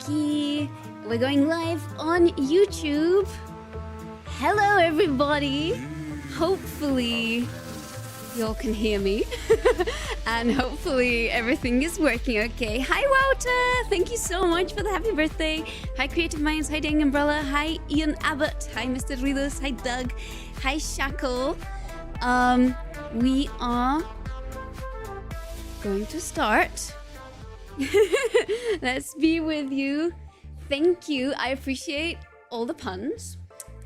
Okie. We're going live on YouTube. Hello, everybody. Hopefully, y'all can hear me. And hopefully, everything is working okay. Hi, Wouter. Thank you so much for the happy birthday. Hi, Creative Minds. Hi, Dang Umbrella. Hi, Ian Abbott. Hi, Mr. Rilos. Hi, Doug. Hi, Shackle. We are going to start. Let's be with you. Thank you. I appreciate all the puns.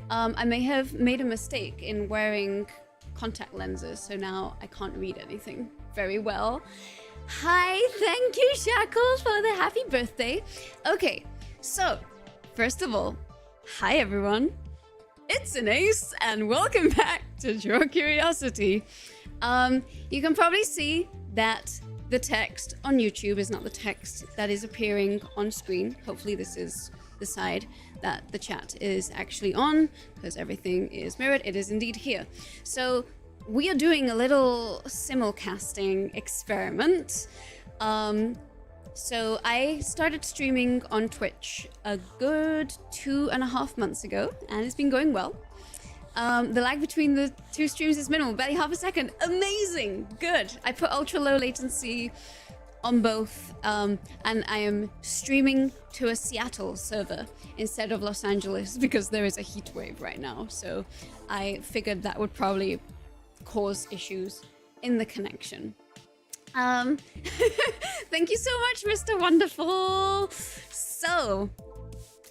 I may have made a mistake in wearing contact lenses, so now I can't read anything very well. Hi, thank you, Shackles, for the happy birthday. Okay, so first of all, hi everyone. It's an Ace, and welcome back to Draw Curiosity. You can probably see that the text on YouTube is not the text that is appearing on screen. Hopefully this is the side that the chat is actually on, because everything is mirrored. It is indeed here. So we are doing a little simulcasting experiment. So I started streaming on Twitch a good 2.5 months ago, and it's been going well. The lag between the two streams is minimal, barely half a second. Amazing, good. I put ultra low latency on both, and I am streaming to a Seattle server instead of Los Angeles because there is a heat wave right now. So I figured that would probably cause issues in the connection. Thank you so much, Mr. Wonderful. So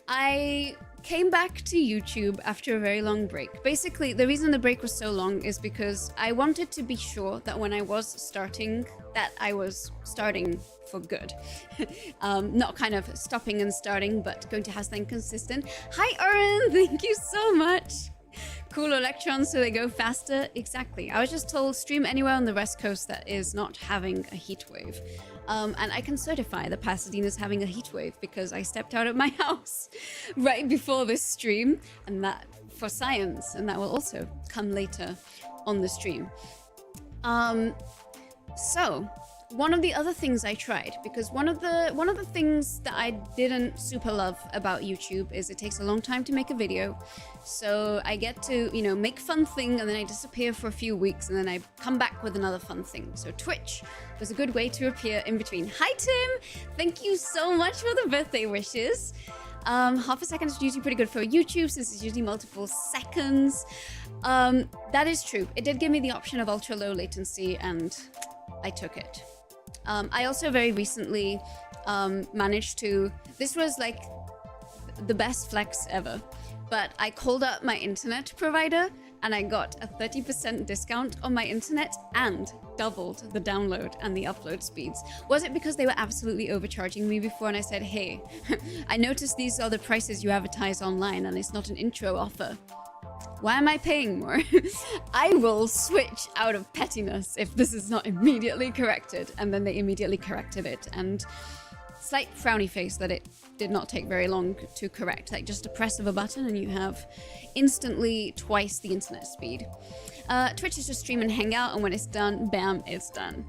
I came back to YouTube after a very long break. Basically, the reason the break was so long is because I wanted to be sure that when I was starting, that I was starting for good. Not kind of stopping and starting, but going to have something consistent. Hi, Aaron! Thank you so much! Cool electrons so they go faster. Exactly. I was just told stream anywhere on the West Coast that is not having a heat wave. And I can certify that Pasadena's having a heat wave because I stepped out of my house right before this stream, and that for science, and that will also come later on the stream. So one of the other things I tried, because one of the things that I didn't super love about YouTube is it takes a long time to make a video. So I get to, you know, make fun thing and then I disappear for a few weeks and then I come back with another fun thing. So Twitch was a good way to appear in between. Hi Tim! Thank you so much for the birthday wishes. Half a second is usually pretty good for YouTube since it's usually multiple seconds. That is true. It did give me the option of ultra low latency and I took it. I also very recently managed to, this was like the best flex ever, but I called up my internet provider and I got a 30% discount on my internet and doubled the download and the upload speeds. Was it because they were absolutely overcharging me before and I said, hey, I noticed these are the prices you advertise online and it's not an intro offer. Why am I paying more? I will switch out of pettiness if this is not immediately corrected. And then they immediately corrected it. And slight frowny face that it did not take very long to correct. Like just a press of a button and you have instantly twice the internet speed. Twitch is just stream and hang out, and when it's done, bam, it's done.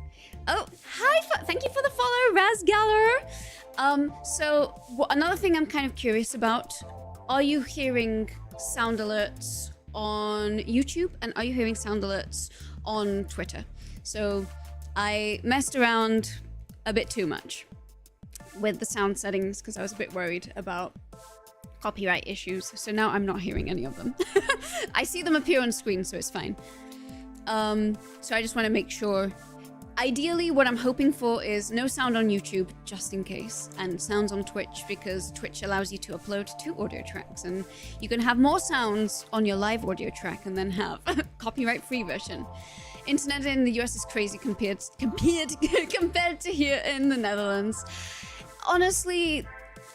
Oh, hi! Thank you for the follow, Razgaller. So another thing I'm kind of curious about, are you hearing sound alerts on YouTube and are you hearing sound alerts on Twitter? So I messed around a bit too much with the sound settings because I was a bit worried about copyright issues. So now I'm not hearing any of them. I see them appear on screen, so it's fine. So I just want to make sure. Ideally, what I'm hoping for is no sound on YouTube, just in case, and sounds on Twitch, because Twitch allows you to upload 2 audio tracks, and you can have more sounds on your live audio track and then have a copyright-free version. Internet in the US is crazy compared to here in the Netherlands. Honestly,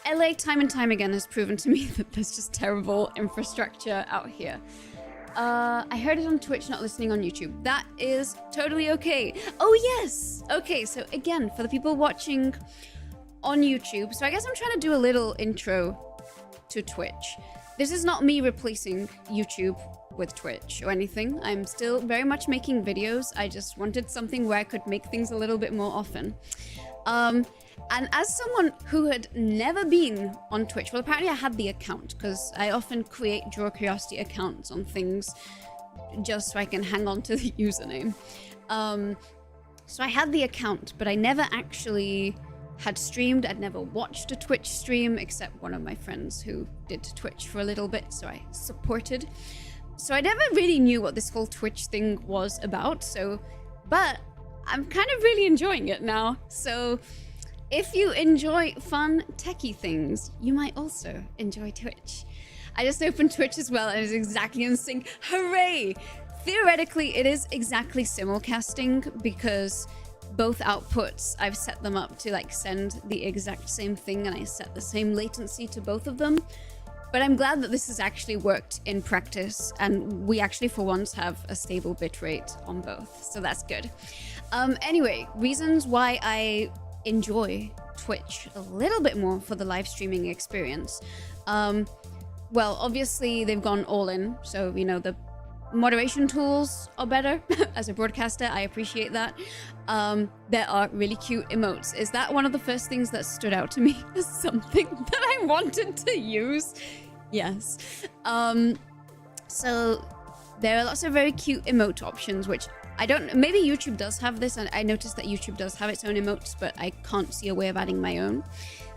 LA time and time again has proven to me that there's just terrible infrastructure out here. I heard it on Twitch, not listening on YouTube. That is totally okay. Oh, yes. Okay, so again, for the people watching on YouTube, so I guess I'm trying to do a little intro to Twitch. This is not me replacing YouTube with Twitch or anything. I'm still very much making videos. I just wanted something where I could make things a little bit more often. And as someone who had never been on Twitch, well, apparently I had the account because I often create Draw Curiosity accounts on things just so I can hang on to the username. So I had the account, but I never actually had streamed. I'd never watched a Twitch stream, except one of my friends who did Twitch for a little bit, so I supported. So I never really knew what this whole Twitch thing was about, but I'm kind of really enjoying it now. So if you enjoy fun techie things, you might also enjoy Twitch. I just opened Twitch as well, and it's exactly in sync. Hooray! Theoretically, it is exactly simulcasting because both outputs, I've set them up to like send the exact same thing, and I set the same latency to both of them. But I'm glad that this has actually worked in practice, and we actually for once have a stable bitrate on both, so that's good. Anyway, reasons why I enjoy Twitch a little bit more for the live streaming experience. Well, obviously they've gone all in, so you know the moderation tools are better. As a broadcaster, I appreciate that. There are really cute emotes. Is that one of the first things that stood out to me as something that I wanted to use? Yes. So there are lots of very cute emote options, which I don't, maybe YouTube does have this, and I noticed that YouTube does have its own emotes, but I can't see a way of adding my own.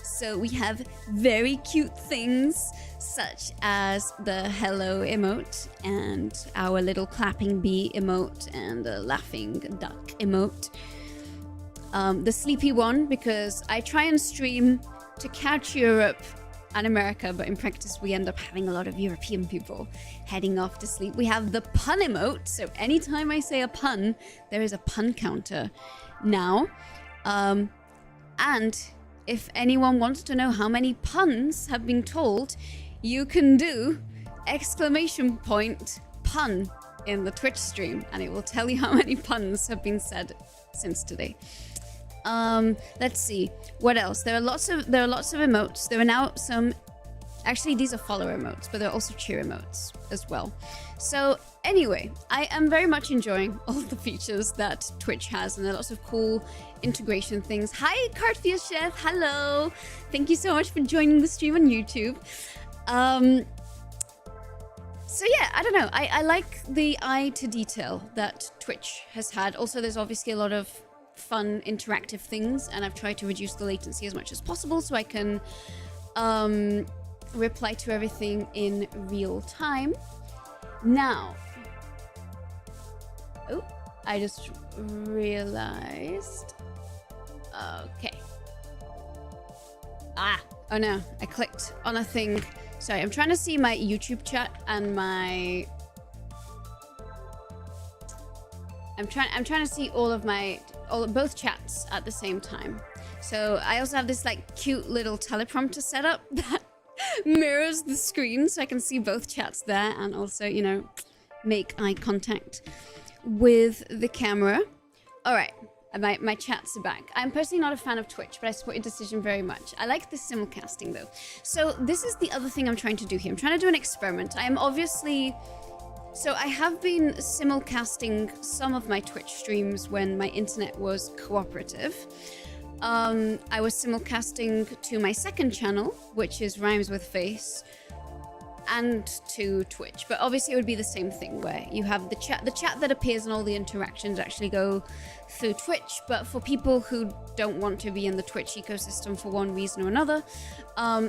So we have very cute things such as the hello emote and our little clapping bee emote and the laughing duck emote. The sleepy one, because I try and stream to catch Europe and America, but in practice we end up having a lot of European people heading off to sleep. We have the pun emote, so anytime I say a pun, there is a pun counter now. And if anyone wants to know how many puns have been told, you can do !pun in the Twitch stream, and it will tell you how many puns have been said since today. Let's see what else. There are lots of emotes. There are now some, actually these are follower emotes, but there are also cheer emotes as well. So anyway, I am very much enjoying all the features that Twitch has, and there are lots of cool integration things. Hi Cartfield Chef, hello, thank you so much for joining the stream on YouTube. So yeah, I don't know, I like the eye to detail that Twitch has had. Also, there's obviously a lot of fun interactive things, and I've tried to reduce the latency as much as possible so I can reply to everything in real time. Now, oh, I just realized, okay. Oh no, I clicked on a thing. Sorry, I'm trying to see my YouTube chat and my, I'm trying to see both chats at the same time. So I also have this like cute little teleprompter setup that mirrors the screen so I can see both chats there and also, you know, make eye contact with the camera. All right, my chats are back. I'm personally not a fan of Twitch, but I support your decision very much. I like the simulcasting though. So this is the other thing I'm trying to do here. I'm trying to do an experiment. I am obviously, so I have been simulcasting some of my Twitch streams when my internet was cooperative. I was simulcasting to my second channel, which is Rhymes with Face, and to Twitch. But obviously it would be the same thing where you have the chat that appears and all the interactions actually go through Twitch. But for people who don't want to be in the Twitch ecosystem for one reason or another,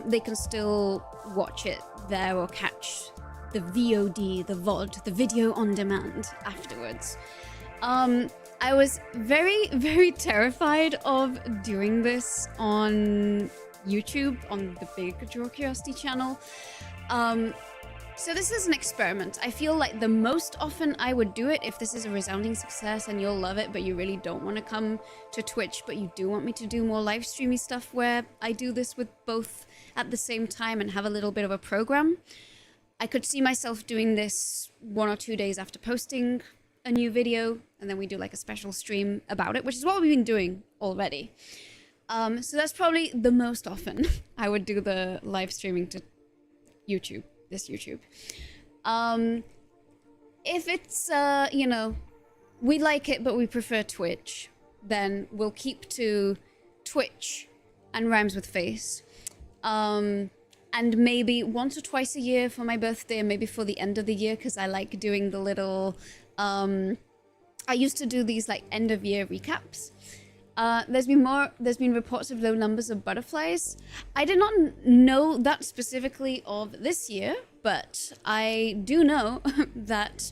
they can still watch it there or catch the VOD, the VOD, the video on demand afterwards. I was very, very terrified of doing this on YouTube, on the big Draw Curiosity channel. So this is an experiment. I feel like the most often I would do it if this is a resounding success and you'll love it, but you really don't want to come to Twitch, but you do want me to do more live streamy stuff where I do this with both at the same time and have a little bit of a program. I could see myself doing this 1 or 2 days after posting a new video, and then we do like a special stream about it, which is what we've been doing already. So that's probably the most often I would do the live streaming to YouTube, this YouTube. If it's, you know, we like it, but we prefer Twitch, then we'll keep to Twitch and rhymes with face. And maybe once or twice a year for my birthday, and maybe for the end of the year, because I like doing the little... I used to do these like end of year recaps. There's been reports of low numbers of butterflies. I did not know that specifically of this year, but I do know that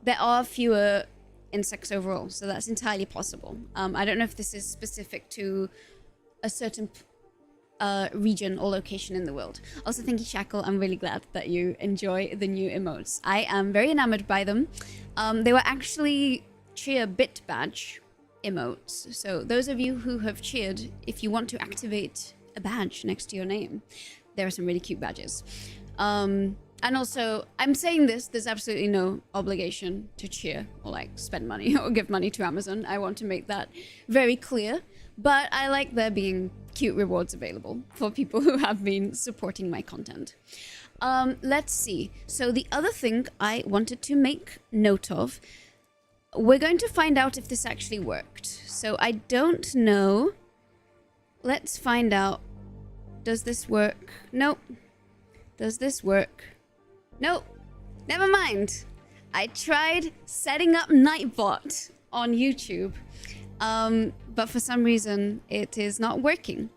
there are fewer insects overall, so that's entirely possible. I don't know if this is specific to a certain region or location in the world. Also, thank you, Shackle. I'm really glad that you enjoy the new emotes. I am very enamored by them. They were actually cheer bit badge emotes. So those of you who have cheered, if you want to activate a badge next to your name, there are some really cute badges. And also, I'm saying this, there's absolutely no obligation to cheer or like spend money or give money to Amazon. I want to make that very clear. But I like there being cute rewards available for people who have been supporting my content. Let's see. So the other thing I wanted to make note of, we're going to find out if this actually worked. So I don't know. Let's find out. Does this work? Nope. Does this work? Nope. Never mind. I tried setting up Nightbot on YouTube. But for some reason, it is not working.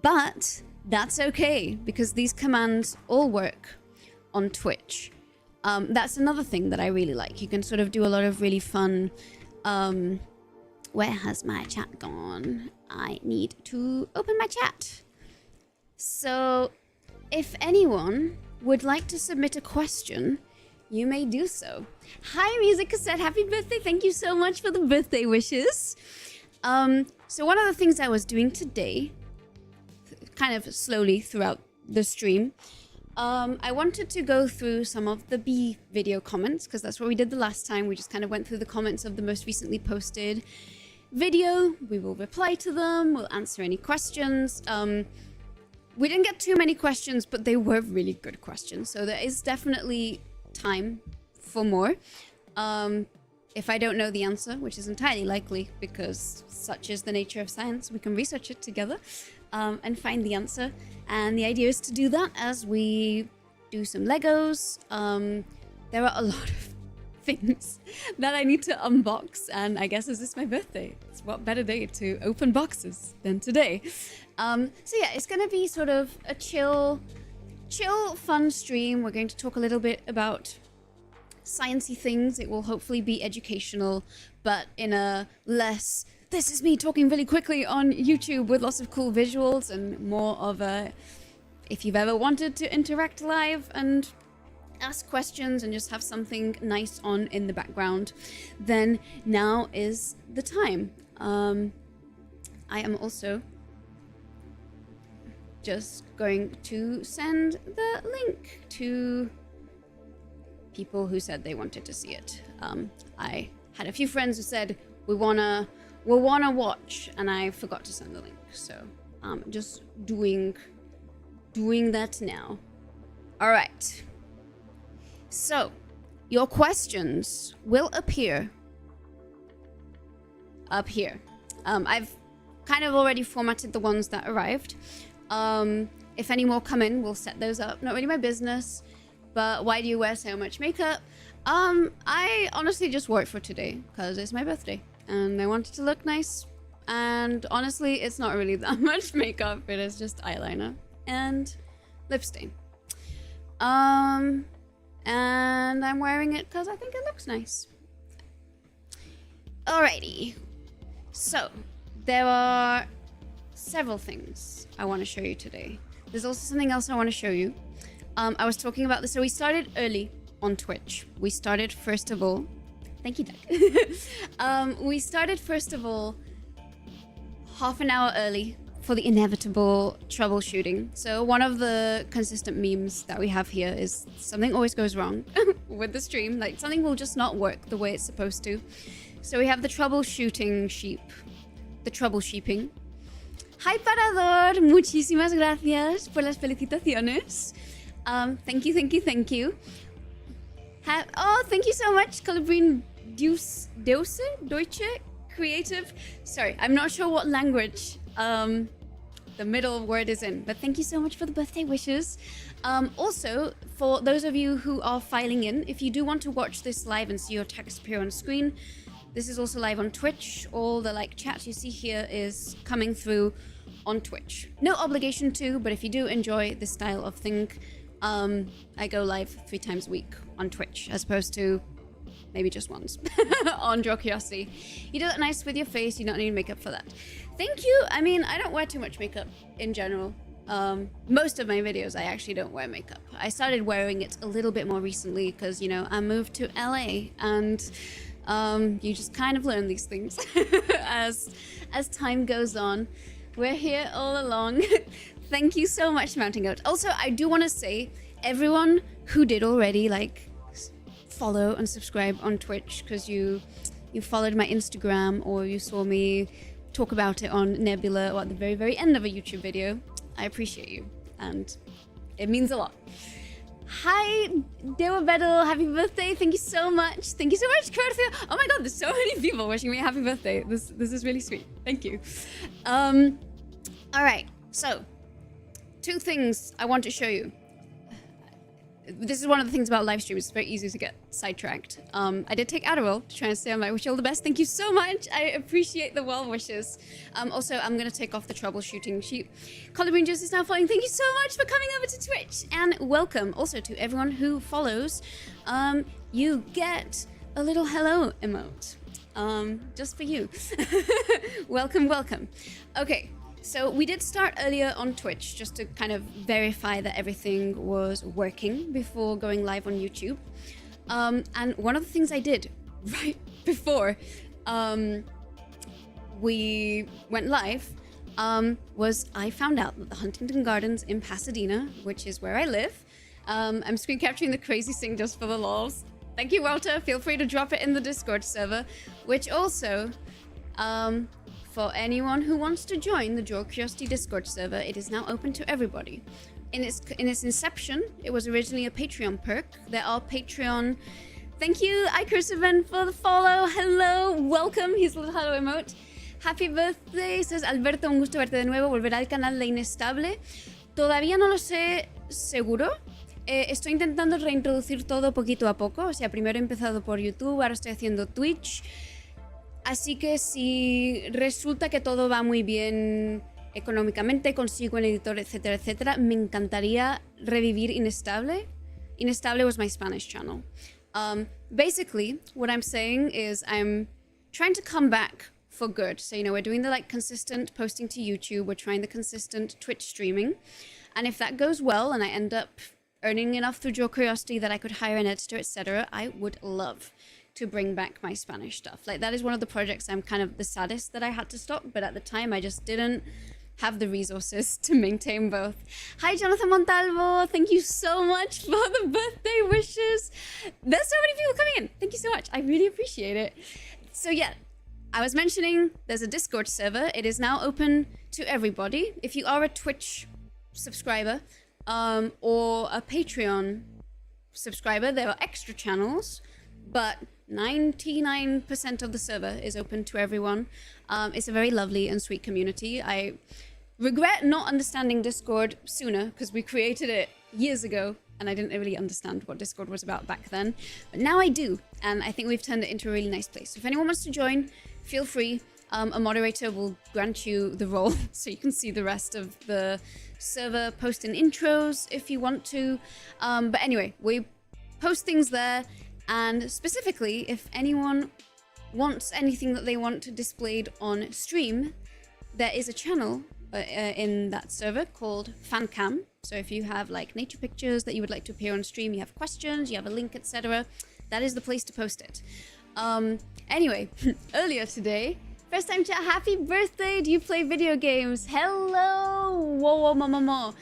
But that's okay, because these commands all work on Twitch. That's another thing that I really like. You can sort of do a lot of really fun... where has my chat gone? I need to open my chat. So, if anyone would like to submit a question, you may do so. Hi, Music Cassette. Happy birthday. Thank you so much for the birthday wishes. So one of the things I was doing today, kind of slowly throughout the stream, I wanted to go through some of the Bee video comments, because that's what we did the last time. We just kind of went through the comments of the most recently posted video. We will reply to them. We'll answer any questions. We didn't get too many questions, but they were really good questions. So there is definitely time for more. If I don't know the answer, which is entirely likely because such is the nature of science, we can research it together and find the answer. And the idea is to do that as we do some Legos. There are a lot of things that I need to unbox, and I guess as it's my birthday, it's what better day to open boxes than today. So yeah, it's gonna be sort of a chill, fun stream. We're going to talk a little bit about sciencey things. It will hopefully be educational, but in a less, this is me talking really quickly on YouTube with lots of cool visuals, and more of a, if you've ever wanted to interact live and ask questions and just have something nice on in the background, then now is the time. I am also just going to send the link to people who said they wanted to see it. I had a few friends who said we wanna watch, and I forgot to send the link, so just doing that now. All right. So your questions will appear up here. I've kind of already formatted the ones that arrived. If any more come in, we'll set those up. Not really my business. But why do you wear so much makeup? I honestly just wore it for today because it's my birthday and I wanted to look nice. And honestly, it's not really that much makeup. It is just eyeliner and lip stain. And I'm wearing it because I think it looks nice. Alrighty. So there are several things I want to show you today. There's also something else I want to show you. I was talking about this. So we started early on Twitch. We started first of all, thank you, Doug. We started first of all half an hour early for the inevitable troubleshooting. So one of the consistent memes that we have here is something always goes wrong with the stream. Like something will just not work the way it's supposed to. So we have the troubleshooting sheep, the troublesheeping. Hi Parador, muchísimas gracias por las felicitaciones. Thank you. Oh, thank you so much, Calabrine Deutsche Creative. Sorry, I'm not sure what language the middle word is in. But thank you so much for the birthday wishes. Also, for those of you who are filing in, if you do want to watch this live and see your text appear on screen, this is also live on Twitch. All the chat you see here is coming through on Twitch. No obligation to, but if you do enjoy this style of thing, I go live 3 times a week on Twitch, as opposed to maybe just once on Draw Curiosity. You do that nice with your face, you don't need makeup for that. Thank you. I mean, I don't wear too much makeup in general. Most of my videos, I actually don't wear makeup. I started wearing it a little bit more recently because, you know, I moved to LA and you just kind of learn these things as time goes on. We're here all along. Thank you so much, Mountain Goat. Also, I do want to say, everyone who did already, follow and subscribe on Twitch because you followed my Instagram or you saw me talk about it on Nebula or at the very, very end of a YouTube video. I appreciate you, and it means a lot. Hi, Dewa Bedel, happy birthday. Thank you so much. Thank you so much, Curfew. Oh my god, there's so many people wishing me a happy birthday. This is really sweet. Thank you. All right, so 2 things I want to show you. This is one of the things about live streams. It's very easy to get sidetracked. I did take Adderall to try and stay on my wish you all the best. Thank you so much. I appreciate the well wishes. Also, I'm going to take off the troubleshooting sheet. Colin Green Juice is now following. Thank you so much for coming over to Twitch. And welcome also to everyone who follows. You get a little hello emote. Just for you. Welcome, welcome. Okay. So we did start earlier on Twitch just to kind of verify that everything was working before going live on YouTube. And one of the things I did right before we went live was I found out that the Huntington Gardens in Pasadena, which is where I live, I'm screen capturing the crazy thing just for the lols. Thank you, Walter. Feel free to drop it in the Discord server, which also... for anyone who wants to join the Draw Curiosity Discord server, it is now open to everybody. In its inception, it was originally a Patreon perk. There are Patreon... Thank you, Icruciven, for the follow. Hello, welcome. Here's a little hello emote. Happy birthday, says Alberto. Un gusto verte de nuevo. Volverá al canal de Inestable. Todavía no lo sé seguro. Estoy intentando reintroducir todo poquito a poco. O sea, primero he empezado por YouTube, ahora estoy haciendo Twitch. Así que si resulta que todo va muy bien económicamente, consigo un editor, etcétera, etcétera, me encantaría revivir Inestable. Inestable was my Spanish channel. Basically, what I'm saying is I'm trying to come back for good. So, you know, we're doing the consistent posting to YouTube. We're trying the consistent Twitch streaming. And if that goes well and I end up earning enough through Draw Curiosity that I could hire an editor, etc., I would love to bring back my Spanish stuff. That is one of the projects I'm kind of the saddest that I had to stop, but at the time I just didn't have the resources to maintain both. Hi, Jonathan Montalvo. Thank you so much for the birthday wishes. There's so many people coming in. Thank you so much. I really appreciate it. So yeah, I was mentioning there's a Discord server. It is now open to everybody. If you are a Twitch subscriber or a Patreon subscriber, there are extra channels, but 99% of the server is open to everyone. It's a very lovely and sweet community. I regret not understanding Discord sooner because we created it years ago and I didn't really understand what Discord was about back then. But now I do, and I think we've turned it into a really nice place. So if anyone wants to join, feel free. A moderator will grant you the role so you can see the rest of the server, post in intros if you want to. But anyway, we post things there. And specifically, if anyone wants anything that they want displayed on stream, there is a channel in that server called FanCam. So if you have nature pictures that you would like to appear on stream, you have questions, you have a link, etc., that is the place to post it. Anyway, earlier today, first time chat, happy birthday! Do you play video games? Hello! Whoa, whoa,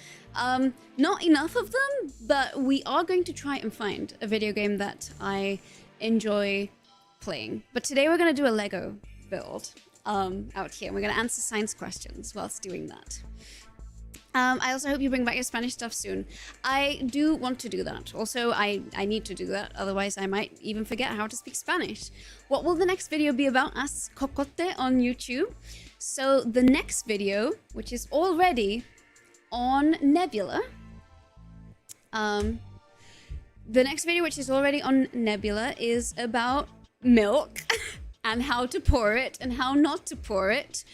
not enough of them, but we are going to try and find a video game that I enjoy playing. But today we're going to do a Lego build out here. We're going to answer science questions whilst doing that. I also hope you bring back your Spanish stuff soon. I do want to do that. Also, I need to do that. Otherwise, I might even forget how to speak Spanish. What will the next video be about? Asks Cocote on YouTube. So the next video, which is already on Nebula, is about milk and how to pour it and how not to pour it.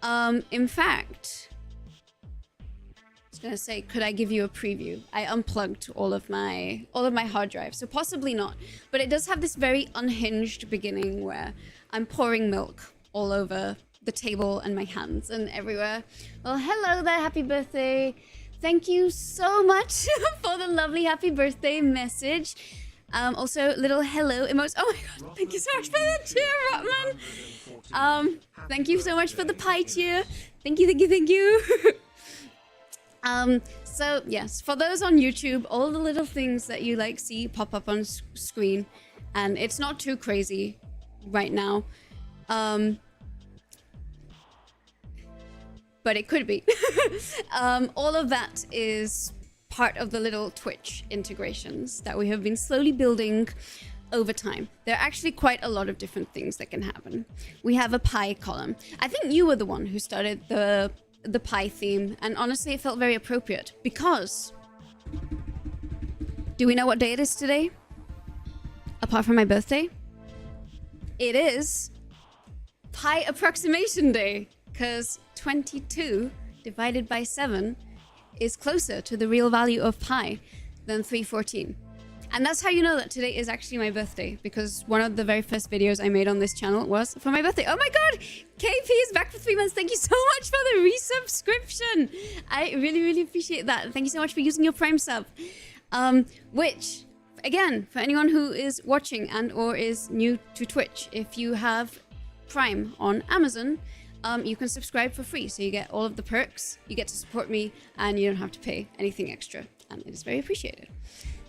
In fact, I was gonna say, could I give you a preview? I unplugged all of my hard drive, so possibly not. But it does have this very unhinged beginning where I'm pouring milk all over the table and my hands and everywhere. Well, hello there, happy birthday. Thank you so much for the lovely happy birthday message. Also, little hello emotes. Oh my god, thank you so much for the cheer, Rotman. Thank you so much for the pie cheer. Thank you, thank you, thank you. So yes, for those on YouTube, all the little things that you like see pop up on screen, and it's not too crazy right now. But it could be. All of that is part of the little Twitch integrations that we have been slowly building over time. There are actually quite a lot of different things that can happen. We have a pie column. I think you were the one who started the pie theme, and honestly it felt very appropriate because... Do we know what day it is today? Apart from my birthday? It is Pi Approximation Day, because 22 divided by 7 is closer to the real value of pi than 314. And that's how you know that today is actually my birthday, because one of the very first videos I made on this channel was for my birthday. Oh my god! KP is back for 3 months. Thank you so much for the resubscription. I really, really appreciate that. Thank you so much for using your Prime sub. Which, again, for anyone who is watching and or is new to Twitch, if you have Prime on Amazon, you can subscribe for free, so you get all of the perks, you get to support me, and you don't have to pay anything extra, and it is very appreciated.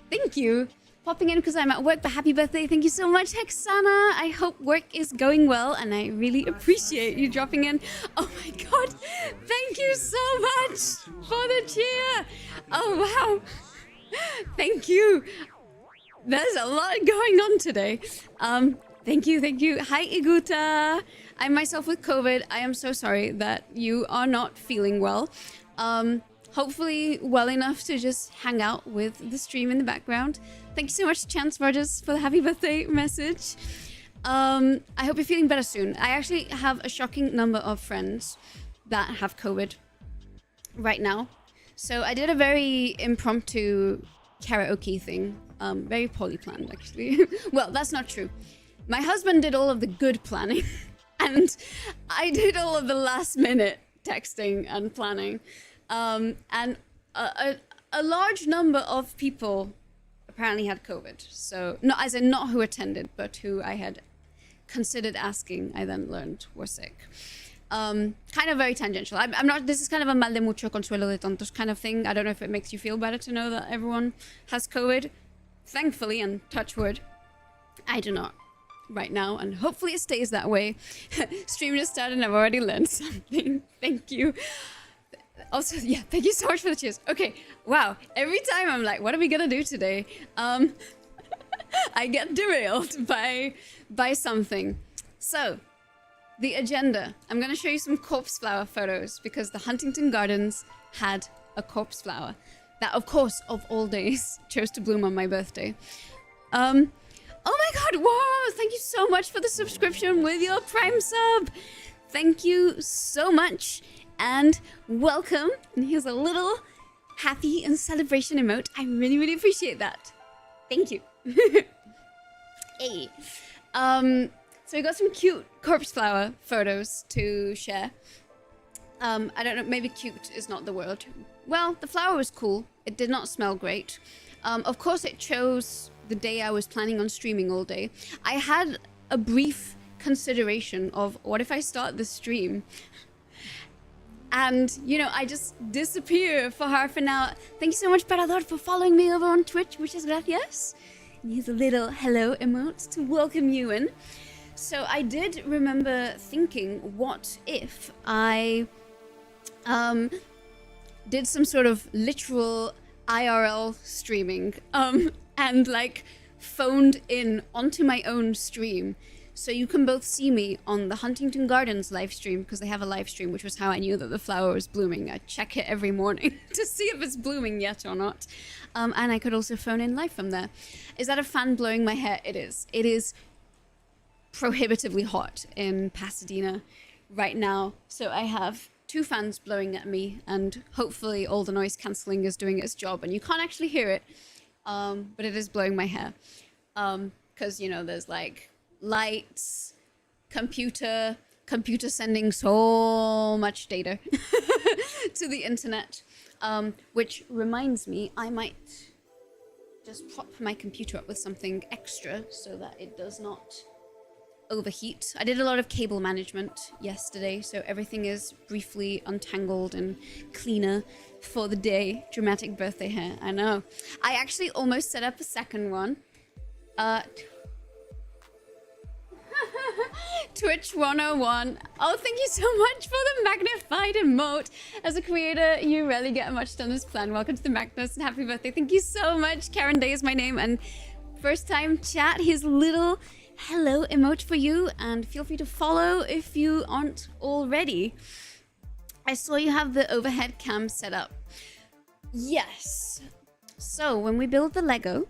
Thank you. Popping in because I'm at work, but happy birthday. Thank you so much, Hexana. I hope work is going well, and I really appreciate you dropping in. Oh my god, thank you so much for the cheer. Oh wow. Thank you. There's a lot going on today. Thank you, thank you. Hi, Iguta. I'm myself with COVID. I am so sorry that you are not feeling well. Hopefully well enough to just hang out with the stream in the background. Thank you so much, Chance Rogers, for the happy birthday message. I hope you're feeling better soon. I actually have a shocking number of friends that have COVID right now. So I did a very impromptu karaoke thing. Very poorly planned, actually. Well, that's not true. My husband did all of the good planning, and I did all of the last minute texting and planning. And a large number of people apparently had COVID. So, not as in not who attended, but who I had considered asking, I then learned were sick. Kind of very tangential. I'm not, this is kind of a mal de mucho consuelo de tontos kind of thing. I don't know if it makes you feel better to know that everyone has COVID. Thankfully, and touch wood, I do not right now, and hopefully it stays that way. Stream just started and I've already learned something. Thank you. Also, yeah, thank you so much for the cheers. Okay, wow. Every time I'm like, what are we gonna do today? I get derailed by something. So, the agenda. I'm gonna show you some corpse flower photos because the Huntington Gardens had a corpse flower that, of course, of all days, chose to bloom on my birthday. Oh my god, wow, thank you so much for the subscription with your Prime sub. Thank you so much, and welcome. And here's a little happy and celebration emote. I really, really appreciate that. Thank you. Hey. So we got some cute corpse flower photos to share. I don't know, maybe cute is not the word. Well, the flower was cool. It did not smell great. Of course, it chose the day I was planning on streaming all day. I had a brief consideration of what if I start the stream and, you know, I just disappear for half an hour. Thank you so much, Parador, for following me over on Twitch. Muchas gracias. And here's a little hello emote to welcome you in. So I did remember thinking, what if I did some sort of literal IRL streaming and like phoned in onto my own stream So you can both see me on the Huntington Gardens live stream, because they have a live stream, which was how I knew that the flower was blooming. I check it every morning to see if it's blooming yet or not. And I could also phone in live from there. Is that a fan blowing my hair? It is. It is prohibitively hot in Pasadena right now. So I have 2 fans blowing at me, and hopefully all the noise cancelling is doing its job, and you can't actually hear it, but it is blowing my hair. Because, you know, there's like lights, computer sending so much data to the internet, which reminds me I might just prop my computer up with something extra so that it does not overheat. I did a lot of cable management yesterday, so everything is briefly untangled and cleaner for the day. Dramatic birthday hair, I know. I actually almost set up a second one. Twitch 101. Oh, thank you so much for the magnified emote. As a creator, you rarely get much done as planned. Welcome to the Magnus and happy birthday. Thank you so much. Karen Day is my name, and first time chat, his little hello emote for you, and feel free to follow if you aren't already. I saw you have the overhead cam set up. Yes. So when we build the Lego,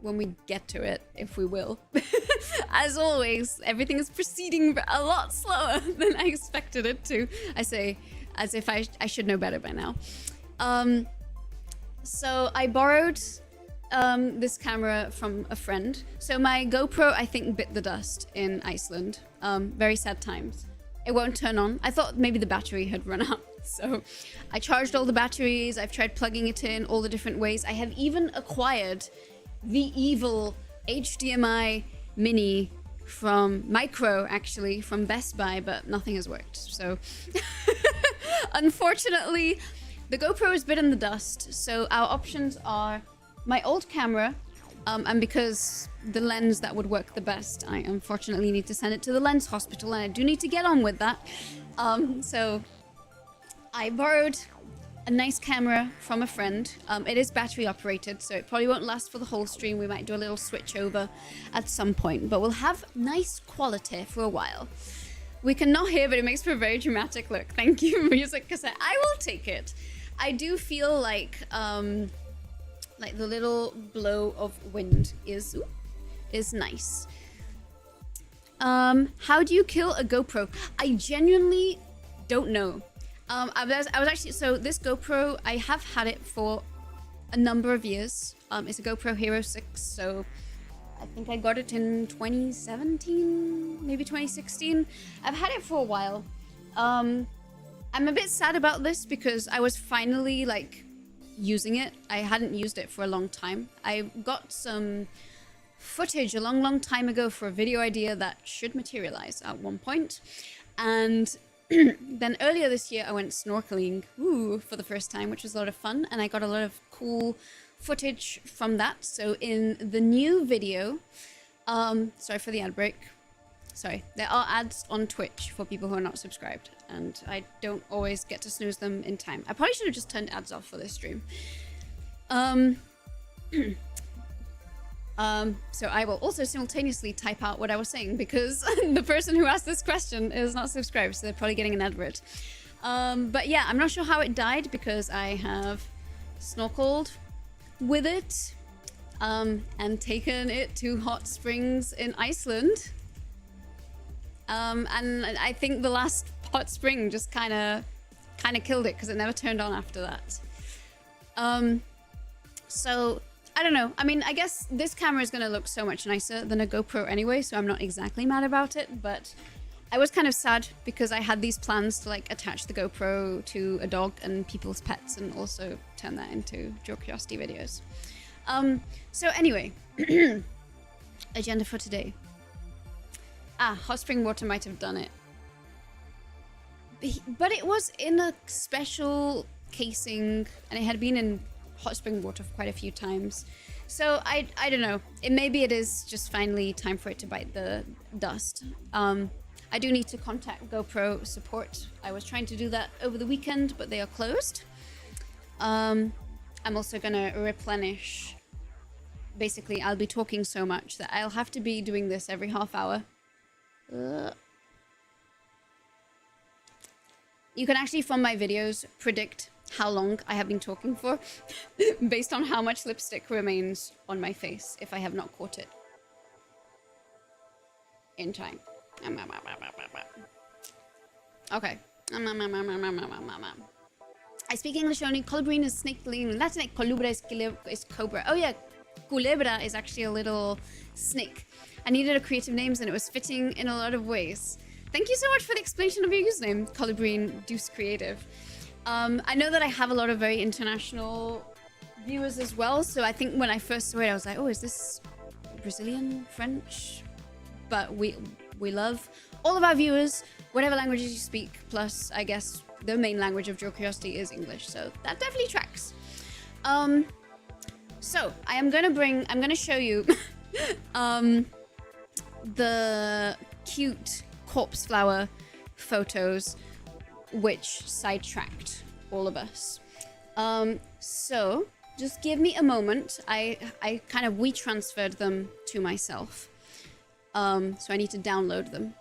when we get to it, if we will, as always, everything is proceeding a lot slower than I expected it to. I say as if I should know better by now. So I borrowed this camera from a friend. So my GoPro, I think, bit the dust in Iceland. Very sad times. It won't turn on. I thought maybe the battery had run out. So I charged all the batteries. I've tried plugging it in all the different ways. I have even acquired the evil HDMI mini from Micro, actually, from Best Buy, but nothing has worked. So unfortunately, the GoPro is bit in the dust. So our options are my old camera, and because the lens that would work the best, I unfortunately need to send it to the lens hospital, and I do need to get on with that. So I borrowed a nice camera from a friend. It is battery operated, so it probably won't last for the whole stream. We might do a little switch over at some point, but we'll have nice quality for a while. We cannot hear, but it makes for a very dramatic look. Thank you, music cassette. I will take it. I do feel like the little blow of wind is nice. How do you kill a GoPro? I genuinely don't know. I was actually, so this GoPro, I have had it for a number of years. It's a GoPro Hero 6, so I think I got it in 2017, maybe 2016. I've had it for a while. I'm a bit sad about this because I was finally like using it. I hadn't used it for a long time. I got some footage a long time ago for a video idea that should materialize at one point, and then earlier this year I went snorkeling for the first time, which was a lot of fun, and I got a lot of cool footage from that. So in the new video, sorry for the ad break. Sorry, there are ads on Twitch for people who are not subscribed, and I don't always get to snooze them in time. I probably should have just turned ads off for this stream. So I will also simultaneously type out what I was saying, because the person who asked this question is not subscribed, so they're probably getting an advert. But yeah, I'm not sure how it died because I have snorkeled with it and taken it to hot springs in Iceland. And I think the last hot spring just kind of killed it because it never turned on after that. So I don't know. I mean, I guess this camera is going to look so much nicer than a GoPro anyway, so I'm not exactly mad about it, but I was kind of sad because I had these plans to like attach the GoPro to a dog and people's pets and also turn that into Joe Curiosity videos. So anyway, agenda for today. Hot spring water might have done it. But it was in a special casing and it had been in hot spring water for quite a few times. So I don't know. Maybe it is just finally time for it to bite the dust. I do need to contact GoPro support. I was trying to do that over the weekend, but they are closed. I'm also gonna replenish basically I'll be talking so much that I'll have to be doing this every half hour. You can actually, from my videos, predict how long I have been talking for based on how much lipstick remains on my face if I have not caught it in time. Okay. I speak English only. Colubrine is snake. Latin colubra is cobra. Oh yeah, culebra is actually a little snake. I needed a creative names and it was fitting in a lot of ways. Thank you so much for the explanation of your username, Colubrine Deuce Creative. I know that I have a lot of very international viewers as well, so I think when I first saw it, I was like, oh, is this Brazilian, French? But we love all of our viewers, whatever languages you speak, plus I guess the main language of Draw Curiosity is English, so that definitely tracks. So I'm gonna show you the cute corpse flower photos which sidetracked all of us. So just give me a moment. I kind of WeTransferred them to myself. So I need to download them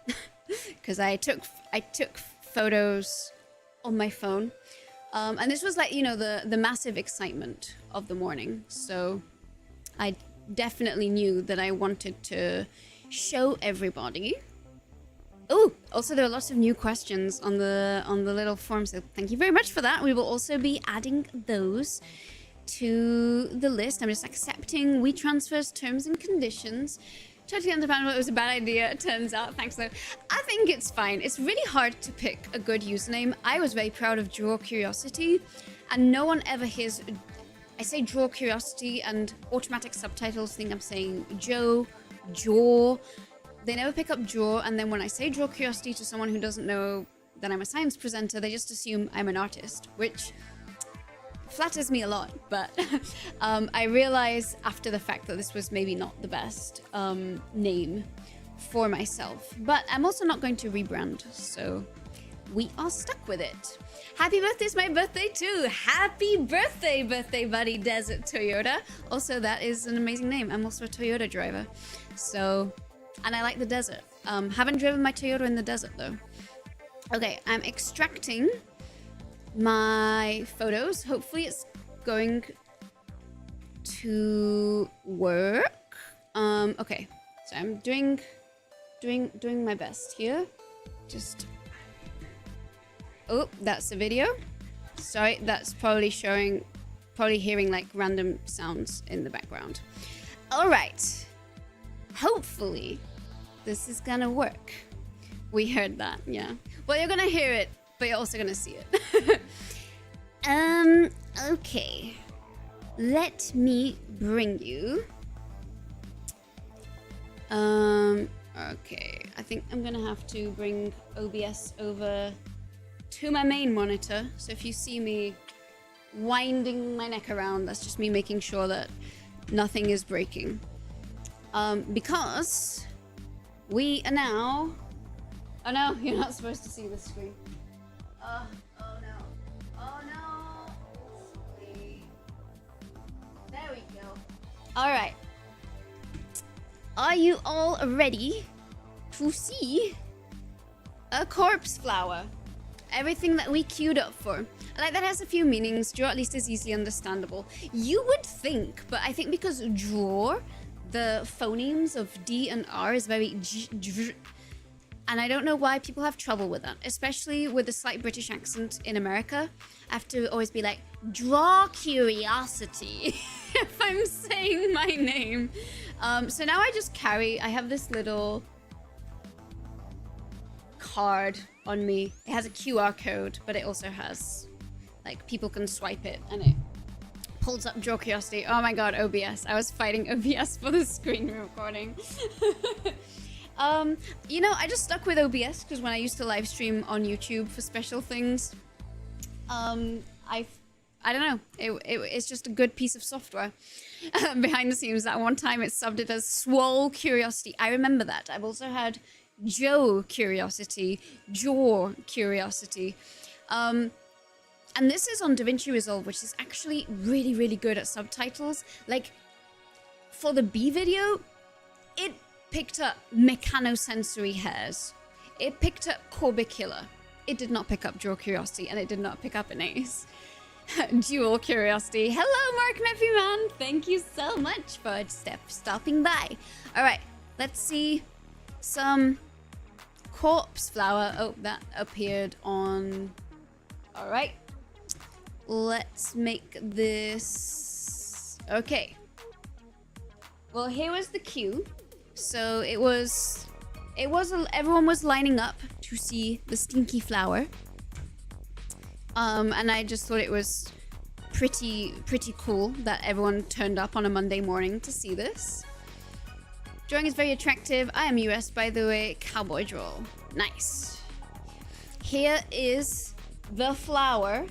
because I took photos on my phone. And this was like, you know, the massive excitement of the morning. So I definitely knew that I wanted to show everybody. Oh, also there are lots of new questions on the little form, so thank you very much for that. We will also be adding those to the list. I'm just accepting WeTransfer's terms and conditions. Tried to understand what it was a bad idea, it turns out. Thanks though. I think it's fine. It's really hard to pick a good username. I was very proud of Draw Curiosity, and no one ever hears... I say Draw Curiosity and automatic subtitles think I'm saying Joe, Jaw. They never pick up Draw, and then when I say Draw Curiosity to someone who doesn't know that I'm a science presenter, they just assume I'm an artist, which flatters me a lot, but I realize after the fact that this was maybe not the best name for myself. But I'm also not going to rebrand, so we are stuck with it. Happy birthday, it's my birthday too. Happy birthday, birthday buddy Desert Toyota. Also, that is an amazing name. I'm also a Toyota driver, so... And I like the desert. Haven't driven my Toyota in the desert though. Okay, I'm extracting my photos. Hopefully it's going to work. Okay, so I'm doing my best here. Just... Oh, that's the video. Sorry, that's probably hearing like random sounds in the background. All right. Hopefully this is gonna work. We heard that, yeah. Well, you're gonna hear it, but you're also gonna see it. Okay. Let me bring you... Okay. I think I'm gonna have to bring OBS over to my main monitor. So if you see me winding my neck around, that's just me making sure that nothing is breaking. Because we are now... Oh no, you're not supposed to see the screen. Oh no. Oh no. There we go. Alright. Are you all ready to see a corpse flower? Everything that we queued up for. Like, that has a few meanings. Draw at least is easily understandable. You would think, but I think because draw... The phonemes of D and R is very and I don't know why people have trouble with that, especially with a slight British accent in America. I have to always be like, Draw Curiosity, if I'm saying my name. So now I have this little card on me. It has a QR code, but it also has, like, people can swipe it and it pulls up Draw Curiosity. Oh my god, OBS. I was fighting OBS for the screen recording. You know, I just stuck with OBS because when I used to live stream on YouTube for special things, I don't know, it's just a good piece of software. Behind the scenes, that one time it subbed it as Swole Curiosity. I remember that. I've also had Joe Curiosity, Jaw Curiosity. And this is on DaVinci Resolve, which is actually really, really good at subtitles. Like, For the bee video, it picked up mechanosensory hairs. It picked up Corbicula. It did not pick up Draw Curiosity, and it did not pick up an ace. Dual Curiosity. Hello, Mark Nephew Man. Thank you so much for stopping by. All right, let's see some corpse flower. Oh, that appeared on... All right. Let's make this... Okay. Well, here was the queue. So it was everyone was lining up to see the stinky flower. And I just thought it was pretty cool that everyone turned up on a Monday morning to see this. Drawing is very attractive. I am US, by the way. Cowboy draw. Nice. Here is the flower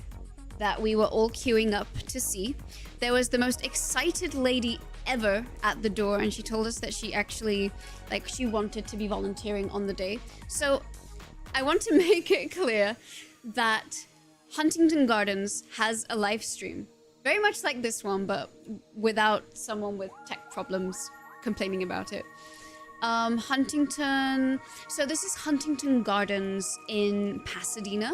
that we were all queuing up to see. There was the most excited lady ever at the door, and she told us that she actually, like, she wanted to be volunteering on the day. So I want to make it clear that Huntington Gardens has a live stream, very much like this one, but without someone with tech problems complaining about it. Huntington, so this is Huntington Gardens in Pasadena.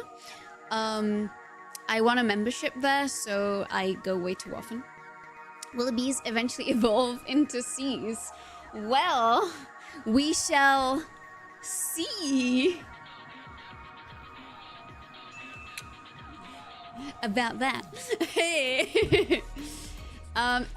I want a membership there, so I go way too often. Will the bees eventually evolve into Cs? Well, we shall see about that. Hey.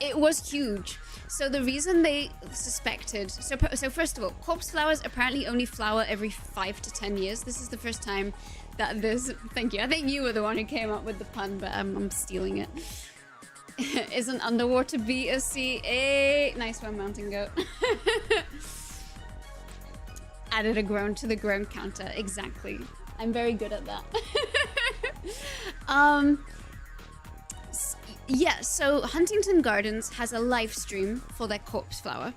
It was huge. So the reason they suspected... So first of all, corpse flowers apparently only flower every 5 to 10 years. This is the first time that this... Thank you. I think you were the one who came up with the pun, but I'm stealing it. Is an underwater bee a C? Hey, nice one, mountain goat. Added a groan to the groan counter. Exactly. I'm very good at that. Yeah, so Huntington Gardens has a live stream for their corpse flower.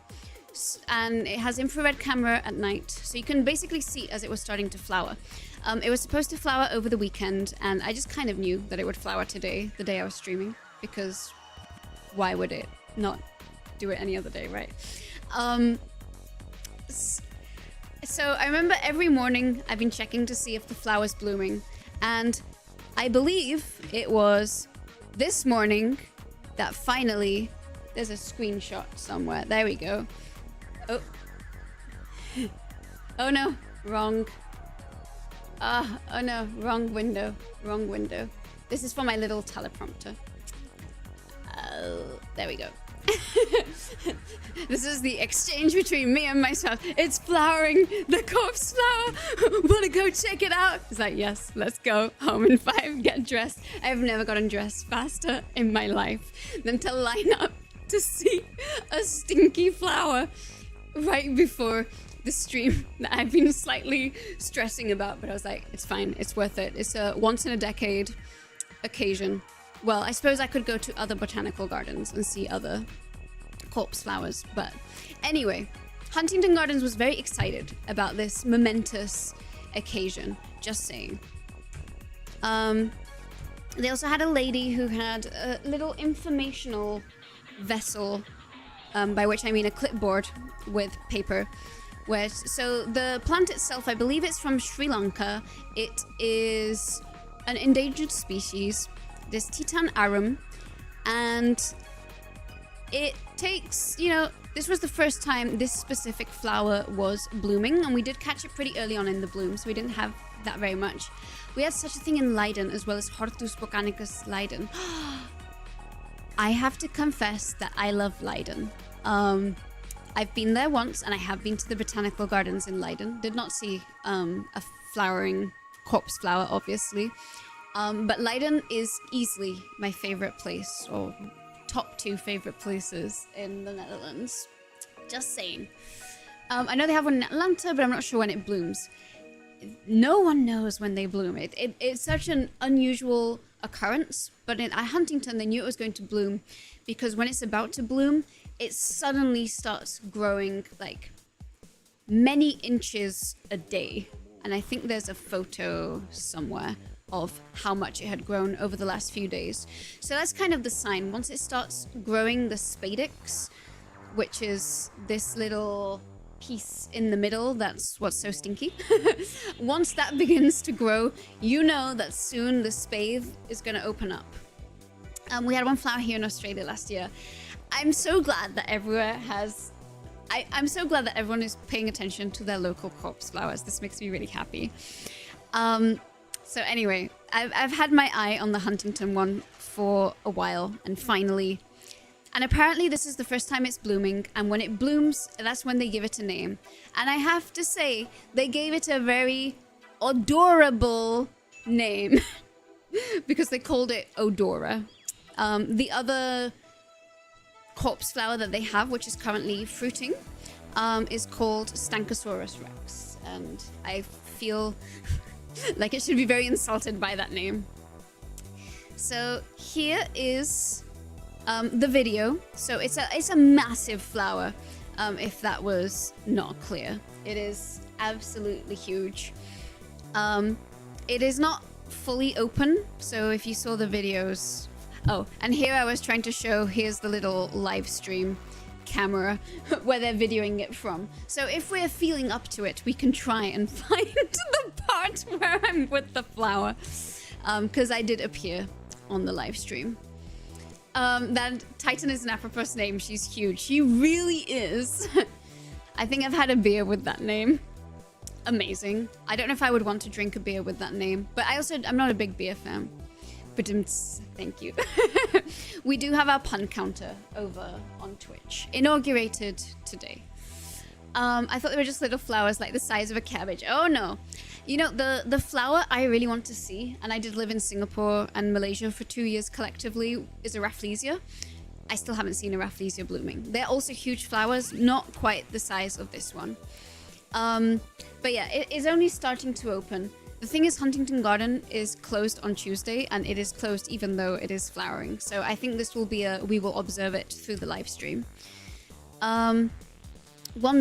And it has infrared camera at night. So you can basically see as it was starting to flower. It was supposed to flower over the weekend, and I just kind of knew that it would flower today, the day I was streaming. Because why would it not do it any other day, right? So I remember every morning I've been checking to see if the flower's blooming. And I believe it was this morning that finally... There's a screenshot somewhere. There we go. Oh. Oh no, wrong. Oh no, wrong window. Wrong window. This is for my little teleprompter. There we go. This is the exchange between me and myself. It's flowering, the corpse flower. Wanna go check it out? It's like, yes, let's go. Home in 5, get dressed. I've never gotten dressed faster in my life than to line up to see a stinky flower right before the stream that I've been slightly stressing about. But I was like, it's fine, it's worth it. It's a once in a decade occasion. Well, I suppose I could go to other botanical gardens and see other corpse flowers. But anyway, Huntington Gardens was very excited about this momentous occasion. Just saying. They also had a lady who had a little informational vessel, by which I mean a clipboard with paper. So the plant itself, I believe it's from Sri Lanka. It is an endangered species. This Titan arum, and it takes, you know, this was the first time this specific flower was blooming, and we did catch it pretty early on in the bloom, so we didn't have that very much. We had such a thing in Leiden as well as Hortus botanicus Leiden. I have to confess that I love Leiden. I've been there once, and I have been to the botanical gardens in Leiden. Did not see a flowering corpse flower, obviously. But Leiden is easily my favorite place, or top 2 favorite places in the Netherlands. Just saying. I know they have one in Atlanta, but I'm not sure when it blooms. No one knows when they bloom. It's such an unusual occurrence, but at Huntington, they knew it was going to bloom because when it's about to bloom, it suddenly starts growing like many inches a day. And I think there's a photo somewhere of how much it had grown over the last few days. So that's kind of the sign. Once it starts growing the spadix, which is this little piece in the middle. That's what's so stinky. Once that begins to grow, you know that soon the spathe is going to open up. We had one flower here in Australia last year. I'm so glad that everywhere has... I'm so glad that everyone is paying attention to their local corpse flowers. This makes me really happy. So anyway, I've had my eye on the Huntington one for a while, and finally... And apparently this is the first time it's blooming, and when it blooms, that's when they give it a name. And I have to say, they gave it a very adorable name because they called it Odora. The other corpse flower that they have, which is currently fruiting, is called Stankosaurus rex, and I feel like it should be very insulted by that name. So here is the video. So it's a massive flower, if that was not clear. It is absolutely huge. It is not fully open, so if you saw the videos... Oh, and here I was trying to show, here's the little live stream camera where they're videoing it from. So if we're feeling up to it, we can try and find the part where I'm with the flower, because I did appear on the live stream. That Titan is an apropos name. She's huge. She really is. I think I've had a beer with that name. Amazing. I don't know if I would want to drink a beer with that name, but I'm not a big beer fan. But thank you. We do have our pun counter over on Twitch. Inaugurated today. I thought they were just little flowers like the size of a cabbage. Oh no. You know, the flower I really want to see, and I did live in Singapore and Malaysia for 2 years collectively, is a Rafflesia. I still haven't seen a Rafflesia blooming. They're also huge flowers, not quite the size of this one. But yeah, it is only starting to open. The thing is, Huntington Garden is closed on Tuesday, and it is closed even though it is flowering. So I think this will be we will observe it through the live stream. One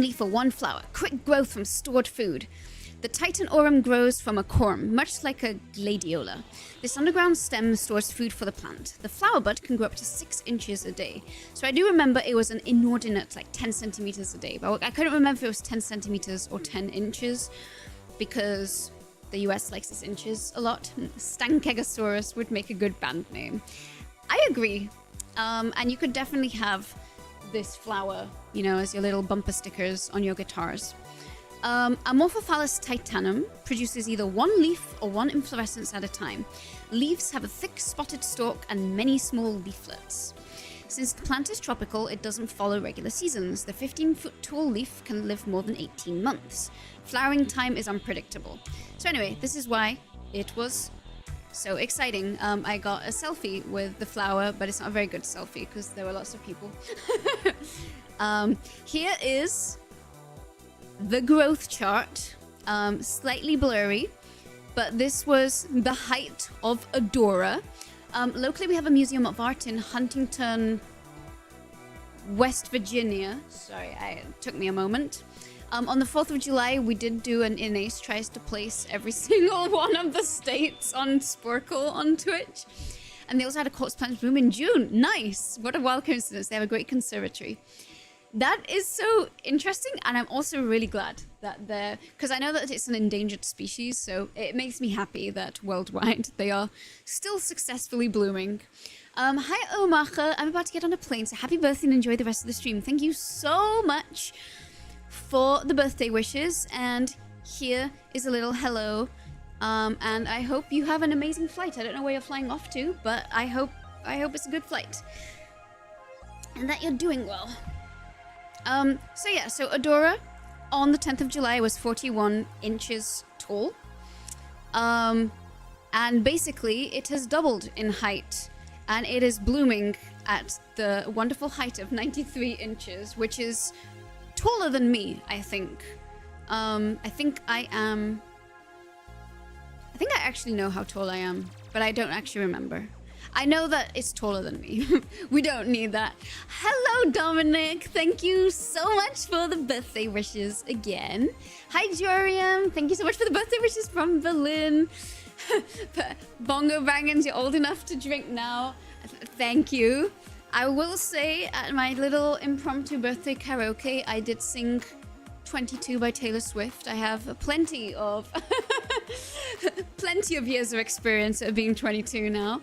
leaf or one flower. Quick growth from stored food. The Titan aurum grows from a corm, much like a gladiola. This underground stem stores food for the plant. The flower bud can grow up to 6 inches a day. So I do remember it was an inordinate, like 10 centimeters a day. But I couldn't remember if it was 10 centimeters or 10 inches, because the US likes its inches a lot. Stankosaurus would make a good band name. I agree. And you could definitely have this flower, you know, as your little bumper stickers on your guitars. Amorphophallus titanum produces either one leaf or one inflorescence at a time. Leaves have a thick spotted stalk and many small leaflets. Since the plant is tropical, it doesn't follow regular seasons. The 15-foot tall leaf can live more than 18 months. Flowering time is unpredictable. So anyway, this is why it was so exciting. I got a selfie with the flower, but it's not a very good selfie because there were lots of people. Here is the growth chart, slightly blurry, but this was the height of Adora. Locally, we have a museum of art in Huntington, West Virginia. Sorry, it took me a moment. On the 4th of July, we did do an Inace tries to place every single one of the states on Sporkle on Twitch. And they also had a quartz plant bloom in June. Nice! What a wild coincidence. They have a great conservatory. That is so interesting, and I'm also really glad that they're... Because I know that it's an endangered species, so it makes me happy that worldwide they are still successfully blooming. Hi, Omaha. I'm about to get on a plane, so happy birthday and enjoy the rest of the stream. Thank you so much for the birthday wishes, and here is a little hello. And I hope you have an amazing flight. I don't know where you're flying off to, but I hope it's a good flight. And that you're doing well. So yeah, so Adora on the 10th of July was 41 inches tall. And basically it has doubled in height, and it is blooming at the wonderful height of 93 inches, which is taller than me, I think. I think I actually know how tall I am, but I don't actually remember. I know that it's taller than me. We don't need that. Hello, Dominic. Thank you so much for the birthday wishes again. Hi, Jorium. Thank you so much for the birthday wishes from Berlin. Bongo Bangans, you're old enough to drink now. Thank you. I will say at my little impromptu birthday karaoke, I did sing 22 by Taylor Swift. I have plenty of plenty of years of experience of being 22 now.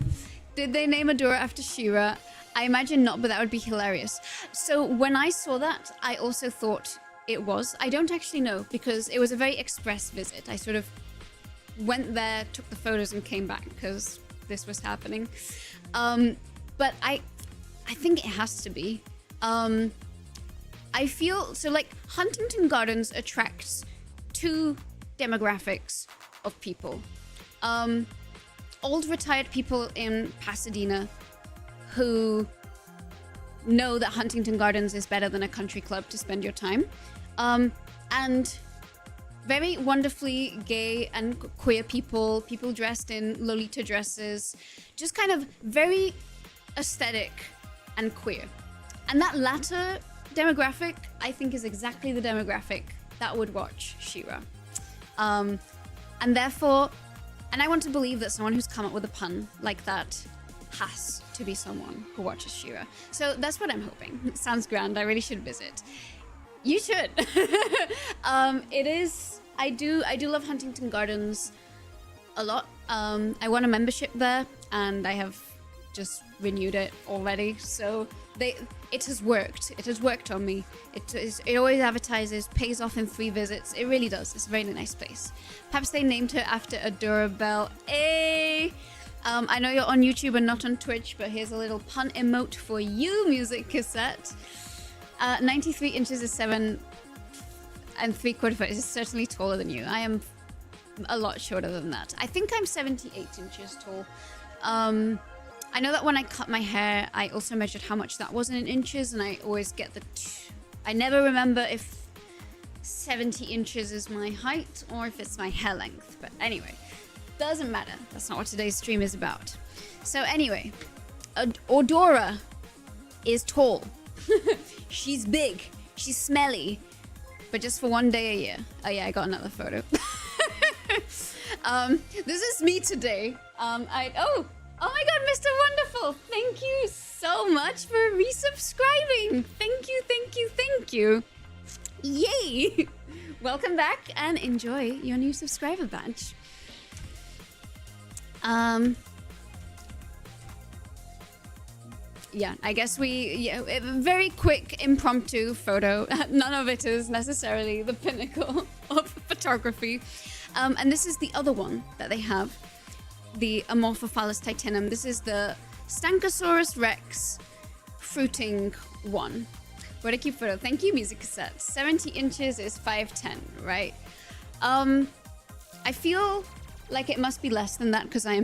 Did they name Adora after She-Ra? I imagine not, but that would be hilarious. So when I saw that, I also thought it was. I don't actually know, because it was a very express visit. I sort of went there, took the photos, and came back because this was happening. But I think it has to be. I feel so like Huntington Gardens attracts two demographics of people. Old retired people in Pasadena who know that Huntington Gardens is better than a country club to spend your time. And very wonderfully gay and queer people dressed in Lolita dresses, just kind of very aesthetic and queer. And that latter demographic, I think, is exactly the demographic that would watch She-Ra. And therefore, and I want to believe that someone who's come up with a pun like that has to be someone who watches She-Ra. So that's what I'm hoping. It sounds grand. I really should visit. You should. It is. I do love Huntington Gardens a lot. I want a membership there, and I have just renewed it already. So it has worked. It has worked on me. It always advertises, pays off in 3 visits. It really does. It's a very nice place. Perhaps they named her after Adora Bell. Hey! I know you're on YouTube and not on Twitch, but here's a little pun emote for you, Music Cassette. 93 inches is 7 3/4 foot. Is certainly taller than you. I am a lot shorter than that. I think I'm 78 inches tall. I know that when I cut my hair, I also measured how much that was in inches, and I always get I never remember if 70 inches is my height or if it's my hair length. But anyway, doesn't matter. That's not what today's stream is about. So anyway, Adora is tall. She's big. She's smelly. But just for one day a year. Oh yeah, I got another photo. This is me today. Oh my god, Mr. Wonderful! Thank you so much for resubscribing. Thank you. Yay! Welcome back and enjoy your new subscriber badge. Yeah, I guess a very quick impromptu photo. None of it is necessarily the pinnacle of photography. And this is the other one that they have, the Amorphophallus titanum. This is the Stankosaurus Rex fruiting one. What a cute photo. Thank you, Music Cassette. 70 inches is 5'10", right? I feel like it must be less than that because I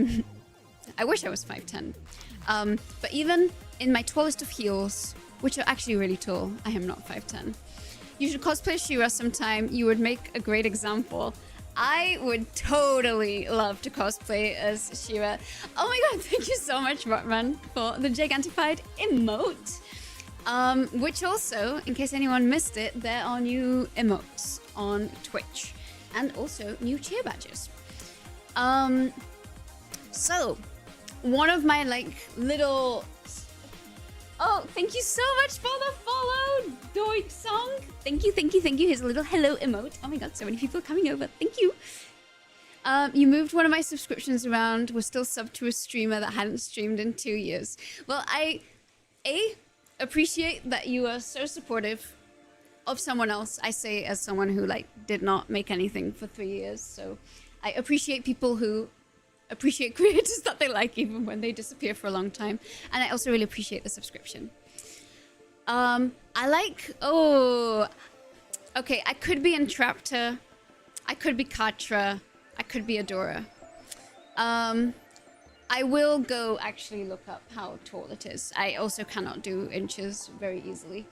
wish I was 5'10". But even in my tallest of heels, which are actually really tall, I am not 5'10". You should cosplay She-Ra sometime. You would make a great example. I would totally love to cosplay as She-Ra. Oh my god, thank you so much, Rotman, for the gigantified emote. Which also, in case anyone missed it, there are new emotes on Twitch. And also new cheer badges. So, one of my little... Oh, thank you so much for the follow, Doit Song. Thank you. Here's a little hello emote. Oh my god, so many people coming over. Thank you. You moved one of my subscriptions around. Was still subbed to a streamer that hadn't streamed in 2 years. Well, I appreciate that you are so supportive of someone else. I say as someone who did not make anything for 3 years. So I appreciate people who appreciate creators that they like even when they disappear for a long time. And I also really appreciate the subscription. Okay, I could be Entraptor, I could be Katra, I could be Adora. I will go actually look up how tall it is. I also cannot do inches very easily.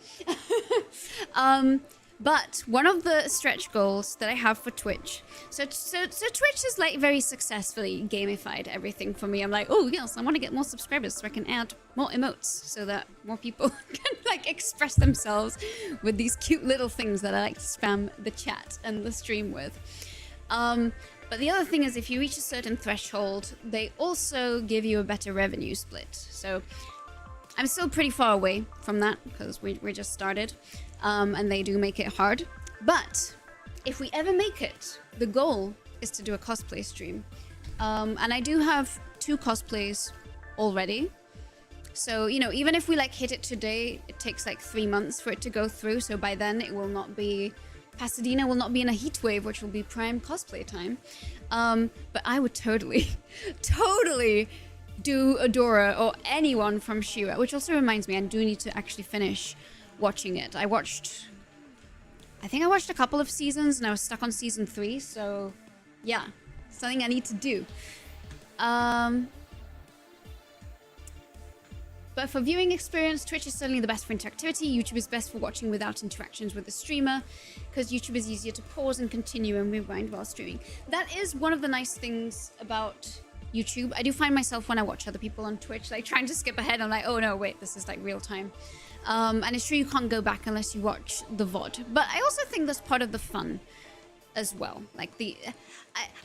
But one of the stretch goals that I have for Twitch, so Twitch has very successfully gamified everything for me. I'm like, oh yes, I want to get more subscribers so I can add more emotes so that more people can express themselves with these cute little things that I like to spam the chat and the stream with. But the other thing is, if you reach a certain threshold, they also give you a better revenue split. So I'm still pretty far away from that because we just started, and they do make it hard. But if we ever make it, the goal is to do a cosplay stream. And I do have 2 cosplays already. So, you know, even if we like hit it today, it takes like 3 months for it to go through. So by then it will not be, Pasadena will not be in a heat wave, which will be prime cosplay time. But I would totally, totally do Adora or anyone from She-Ra, which also reminds me, I do need to actually finish watching it. I think I watched a couple of seasons and I was stuck on season 3. So yeah, something I need to do. But for viewing experience, Twitch is certainly the best for interactivity. YouTube is best for watching without interactions with the streamer, because YouTube is easier to pause and continue and rewind while streaming. That is one of the nice things about YouTube. I do find myself when I watch other people on Twitch, like trying to skip ahead. I'm like, oh no, wait, this is like real time. And it's true you can't go back unless you watch the VOD. But I also think that's part of the fun as well. Like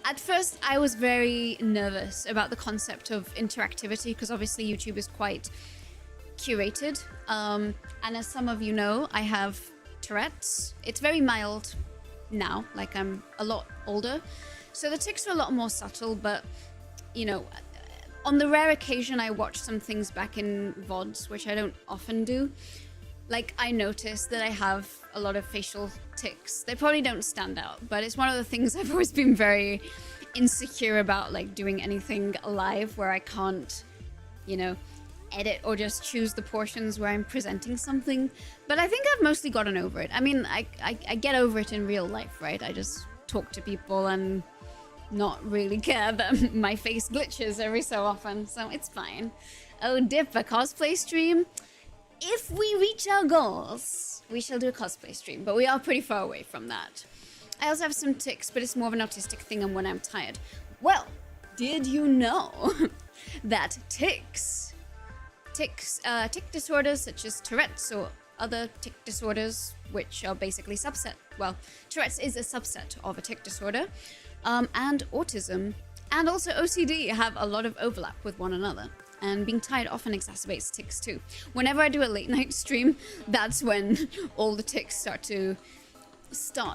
at first I was very nervous about the concept of interactivity, because obviously YouTube is quite curated, and as some of you know, I have Tourette's. It's very mild now, like I'm a lot older, so the tics are a lot more subtle. But you know, on the rare occasion I watch some things back in VODs, which I don't often do, like I notice that I have a lot of facial tics. They probably don't stand out, but it's one of the things I've always been very insecure about, like doing anything live where I can't, you know, edit or just choose the portions where I'm presenting something. But I think I've mostly gotten over it. I mean, I get over it in real life, right? I just talk to people and not really care that my face glitches every so often, so it's fine. Oh, Dip, a cosplay stream? If we reach our goals, we shall do a cosplay stream, but we are pretty far away from that. I also have some tics, but it's more of an autistic thing and when I'm tired. Well, did you know that tick disorders such as Tourette's or other tic disorders, which are basically Tourette's is a subset of a tic disorder, and autism and also OCD have a lot of overlap with one another. And being tired often exacerbates tics too. Whenever I do a late night stream, that's when all the tics start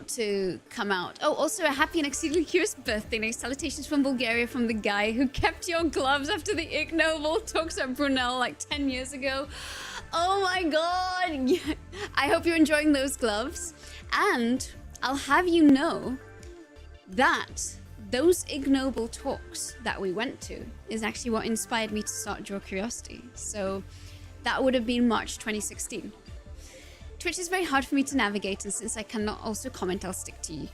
to come out. Oh, also a happy and exceedingly curious birthday. Nice salutations from Bulgaria from the guy who kept your gloves after the ignoble talks at Brunel like 10 years ago. Oh my god! I hope you're enjoying those gloves. And I'll have you know that those ignoble talks that we went to is actually what inspired me to start Draw Curiosity. So that would have been March 2016. Twitch is very hard for me to navigate, and since I cannot also comment, I'll stick to you.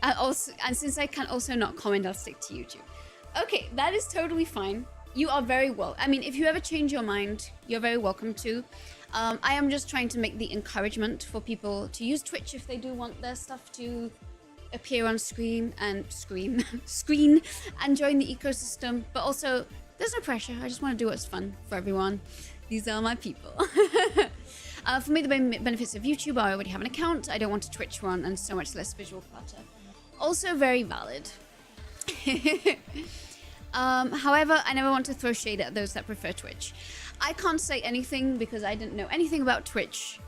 And since I can also not comment, I'll stick to YouTube. Okay, that is totally fine. You are very well. I mean, if you ever change your mind, you're very welcome to. I am just trying to make the encouragement for people to use Twitch if they do want their stuff to appear on screen and join the ecosystem. But also, there's no pressure. I just want to do what's fun for everyone. These are my people. For me, the benefits of YouTube, I already have an account. I don't want a Twitch one, and so much less visual clutter. Also very valid. However, I never want to throw shade at those that prefer Twitch. I can't say anything because I didn't know anything about Twitch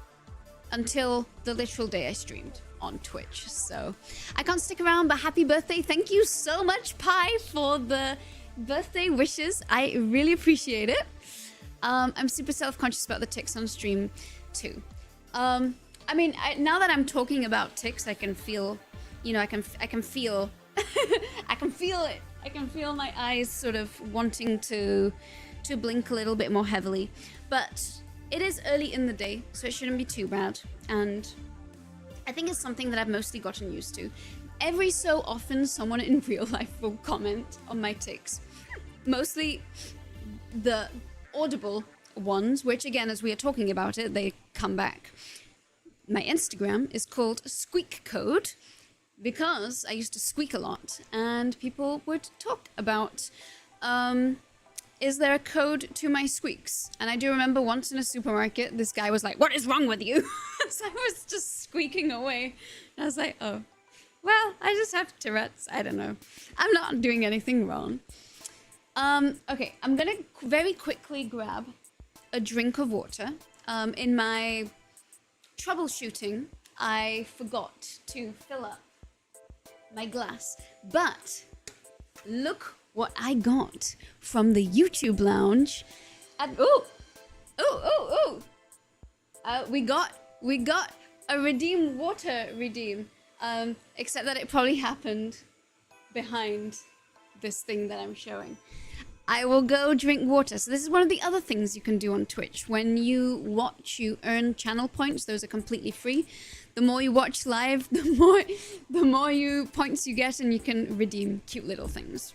until the literal day I streamed on Twitch. So I can't stick around, but happy birthday. Thank you so much, Pi, for the birthday wishes. I really appreciate it. I'm super self-conscious about the tics on stream too. I mean, now that I'm talking about tics, I can feel, you know, I can feel I can feel it. I can feel my eyes sort of wanting to blink a little bit more heavily. But it is early in the day, so it shouldn't be too bad. And I think it's something that I've mostly gotten used to. Every so often, someone in real life will comment on my tics. Mostly the audible ones, which again, as we are talking about it, they come back. My Instagram is called Squeak Code because I used to squeak a lot and people would talk about, is there a code to my squeaks? And I do remember once in a supermarket, this guy was like, what is wrong with you? So I was just squeaking away. And I was like, oh, well, I just have Tourette's. I don't know. I'm not doing anything wrong. Okay, I'm gonna very quickly grab a drink of water. In my troubleshooting, I forgot to fill up my glass, but look what I got from the YouTube lounge. And we got a redeem water redeem. Except that it probably happened behind this thing that I'm showing. I will go drink water. So this is one of the other things you can do on Twitch. When you watch, you earn channel points. Those are completely free. The more you watch live, the more points you get, and you can redeem cute little things.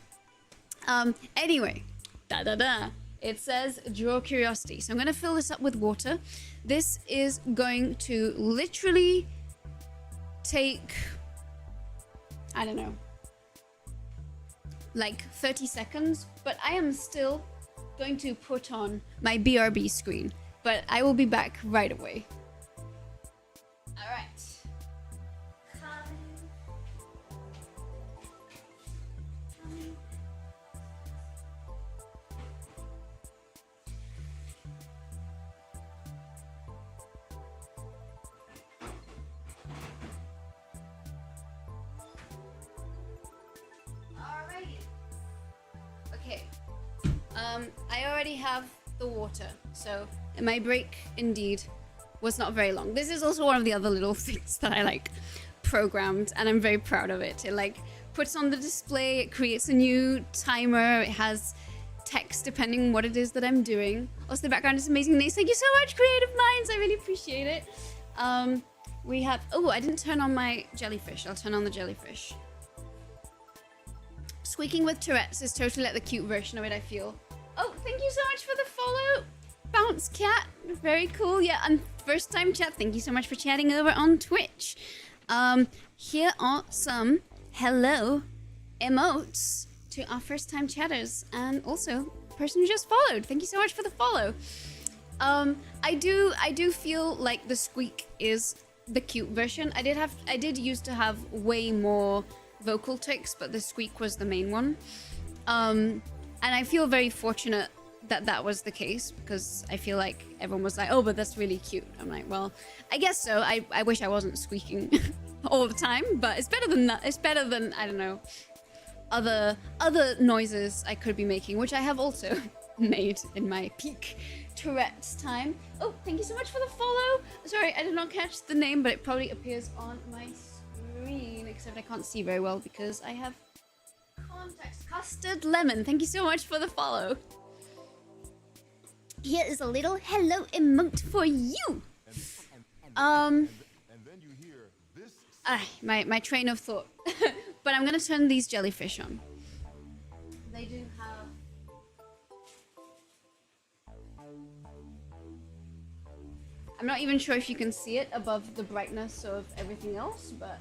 Anyway, it says draw curiosity. So I'm going to fill this up with water. This is going to literally take, I don't know, like 30 seconds, but I am still going to put on my BRB screen, but I will be back right away. All right. Okay, I already have the water, so my break indeed was not very long. This is also one of the other little things that I like programmed, and I'm very proud of it. It like puts on the display, it creates a new timer, it has text depending on what it is that I'm doing. Also the background is amazing. Thank you so much, Creative Minds, I really appreciate it. We have, oh, I didn't turn on my jellyfish. I'll turn on the jellyfish. Squeaking with Tourette's is totally like the cute version of it, I feel. Oh, thank you so much for the follow, Bounce Cat. Very cool. Yeah, and first time chat. Thank you so much for chatting over on Twitch. Here are some hello emotes to our first time chatters, and also person who just followed. Thank you so much for the follow. I do feel like the squeak is the cute version. I did used to have way more vocal tics, but the squeak was the main one. And I feel very fortunate that that was the case, because I feel like everyone was like, oh, but that's really cute. I'm like, well, I guess so. I wish I wasn't squeaking all the time, but it's better than that. It's better than, I don't know, other noises I could be making, which I have also made in my peak Tourette's time. Oh, thank you so much for the follow. Sorry, I did not catch the name, but it probably appears on my screen, except I can't see very well because I have contacts. Custard Lemon, thank you so much for the follow. Here is a little hello emote for you. My train of thought. But I'm gonna turn these jellyfish on. They do have... I'm not even sure if you can see it above the brightness of everything else, but...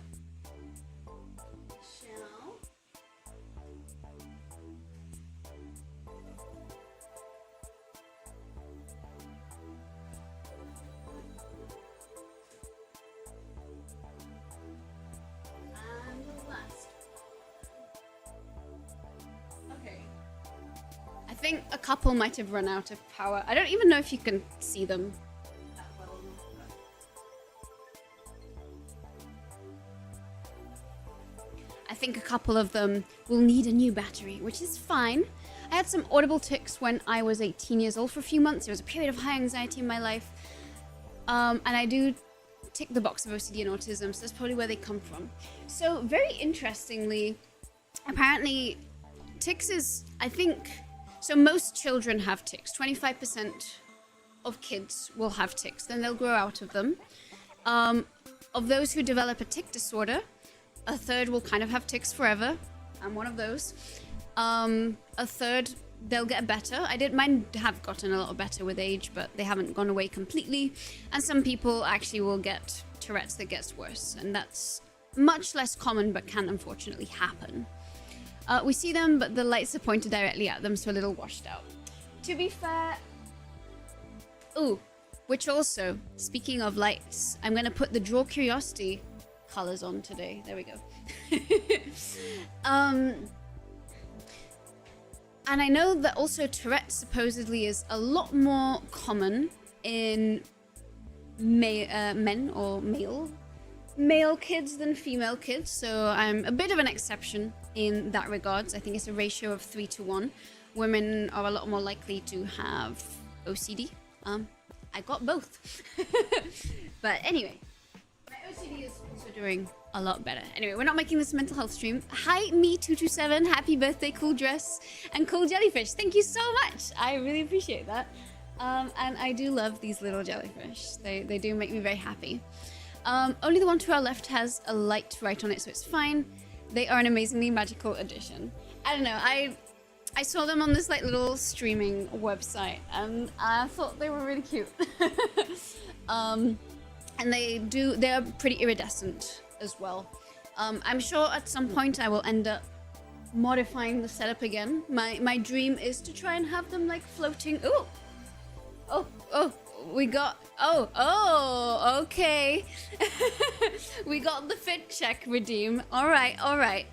I think a couple might have run out of power. I don't even know if you can see them that well. I think a couple of them will need a new battery, which is fine. I had some audible tics when I was 18 years old for a few months. It was a period of high anxiety in my life. And I do tick the box of OCD and autism, so that's probably where they come from. So very interestingly, apparently tics is, I think... So most children have tics. 25% of kids will have tics. Then they'll grow out of them. Of those who develop a tic disorder, a third will kind of have tics forever. I'm one of those. A third, they'll get better. Mine have gotten a lot better with age, but they haven't gone away completely. And some people actually will get Tourette's that gets worse. And that's much less common, but can unfortunately happen. We see them, but the lights are pointed directly at them, so a little washed out. To be fair... Ooh, which also, speaking of lights, I'm going to put the Draw Curiosity colors on today. There we go. And I know that also Tourette supposedly is a lot more common in men or male kids than female kids. So I'm a bit of an exception in that regards. I think it's a ratio of 3 to 1. Women are a lot more likely to have OCD. I got both. But anyway, my OCD is also doing a lot better. Anyway, we're not making this a mental health stream. Hi, me227. Happy birthday, cool dress and cool jellyfish. Thank you so much. I really appreciate that. And I do love these little jellyfish. They do make me very happy. Only the one to our left has a light right on it, so it's fine. They are an amazingly magical addition. I don't know, I saw them on this like little streaming website and I thought they were really cute. And they're pretty iridescent as well. I'm sure at some point I will end up modifying the setup again. My dream is to try and have them like floating. Oh, we got, okay. We got the fit check redeem. All right.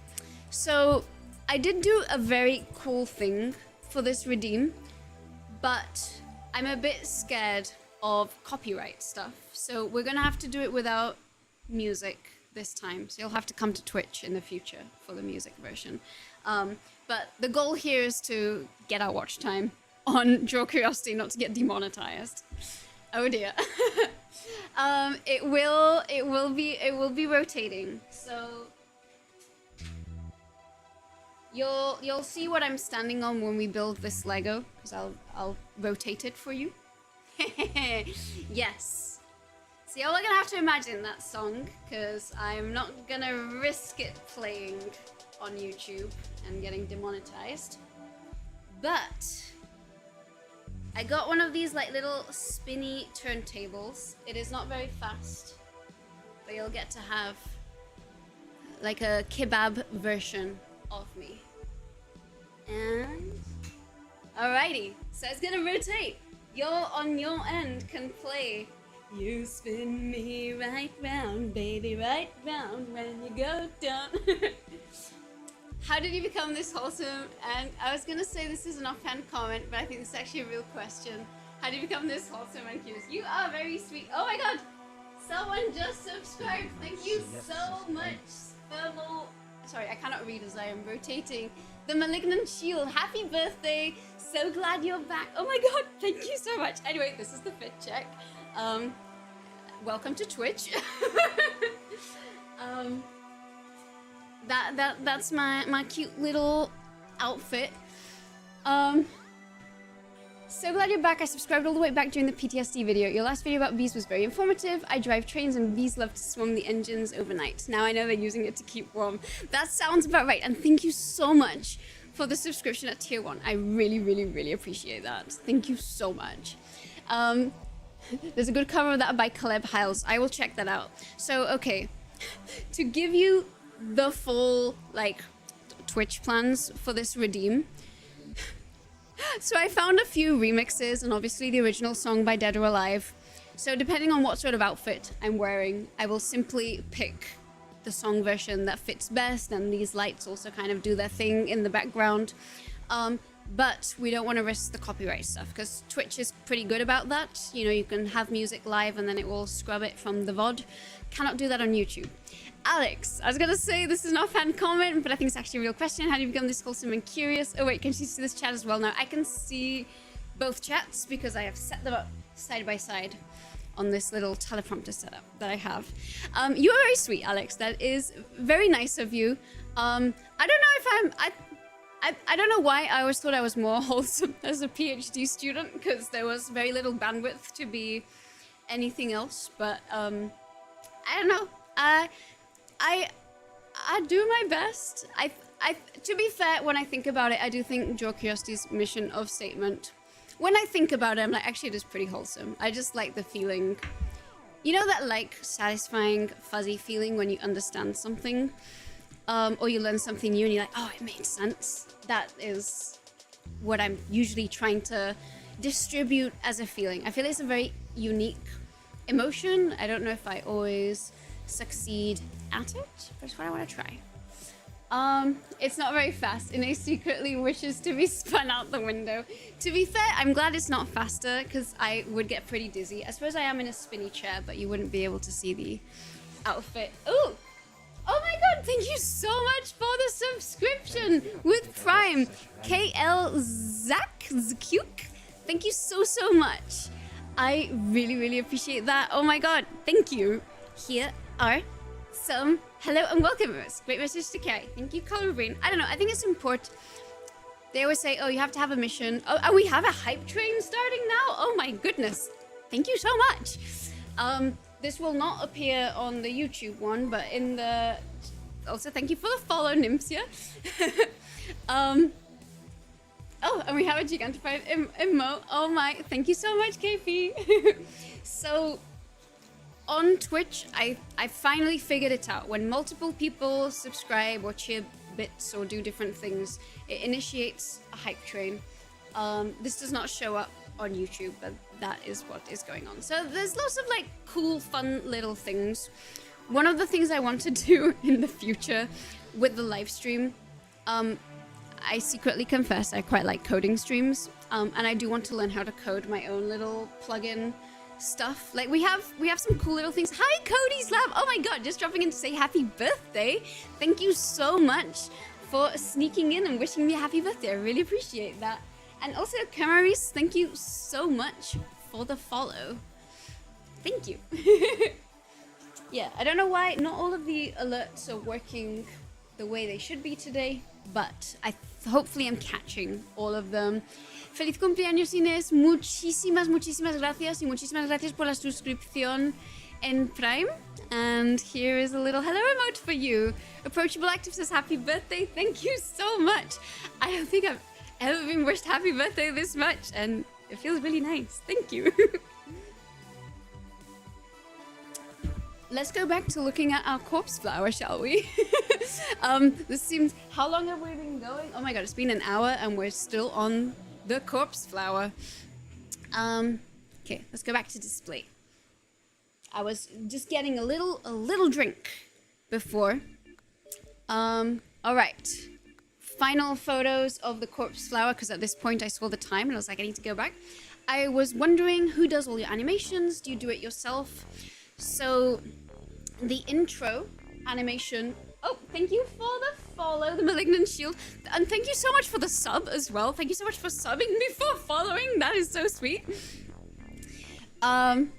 So I did do a very cool thing for this redeem, but I'm a bit scared of copyright stuff. So we're gonna have to do it without music this time. So you'll have to come to Twitch in the future for the music version. But the goal here is to get our watch time on Draw Curiosity, not to get demonetized. Oh dear. It will be rotating. So you'll see what I'm standing on when we build this Lego, because I'll rotate it for you. Yes. So you're gonna have to imagine that song, because I'm not gonna risk it playing on YouTube and getting demonetized. But I got one of these like little spinny turntables. It is not very fast, but you'll get to have like a kebab version of me. And alrighty, so it's gonna rotate. You on your end can play "You Spin Me Right Round, Baby, Right Round When You Go Down." How did you become this wholesome? And I was gonna say this is an offhand comment, but I think this is actually a real question. How did you become this wholesome and curious? You are very sweet. Oh my god! Someone just subscribed. Thank you so much. Sorry, I cannot read as I am rotating. The Malignant Shield. Happy birthday. So glad you're back. Oh my god, thank you so much. Anyway, this is the fit check. Welcome to Twitch. That's my cute little outfit. So glad you're back. I subscribed all the way back during the PTSD video. Your last video about bees was very informative. I drive trains and bees love to swarm the engines overnight. Now I know they're using it to keep warm. That sounds about right. And thank you so much for the subscription at tier 1. I really appreciate that. Thank you so much. There's a good cover of that by Caleb Hiles. I will check that out. So, okay. To give you the full, like, Twitch plans for this redeem. So I found a few remixes and obviously the original song by Dead or Alive. So depending on what sort of outfit I'm wearing, I will simply pick the song version that fits best, and these lights also kind of do their thing in the background. But we don't want to risk the copyright stuff, because Twitch is pretty good about that. You know, you can have music live and then it will scrub it from the VOD. Cannot do that on YouTube. Alex, I was gonna say this is an offhand comment, but I think it's actually a real question. How do you become this wholesome and curious? Oh wait, can you see this chat as well now? I can see both chats because I have set them up side by side on this little teleprompter setup that I have. You are very sweet, Alex. That is very nice of you. I don't know if I don't know why I always thought I was more wholesome as a PhD student, because there was very little bandwidth to be anything else, but I don't know. I do my best. To be fair, when I think about it, I do think Draw Curiosity's mission of statement, when I think about it, I'm like, actually it is pretty wholesome. I just like the feeling, you know, that like satisfying fuzzy feeling when you understand something, or you learn something new and you're like, oh, it made sense. That is what I'm usually trying to distribute as a feeling. I feel it's a very unique emotion. I don't know if I always succeed at it, but it's what I want to try. It's not very fast. Ine secretly wishes to be spun out the window. To be fair, I'm glad it's not faster because I would get pretty dizzy. I suppose I am in a spinny chair, but you wouldn't be able to see the outfit. Ooh! Oh my god, thank you so much for the subscription with Prime. KL Zakuk. Thank you so much. I really appreciate that. Oh my god, thank you. Here are some hello and welcome. Great message to carry. Thank you, Color Brain. I don't know, I think it's important. They always say, oh, you have to have a mission. Oh, and we have a hype train starting now? Oh my goodness. Thank you so much. This will not appear on the YouTube one, but in the... Also, thank you for the follow, Nymphia. Oh, and we have a gigantified emote. Oh my, thank you so much, KP. So, on Twitch, I finally figured it out. When multiple people subscribe or cheer bits or do different things, it initiates a hype train. This does not show up on YouTube, but that is what is going on. So there's lots of like cool, fun little things. One of the things I want to do in the future with the live stream, I secretly confess I quite like coding streams, and I do want to learn how to code my own little plugin stuff. Like we have some cool little things. Hi, Cody's Lab. Oh my god, just dropping in to say happy birthday. Thank you so much for sneaking in and wishing me a happy birthday. I really appreciate that. And also, Camaris, thank you so much for the follow. Thank you. Yeah, I don't know why not all of the alerts are working the way they should be today, but hopefully I'm catching all of them. Feliz cumpleaños, Inés. Muchísimas gracias, y muchísimas gracias por la suscripción en Prime. And here is a little hello emote for you. Approachable Active says happy birthday. Thank you so much. I don't think I've ever been wished happy birthday this much, and it feels really nice. Thank you. Let's go back to looking at our corpse flower, shall we? This seems... How long have we been going? Oh my god, it's been an hour and we're still on the corpse flower. Okay, let's go back to display. I was just getting a little drink before. All right. Final photos of the corpse flower, because at this point I saw the time and I was like, I need to go back. I was wondering who does all your animations. Do you do it yourself? So the intro animation... Oh, thank you for the follow, the Malignant Shield. And thank you so much for the sub as well. Thank you so much for subbing before following. That is so sweet. And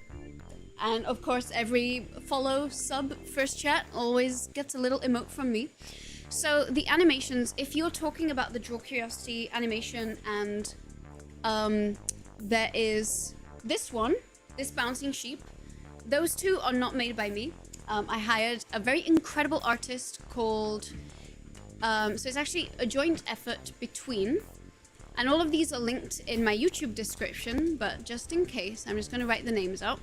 of course, every follow, sub, first chat always gets a little emote from me. So the animations, if you're talking about the Draw Curiosity animation, and there is this one, this bouncing sheep, those two are not made by me. I hired a very incredible artist called, so it's actually a joint effort between, and all of these are linked in my YouTube description, but just in case, I'm just going to write the names out.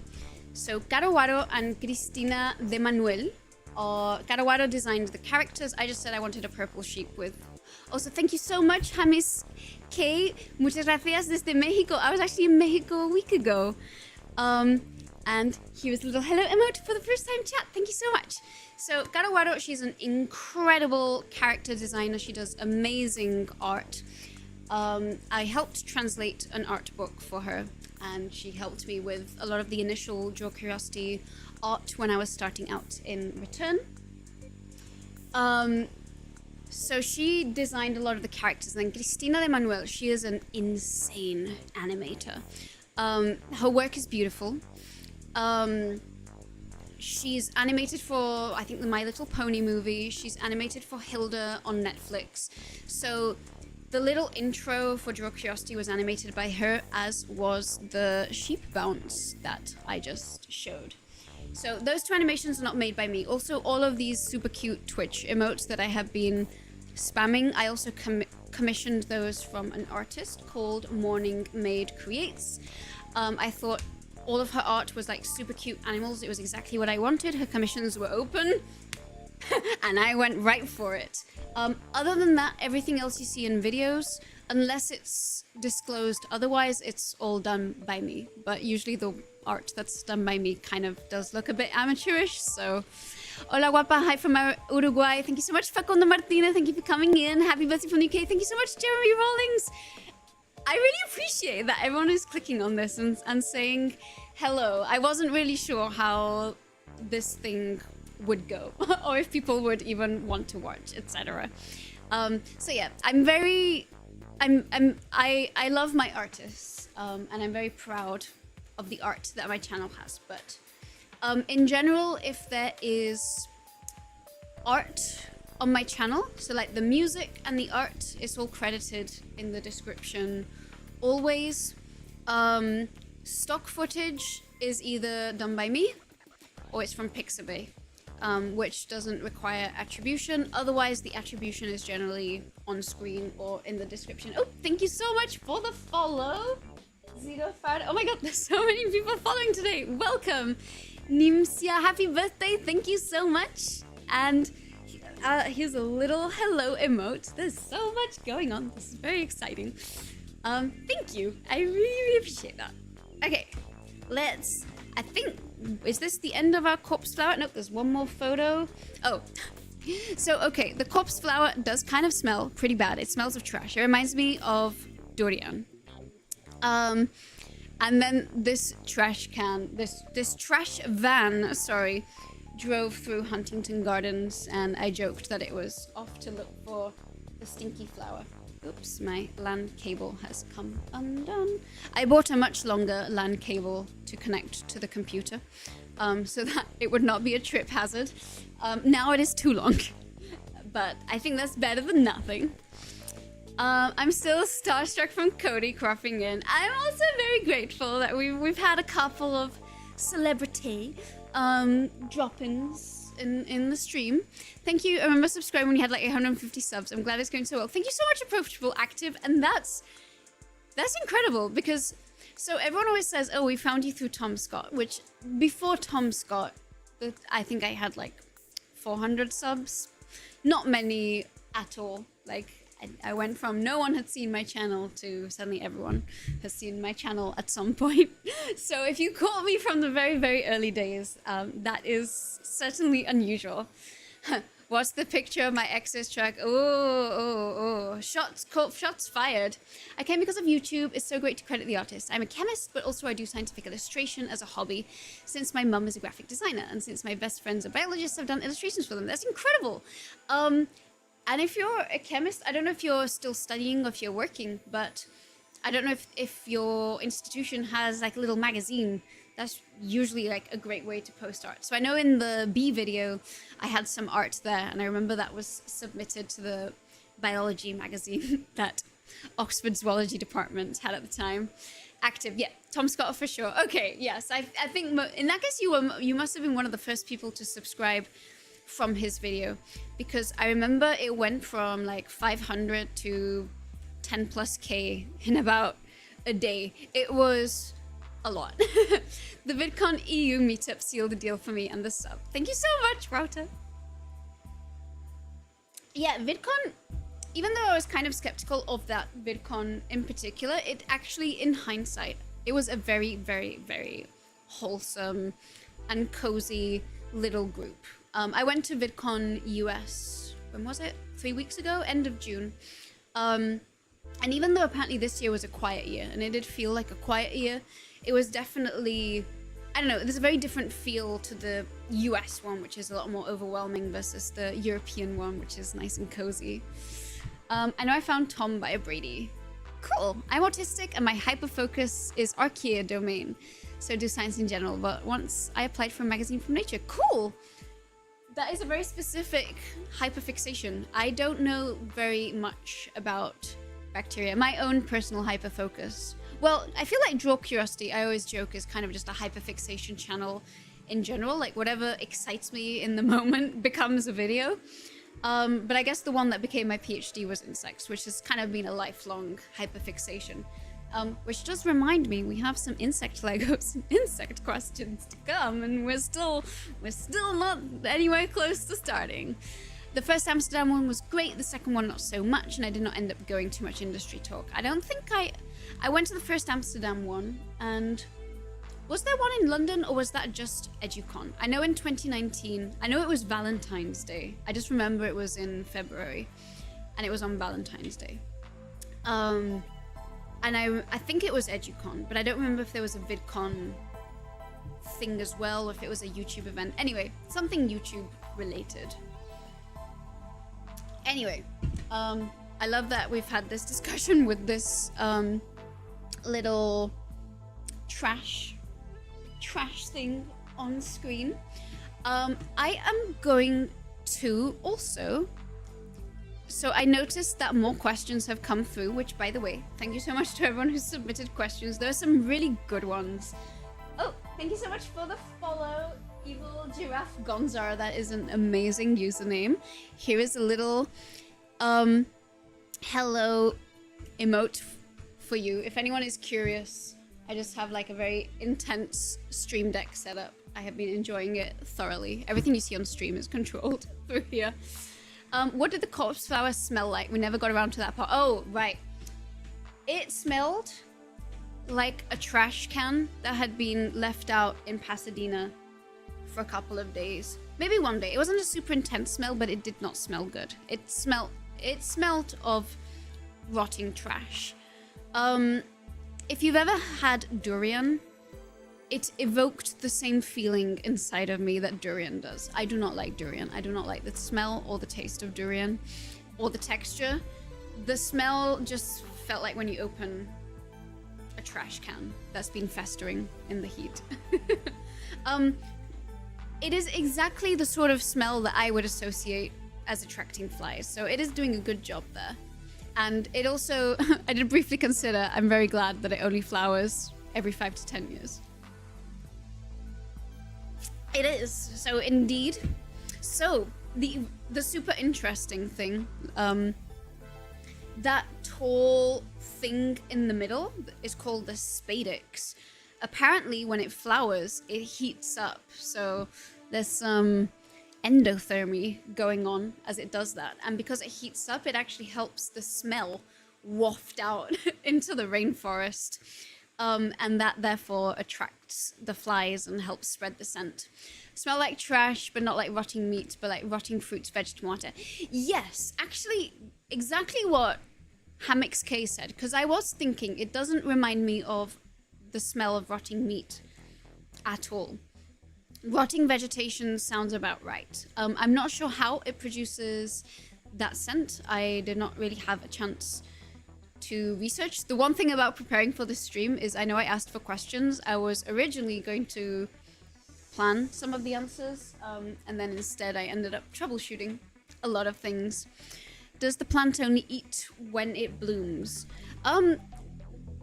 So Caruaro and Cristina de Manuel. Caruaro designed the characters. I just said I wanted a purple sheep with... Also, thank you so much, James K. Muchas gracias desde Mexico. I was actually in Mexico a week ago. And here's a little hello emote for the first time chat. Thank you so much. So Caruaro, she's an incredible character designer. She does amazing art. I helped translate an art book for her, and she helped me with a lot of the initial Draw Curiosity art when I was starting out in Return. So she designed a lot of the characters. And then Cristina de Manuel, she is an insane animator. Her work is beautiful. She's animated for, I think, the My Little Pony movie. She's animated for Hilda on Netflix. So the little intro for Draw Curiosity was animated by her, as was the sheep bounce that I just showed. So those two animations are not made by me. Also, all of these super cute Twitch emotes that I have been spamming, I also commissioned those from an artist called Morning Maid Creates. I thought all of her art was like super cute animals. It was exactly what I wanted. Her commissions were open and I went right for it. Other than that, everything else you see in videos, unless it's disclosed otherwise, it's all done by me. But usually the art that's done by me kind of does look a bit amateurish. So, hola guapa, hi from Uruguay. Thank you so much, Facundo Martina. Thank you for coming in. Happy birthday from the UK. Thank you so much, Jeremy Rawlings. I really appreciate that everyone is clicking on this and saying hello. I wasn't really sure how this thing would go or if people would even want to watch, etc. So yeah, I love my artists, and I'm very proud of the art that my channel has. But in general, if there is art on my channel, so like the music and the art is all credited in the description always. Stock footage is either done by me or it's from Pixabay, which doesn't require attribution. Otherwise, the attribution is generally on screen or in the description. Oh, thank you so much for the follow. Zero Fad. Oh my god, there's so many people following today. Welcome. Nimsia, happy birthday. Thank you so much. And here's a little hello emote. There's so much going on. This is very exciting. Thank you. I really, really appreciate that. Okay, I think, is this the end of our corpse flower? Nope, there's one more photo. Oh, so okay, the corpse flower does kind of smell pretty bad. It smells of trash. It reminds me of durian. And then this trash van, sorry, drove through Huntington Gardens, and I joked that it was off to look for the stinky flower. Oops, my LAN cable has come undone. I bought a much longer LAN cable to connect to the computer, so that it would not be a trip hazard. Now it is too long, but I think that's better than nothing. I'm still starstruck from Cody cropping in. I'm also very grateful that we've had a couple of celebrity drop-ins in the stream. Thank you. I remember subscribing when you had like 850 subs. I'm glad it's going so well. Thank you so much, Approachable Active. And that's incredible, because so everyone always says, oh, we found you through Tom Scott, which before Tom Scott, I think I had like 400 subs. Not many at all. Like, I went from no one had seen my channel to suddenly everyone has seen my channel at some point. So if you caught me from the very, very early days, that is certainly unusual. What's the picture of my ex's track? Oh. Shots fired. I came because of YouTube. It's so great to credit the artist. I'm a chemist, but also I do scientific illustration as a hobby since my mum is a graphic designer. And since my best friends are biologists, I've done illustrations for them. That's incredible. And if you're a chemist, I don't know if you're still studying or if you're working, but I don't know if your institution has like a little magazine. That's usually like a great way to post art. So I know in the B video, I had some art there, and I remember that was submitted to the biology magazine that Oxford Zoology Department had at the time. Active, yeah, Tom Scott for sure. Okay, yes, I think in that case you must have been one of the first people to subscribe from his video, because I remember it went from like 500 to 10 plus K in about a day. It was a lot. The VidCon EU meetup sealed the deal for me and the sub. Thank you so much, Router. Yeah, VidCon, even though I was kind of skeptical of that VidCon in particular, it actually, in hindsight, it was a very, very, very wholesome and cozy little group. I went to VidCon US, when was it? 3 weeks ago, end of June. And even though apparently this year was a quiet year, and it did feel like a quiet year, it was definitely, I don't know, there's a very different feel to the US one, which is a lot more overwhelming, versus the European one, which is nice and cozy. I know I found Tom by Brady. Cool. I'm autistic and my hyperfocus is archaea domain, so do science in general, but once I applied for a magazine from Nature. Cool. That is a very specific hyperfixation. I don't know very much about bacteria. My own personal hyperfocus. Well, I feel like Draw Curiosity, I always joke, is kind of just a hyperfixation channel in general. Like whatever excites me in the moment becomes a video. But I guess the one that became my PhD was insects, which has kind of been a lifelong hyperfixation. Which does remind me, we have some insect Legos and insect questions to come, and we're still not anywhere close to starting. The first Amsterdam one was great, the second one not so much, and I did not end up going too much industry talk. I don't think I went to the first Amsterdam one, and Was there one in London, or was that just EduCon? I know in 2019, I know it was Valentine's Day. I just remember it was in February, and it was on Valentine's Day. And I think it was EduCon, but I don't remember if there was a VidCon thing as well, or if it was a YouTube event. Anyway, something YouTube related. Anyway, I love that we've had this discussion with this little trash thing on screen. I am going to also, so I noticed that more questions have come through, which, by the way, thank you so much to everyone who submitted questions. There are some really good ones. Oh, thank you so much for the follow, Evil Giraffe Gonzara. That is an amazing username. Here is a little hello emote for you. If anyone is curious, I just have like a very intense stream deck setup. I have been enjoying it thoroughly. Everything you see on stream is controlled through here. What did the corpse flower smell like? We never got around to that part. Oh, right. It smelled like a trash can that had been left out in Pasadena for a couple of days. Maybe one day. It wasn't a super intense smell, but it did not smell good. It smelled of rotting trash. If you've ever had durian, it evoked the same feeling inside of me that durian does. I do not like durian. I do not like the smell or the taste of durian or the texture. The smell just felt like when you open a trash can that's been festering in the heat. It is exactly the sort of smell that I would associate as attracting flies. So it is doing a good job there. And it also, I did briefly consider, I'm very glad that it only flowers every 5 to 10 years. It is. So indeed. So the super interesting thing, that tall thing in the middle is called the spadix. Apparently when it flowers, it heats up. So there's some endothermy going on as it does that. And because it heats up, it actually helps the smell waft out into the rainforest. And that therefore attracts the flies and helps spread the scent. Smell like trash, but not like rotting meat, but like rotting fruits, veg, tomato. Yes, actually, exactly what Hammocks K said, because I was thinking it doesn't remind me of the smell of rotting meat at all. Rotting vegetation sounds about right. I'm not sure how it produces that scent. I did not really have a chance to research. The one thing about preparing for this stream is I know I asked for questions. I was originally going to plan some of the answers, and then instead I ended up troubleshooting a lot of things. Does the plant only eat when it blooms?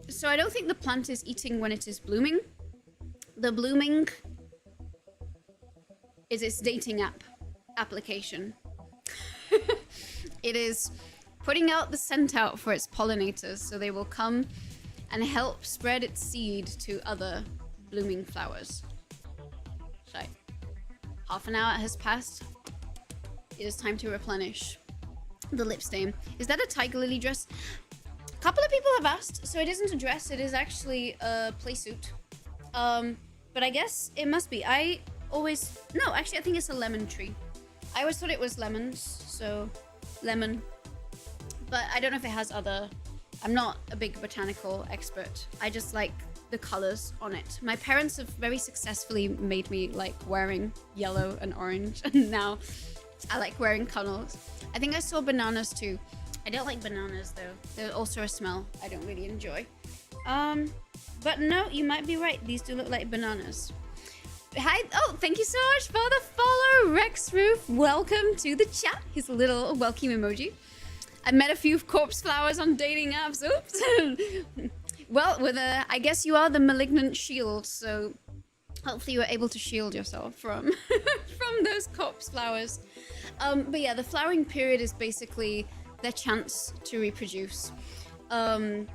So I don't think the plant is eating when it is blooming. The blooming is its dating application. It is putting out the scent out for its pollinators so they will come and help spread its seed to other blooming flowers. So, half an hour has passed. It is time to replenish the lip stain. Is that a tiger lily dress? A couple of people have asked, so it isn't a dress, it is actually a playsuit. But I guess it must be. No, actually I think it's a lemon tree. I always thought it was lemons, so lemon. But I don't know if it has other... I'm not a big botanical expert. I just like the colors on it. My parents have very successfully made me like wearing yellow and orange, and now I like wearing colors. I think I saw bananas too. I don't like bananas though. They're also a smell I don't really enjoy. But no, you might be right. These do look like bananas. Hi, oh, thank you so much for the follow, Rex Roof. Welcome to the chat. His little welcome emoji. I met a few corpse flowers on dating apps. Oops. Well, I guess you are the malignant shield, so hopefully you were able to shield yourself from from those corpse flowers. But yeah, the flowering period is basically their chance to reproduce. But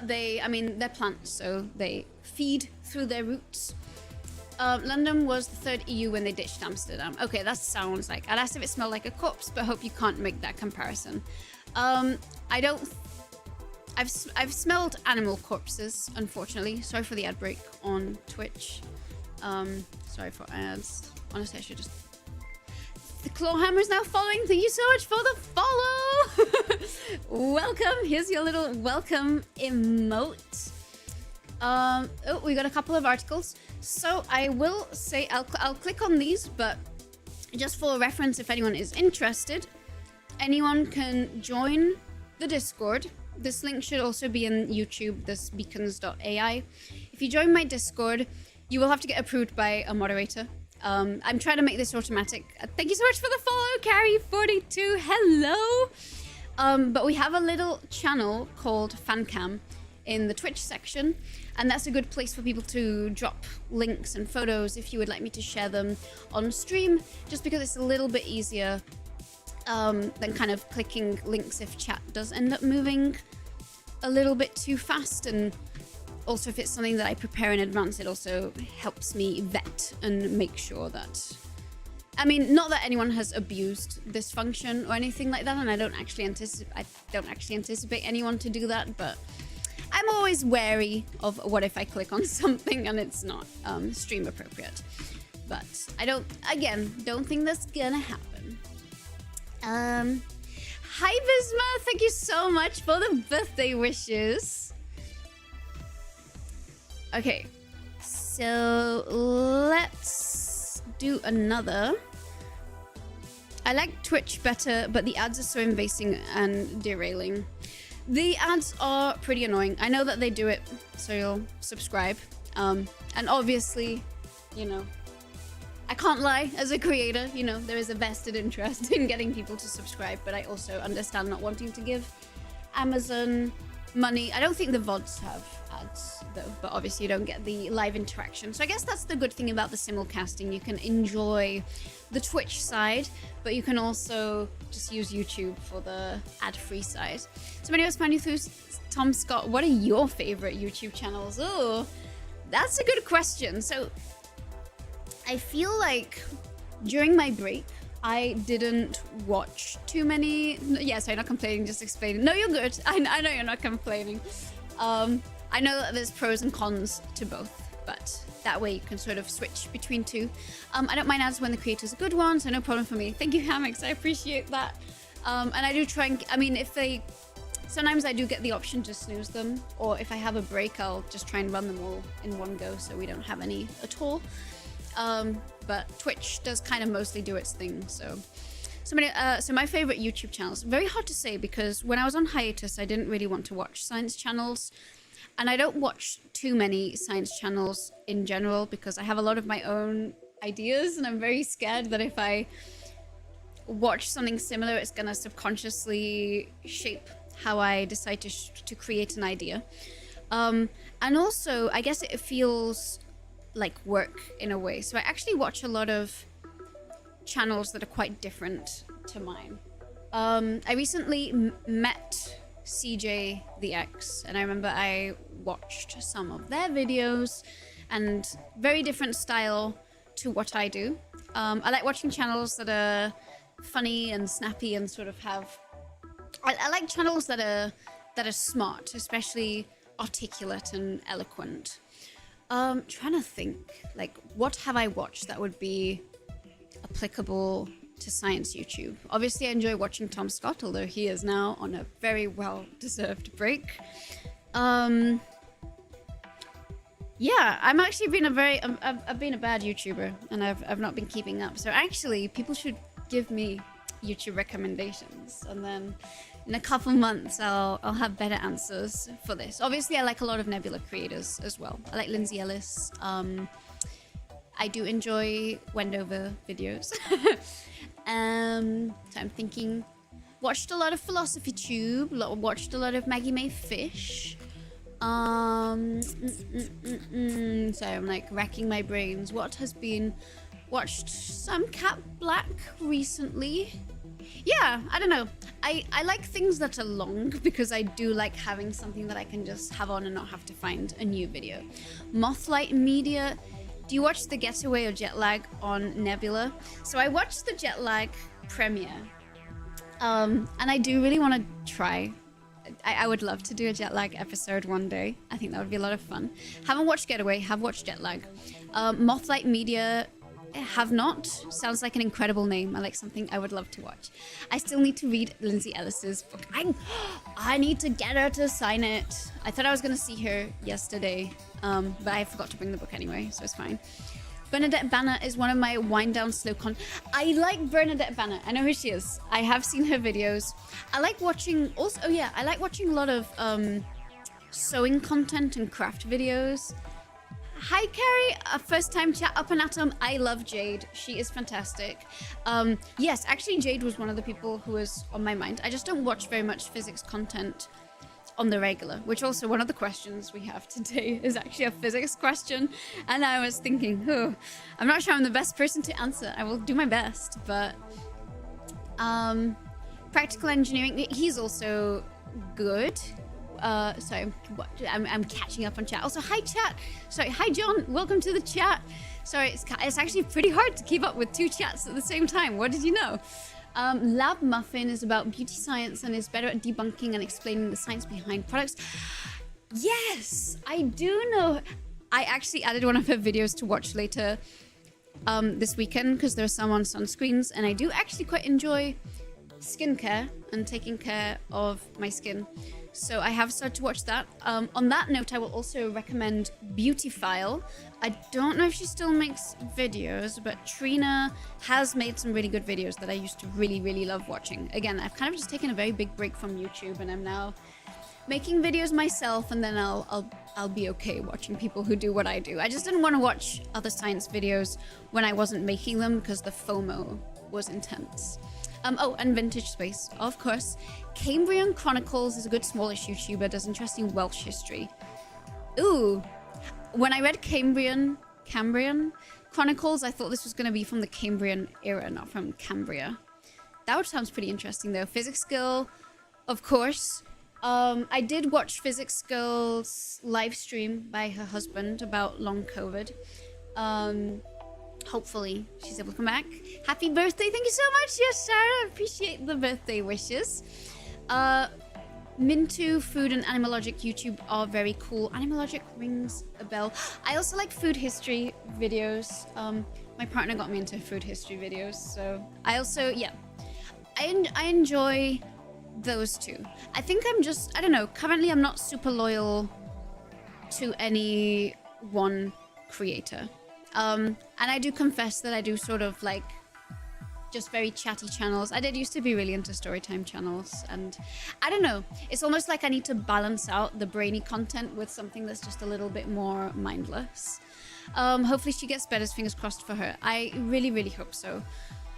they're plants, so they feed through their roots. London was the third EU when they ditched Amsterdam. Okay, that sounds like... I'd asked if it smelled like a corpse, but hope you can't make that comparison. I've smelled animal corpses, unfortunately. Sorry for the ad break on Twitch. Sorry for ads. Honestly, I should just... The Clawhammer is now following. Thank you so much for the follow. Welcome. Here's your little welcome emote. Oh, we got a couple of articles. So I will say I'll click on these, but just for reference, if anyone is interested, anyone can join the Discord. This link should also be in YouTube, this beacons.ai. If you join my Discord, you will have to get approved by a moderator. I'm trying to make this automatic. Thank you so much for the follow, Carrie42. Hello. But we have a little channel called Fancam in the Twitch section, and that's a good place for people to drop links and photos if you would like me to share them on stream, just because it's a little bit easier than kind of clicking links if chat does end up moving a little bit too fast. And also, if it's something that I prepare in advance, it also helps me vet and make sure that... I mean, not that anyone has abused this function or anything like that, and I don't actually anticipate anyone to do that, but I'm always wary of what if I click on something and it's not stream appropriate. But I don't think that's gonna happen. Hi Visma, thank you so much for the birthday wishes. Okay, so let's do another. I like Twitch better, but the ads are so invasive and derailing. The ads are pretty annoying. I know that they do it so you'll subscribe. And obviously, you know, I can't lie, as a creator, you know, there is a vested interest in getting people to subscribe, but I also understand not wanting to give Amazon money. I don't think the VODs have ads though, but obviously you don't get the live interaction. So I guess that's the good thing about the simulcasting. You can enjoy the Twitch side, but you can also just use YouTube for the ad-free side. So many of us found you through Tom Scott. What are your favorite YouTube channels? Oh, that's a good question. So I feel like during my break, I didn't watch too many. Yes, I'm not complaining, just explaining. No, you're good. I know you're not complaining. I know that there's pros and cons to both, but that way you can sort of switch between two. I don't mind ads when the creator's a good one, so no problem for me. Thank you, Hammocks. I appreciate that. And I do try and, I mean, sometimes I do get the option to snooze them, or if I have a break, I'll just try and run them all in one go so we don't have any at all. But Twitch does kind of mostly do its thing. So my favorite YouTube channels, very hard to say, because when I was on hiatus, I didn't really want to watch science channels, and I don't watch too many science channels in general because I have a lot of my own ideas, and I'm very scared that if I watch something similar, it's gonna subconsciously shape how I decide to create an idea. And also, I guess it feels like work in a way. So I actually watch a lot of channels that are quite different to mine. I recently met CJ the X, and I remember I watched some of their videos, and very different style to what I do. I like watching channels that are funny and snappy and sort of have... I like channels that are smart, especially articulate and eloquent. Trying to think, like, what have I watched that would be applicable to science YouTube? Obviously, I enjoy watching Tom Scott, although he is now on a very well-deserved break. Yeah, I'm actually been I've been a bad YouTuber, and I've not been keeping up. So actually, people should give me YouTube recommendations, and then in a couple months I'll have better answers for this. Obviously, I like a lot of Nebula creators as well. I like Lindsay Ellis. I do enjoy Wendover videos. So I'm thinking, watched a lot of Philosophy Tube, watched a lot of Maggie May Fish. So I'm like racking my brains. What has been... Watched some Cat Black recently. Yeah, I don't know. I like things that are long because I do like having something that I can just have on and not have to find a new video. Mothlight Media. Do you watch the Getaway or Jetlag on Nebula? So I watched the Jetlag premiere. And I do really want to try. I would love to do a jet lag episode one day. I think that would be a lot of fun. Haven't watched Getaway, have watched Jet Lag. Mothlight Media, have not. Sounds like an incredible name. I like something I would love to watch. I still need to read Lindsay Ellis's book. I need to get her to sign it. I thought I was going to see her yesterday, but I forgot to bring the book anyway, so it's fine. Bernadette Banner is one of my wind down slow I like Bernadette Banner. I know who she is. I have seen her videos. I like watching also, oh yeah, I like watching a lot of sewing content and craft videos. Hi Carrie, a first time chat up and atom. I love Jade. She is fantastic. Yes, actually Jade was one of the people who was on my mind. I just don't watch very much physics content on the regular, which also one of the questions we have today is actually a physics question, and I was thinking, oh, I'm not sure I'm the best person to answer. I will do my best, but practical engineering, he's also good. Sorry, I'm catching up on chat. Also, hi chat. Sorry, hi John, welcome to the chat. Sorry, it's actually pretty hard to keep up with 2 chats at the same time. What did you know? Lab Muffin is about beauty science and is better at debunking and explaining the science behind products. Yes, I do know. I actually added one of her videos to watch later this weekend because there's some on sunscreens, and I do actually quite enjoy skincare and taking care of my skin. So I have started to watch that. On that note, I will also recommend Beautyfile. I don't know if she still makes videos, but Trina has made some really good videos that I used to really, really love watching. Again, I've kind of just taken a very big break from YouTube, and I'm now making videos myself, and then I'll be okay watching people who do what I do. I just didn't want to watch other science videos when I wasn't making them because the FOMO was intense. Oh, and Vintage Space, of course. Cambrian Chronicles is a good smallish YouTuber, does interesting Welsh history. Ooh, when I read Cambrian Chronicles, I thought this was going to be from the Cambrian era, not from Cambria. That would sound pretty interesting though. Physics Girl, of course. I did watch Physics Girl's live stream by her husband about long COVID. Hopefully she's able to come back. Happy birthday. Thank you so much. Yes, Sarah. Appreciate the birthday wishes. Mintu, Food, and Animalogic YouTube are very cool. Animalogic rings a bell. I also like food history videos. My partner got me into food history videos, so I also, yeah. I enjoy those two. I think I'm just, I don't know, currently I'm not super loyal to any one creator. And I do confess that I do sort of like just very chatty channels. I did used to be really into storytime channels, and I don't know, it's almost like I need to balance out the brainy content with something that's just a little bit more mindless. Hopefully she gets better, fingers crossed for her. I really, really hope so.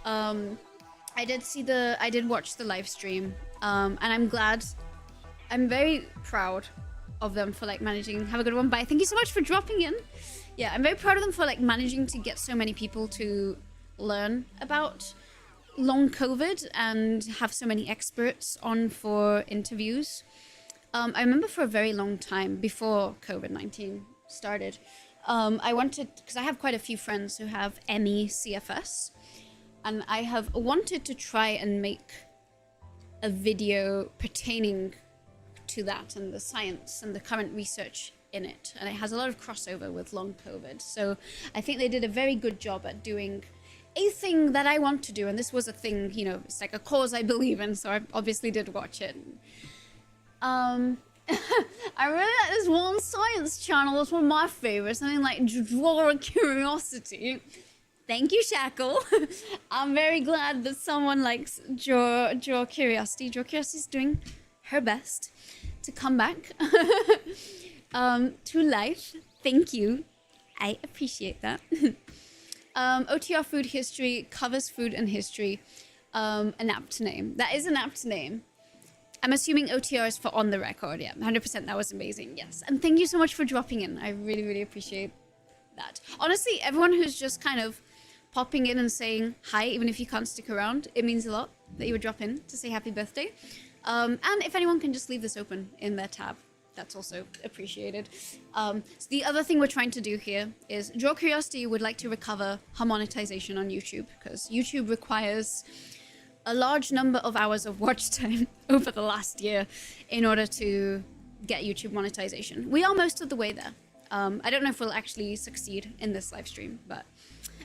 I did watch the live stream, and I'm very proud of them for like managing. Have a good one. Bye. Thank you so much for dropping in. Yeah, I'm very proud of them for like managing to get so many people to learn about long COVID and have so many experts on for interviews. I remember for a very long time before COVID-19 started, I wanted, because I have quite a few friends who have ME CFS, and I have wanted to try and make a video pertaining to that and the science and the current research in it, and it has a lot of crossover with long COVID. So I think they did a very good job at doing a thing that I want to do, and this was a thing, you know, it's like a cause I believe in, so I obviously did watch it. I really like this one science channel. It's one of my favorites, something like Draw a Curiosity. Thank you, Shackle. I'm very glad that someone likes Draw Curiosity. Draw Curiosity is doing her best to come back to life. Thank you. I appreciate that. OTR Food History covers food and history. An apt name. That is an apt name. I'm assuming OTR is for on the record. Yeah, 100%. That was amazing. Yes. And thank you so much for dropping in. I really, really appreciate that. Honestly, everyone who's just kind of popping in and saying hi, even if you can't stick around, it means a lot that you would drop in to say happy birthday. And if anyone can just leave this open in their tab, that's also appreciated. So the other thing we're trying to do here is Draw Curiosity would like to recover her monetization on YouTube, because YouTube requires a large number of hours of watch time over the last year in order to get YouTube monetization. We are most of the way there. I don't know if we'll actually succeed in this live stream, but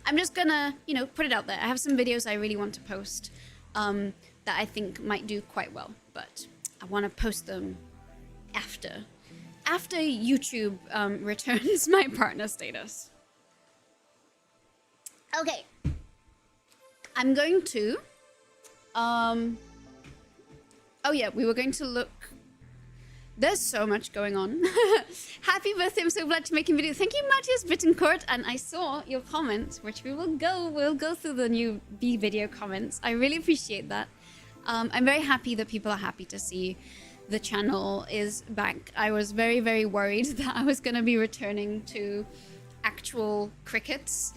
I'm just gonna, you know, put it out there. I have some videos I really want to post that I think might do quite well, but I want to post them after YouTube returns my partner status. Okay, I'm going to oh yeah, we were going to look. There's so much going on. Happy birthday, I'm so glad to make a video. Thank you, Matthias Bittencourt. And I saw your comments, which we'll go through the new B video comments. I really appreciate that. I'm very happy that people are happy to see the channel is back. I was very, very worried that I was going to be returning to actual crickets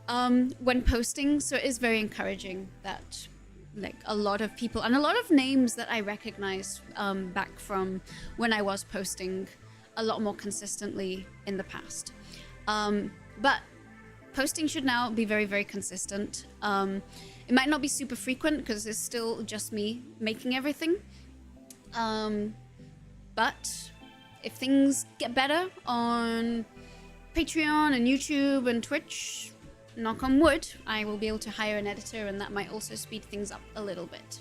when posting. So it is very encouraging that like a lot of people and a lot of names that I recognize back from when I was posting a lot more consistently in the past. But posting should now be very, very consistent. It might not be super frequent because it's still just me making everything. But if things get better on Patreon and YouTube and Twitch, knock on wood, I will be able to hire an editor, and that might also speed things up a little bit.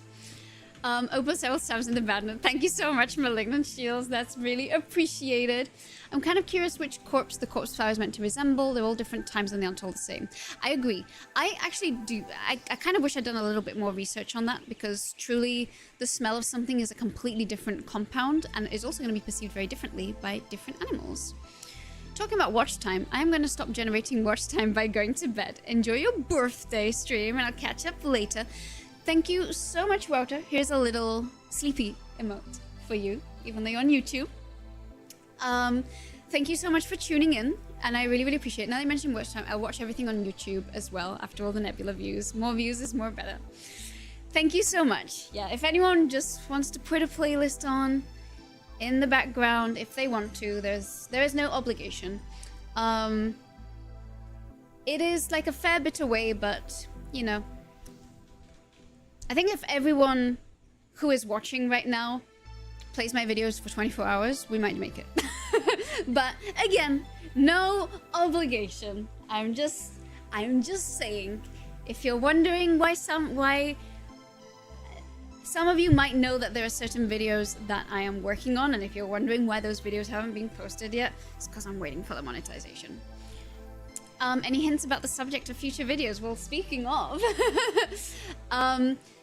Opal several stabs in the bad. Thank you so much, Malignant Shields. That's really appreciated. I'm kind of curious which corpse the corpse flower is meant to resemble. They're all different times and they aren't all the same. I agree. I actually do. I kind of wish I'd done a little bit more research on that, because truly the smell of something is a completely different compound and is also going to be perceived very differently by different animals. Talking about watch time, I am going to stop generating watch time by going to bed. Enjoy your birthday stream, and I'll catch up later. Thank you so much, Wouter. Here's a little sleepy emote for you, even though you're on YouTube. Thank you so much for tuning in, and I really, really appreciate it. Now that you mentioned watch time, I'll watch everything on YouTube as well after all the Nebula views. More views is more better. Thank you so much. Yeah, if anyone just wants to put a playlist on in the background, if they want to, there is no obligation. It is like a fair bit away, but you know, I think if everyone who is watching right now plays my videos for 24 hours, we might make it. But again, no obligation. I'm just saying, if you're wondering why some of you might know that there are certain videos that I am working on, and if you're wondering why those videos haven't been posted yet, it's because I'm waiting for the monetization. Any hints about the subject of future videos? Well, speaking of,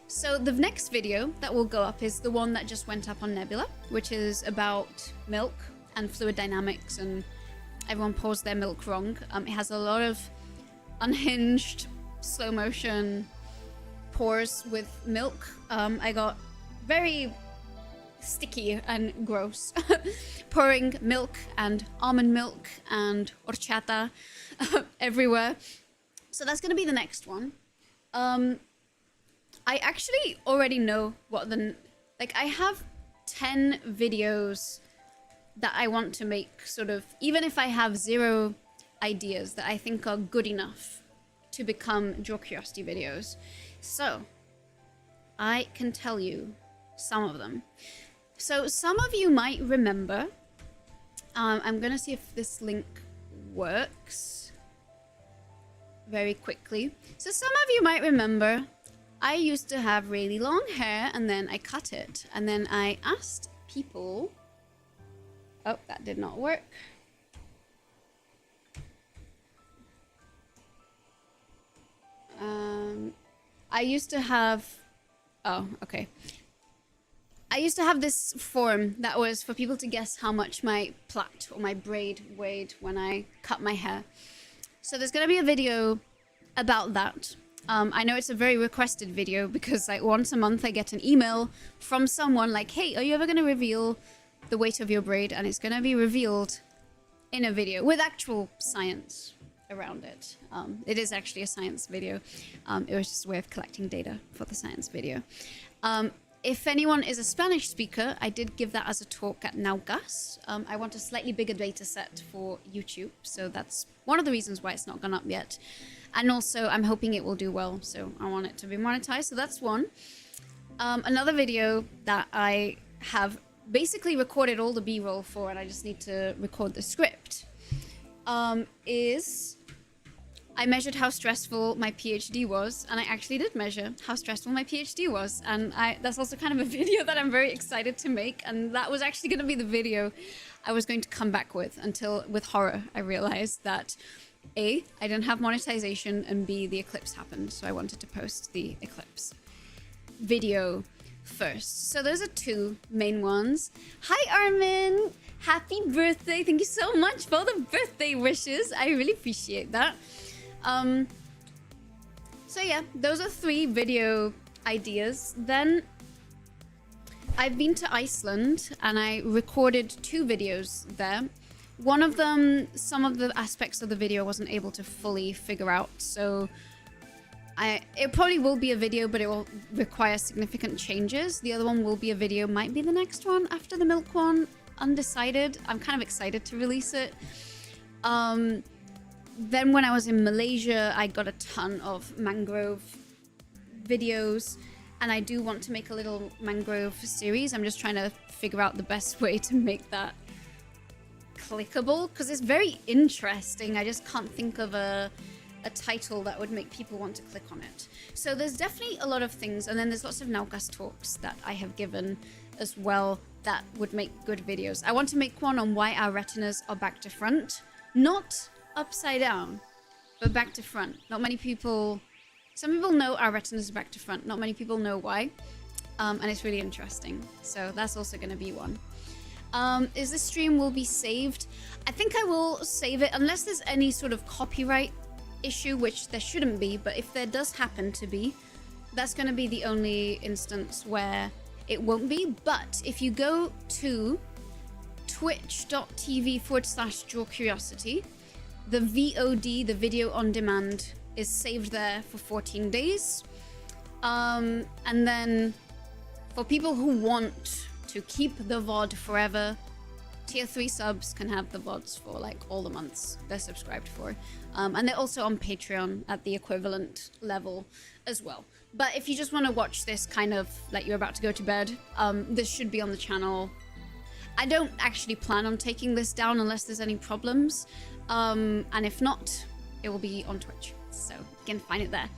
so the next video that will go up is the one that just went up on Nebula, which is about milk and fluid dynamics, and everyone pours their milk wrong. It has a lot of unhinged, slow motion pours with milk. I got very sticky and gross pouring milk and almond milk and horchata everywhere. So that's gonna be the next one. I actually already know what I have 10 videos that I want to make, sort of, even if I have 0 ideas that I think are good enough to become Draw Curiosity videos. So, I can tell you some of them. So, some of you might remember, I'm gonna see if this link works very quickly. So, some of you might remember, I used to have really long hair, and then I cut it, and then I asked people... Oh, that did not work. I used to have... Oh, okay. I used to have this form that was for people to guess how much my plait or my braid weighed when I cut my hair. So there's going to be a video about that. I know it's a very requested video because like once a month I get an email from someone like, hey, are you ever going to reveal the weight of your braid? And it's going to be revealed in a video with actual science around it. It is actually a science video. It was just a way of collecting data for the science video. If anyone is a Spanish speaker, I did give that as a talk at Naugas. I want a slightly bigger data set for YouTube, so that's one of the reasons why it's not gone up yet. And also, I'm hoping it will do well, so I want it to be monetized, so that's one. Another video that I have basically recorded all the B-roll for, and I just need to record the script, is I measured how stressful my PhD was, and I actually did measure how stressful my PhD was, and that's also kind of a video that I'm very excited to make, and that was actually going to be the video I was going to come back with, until with horror I realized that A, I didn't have monetization, and B, the eclipse happened, so I wanted to post the eclipse video first. So those are two main ones. Hi Armin! Happy birthday! Thank you so much for the birthday wishes. I really appreciate that. So yeah, those are 3 video ideas. Then I've been to Iceland and I recorded 2 videos there. One of them, some of the aspects of the video I wasn't able to fully figure out, so it probably will be a video, but it will require significant changes. The other one will be a video, might be the next one after the milk one, undecided. I'm kind of excited to release it. Then when I was in Malaysia, I got a ton of mangrove videos, and I do want to make a little mangrove series. I'm just trying to figure out the best way to make that clickable, because it's very interesting. I just can't think of a title that would make people want to click on it. So there's definitely a lot of things, and then there's lots of Naukas talks that I have given as well that would make good videos. I want to make one on why our retinas are back to front, not upside down, but back to front. Not many people, some people know our retinas are back to front, not many people know why, and it's really interesting. So that's also going to be one. Is this stream will be saved? I think I will save it unless there's any sort of copyright issue, which there shouldn't be, but if there does happen to be, that's going to be the only instance where it won't be. But if you go to twitch.tv/drawcuriosity, the VOD, the video on demand, is saved there for 14 days. And then for people who want to keep the VOD forever, tier 3 subs can have the VODs for like all the months they're subscribed for. And they're also on Patreon at the equivalent level as well. But if you just want to watch this kind of like you're about to go to bed, this should be on the channel. I don't actually plan on taking this down unless there's any problems. And if not, it will be on Twitch. So you can find it there.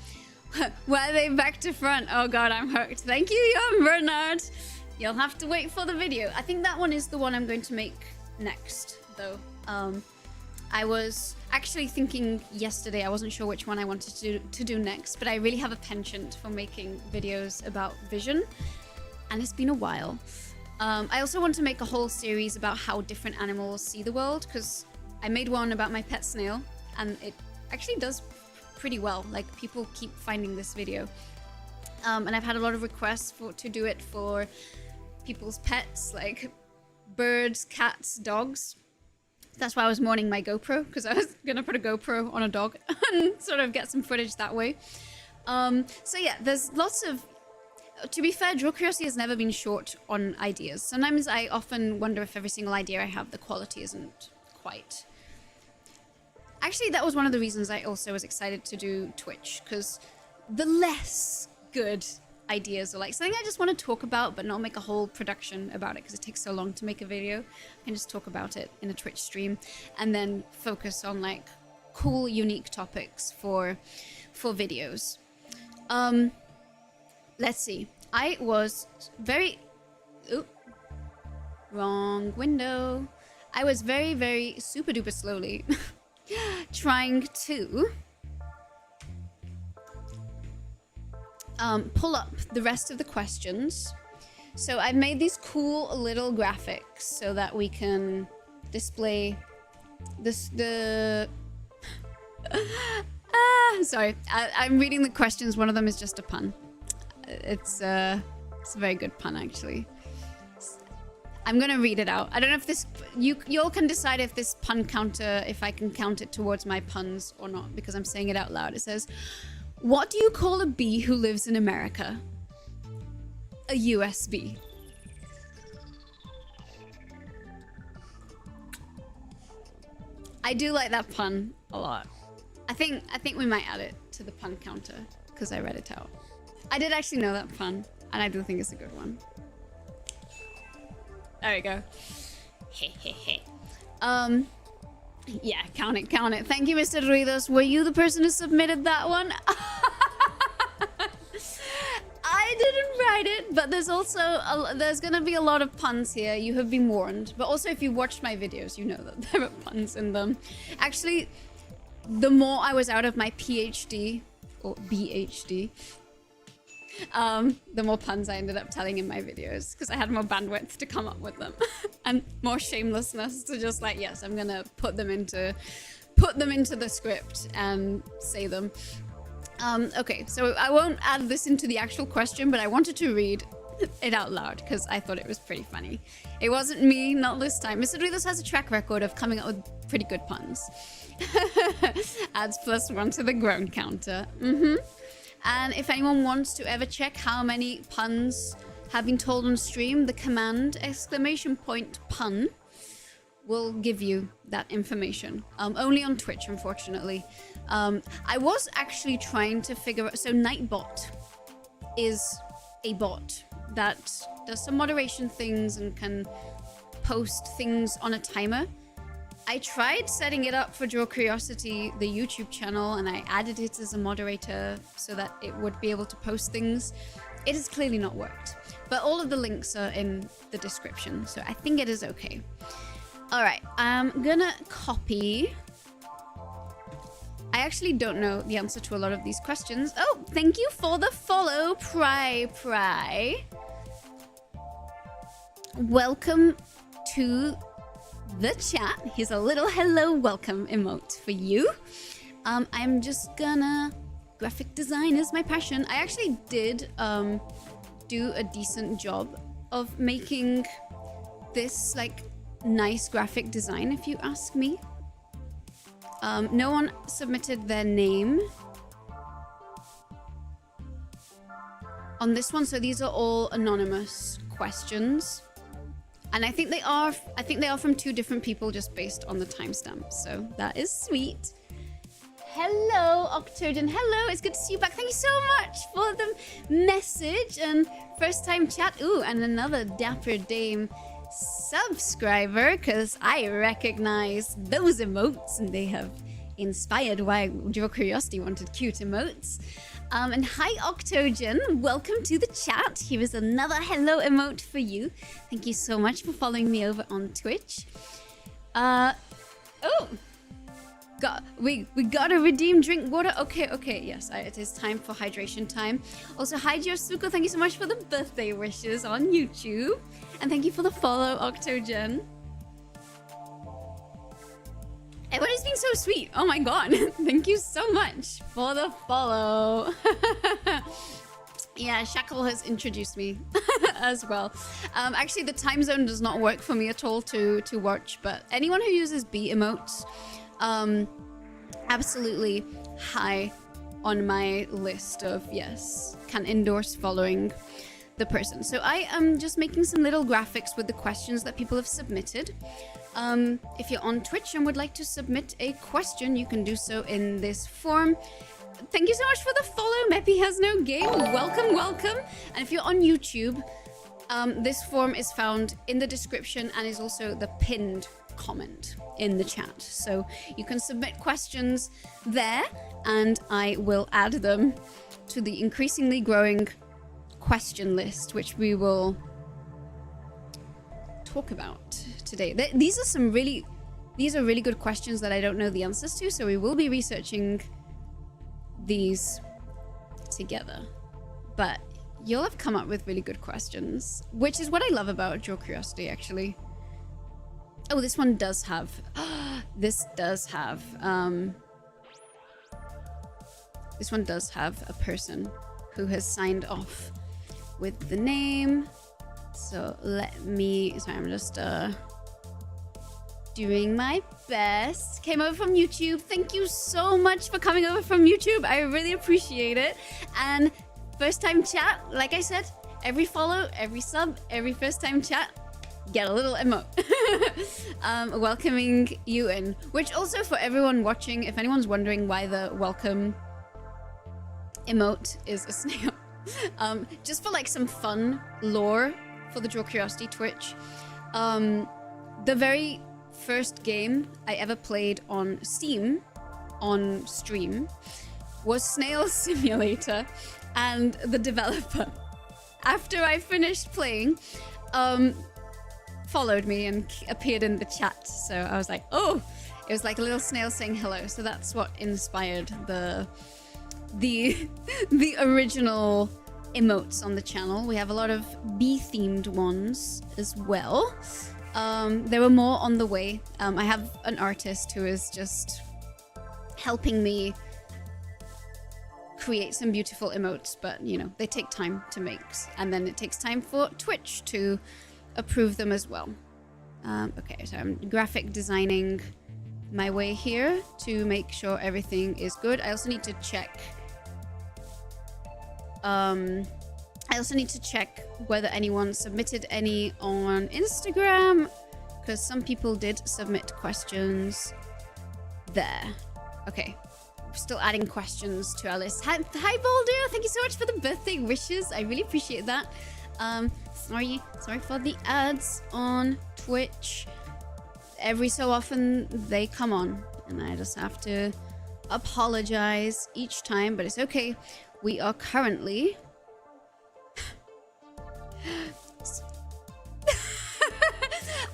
Why are they back to front? Oh god, I'm hooked. Thank you, Jan Bernard. You'll have to wait for the video. I think that one is the one I'm going to make next, though. I was actually thinking yesterday, I wasn't sure which one I wanted to do next, but I really have a penchant for making videos about vision, and it's been a while. I also want to make a whole series about how different animals see the world, because I made one about my pet snail, and it actually does pretty well. Like, people keep finding this video. And I've had a lot of requests to do it for people's pets, like birds, cats, dogs. That's why I was mourning my GoPro, because I was gonna put a GoPro on a dog and sort of get some footage that way. So yeah, there's lots of... To be fair, Draw Curiosity has never been short on ideas. Sometimes I often wonder if every single idea I have, the quality isn't quite... Actually, that was one of the reasons I also was excited to do Twitch, because the less good ideas are like something I just want to talk about but not make a whole production about it because it takes so long to make a video. I can just talk about it in a Twitch stream and then focus on like cool, unique topics for videos. Let's see. I was very... Oop. Wrong window. I was very, very super duper slowly trying to pull up the rest of the questions. So I've made these cool little graphics so that we can display this, sorry, I'm reading the questions. One of them is just a pun. It's a very good pun, actually. I'm gonna read it out. I don't know if this, you all can decide if this pun counter, if I can count it towards my puns or not, because I'm saying it out loud. It says, what do you call a bee who lives in America? A USB. I do like that pun a lot. I think we might add it to the pun counter because I read it out. I did actually know that pun. And I do think it's a good one. There we go. Yeah, count it, count it. Thank you, Mr. Ruidos. Were you the person who submitted that one? I didn't write it, but there's also there's gonna be a lot of puns here. You have been warned. But also, if you watched my videos, you know that there are puns in them. Actually, the more I was out of my PhD or BHD, the more puns I ended up telling in my videos because I had more bandwidth to come up with them and more shamelessness to just like, yes, I'm gonna put them into the script and say them. Okay, so I won't add this into the actual question, but I wanted to read it out loud because I thought it was pretty funny. It wasn't me, not this time. Mr. Riddles has a track record of coming up with pretty good puns. Adds +1 to the groan counter. And if anyone wants to ever check how many puns have been told on stream, the command !pun will give you that information. Only on Twitch, unfortunately. I was actually trying to figure out... So Nightbot is a bot that does some moderation things and can post things on a timer. I tried setting it up for Draw Curiosity, the YouTube channel, and I added it as a moderator so that it would be able to post things. It has clearly not worked, but all of the links are in the description, so I think it is okay. All right, I'm gonna copy. I actually don't know the answer to a lot of these questions. Oh, thank you for the follow, Pry. Welcome to the chat. Here's a little hello welcome emote for you. I'm just gonna... Graphic design is my passion. I actually did do a decent job of making this like nice graphic design, if you ask me. No one submitted their name on this one, so these are all anonymous questions. And I think they are from 2 different people just based on the timestamp. So that is sweet. Hello, Octogen. Hello, it's good to see you back. Thank you so much for the message and first time chat. Ooh, and another Dapper Dame subscriber, because I recognize those emotes and they have inspired why Draw Curiosity wanted cute emotes. And hi Octogen, welcome to the chat. Here is another hello emote for you. Thank you so much for following me over on Twitch. We gotta redeem drink water. Okay, yes, it is time for hydration time. Also, hi Jyosuko, thank you so much for the birthday wishes on YouTube. And thank you for the follow, Octogen. Everybody's being so sweet. Oh my god. Thank you so much for the follow. Yeah, Shackle has introduced me as well. Actually, the time zone does not work for me at all to watch, but anyone who uses B emotes, absolutely high on my list of, yes, can endorse following the person. So I am just making some little graphics with the questions that people have submitted. If you're on Twitch and would like to submit a question, you can do so in this form. Thank you so much for the follow. Meppy has no game. Welcome, welcome. And if you're on YouTube, this form is found in the description and is also the pinned comment in the chat. So you can submit questions there and I will add them to the increasingly growing question list, which we will talk about today. These are really good questions that I don't know the answers to, so we will be researching these together. But you'll have come up with really good questions, which is what I love about Draw Curiosity, actually. Oh, this one does have... this one does have a person who has signed off with the name. So let me... Sorry, I'm just doing my best. Came over from YouTube. Thank you so much for coming over from YouTube. I really appreciate it. And first time chat, like I said, every follow, every sub, every first time chat, get a little emote. Welcoming you in. Which also for everyone watching, if anyone's wondering why the welcome emote is a snail. Just for like some fun lore for the Draw Curiosity Twitch. The very first game I ever played on Steam, on stream, was Snail Simulator, and the developer, after I finished playing, followed me and appeared in the chat. So I was like, oh, it was like a little snail saying hello. So that's what inspired the original emotes on the channel. We have a lot of bee-themed ones as well. There were more on the way. I have an artist who is just helping me create some beautiful emotes, but you know, they take time to make, and then it takes time for Twitch to approve them as well. Okay, so I'm graphic designing my way here to make sure everything is good. I also need to check whether anyone submitted any on Instagram, because some people did submit questions there. Okay, still adding questions to our list. Hi Boulder, thank you so much for the birthday wishes. I really appreciate that. Sorry for the ads on Twitch. Every so often they come on and I just have to apologize each time, but it's okay. We are currently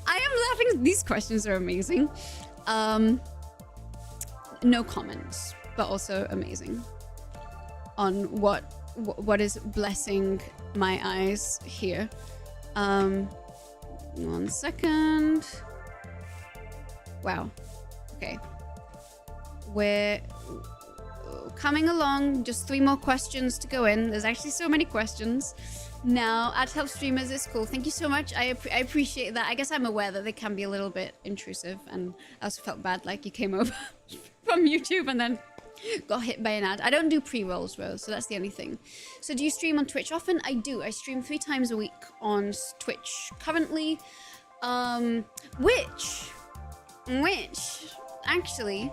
I am laughing. These questions are amazing. No comments, but also amazing on what is blessing my eyes here. 1 second. Wow. Okay. We're coming along. Just 3 more questions to go in. There's actually so many questions. Now, at Help Streamers is cool. Thank you so much. I appreciate that. I guess I'm aware that they can be a little bit intrusive, and I also felt bad like you came over from YouTube and then got hit by an ad. I don't do pre-rolls, Rose, so that's the only thing. So do you stream on Twitch often? I do. I stream 3 times a week on Twitch currently. Which actually,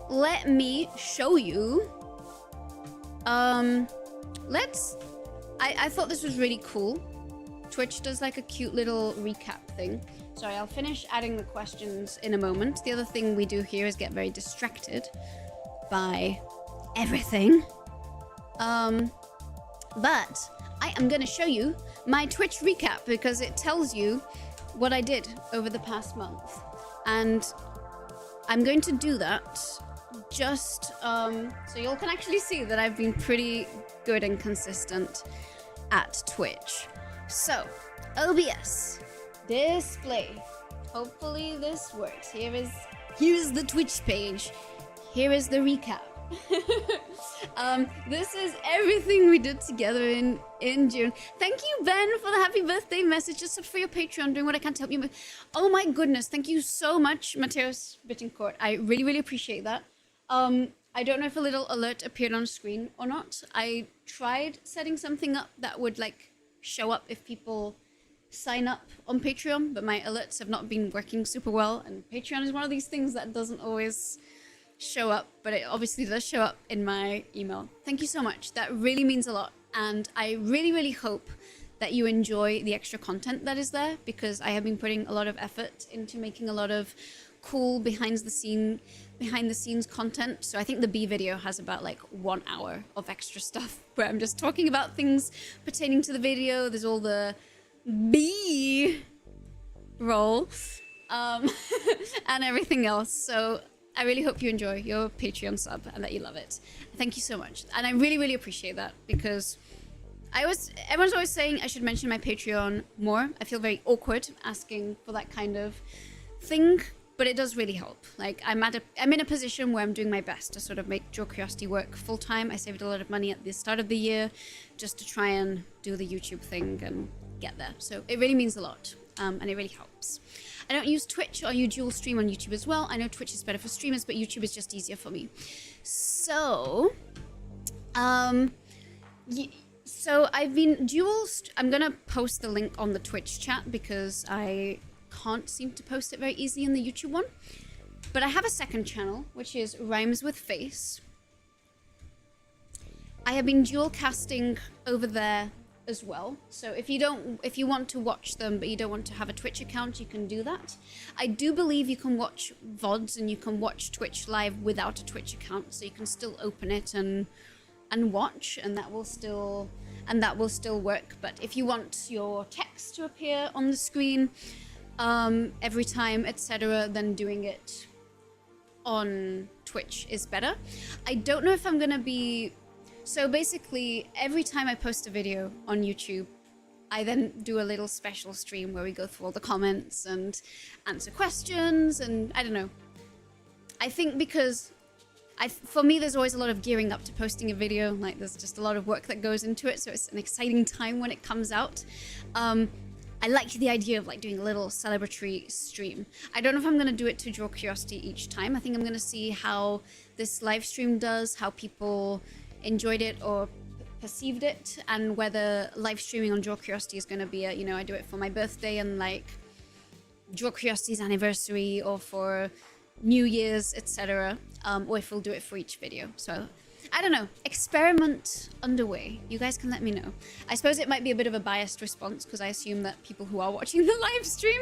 let me show you. I thought this was really cool. Twitch does like a cute little recap thing. Sorry, I'll finish adding the questions in a moment. The other thing we do here is get very distracted by everything. But I am going to show you my Twitch recap because it tells you what I did over the past month. And I'm going to do that just so you all can actually see that I've been pretty good and consistent at Twitch. So, OBS, display. Hopefully this works. Here's the Twitch page. Here is the recap. This is everything we did together in June. Thank you, Ben, for the happy birthday message. Just for your Patreon, doing what I can to help you. Oh my goodness, thank you so much, Mateus Bittencourt. I really, really appreciate that. I don't know if a little alert appeared on screen or not. I tried setting something up that would like show up if people sign up on Patreon, but my alerts have not been working super well, and Patreon is one of these things that doesn't always show up, but it obviously does show up in my email. Thank you so much. That really means a lot, and I really, really hope that you enjoy the extra content that is there, because I have been putting a lot of effort into making a lot of cool behind the scenes content. So I think the B video has about like 1 hour of extra stuff where I'm just talking about things pertaining to the video. There's all the B roll and everything else. So I really hope you enjoy your Patreon sub and that you love it. Thank you so much. And I really, really appreciate that, because everyone's always saying I should mention my Patreon more. I feel very awkward asking for that kind of thing, but it does really help. Like I'm in a position where I'm doing my best to sort of make Draw Curiosity work full time. I saved a lot of money at the start of the year just to try and do the YouTube thing and get there. So it really means a lot, and it really helps. I don't use Twitch, or you dual stream on YouTube as well. I know Twitch is better for streamers, but YouTube is just easier for me. So, so I've been I'm gonna post the link on the Twitch chat because I can't seem to post it very easily in the YouTube one. But I have a second channel, which is Rhymes with Face. I have been dual casting over there as well. So if you want to watch them but you don't want to have a Twitch account, you can do that. I do believe you can watch VODs and you can watch Twitch live without a Twitch account, so you can still open it and watch, and that will still work. But if you want your text to appear on the screen every time, etc., then doing it on Twitch is better. I don't know if I'm gonna be... So basically, every time I post a video on YouTube, I then do a little special stream where we go through all the comments and answer questions, and I don't know. I think because for me, there's always a lot of gearing up to posting a video. Like, there's just a lot of work that goes into it, so it's an exciting time when it comes out. I like the idea of like doing a little celebratory stream. I don't know if I'm going to do it to draw curiosity each time. I think I'm going to see how this live stream does, how people enjoyed it or perceived it, and whether live streaming on Draw Curiosity is going to be a, you know, I do it for my birthday and like Draw Curiosity's anniversary or for New Year's, etc., or if we'll do it for each video. So I don't know, experiment underway. You guys can let me know. I suppose it might be a bit of a biased response because I assume that people who are watching the live stream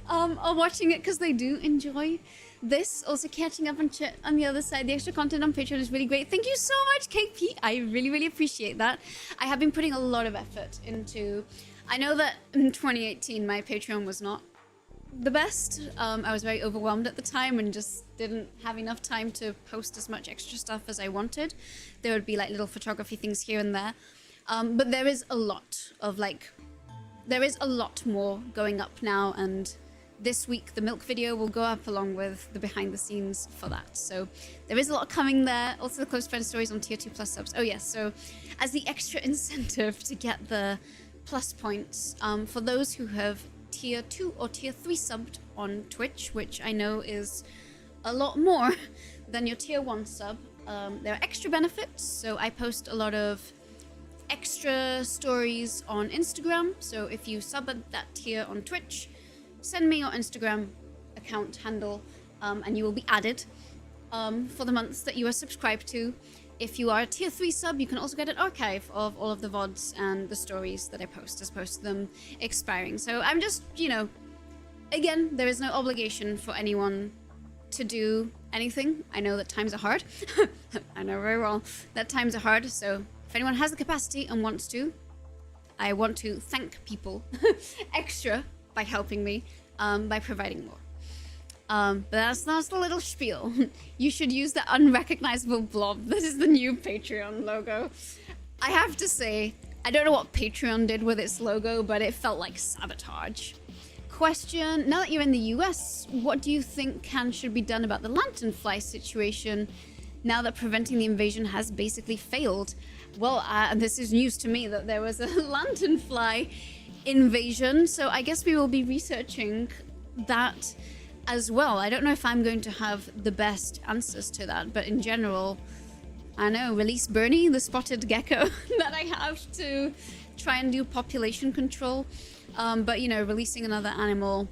are watching it because they do enjoy this. Also, catching up on chat on the other side. The extra content on Patreon is really great. Thank you so much, KP. I really, really appreciate that. I have been putting a lot of effort into... I know that in 2018, my Patreon was not the best. I was very overwhelmed at the time and just didn't have enough time to post as much extra stuff as I wanted. There would be like little photography things here and there. But there is a lot of like... There is a lot more going up now, and this week, the milk video will go up along with the behind the scenes for that. So there is a lot coming there. Also the close friend stories on tier 2 plus subs. Oh yes, so as the extra incentive to get the plus points, for those who have tier 2 or tier 3 subbed on Twitch, which I know is a lot more than your tier 1 sub, there are extra benefits. So I post a lot of extra stories on Instagram. So if you sub at that tier on Twitch, send me your Instagram account handle and you will be added for the months that you are subscribed to. If you are a tier 3 sub, you can also get an archive of all of the VODs and the stories that I post as opposed to them expiring. So I'm just, you know, again, there is no obligation for anyone to do anything. I know that times are hard. I know very well that times are hard. So if anyone has the capacity and wants to, I want to thank people extra by helping me, by providing more. But that's the little spiel. You should use the unrecognizable blob. This is the new Patreon logo. I have to say, I don't know what Patreon did with its logo, but it felt like sabotage. Question, now that you're in the US, what do you think should be done about the lanternfly situation now that preventing the invasion has basically failed? Well, this is news to me that there was a lanternfly invasion, so I guess we will be researching that as well. I don't know if I'm going to have the best answers to that, but in general, I know, release Bernie, the spotted gecko that I have to try and do population control. But, you know, releasing another animal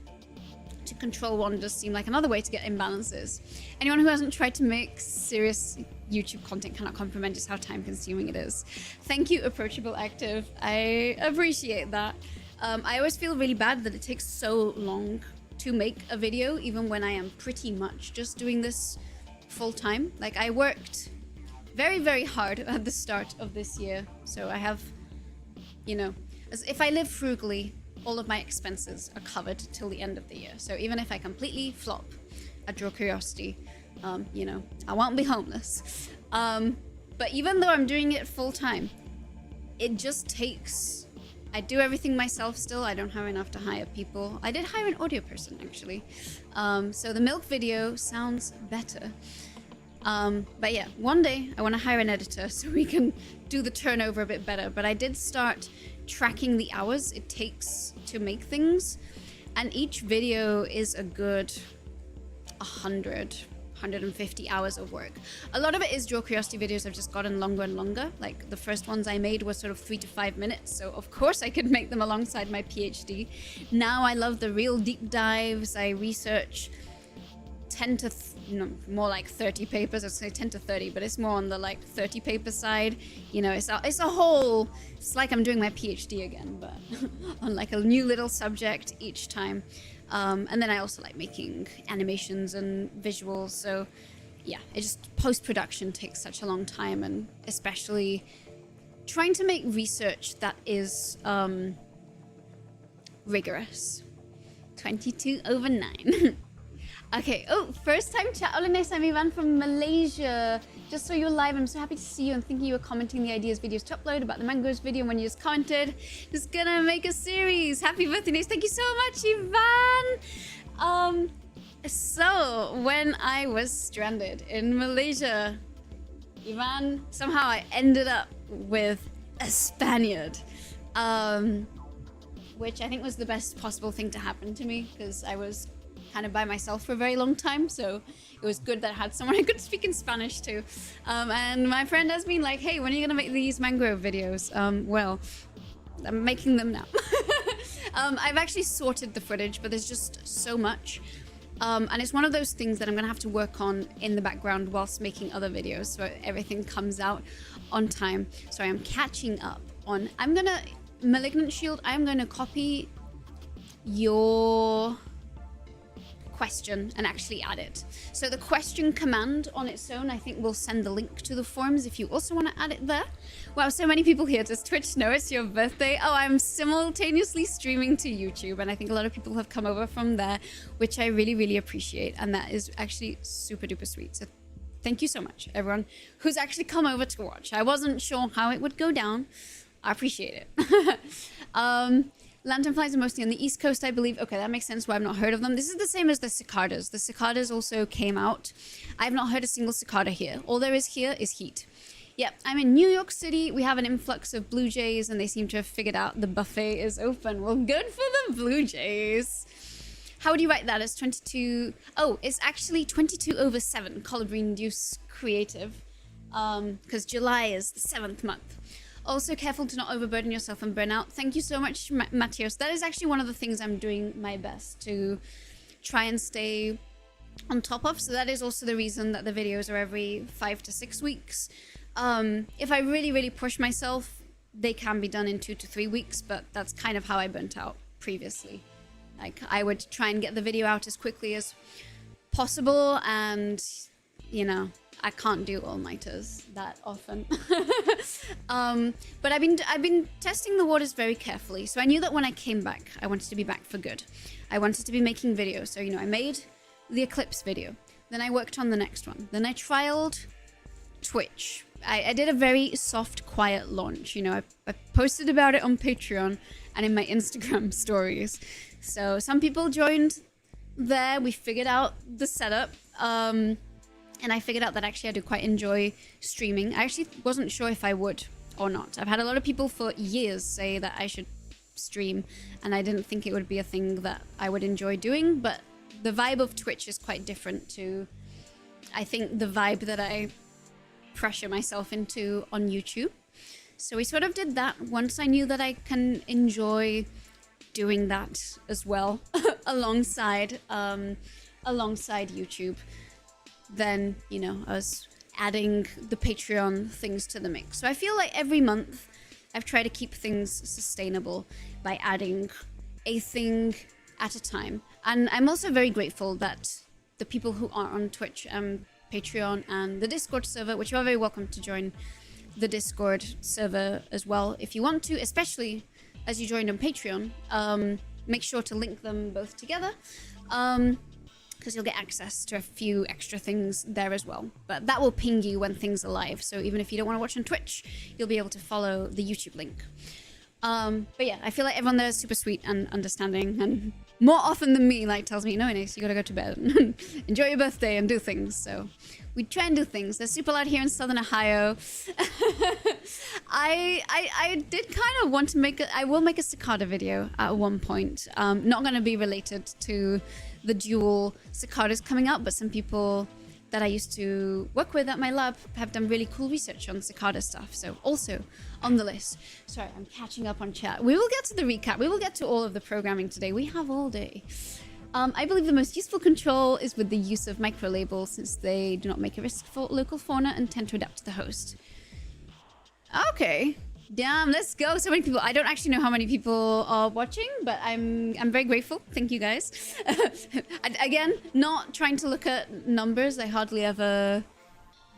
to control one does seem like another way to get imbalances. Anyone who hasn't tried to make serious YouTube content cannot comprehend just how time-consuming it is. Thank you, Approachable Active. I appreciate that. I always feel really bad that it takes so long to make a video, even when I am pretty much just doing this full-time. Like, I worked very, very hard at the start of this year, so I have, you know, as if I live frugally, all of my expenses are covered till the end of the year. So even if I completely flop at Draw Curiosity, you know, I won't be homeless. But even though I'm doing it full-time, it just takes... I do everything myself still. I don't have enough to hire people. I did hire an audio person, actually. So the milk video sounds better. But yeah, one day I want to hire an editor so we can do the turnover a bit better. But I did start tracking the hours it takes to make things. And each video is a good 150 hours of work. A lot of it is Draw Curiosity videos have just gotten longer and longer. Like the first ones I made were sort of 3 to 5 minutes, so of course I could make them alongside my PhD. Now I love the real deep dives. I research 10 to, no, more like 30 papers. I'd say 10 to 30, but it's more on the like 30 paper side. You know, it's a whole, it's like I'm doing my PhD again, but on like a new little subject each time. And then I also like making animations and visuals. So yeah, it just, post-production takes such a long time, and especially trying to make research that is rigorous. 22/9. Okay, oh, first time chat. Hola Nessa, I'm Ivan from Malaysia. Just saw you live. I'm so happy to see you and thinking you were commenting the ideas videos to upload about the mangoes video when you just commented. Just gonna make a series. Happy birthday, Nessa. Thank you so much, Ivan. So when I was stranded in Malaysia, Ivan, somehow I ended up with a Spaniard. Which I think was the best possible thing to happen to me, because I was kind of by myself for a very long time, so it was good that I had someone I could speak in Spanish to. And my friend has been like, hey, when are you gonna make these mangrove videos? Well, I'm making them now. I've actually sorted the footage, but there's just so much. And it's one of those things that I'm gonna have to work on in the background whilst making other videos, so everything comes out on time. So I am catching up on, Malignant Shield, I'm gonna copy your question and actually add it. So the question command on its own, I think will send the link to the forums if you also want to add it there. Wow, so many people here. Does Twitch know it's your birthday? Oh, I'm simultaneously streaming to YouTube, and I think a lot of people have come over from there, which I really, really appreciate, and that is actually super duper sweet. So thank you so much, everyone who's actually come over to watch. I wasn't sure how it would go down. I appreciate it. Lanternflies are mostly on the East Coast, I believe. Okay, that makes sense why I've not heard of them. This is the same as the cicadas. The cicadas also came out. I have not heard a single cicada here. All there is here is heat. Yep, I'm in New York City. We have an influx of blue jays, and they seem to have figured out the buffet is open. Well, good for the blue jays. How would you write that as 22? Oh, it's actually 22/7, color-induced creative, because July is the 7th month. Also careful to not overburden yourself and burn out. Thank you so much, Matthias. That is actually one of the things I'm doing my best to try and stay on top of. So that is also the reason that the videos are every 5 to 6 weeks. If I really, really push myself, they can be done in 2 to 3 weeks, but that's kind of how I burnt out previously. Like, I would try and get the video out as quickly as possible, and, you know, I can't do all-nighters that often. But I've been testing the waters very carefully. So I knew that when I came back, I wanted to be back for good. I wanted to be making videos. So, you know, I made the Eclipse video. Then I worked on the next one. Then I trialed Twitch. I did a very soft, quiet launch. You know, I posted about it on Patreon and in my Instagram stories. So some people joined there. We figured out the setup. And I figured out that actually I do quite enjoy streaming. I actually wasn't sure if I would or not. I've had a lot of people for years say that I should stream, and I didn't think it would be a thing that I would enjoy doing, but the vibe of Twitch is quite different to, I think, the vibe that I pressure myself into on YouTube. So we sort of did that once I knew that I can enjoy doing that as well alongside YouTube. Then, you know, I was adding the Patreon things to the mix. So I feel like every month I've tried to keep things sustainable by adding a thing at a time. And I'm also very grateful that the people who are on Twitch, Patreon, and the Discord server, which you are very welcome to join the Discord server as well if you want to, especially as you joined on Patreon. Make sure to link them both together. Because you'll get access to a few extra things there as well. But that will ping you when things are live. So even if you don't want to watch on Twitch, you'll be able to follow the YouTube link. But yeah, I feel like everyone there is super sweet and understanding, and more often than me, like, tells me, no, Inés, you gotta go to bed and enjoy your birthday and do things. So we try and do things. They're super loud here in Southern Ohio. I did kind of want to I will make a cicada video at one point. Not gonna be related to the dual cicadas coming out, but some people that I used to work with at my lab have done really cool research on cicada stuff. So also on the list. Sorry, I'm catching up on chat. We will get to the recap. We will get to all of the programming today. We have all day. I believe the most useful control is with the use of micro labels, since they do not make a risk for local fauna and tend to adapt to the host. Okay. Damn, let's go. So many people. I don't actually know how many people are watching, but I'm very grateful. Thank you guys. Again, not trying to look at numbers. I hardly ever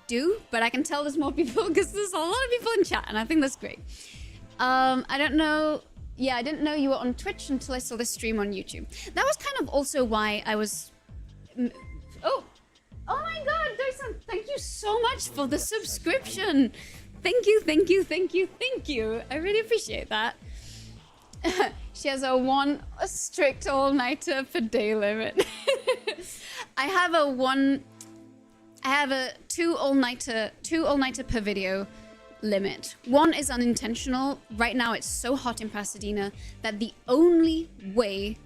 do, but I can tell there's more people because there's a lot of people in chat, and I think that's great. I don't know. Yeah, I didn't know you were on Twitch until I saw this stream on YouTube. That was kind of also why I was... Oh my god, Dyson, thank you so much for the subscription. Thank you, thank you, thank you, thank you. I really appreciate that. She has a strict all-nighter per day limit. I have a two all-nighter per video limit. One is unintentional. Right now it's so hot in Pasadena that the only way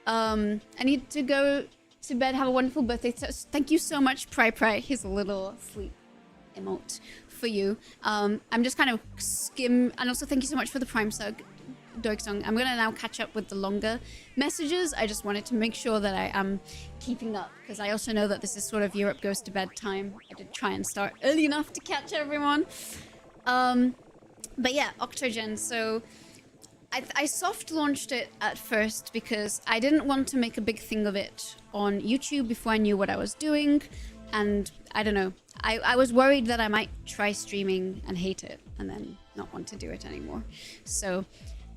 I need to go to bed. Have a wonderful birthday. Thank you so much, Pry. Here's a little sleep emote for you. I'm just kind of skim, and also thank you so much for the Prime sub, Doiksong. I'm gonna now catch up with the longer messages. I just wanted to make sure that I am keeping up, because I also know that this is sort of Europe goes to bed time. I did try and start early enough to catch everyone. But yeah, Octogen. So I soft launched it at first because I didn't want to make a big thing of it on YouTube before I knew what I was doing. And I don't know, I was worried that I might try streaming and hate it and then not want to do it anymore. So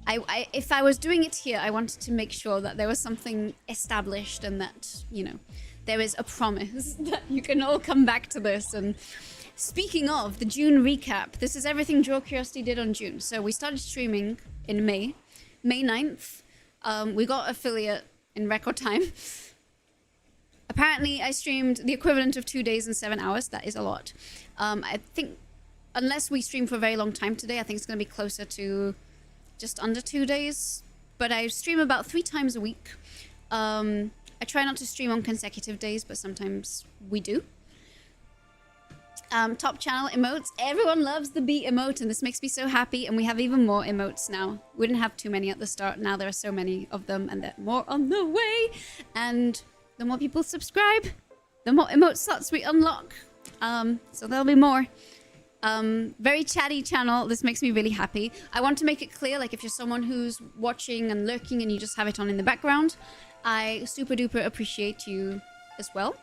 if I was doing it here, I wanted to make sure that there was something established and that, you know, there is a promise that you can all come back to this. And speaking of the June recap, this is everything Draw Curiosity did on June. So we started streaming in May 9th. We got affiliate in record time. Apparently, I streamed the equivalent of 2 days and 7 hours. That is a lot. I think, unless we stream for a very long time today, I think it's going to be closer to just under 2 days. But I stream about 3 times a week. I try not to stream on consecutive days, but sometimes we do. Top channel emotes. Everyone loves the bee emote, and this makes me so happy. And we have even more emotes now. We didn't have too many at the start. Now there are so many of them, and they're more on the way. And the more people subscribe, the more emote slots we unlock. So there'll be more. Very chatty channel. This makes me really happy. I want to make it clear, like, if you're someone who's watching and lurking and you just have it on in the background, I super duper appreciate you as well.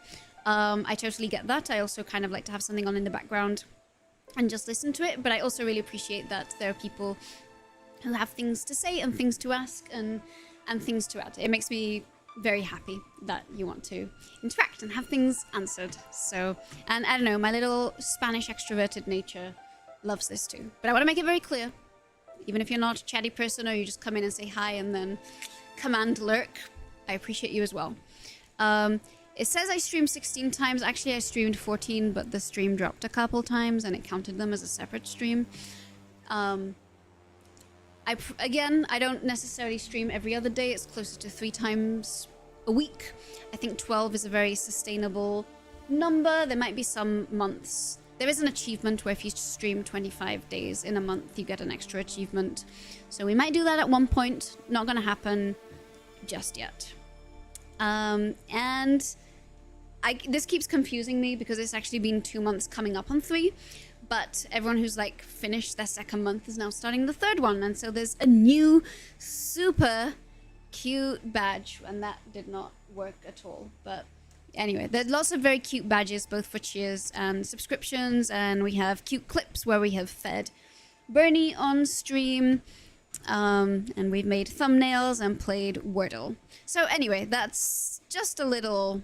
I totally get that. I also kind of like to have something on in the background and just listen to it. But I also really appreciate that there are people who have things to say and things to ask and things to add. It makes me very happy that you want to interact and have things answered. So, and I don't know, my little Spanish extroverted nature loves this too. But I want to make it very clear, even if you're not a chatty person or you just come in and say hi and then command lurk, I appreciate you as well. It says I streamed 16 times. Actually, I streamed 14, but the stream dropped a couple times and it counted them as a separate stream. Again, I don't necessarily stream every other day. It's closer to 3 times a week. I think 12 is a very sustainable number. There might be some months. There is an achievement where if you stream 25 days in a month, you get an extra achievement. So we might do that at one point. Not going to happen just yet. And this keeps confusing me because it's actually been 2 months coming up on 3. But everyone who's like finished their 2nd month is now starting the 3rd one. And so there's a new super cute badge, and that did not work at all. But anyway, there's lots of very cute badges, both for cheers and subscriptions. And we have cute clips where we have fed Bernie on stream. And we've made thumbnails and played Wordle. So anyway, that's just a little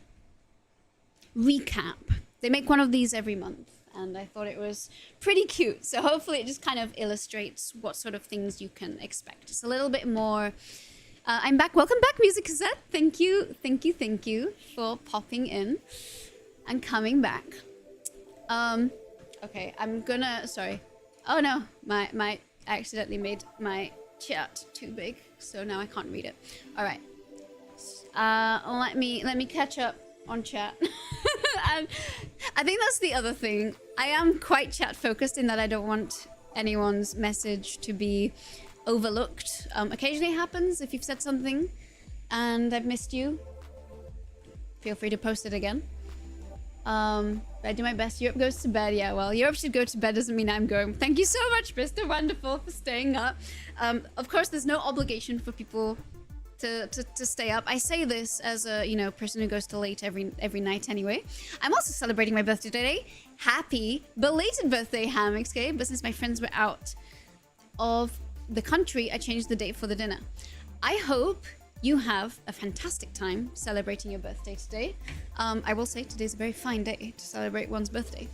recap. They make one of these every month. And I thought it was pretty cute. So hopefully it just kind of illustrates what sort of things you can expect. Just a little bit more. I'm back. Welcome back, Music Cassette. Thank you for popping in and coming back. Okay, I'm gonna, sorry. Oh no, I accidentally made my chat too big. So now I can't read it. All right. Let me catch up on chat. And I think that's the other thing. I am quite chat focused in that I don't want anyone's message to be overlooked. Occasionally it happens if you've said something and I've missed you. feel free to post it again. I do my best. Europe goes to bed. Yeah, well, Europe should go to bed doesn't mean I'm going. Thank you so much, Mr. Wonderful, for staying up. Of course, there's no obligation for people to stay up. I say this as a, you know, person who goes to late every night anyway. I'm also celebrating my birthday today. Happy belated birthday, HamXK. But since my friends were out of the country, I changed the date for the dinner. I hope you have a fantastic time celebrating your birthday today. I will say today's a very fine day to celebrate one's birthday.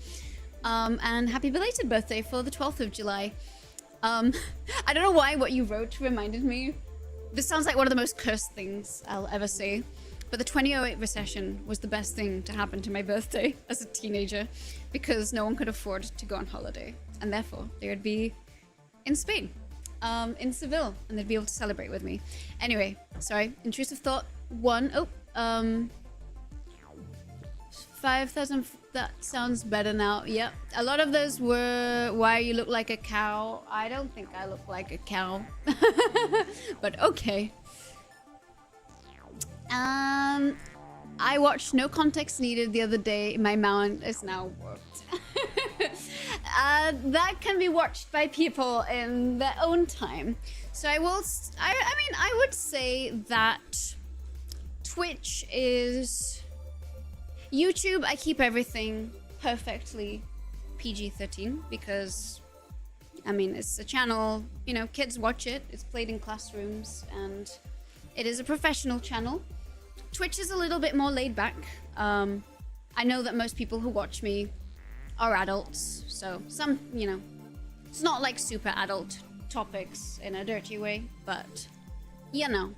And happy belated birthday for the 12th of July. I don't know why what you wrote reminded me. This sounds like one of the most cursed things I'll ever say. But the 2008 recession was the best thing to happen to my birthday as a teenager because no one could afford to go on holiday. And therefore, they would be in Spain. In Seville, and they'd be able to celebrate with me. Anyway, sorry, intrusive thought. 5,000, that sounds better now. Yep, a lot of those were why you look like a cow. I don't think I look like a cow. But okay. I watched No Context Needed the other day. My mount is now warped. That can be watched by people in their own time. So I will, I mean, I would say that Twitch is... YouTube, I keep everything perfectly PG-13 because, I mean, it's a channel, you know, kids watch it, it's played in classrooms, and it is a professional channel. Twitch is a little bit more laid back. I know that most people who watch me are adults, so some, you know, it's not like super adult topics in a dirty way, but, you know.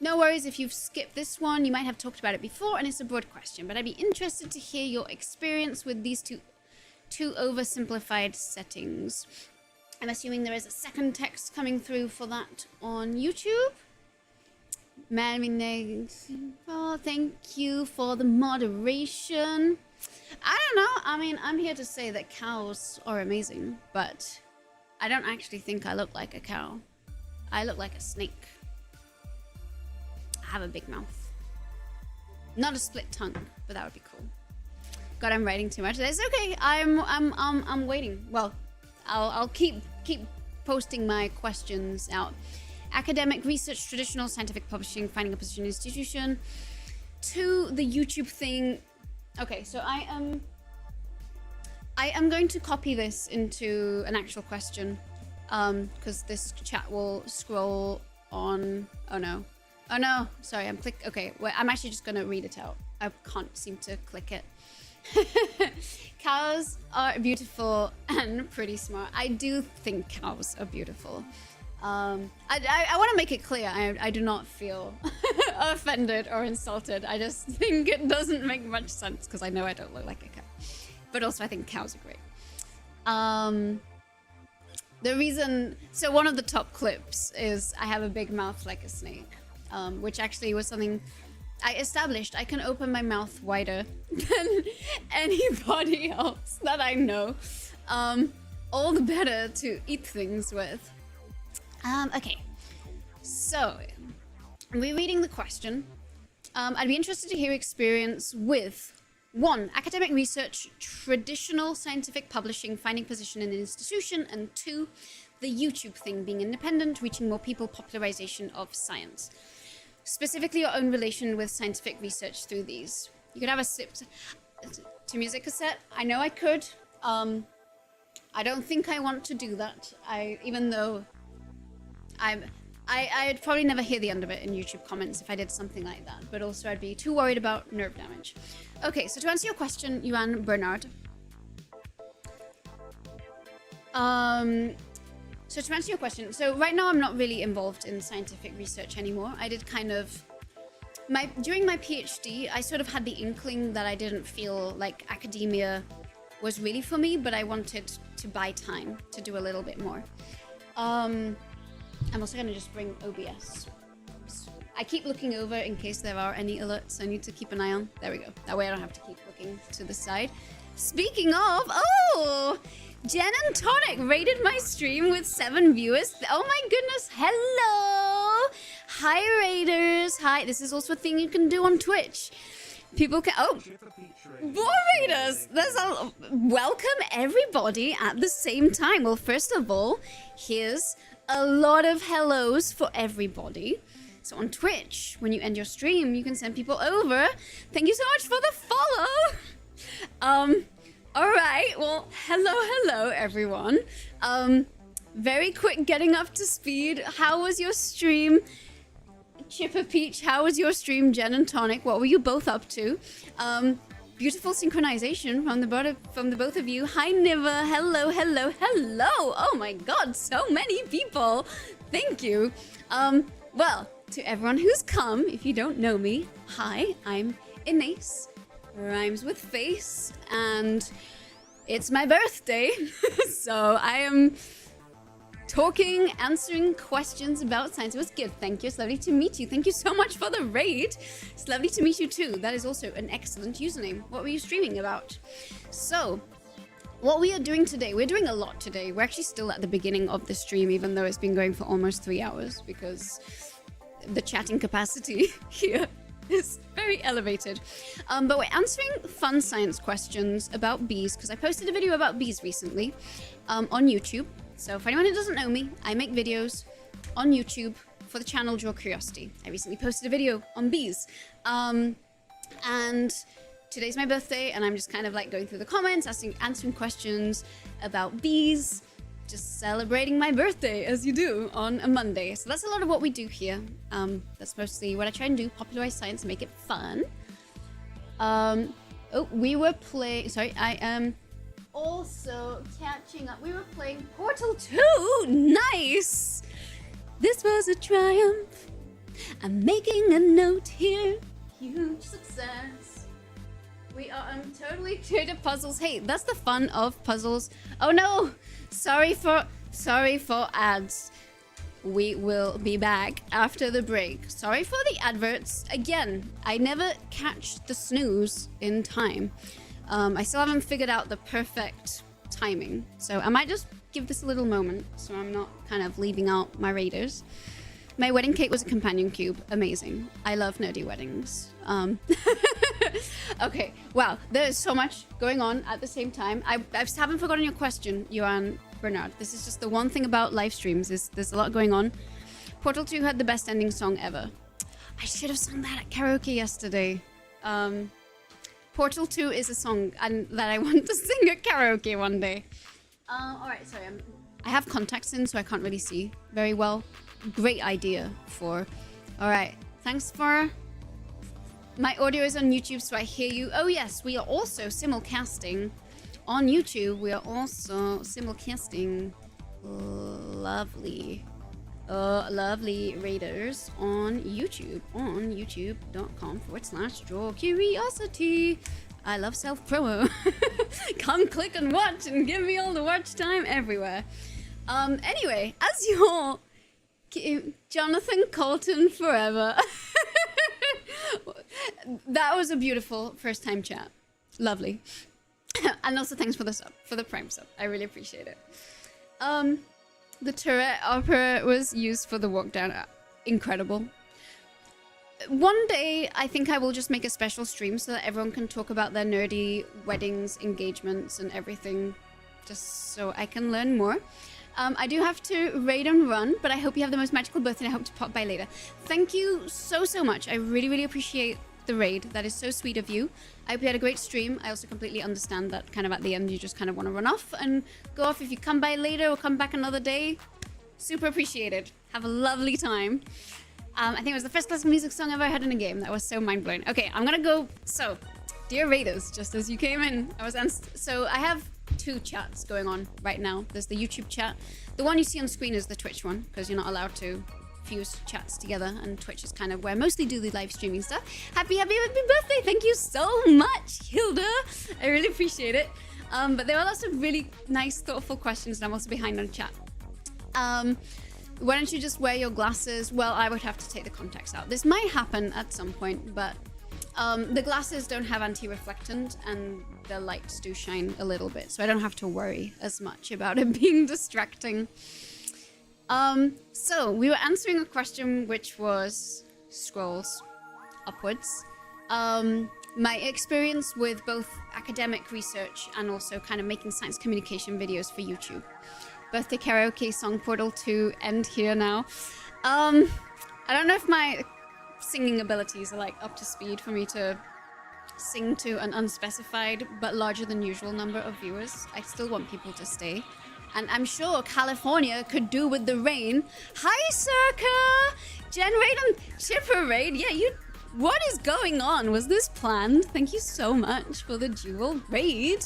No worries if you've skipped this one. You might have talked about it before, and it's a broad question, but I'd be interested to hear your experience with these two oversimplified settings. I'm assuming there is a second text coming through for that on YouTube. Oh, thank you for the moderation. I don't know. I mean, I'm here to say that cows are amazing, but I don't actually think I look like a cow. I look like a snake. I have a big mouth. Not a split tongue, but that would be cool. God, I'm writing too much. It's okay. I'm waiting. Well, I'll keep posting my questions out. Academic research, traditional scientific publishing, finding a position in institution, to the YouTube thing. Okay, so I am going to copy this into an actual question, because this chat will scroll on. Oh no, sorry, okay, wait, I'm actually just gonna read it out. I can't seem to click it. Cows are beautiful and pretty smart. I do think cows are beautiful. I want to make it clear, I do not feel offended or insulted. I just think it doesn't make much sense because I know I don't look like a cow. But also I think cows are great. The reason, so one of the top clips is I have a big mouth like a snake, which actually was something I established. I can open my mouth wider than anybody else that I know. All the better to eat things with. Okay, so rereading the question. I'd be interested to hear your experience with 1. Academic research, traditional scientific publishing, finding position in an institution, and 2. The YouTube thing, being independent, reaching more people, popularization of science. Specifically, your own relation with scientific research through these. You could have a sip to music cassette. I know I could. I don't think I want to do that. Even though I'd probably never hear the end of it in YouTube comments if I did something like that. But also I'd be too worried about nerve damage. Okay, so to answer your question, Yuan Bernard. So to answer your question, so right now I'm not really involved in scientific research anymore. I did kind of, during my PhD, I sort of had the inkling that I didn't feel like academia was really for me, but I wanted to buy time to do a little bit more. I'm also gonna just bring OBS. I keep looking over in case there are any alerts I need to keep an eye on. There we go. That way I don't have to keep looking to the side. Speaking of, Jen and Tonic rated my stream with 7 viewers. Oh my goodness, hello! Hi raiders, hi. This is also a thing you can do on Twitch. People can, more raiders! Welcome everybody at the same time. Well, first of all, here's a lot of hellos for everybody. So on Twitch, when you end your stream, you can send people over. Thank you so much for the follow! Alright, well, hello everyone. Very quick getting up to speed. How was your stream? Chipper Peach, how was your stream? Jen and Tonic, what were you both up to? Beautiful synchronization from the both of you. Hi Niva, hello. Oh my god, so many people. Thank you. Well, to everyone who's come, if you don't know me, hi, I'm Inace, rhymes with face, and it's my birthday. So I am talking, answering questions about science. It was good, thank you. It's lovely to meet you. Thank you so much for the raid. It's lovely to meet you too. That is also an excellent username. What were you streaming about? So, what we are doing today, we're doing a lot today. We're actually still at the beginning of the stream, even though it's been going for almost 3 hours, because the chatting capacity here is very elevated. But we're answering fun science questions about bees, because I posted a video about bees recently on YouTube. So for anyone who doesn't know me, I make videos on YouTube for the channel Draw Curiosity. I recently posted a video on bees. And today's my birthday, and I'm just kind of like going through the comments, answering questions about bees, just celebrating my birthday as you do on a Monday. So that's a lot of what we do here. That's mostly what I try and do, popularize science, make it fun. We were playing, sorry, I am also catching up. We were playing Portal 2, nice! This was a triumph. I'm making a note here, huge success. We are on totally creative puzzles. Hey, that's the fun of puzzles. Oh no! Sorry for ads. We will be back after the break. Sorry for the adverts. Again, I never catch the snooze in time. I still haven't figured out the perfect timing. So I might just give this a little moment so I'm not kind of leaving out my raiders. My wedding cake was a companion cube. Amazing. I love nerdy weddings. Okay, wow. There is so much going on at the same time. I haven't forgotten your question, Johan Bernard. This is just the one thing about live streams is there's a lot going on. Portal 2 had the best ending song ever. I should have sung that at karaoke yesterday. Portal 2 is a song that I want to sing at karaoke one day. Alright, sorry. I have contacts in, so I can't really see very well. Great idea for... Alright, thanks for... My audio is on YouTube, so I hear you. Oh yes, we are also simulcasting on YouTube. We are also simulcasting lovely raiders on YouTube. On youtube.com/Draw Curiosity. I love self-promo. Come click and watch and give me all the watch time everywhere. Anyway, as your Jonathan Colton forever. That was a beautiful first time chat. Lovely. And also thanks for the sub, for the prime sub. I really appreciate it. The turret opera was used for the walk down. Incredible. One day, I think I will just make a special stream so that everyone can talk about their nerdy weddings, engagements, and everything, just so I can learn more. I do have to raid and run, but I hope you have the most magical birthday, and I hope to pop by later. Thank you so much. I really appreciate the raid. That is so sweet of you. I hope you had a great stream. I also completely understand that kind of at the end you just kind of want to run off and go off. If you come by later or come back another day, super appreciated. Have a lovely time. I think it was the first classical music song I've ever heard in a game. That was so mind-blowing. Okay, I'm gonna go. So, dear raiders, just as you came in, so I have 2 chats going on right now. There's the YouTube chat. The one you see on screen is the Twitch one, because you're not allowed to fuse chats together, and Twitch is kind of where I mostly do the live streaming stuff. Happy birthday! Thank you so much, Hilda. I really appreciate it. But there are lots of really nice, thoughtful questions, and I'm also behind on chat. Why don't you just wear your glasses? Well, I would have to take the contacts out. This might happen at some point, but The glasses don't have anti-reflectant and the lights do shine a little bit, so I don't have to worry as much about it being distracting. So we were answering a question which was scrolls upwards. My experience with both academic research and also kind of making science communication videos for YouTube. Birthday Karaoke Song Portal 2 end here now. I don't know if my singing abilities are like up to speed for me to sing to an unspecified but larger than usual number of viewers. I still want people to stay. And I'm sure California could do with the rain. Hi, Circa! Gen Raid and Chipper Raid. Yeah, what is going on? Was this planned? Thank you so much for the dual raid.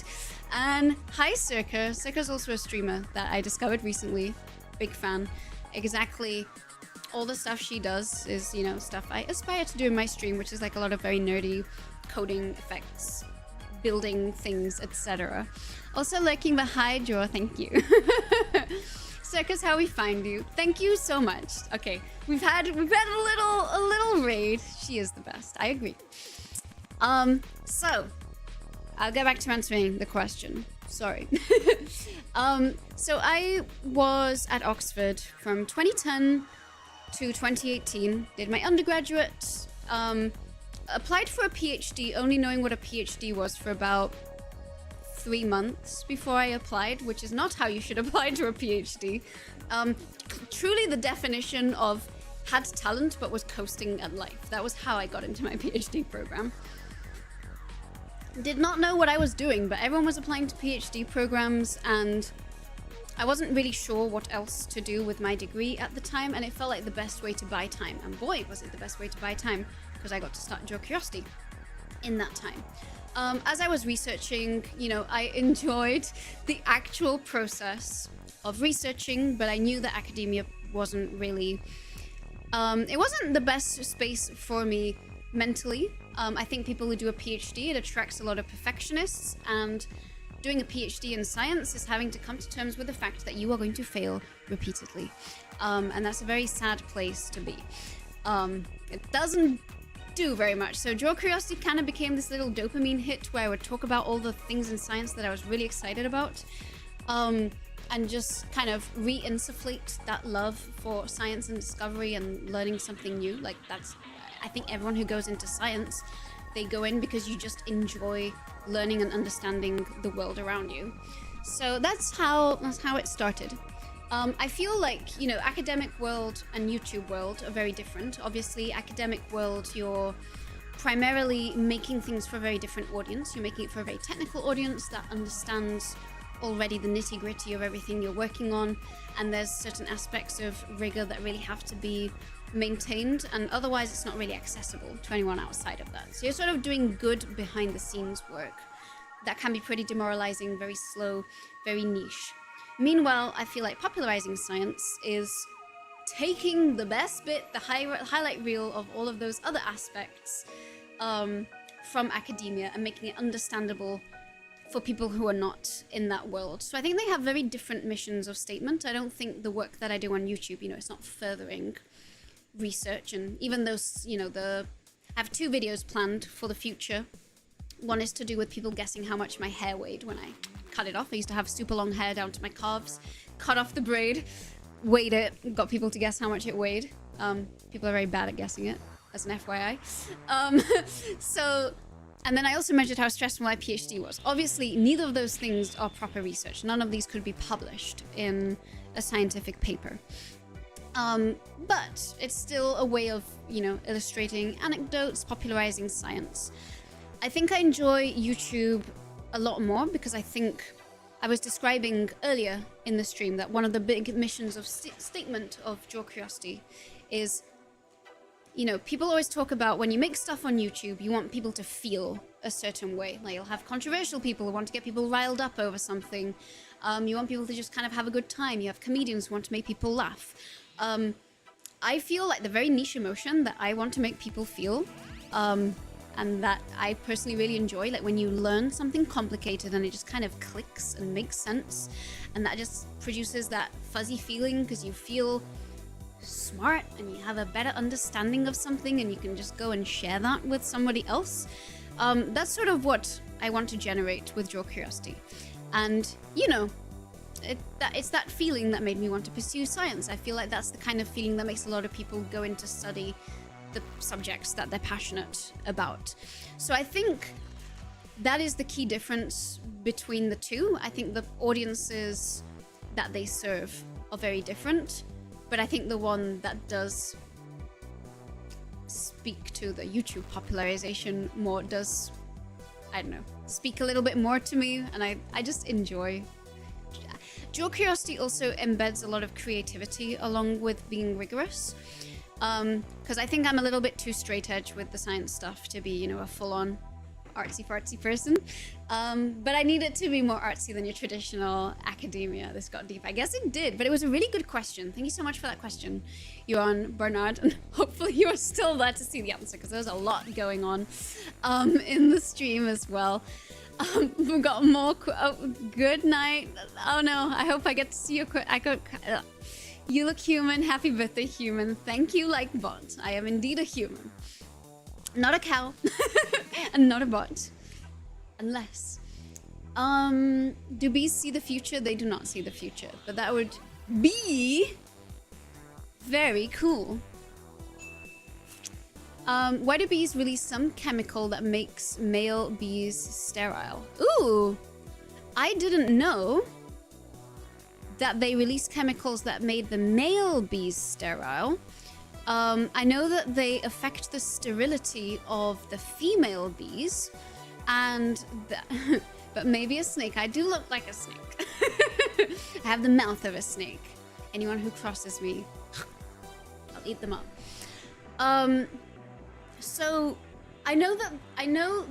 And hi, Circa. Circa's also a streamer that I discovered recently. Big fan. Exactly. All the stuff she does is, you know, stuff I aspire to do in my stream, which is like a lot of very nerdy coding effects, building things, etc. Also lurking behind Jaw, thank you. Circus, how we find you. Thank you so much. Okay, we've had a little raid. She is the best. I agree. So I'll get back to answering the question. Sorry. So I was at Oxford from 2010 to 2018. Did my undergraduate. Applied for a PhD, only knowing what a PhD was for about 3 months before I applied, which is not how you should apply to a PhD. Truly the definition of had talent but was coasting at life. That was how I got into my PhD program. Did not know what I was doing, but everyone was applying to PhD programs and I wasn't really sure what else to do with my degree at the time, and it felt like the best way to buy time. And boy, was it the best way to buy time, because I got to start Draw Curiosity in that time. As I was researching, you know, I enjoyed the actual process of researching, but I knew that academia wasn't really, it wasn't the best space for me mentally. I think people who do a PhD, it attracts a lot of perfectionists, and doing a PhD in science is having to come to terms with the fact that you are going to fail repeatedly. And that's a very sad place to be. It doesn't do very much. So Draw Curiosity kind of became this little dopamine hit where I would talk about all the things in science that I was really excited about. And just kind of re-insufflate that love for science and discovery and learning something new. Like that's, I think everyone who goes into science, they go in because you just enjoy learning and understanding the world around you. So that's how it started. I feel like, you know, academic world and YouTube world are very different. Obviously, academic world, you're primarily making things for a very different audience. You're making it for a very technical audience that understands already the nitty-gritty of everything you're working on, and there's certain aspects of rigor that really have to be maintained, and otherwise it's not really accessible to anyone outside of that. So you're sort of doing good behind the scenes work that can be pretty demoralizing, very slow, very niche. Meanwhile, I feel like popularizing science is taking the best bit, the highlight reel of all of those other aspects from academia and making it understandable for people who are not in that world. So I think they have very different missions of statement. I don't think the work that I do on YouTube, you know, it's not furthering research, and even those, you know, I have 2 videos planned for the future. One is to do with people guessing how much my hair weighed when I cut it off. I used to have super long hair down to my calves, cut off the braid, weighed it, got people to guess how much it weighed. People are very bad at guessing it, as an FYI. And then I also measured how stressful my PhD was. Obviously, neither of those things are proper research. None of these could be published in a scientific paper. But it's still a way of, you know, illustrating anecdotes, popularizing science. I think I enjoy YouTube a lot more because I think I was describing earlier in the stream that one of the big missions of statement of Draw Curiosity is, you know, people always talk about when you make stuff on YouTube, you want people to feel a certain way. Like, you'll have controversial people who want to get people riled up over something. You want people to just kind of have a good time. You have comedians who want to make people laugh. I feel like the very niche emotion that I want to make people feel, and that I personally really enjoy, like when you learn something complicated and it just kind of clicks and makes sense, and that just produces that fuzzy feeling because you feel smart and you have a better understanding of something and you can just go and share that with somebody else. That's sort of what I want to generate with Draw Curiosity. And, you know, it's that feeling that made me want to pursue science. I feel like that's the kind of feeling that makes a lot of people go in to study the subjects that they're passionate about. So I think that is the key difference between the two. I think the audiences that they serve are very different, but I think the one that does speak to the YouTube popularization more does, I don't know, speak a little bit more to me, and I just enjoy. Draw Curiosity also embeds a lot of creativity along with being rigorous, because I think I'm a little bit too straight edge with the science stuff to be, you know, a full-on artsy-fartsy person, but I need it to be more artsy than your traditional academia. This got deep. I guess it did, but it was a really good question. Thank you so much for that question, Johan Bernard, and hopefully you are still there to see the answer, because there's a lot going on in the stream as well. We've got more. Oh, good night. Oh no, I hope I get to see your. You look human. Happy birthday, human. Thank you, like bot. I am indeed a human. Not a cow. And not a bot. Unless. Do bees see the future? They do not see the future. But that would be very cool. Why do bees release some chemical that makes male bees sterile? Ooh! I didn't know that they release chemicals that made the male bees sterile. I know that they affect the sterility of the female bees, and but maybe a snake. I do look like a snake. I have the mouth of a snake. Anyone who crosses me, I'll eat them up. So I know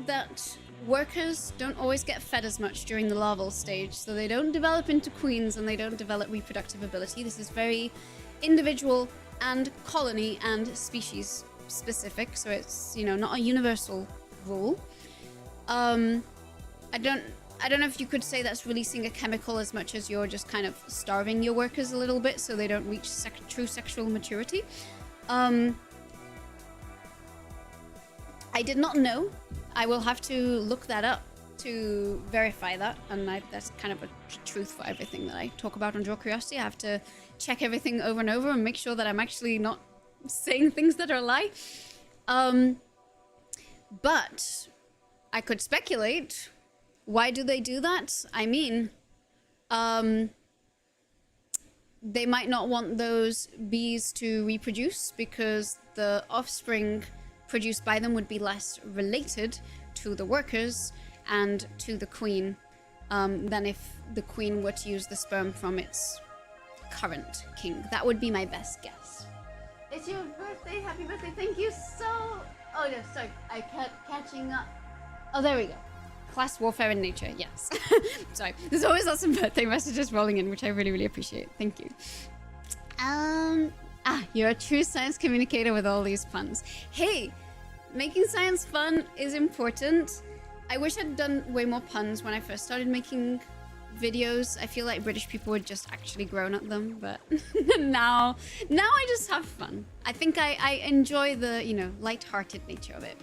that workers don't always get fed as much during the larval stage, so they don't develop into queens and they don't develop reproductive ability. This is very individual and colony and species specific, so it's, you know, not a universal rule. I don't know if you could say that's releasing a chemical as much as you're just kind of starving your workers a little bit so they don't reach true sexual maturity. I did not know. I will have to look that up to verify that, and that's kind of a truth for everything that I talk about on Draw Curiosity. I have to check everything over and over and make sure that I'm actually not saying things that are a lie. But I could speculate. Why do they do that? I mean, they might not want those bees to reproduce because the offspring produced by them would be less related to the workers and to the queen than if the queen were to use the sperm from its current king. That would be my best guess. It's your birthday. Happy birthday. Thank you so... Oh, no, sorry. I kept catching up. Oh, there we go. Class warfare in nature. Yes. Sorry. There's always lots of birthday messages rolling in, which I really, really appreciate. Thank you. You're a true science communicator with all these puns. Hey, making science fun is important. I wish I'd done way more puns when I first started making videos. I feel like British people would just actually groan at them, but now I just have fun. I think I enjoy the, you know, light-hearted nature of it.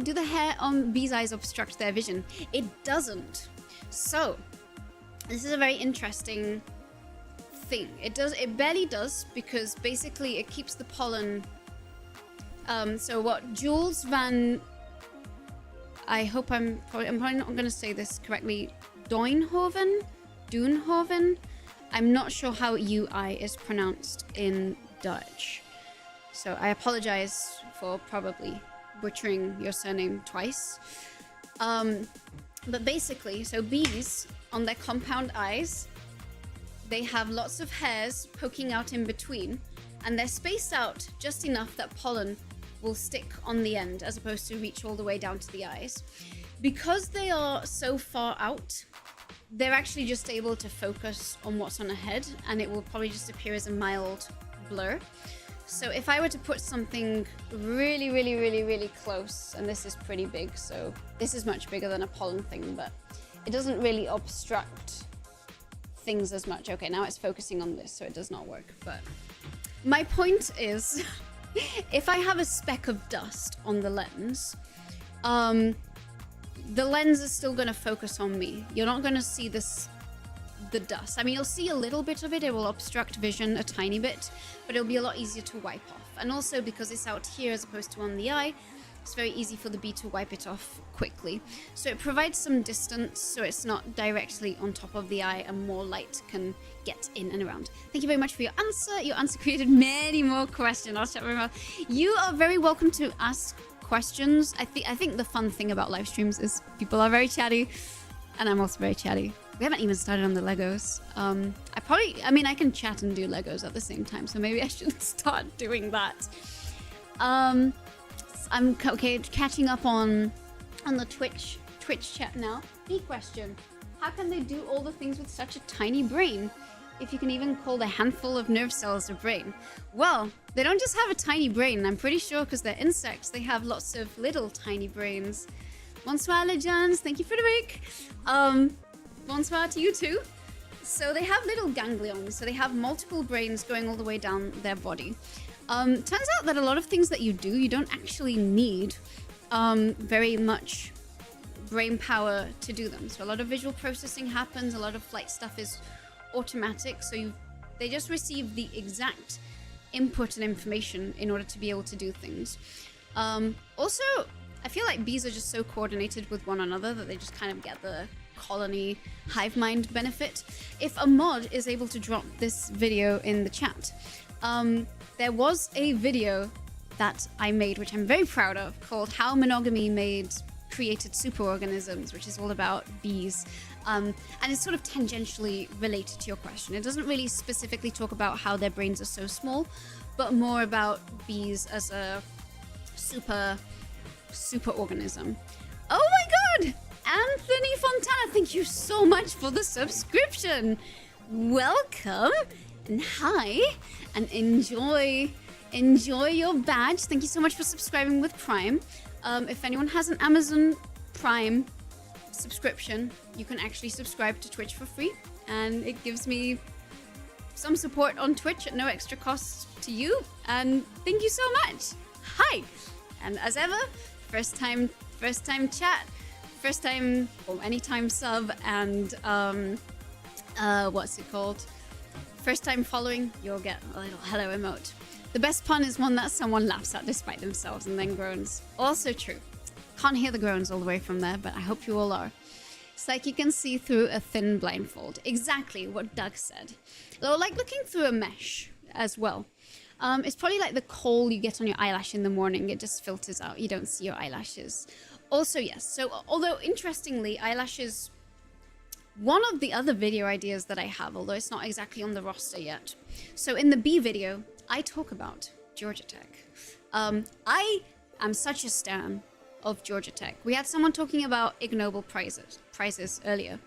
Do the hair on bees' eyes obstruct their vision? It doesn't. So, this is a very interesting thing. It barely does, because basically it keeps the pollen. So what Jules Van... I hope I'm probably not going to say this correctly. Duinhoven? I'm not sure how UI is pronounced in Dutch. So I apologize for probably butchering your surname twice. But basically, so bees, on their compound eyes, they have lots of hairs poking out in between, and they're spaced out just enough that pollen will stick on the end as opposed to reach all the way down to the eyes. Because they are so far out, they're actually just able to focus on what's on ahead, and it will probably just appear as a mild blur. So if I were to put something really, really, really, really close, and this is pretty big, so this is much bigger than a pollen thing, but it doesn't really obstruct things as much. Okay, now it's focusing on this, so it does not work, but My point is, if I have a speck of dust on the lens, the lens is still going to focus on me. You're not going to see the dust. I mean, you'll see a little bit of it. It will obstruct vision a tiny bit, but it'll be a lot easier to wipe off. And also because it's out here as opposed to on the eye, it's very easy for the bee to wipe it off quickly. So it provides some distance so it's not directly on top of the eye and more light can get in and around. Thank you very much for your answer. Your answer created many more questions. I'll shut my mouth. You are very welcome to ask questions. I think the fun thing about live streams is people are very chatty and I'm also very chatty. We haven't even started on the Legos. I mean, I can chat and do Legos at the same time, so maybe I should start doing that. I'm okay, catching up on the Twitch chat now. Big question. How can they do all the things with such a tiny brain? If you can even call a handful of nerve cells a brain. Well, they don't just have a tiny brain. I'm pretty sure because they're insects, they have lots of little tiny brains. Bonsoir, legends. Thank you for the week. Bonsoir to you too. So they have little ganglions. So they have multiple brains going all the way down their body. Turns out that a lot of things that you do, you don't actually need very much brain power to do them. So a lot of visual processing happens. A lot of flight stuff is automatic. So they just receive the exact input and information in order to be able to do things. Also, I feel like bees are just so coordinated with one another that they just kind of get the colony hive mind benefit. If a mod is able to drop this video in the chat, there was a video that I made, which I'm very proud of, called How Monogamy Created Superorganisms, which is all about bees. And it's sort of tangentially related to your question. It doesn't really specifically talk about how their brains are so small, but more about bees as a super organism. Oh my god! Anthony Fontana, thank you so much for the subscription. Welcome and hi and enjoy your badge. Thank you so much for subscribing with Prime. If anyone has an Amazon Prime subscription, you can actually subscribe to Twitch for free, and it gives me some support on Twitch at no extra cost to you. And thank you so much. Hi, and as ever, first time chat, first time or anytime sub, and what's it called? First time following, you'll get a little hello emote. The best pun is one that someone laughs at despite themselves and then groans. Also true. Can't hear the groans all the way from there, but I hope you all are. It's like you can see through a thin blindfold. Exactly what Doug said. Or like looking through a mesh as well. It's probably like the coal you get on your eyelash in the morning. It just filters out. You don't see your eyelashes. Also, yes. So although interestingly, eyelashes... One of the other video ideas that I have, although it's not exactly on the roster yet. So in the B video, I talk about Georgia Tech. I am such a stan of Georgia Tech. We had someone talking about Ig Nobel prizes earlier.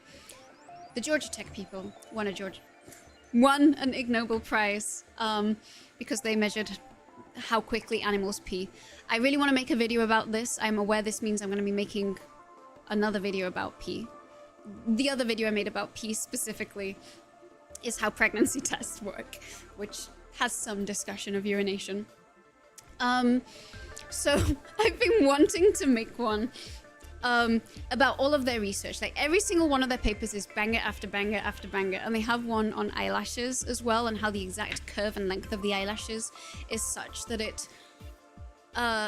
The Georgia Tech people won an Ig Nobel prize because they measured how quickly animals pee. I really want to make a video about this. I'm aware this means I'm going to be making another video about pee. The other video I made about pee specifically is how pregnancy tests work, which has some discussion of urination. So I've been wanting to make one about all of their research. Like every single one of their papers is banger after banger after banger, and they have one on eyelashes as well, and how the exact curve and length of the eyelashes is such that it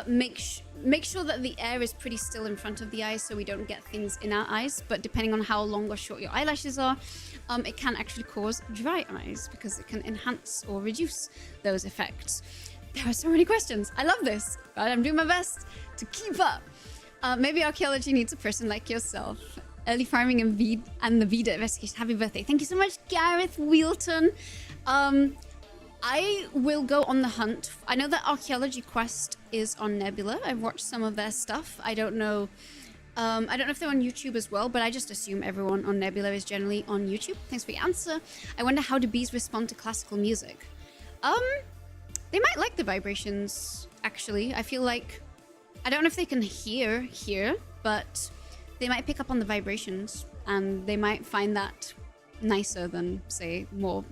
make sure that the air is pretty still in front of the eyes so we don't get things in our eyes. But depending on how long or short your eyelashes are, it can actually cause dry eyes because it can enhance or reduce those effects. There are so many questions. I love this, but I'm doing my best to keep up. Maybe archaeology needs a person like yourself. Early farming and the Vida investigation. Happy birthday. Thank you so much, Gareth Wheelton. I will go on the hunt. I know that Archaeology Quest is on Nebula. I've watched some of their stuff. I don't know if they're on YouTube as well, but I just assume everyone on Nebula is generally on YouTube. Thanks for your answer. I wonder how do bees respond to classical music? They might like the vibrations, actually. I feel like, I don't know if they can hear here, but they might pick up on the vibrations, and they might find that nicer than, say, more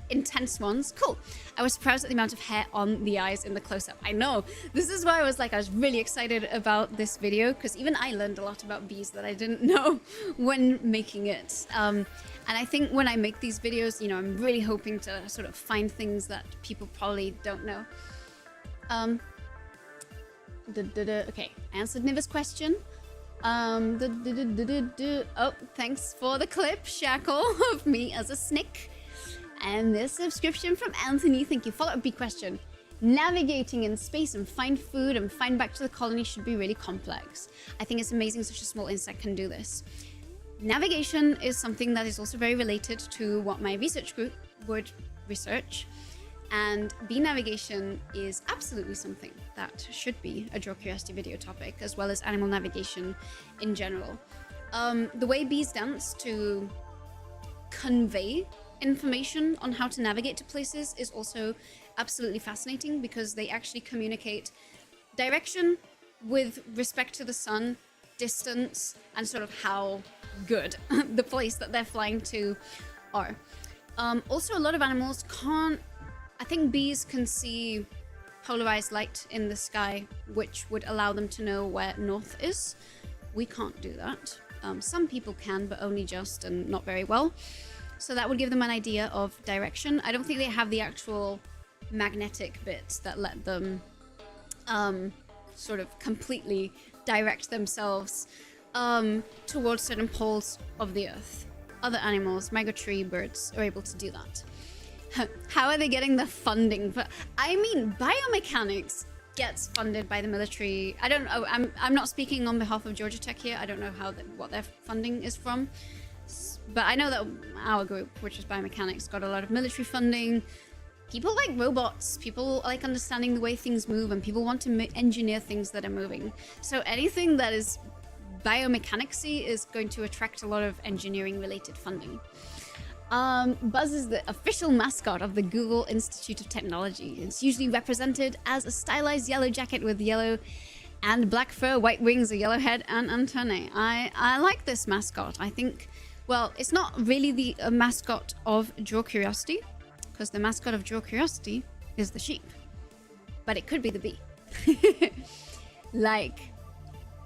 intense ones. Cool. I was surprised at the amount of hair on the eyes in the close-up. I know. This is why I was really excited about this video, because even I learned a lot about bees that I didn't know when making it. And I think when I make these videos, you know, I'm really hoping to sort of find things that people probably don't know. Okay, I answered Niva's question. Oh, thanks for the clip, Shackle, of me as a snick. And this subscription from Anthony, thank you. Follow-up B question. Navigating in space and find food and find back to the colony should be really complex. I think it's amazing such a small insect can do this. Navigation is something that is also very related to what my research group would research. And bee navigation is absolutely something that should be a Draw Curiosity video topic, as well as animal navigation in general. The way bees dance to convey information on how to navigate to places is also absolutely fascinating, because they actually communicate direction with respect to the sun, distance, and sort of how good the place that they're flying to are. Also, a lot of animals can't... I think bees can see polarized light in the sky, which would allow them to know where north is. We can't do that. Some people can, but only just and not very well. So that would give them an idea of direction. I don't think they have the actual magnetic bits that let them sort of completely direct themselves towards certain poles of the earth. Other animals, migratory birds, are able to do that. How are they getting the funding? I mean, biomechanics gets funded by the military. I don't know. I'm not speaking on behalf of Georgia Tech here. I don't know what their funding is from. But I know that our group, which is biomechanics, got a lot of military funding. People like robots. People like understanding the way things move, and people want to engineer things that are moving. So anything that is biomechanicsy is going to attract a lot of engineering-related funding. Buzz is the official mascot of the Google Institute of Technology. It's usually represented as a stylized yellow jacket with yellow and black fur, white wings, a yellow head, and antennae. I like this mascot. I think, well, it's not really the mascot of Draw Curiosity, because the mascot of Draw Curiosity is the sheep. But it could be the bee. Like,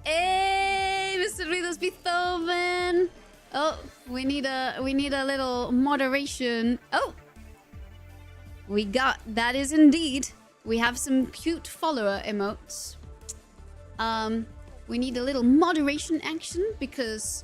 hey, Mr. Ruidos Beethoven! Oh, we need a little moderation. Oh, that is indeed. We have some cute follower emotes. We need a little moderation action, because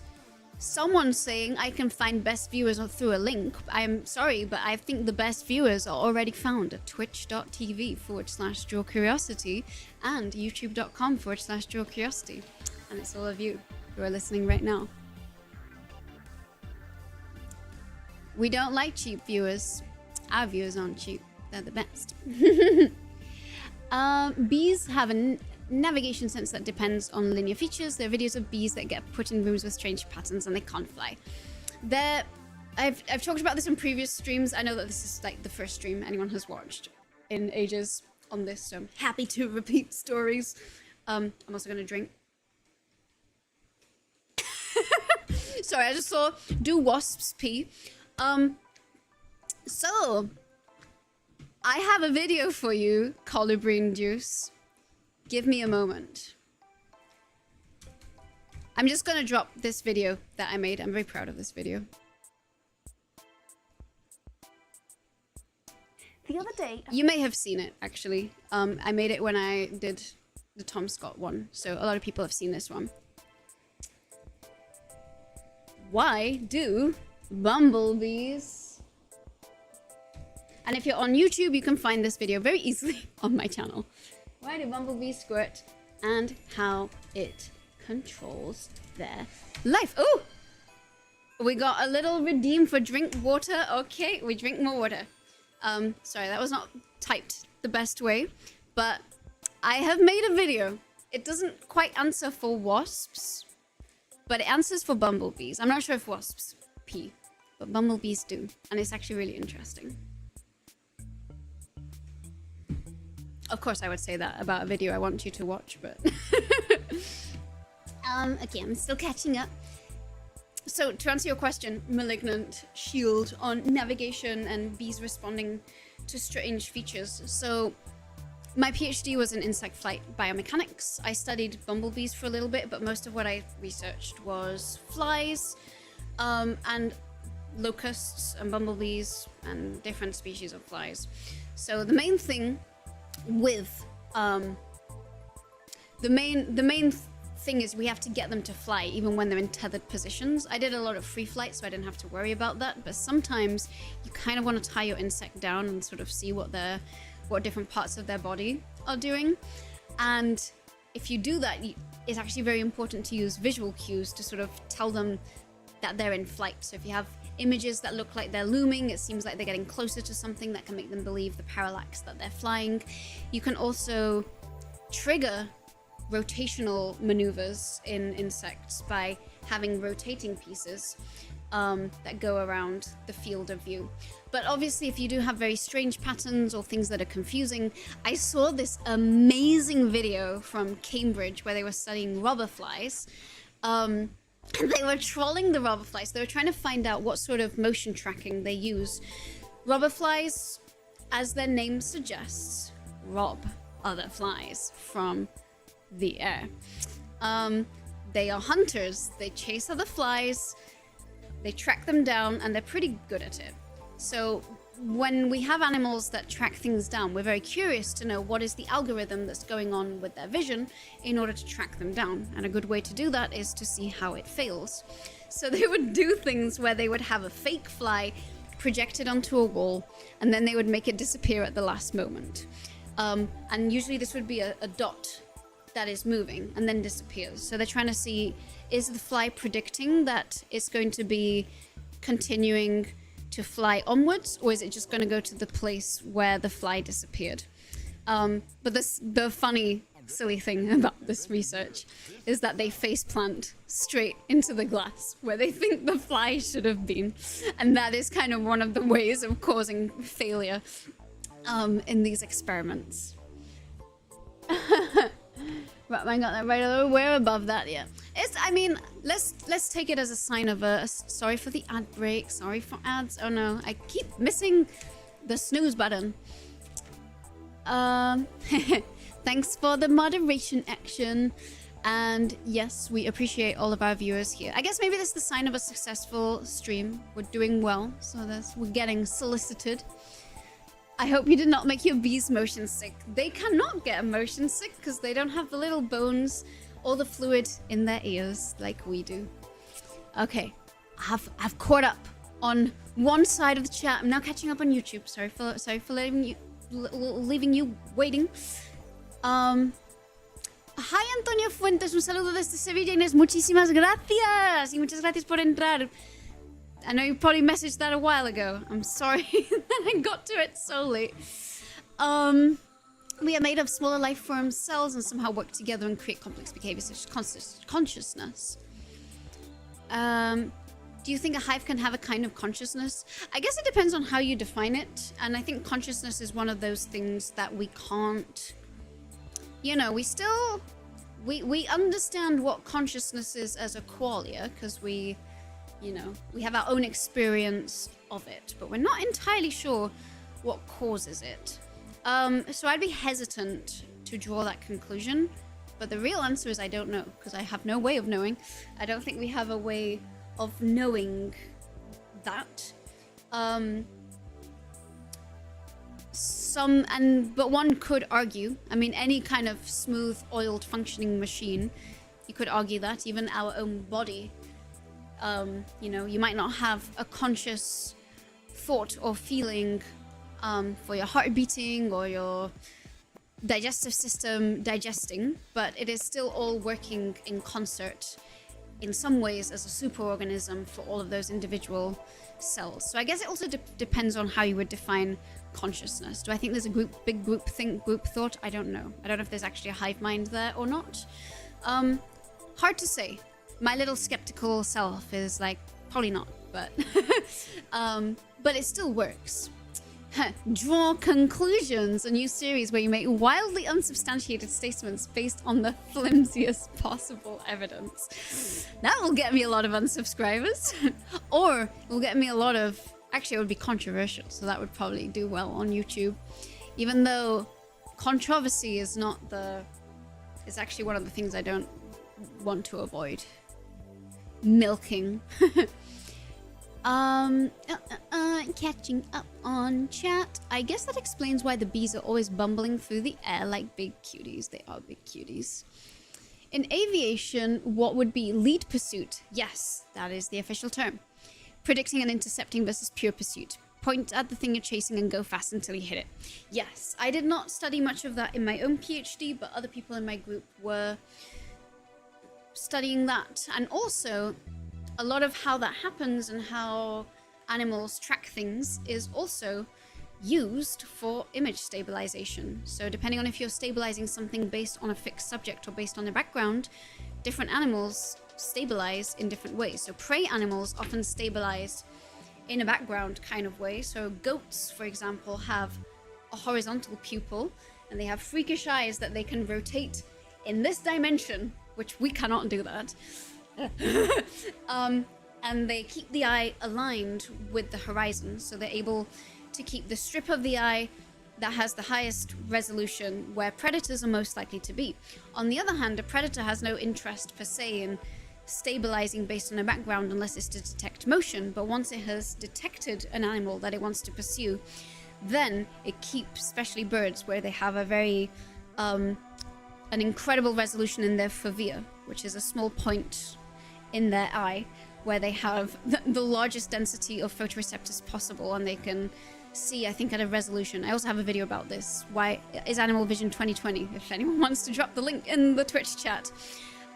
someone's saying I can find best viewers through a link. I'm sorry, but I think the best viewers are already found at twitch.tv/drawcuriosity and youtube.com/drawcuriosity. And it's all of you who are listening right now. We don't like cheap viewers. Our viewers aren't cheap. They're the best. Bees have a navigation sense that depends on linear features. There are videos of bees that get put in rooms with strange patterns and they can't fly. I've talked about this in previous streams. I know that this is like the first stream anyone has watched in ages on this, so I'm happy to repeat stories. I'm also going to drink. Sorry, I just saw do wasps pee. So I have a video for you, Colubrine Juice. Give me a moment. I'm just gonna drop this video that I made. I'm very proud of this video. The other day... You may have seen it, actually. I made it when I did the Tom Scott one, so a lot of people have seen this one. Why do bumblebees... And if you're on YouTube, you can find this video very easily on my channel. Why do bumblebees squirt and how it controls their life. Oh! We got a little redeem for drink water. Okay, we drink more water. Sorry, that was not typed the best way, but I have made a video. It doesn't quite answer for wasps, but it answers for bumblebees. I'm not sure if wasps pee, but bumblebees do, and it's actually really interesting. Of course, I would say that about a video I want you to watch, but... okay, I'm still catching up. So to answer your question, malignant shield on navigation and bees responding to strange features. So my PhD was in insect flight biomechanics. I studied bumblebees for a little bit, but most of what I researched was flies, and locusts and bumblebees and different species of flies. So the main thing with the main thing is we have to get them to fly even when they're in tethered positions. I did a lot of free flight, so I didn't have to worry about that, but sometimes you kind of want to tie your insect down and sort of see what different parts of their body are doing. And if you do that, it's actually very important to use visual cues to sort of tell them that they're in flight. So if you have images that look like they're looming, it seems like they're getting closer to something, that can make them believe the parallax that they're flying. You can also trigger rotational maneuvers in insects by having rotating pieces that go around the field of view. But obviously, if you do have very strange patterns or things that are confusing, I saw this amazing video from Cambridge where they were studying robber flies. And they were trolling the robber flies. They were trying to find out what sort of motion tracking they use. Robber flies, as their name suggests, rob other flies from the air. They are hunters. They chase other flies, they track them down, and they're pretty good at it. So when we have animals that track things down, we're very curious to know what is the algorithm that's going on with their vision in order to track them down. And a good way to do that is to see how it fails. So they would do things where they would have a fake fly projected onto a wall, and then they would make it disappear at the last moment. And usually this would be a dot that is moving and then disappears. So they're trying to see, is the fly predicting that it's going to be continuing to fly onwards, or is it just going to go to the place where the fly disappeared? But the funny, silly thing about this research is that they faceplant straight into the glass where they think the fly should have been. And that is kind of one of the ways of causing failure in these experiments. Right, I got that right a little. We're above that, yeah. I mean, let's take it as a sign of sorry for the ad break. Sorry for ads. Oh no, I keep missing the snooze button. Thanks for the moderation action. And yes, we appreciate all of our viewers here. I guess maybe this is the sign of a successful stream. We're doing well, so we're getting solicited. I hope you did not make your bees motion sick. They cannot get motion sick because they don't have the little bones or the fluid in their ears like we do. Okay, I've caught up on one side of the chat. I'm now catching up on YouTube. Sorry for leaving you waiting. Hi Antonio Fuentes, un saludo desde Sevilla, Inés. Muchísimas gracias y muchas gracias por entrar. I know you probably messaged that a while ago. I'm sorry that I got to it so late. We are made of smaller life form cells and somehow work together and create complex behaviors such as consciousness. Do you think a hive can have a kind of consciousness? I guess it depends on how you define it. And I think consciousness is one of those things that we can't... You know, we understand what consciousness is as a qualia because we have our own experience of it, but we're not entirely sure what causes it. So I'd be hesitant to draw that conclusion, but the real answer is I don't know, because I have no way of knowing. I don't think we have a way of knowing that. But one could argue, I mean, any kind of smooth, oiled, functioning machine, you could argue that even our own body, you might not have a conscious thought or feeling for your heart beating or your digestive system digesting, but it is still all working in concert in some ways as a superorganism for all of those individual cells. So I guess it also depends on how you would define consciousness. Do I think there's a big group thought? I don't know. I don't know if there's actually a hive mind there or not. Hard to say. My little skeptical self is like, probably not, but but it still works. Draw conclusions, a new series where you make wildly unsubstantiated statements based on the flimsiest possible evidence. That will get me a lot of unsubscribers. Or it will get me a lot of... Actually, it would be controversial, so that would probably do well on YouTube. Even though controversy is not the... It's actually one of the things I don't want to avoid. Milking. Catching up on chat. I guess that explains why the bees are always bumbling through the air like big cuties. They are big cuties. In aviation, what would be lead pursuit? Yes, that is the official term. Predicting and intercepting versus pure pursuit. Point at the thing you're chasing and go fast until you hit it. Yes, I did not study much of that in my own PhD, but other people in my group were studying that. And also, a lot of how that happens and how animals track things is also used for image stabilization. So depending on if you're stabilizing something based on a fixed subject or based on a background, different animals stabilize in different ways. So prey animals often stabilize in a background kind of way. So goats, for example, have a horizontal pupil and they have freakish eyes that they can rotate in this dimension, which we cannot do that. And they keep the eye aligned with the horizon, so they're able to keep the strip of the eye that has the highest resolution where predators are most likely to be. On the other hand, a predator has no interest per se in stabilizing based on a background unless it's to detect motion, but once it has detected an animal that it wants to pursue, then it keeps, especially birds, where they have a very an incredible resolution in their fovea, which is a small point in their eye where they have the largest density of photoreceptors possible, and they can see, I think, at a resolution. I also have a video about this. Why is Animal Vision 2020, if anyone wants to drop the link in the Twitch chat.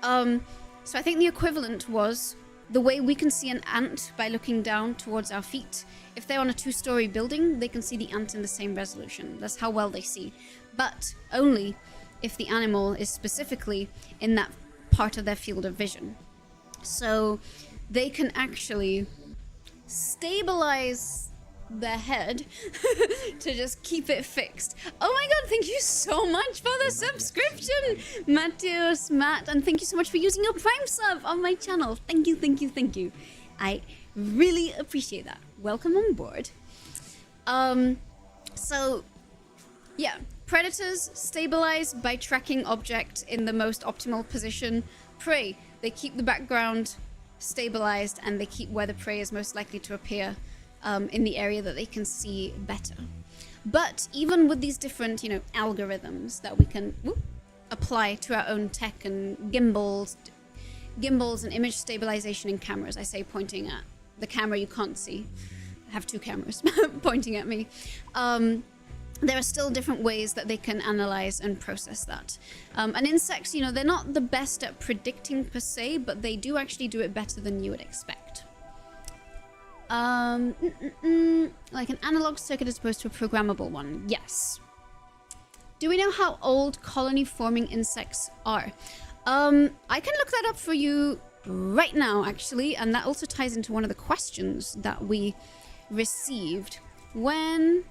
So I think the equivalent was the way we can see an ant by looking down towards our feet. If they're on a 2-story building, they can see the ant in the same resolution. That's how well they see. But only if the animal is specifically in that part of their field of vision. So they can actually stabilize their head to just keep it fixed. Oh my god, thank you so much for the subscription, Mateus, Matt, and thank you so much for using your Prime sub on my channel. Thank you, thank you, thank you. I really appreciate that. Welcome on board. So, yeah, predators stabilize by tracking object in the most optimal position. Prey, they keep the background stabilized and they keep where the prey is most likely to appear in the area that they can see better. But even with these different, algorithms that we can apply to our own tech and gimbals and image stabilization in cameras, I say pointing at the camera you can't see. I have 2 cameras pointing at me. There are still different ways that they can analyze and process that. And insects, they're not the best at predicting per se, but they do actually do it better than you would expect. Like an analog circuit as opposed to a programmable one. Yes. Do we know how old colony-forming insects are? I can look that up for you right now, actually, and that also ties into one of the questions that we received. I'm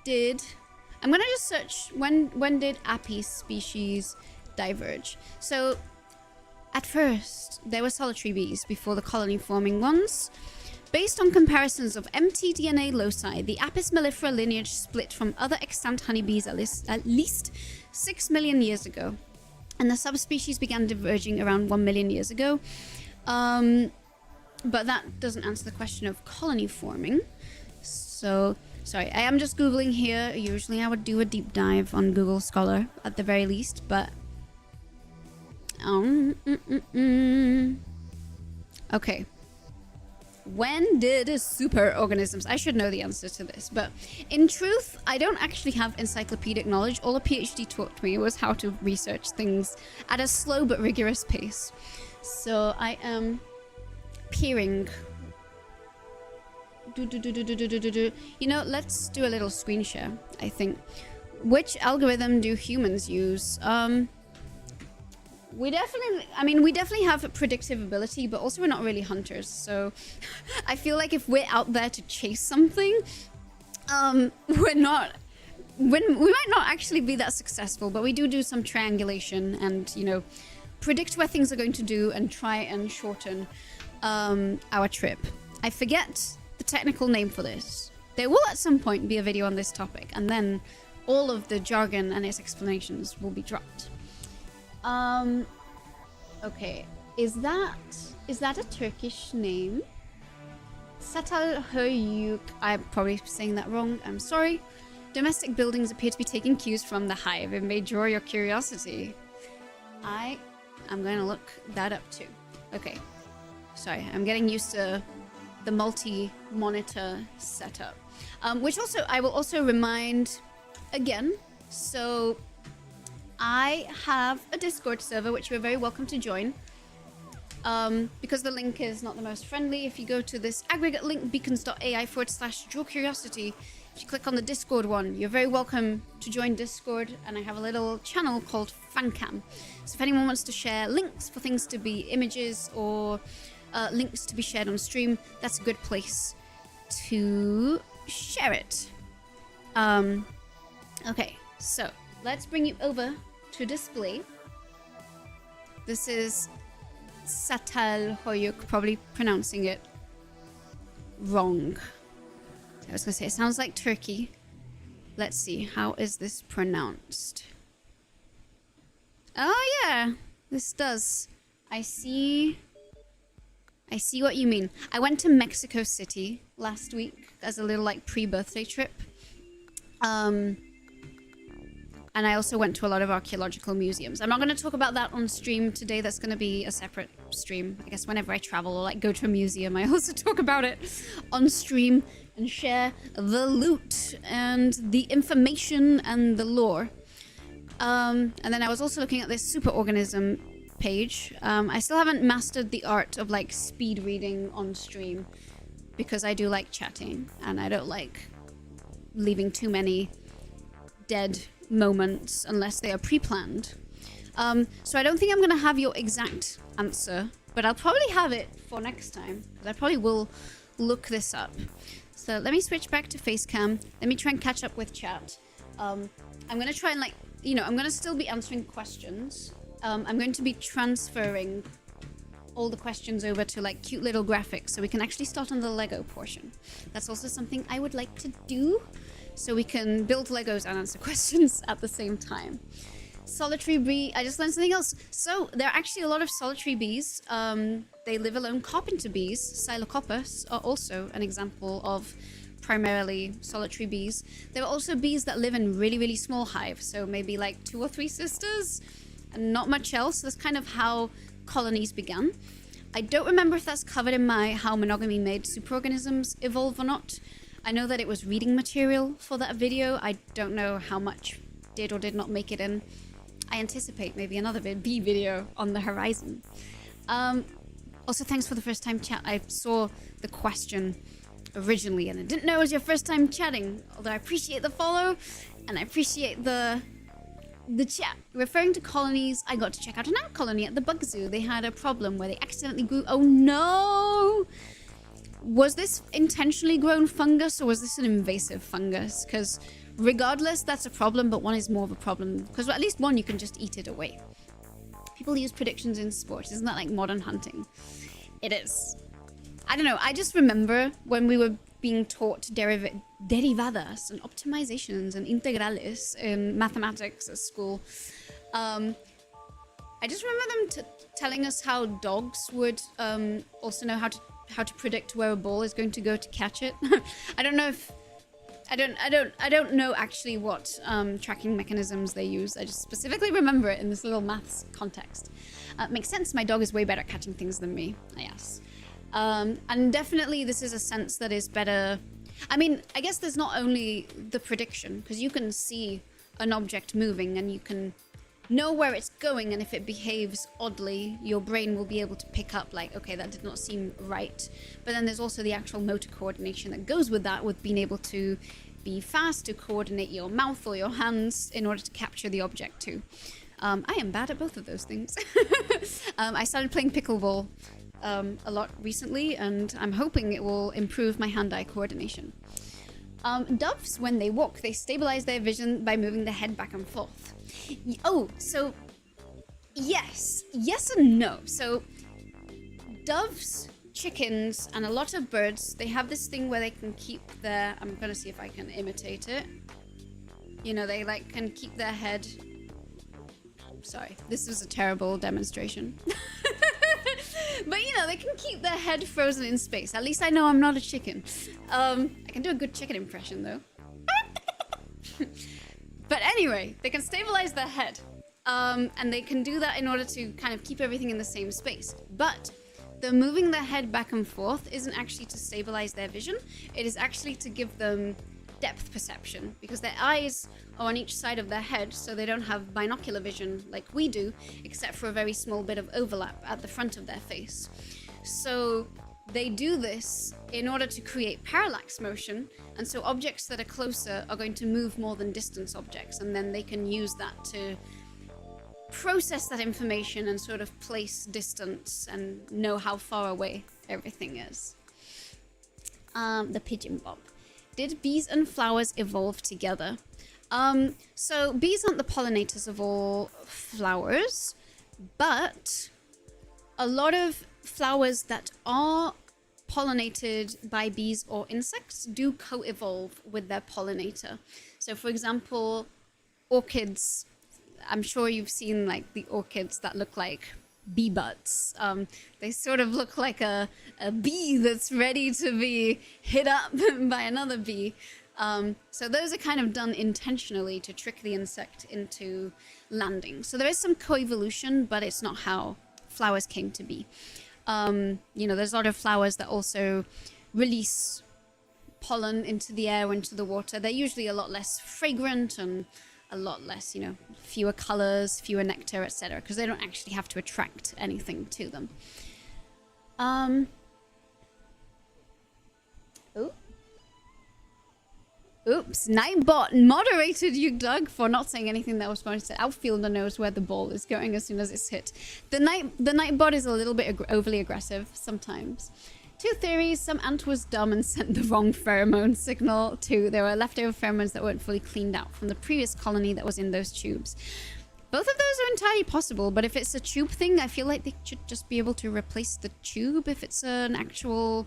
gonna just search when did Apis species diverge? So at first there were solitary bees before the colony-forming ones. Based on comparisons of mtDNA loci, the Apis mellifera lineage split from other extant honeybees at least 6 million years ago, and the subspecies began diverging around 1 million years ago. But that doesn't answer the question of colony forming. So, sorry, I am just Googling here. Usually I would do a deep dive on Google Scholar at the very least, but... Okay. When did superorganisms... I should know the answer to this, but in truth, I don't actually have encyclopedic knowledge. All a PhD taught me was how to research things at a slow but rigorous pace. So I am peering. Let's do a little screen share, I think. Which algorithm do humans use? We definitely have predictive ability, but also we're not really hunters. So I feel like if we're out there to chase something, we're not, when we might not actually be that successful, but we do some triangulation and, you know, predict where things are going to do and try and shorten our trip. I forget the technical name for this. There will at some point be a video on this topic, and then all of the jargon and its explanations will be dropped. Okay, is that a Turkish name? Satalhöyük. I'm probably saying that wrong. I'm sorry. Domestic buildings appear to be taking cues from the hive. It may draw your curiosity. I'm going to look that up too. Okay. Sorry, I'm getting used to the multi-monitor setup. Which also, I will also remind again, so I have a Discord server which you're very welcome to join. Because the link is not the most friendly, if you go to this aggregate link, beacons.ai/draw curiosity, if you click on the Discord one, you're very welcome to join Discord, and I have a little channel called Fancam. So if anyone wants to share links for things to be images or links to be shared on stream, that's a good place to share it. Okay, so let's bring you over to display. This is Satalhöyük, probably pronouncing it wrong. I was gonna say, it sounds like Turkey. Let's see, how is this pronounced? Oh yeah, this does. I see what you mean. I went to Mexico City last week as a little like pre-birthday trip. And I also went to a lot of archaeological museums. I'm not going to talk about that on stream today. That's going to be a separate stream. I guess whenever I travel or like go to a museum, I also talk about it on stream and share the loot and the information and the lore. And then I was also looking at this superorganism page. I still haven't mastered the art of like speed reading on stream because I do like chatting and I don't like leaving too many dead moments unless they are pre-planned. So I don't think I'm gonna have your exact answer, but I'll probably have it for next time because I probably will look this up. So let me switch back to Facecam. Let me try and catch up with chat. I'm gonna try and like, you know, I'm gonna still be answering questions. I'm going to be transferring all the questions over to like cute little graphics so we can actually start on the Lego portion. That's also something I would like to do, so we can build Legos and answer questions at the same time. Solitary bee, I just learned something else. So there are actually a lot of solitary bees. They live alone. Carpenter bees, Psilocoppus, are also an example of primarily solitary bees. There are also bees that live in really, really small hives. So maybe like 2 or 3 sisters and not much else. That's kind of how colonies began. I don't remember if that's covered in my How Monogamy Made Superorganisms Evolve or not. I know that it was reading material for that video. I don't know how much did or did not make it in. I anticipate maybe another bee video on the horizon. Also, thanks for the first time chat. I saw the question originally and I didn't know it was your first time chatting. Although I appreciate the follow and I appreciate the chat. Referring to colonies, I got to check out an ant colony at the bug zoo. They had a problem where they accidentally grew... Oh no! Was this intentionally grown fungus or was this an invasive fungus? Because regardless, that's a problem, but one is more of a problem. Because at least one, you can just eat it away. People use predictions in sports. Isn't that like modern hunting? It is. I don't know. I just remember when we were being taught derivadas and optimizations and integrales in mathematics at school. I just remember them telling us how dogs would also know how to predict where a ball is going to go to catch it. I don't know if I don't know actually what tracking mechanisms they use. I just specifically remember it in this little maths context. Makes sense. My dog is way better at catching things than me, I guess. And definitely this is a sense that is better. I mean, I guess there's not only the prediction, because you can see an object moving and you can know where it's going, and if it behaves oddly, your brain will be able to pick up like, okay, that did not seem right. But then there's also the actual motor coordination that goes with that, with being able to be fast, to coordinate your mouth or your hands in order to capture the object too. I am bad at both of those things. I started playing pickleball a lot recently, and I'm hoping it will improve my hand-eye coordination. Doves, when they walk, they stabilize their vision by moving their head back and forth. Oh, so yes and no. So doves, chickens, and a lot of birds, they have this thing where they can keep their, I'm gonna see if I can imitate it. You know, they like can keep their head. Sorry, this was a terrible demonstration. But you know, they can keep their head frozen in space. At least I know I'm not a chicken. I can do a good chicken impression though. But anyway, they can stabilize their head. And they can do that in order to kind of keep everything in the same space. But the moving their head back and forth isn't actually to stabilize their vision. It is actually to give them depth perception, because their eyes are on each side of their head, so they don't have binocular vision like we do, except for a very small bit of overlap at the front of their face. So they do this in order to create parallax motion, and so objects that are closer are going to move more than distance objects, and then they can use that to process that information and sort of place distance and know how far away everything is. The pigeon bob. Did bees and flowers evolve together? So bees aren't the pollinators of all flowers, but a lot of flowers that are pollinated by bees or insects do co-evolve with their pollinator. So for example, orchids, I'm sure you've seen like the orchids that look like bee butts. They sort of look like a bee that's ready to be hit up by another bee. So those are kind of done intentionally to trick the insect into landing. So there is some coevolution, but it's not how flowers came to be. You know, there's a lot of flowers that also release pollen into the air, into the water. They're usually a lot less fragrant and a lot less, you know, fewer colors, fewer nectar, etc., because they don't actually have to attract anything to them. Oops, Nightbot moderated you, Doug, for not saying anything that was supposed to say. Outfielder knows where the ball is going as soon as it's hit. The Nightbot is a little bit overly aggressive sometimes. Two theories: some ant was dumb and sent the wrong pheromone signal. Two, there were leftover pheromones that weren't fully cleaned out from the previous colony that was in those tubes. Both of those are entirely possible, but if it's a tube thing, I feel like they should just be able to replace the tube if it's an actual,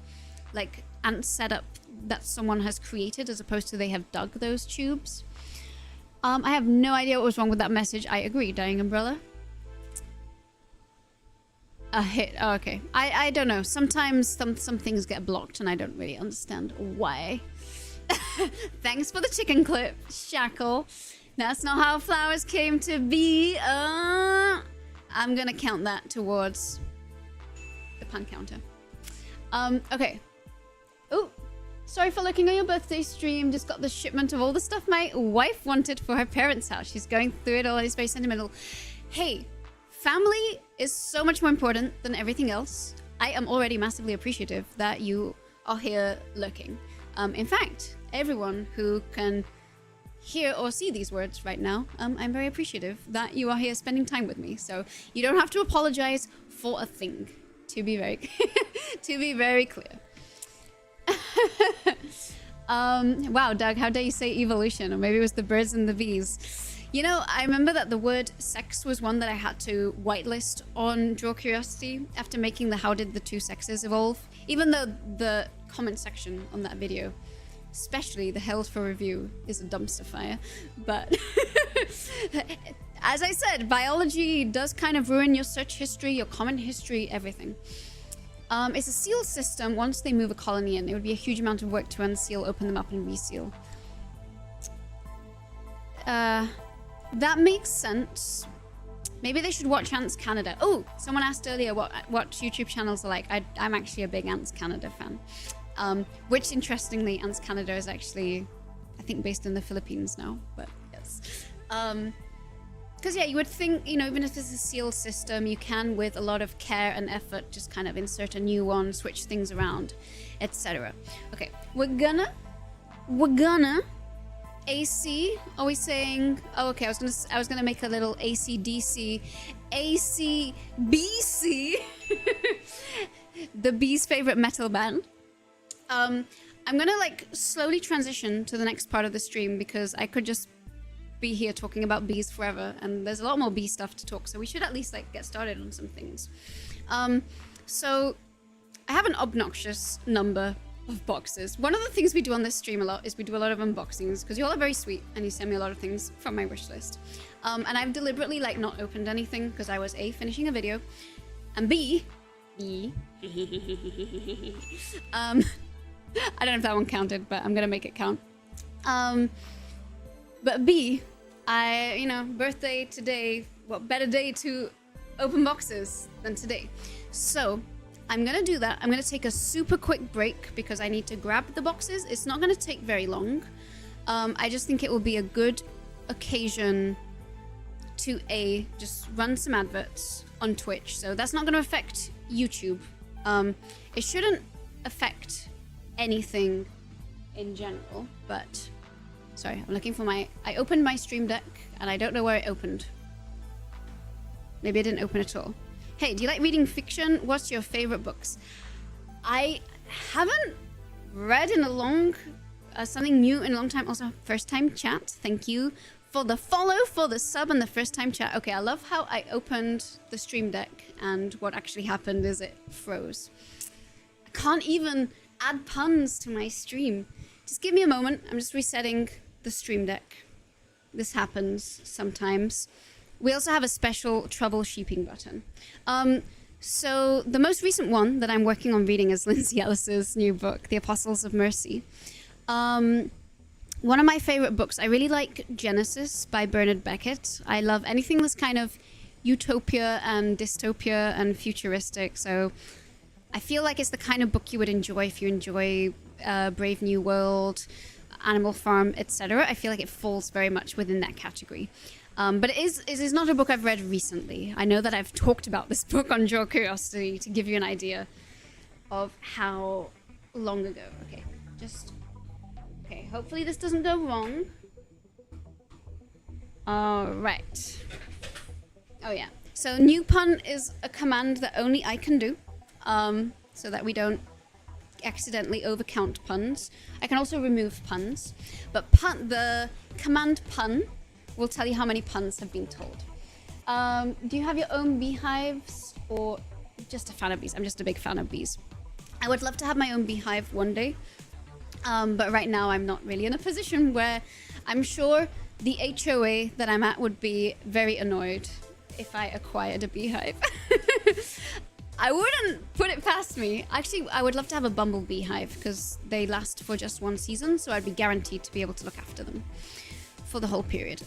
like, ant setup that someone has created, as opposed to they have dug those tubes. I have no idea what was wrong with that message. I agree, Dying Umbrella. A hit. Oh, okay. I don't know. Sometimes some things get blocked and I don't really understand why. Thanks for the chicken clip, Shackle. That's not how flowers came to be. I'm gonna count that towards the pun counter. Okay. Oh, sorry for looking on your birthday stream. Just got the shipment of all the stuff my wife wanted for her parents' house. She's going through it all. It's very sentimental. Hey, family is so much more important than everything else. I am already massively appreciative that you are here lurking. In fact, everyone who can hear or see these words right now, I'm very appreciative that you are here spending time with me. So you don't have to apologize for a thing, to be very, to be very clear. Wow, Doug, how dare you say evolution? Or maybe it was the birds and the bees. You know, I remember that the word sex was one that I had to whitelist on Draw Curiosity after making the how did the two sexes evolve, even though the comment section on that video, especially the held for review, is a dumpster fire. But as I said, biology does kind of ruin your search history, your comment history, everything. It's a seal system. Once they move a colony in, it would be a huge amount of work to unseal, open them up, and reseal. That makes sense. Maybe they should watch Ants Canada. Oh, someone asked earlier what YouTube channels are like. I'm actually a big Ants Canada fan. Which, interestingly, Ants Canada is actually, I think, based in the Philippines now. But yes. Because, yeah, you would think, you know, even if it's a seal system, you can, with a lot of care and effort, just kind of insert a new one, switch things around, etc. Okay, we're gonna AC. Are we saying? Oh, okay. I was gonna make a little ACDC, ACBC, the Bees' favorite metal band. I'm gonna like slowly transition to the next part of the stream because I could just be here talking about bees forever, and there's a lot more bee stuff to talk, so we should at least like get started on some things. So I have an obnoxious number of boxes. One of the things we do on this stream a lot is we do a lot of unboxings because you all are very sweet and you send me a lot of things from my wish list. And I've deliberately like not opened anything because I was A, finishing a video, and B, I don't know if that one counted, but I'm gonna make it count. But B, birthday today, what better day to open boxes than today? So I'm gonna do that. I'm gonna take a super quick break because I need to grab the boxes. It's not gonna take very long. I just think it will be a good occasion to just run some adverts on Twitch. So that's not gonna affect YouTube. It shouldn't affect anything in general, but sorry, I'm looking for I opened my Stream Deck and I don't know where it opened. Maybe I didn't open it at all. Hey, do you like reading fiction? What's your favorite books? I haven't read in a long, something new in a long time. Also, first time chat. Thank you for the follow, for the sub, and the first time chat. Okay, I love how I opened the Stream Deck and what actually happened is it froze. I can't even add puns to my stream. Just give me a moment. I'm just resetting the Stream Deck. This happens sometimes. We also have a special troubleshooting button. So the most recent one that I'm working on reading is Lindsay Ellis's new book, The Apostles of Mercy. One of my favorite books. I really like Genesis by Bernard Beckett. I love anything that's kind of utopia and dystopia and futuristic. So I feel like it's the kind of book you would enjoy if you enjoy Brave New World, Animal Farm, etc. I feel like it falls very much within that category. But it is not a book I've read recently. I know that I've talked about this book on Draw Curiosity to give you an idea of how long ago. Okay, hopefully this doesn't go wrong. All right. Oh yeah. So new pun is a command that only I can do, so that we don't accidentally overcount puns. I can also remove puns, but the command pun will tell you how many puns have been told. Do you have your own beehives or just a fan of bees? I'm just a big fan of bees. I would love to have my own beehive one day, but right now I'm not really in a position where I'm sure the HOA that I'm at would be very annoyed if I acquired a beehive. I wouldn't put it past me. Actually, I would love to have a Bumblebee hive because they last for just one season, so I'd be guaranteed to be able to look after them for the whole period.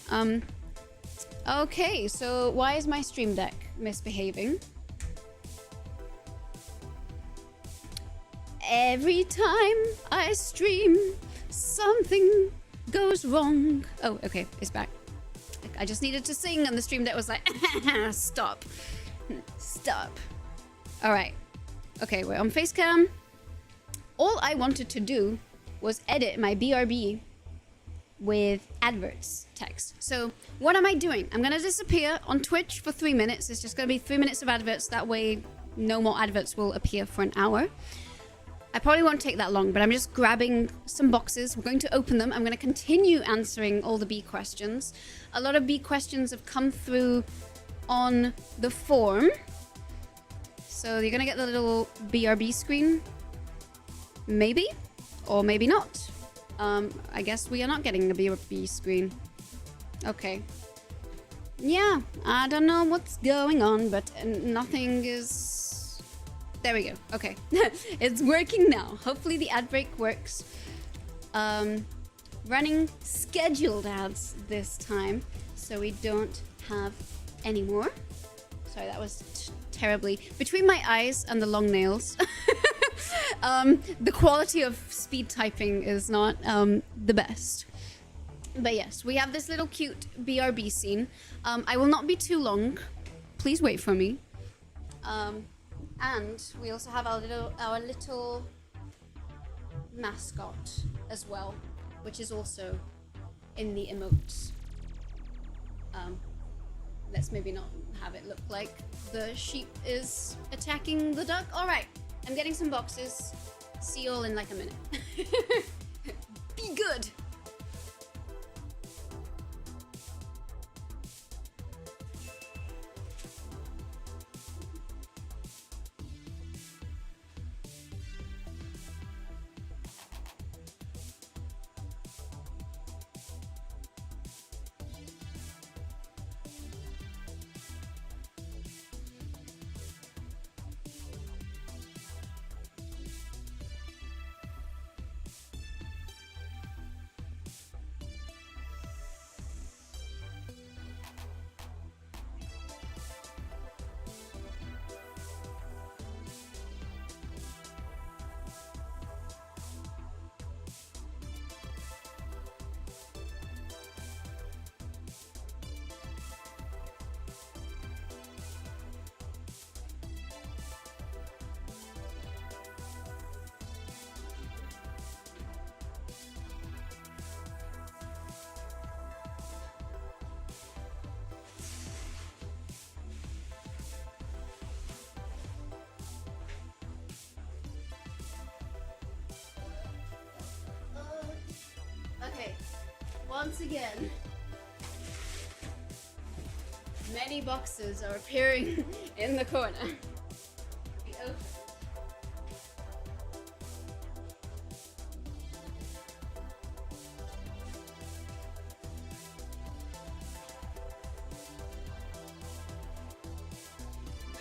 Okay, so why is my Stream Deck misbehaving? Every time I stream, something goes wrong. Oh, okay, it's back. I just needed to sing and the Stream Deck was like, stop. Stop. All right. Okay, we're on Facecam. All I wanted to do was edit my BRB with adverts text. So what am I doing? I'm going to disappear on Twitch for 3 minutes. It's just going to be 3 minutes of adverts. That way, no more adverts will appear for an hour. I probably won't take that long, but I'm just grabbing some boxes. We're going to open them. I'm going to continue answering all the bee questions. A lot of bee questions have come through on the form. So you're going to get the little BRB screen. Maybe, or maybe not. I guess we are not getting the BRB screen. Okay. Yeah, I don't know what's going on, but nothing is... There we go. Okay. It's working now. Hopefully the ad break works. Running scheduled ads this time, so we don't have any more. Sorry, that was terribly... Between my eyes and the long nails, the quality of speed typing is not the best. But yes, we have this little cute BRB scene. I will not be too long. Please wait for me. And we also have our little mascot as well, which is also in the emotes. Let's maybe not have it look like the sheep is attacking the duck. All right, I'm getting some boxes. See you all in like a minute. Be good. Okay, once again, many boxes are appearing in the corner. Be open.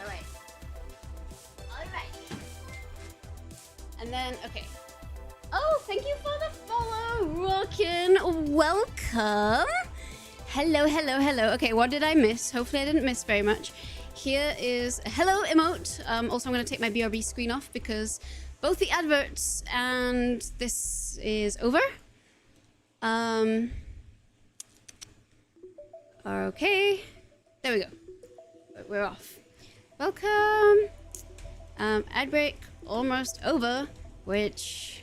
Alright. Alright. And then, okay. Oh, thank you for the follow, Rockin'. Welcome. Hello, hello, hello. Okay, what did I miss? Hopefully I didn't miss very much. Here is a hello emote. Also, I'm going to take my BRB screen off because both the adverts and this is over. Okay. There we go. We're off. Welcome. Ad break almost over, which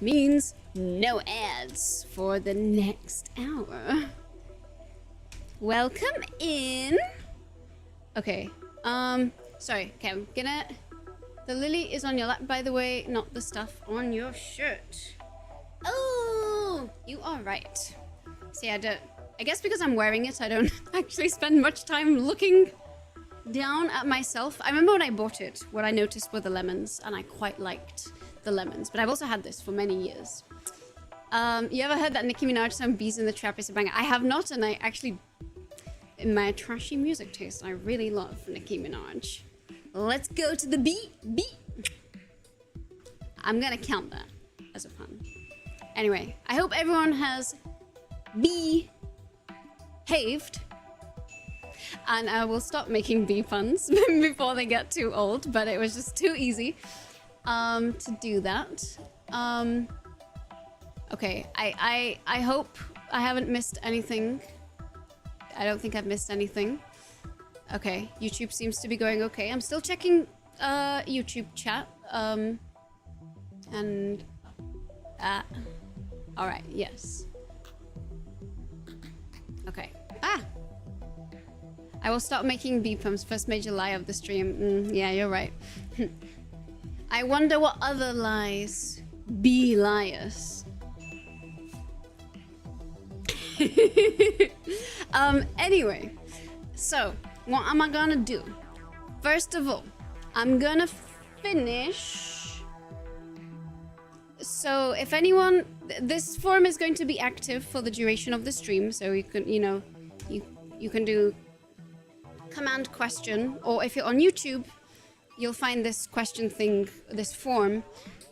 means no ads for the next hour. Welcome in. Okay, sorry, okay, I'm gonna... The lily is on your lap, by the way, not the stuff on your shirt. Oh, you are right. See, I guess because I'm wearing it, I don't actually spend much time looking down at myself. I remember when I bought it, what I noticed were the lemons, and I quite liked the lemons, but I've also had this for many years. You ever heard that Nicki Minaj song Bees in the Trap is a banger? I have not, and I actually, in my trashy music taste, I really love Nicki Minaj. Let's go to the beat. I'm gonna count that as a pun. Anyway, I hope everyone has behaved, and I will stop making bee puns before they get too old, but it was just too easy to do that. Okay, I hope I haven't missed anything. I don't think I've missed anything. Okay, YouTube seems to be going okay. I'm still checking YouTube chat. And all right, yes. Okay. I will stop making bee puns. First major lie of the stream. Yeah, you're right. I wonder what other lies be liars. Anyway, so what am I gonna do? First of all, I'm gonna finish. So if anyone, this forum is going to be active for the duration of the stream, so you can, you know, you can do command question, or if you're on YouTube, you'll find this question thing, this form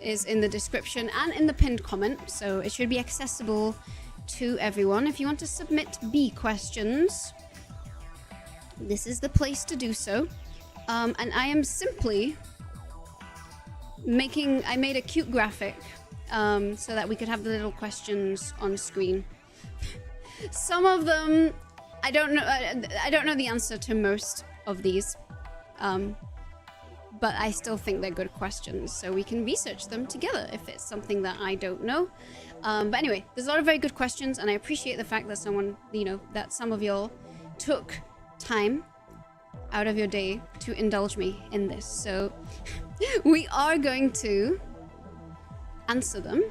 is in the description and in the pinned comment, so it should be accessible to everyone. If you want to submit bee questions, this is the place to do so. And I am simply I made a cute graphic so that we could have the little questions on screen. Some of them, I don't know the answer to most of these, but I still think they're good questions, so we can research them together if it's something that I don't know. But anyway, there's a lot of very good questions, and I appreciate the fact that someone, that some of y'all took time out of your day to indulge me in this. So we are going to answer them.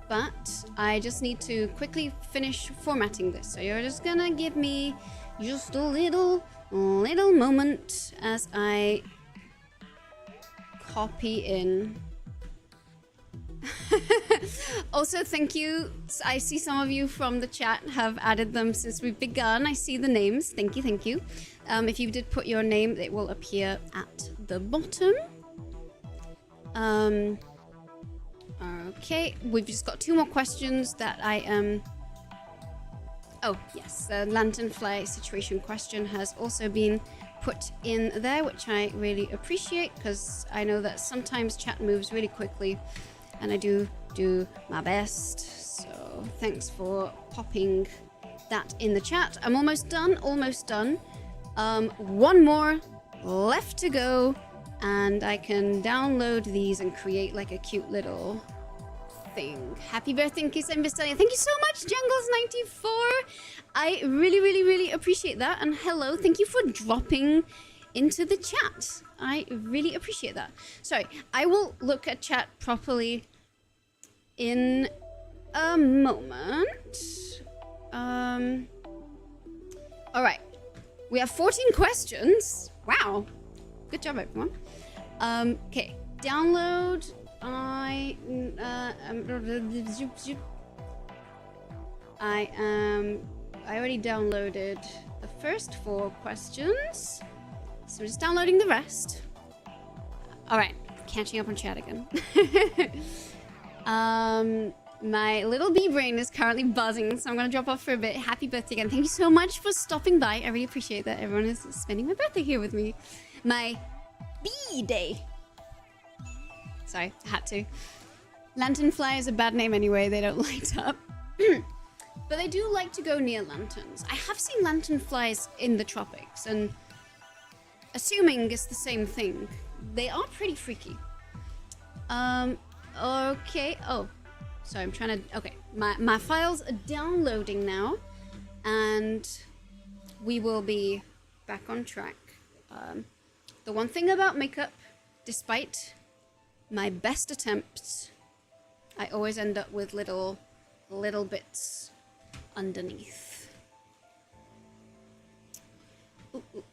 But I just need to quickly finish formatting this. So you're just gonna give me just a little moment as I copy in. Also, thank you. I see some of you from the chat have added them since we've begun. I see the names. Thank you, thank you. If you did put your name, it will appear at the bottom. Okay, we've just got 2 more questions that I am... Oh, yes, the lanternfly situation question has also been put in there, which I really appreciate, because I know that sometimes chat moves really quickly, and I do my best. So thanks for popping that in the chat. I'm almost done, one more left to go, and I can download these and create like a cute little thing. Happy birthday, Kiss and Vistalia. Thank you so much, Jungles94. I really appreciate that. And hello, thank you for dropping into the chat. I really appreciate that. Sorry, I will look at chat properly in a moment. All right, we have 14 questions. Wow, good job, everyone. Okay, download. I already downloaded the first 4 questions, so I'm just downloading the rest. All right, catching up on chat again. My little bee brain is currently buzzing, so I'm gonna drop off for a bit. Happy birthday again. Thank you so much for stopping by. I really appreciate that everyone is spending my birthday here with me. My bee day. Sorry, I had to. Lanternfly is a bad name anyway, they don't light up. But they do like to go near lanterns. I have seen lanternflies in the tropics, and assuming it's the same thing, they are pretty freaky. Okay, oh, sorry, I'm trying to, okay, my files are downloading now, and we will be back on track. The one thing about makeup, despite my best attempts, I always end up with little bits underneath.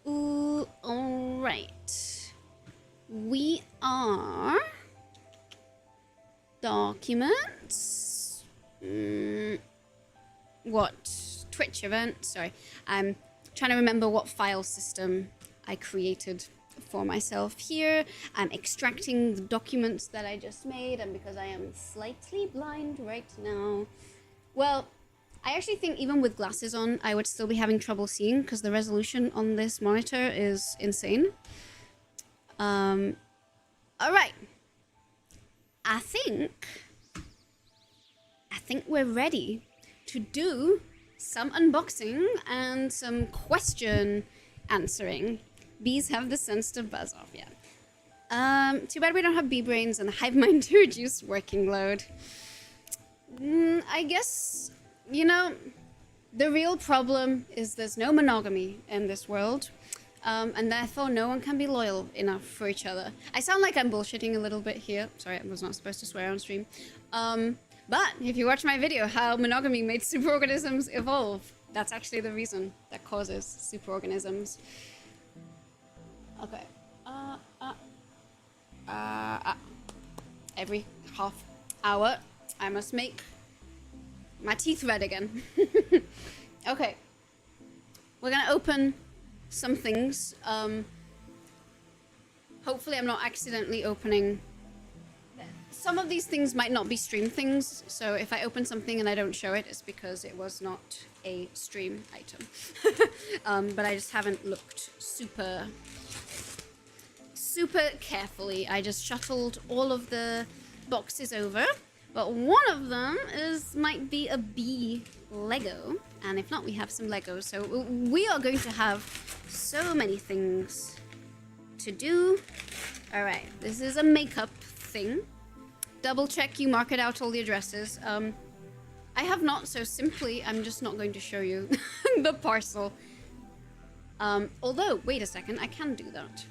All right. We are documents. What? Twitch event? Sorry. I'm trying to remember what file system I created for myself here. I'm extracting the documents that I just made, and because I am slightly blind right now, well, I actually think even with glasses on, I would still be having trouble seeing because the resolution on this monitor is insane. All right. I think we're ready to do some unboxing and some question answering. Bees have the sense to buzz off, yeah. Too bad we don't have bee brains and the hive mind to reduce working load. I guess, you know, the real problem is there's no monogamy in this world, and therefore no one can be loyal enough for each other. I sound like I'm bullshitting a little bit here. Sorry, I was not supposed to swear on stream. But if you watch my video, how monogamy made superorganisms evolve, that's actually the reason that causes superorganisms. Okay. Every half hour, I must make my teeth red again. Okay. We're gonna open some things. Hopefully I'm not accidentally opening... Some of these things might not be stream things, so if I open something and I don't show it, it's because it was not a stream item. But I just haven't looked super carefully. I just shuttled all of the boxes over, but one of them might be a bee Lego, and if not, we have some Legos. So we are going to have so many things to do. All right, this is a makeup thing. Double check you mark it out all the addresses. I have not, so simply I'm just not going to show you the parcel. Although, wait a second, I can do that.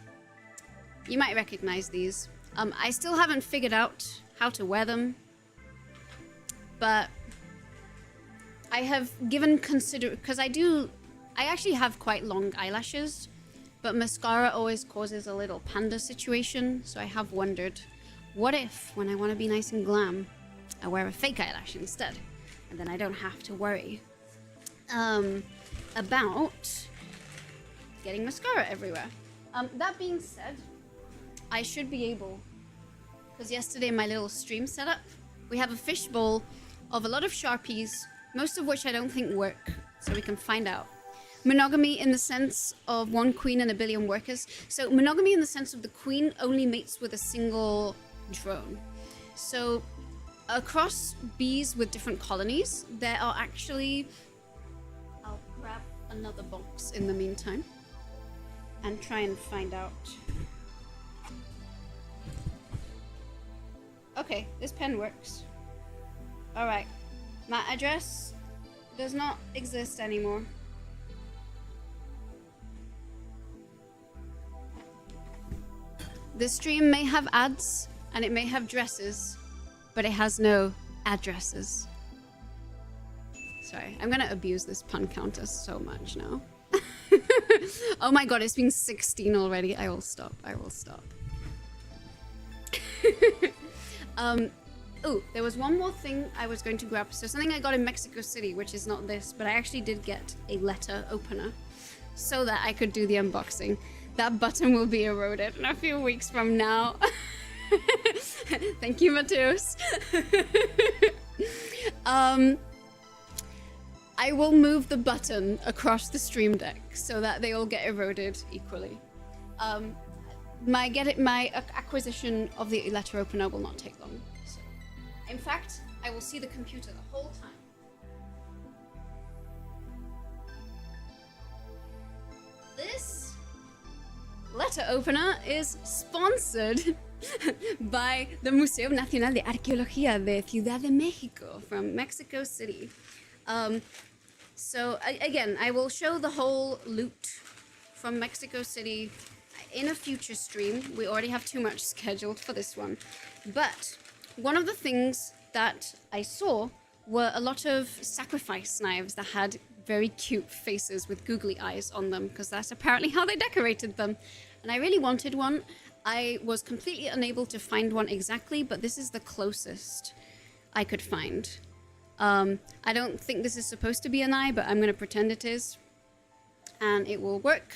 You might recognize these. I still haven't figured out how to wear them, but I have given because I actually have quite long eyelashes, but mascara always causes a little panda situation, so I have wondered, what if, when I want to be nice and glam, I wear a fake eyelash instead, and then I don't have to worry about getting mascara everywhere. That being said, I should be able, because yesterday my little stream setup, we have a fishbowl of a lot of Sharpies, most of which I don't think work, so we can find out. Monogamy in the sense of one queen and a billion workers. So monogamy in the sense of the queen only mates with a single drone. So across bees with different colonies, there are actually... I'll grab another box in the meantime and try and find out. Okay, this pen works. Alright, my address does not exist anymore. The stream may have ads and it may have dresses, but it has no addresses. Sorry, I'm gonna abuse this pun counter so much now. Oh my god, it's been 16 already. I will stop. I will stop. Oh, there was one more thing I was going to grab. So something I got in Mexico City, which is not this, but I actually did get a letter opener so that I could do the unboxing. That button will be eroded in a few weeks from now. Thank you, Mateus. I will move the button across the stream deck so that they all get eroded equally. My acquisition of the letter opener will not take long. So. In fact, I will see the computer the whole time. This letter opener is sponsored by the Museo Nacional de Arqueología de Ciudad de México from Mexico City. So again, I will show the whole loot from Mexico City in a future stream. We already have too much scheduled for this one. But one of the things that I saw were a lot of sacrifice knives that had very cute faces with googly eyes on them, because that's apparently how they decorated them. And I really wanted one. I was completely unable to find one exactly, but this is the closest I could find. I don't think this is supposed to be an eye, but I'm going to pretend it is. And it will work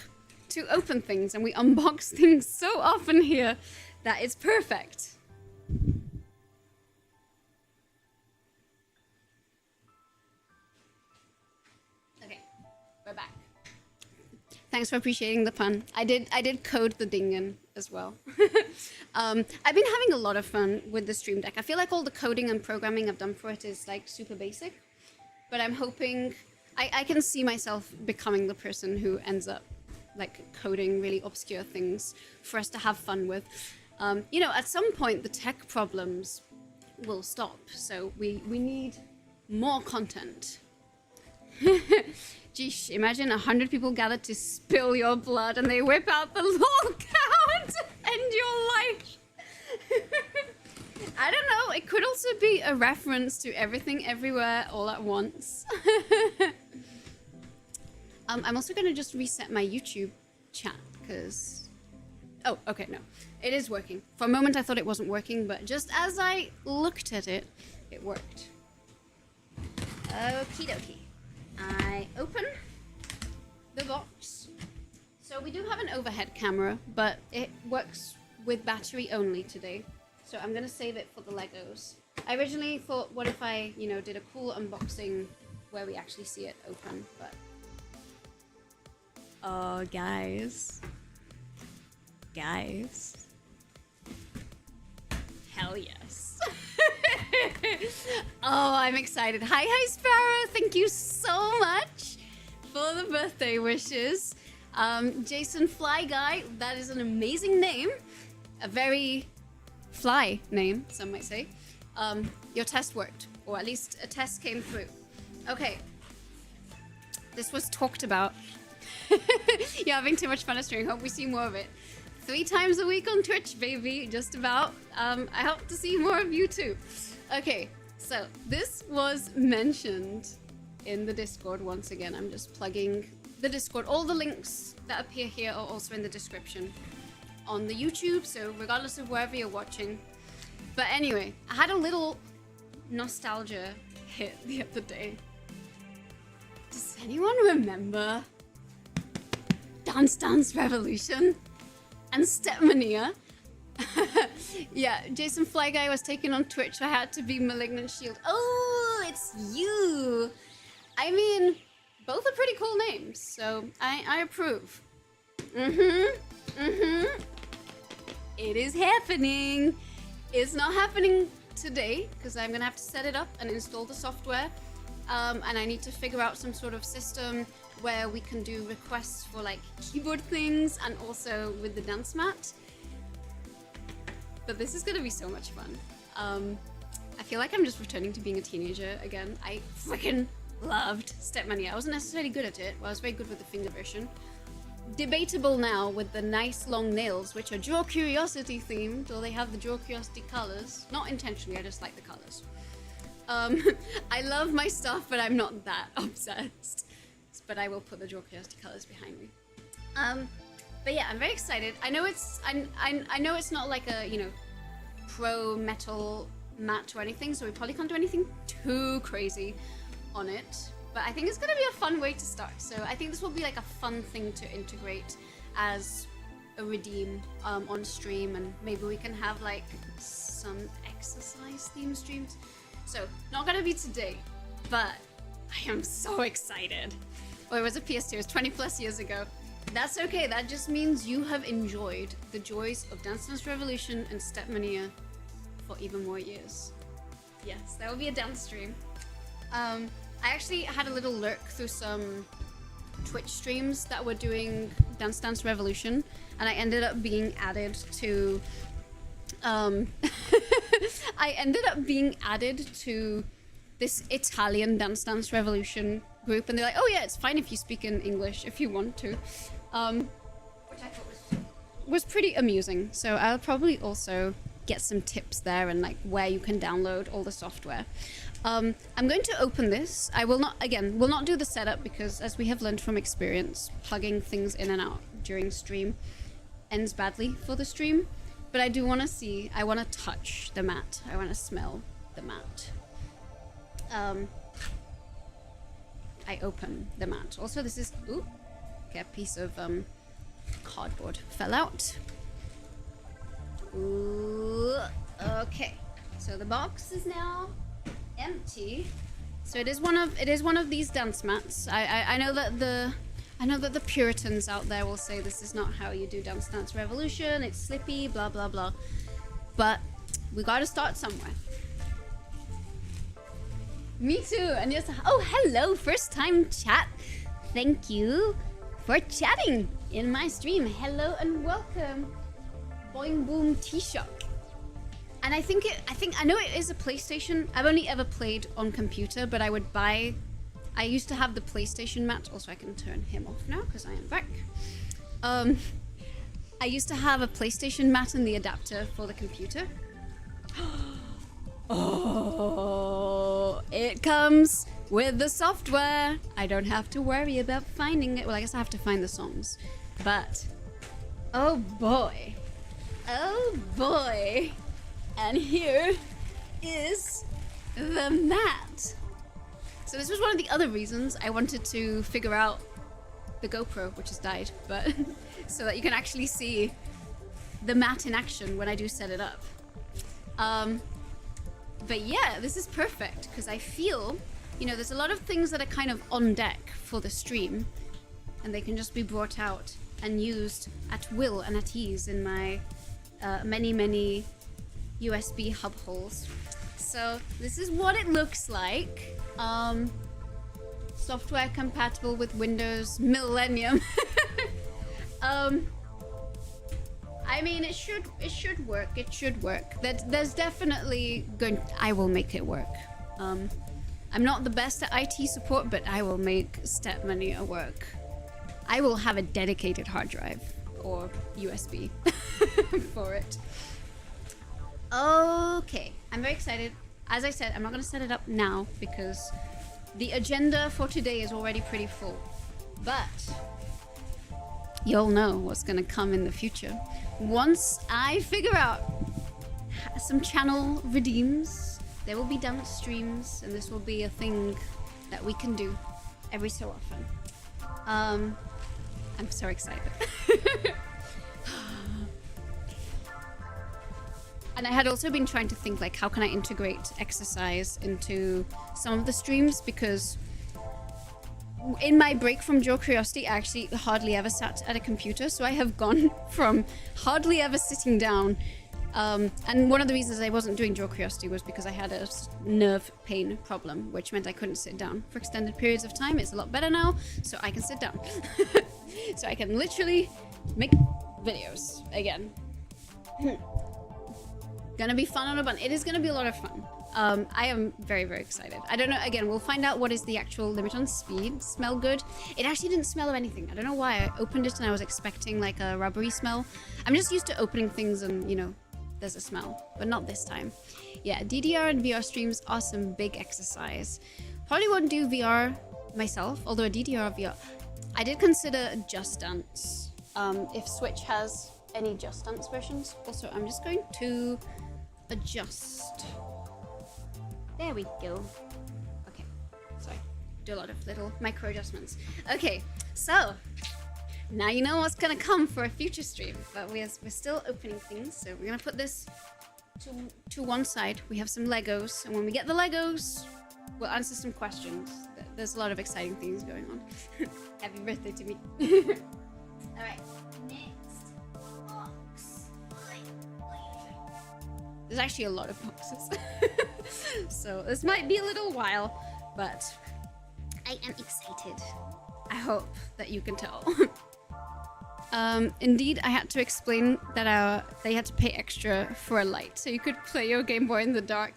to open things, and we unbox things so often here that it's perfect. Okay, we're back. Thanks for appreciating the pun. I did code the dingen as well. I've been having a lot of fun with the Stream Deck. I feel like all the coding and programming I've done for it is like super basic, but I'm hoping I can see myself becoming the person who ends up like coding really obscure things for us to have fun with. You know, at some point the tech problems will stop, so we need more content. Geesh, imagine 100 people gathered to spill your blood and they whip out the lol count and end your life. I don't know, it could also be a reference to everything everywhere all at once. I'm also going to just reset my YouTube chat because... Oh, okay, no. It is working. For a moment I thought it wasn't working, but just as I looked at it, it worked. Okie dokie. I open the box. So we do have an overhead camera, but it works with battery only today. So I'm gonna save it for the Legos. I originally thought, what if I, you know, did a cool unboxing where we actually see it open, but... Oh, guys. Guys. Hell yes. Oh, I'm excited. Hi, Sparrow. Thank you so much for the birthday wishes. Jason Fly Guy, that is an amazing name. A very fly name, some might say. Your test worked, or at least a test came through. Okay. This was talked about You're having too much fun at streaming. Hope we see more of it. 3 times a week on Twitch, baby. Just about. I hope to see more of you too. Okay, so this was mentioned in the Discord once again. I'm just plugging the Discord. All the links that appear here are also in the description on the YouTube, so regardless of wherever you're watching. But anyway, I had a little nostalgia hit the other day. Does anyone remember Dance Dance Revolution and Stepmania? Yeah, Jason Fly Guy was taken on Twitch. I had to be Malignant Shield. Oh, it's you. I mean, both are pretty cool names, so I approve. It is happening. It's not happening today because I'm gonna have to set it up and install the software. And I need to figure out some sort of system where we can do requests for like keyboard things and also with the dance mat. But this is gonna be so much fun. I feel like I'm just returning to being a teenager again. I freaking loved Stepmania. I wasn't necessarily good at it, but I was very good with the finger version. Debatable now with the nice long nails, which are Draw Curiosity themed, or they have the Draw Curiosity colors. Not intentionally, I just like the colors. I love my stuff, but I'm not that obsessed. But I will put the Draw Curiosity colors behind me. But yeah, I'm very excited. I know it's I know it's not like a, you know, pro metal mat or anything, so we probably can't do anything too crazy on it. But I think it's gonna be a fun way to start. So I think this will be like a fun thing to integrate as a redeem on stream, and maybe we can have like some exercise theme streams. So not gonna be today, but I am so excited. Oh, it was a PS2, it was 20 plus years ago. That's okay, that just means you have enjoyed the joys of Dance Dance Revolution and Stepmania for even more years. Yes, that will be a dance stream. I actually had a little lurk through some Twitch streams that were doing Dance Dance Revolution, and I ended up being added to I ended up being added to this Italian Dance Dance Revolution group, and they're like, oh yeah, it's fine if you speak in English if you want to, which I thought was pretty amusing. So I'll probably also get some tips there and like where you can download all the software. I'm going to open this. I will not do the setup because, as we have learned from experience, plugging things in and out during stream ends badly for the stream. But I do want to see, I want to touch the mat. I want to smell the mat. I open the mat. Also, this is, ooh, okay, a piece of cardboard fell out. Ooh, okay. So the box is now empty. So it is one of these dance mats. I know that the Puritans out there will say this is not how you do Dance Dance Revolution. It's slippy, blah blah blah. But we got to start somewhere. Me too. And just, oh, hello, first time chat. Thank you for chatting in my stream. Hello and welcome, Boing Boom T-Shock. And I know it is a PlayStation. I've only ever played on computer, but I used to have the PlayStation mat. Also, I can turn him off now because I am back. I used to have a PlayStation mat and the adapter for the computer. Oh, it comes with the software. I don't have to worry about finding it. Well, I guess I have to find the songs. But, oh boy. Oh boy. And here is the mat. So this was one of the other reasons I wanted to figure out the GoPro, which has died, but so that you can actually see the mat in action when I do set it up. But yeah, this is perfect because I feel, you know, there's a lot of things that are kind of on deck for the stream, and they can just be brought out and used at will and at ease in my many USB hub holes. So this is what it looks like. Software compatible with Windows Millennium. I mean, it should work. It should work. There's definitely I will make it work. I'm not the best at IT support, but I will make Stepmania work. I will have a dedicated hard drive or USB for it. Okay, I'm very excited. As I said, I'm not going to set it up now because the agenda for today is already pretty full. But you'll know what's going to come in the future once I figure out some channel redeems. There will be dance streams, and this will be a thing that we can do every so often. I'm so excited. And I had also been trying to think, like, how can I integrate exercise into some of the streams, because in my break from Draw Curiosity, I actually hardly ever sat at a computer, so I have gone from hardly ever sitting down. And one of the reasons I wasn't doing Draw Curiosity was because I had a nerve pain problem, which meant I couldn't sit down for extended periods of time. It's a lot better now, so I can sit down. So I can literally make videos again. Gonna be fun on a bun. It is gonna be a lot of fun. I am very, very excited. I don't know, again, we'll find out what is the actual limit on speed. Smell good. It actually didn't smell of anything. I don't know why. I opened it and I was expecting like a rubbery smell. I'm just used to opening things and, you know, there's a smell, but not this time. Yeah, DDR and VR streams are some big exercise. Probably won't do VR myself, although a DDR VR, I did consider Just Dance, if Switch has any Just Dance versions. Also, I'm just going to adjust. There we go. Okay, sorry, do a lot of little micro adjustments. Okay, so now you know what's gonna come for a future stream, but we're still opening things, so we're gonna put this to one side. We have some Legos, and when we get the Legos, we'll answer some questions. There's a lot of exciting things going on. Happy birthday to me. Alright, next box. There's actually a lot of boxes. So this might be a little while, but I am excited. I hope that you can tell. Indeed, I had to explain that they had to pay extra for a light, so you could play your Game Boy in the dark.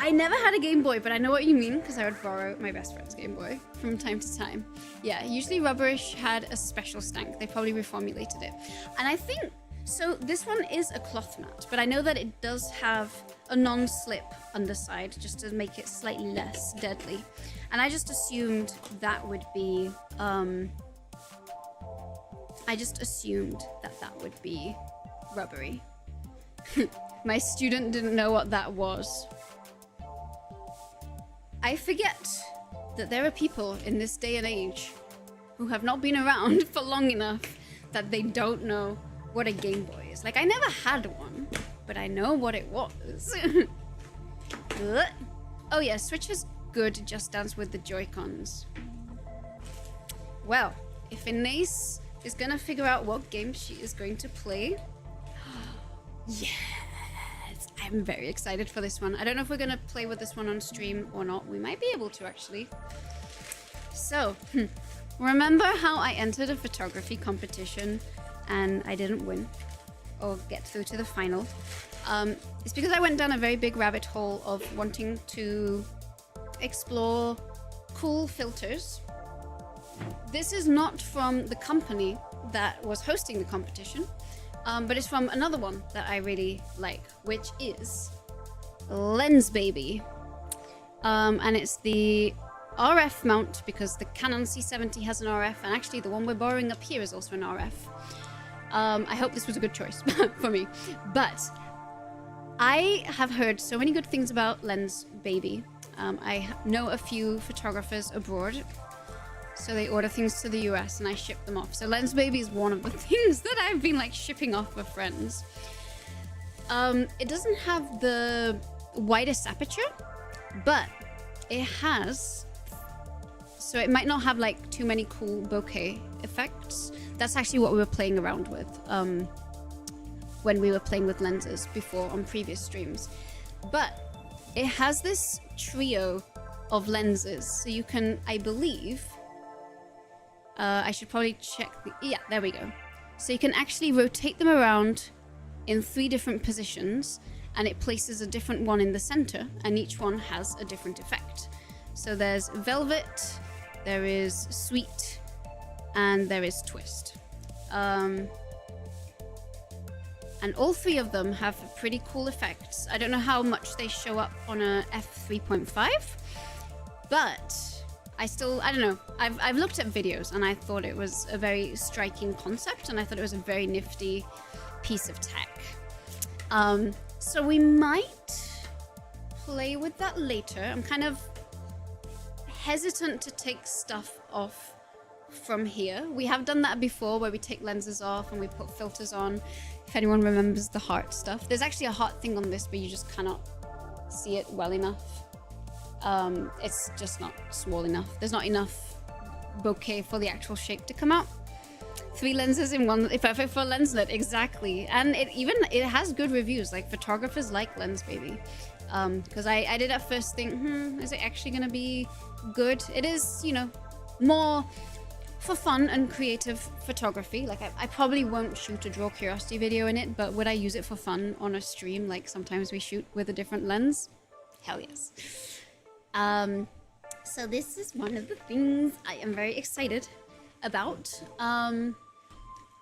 I never had a Game Boy, but I know what you mean, because I would borrow my best friend's Game Boy from time to time. Yeah, usually Rubberish had a special stank. They probably reformulated it. And I think, so this one is a cloth mat, but I know that it does have a non-slip underside, just to make it slightly less deadly. And I just assumed that would be, rubbery. My student didn't know what that was. I forget that there are people in this day and age who have not been around for long enough that they don't know what a Game Boy is. Like, I never had one, but I know what it was. Oh yeah, Switch is good Just Dance with the Joy-Cons. Well, if Inés is gonna figure out what game she is going to play, yes, I'm very excited for this one. I don't know if we're gonna play with this one on stream or not. We might be able to, actually. So, remember how I entered a photography competition and I didn't win or get through to the final? It's because I went down a very big rabbit hole of wanting to explore cool filters. This is not from the company that was hosting the competition, but it's from another one that I really like, which is Lensbaby. And it's the RF mount, because the Canon C70 has an RF, and actually the one we're borrowing up here is also an RF. I hope this was a good choice for me. But I have heard so many good things about Lensbaby. I know a few photographers abroad, so they order things to the US and I ship them off. So Lensbaby is one of the things that I've been like shipping off for friends. It doesn't have the widest aperture, but it has, so it might not have like too many cool bokeh effects. That's actually what we were playing around with when we were playing with lenses before on previous streams. But it has this trio of lenses, so you can, I believe, I should probably check the, yeah, there we go. So you can actually rotate them around in 3 different positions, and it places a different one in the center, and each one has a different effect. So there's Velvet, there is Sweet, and there is twist. And all three of them have pretty cool effects. I don't know how much they show up on a f3.5, but I don't know. I've looked at videos and I thought it was a very striking concept, and I thought it was a very nifty piece of tech. So we might play with that later. I'm kind of hesitant to take stuff off from here. We have done that before, where we take lenses off and we put filters on. If anyone remembers the heart stuff, there's actually a heart thing on this, but you just cannot see it well enough. It's just not small enough. There's not enough bokeh for the actual shape to come out. 3 lenses in one, perfect for lenslet, exactly. And it has good reviews. Like, photographers like Lensbaby. Because I did at first think, is it actually gonna be good? It is, you know, more for fun and creative photography. Like, I probably won't shoot a Draw Curiosity video in it, but would I use it for fun on a stream? Like, sometimes we shoot with a different lens. Hell yes. So this is one of the things I am very excited about.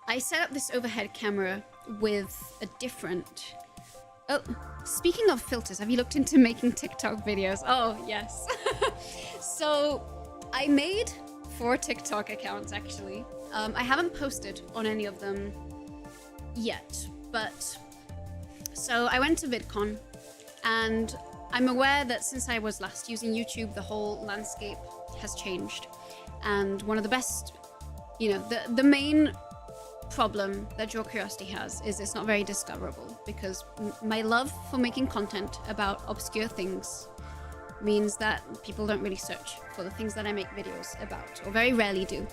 I set up this overhead camera with a different... Oh, speaking of filters, have you looked into making TikTok videos? Oh, yes. So I made 4 TikTok accounts, actually. I haven't posted on any of them yet, but... So I went to VidCon, and I'm aware that since I was last using YouTube, the whole landscape has changed. And one of the best, you know, the main problem that Draw Curiosity has is it's not very discoverable, because my love for making content about obscure things means that people don't really search for the things that I make videos about, or very rarely do.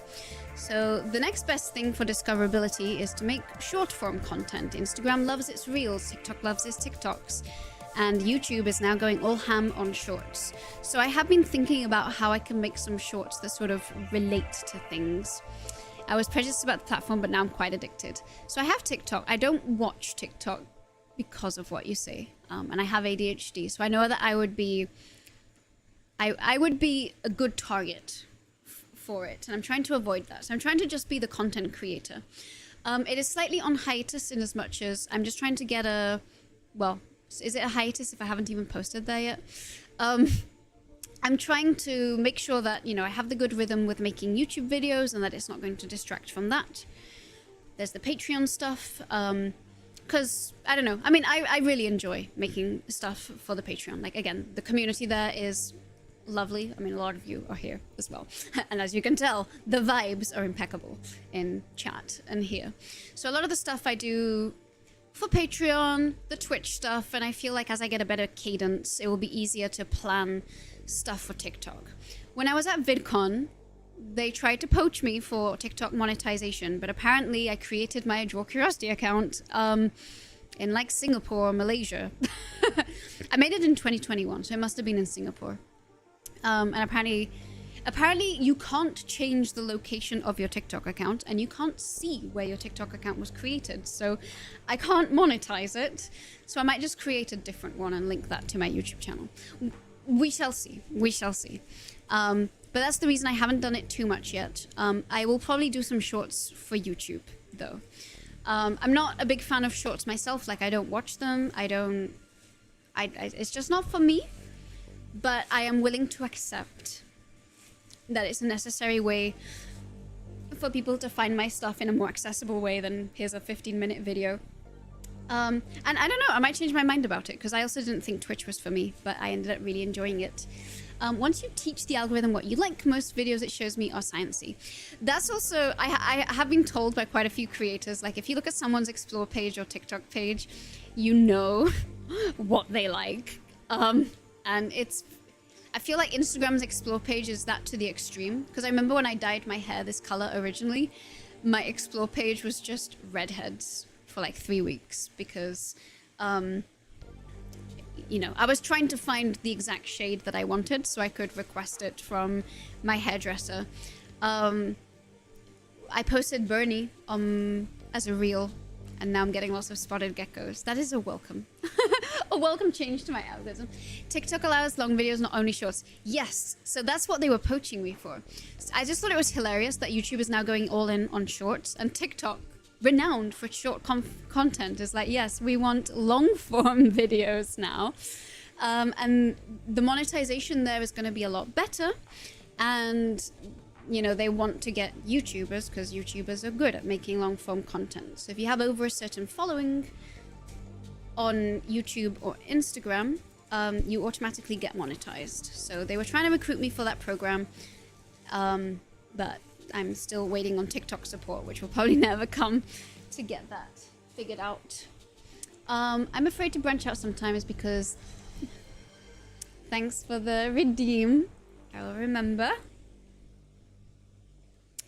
So the next best thing for discoverability is to make short form content. Instagram loves its reels, TikTok loves its TikToks, and YouTube is now going all ham on shorts. So I have been thinking about how I can make some shorts that sort of relate to things. I was prejudiced about the platform, but now I'm quite addicted. So I have TikTok. I don't watch TikTok because of what you say. And I have ADHD, so I know that I would be a good target for it. And I'm trying to avoid that. So I'm trying to just be the content creator. It is slightly on hiatus in as much as I'm just trying to get a... Well, is it a hiatus if I haven't even posted there yet? I'm trying to make sure that, you know, I have the good rhythm with making YouTube videos and that it's not going to distract from that. There's the Patreon stuff, because, I don't know, I mean, I really enjoy making stuff for the Patreon. Like, again, the community there is lovely. I mean, a lot of you are here as well. And as you can tell, the vibes are impeccable in chat and here. So a lot of the stuff I do for Patreon, the Twitch stuff, and I feel like as I get a better cadence, it will be easier to plan stuff for TikTok. When I was at VidCon, they tried to poach me for TikTok monetization, but apparently I created my Draw Curiosity account in like Singapore or Malaysia. I made it in 2021, so it must have been in Singapore. And apparently you can't change the location of your TikTok account, and you can't see where your TikTok account was created, so I can't monetize it. So I might just create a different one and link that to my YouTube channel. We shall see. We shall see. But that's the reason I haven't done it too much yet. I will probably do some shorts for YouTube, though. I'm not a big fan of shorts myself. Like, I don't watch them. It's just not for me. But I am willing to accept that it's a necessary way for people to find my stuff in a more accessible way than here's a 15-minute video. And I don't know, I might change my mind about it, because I also didn't think Twitch was for me, but I ended up really enjoying it. Once you teach the algorithm what you like, most videos it shows me are sciencey. That's also, I have been told by quite a few creators, like, if you look at someone's Explore page or TikTok page, you know what they like. And I feel like Instagram's Explore page is that to the extreme, because I remember when I dyed my hair this color originally, my Explore page was just redheads for like 3 weeks, because you know, I was trying to find the exact shade that I wanted so I could request it from my hairdresser. I posted Bernie as a reel, and now I'm getting lots of spotted geckos. That is a welcome. A welcome change to my algorithm. TikTok allows long videos, not only shorts. Yes, so that's what they were poaching me for. I just thought it was hilarious that YouTube is now going all in on shorts, and TikTok, renowned for short content, is like, yes, we want long form videos now. And the monetization there is going to be a lot better. And, you know, they want to get YouTubers, because YouTubers are good at making long form content. So if you have over a certain following on YouTube or Instagram, you automatically get monetized. So they were trying to recruit me for that program, but I'm still waiting on TikTok support, which will probably never come, to get that figured out. I'm afraid to branch out sometimes because... Thanks for the redeem. I'll remember.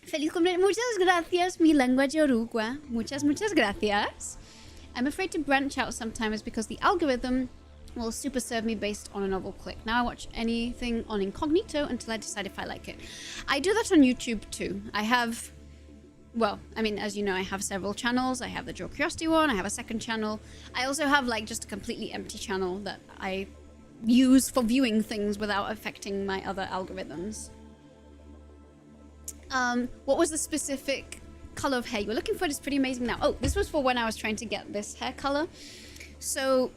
Feliz cumpleaños. Muchas gracias, mi lengua de Uruguay. Muchas gracias. I'm afraid to branch out sometimes because the algorithm will super serve me based on a novel click. Now I watch anything on incognito until I decide if I like it. I do that on YouTube too. I have, well, I mean, as you know, I have several channels. I have the Draw Curiosity one. I have a second channel. I also have like just a completely empty channel that I use for viewing things without affecting my other algorithms. What was the specific color of hair you were looking for? It's pretty amazing now. Oh, this was for when I was trying to get this hair color. So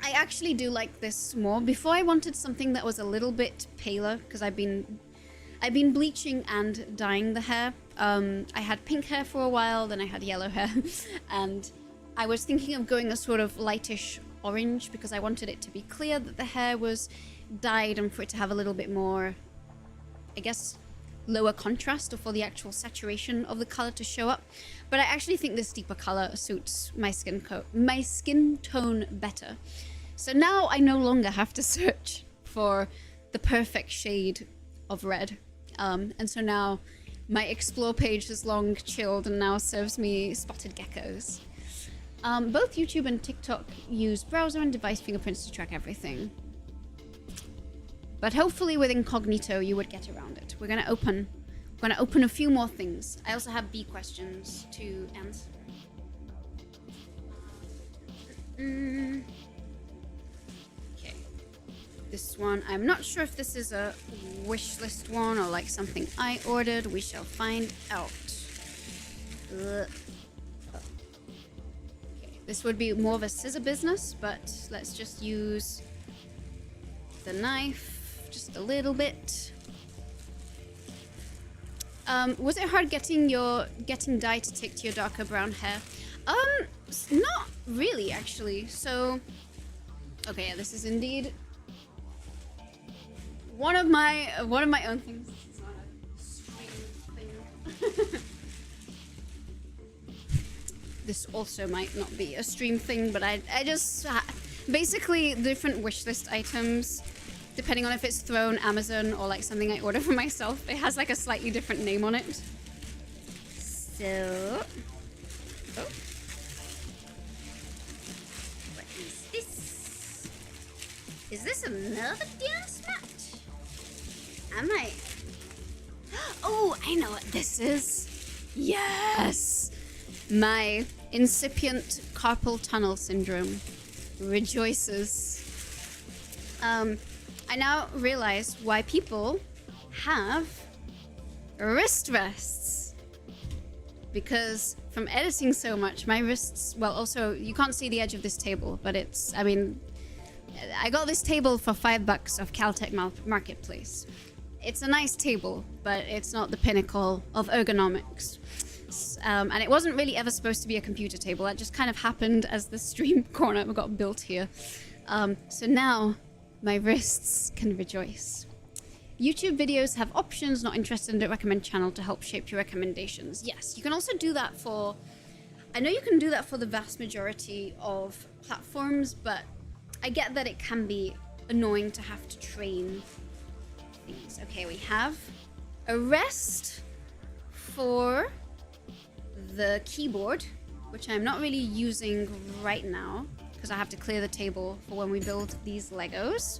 I actually do like this more. Before I wanted something that was a little bit paler because I've been bleaching and dyeing the hair. I had pink hair for a while, then I had yellow hair, and I was thinking of going a sort of lightish orange because I wanted it to be clear that the hair was dyed and for it to have a little bit more, I guess, lower contrast, or for the actual saturation of the color to show up. But I actually think this deeper color suits my skin tone better. So now I no longer have to search for the perfect shade of red. And so now my explore page has long chilled and now serves me spotted geckos. Both YouTube and TikTok use browser and device fingerprints to track everything. But hopefully with incognito you would get around it. We're gonna open a few more things. I also have B questions to answer. Okay. This one, I'm not sure if this is a wish list one or like something I ordered. We shall find out. Okay. This would be more of a scissor business, but let's just use the knife just a little bit. Was it hard getting dye to take to your darker brown hair? Not really, actually. So, okay, yeah, this is indeed one of my own things. It's not a stream thing. This also might not be a stream thing, but I just basically different wishlist items. Depending on if it's thrown Amazon or like something I order for myself, it has like a slightly different name on it. So, oh, what is this? Is this another dance mat? I might. Oh, I know what this is. Yes, my incipient carpal tunnel syndrome rejoices. I now realize why people have wrist rests. Because from editing so much, my wrists, well, also, you can't see the edge of this table, but it's, I mean, I got this table for $5 off Caltech Marketplace. It's a nice table, but it's not the pinnacle of ergonomics. And it wasn't really ever supposed to be a computer table. That just kind of happened as the stream corner got built here. So now my wrists can rejoice. YouTube videos have options, not interested in the recommend channel to help shape your recommendations. Yes, you can also do that for, I know you can do that for the vast majority of platforms, but I get that it can be annoying to have to train things. Okay, we have a rest for the keyboard, which I'm not really using right now, because I have to clear the table for when we build these Legos.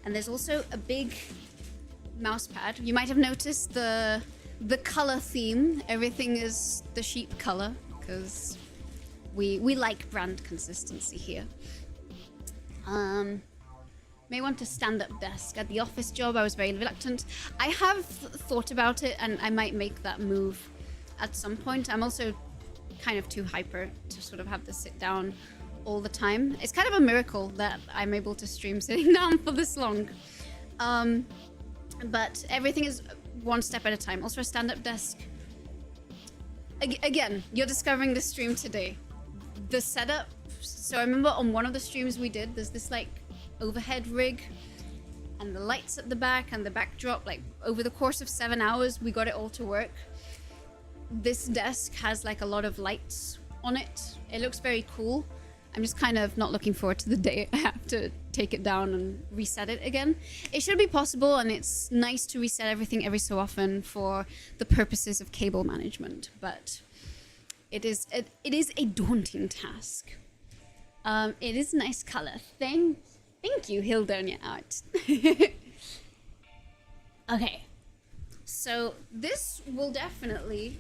And there's also a big mouse pad. You might have noticed the color theme. Everything is the sheep color, because we like brand consistency here. May want a stand-up desk. At the office job, I was very reluctant. I have thought about it, and I might make that move at some point. I'm also kind of too hyper to sort of have to sit down all the time. It's kind of a miracle that I'm able to stream sitting down for this long. But everything is one step at a time. Also a stand-up desk. Again, you're discovering this stream today. The setup. So I remember on one of the streams we did, there's this like overhead rig and the lights at the back and the backdrop. Like over the course of 7 hours, we got it all to work. This desk has like a lot of lights on it. It looks very cool. I'm just kind of not looking forward to the day I have to take it down and reset it again. It should be possible, and it's nice to reset everything every so often for the purposes of cable management, but it is a daunting task. It is a nice color. Thank you, Hildonia Art. Okay, so this will definitely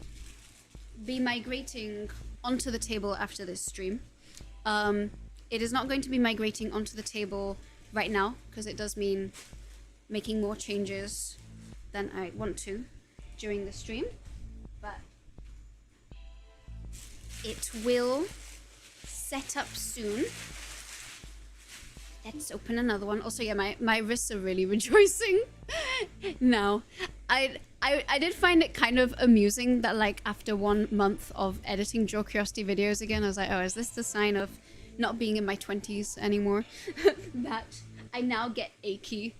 be migrating onto the table after this stream. It is not going to be migrating onto the table right now, because it does mean making more changes than I want to during the stream, but it will set up soon. Let's open another one. Also, yeah, my wrists are really rejoicing now. I did find it kind of amusing that, like, after 1 month of editing Draw Curiosity videos again, I was like, oh, is this the sign of not being in my 20s anymore? That I now get achy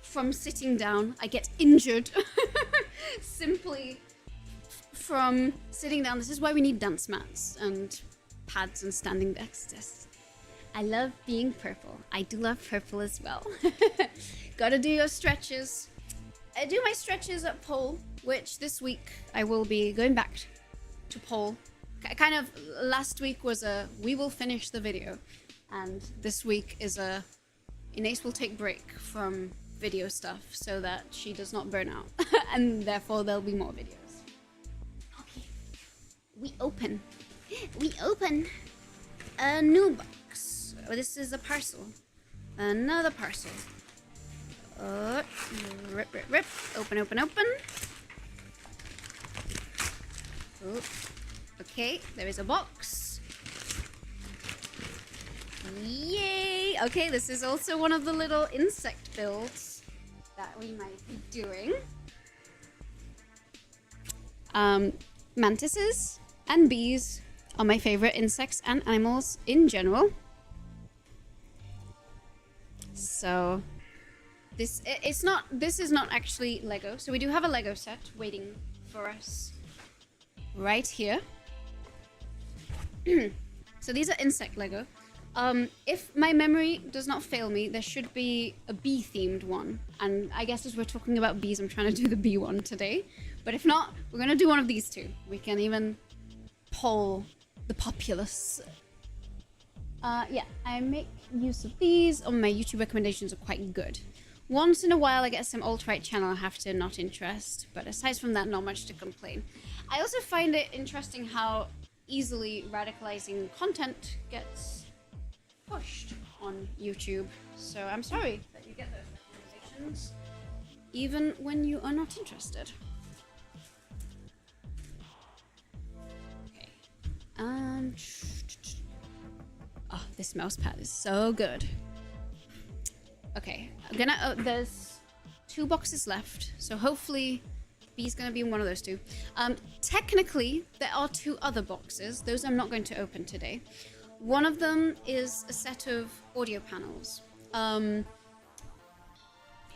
from sitting down. I get injured simply from sitting down. This is why we need dance mats and pads and standing desks. I love being purple. I do love purple as well. Gotta do your stretches. I do my stretches at pole, which this week I will be going back to pole. Kind of last week was a we will finish the video, and this week is a Inés will take break from video stuff so that she does not burn out, and therefore there'll be more videos. Okay, we open a new box. Oh, this is a parcel, another parcel. Rip, rip, rip. Open, open, open. Oh. Okay, there is a box. Yay! Okay, this is also one of the little insect builds that we might be doing. Mantises and bees are my favorite insects and animals in general. So this is not actually Lego. So we do have a Lego set waiting for us right here. So these are insect Lego. If my memory does not fail me, there should be a bee themed one. And I guess as we're talking about bees, I'm trying to do the bee one today. But if not, we're gonna do one of these two. We can even poll the populace. Yeah, I make use of these. Oh, my YouTube recommendations are quite good. Once in a while I get some alt-right channel I have to not interest, but aside from that, not much to complain. I also find it interesting how easily radicalizing content gets pushed on YouTube. So I'm sorry that you get those recommendations, even when you are not interested. Okay. Oh, this mouse pad is so good. Okay, I'm gonna, there's 2 boxes left, so hopefully B's gonna be in one of those 2. Technically, there are 2 other boxes. Those I'm not going to open today. One of them is a set of audio panels.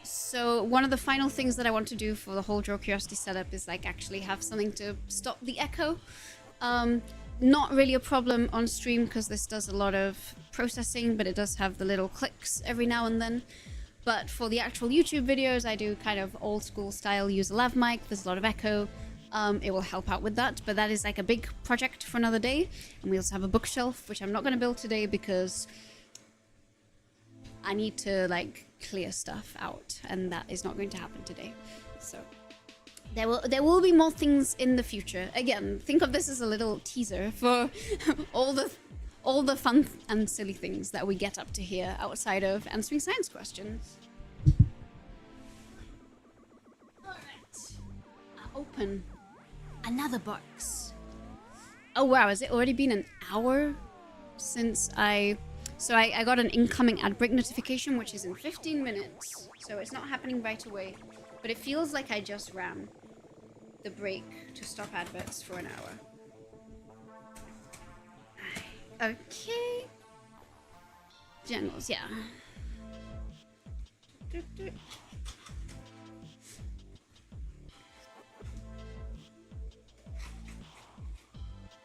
So one of the final things that I want to do for the whole Draw Curiosity setup is like actually have something to stop the echo. Not really a problem on stream because this does a lot of processing, but it does have the little clicks every now and then. But for the actual YouTube videos, I do kind of old school style, use a lav mic. There's a lot of echo. It will help out with that, but that is like a big project for another day. And we also have a bookshelf, which I'm not going to build today because I need to like clear stuff out, and that is not going to happen today. So there will be more things in the future. Again, think of this as a little teaser for all all the fun and silly things that we get up to here outside of answering science questions. Alright. Open another box. Oh wow, has it already been an hour since I got an incoming ad break notification, which is in 15 minutes. So it's not happening right away. But it feels like I just ran the break to stop adverts for an hour. Okay. Generals, yeah.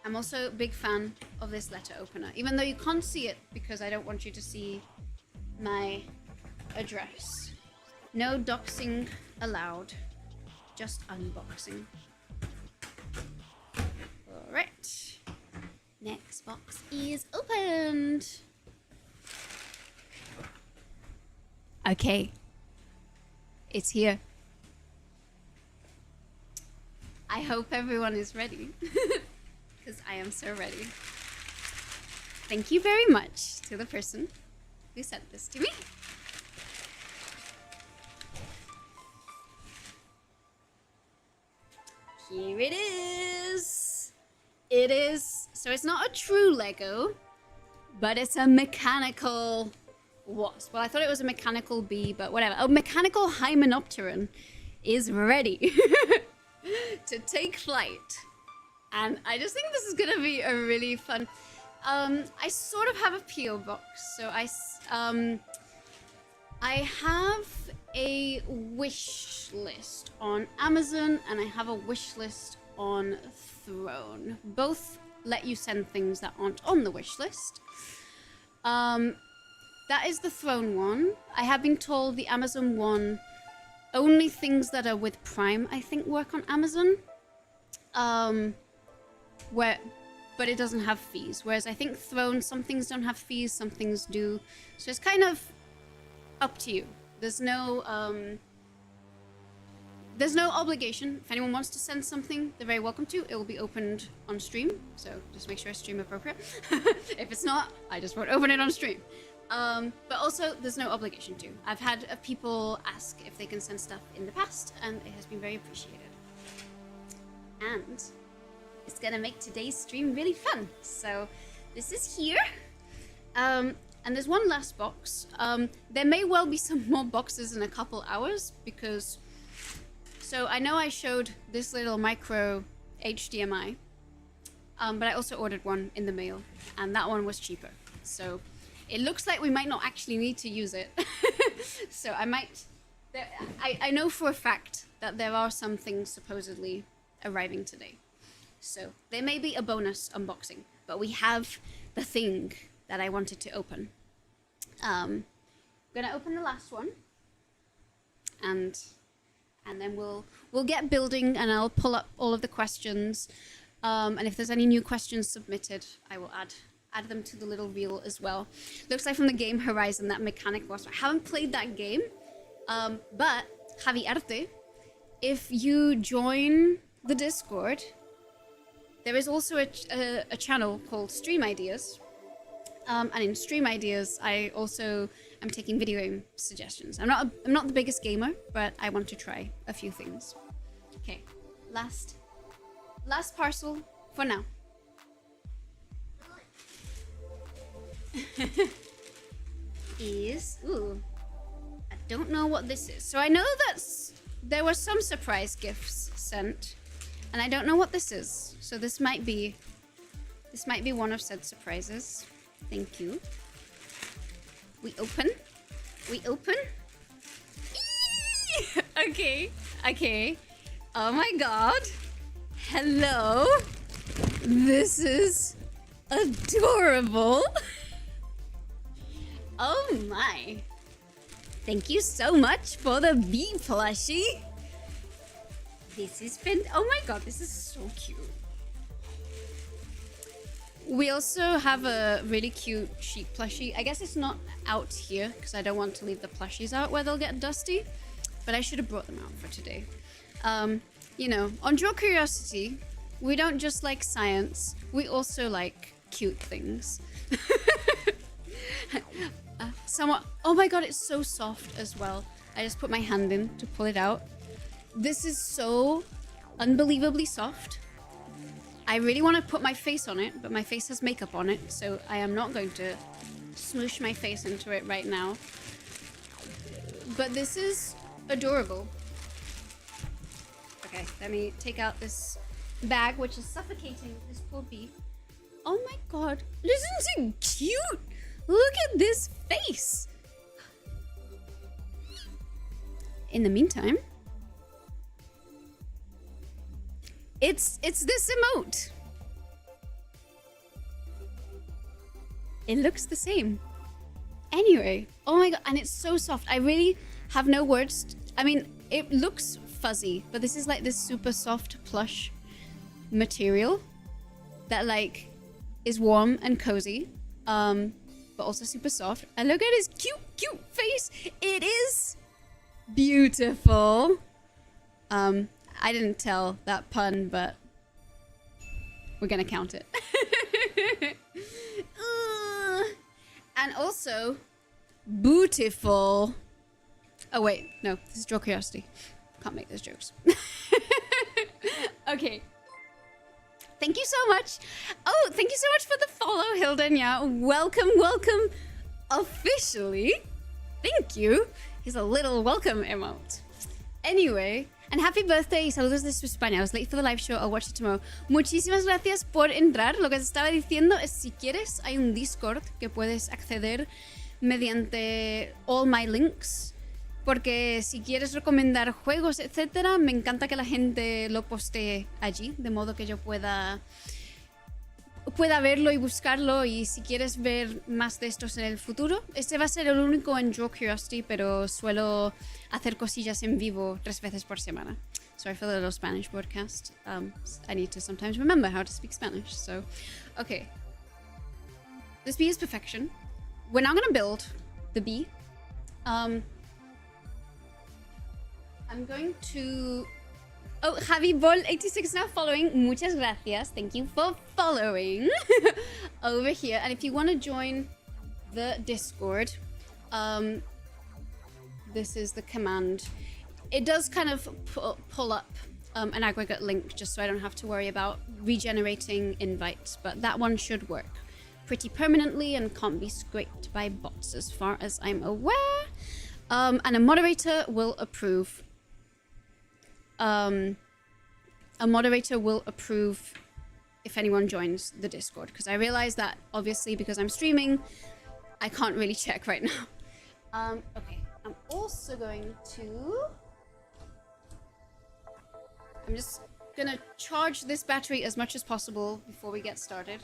I'm also a big fan of this letter opener, even though you can't see it because I don't want you to see my address. No doxing allowed, just unboxing. Alright. Next box is opened. Okay. It's here. I hope everyone is ready. Because I am so ready. Thank you very much to the person who sent this to me. Here it is. It is, so it's not a true Lego, but it's a mechanical wasp. Well, I thought it was a mechanical bee, but whatever. A mechanical hymenopteron is ready to take flight. And I just think this is gonna be a really fun... I sort of have a P.O. box, so I have a wish list on Amazon, and I have a wish list on Throne. Both let you send things that aren't on the wish list. That is the Throne one. I have been told the Amazon one, only things that are with Prime, I think, work on Amazon. But it doesn't have fees. Whereas I think Throne, some things don't have fees, some things do. So it's kind of up to you. There's no obligation. If anyone wants to send something, they're very welcome to. It will be opened on stream, so just make sure it's stream appropriate. If it's not, I just won't open it on stream. But also, there's no obligation to. I've had people ask if they can send stuff in the past, and it has been very appreciated. And it's gonna make today's stream really fun. So this is here. And there's one last box. There may well be some more boxes in a couple hours because... So I know I showed this little micro HDMI, but I also ordered one in the mail, and that one was cheaper. So it looks like we might not actually need to use it. So I might... I know for a fact that there are some things supposedly arriving today. So there may be a bonus unboxing, but we have the thing that I wanted to open. I'm gonna open the last one, and then we'll get building, and I'll pull up all of the questions. And if there's any new questions submitted, I will add them to the little reel as well. Looks like from the game Horizon that mechanic was. I haven't played that game, but Javi Arte, if you join the Discord, there is also a channel called Stream Ideas. And in Stream Ideas, I also am taking video game suggestions. I'm not the biggest gamer, but I want to try a few things. Okay, last parcel for now. I don't know what this is. So I know that there were some surprise gifts sent, and I don't know what this is. So this might be one of said surprises. Thank you. We open. Okay. Oh my god. Hello. This is adorable. Oh my. Thank you so much for the bee plushie. This has been... Oh my god, this is so cute. We also have a really cute sheep plushie. I guess it's not out here because I don't want to leave the plushies out where they'll get dusty. But I should have brought them out for today. You know, on Draw Curiosity, we don't just like science. We also like cute things. Oh my god, it's so soft as well. I just put my hand in to pull it out. This is so unbelievably soft. I really want to put my face on it, but my face has makeup on it, so I am not going to smoosh my face into it right now. But this is adorable. Okay, let me take out this bag, which is suffocating this poor bee. Oh my god, isn't it cute? Look at this face. In the meantime, it's this emote. It looks the same. Anyway, oh my god, and it's so soft. I really have no words. I mean, it looks fuzzy, but this is like this super soft plush material that like is warm and cozy, but also super soft. And look at his cute face. It is beautiful. I didn't tell that pun, but we're gonna count it. And also beautiful. Oh wait, no, this is Draw Curiosity. Can't make those jokes. Okay. Thank you so much. Oh, thank you so much for the follow, Hildenya. Welcome, welcome officially. Thank you. Here's a little welcome emote. Anyway, and happy birthday y saludos desde España. I was late for the live show. I'll watch it tomorrow. Muchísimas gracias por entrar. Lo que te estaba diciendo es si quieres, hay un Discord que puedes acceder mediante all my links. Porque si quieres recomendar juegos, etcétera, me encanta que la gente lo postee allí, de modo que yo pueda verlo y buscarlo. Y si quieres ver más de estos en el futuro, este va a ser el único en Draw Curiosity, pero suelo hacer cosillas en vivo 3 veces por semana. Sorry for the little Spanish broadcast. I need to sometimes remember how to speak Spanish. So, okay. This bee is perfection. We're now going to build the bee. I'm going to... Oh, Javi Bol 86 now following. Muchas gracias. Thank you for following over here. And if you want to join the Discord, this is the command. It does kind of pull up an aggregate link just so I don't have to worry about regenerating invites. But that one should work pretty permanently and can't be scraped by bots as far as I'm aware. And a moderator will approve. A moderator will approve if anyone joins the Discord, because I realize that obviously because I'm streaming, I can't really check right now. Okay, I'm also going to... I'm just gonna charge this battery as much as possible before we get started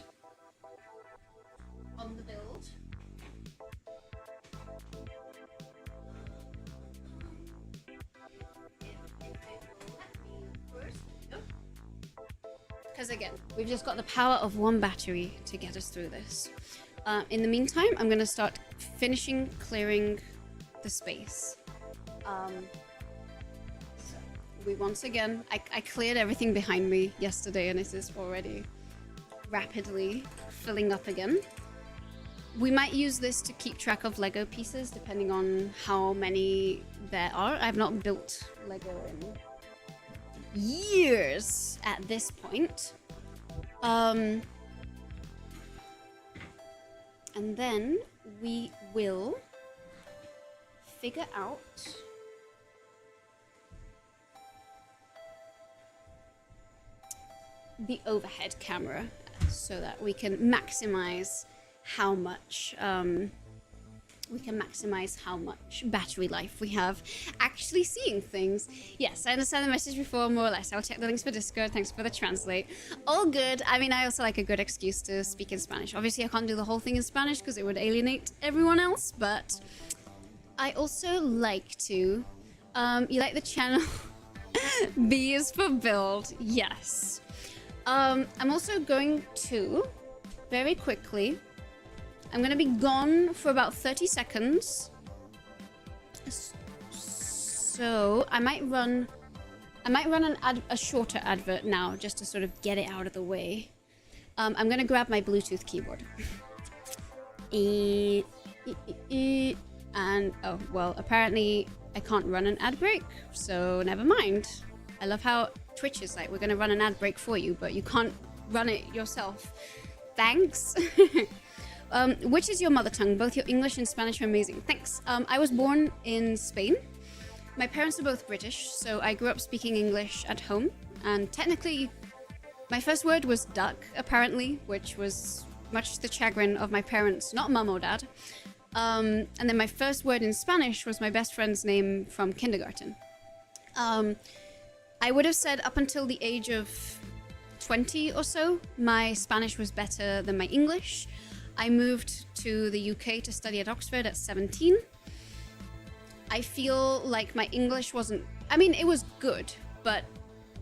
on the build. Because again, we've just got the power of one battery to get us through this. In the meantime, I'm going to start finishing clearing the space. So we once again, I cleared everything behind me yesterday and it is already rapidly filling up again. We might use this to keep track of Lego pieces depending on how many there are. I've not built Lego in years at this point. And then we will figure out the overhead camera so that we can maximize how much battery life we have actually seeing things. Yes, I understand the message before, more or less. I'll check the links for Discord. Thanks for the translate. All good. I mean, I also like a good excuse to speak in Spanish. Obviously, I can't do the whole thing in Spanish because it would alienate everyone else, but I also like to... you like the channel? B is for build. Yes. I'm also going to, very quickly... I'm gonna be gone for about 30 seconds. So I might run a shorter advert now just to sort of get it out of the way. I'm gonna grab my Bluetooth keyboard. And, oh, well, apparently I can't run an ad break, so never mind. I love how Twitch is like, we're gonna run an ad break for you, but you can't run it yourself. Thanks. Which is your mother tongue? Both your English and Spanish are amazing. Thanks. I was born in Spain. My parents are both British, so I grew up speaking English at home. And technically, my first word was duck, apparently, which was much to the chagrin of my parents, not mum or dad. And then my first word in Spanish was my best friend's name from kindergarten. I would have said up until the age of 20 or so, my Spanish was better than my English. I moved to the UK to study at Oxford at 17. I feel like my English wasn't... I mean, it was good, but,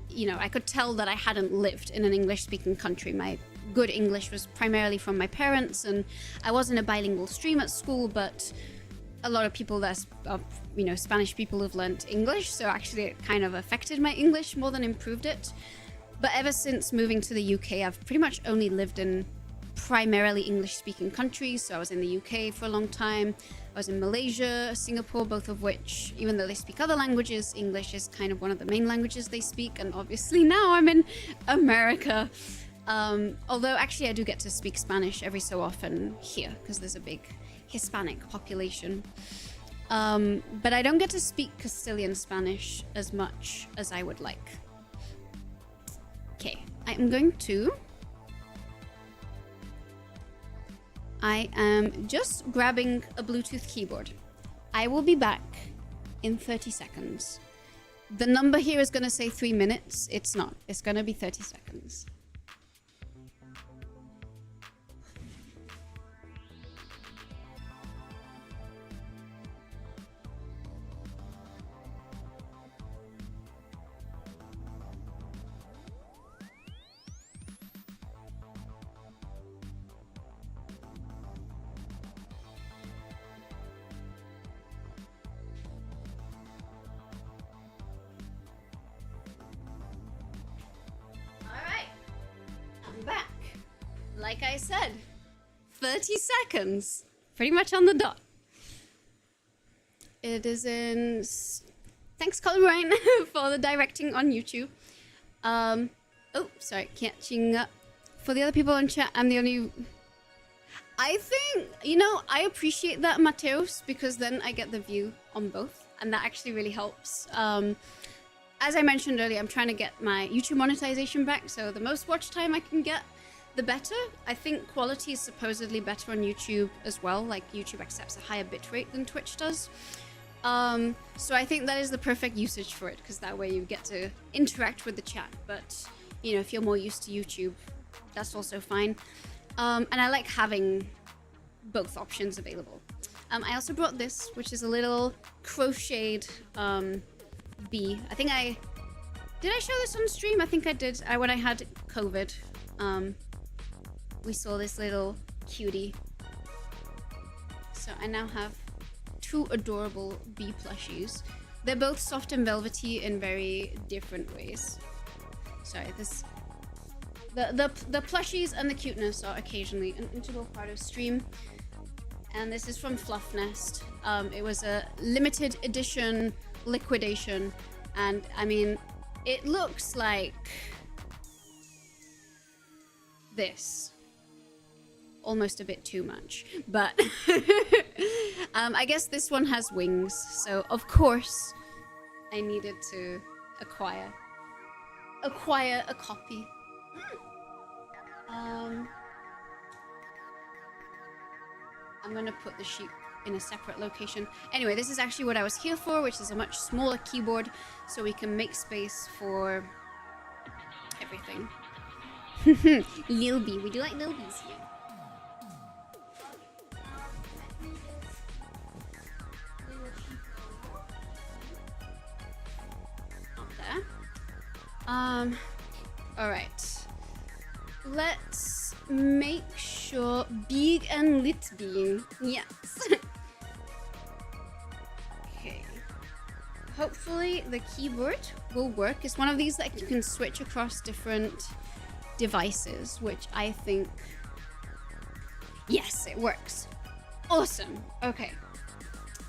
you know, I could tell that I hadn't lived in an English-speaking country. My good English was primarily from my parents, and I wasn't a bilingual stream at school, but a lot of people that are, you know, Spanish people have learnt English, so actually it kind of affected my English more than improved it. But ever since moving to the UK, I've pretty much only lived in primarily English-speaking countries. So I was in the UK for a long time. I was in Malaysia, Singapore, both of which, even though they speak other languages, English is kind of one of the main languages they speak. And obviously now I'm in America. Although actually I do get to speak Spanish every so often here because there's a big Hispanic population. But I don't get to speak Castilian Spanish as much as I would like. Okay, I'm going to... I am just grabbing a Bluetooth keyboard. I will be back in 30 seconds. The number here is going to say 3 minutes. It's not. It's going to be 30 seconds. Like I said, 30 seconds, pretty much on the dot. It is in... Thanks, Colin Ryan, for the directing on YouTube. Oh, sorry, catching up. For the other people in chat, I'm the only... I think, you know, I appreciate that, Mateos, because then I get the view on both, and that actually really helps. As I mentioned earlier, I'm trying to get my YouTube monetization back, so the most watch time I can get, the better. I think quality is supposedly better on YouTube as well. Like, YouTube accepts a higher bitrate than Twitch does. So I think that is the perfect usage for it, because that way you get to interact with the chat. But, you know, if you're more used to YouTube, that's also fine. And I like having both options available. I also brought this, which is a little crocheted bee. I think did I show this on stream? I think I did. When I had COVID. We saw this little cutie. So I now have 2 adorable bee plushies. They're both soft and velvety in very different ways. Sorry, the plushies and the cuteness are occasionally an integral part of stream. And this is from Fluff Nest. It was a limited edition liquidation, and I mean, it looks like this. Almost a bit too much, but I guess this one has wings, so of course I needed to acquire a copy. I'm gonna put the sheep in a separate location. Anyway, this is actually what I was here for, which is a much smaller keyboard, so we can make space for everything. Lil Bee, we do like Lil Bees here. Alright. Let's make sure big and lit being. Yes. Okay. Hopefully the keyboard will work. It's one of these that you can switch across different devices, which I think, yes, it works. Awesome. Okay.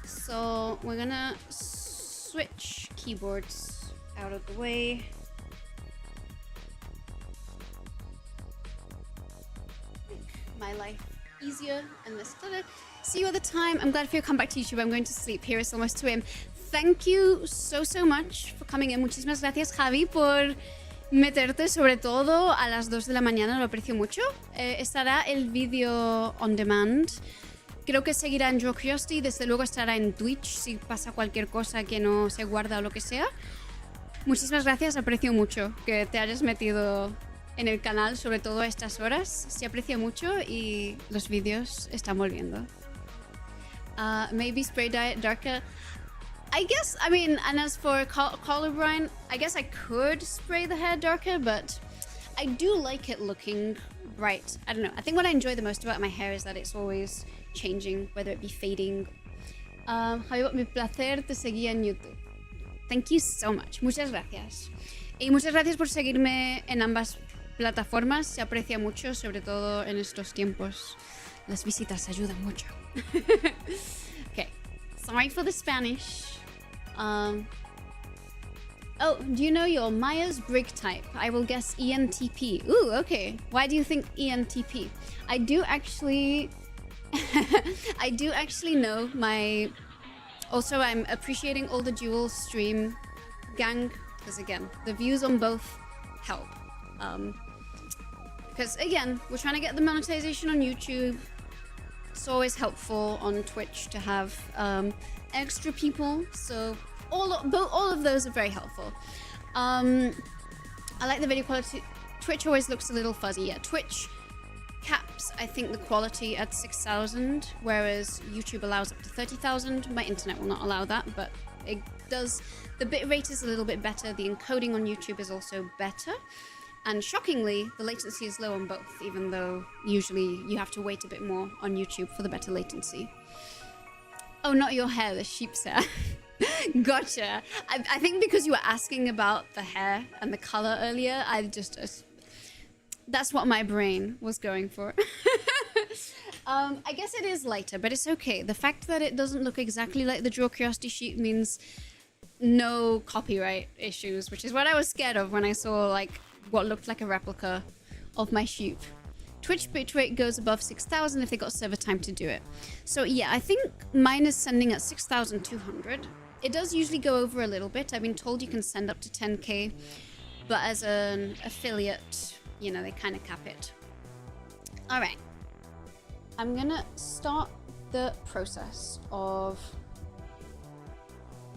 So we're gonna switch keyboards out of the way. Make my life easier and less clutter. See you at the time. I'm glad for your comeback to YouTube. I'm going to sleep. Here it's almost 2 a.m. Thank you so much for coming in. Muchísimas gracias, Javi, por meterte sobre todo a las 2 de la mañana. Lo aprecio mucho. Estará el vídeo on demand. Creo que seguirá en Curiosity. Desde luego estará en Twitch si pasa cualquier cosa que no se guarda o lo que sea. Muchísimas gracias. Aprecio mucho que te hayas metido en el canal, sobre todo a estas horas. Se aprecia mucho y los vídeos están volviendo. Maybe spray dye it darker. I guess, I mean, and as for color Brian, I guess I could spray the hair darker, but I do like it looking bright. I don't know. I think what I enjoy the most about my hair is that it's always changing, whether it be fading. Javi, mi placer te seguía en YouTube. Thank you so much. Muchas gracias. Y muchas gracias por seguirme en ambas plataformas. Se aprecia mucho, sobre todo en estos tiempos. Las visitas ayudan mucho. Okay. Sorry for the Spanish. Oh, do you know your Myers-Briggs type? I will guess ENTP. Ooh, okay. Why do you think ENTP? I do actually know my... Also, I'm appreciating all the dual stream gang, because again, the views on both help. Because again, we're trying to get the monetization on YouTube. It's always helpful on Twitch to have extra people, so all of those are very helpful. I like the video quality. Twitch always looks a little fuzzy. Yeah, Twitch caps, I think, the quality at 6,000, whereas YouTube allows up to 30,000. My internet will not allow that, but it does. The bitrate is a little bit better. The encoding on YouTube is also better. And shockingly, the latency is low on both, even though usually you have to wait a bit more on YouTube for the better latency. Oh, not your hair, the sheep's hair. Gotcha. I think because you were asking about the hair and the color earlier, that's what my brain was going for. I guess it is lighter, but it's okay. The fact that it doesn't look exactly like the Draw Curiosity sheet means no copyright issues, which is what I was scared of when I saw like what looked like a replica of my sheep. Twitch bitrate goes above 6,000 if they got server time to do it. So yeah, I think mine is sending at 6,200. It does usually go over a little bit. I've been told you can send up to 10k, but as an affiliate, you know, they kind of cap it. All right. I'm gonna start the process of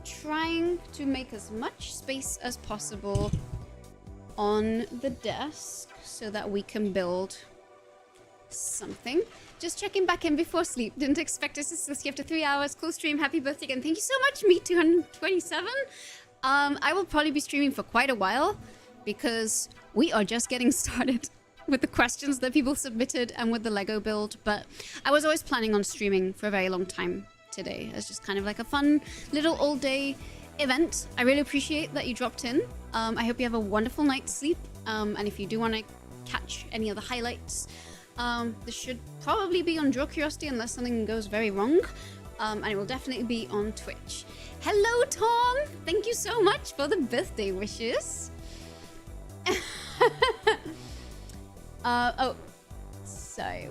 trying to make as much space as possible on the desk so that we can build something. Just checking back in before sleep. Didn't expect us to still see after 3 hours. Cool stream. Happy birthday again. Thank you so much, Me227. I will probably be streaming for quite a while because we are just getting started with the questions that people submitted and with the Lego build, but I was always planning on streaming for a very long time today as just kind of like a fun little all day event. I really appreciate that you dropped in. I hope you have a wonderful night's sleep, and if you do want to catch any of the highlights, this should probably be on Draw Curiosity unless something goes very wrong, and it will definitely be on Twitch. Hello, Tom! Thank you so much for the birthday wishes. Oh, sorry,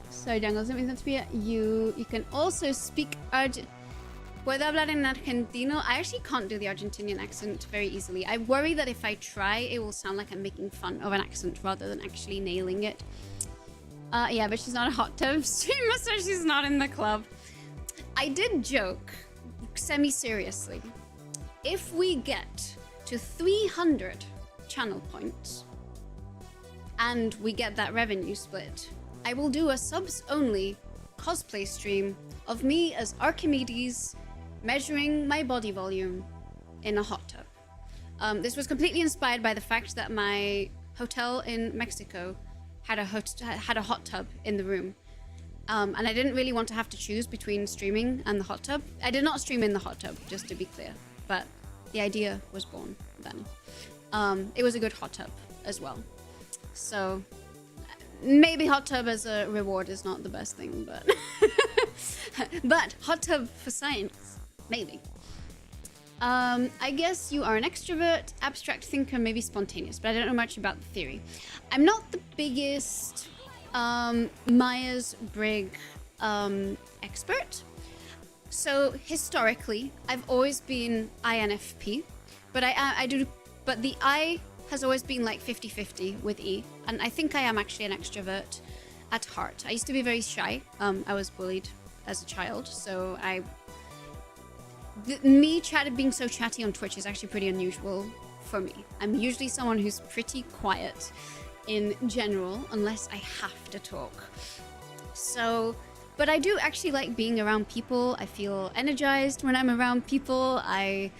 sorry, Jungles, it means to be you can also speak Puedo hablar en argentino. I actually can't do the Argentinian accent very easily. I worry that if I try, it will sound like I'm making fun of an accent rather than actually nailing it. Yeah, but she's not a hot tub streamer, so she's not in the club. I did joke, semi-seriously, if we get to 300 channel points and we get that revenue split, I will do a subs-only cosplay stream of me as Archimedes measuring my body volume in a hot tub. This was completely inspired by the fact that my hotel in Mexico had a hot tub in the room. And I didn't really want to have to choose between streaming and the hot tub. I did not stream in the hot tub, just to be clear, but the idea was born then. It was a good hot tub as well. So maybe hot tub as a reward is not the best thing, but but hot tub for science, maybe. I guess you are an extrovert, abstract thinker, maybe spontaneous, but I don't know much about the theory. I'm not the biggest Myers-Briggs expert. So historically, I've always been INFP, but but the I has always been like 50-50 with E, and I think I am actually an extrovert at heart. I used to be very shy. I was bullied as a child, so me being so chatty on Twitch is actually pretty unusual for me. I'm usually someone who's pretty quiet in general, unless I have to talk. So, but I do actually like being around people. I feel energized when I'm around people. I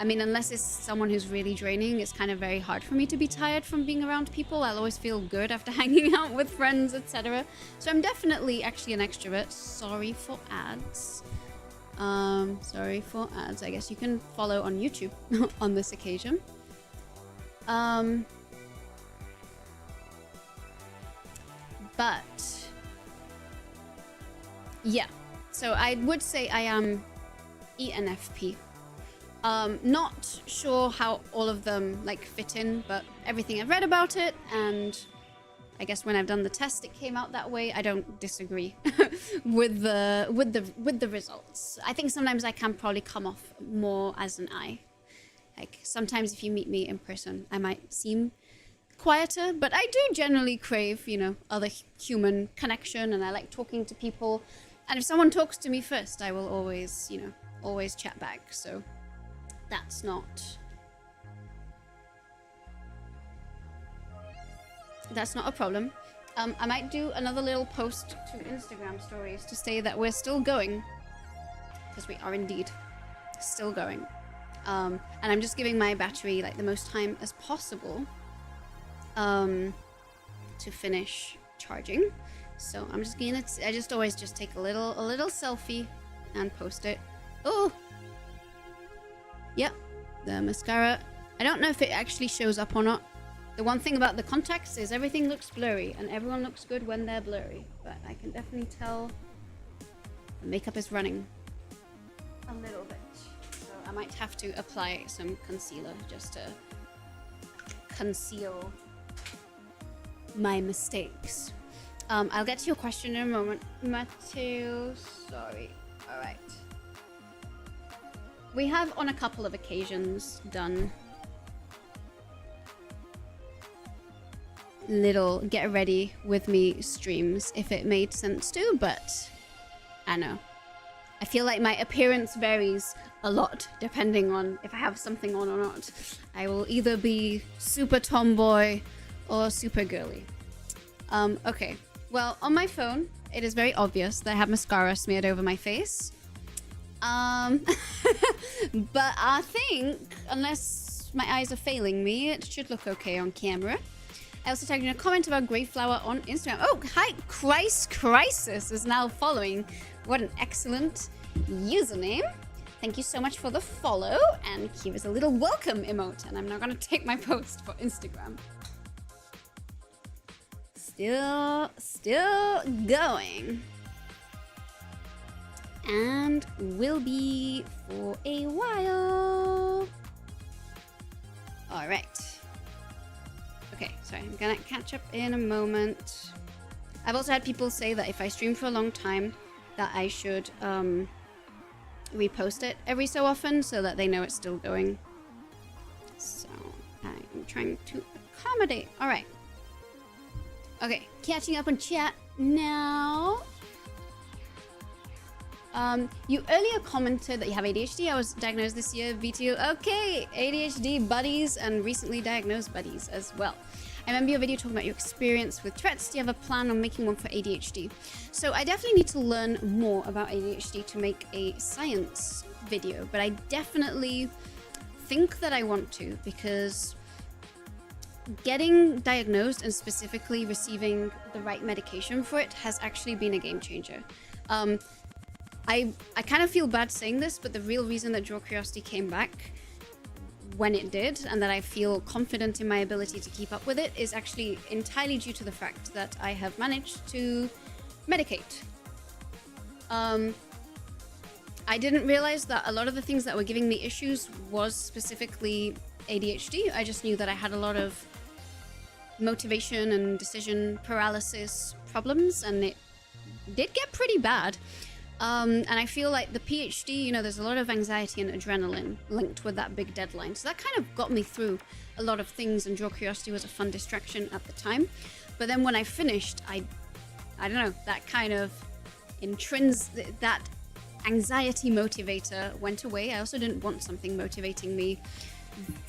mean, unless it's someone who's really draining, it's kind of very hard for me to be tired from being around people. I'll always feel good after hanging out with friends, etc. So I'm definitely actually an extrovert. Sorry for ads. Sorry for ads. I guess you can follow on YouTube on this occasion. But yeah, so I would say I am ENFP. Not sure how all of them like fit in, but everything I've read about it, and I guess when I've done the test, it came out that way. I don't disagree with the results. I think sometimes I can probably come off more as an I. Like sometimes if you meet me in person, I might seem quieter, but I do generally crave, you know, other human connection, and I like talking to people. And if someone talks to me first, I will always, you know, always chat back. So that's not a problem. I might do another little post to Instagram stories to say that we're still going, because we are indeed still going. And I'm just giving my battery like the most time as possible to finish charging. So I'm just gonna, I just always just take a little selfie and post it. Oh, yep, the mascara. I don't know if it actually shows up or not. The one thing about the contacts is everything looks blurry, and everyone looks good when they're blurry. But I can definitely tell the makeup is running a little bit. So I might have to apply some concealer just to conceal my mistakes. I'll get to your question in a moment, Matthew. Sorry. All right. We have on a couple of occasions done little get ready with me streams if it made sense to, but I know. I feel like my appearance varies a lot depending on if I have something on or not. I will either be super tomboy or super girly. Okay. Well, on my phone, it is very obvious that I have mascara smeared over my face. But I think, unless my eyes are failing me, it should look okay on camera. I also tagged in a comment about Greyflower on Instagram. Oh, hi, Crisis is now following. What an excellent username. Thank you so much for the follow, and here is a little welcome emote, and I'm now gonna take my post for Instagram. Still going. And will be for a while. All right. Okay, sorry, I'm gonna catch up in a moment. I've also had people say that if I stream for a long time, that I should repost it every so often so that they know it's still going. So I'm trying to accommodate. All right. Okay, catching up on chat now. You earlier commented that you have ADHD. I was diagnosed this year, VTO. Okay, ADHD buddies and recently diagnosed buddies as well. I remember your video talking about your experience with Tourette's. Do you have a plan on making one for ADHD? So I definitely need to learn more about ADHD to make a science video, but I definitely think that I want to, because getting diagnosed and specifically receiving the right medication for it has actually been a game changer. I kind of feel bad saying this, but the real reason that Draw Curiosity came back when it did, and that I feel confident in my ability to keep up with it, is actually entirely due to the fact that I have managed to medicate. I didn't realize that a lot of the things that were giving me issues was specifically ADHD. I just knew that I had a lot of motivation and decision paralysis problems, and it did get pretty bad. And I feel like the PhD, you know, there's a lot of anxiety and adrenaline linked with that big deadline. So that kind of got me through a lot of things, and Draw Curiosity was a fun distraction at the time. But then when I finished, I don't know, that kind of that anxiety motivator went away. I also didn't want something motivating me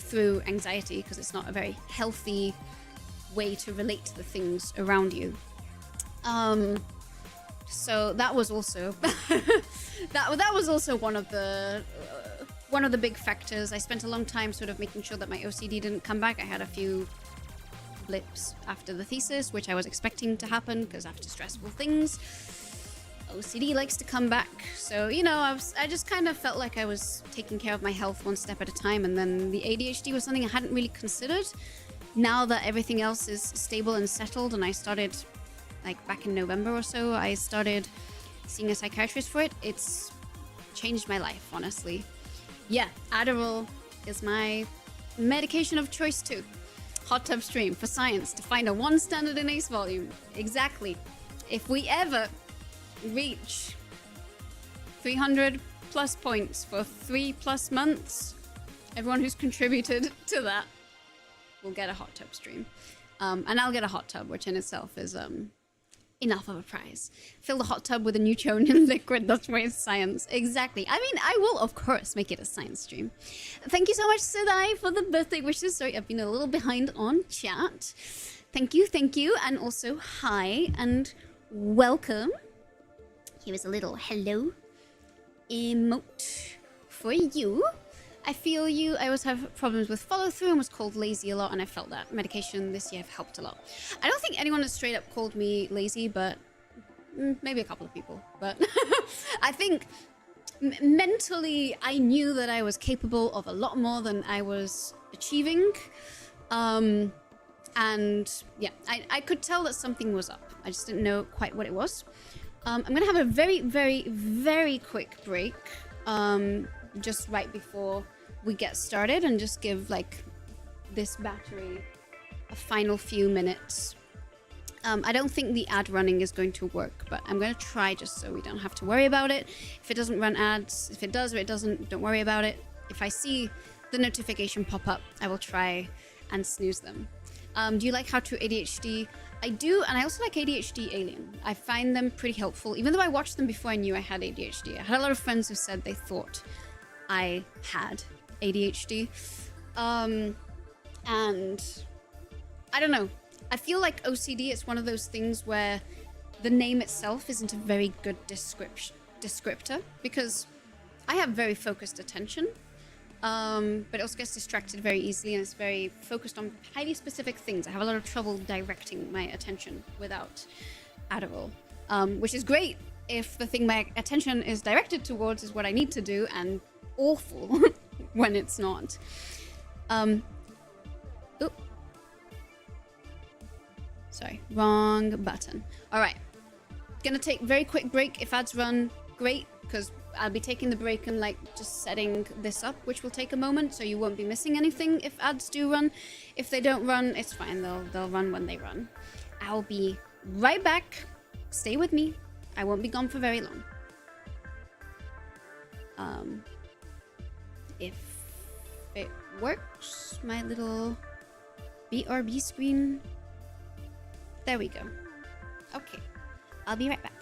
through anxiety, because it's not a very healthy way to relate to the things around you. So that was also that was also one of the big factors. I spent a long time sort of making sure that my OCD didn't come back. I had a few blips after the thesis, which I was expecting to happen, because after stressful things, OCD likes to come back. So, you know, I just kind of felt like I was taking care of my health one step at a time, and then the ADHD was something I hadn't really considered. Now that everything else is stable and settled, and I started, like back in November or so, I started seeing a psychiatrist for it. It's changed my life, honestly. Yeah, Adderall is my medication of choice too. Hot Tub Stream for science to find a 1 standard in ACE volume. Exactly. If we ever reach 300 plus points for 3+ months, everyone who's contributed to that will get a Hot Tub Stream. And I'll get a hot tub, which in itself is enough of a prize. Fill the hot tub with a Newtonian liquid. That's why it's science. Exactly. I mean, I will, of course, make it a science stream. Thank you so much, Sedai, for the birthday wishes. Sorry, I've been a little behind on chat. Thank you, thank you. And also, hi and welcome. Here is a little hello emote for you. I feel you. I always have problems with follow through and was called lazy a lot, and I felt that medication this year have helped a lot. I don't think anyone has straight up called me lazy, but maybe a couple of people. But I think mentally I knew that I was capable of a lot more than I was achieving. And yeah, I could tell that something was up. I just didn't know quite what it was. I'm gonna have a very, very, very quick break. Just right before we get started, and just give like this battery a final few minutes. I don't think the ad running is going to work, but I'm going to try just so we don't have to worry about it. If it doesn't run ads, if it does or it doesn't, don't worry about it. If I see the notification pop up, I will try and snooze them. Do you like How to ADHD? I do, and I also like ADHD Alien. I find them pretty helpful, even though I watched them before I knew I had ADHD. I had a lot of friends who said they thought I had ADHD. And I don't know. I feel like OCD is one of those things where the name itself isn't a very good descriptor, because I have very focused attention, but it also gets distracted very easily, and it's very focused on highly specific things. I have a lot of trouble directing my attention without Adderall, which is great if the thing my attention is directed towards is what I need to do, and awful when it's not. Sorry, wrong button. All right, gonna take a very quick break. If ads run, great, because I'll be taking the break and like just setting this up, which will take a moment, so you won't be missing anything if ads do run. If they don't run, it's fine. They'll run when they run. I'll be right back. Stay with me. I won't be gone for very long. If it works, my little BRB screen. There we go. Okay, I'll be right back.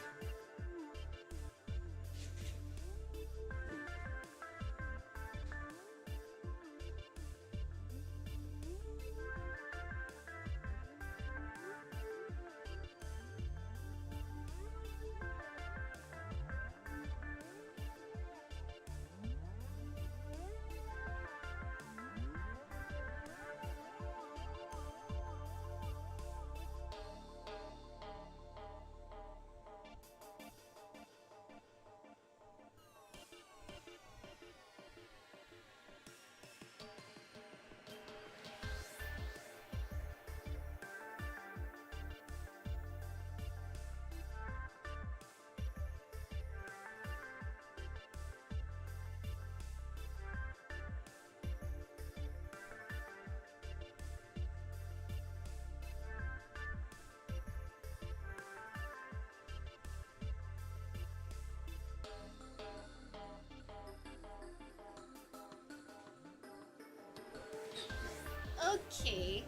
Okay,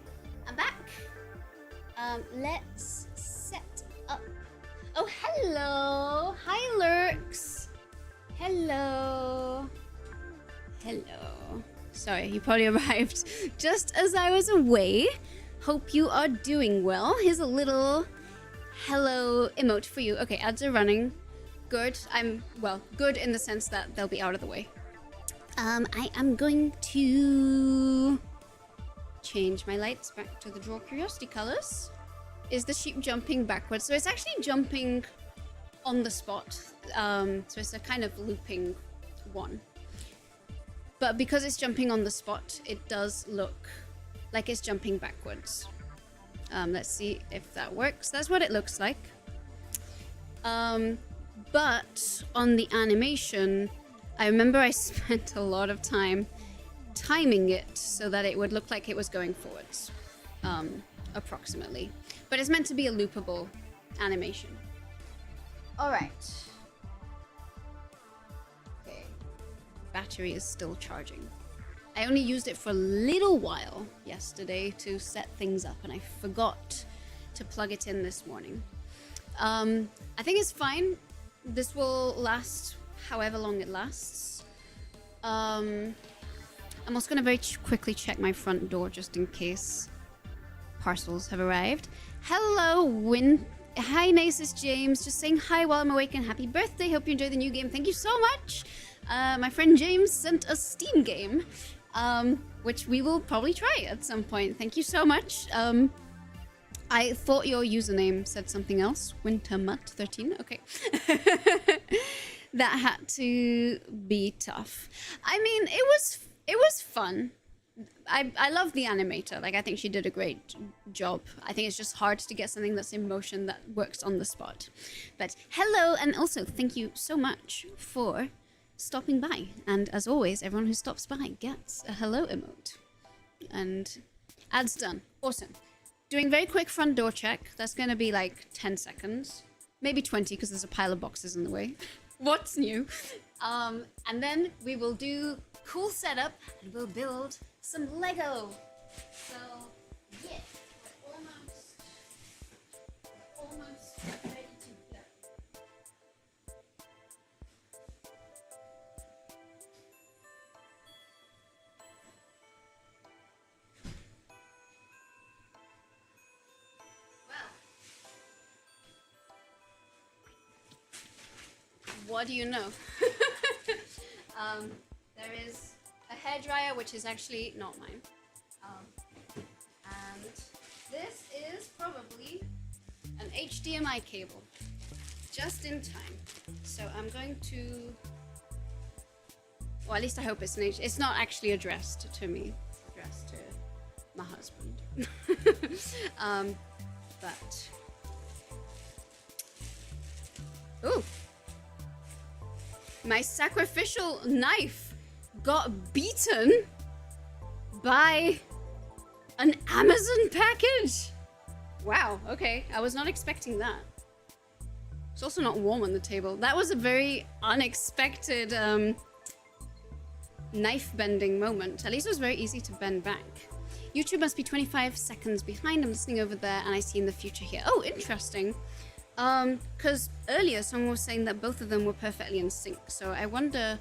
I'm back. Let's set up. Oh, hello. Hi, Lurks. Hello. Hello. Sorry, you probably arrived just as I was away. Hope you are doing well. Here's a little hello emote for you. Okay, ads are running. Good. Well, good in the sense that they'll be out of the way. I am going to change my lights back to the Draw Curiosity colors. Is the sheep jumping backwards? So it's actually jumping on the spot. So it's a kind of looping one. But because it's jumping on the spot, it does look like it's jumping backwards. Let's see if that works. That's what it looks like. But on the animation, I remember I spent a lot of time timing it so that it would look like it was going forwards, approximately. But it's meant to be a loopable animation. All right. Okay. Battery is still charging. I only used it for a little while yesterday to set things up, and I forgot to plug it in this morning. I think it's fine. This will last however long it lasts. I'm also going to very quickly check my front door just in case parcels have arrived. Hello, Hi, Nasus James. Just saying hi while I'm awake and happy birthday. Hope you enjoy the new game. Thank you so much. My friend James sent a Steam game, which we will probably try at some point. Thank you so much. I thought your username said something else. Wintermutt13. Okay. That had to be tough. I mean, it was fun. I love the animator. Like, I think she did a great job. I think it's just hard to get something that's in motion that works on the spot. But hello, and also thank you so much for stopping by. And as always, everyone who stops by gets a hello emote. And ads done. Awesome. Doing very quick front door check. That's going to be like 10 seconds. Maybe 20 because there's a pile of boxes in the way. What's new? And then we will do cool setup and we'll build some Lego. So, yeah, we're almost ready to go. What do you know? There is a hairdryer, which is actually not mine. And this is probably an HDMI cable. Just in time. So I'm going to... Well, at least I hope it's an It's not actually addressed to me. It's addressed to my husband. But... Ooh! My sacrificial knife got beaten by an Amazon package. Wow, okay. I was not expecting that. It's also not warm on the table. That was a very unexpected knife bending moment. At least it was very easy to bend back. YouTube must be 25 seconds behind. I'm listening over there and I see in the future here. Oh, interesting. Because earlier someone was saying that both of them were perfectly in sync, so I wonder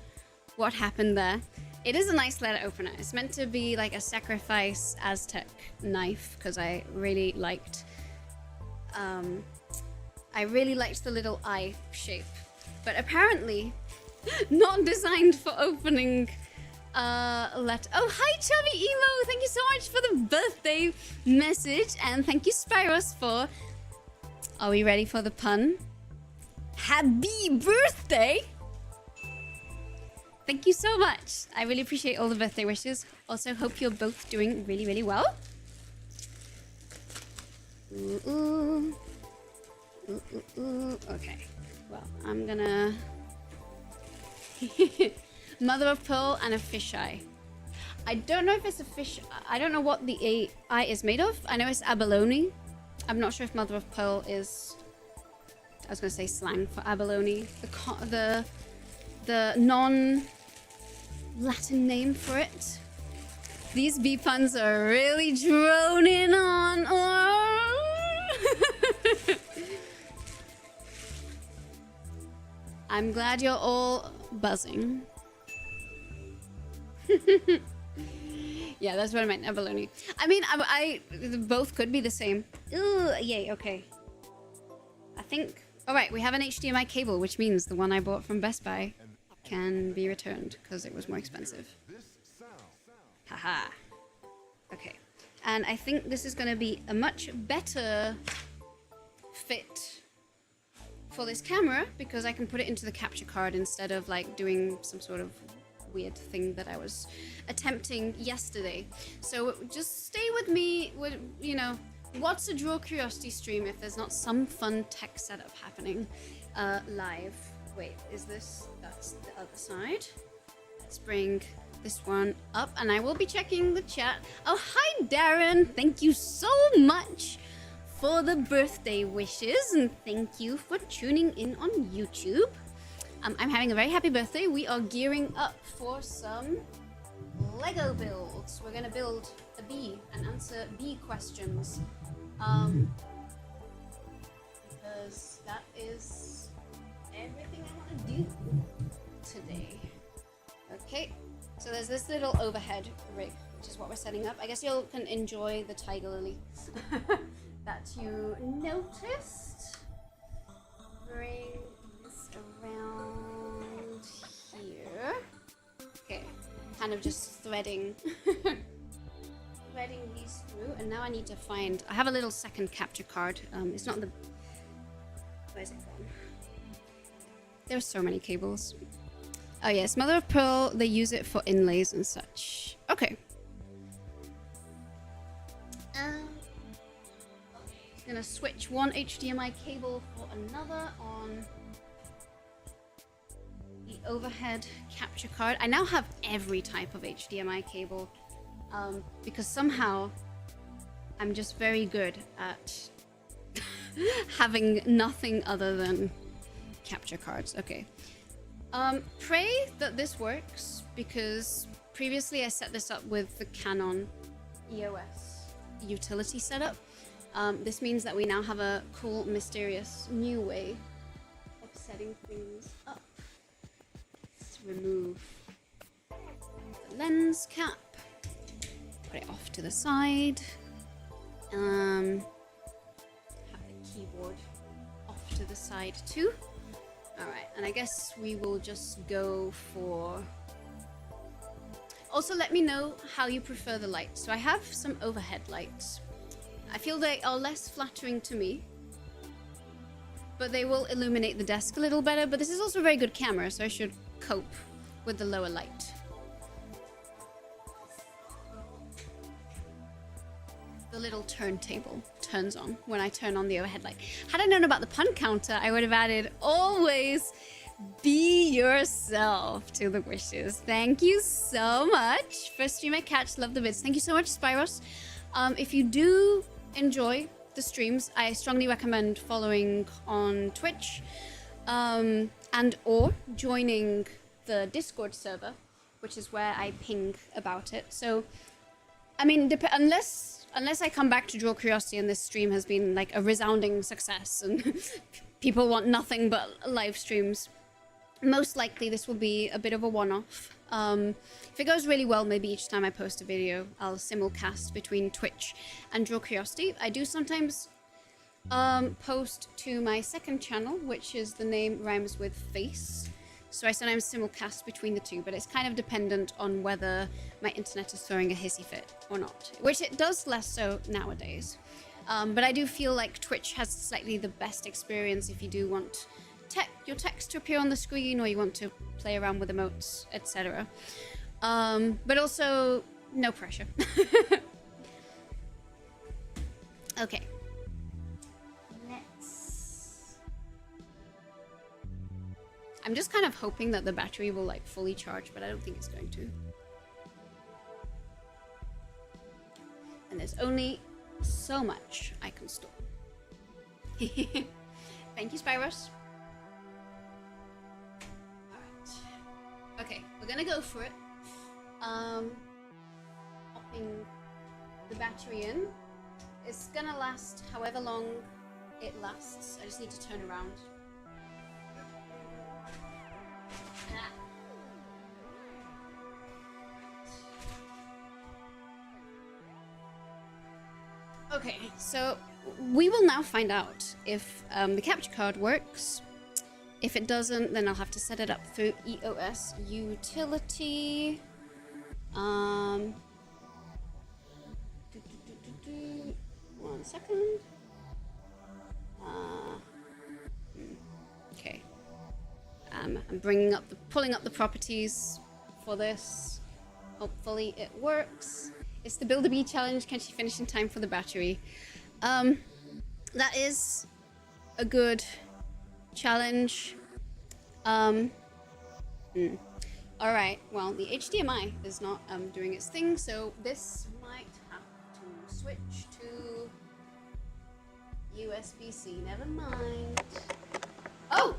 what happened there. It is a nice letter opener. It's meant to be like a sacrifice Aztec knife, because I really liked the little eye shape, but apparently not designed for opening letter. Oh, hi Chubby Emo, thank you so much for the birthday message, and thank you Spyros for... Are we ready for the pun? Happy birthday! Thank you so much. I really appreciate all the birthday wishes. Also, hope you're both doing really, really well. Ooh, ooh. Ooh, ooh, ooh. Okay. Well, I'm gonna... Mother of pearl and a fisheye. I don't know if it's a fish... I don't know what the eye is made of. I know it's abalone. I'm not sure if mother of pearl is... I was going to say slang for abalone. The non-Latin name for it. These bee puns are really droning on. I'm glad you're all buzzing. Yeah, that's what I meant, abalone. I mean, I both could be the same. Ooh, yay, okay. I think... Alright, we have an HDMI cable, which means the one I bought from Best Buy can be returned, because it was more expensive. Haha. Okay. And I think this is going to be a much better fit for this camera, because I can put it into the capture card instead of, like, doing some sort of weird thing that I was attempting yesterday. So just stay with me with, you know, what's a Draw Curiosity stream if there's not some fun tech setup happening live. Wait, is this, that's the other side. Let's bring this one up, and I will be checking the chat. Oh, hi Darren, thank you so much for the birthday wishes, and thank you for tuning in on YouTube. I'm having a very happy birthday. We are gearing up for some Lego builds. We're gonna build a bee and answer bee questions. Because that is everything I want to do today. Okay, so there's this little overhead rig, which is what we're setting up. I guess you can enjoy the tiger lily that you noticed. Bring this around here. Okay, kind of just threading threading these through, and now I need to find, I have a little second capture card. It's not the, where's it gone? There's so many cables. Oh yes, mother of pearl, they use it for inlays and such. Okay. Just gonna switch one HDMI cable for another on the overhead capture card. I now have every type of HDMI cable because somehow I'm just very good at having nothing other than capture cards. Okay. Pray that this works, because previously I set this up with the Canon EOS utility setup. This means that we now have a cool, mysterious new way of setting things up. Let's remove the lens cap, put it off to the side, have the keyboard off to the side too. Alright, and I guess we will just go for... Also, let me know how you prefer the light. So I have some overhead lights. I feel they are less flattering to me, but they will illuminate the desk a little better. But this is also a very good camera, so I should cope with the lower light. The little turntable turns on when I turn on the overhead light. Had I known about the pun counter, I would have added always be yourself to the wishes. Thank you so much. First stream I catch, love the vids. Thank you so much, Spyros. If you do enjoy the streams, I strongly recommend following on Twitch and or joining the Discord server, which is where I ping about it. So, I mean, unless I come back to Draw Curiosity and this stream has been like a resounding success and people want nothing but live streams, most likely this will be a bit of a one-off. If it goes really well, maybe each time I post a video, I'll simulcast between Twitch and Draw Curiosity. I do sometimes post to my second channel, which is the name rhymes with face. So I sometimes simulcast between the two, but it's kind of dependent on whether my internet is throwing a hissy fit or not, which it does less so nowadays. But I do feel like Twitch has slightly the best experience if you do want your text to appear on the screen, or you want to play around with emotes, etc. But also, no pressure. Okay. I'm just kind of hoping that the battery will like fully charge, but I don't think it's going to. And there's only so much I can store. Thank you, Spyros. Alright. Okay, we're gonna go for it. popping the battery in. It's gonna last however long it lasts. I just need to turn around. Okay, so we will now find out if the capture card works. If it doesn't, then I'll have to set it up through EOS utility. One second. Okay. I'm pulling up the properties for this. Hopefully it works. It's the Bumblebee challenge. Can she finish in time for the battery? That is a good challenge. Alright, well, the HDMI is not doing its thing, so this might have to switch to USB-C. Never mind. Oh!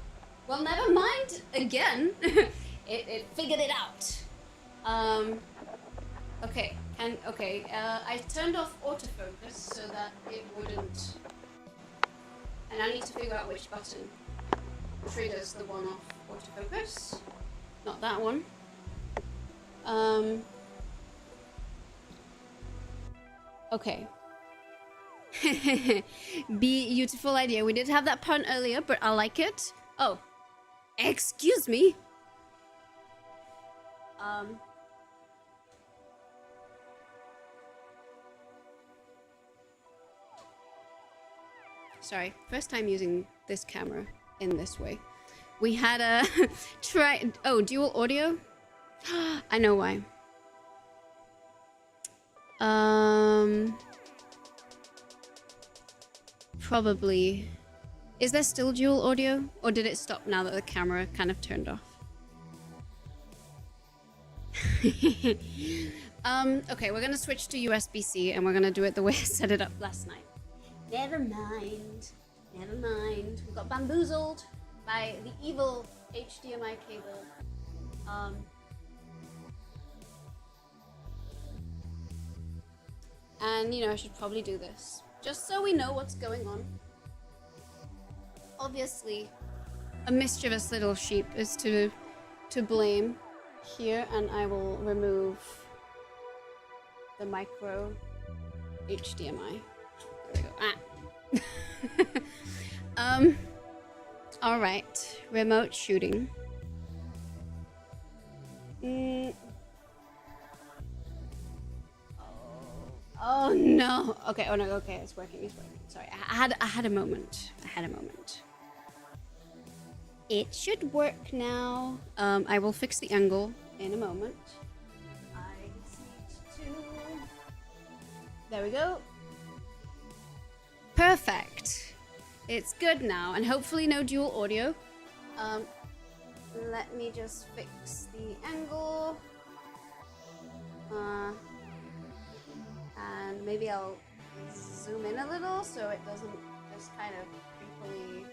Well, never mind again. it figured it out. Okay, I turned off autofocus so that it wouldn't... And I need to figure out which button triggers the one-off autofocus. Not that one. Okay. Beautiful idea. We did have that pun earlier, but I like it. Oh. Excuse me. Sorry, first time using this camera in this way. We had a dual audio. I know why. Probably. Is there still dual audio, or did it stop now that the camera kind of turned off? Okay, we're gonna switch to USB-C, and we're gonna do it the way I set it up last night. Never mind. Never mind. We got bamboozled by the evil HDMI cable. And, you know, I should probably do this. Just so we know what's going on. Obviously, a mischievous little sheep is to blame here, and I will remove the micro HDMI. There we go. All right, remote shooting. Oh no. Okay. Oh no. Okay, it's working. It's working. Sorry, I had a moment. It should work now. I will fix the angle in a moment. I just need to. There we go. Perfect. It's good now, and hopefully no dual audio. Let me just fix the angle. And maybe I'll zoom in a little so it doesn't just kind of creepily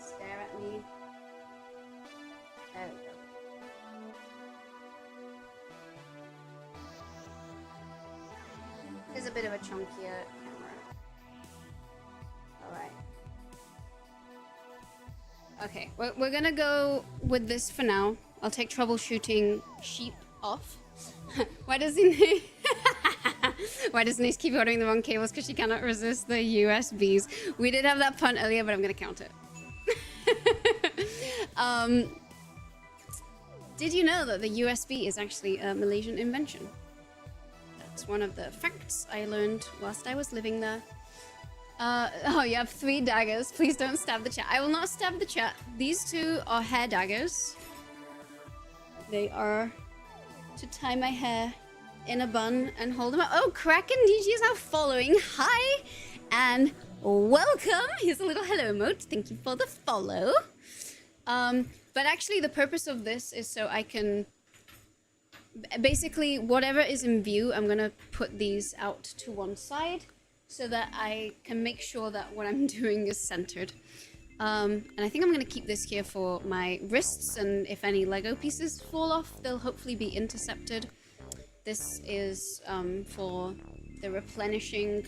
stare at me. There we go. It's a bit of a chunkier camera. Alright. Okay, we're gonna go with this for now. I'll take troubleshooting sheep off. Why doesn't he keep ordering the wrong cables? Because she cannot resist the USBs. We did have that pun earlier, but I'm gonna count it. Did you know that the USB is actually a Malaysian invention? That's one of the facts I learned whilst I was living there. Oh, you have 3 daggers. Please don't stab the chat. I will not stab the chat. These 2 are hair daggers. They are to tie my hair in a bun and hold them up. Oh, Kraken DG is now following. Hi and welcome. Here's a little hello emote. Thank you for the follow. But actually the purpose of this is so I can basically whatever is in view, I'm gonna put these out to one side so that I can make sure that what I'm doing is centered. And I think I'm going to keep this here for my wrists, and if any Lego pieces fall off, they'll hopefully be intercepted. This is for the replenishing.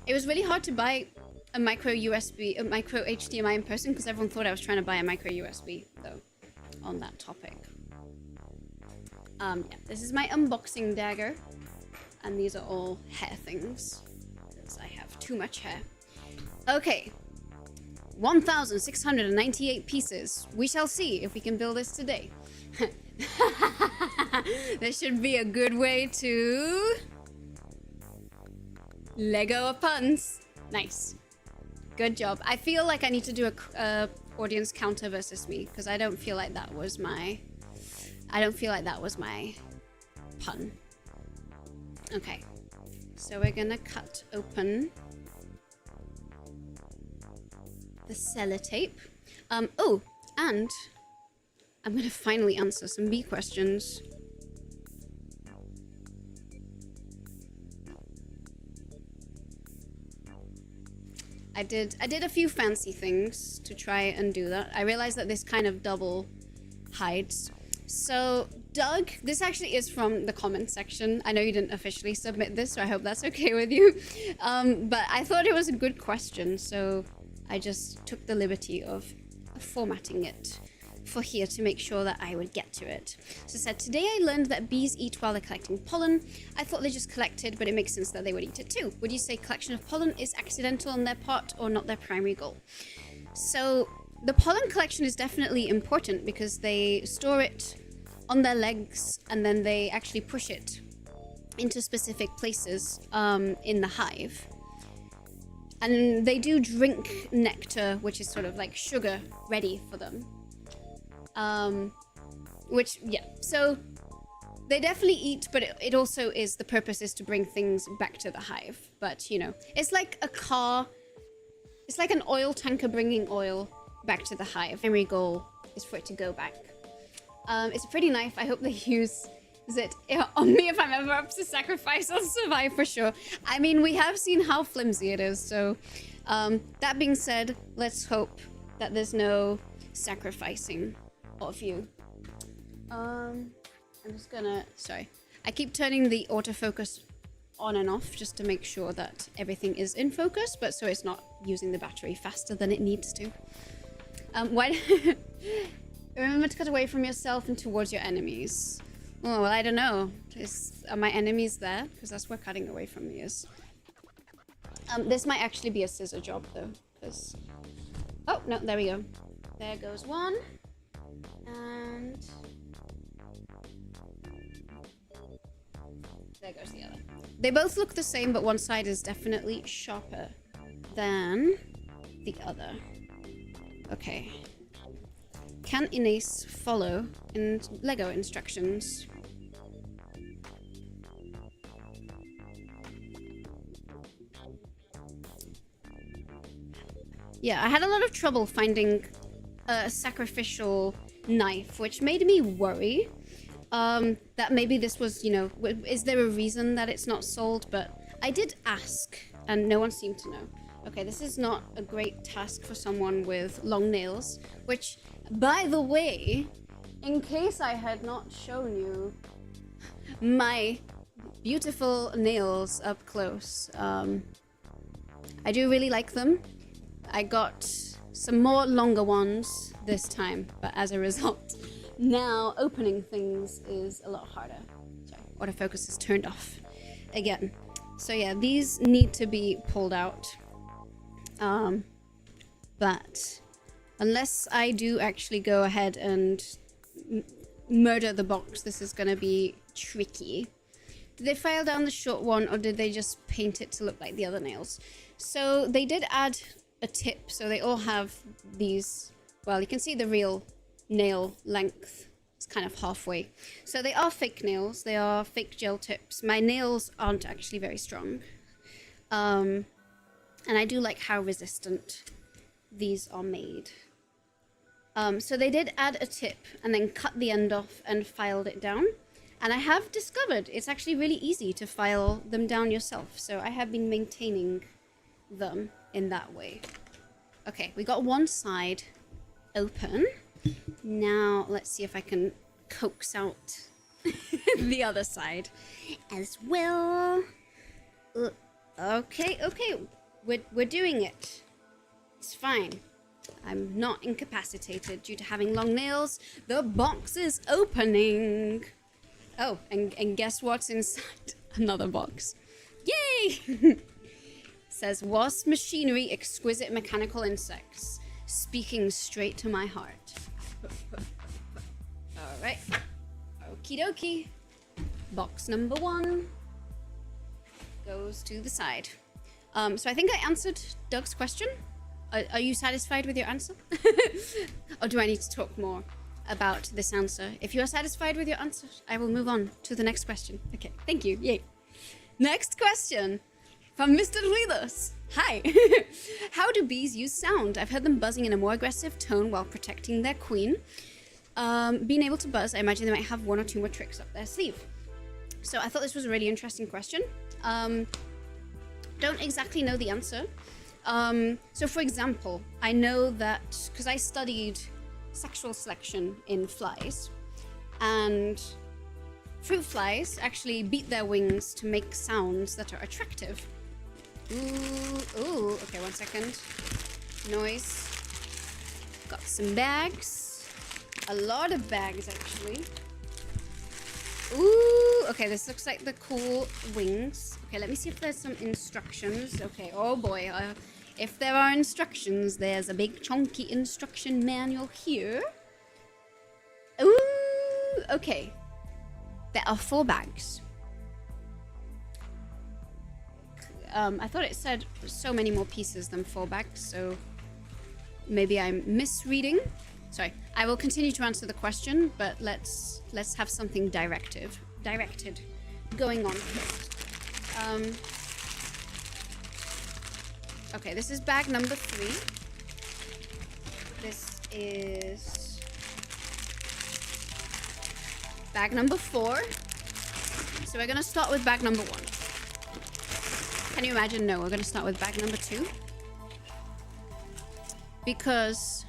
It was really hard to buy a micro HDMI in person because everyone thought I was trying to buy a micro USB though on that topic. Yeah, this is my unboxing dagger, and these are all hair things because I have too much hair. Okay, 1,698 pieces. We shall see if we can build this today. This should be a good way to Lego of puns. Nice. Good job. I feel like I need to do a audience counter versus me because I don't feel like that was my pun. Okay. So we're gonna cut open the sellotape. Oh, and I'm gonna finally answer some bee questions. I did a few fancy things to try and do that. I realized that this kind of double hides. So Doug, this actually is from the comment section. I know you didn't officially submit this, so I hope that's okay with you. But I thought it was a good question, so I just took the liberty of formatting it for here to make sure that I would get to it. So it said, today I learned that bees eat while they're collecting pollen. I thought they just collected, but it makes sense that they would eat it too. Would you say collection of pollen is accidental on their part or not their primary goal? So the pollen collection is definitely important because they store it on their legs and then they actually push it into specific places in the hive. And they do drink nectar, which is sort of like sugar ready for them. Which, yeah, so they definitely eat, but it also is, the purpose is to bring things back to the hive. But, you know, it's like a car, it's like an oil tanker bringing oil back to the hive. Primary goal is for it to go back. It's a pretty knife. I hope they use it on me if I'm ever up to sacrifice. I'll survive for sure. I mean, we have seen how flimsy it is, so that being said, let's hope that there's no sacrificing of you. I'm just gonna, sorry, I keep turning the autofocus on and off just to make sure that everything is in focus, but so it's not using the battery faster than it needs to. Why remember to cut away from yourself and towards your enemies. Oh, well, I don't know. Are my enemies there? Because that's where cutting away from me is. This might actually be a scissor job though, because, oh no, there we go. There goes one. And there goes the other. They both look the same, but one side is definitely sharper than the other. Okay. Can Ines follow in Lego instructions? Yeah, I had a lot of trouble finding a sacrificial knife, which made me worry that maybe this was, you know, is there a reason that it's not sold? But I did ask and no one seemed to know. Okay, this is not a great task for someone with long nails, which, by the way, in case I had not shown you my beautiful nails up close, I do really like them. I got some more longer ones this time, but as a result, now opening things is a lot harder. Sorry, autofocus is turned off again. So yeah, these need to be pulled out. But unless I do actually go ahead and murder the box, this is gonna be tricky. Did they file down the short one, or did they just paint it to look like the other nails? So they did add a tip, so they all have these, well, you can see the real nail length. It's kind of halfway. So they are fake nails, they are fake gel tips. My nails aren't actually very strong. And I do like how resistant these are made. So they did add a tip and then cut the end off and filed it down. And I have discovered it's actually really easy to file them down yourself. So I have been maintaining them in that way. Okay, we got one side open. Now, let's see if I can coax out the other side as well. Okay, we're doing it. It's fine. I'm not incapacitated due to having long nails. The box is opening. Oh, and guess what's inside? Another box. Yay! Says, wasp machinery, exquisite mechanical insects. Speaking straight to my heart. Alright. Okie dokie. Box number 1 goes to the side. So I think I answered Doug's question. Are you satisfied with your answer? Or do I need to talk more about this answer? If you are satisfied with your answer, I will move on to the next question. Okay, thank you. Yay. Next question from Mr. Ruidos. Hi. How do bees use sound? I've heard them buzzing in a more aggressive tone while protecting their queen. Being able to buzz, I imagine they might have 1 or 2 more tricks up their sleeve. So I thought this was a really interesting question. Don't exactly know the answer. So for example, I know that because I studied sexual selection in flies, and fruit flies actually beat their wings to make sounds that are attractive. Ooh, okay, 1 second. Noise. Got some bags. A lot of bags, actually. Ooh, okay, this looks like the cool wings. Okay, let me see if there's some instructions. Okay, oh boy. If there are instructions, there's a big chunky instruction manual here. Ooh, okay. There are 4 bags. I thought it said so many more pieces than 4 bags, so maybe I'm misreading. Sorry, I will continue to answer the question, but let's have something directed going on first. Okay, this is bag number 3. This is bag number 4. So we're gonna start with bag number 1. Can you imagine? No, we're gonna start with bag number 2. Because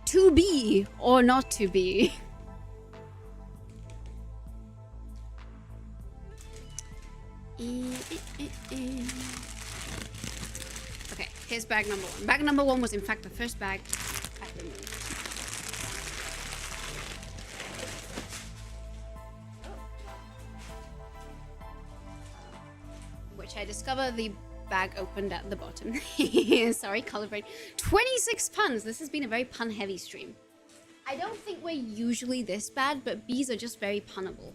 to be or not to be. Okay, here's bag number 1. Bag number 1 was in fact the first bag I removed. Which I discovered the bag opened at the bottom. Sorry, color brain. 26 puns. This has been a very pun-heavy stream. I don't think we're usually this bad, but bees are just very punnable.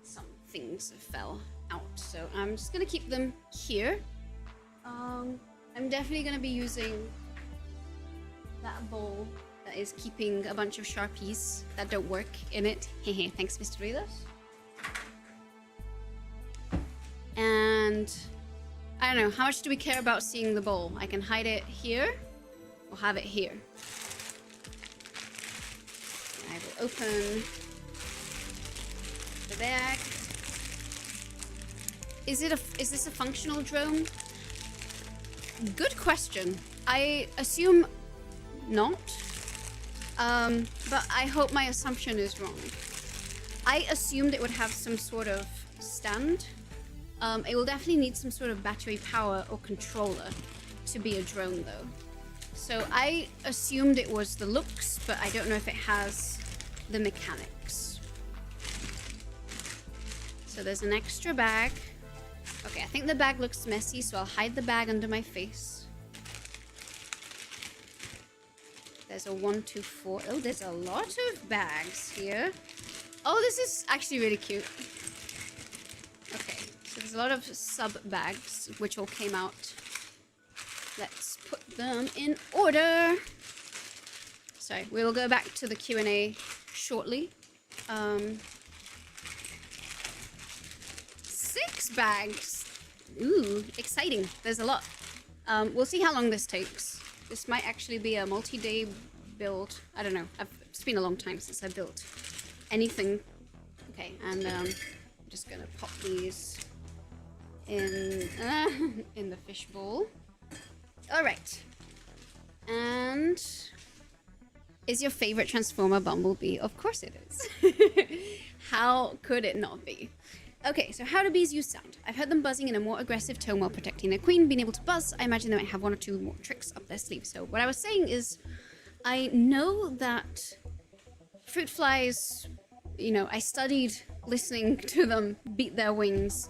Some things fell out, so I'm just gonna keep them here. I'm definitely gonna be using that bowl that is keeping a bunch of Sharpies that don't work in it. Hehe, thanks, Mr. Rios. And I don't know, how much do we care about seeing the bowl? I can hide it here or have it here. I will open the bag. Is this a functional drone? Good question. I assume not. But I hope my assumption is wrong. I assumed it would have some sort of stand. It will definitely need some sort of battery power or controller to be a drone though. So I assumed it was the looks, but I don't know if it has the mechanics. So there's an extra bag. Okay, I think the bag looks messy, so I'll hide the bag under my face. There's a 1, 2, 4. Oh, there's a lot of bags here. Oh, this is actually really cute. Okay, so there's a lot of sub bags, which all came out. Let's put them in order. Sorry, we will go back to the Q&A shortly. 6 bags. Ooh, exciting. There's a lot. We'll see how long this takes. This might actually be a multi-day build. I don't know. It's been a long time since I built anything. Okay, and I'm just gonna pop these in in the fishbowl. All right. And is your favorite Transformer Bumblebee? Of course it is. How could it not be? Okay, so how do bees use sound? I've heard them buzzing in a more aggressive tone while protecting their queen. Being able to buzz, I imagine they might have one or two more tricks up their sleeve. So what I was saying is, I know that fruit flies, you know, I studied listening to them beating their wings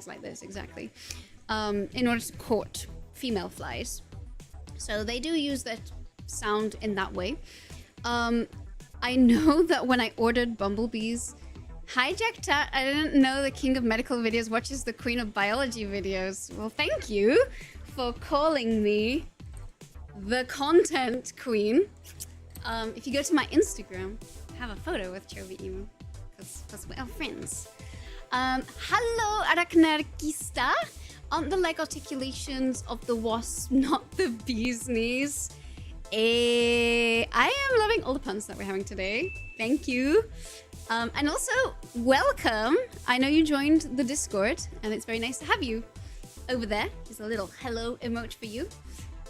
like this, exactly, in order to court female flies. So they do use that sound in that way. I know that when I ordered bumblebees, hi Jack Tat, I didn't know the king of medical videos watches the queen of biology videos. Well, thank you for calling me the content queen. If you go to my Instagram, I have a photo with Chobi Emu, because we're friends. Hello, Arachnarkista. Aren't the leg articulations of the wasp not the bee's knees? I am loving all the puns that we're having today. Thank you. And also, welcome. I know you joined the Discord, and it's very nice to have you over there. There's a little hello emote for you.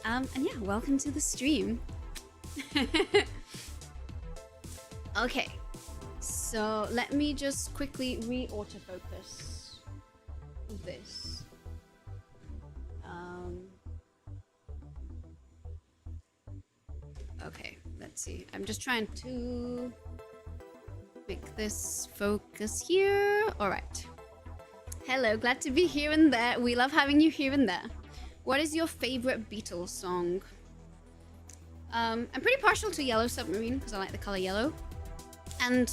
And yeah, welcome to the stream. Okay, so let me just quickly re-autofocus this. Okay, let's see. I'm just trying to make this focus here. All right. Hello, glad to be here and there. We love having you here and there. What is your favorite Beatles song? I'm pretty partial to Yellow Submarine because I like the color yellow. And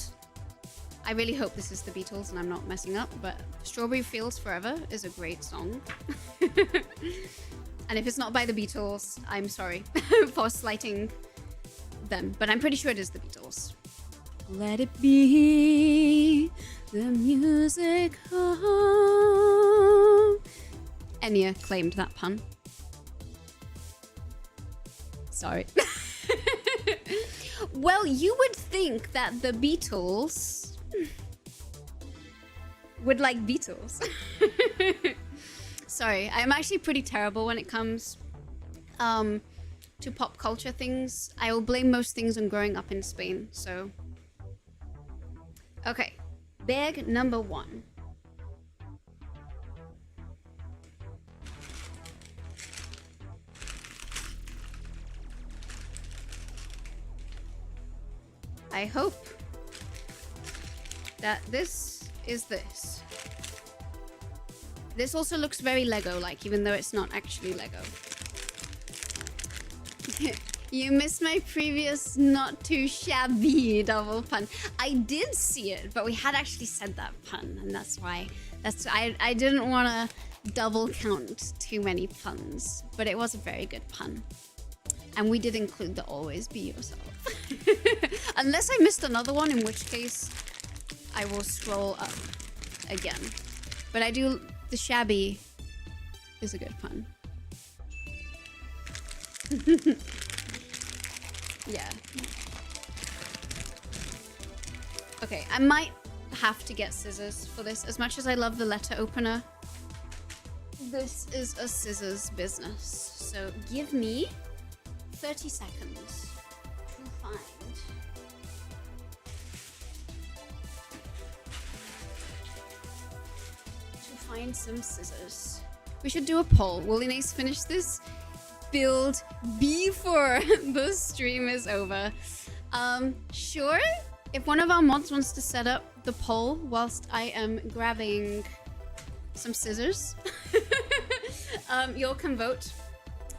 I really hope this is the Beatles and I'm not messing up, but Strawberry Fields Forever is a great song. And if it's not by the Beatles, I'm sorry for slighting them, but I'm pretty sure it is the Beatles. Let it be the music home. Enya claimed that pun. Sorry. Well, you would think that the Beatles would like Beatles. Sorry, I'm actually pretty terrible when it comes to pop culture things. I will blame most things on growing up in Spain, so. Okay, bag number 1. I hope that this is this. This also looks very Lego-like, even though it's not actually Lego. You missed my previous not too shabby double pun. I did see it, but we had actually said that pun, and that's why. I didn't want to double count too many puns, but it was a very good pun. And we did include the always be yourself. Unless I missed another one, in which case I will scroll up again. But I do, the shabby is a good pun. Yeah. Okay, I might have to get scissors for this. As much as I love the letter opener, this is a scissors business. So give me 30 seconds to find some scissors. We should do a poll. Will Inés finish this build before the stream is over? Sure. If one of our mods wants to set up the poll whilst I am grabbing some scissors, you all can vote.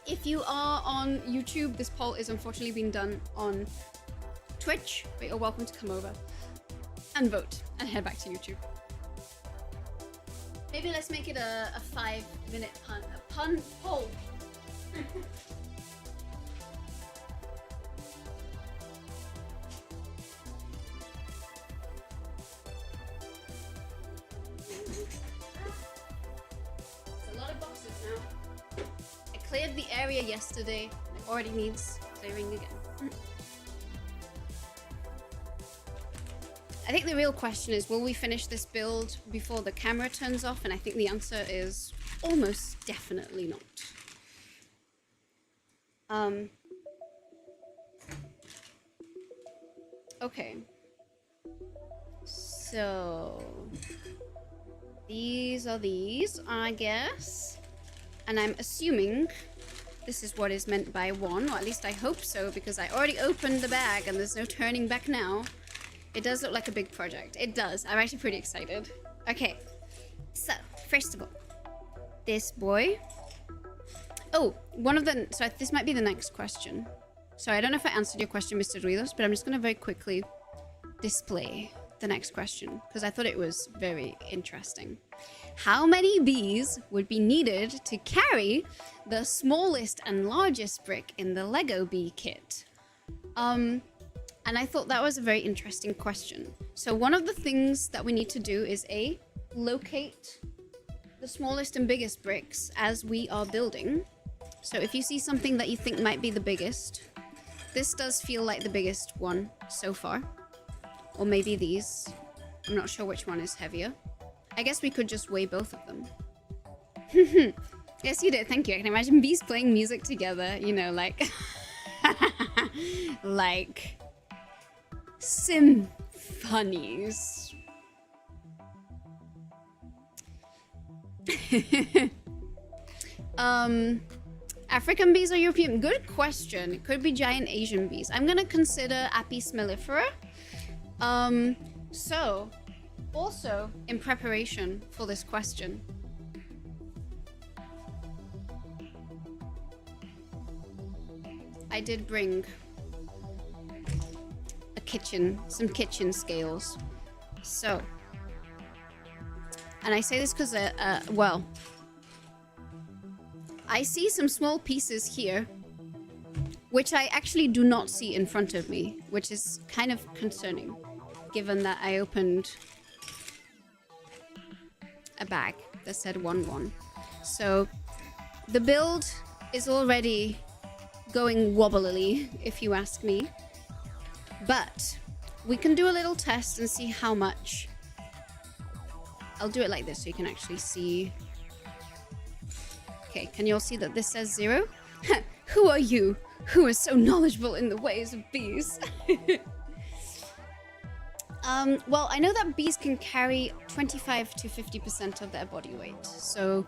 If you are on YouTube, this poll is unfortunately being done on Twitch, but you're welcome to come over and vote and head back to YouTube. Maybe let's make it a 5-minute pun. A pun poll. It's a lot of boxes now. I cleared the area yesterday. It already needs clearing again. I think the real question is, will we finish this build before the camera turns off? And I think the answer is almost definitely not. Okay. So these are these, I guess. And I'm assuming this is what is meant by 1, or at least I hope so, because I already opened the bag and there's no turning back now. It does look like a big project. It does. I'm actually pretty excited. Okay. So, first of all, this boy. Oh, so this might be the next question. So I don't know if I answered your question, Mr. Ruidos, but I'm just going to very quickly display the next question, because I thought it was very interesting. How many bees would be needed to carry the smallest and largest brick in the Lego bee kit? And I thought that was a very interesting question. So one of the things that we need to do is locate the smallest and biggest bricks as we are building. So if you see something that you think might be the biggest, this does feel like the biggest one so far. Or maybe these. I'm not sure which one is heavier. I guess we could just weigh both of them. Yes, you did. Thank you. I can imagine bees playing music together, you know, like... like... symphonies. African bees or European? Good question. It could be giant Asian bees. I'm gonna consider Apis mellifera. So, also in preparation for this question, I did bring some kitchen scales. So, and I say this because, well, I see some small pieces here, which I actually do not see in front of me, which is kind of concerning, given that I opened a bag that said 1-1. So, the build is already going wobbly, if you ask me. But we can do a little test and see how much. I'll do it like this so you can actually see. Okay, can you all see that this says 0? Who are you? Who is so knowledgeable in the ways of bees? Well, I know that bees can carry 25 to 50% of their body weight. So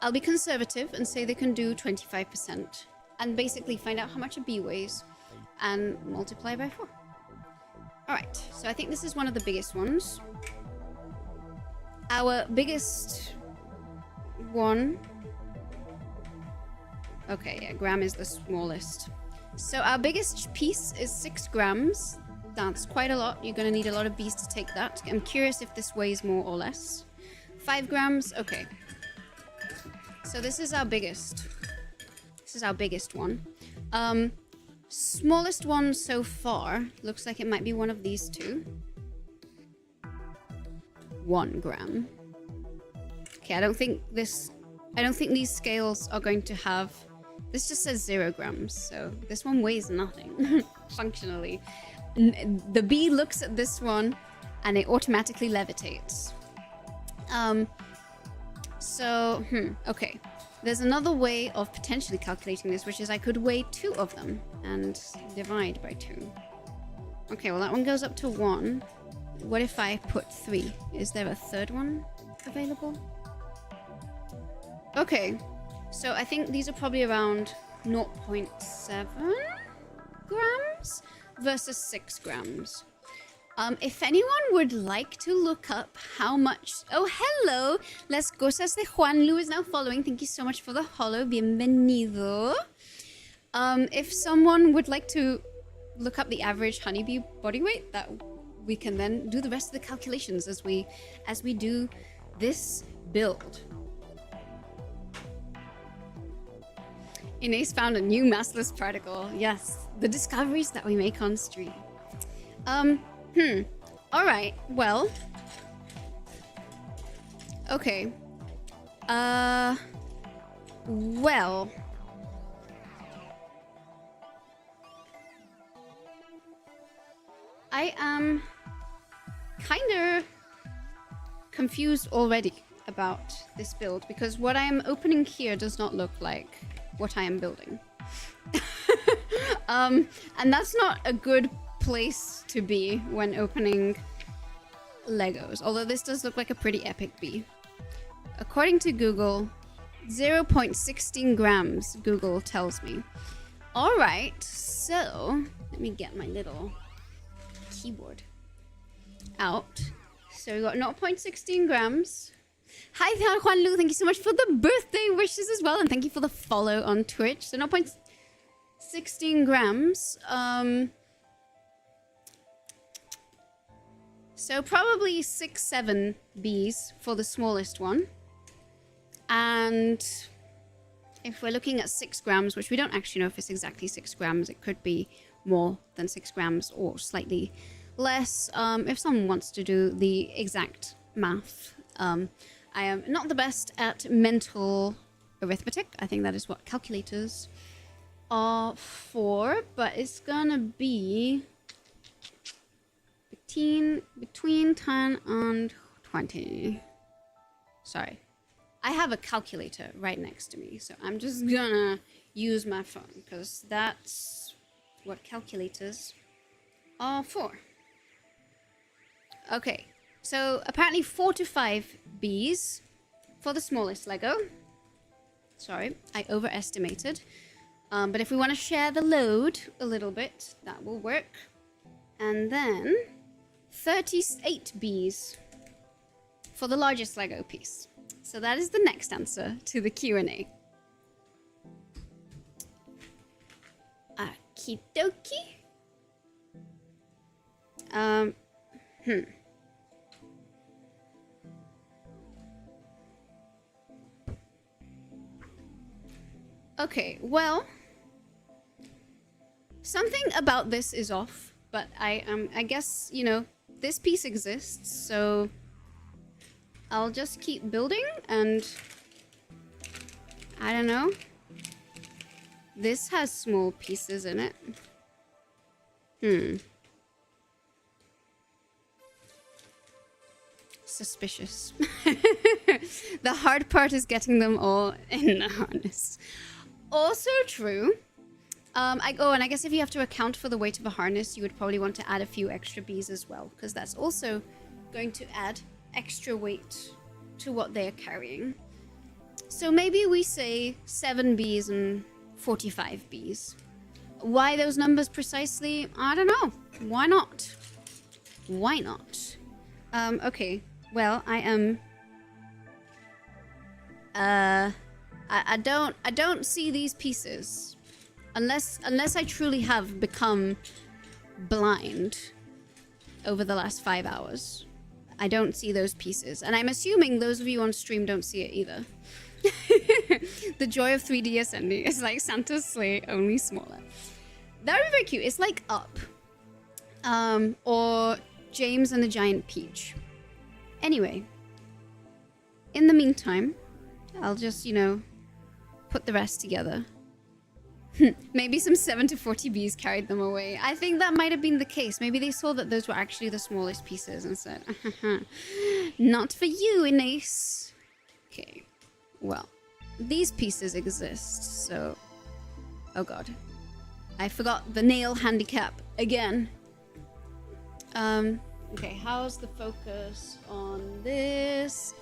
I'll be conservative and say they can do 25%. And basically find out how much a bee weighs and multiply by 4. Alright, so I think this is one of the biggest ones. Our biggest one... Okay, yeah, gram is the smallest. So our biggest piece is 6 grams. That's quite a lot. You're going to need a lot of bees to take that. I'm curious if this weighs more or less. 5 grams, okay. So this is our biggest. This is our biggest one. Smallest one so far looks like it might be one of these two. 1 gram. Okay, I don't think these scales are going to have... This just says 0 grams, so this one weighs nothing, functionally. The bee looks at this one, and it automatically levitates. Okay. There's another way of potentially calculating this, which is I could weigh 2 of them and divide by 2. Okay, well that one goes up to 1. What if I put 3? Is there a third one available? Okay, so I think these are probably around 0.7 grams versus 6 grams. If anyone would like to look up how much... Oh, hello! Las Cosas de Juan Lu is now following. Thank you so much for the follow. Bienvenido. If someone would like to look up the average honeybee body weight, that we can then do the rest of the calculations as we do this build. Inés found a new massless particle. Yes, the discoveries that we make on stream. Alright, well. Okay. Well. I am kind of confused already about this build because what I am opening here does not look like what I am building. And that's not a good place to be when opening Legos, although this does look like a pretty epic bee. According to Google, 0.16 grams, Google tells me. Alright, so let me get my little keyboard out. So we got 0.16 grams. Hi, Juan Lu, thank you so much for the birthday wishes as well, and thank you for the follow on Twitch. So 0.16 grams. So probably 6-7 bees for the smallest one. And if we're looking at 6 grams, which we don't actually know if it's exactly 6 grams, it could be more than 6 grams or slightly less. If someone wants to do the exact math, I am not the best at mental arithmetic. I think that is what calculators are for, but it's gonna be between 10 and 20. Sorry. I have a calculator right next to me, so I'm just gonna use my phone because that's what calculators are for. Okay, so apparently 4 to 5 bees for the smallest Lego. Sorry, I overestimated. But if we want to share the load a little bit, that will work. And then 38 bees for the largest Lego piece. So that is the next answer to the Q&A. Okie dokie. Okay, well, something about this is off, but I guess, you know, this piece exists, so I'll just keep building, and I don't know. This has small pieces in it. Suspicious. The hard part is getting them all in the harness. Also true. And I guess if you have to account for the weight of a harness, you would probably want to add a few extra bees as well, because that's also going to add extra weight to what they're carrying. So maybe we say 7 bees and 45 bees. Why those numbers precisely? I don't know. Why not? Why not? Okay. Well, I am... I don't see these pieces. Unless I truly have become blind over the last 5 hours. I don't see those pieces. And I'm assuming those of you on stream don't see it either. The joy of 3D ascending is like Santa's sleigh, only smaller. That would be very cute. It's like Up. Or James and the Giant Peach. Anyway. In the meantime, I'll just, you know, put the rest together. Maybe some 7 to 40 bees carried them away. I think that might have been the case. Maybe they saw that those were actually the smallest pieces and said, not for you, Inés. Okay. Well, these pieces exist, so... Oh god. I forgot the nail handicap again. Okay, how's the focus on this?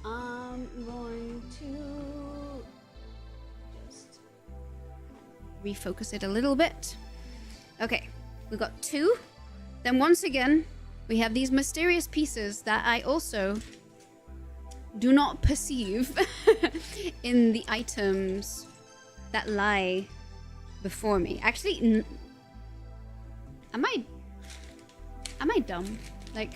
I'm going to just refocus it a little bit. Okay, we got 2. Then once again, we have these mysterious pieces that I also do not perceive in the items that lie before me. Actually, am I dumb? Like,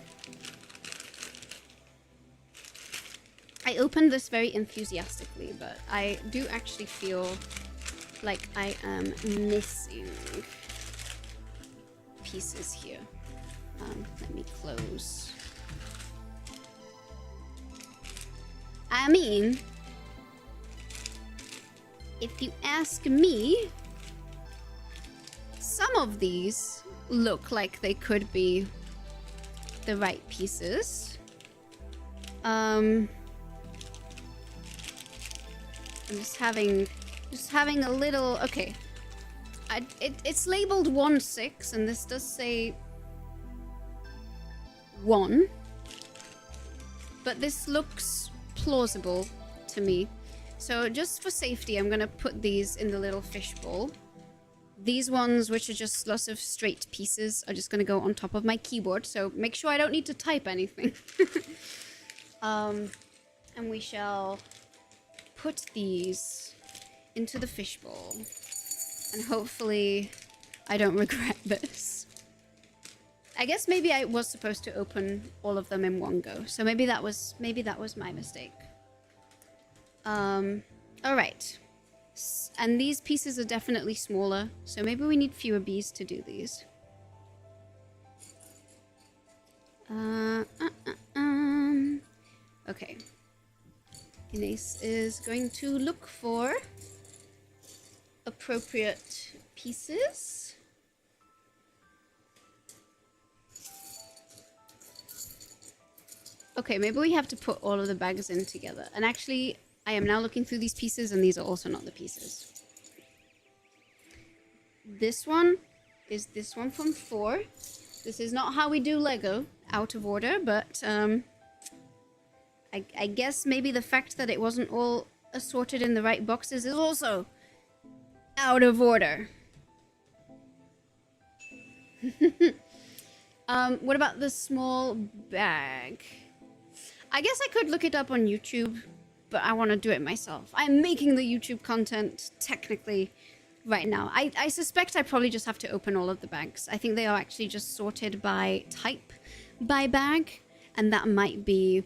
I opened this very enthusiastically, but I do actually feel like I am missing pieces here. Let me close. I mean, if you ask me, some of these look like they could be the right pieces. I'm just having a little, okay. It's labeled 1/6 and this does say 1. But this looks plausible to me. So just for safety, I'm gonna put these in the little fishbowl. These ones, which are just lots of straight pieces, are just gonna go on top of my keyboard. So make sure I don't need to type anything. And we shall put these into the fishbowl. And hopefully I don't regret this. I guess maybe I was supposed to open all of them in one go. So maybe that was my mistake. All right. And these pieces are definitely smaller, so maybe we need fewer bees to do these. Okay. Ines is going to look for appropriate pieces. Okay, maybe we have to put all of the bags in together. And actually, I am now looking through these pieces, and these are also not the pieces. This one is this one from 4. This is not how we do Lego, out of order, but I guess maybe the fact that it wasn't all assorted in the right boxes is also out of order. What about the small bag? I guess I could look it up on YouTube, but I want to do it myself. I'm making the YouTube content technically right now. I suspect I probably just have to open all of the bags. I think they are actually just sorted by type, by bag, and that might be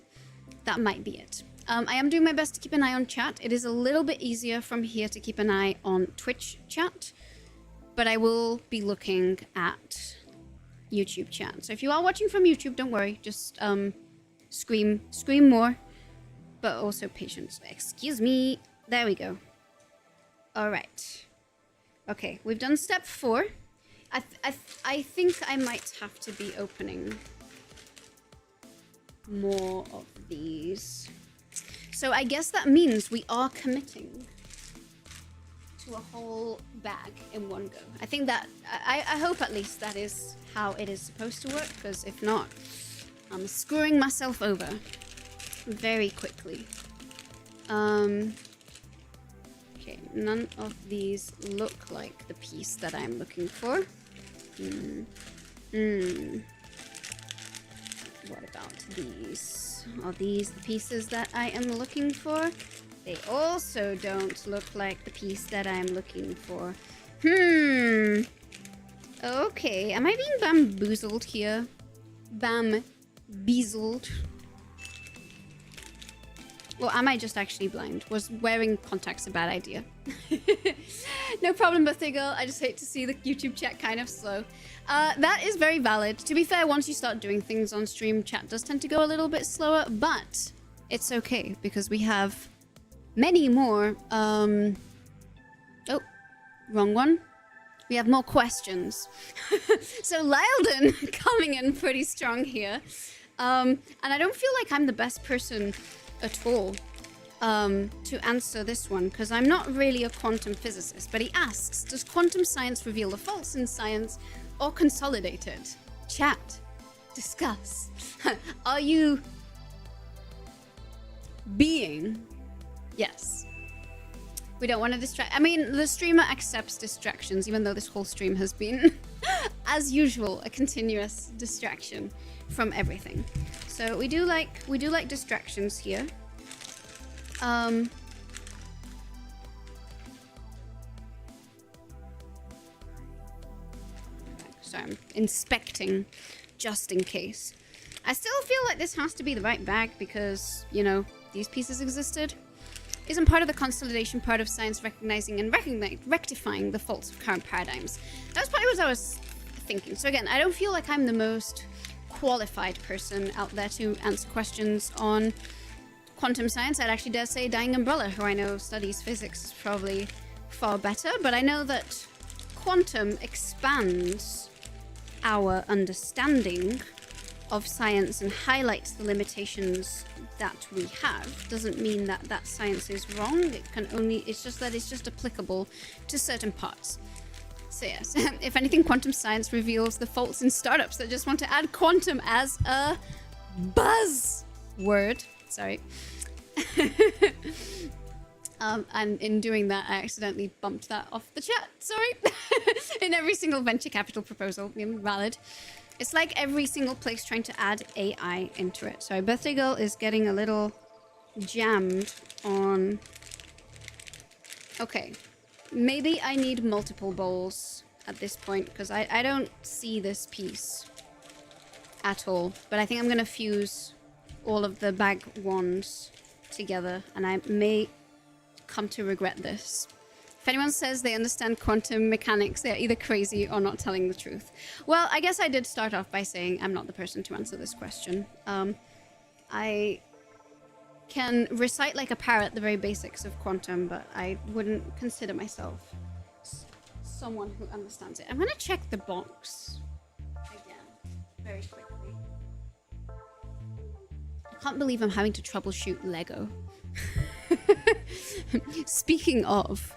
it. I am doing my best to keep an eye on chat. It is a little bit easier from here to keep an eye on Twitch chat, but I will be looking at YouTube chat. So if you are watching from YouTube, don't worry. Just scream more, but also patience. Excuse me. There we go. All right. Okay, we've done step 4. I think I might have to be opening more of these. So I guess that means we are committing to a whole bag in one go. I think that, I hope at least that is how it is supposed to work, because if not, I'm screwing myself over very quickly. Okay, none of these look like the piece that I'm looking for. What about these? Are these the pieces that I am looking for? They also don't look like the piece that I'm looking for. Okay, am I being bamboozled here? Bambeazled? Or am I just actually blind? Was wearing contacts a bad idea? No problem, birthday girl. I just hate to see the YouTube chat kind of slow. That is very valid. To be fair, once you start doing things on stream, chat does tend to go a little bit slower, but it's okay because we have many more. Oh, wrong one. We have more questions. So Lyldon coming in pretty strong here. And I don't feel like I'm the best person at all to answer this one, because I'm not really a quantum physicist. But he asks, does quantum science reveal the false in science or consolidate it? Chat. Discuss. Are you being? Yes. We don't want to distract. I mean, the streamer accepts distractions, even though this whole stream has been, as usual, a continuous distraction from everything. So we do like distractions here. So I'm inspecting just in case. I still feel like this has to be the right bag because, you know, these pieces existed. Isn't part of the consolidation part of science recognizing and rectifying the faults of current paradigms? That's probably what I was thinking. So again, I don't feel like I'm the most qualified person out there to answer questions on quantum science. I'd actually dare say Dying Umbrella, who I know studies physics, is probably far better, but I know that quantum expands our understanding of science and highlights the limitations that we have doesn't mean that that science is wrong. It's just that it's just applicable to certain parts. So yes, if anything, quantum science reveals the faults in startups that just want to add quantum as a buzzword. Sorry. And in doing that, I accidentally bumped that off the chat. Sorry. In every single venture capital proposal, invalid. It's like every single place trying to add AI into it. Sorry, Birthday Girl is getting a little jammed on... Okay. Maybe I need multiple bowls at this point, because I don't see this piece at all. But I think I'm going to fuse all of the bag wands together, and I may come to regret this. If anyone says they understand quantum mechanics, they're either crazy or not telling the truth. Well, I guess I did start off by saying I'm not the person to answer this question. I can recite like a parrot the very basics of quantum, but I wouldn't consider myself someone who understands it. I'm gonna check the box again very quickly. I can't believe I'm having to troubleshoot Lego. Speaking of,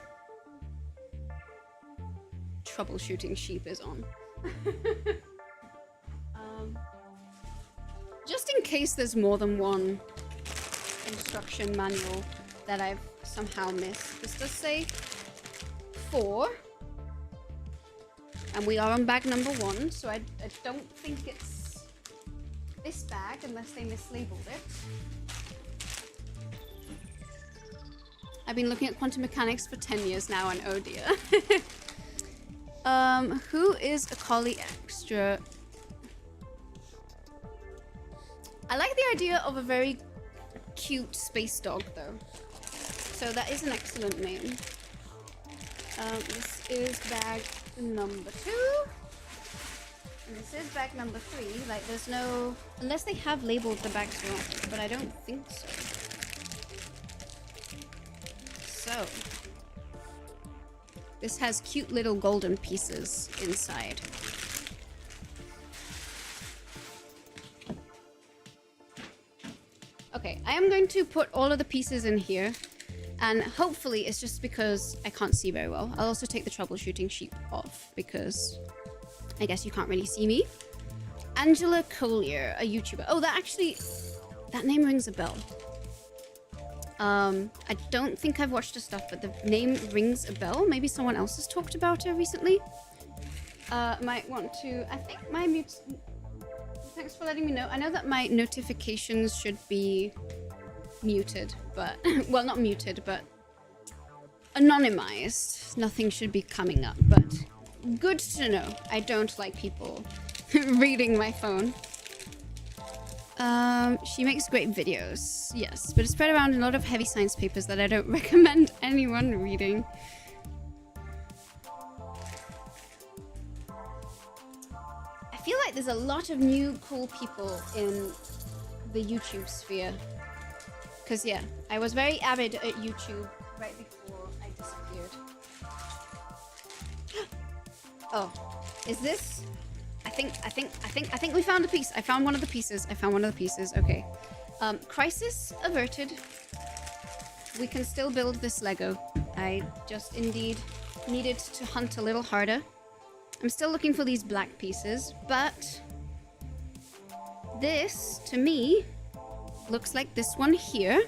troubleshooting sheep is on. Just in case there's more than one instruction manual that I've somehow missed. This does say 4. And we are on bag number 1, so I don't think it's this bag unless they mislabeled it. I've been looking at quantum mechanics for 10 years now, and oh dear. Who is a collie extra? I like the idea of a very cute space dog, though. So that is an excellent name. This is bag number 2. And this is bag number 3. Like, there's no... Unless they have labeled the bags wrong, but I don't think so. So... This has cute little golden pieces inside. Okay, I am going to put all of the pieces in here. And hopefully it's just because I can't see very well. I'll also take the troubleshooting sheep off because I guess you can't really see me. Angela Collier, a YouTuber. Oh, that name rings a bell. I don't think I've watched her stuff, but the name rings a bell. Maybe someone else has talked about her recently. Might want to... I think my mute... Thanks for letting me know. I know that my notifications should be muted, but... well, not muted, but... anonymized. Nothing should be coming up, but... good to know. I don't like people reading my phone. She makes great videos, yes, but it's spread around a lot of heavy science papers that I don't recommend anyone reading. I feel like there's a lot of new cool people in the YouTube sphere. Because, yeah, I was very avid at YouTube right before I disappeared. Oh, is this... I think we found a piece. I found one of the pieces. Okay. Crisis averted. We can still build this Lego. I just indeed needed to hunt a little harder. I'm still looking for these black pieces, but this, to me, looks like this one here.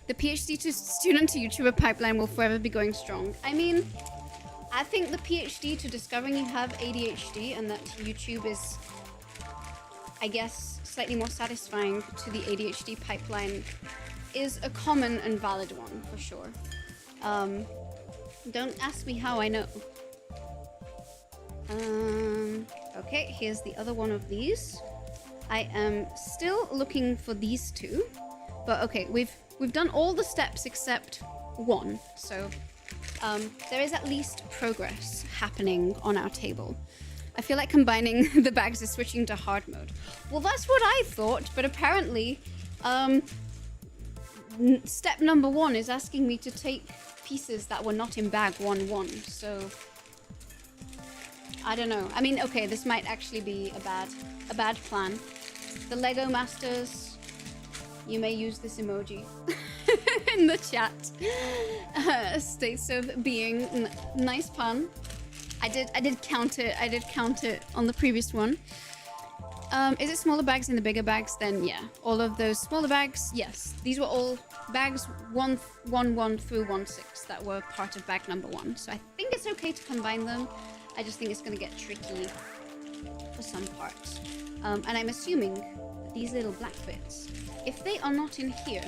The PhD to student to YouTuber pipeline will forever be going strong. I mean... I think the PhD to discovering you have ADHD and that YouTube is, I guess, slightly more satisfying to the ADHD pipeline is a common and valid one, for sure. Don't ask me how I know. Okay, here's the other one of these. I am still looking for these two, but okay, we've done all the steps except one, so... there is at least progress happening on our table. I feel like combining the bags is switching to hard mode. Well, that's what I thought, but apparently, step number 1 is asking me to take pieces that were not in bag 1-1, so... I don't know. I mean, okay, this might actually be a bad plan. The Lego Masters, you may use this emoji in the chat. States of being. Nice pun. I did count it. I did count it on the previous one. Is it smaller bags in the bigger bags? Then yeah, all of those smaller bags. Yes, these were all bags 1 through 16 that were part of bag number 1. So I think it's okay to combine them. I just think it's gonna get tricky for some parts. And I'm assuming that these little black bits, if they are not in here,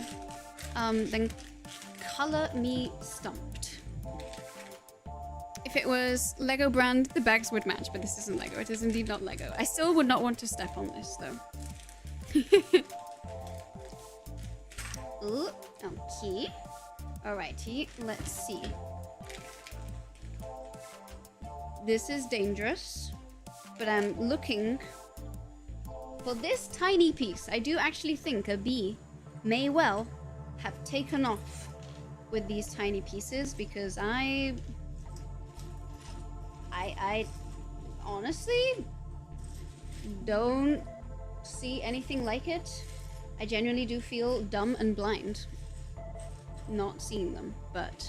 then color me stumped. If it was Lego brand, the bags would match, but this isn't Lego. It is indeed not Lego. I still would not want to step on this, though. Ooh, okay. Alrighty, let's see. This is dangerous, but I'm looking for this tiny piece. I do actually think a bee may well have taken off with these tiny pieces, because I honestly don't see anything like it. I genuinely do feel dumb and blind not seeing them, but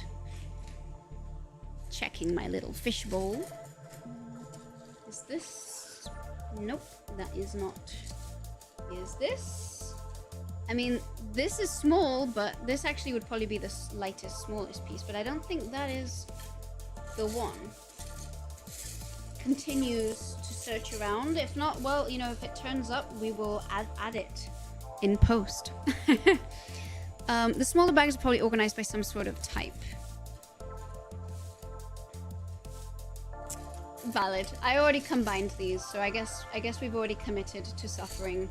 checking my little fishbowl. Is this? Nope, that is not. Is this? I mean, this is small, but this actually would probably be the lightest, smallest piece, but I don't think that is the one. Continues to search around. If not, well, you know, if it turns up, we will add it in post. The smaller bags are probably organized by some sort of type. Valid. I already combined these, so I guess we've already committed to suffering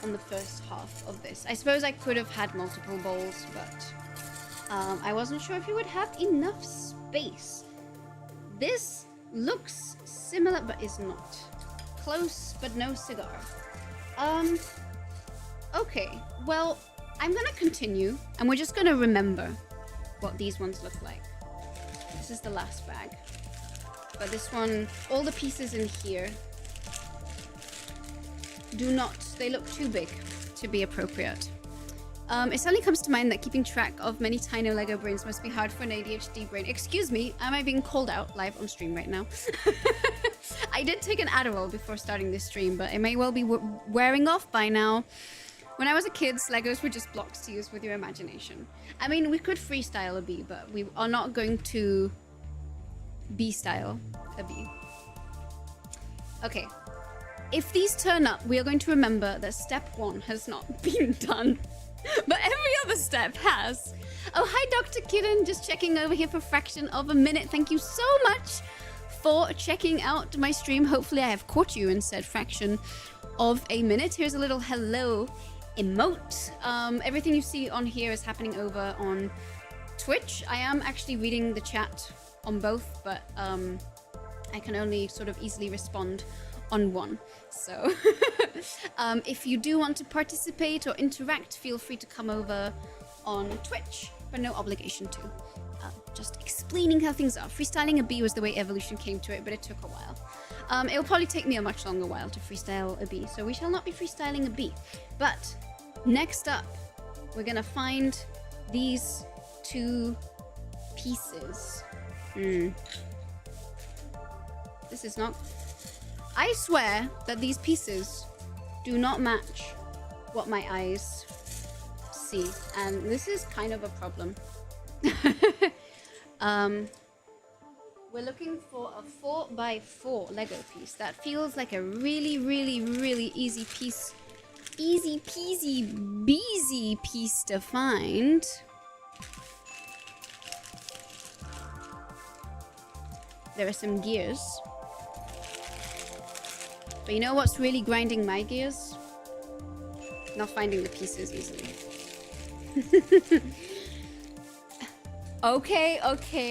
on the first half of this. I suppose I could have had multiple bowls, but I wasn't sure if you would have enough space. This looks similar, but is not. Close, but no cigar. Okay, well, I'm gonna continue, and we're just gonna remember what these ones look like. This is the last bag. But this one, all the pieces in here do not, they look too big to be appropriate. It suddenly comes to mind that keeping track of many tiny Lego brains must be hard for an ADHD brain. Excuse me, am I being called out live on stream right now? I did take an Adderall before starting this stream, but it may well be wearing off by now. When I was a kid, Legos were just blocks to use with your imagination. I mean, we could freestyle a bee, but we are not going to bee-style a bee. Okay. If these turn up, we are going to remember that step 1 has not been done. But every other step has. Oh, hi, Dr. Kitten. Just checking over here for a fraction of a minute. Thank you so much for checking out my stream. Hopefully I have caught you in said fraction of a minute. Here's a little hello emote. Everything you see on here is happening over on Twitch. I am actually reading the chat on both, but I can only sort of easily respond on one. So if you do want to participate or interact, feel free to come over on Twitch, but no obligation to. Just explaining how things are. Freestyling a bee was the way evolution came to it, but it took a while. It will probably take me a much longer while to freestyle a bee, so we shall not be freestyling a bee. But next up, we're gonna find these 2 pieces. This is not... I swear that these pieces do not match what my eyes see, and this is kind of a problem. We're looking for a 4x4 Lego piece. That feels like a really, really, really easy piece. Easy peasy beasy piece to find. There are some gears. But you know what's really grinding my gears? Not finding the pieces easily. Okay,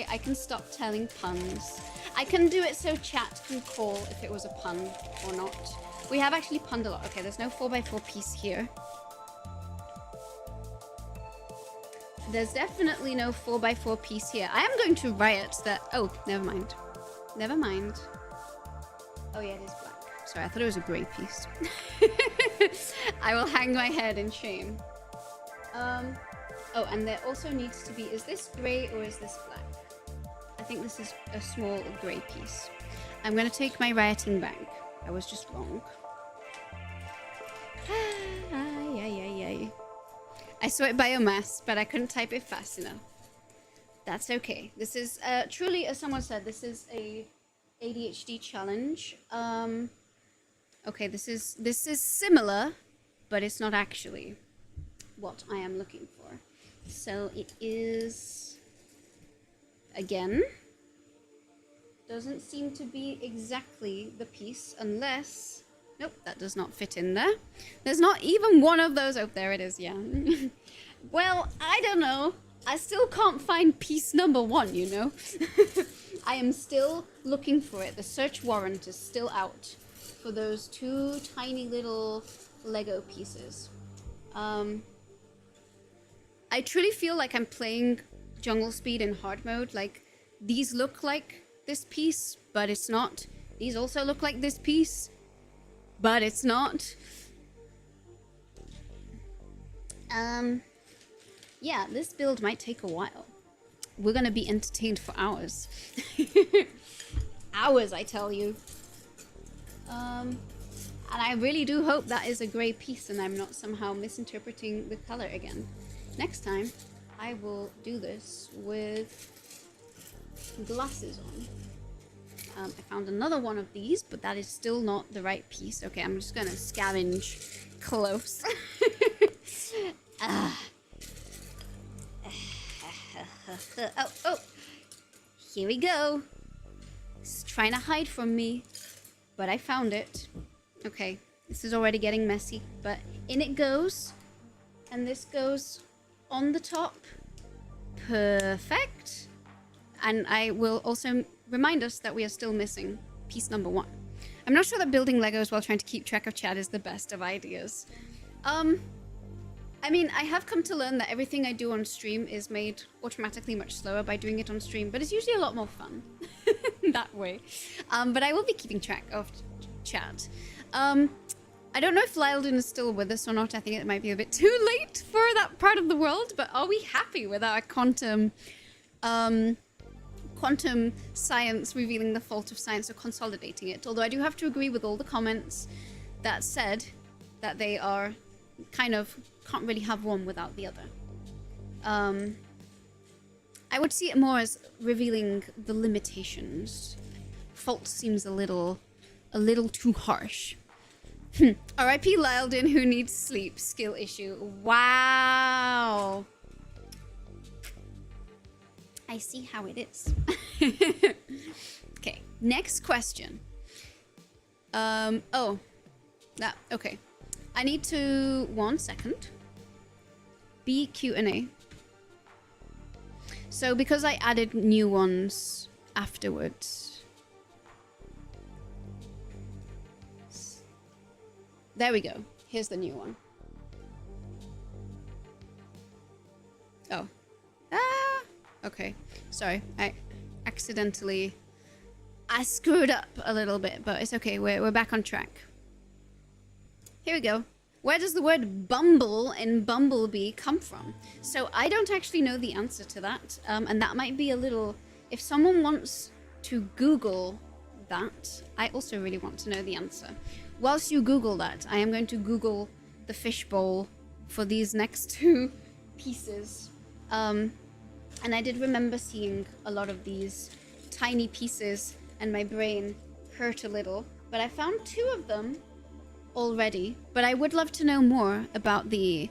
I can stop telling puns. I can do it so chat can call if it was a pun or not. We have actually punned a lot. Okay, there's no 4x4 piece here. There's definitely no 4x4 piece here. I am going to riot that... Oh, never mind. Never mind. Oh yeah, it is black. Sorry, I thought it was a grey piece. I will hang my head in shame. Oh, and there also needs to be, is this gray or is this black? I think this is a small gray piece. I'm gonna take my writing back. I was just wrong. I saw it biomass, but I couldn't type it fast enough. That's okay. This is truly, as someone said, this is a ADHD challenge. Okay, this is similar, but it's not actually what I am looking for. So it is, again, doesn't seem to be exactly the piece unless, nope, that does not fit in there. There's not even one of those. Oh, there it is, yeah. Well, I don't know. I still can't find piece number 1, you know? I am still looking for it. The search warrant is still out for those 2 tiny little Lego pieces. I truly feel like I'm playing Jungle Speed in hard mode. Like, these look like this piece, but it's not. These also look like this piece, but it's not. Yeah, this build might take a while. We're gonna be entertained for hours. Hours, I tell you. And I really do hope that is a grey piece and I'm not somehow misinterpreting the color again. Next time, I will do this with glasses on. I found another one of these, but that is still not the right piece. Okay, I'm just gonna scavenge close. Oh, here we go. It's trying to hide from me, but I found it. Okay, this is already getting messy, but in it goes, and this goes on the top. Perfect. And I will also remind us that we are still missing piece number 1. I'm not sure that building Legos while trying to keep track of chat is the best of ideas. I mean, I have come to learn that everything I do on stream is made automatically much slower by doing it on stream, but it's usually a lot more fun that way. But I will be keeping track of chat. I don't know if Lyledon is still with us or not. I think it might be a bit too late for that part of the world, but are we happy with our quantum science revealing the fault of science or consolidating it? Although I do have to agree with all the comments that said that they are kind of can't really have one without the other. I would see it more as revealing the limitations. Fault seems a little too harsh. R.I.P. Lyledon, who needs sleep. Skill issue. Wow. I see how it is. Okay, next question. Oh, that, okay. I need to, 1 second. B Q&A. So because I added new ones afterwards. There we go. Here's the new one. Oh. Ah! Okay. Sorry. I screwed up a little bit, but it's okay. We're back on track. Here we go. Where does the word bumble in Bumblebee come from? So I don't actually know the answer to that. And that might be a little... If someone wants to Google that, I also really want to know the answer. Whilst you Google that, I am going to Google the fishbowl for these next 2 pieces. And I did remember seeing a lot of these tiny pieces and my brain hurt a little. But I found 2 of them already, but I would love to know more about the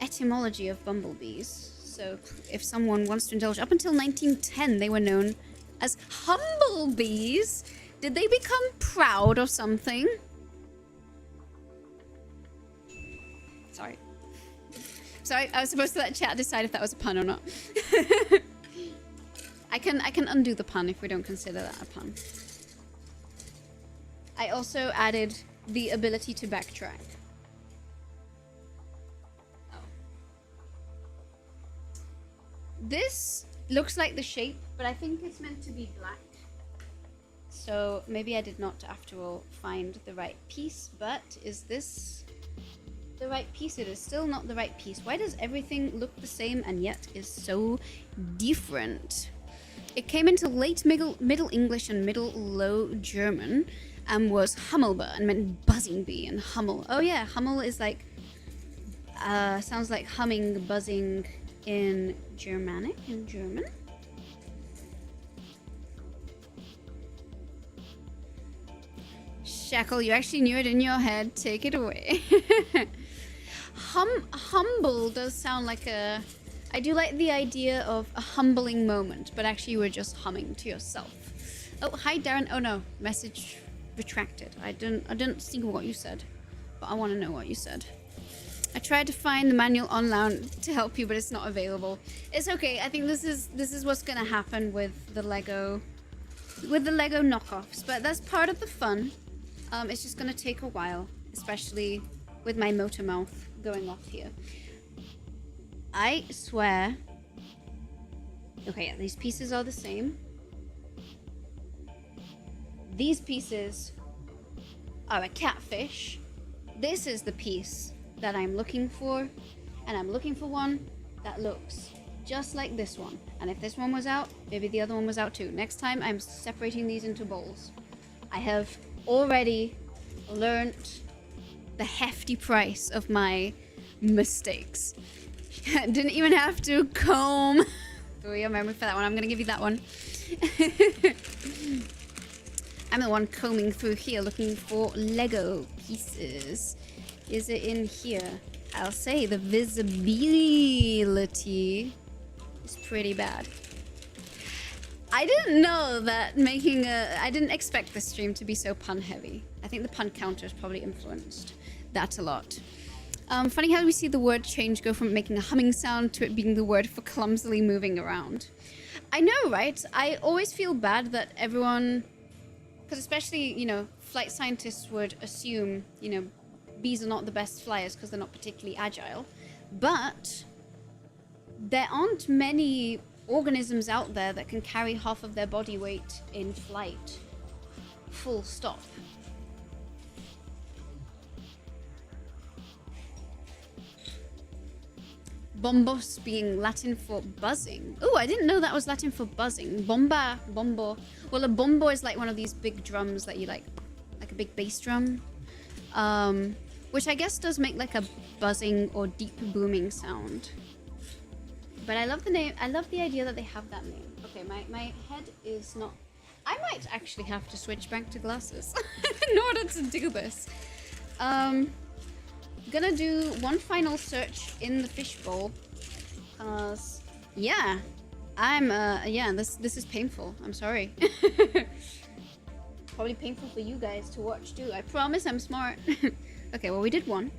etymology of bumblebees. So if someone wants to indulge, up until 1910 they were known as humblebees. Did they become proud or something? Sorry, I was supposed to let chat decide if that was a pun or not. I can undo the pun if we don't consider that a pun. I also added the ability to backtrack. Oh. This looks like the shape, but I think it's meant to be black. So maybe I did not, after all, find the right piece, but is this the right piece. It is still not the right piece. Why does everything look the same and yet is so different? It came into late Middle English and Middle Low German and was Hummelbe and meant buzzing bee and Hummel. Oh yeah, Hummel is like, sounds like humming, buzzing in German. Shackle, you actually knew it in your head. Take it away. Humble does sound like a... I do like the idea of a humbling moment, but actually you were just humming to yourself. Oh, hi Darren. Oh no, message retracted. I didn't see what you said, but I want to know what you said. I tried to find the manual online to help you, but it's not available. It's okay. I think this is what's gonna happen with the Lego knockoffs, but that's part of the fun. It's just gonna take a while, especially with my motor mouth going off here. I swear. Okay, yeah, these pieces are the same. These pieces are a catfish. This is the piece that I'm looking for, and I'm looking for one that looks just like this one. And if this one was out, maybe the other one was out too. Next time I'm separating these into bowls. I have already learnt the hefty price of my mistakes. Didn't even have to comb through your memory for that one. I'm gonna give you that one. I'm the one combing through here looking for Lego pieces. Is it in here? I'll say the visibility is pretty bad. I didn't know that I didn't expect this stream to be so pun heavy. I think the pun counter has probably influenced that a lot. Funny how we see the word change go from making a humming sound to it being the word for clumsily moving around. I know, right? I always feel bad that everyone, because especially, you know, flight scientists would assume, you know, bees are not the best flyers because they're not particularly agile. But there aren't many organisms out there that can carry half of their body weight in flight. Full stop. Bombos being Latin for buzzing. Oh, I didn't know that was Latin for buzzing. Bomba, bombo. Well, a bombo is like one of these big drums that you like a big bass drum. Which I guess does make like a buzzing or deep booming sound. But I love the name. I love the idea that they have that name. Okay, my head is not... I might actually have to switch back to glasses in order to do this. Gonna do one final search in the fishbowl. Cause yeah, yeah, this is painful. I'm sorry. Probably painful for you guys to watch too. I promise I'm smart. Okay, well we did one.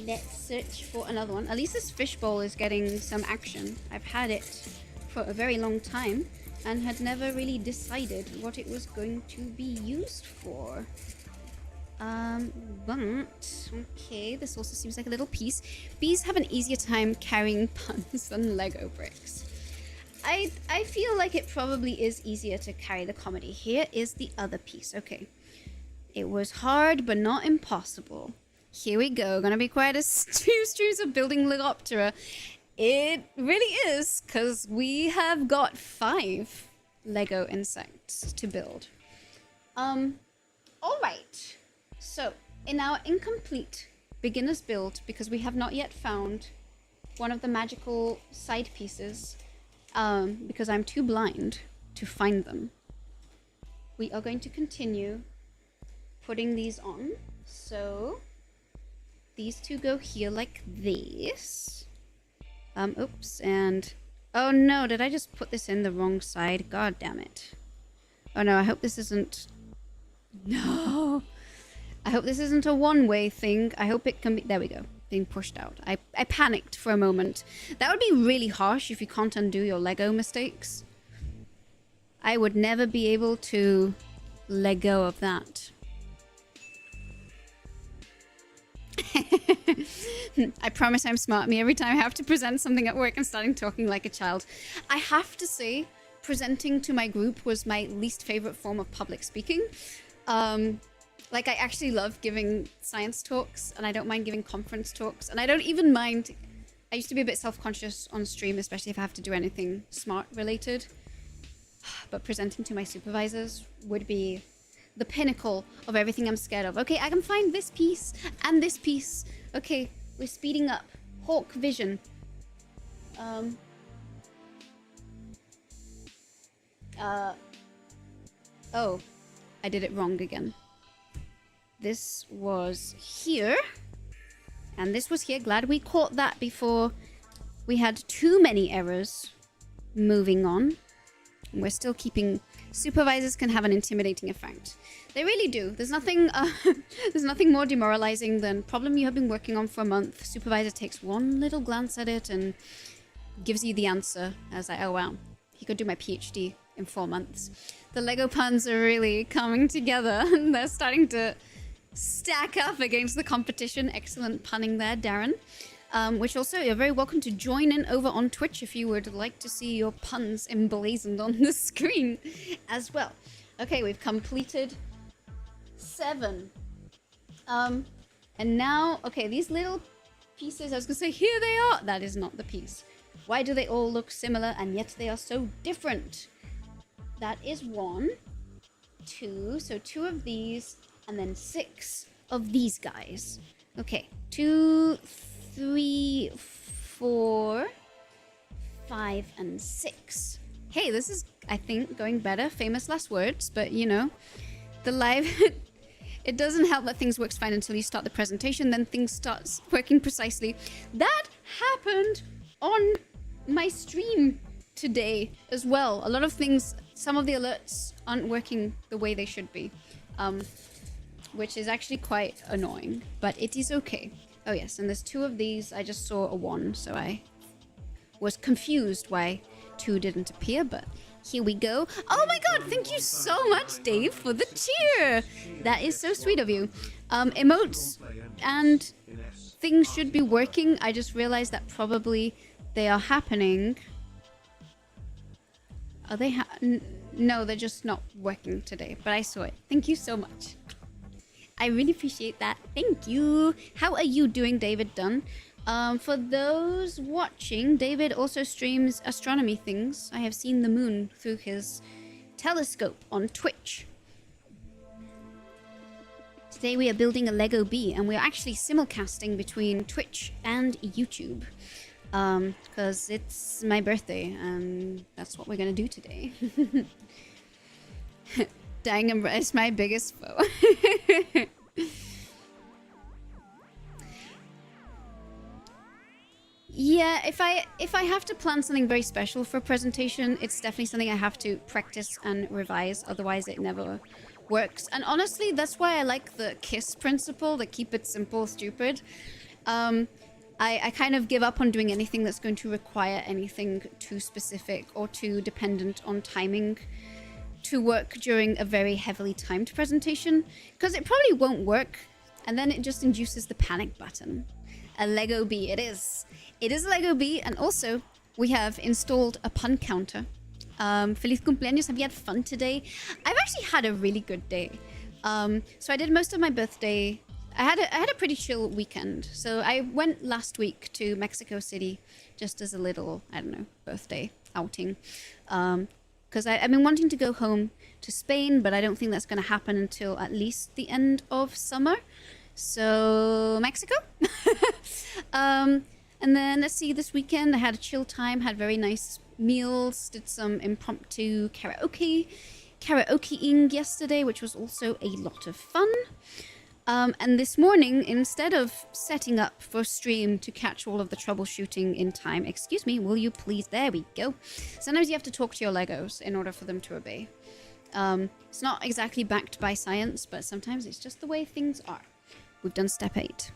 Let's search for another one. At least this fishbowl is getting some action. I've had it for a very long time and had never really decided what it was going to be used for. But okay, this also seems like a little piece. Bees have an easier time carrying puns than Lego bricks. I feel like it probably is easier to carry the comedy. Here is the other piece. Okay. It was hard, but not impossible. Here we go. Gonna be quite a few streams of building Legoptera. It really is, because we have got 5 Lego insects to build. Alright. So, in our incomplete beginner's build, because we have not yet found one of the magical side pieces, because I'm too blind to find them, we are going to continue putting these on. So these two go here like this. Oops, and oh no, did I just put this in the wrong side? God damn it. Oh no, I hope this isn't... No! I hope this isn't a one-way thing. I hope it can be... There we go. Being pushed out. I panicked for a moment. That would be really harsh if you can't undo your Lego mistakes. I would never be able to let go of that. I promise I'm smart. Me, every time I have to present something at work, I'm starting talking like a child. I have to say, presenting to my group was my least favorite form of public speaking. Like, I actually love giving science talks, and I don't mind giving conference talks, and I don't even mind... I used to be a bit self-conscious on stream, especially if I have to do anything smart related. But presenting to my supervisors would be the pinnacle of everything I'm scared of. Okay, I can find this piece and this piece. Okay, we're speeding up. Hawk vision. Oh, I did it wrong again. This was here. And this was here. Glad we caught that before we had too many errors. Moving on. And we're still keeping... Supervisors can have an intimidating effect. They really do. There's nothing there's nothing more demoralizing than problem you have been working on for a month. Supervisor takes one little glance at it and gives you the answer. I was like, oh wow, he could do my PhD in 4 months. The Lego puns are really coming together and they're starting to stack up against the competition. Excellent punning there, Darren. Which also, you're very welcome to join in over on Twitch if you would like to see your puns emblazoned on the screen as well. Okay, we've completed 7. And now, okay, these little pieces, I was gonna say, here they are. That is not the piece. Why do they all look similar and yet they are so different? That is 1, 2, so 2 of these, and then 6 of these guys. Okay, 2, 3, 4, 5, and 6. Hey, this is, I think, going better. Famous last words, but you know, the live... It doesn't help that things works fine until you start the presentation, then things starts working precisely. That happened on my stream today as well. A lot of things, some of the alerts aren't working the way they should be, which is actually quite annoying, but it is okay. Oh yes, and there's 2 of these. I just saw a 1, so I was confused why 2 didn't appear, but here we go. Oh my god, thank you so much, Dave, for the cheer! That is so sweet of you. Emotes and things should be working. I just realized that probably they are happening. Are they no, they're just not working today, but I saw it. Thank you so much. I really appreciate that. Thank you. How are you doing, David Dunn? For those watching, David also streams astronomy things. I have seen the moon through his telescope on Twitch. Today we are building a Lego bee, and we're actually simulcasting between Twitch and YouTube. Because it's my birthday, and that's what we're gonna do today. Dying is my biggest foe. Yeah, if I have to plan something very special for a presentation, it's definitely something I have to practice and revise, otherwise it never works. And honestly, that's why I like the KISS principle, the keep it simple, stupid. I kind of give up on doing anything that's going to require anything too specific or too dependent on timing to work during a very heavily timed presentation, because it probably won't work, and then it just induces the panic button. A Lego bee, it is. It is a Lego bee, and also we have installed a pun counter. Feliz cumpleaños, have you had fun today? I've actually had a really good day. So I did most of my birthday. I had a pretty chill weekend. So I went last week to Mexico City just as a little, I don't know, birthday outing. Because I've been wanting to go home to Spain, but I don't think that's going to happen until at least the end of summer. So, Mexico. And then, let's see, this weekend I had a chill time, had very nice meals, did some impromptu karaokeing yesterday, which was also a lot of fun. And this morning, instead of setting up for stream to catch all of the troubleshooting in time, excuse me, will you please, there we go. Sometimes you have to talk to your Legos in order for them to obey. It's not exactly backed by science, but sometimes it's just the way things are. We've done step 8.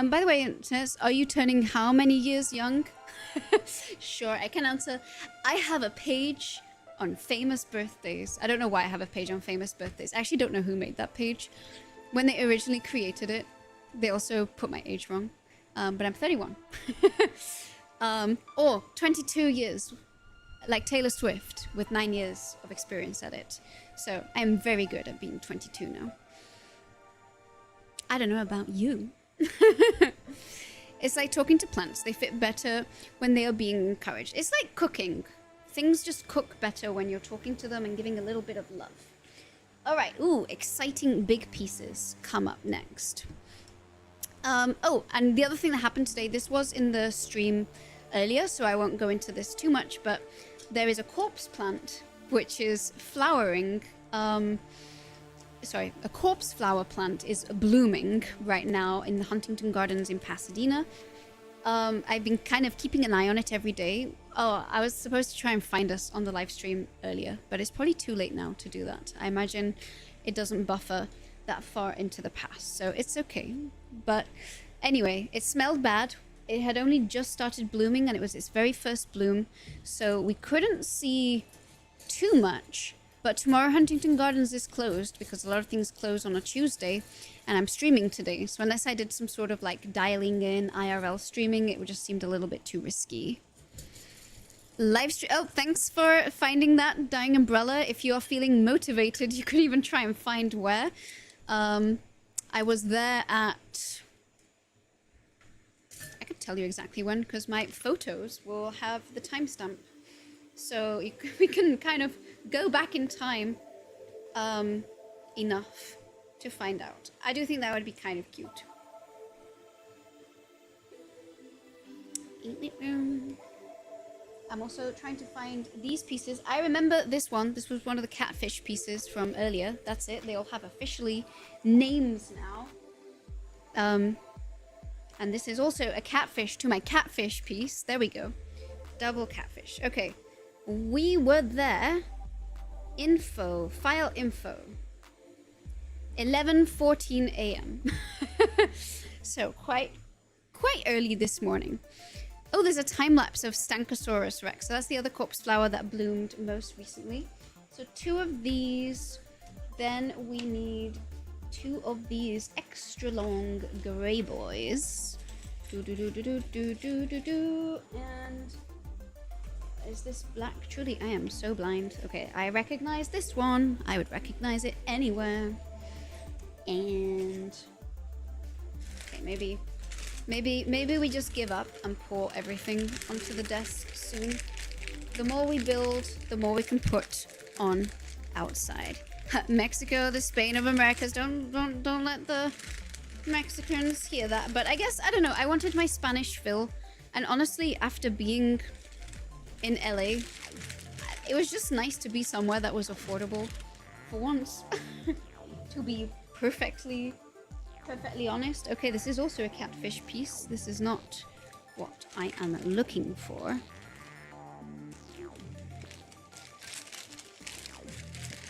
By the way, it says, are you turning how many years young? Sure, I can answer. I have a page on famous birthdays. I don't know why I have a page on famous birthdays. I actually don't know who made that page. When they originally created it, they also put my age wrong. But I'm 31. Or 22 years, like Taylor Swift, with 9 years of experience at it. So I'm very good at being 22 now. I don't know about you. It's like talking to plants. They fit better when they are being encouraged. It's like cooking. Things just cook better when you're talking to them and giving a little bit of love. All right. Ooh, exciting big pieces come up next. Oh, and the other thing that happened today, this was in the stream earlier, so I won't go into this too much, but there is a corpse plant which is flowering. Sorry, a corpse flower plant is blooming right now in the Huntington Gardens in Pasadena. I've been kind of keeping an eye on it every day. Oh, I was supposed to try and find us on the live stream earlier, but it's probably too late now to do that. I imagine it doesn't buffer that far into the past, so it's okay. But anyway, it smelled bad. It had only just started blooming and it was its very first bloom, so we couldn't see too much. But tomorrow Huntington Gardens is closed because a lot of things close on a Tuesday, and I'm streaming today. So unless I did some sort of like dialing in IRL streaming, it would just seemed a little bit too risky. Live stream. Oh, thanks for finding that dying umbrella. If you are feeling motivated, you could even try and find where. I was there at... I could tell you exactly when because my photos will have the timestamp. So we can kind of go back in time enough to find out. I do think that would be kind of cute. I'm also trying to find these pieces. I remember this one. This was one of the catfish pieces from earlier. That's it. They all have officially names now. And this is also a catfish to my catfish piece. There we go. Double catfish. Okay. We were there. Info. File info. 11:14 a.m. So quite early this morning. Oh, there's a time lapse of Stankosaurus Rex. So that's the other corpse flower that bloomed most recently. So 2 of these. Then we need 2 of these extra long gray boys. And is this black? Truly, I am so blind. Okay, I recognize this one. I would recognize it anywhere. And okay, maybe we just give up and pour everything onto the desk soon. The more we build, the more we can put on outside. Mexico, the Spain of Americas. Don't let the Mexicans hear that. But I guess, I don't know, I wanted my Spanish fill, and honestly, after being in LA, it was just nice to be somewhere that was affordable for once. To be perfectly honest. Okay, this is also a catfish piece. This is not what I am looking for.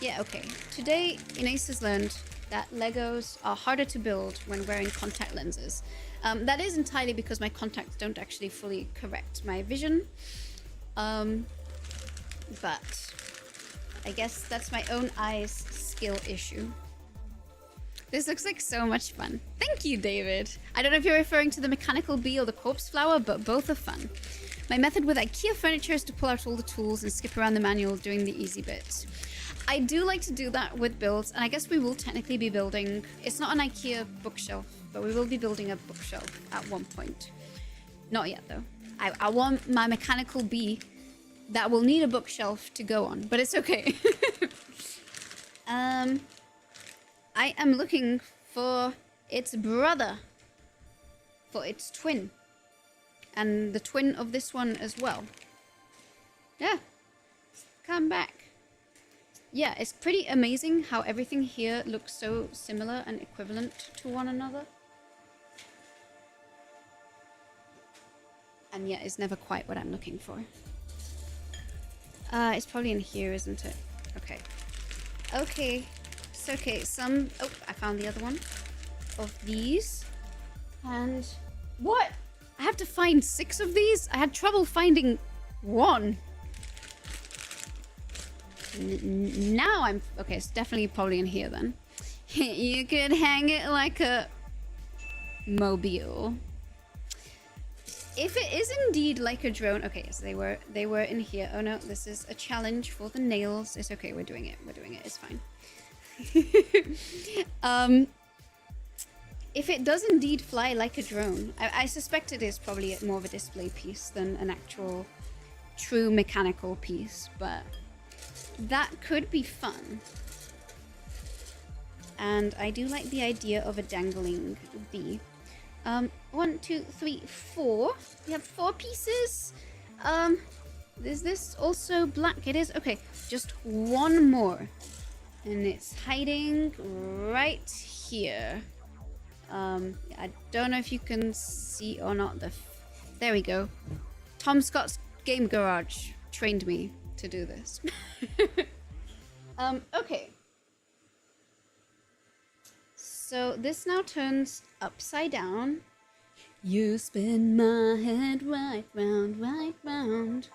Yeah, okay. Today, Inés has learned that Legos are harder to build when wearing contact lenses. That is entirely because my contacts don't actually fully correct my vision. But I guess that's my own eyes skill issue. This looks like so much fun. Thank you, David. I don't know if you're referring to the mechanical bee or the corpse flower, but both are fun. My method with IKEA furniture is to pull out all the tools and skip around the manual doing the easy bits. I do like to do that with builds, and I guess we will technically be building... It's not an IKEA bookshelf, but we will be building a bookshelf at one point. Not yet, though. I want my mechanical bee that will need a bookshelf to go on, but it's okay. I am looking for its brother, for its twin, and the twin of this one as well. Yeah, come back. Yeah, it's pretty amazing how everything here looks so similar and equivalent to one another. And yet it's never quite what I'm looking for. It's probably in here, isn't it? Okay. Okay. It's okay. Some... Oh, I found the other one of these. And... What? I have to find 6 of these? I had trouble finding 1. Now I'm... Okay, it's definitely probably in here then. You could hang it like a... mobile. If it is indeed like a drone... Okay, yes, they were in here. Oh no, this is a challenge for the nails. It's okay, we're doing it. We're doing it. It's fine. if it does indeed fly like a drone, I suspect it is probably more of a display piece than an actual true mechanical piece, but that could be fun. And I do like the idea of a dangling bee. 1, 2, 3, 4. We have 4 pieces. Is this also black? It is. Okay, just one more. And it's hiding right here. I don't know if you can see or not. There we go. Tom Scott's Game Garage trained me to do this. Okay. So this now turns upside down. You spin my head right round, right round.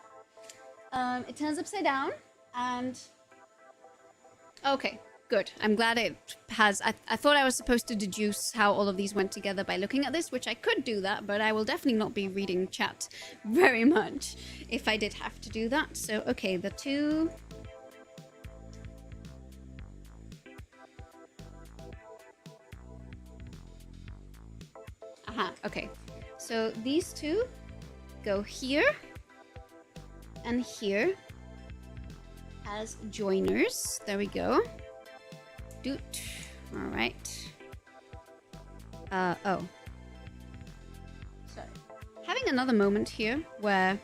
It turns upside down and... Okay, good. I'm glad it has... I thought I was supposed to deduce how all of these went together by looking at this, which I could do that, but I will definitely not be reading chat very much if I did have to do that. So, okay, the two... Aha, okay. So these two go here and here as joiners. There we go. Doot. All right. Oh. Sorry. Having another moment here where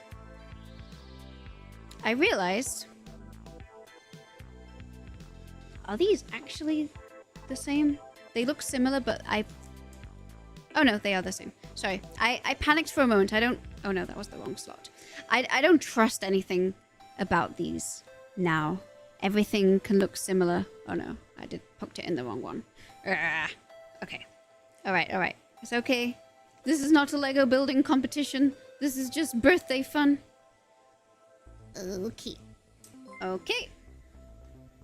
I realized, are these actually the same? They look similar, but oh no, they are the same. Sorry, I panicked for a moment. Oh no, that was the wrong slot. I don't trust anything about these now. Everything can look similar. Oh no, I poked it in the wrong one. Okay. Alright. It's okay. This is not a Lego building competition. This is just birthday fun. Okay.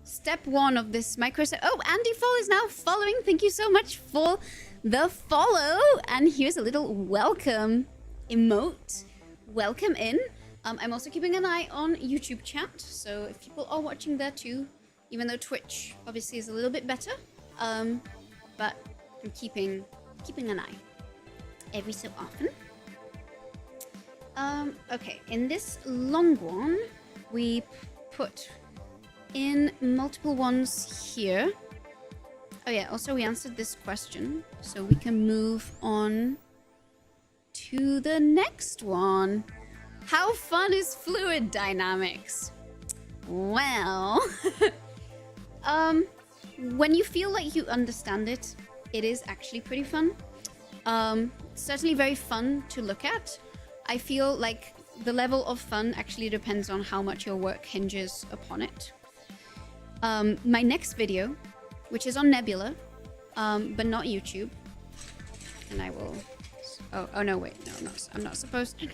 Step 1 of this micro... Oh, Andy Fall is now following. Thank you so much for the follow. And here's a little welcome emote. Welcome in. I'm also keeping an eye on YouTube chat. So if people are watching there too, even though Twitch obviously is a little bit better. But I'm keeping an eye every so often. Okay, in this long one, we put in multiple ones here. Oh yeah, also we answered this question, so we can move on to the next one. How fun is fluid dynamics? Well, when you feel like you understand it, it is actually pretty fun. Certainly very fun to look at. I feel like the level of fun actually depends on how much your work hinges upon it. My next video, which is on Nebula, but not YouTube, and I will... Oh no, wait, no, I'm not supposed to...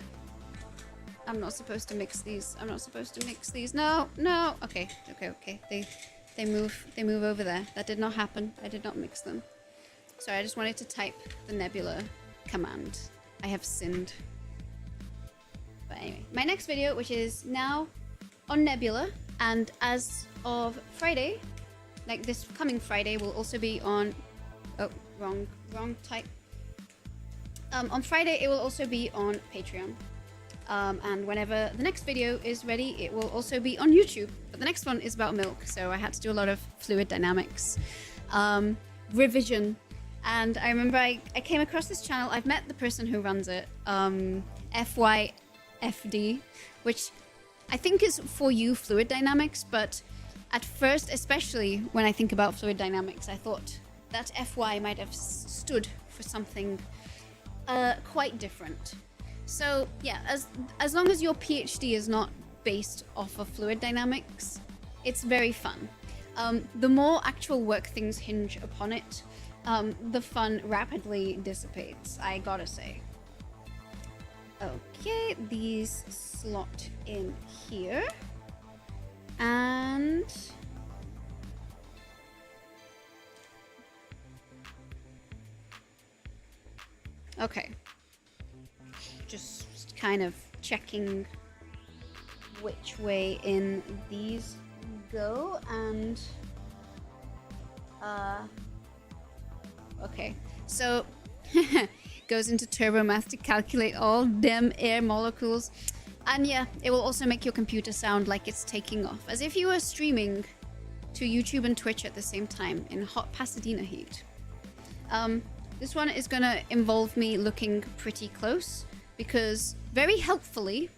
I'm not supposed to mix these. I'm not supposed to mix these. No. Okay. They move over there. That did not happen. I did not mix them. Sorry, I just wanted to type the Nebula command. I have sinned. But anyway, my next video, which is now on Nebula, and as of Friday, like this coming Friday, will also be on... Oh, wrong type. On Friday, it will also be on Patreon. And whenever the next video is ready, it will also be on YouTube. But the next one is about milk, so I had to do a lot of fluid dynamics revision. And I remember I came across this channel. I've met the person who runs it, FYFD, which I think is for you fluid dynamics. But at first, especially when I think about fluid dynamics, I thought that FY might have stood for something quite different. So yeah, as long as your PhD is not based off of fluid dynamics, it's very fun. The more actual work things hinge upon it, the fun rapidly dissipates, I gotta say. Okay, these slot in here. And... okay. Just kind of checking which way in these go, and okay, So goes into turbo math to calculate all them air molecules. And yeah, it will also make your computer sound like it's taking off, as if you were streaming to YouTube and Twitch at the same time in hot Pasadena heat. This one is gonna involve me looking pretty close, because very helpfully...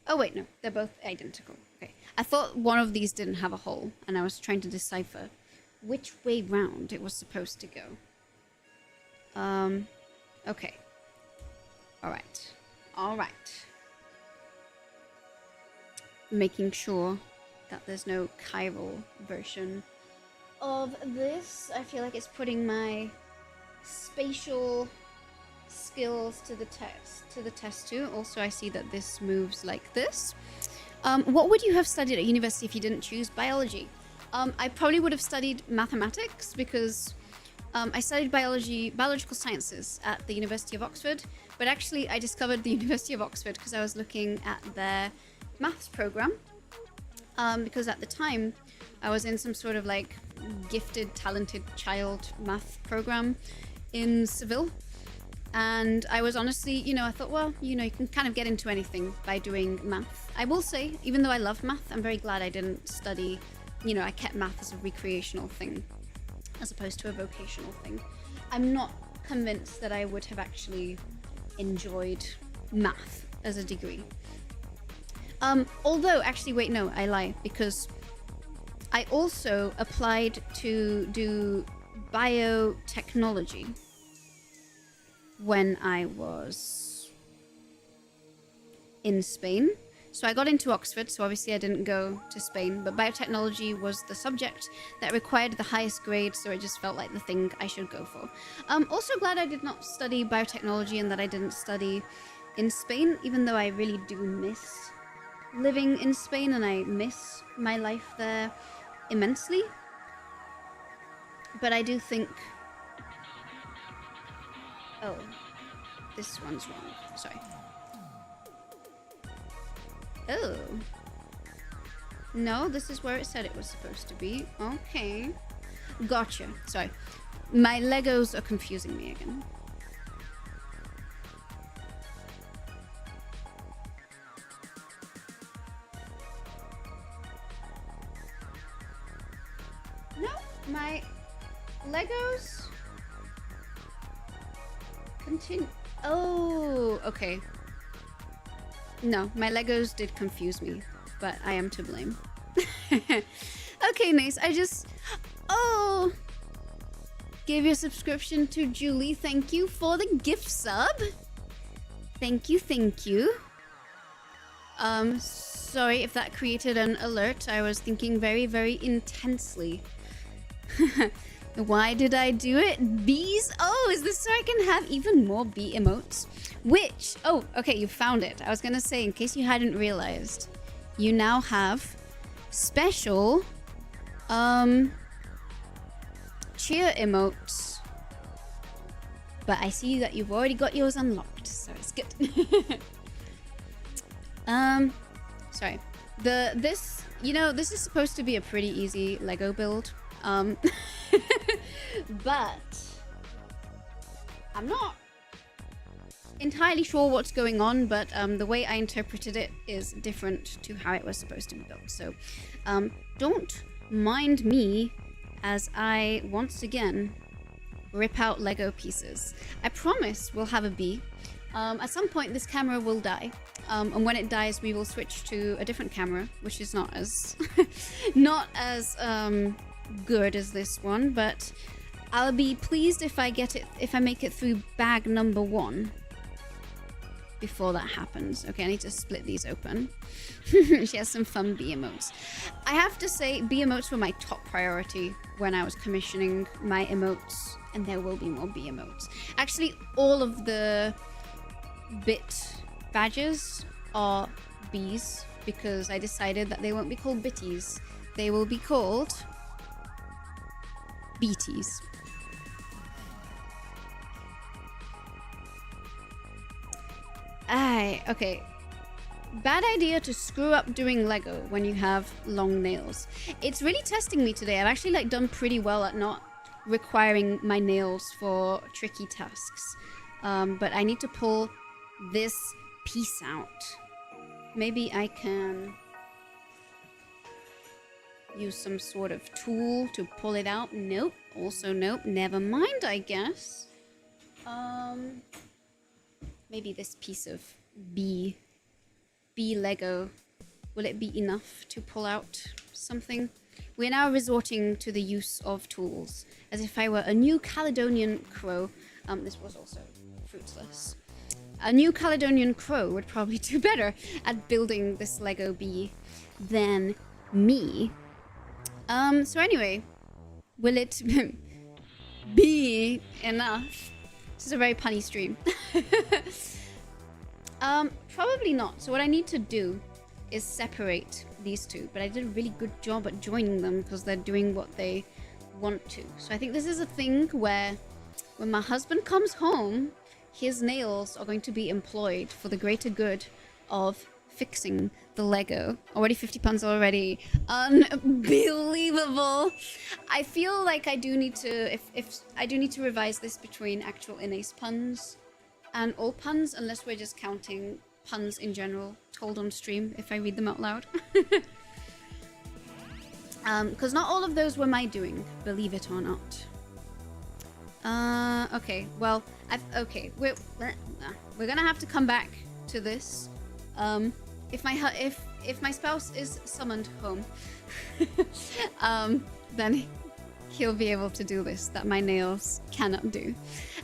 Oh wait, no, they're both identical. Okay, I thought one of these didn't have a hole, and I was trying to decipher which way round it was supposed to go. Okay. Alright. Alright. Making sure that there's no chiral version of this. I feel like it's putting my spatial skills to the test too. Also, I see that this moves like this. What would you have studied at university if you didn't choose biology? I probably would have studied mathematics, because I studied biological sciences at the University of Oxford, but actually I discovered the University of Oxford because I was looking at their maths program, because at the time I was in some sort of like gifted, talented child math program in Seville. And I was honestly, you know, I thought, well, you know, you can kind of get into anything by doing math. I will say, even though I love math, I'm very glad I didn't study, you know, I kept math as a recreational thing as opposed to a vocational thing. I'm not convinced that I would have actually enjoyed math as a degree. Although, actually, wait, no, I lie, because I also applied to do biotechnology when I was in Spain. So I got into Oxford, so obviously I didn't go to Spain, but biotechnology was the subject that required the highest grade, so it just felt like the thing I should go for. Also glad I did not study biotechnology and that I didn't study in Spain, even though I really do miss living in Spain and I miss my life there immensely. But I do think... Oh, this one's wrong. Sorry. Oh. No, this is where it said it was supposed to be. Okay. Gotcha. Sorry. My Legos are confusing me again. No, my Legos continue. Oh, okay. No, my Legos did confuse me, but I am to blame. Okay, nice. I just... Oh! Gave your subscription to Julie. Thank you for the gift sub. Thank you, thank you. Sorry if that created an alert. I was thinking very, very intensely. Why did I do it? Bees? Oh, is this so I can have even more bee emotes? Which, oh, okay, you found it. I was gonna say, in case you hadn't realized, you now have special, cheer emotes. But I see that you've already got yours unlocked, so it's good. Sorry. This, you know, this is supposed to be a pretty easy Lego build. But I'm not entirely sure what's going on, but the way I interpreted it is different to how it was supposed to be built. So don't mind me as I once again rip out Lego pieces. I promise we'll have a bee. At some point this camera will die, and when it dies we will switch to a different camera, which is not as good as this one, but I'll be pleased if I make it through bag number 1 before that happens. Okay, I need to split these open. She has some fun bee emotes. I have to say, bee emotes were my top priority when I was commissioning my emotes, and there will be more bee emotes. Actually, all of the bit badges are bees, because I decided that they won't be called bitties. They will be called beaties. Okay. Bad idea to screw up doing Lego when you have long nails. It's really testing me today. I've actually done pretty well at not requiring my nails for tricky tasks. But I need to pull this piece out. Maybe I can use some sort of tool to pull it out. Nope. Also nope. Never mind, I guess. Maybe this piece of bee Lego. Will it be enough to pull out something? We're now resorting to the use of tools, as if I were a New Caledonian crow. This was also fruitless. A New Caledonian crow would probably do better at building this Lego bee than me. So anyway, will it be enough? This is a very punny stream. Probably not. So what I need to do is separate these two, but I did a really good job at joining them because they're doing what they want to. So I think this is a thing where when my husband comes home, his nails are going to be employed for the greater good of fixing the Lego. Already 50 puns already. Unbelievable. I feel like I do need to, if I do need to revise this between actual Inés puns and all puns, unless we're just counting puns in general told on stream if I read them out loud. Because not all of those were my doing, believe it or not. Okay, well, we're gonna have to come back to this. If my spouse is summoned home, then he'll be able to do this that my nails cannot do.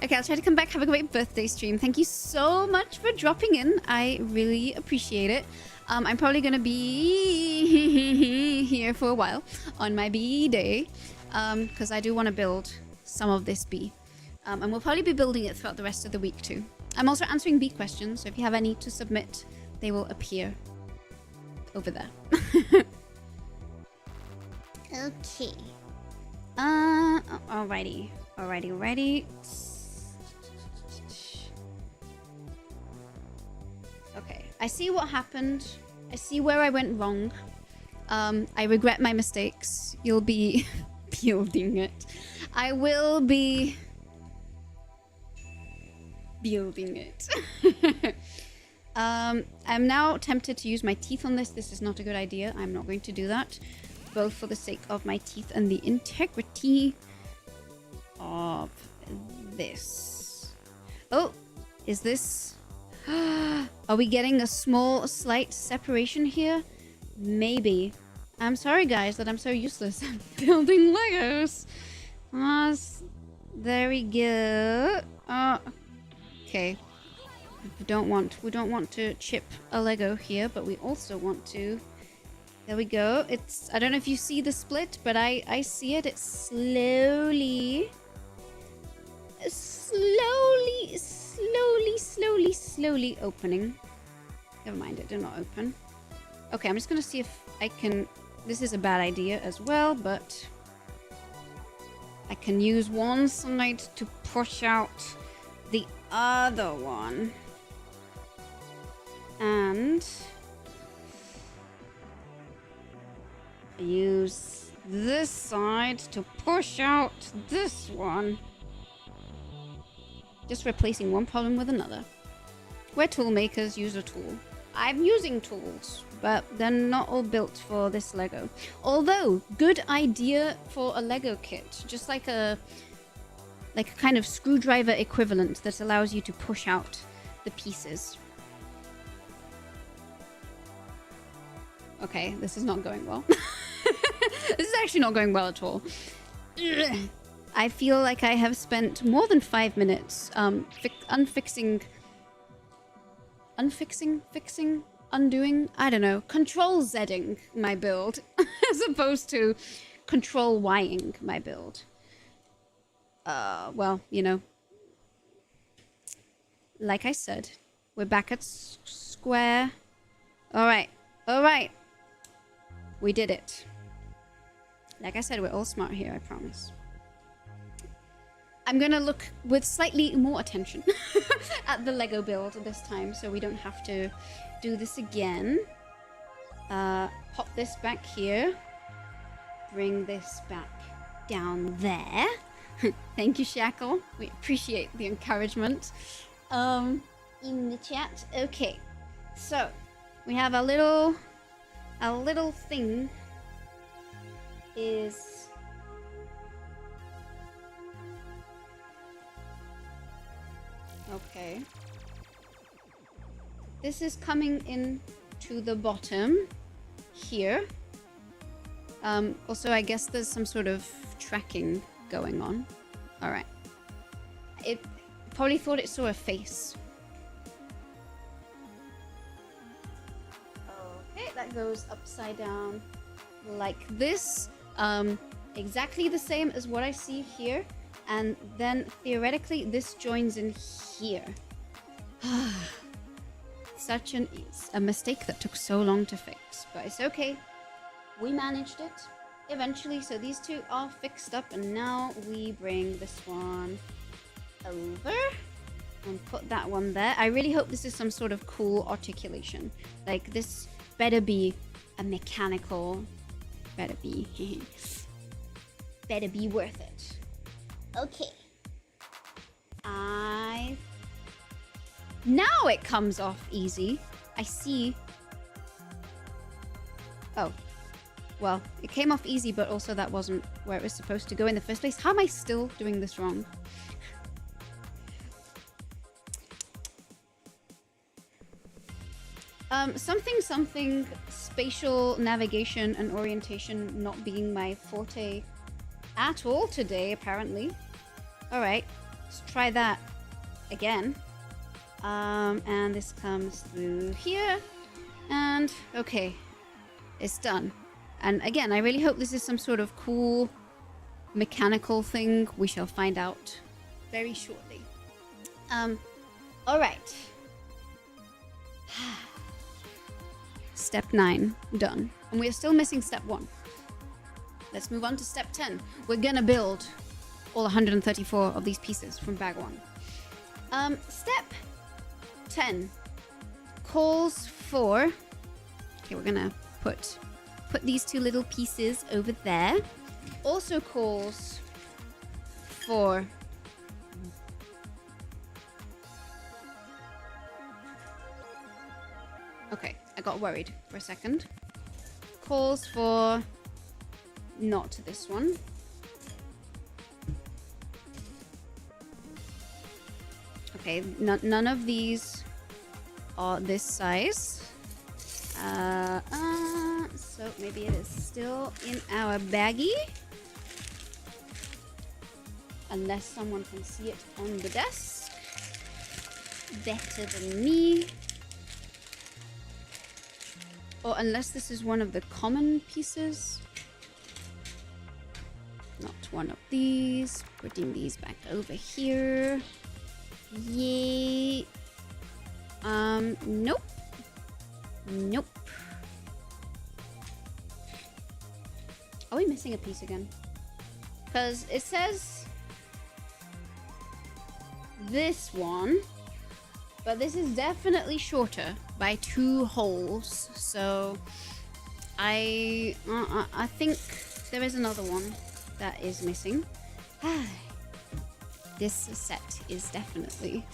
Okay, I'll try to come back. Have a great birthday stream. Thank you so much for dropping in. I really appreciate it. I'm probably gonna be here for a while on my bee day, because I do want to build some of this bee. And we'll probably be building it throughout the rest of the week too. I'm also answering bee questions, so if you have any to submit, they will appear over there. Okay. Alrighty. Okay, I see what happened. I see where I went wrong. I regret my mistakes. You'll be building it. I will be building it. I'm now tempted to use my teeth on this. This is not a good idea. I'm not going to do that. Both for the sake of my teeth and the integrity of this. Oh, is this... Are we getting a slight separation here? Maybe. I'm sorry, guys, that I'm so useless at building Legos. There we go. Okay. We don't want to chip a Lego here, but we also want to... There we go. It's... I don't know if you see the split, but I see it. It's slowly opening. Never mind, it did not open. Okay, I'm just gonna see if I can... This is a bad idea as well, but... I can use one side to push out the other one. And... use this side to push out this one. Just replacing one problem with another. We're tool makers, use a tool. I'm using tools, but they're not all built for this Lego. Although, good idea for a Lego kit. Just like a kind of screwdriver equivalent that allows you to push out the pieces. Okay, this is not going well. This is actually not going well at all. I feel like I have spent more than 5 minutes undoing, I don't know, control-Zing my build, as opposed to control-Ying my build. Well, you know, like I said, we're back at square. Alright. We did it. Like I said, we're all smart here, I promise. I'm gonna look with slightly more attention at the Lego build this time, so we don't have to do this again. Pop this back here. Bring this back down there. Thank you, Shackle. We appreciate the encouragement. In the chat. Okay. So, we have a little thing is okay. This is coming in to the bottom here. Also, I guess there's some sort of tracking going on. All right. It probably thought it saw a face. Okay, that goes upside down like this. Exactly the same as what I see here. And then theoretically, this joins in here. Such a mistake that took so long to fix, but it's okay. We managed it eventually, so these two are fixed up, and now we bring this one over and put that one there. I really hope this is some sort of cool articulation. Like, this better be a mechanical, better be worth it. Okay. Now it comes off easy. I see. Oh. Well, it came off easy, but also that wasn't where it was supposed to go in the first place. How am I still doing this wrong? Something spatial navigation and orientation not being my forte at all today, apparently. Alright, let's try that again. And this comes through here. And, okay, it's done. And again, I really hope this is some sort of cool mechanical thing. We shall find out very shortly. Alright. Step 9, done. And we are still missing step 1. Let's move on to step 10. We're gonna build all 134 of these pieces from bag 1. Step 10 calls for... Okay, we're gonna put these two little pieces over there. Also calls for... Okay, I got worried for a second. Calls for... Not this one. Okay, none of these are this size. So maybe it is still in our baggie. Unless someone can see it on the desk. Better than me. Or unless this is one of the common pieces. Not one of these. Putting these back over here. Yay. Nope. Nope. Are we missing a piece again? Because it says this one, but this is definitely shorter by 2 holes. So I think there is another one that is missing. This set is definitely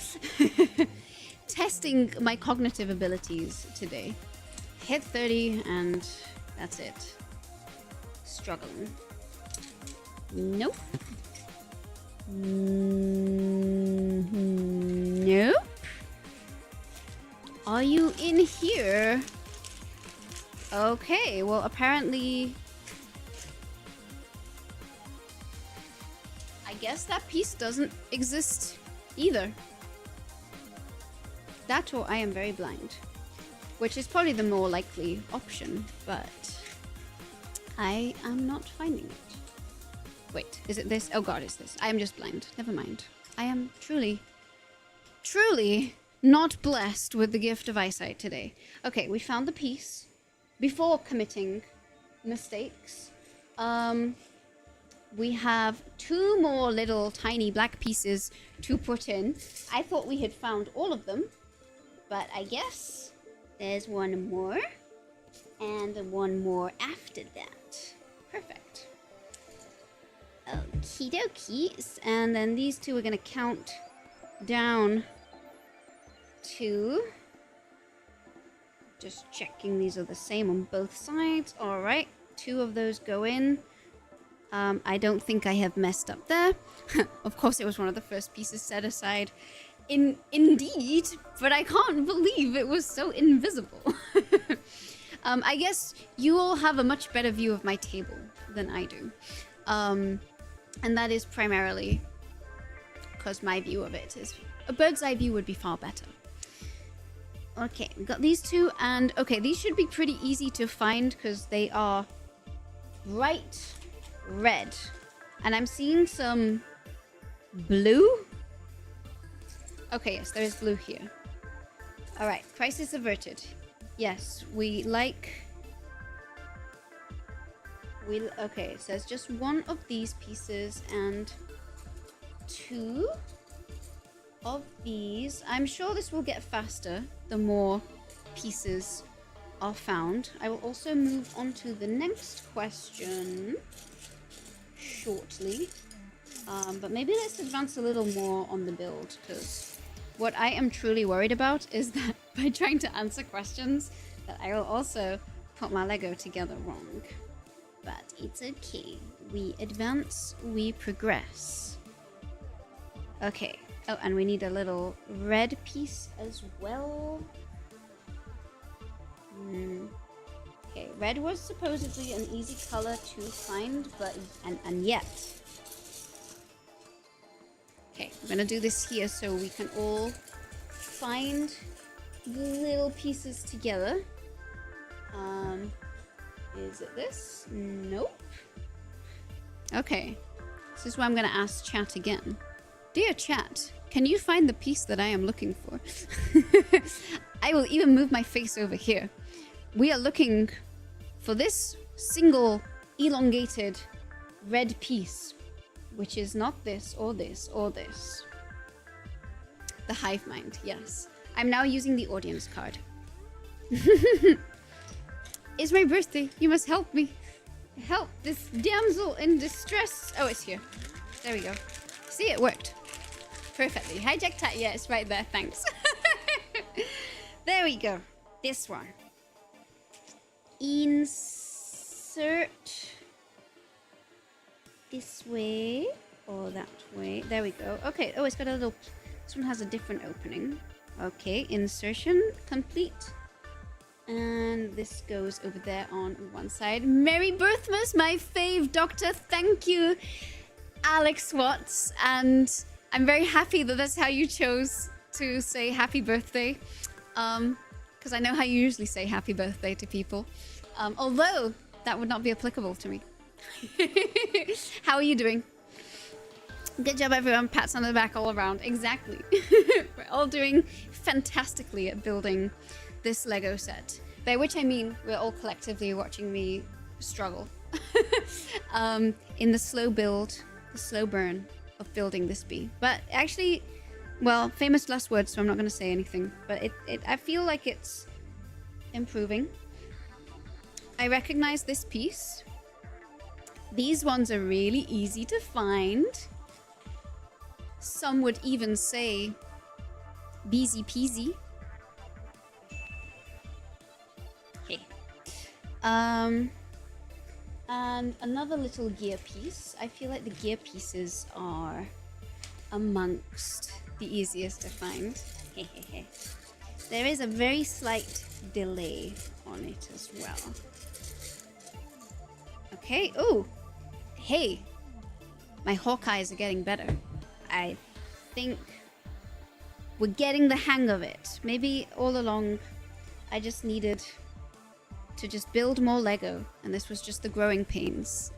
testing my cognitive abilities today. Hit 30 and that's it. Struggling. Nope. Nope. Are you in here? Okay, well apparently... I guess that piece doesn't exist either. That or I am very blind. Which is probably the more likely option, but I am not finding it. Wait, is it this? Oh god, it's this. I am just blind. Never mind. I am truly not blessed with the gift of eyesight today. Okay, we found the piece. Before committing mistakes, we have 2 more little tiny black pieces to put in. I thought we had found all of them, but I guess there's one more, and one more after that. Perfect. Okie dokies. And then these two we're gonna count down to... Just checking these are the same on both sides. Alright, 2 of those go in. I don't think I have messed up there. Of course it was one of the first pieces set aside. Indeed, but I can't believe it was so invisible. I guess you all have a much better view of my table than I do. And that is primarily because my view of it is... A bird's eye view would be far better. Okay, we got these 2, and okay, these should be pretty easy to find because they are bright red. And I'm seeing some blue. Okay, yes, there is blue here. Alright, crisis averted. Yes, okay, it says just 1 of these pieces and 2 of these. I'm sure this will get faster the more pieces are found. I will also move on to the next question shortly. But maybe let's advance a little more on the build, because what I am truly worried about is that by trying to answer questions that I will also put my Lego together wrong. But it's okay. We advance, we progress. Okay. Oh, and we need a little red piece as well. Okay, red was supposedly an easy color to find, but and yet. Okay, I'm gonna do this here so we can all find the little pieces together. Is it this? Nope. Okay, this is why I'm gonna ask chat again. Dear chat, can you find the piece that I am looking for? I will even move my face over here. We are looking for this single elongated red piece, which is not this or this or this. The hive mind, yes. I'm now using the audience card. It's my birthday. You must help me. Help this damsel in distress. Oh, it's here. There we go. See, it worked. Perfectly. Hijack tat. Yeah, it's right there. Thanks. There we go. This one. Insert this way or that way. There we go. Okay. Oh, it's got a little... This one has a different opening. Okay. Insertion complete. And this goes over there on one side. Merry Birthmas, my fave doctor. Thank you, Alex Watts. And I'm very happy that that's how you chose to say happy birthday. Because I know how you usually say happy birthday to people. Although that would not be applicable to me. How are you doing? Good job, everyone. Pats on the back all around. Exactly. We're all doing fantastically at building this Lego set. By which I mean we're all collectively watching me struggle in the slow build, the slow burn of building this bee. But actually, well, famous last words, so I'm not going to say anything. But I feel like it's improving. I recognize this piece. These ones are really easy to find. Some would even say beezy peasy. Okay. And another little gear piece. I feel like the gear pieces are amongst the easiest to find. There is a very slight delay on it as well. Okay. Oh, hey, my Hawkeyes are getting better. I think we're getting the hang of it. Maybe all along I just needed to just build more Lego, and this was just the growing pains.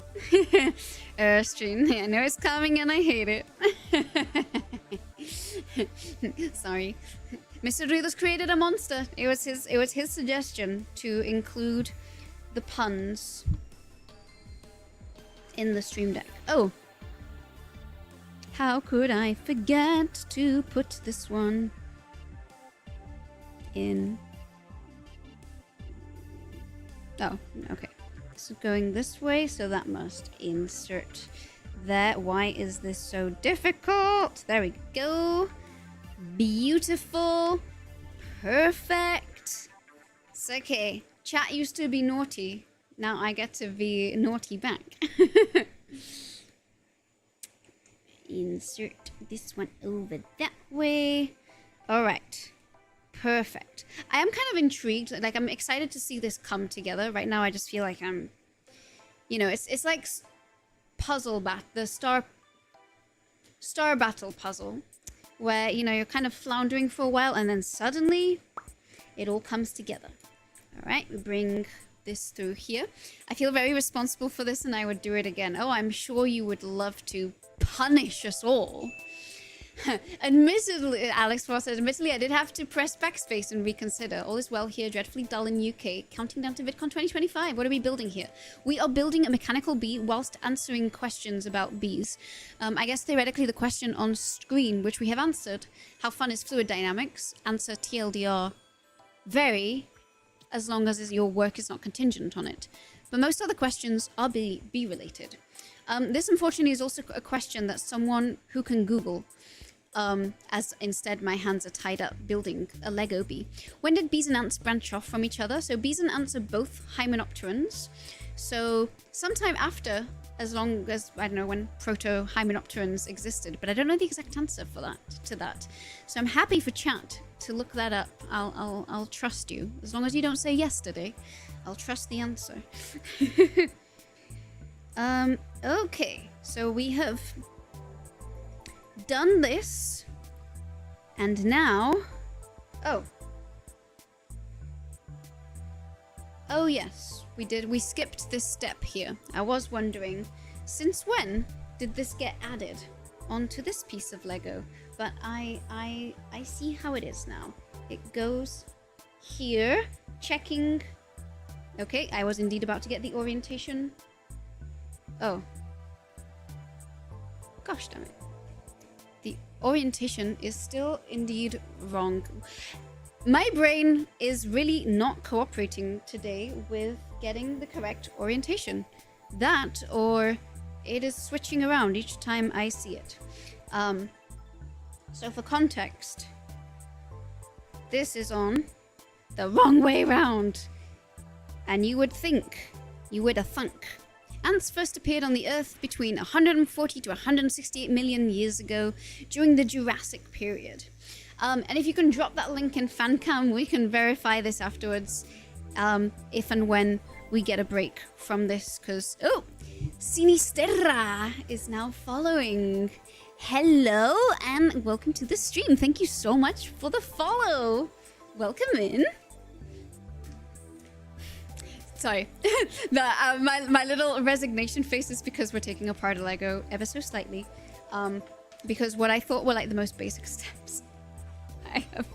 Stream, I know it's coming and I hate it. Sorry. Mr. Drillos created a monster. It was his suggestion to include the puns in the stream deck. Oh. How could I forget to put this one in? Oh, okay. So going this way, so that must insert there. Why is this so difficult? There we go. Beautiful. Perfect. It's okay. Chat used to be naughty. Now I get to be naughty back. Insert this one over that way. All right. Perfect. I am kind of intrigued. Like, I'm excited to see this come together. Right now, I just feel like I'm... You know, it's like the star battle puzzle. Where, you know, you're kind of floundering for a while and then suddenly it all comes together. All right, we bring this through here. I feel very responsible for this and I would do it again. Oh, I'm sure you would love to punish us all. Admittedly, Alex Frost said, admittedly, I did have to press backspace and reconsider. All is well here, dreadfully dull in UK. Counting down to VidCon 2025. What are we building here? We are building a mechanical bee whilst answering questions about bees. I guess theoretically the question on screen, which we have answered, how fun is fluid dynamics? Answer TLDR, very, as long as your work is not contingent on it. But most other questions are bee related. This unfortunately is also a question that someone who can Google. As instead my hands are tied up building a Lego bee. When did bees and ants branch off from each other? So bees and ants are both hymenopterans. So sometime after, as long as, I don't know, when proto-hymenopterans existed, but I don't know the exact answer for that. So I'm happy for chat to look that up. I'll trust you. As long as you don't say yesterday, I'll trust the answer. Okay, so we have done this, and now, oh yes, we skipped this step here. I was wondering, since when did this get added onto this piece of Lego? But I see how it is now. It goes here, checking. Okay, I was indeed about to get the orientation. Oh, gosh damn it. The orientation is still indeed wrong. My brain is really not cooperating today with getting the correct orientation. That, or it is switching around each time I see it. So for context, this is on the wrong way around. And you would think, ants first appeared on the Earth between 140 to 168 million years ago during the Jurassic period. And if you can drop that link in FanCam, we can verify this afterwards, if and when we get a break from this, because, oh, Sinisterra is now following. Hello, and welcome to the stream. Thank you so much for the follow. Welcome in. Sorry, my little resignation face is because we're taking apart a Lego ever so slightly. Because what I thought were like the most basic steps, I have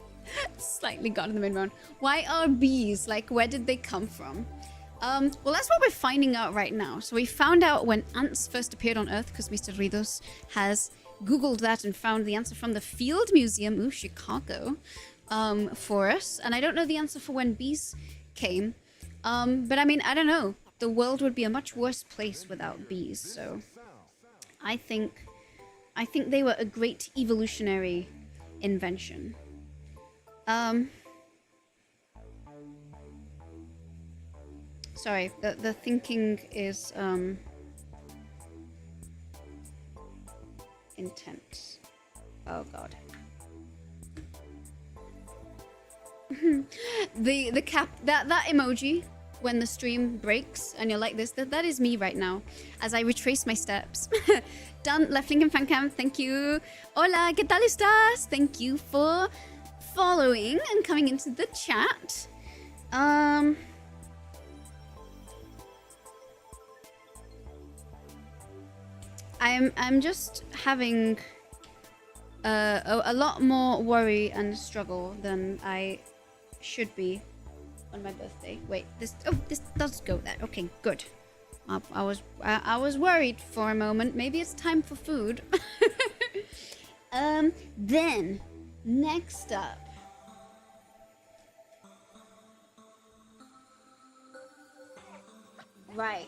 slightly gotten them in wrong. Why are bees? Like, where did they come from? Well, that's what we're finding out right now. So we found out when ants first appeared on Earth, because Mr. Ridos has Googled that and found the answer from the Field Museum, ooh, Chicago, for us. And I don't know the answer for when bees came. But I mean, I don't know. The world would be a much worse place without bees, so I think they were a great evolutionary invention. Sorry, the thinking is intense. Oh god. the cap that emoji when the stream breaks and you're like this, that is me right now as I retrace my steps. Done. Left link in FanCam. Thank you. Hola, ¿qué tal estás? Thank you for following and coming into the chat. I'm just having a lot more worry and struggle than I should be on my birthday. Wait, this does go there. Okay, good. I was worried for a moment. Maybe it's time for food. Then next up, right.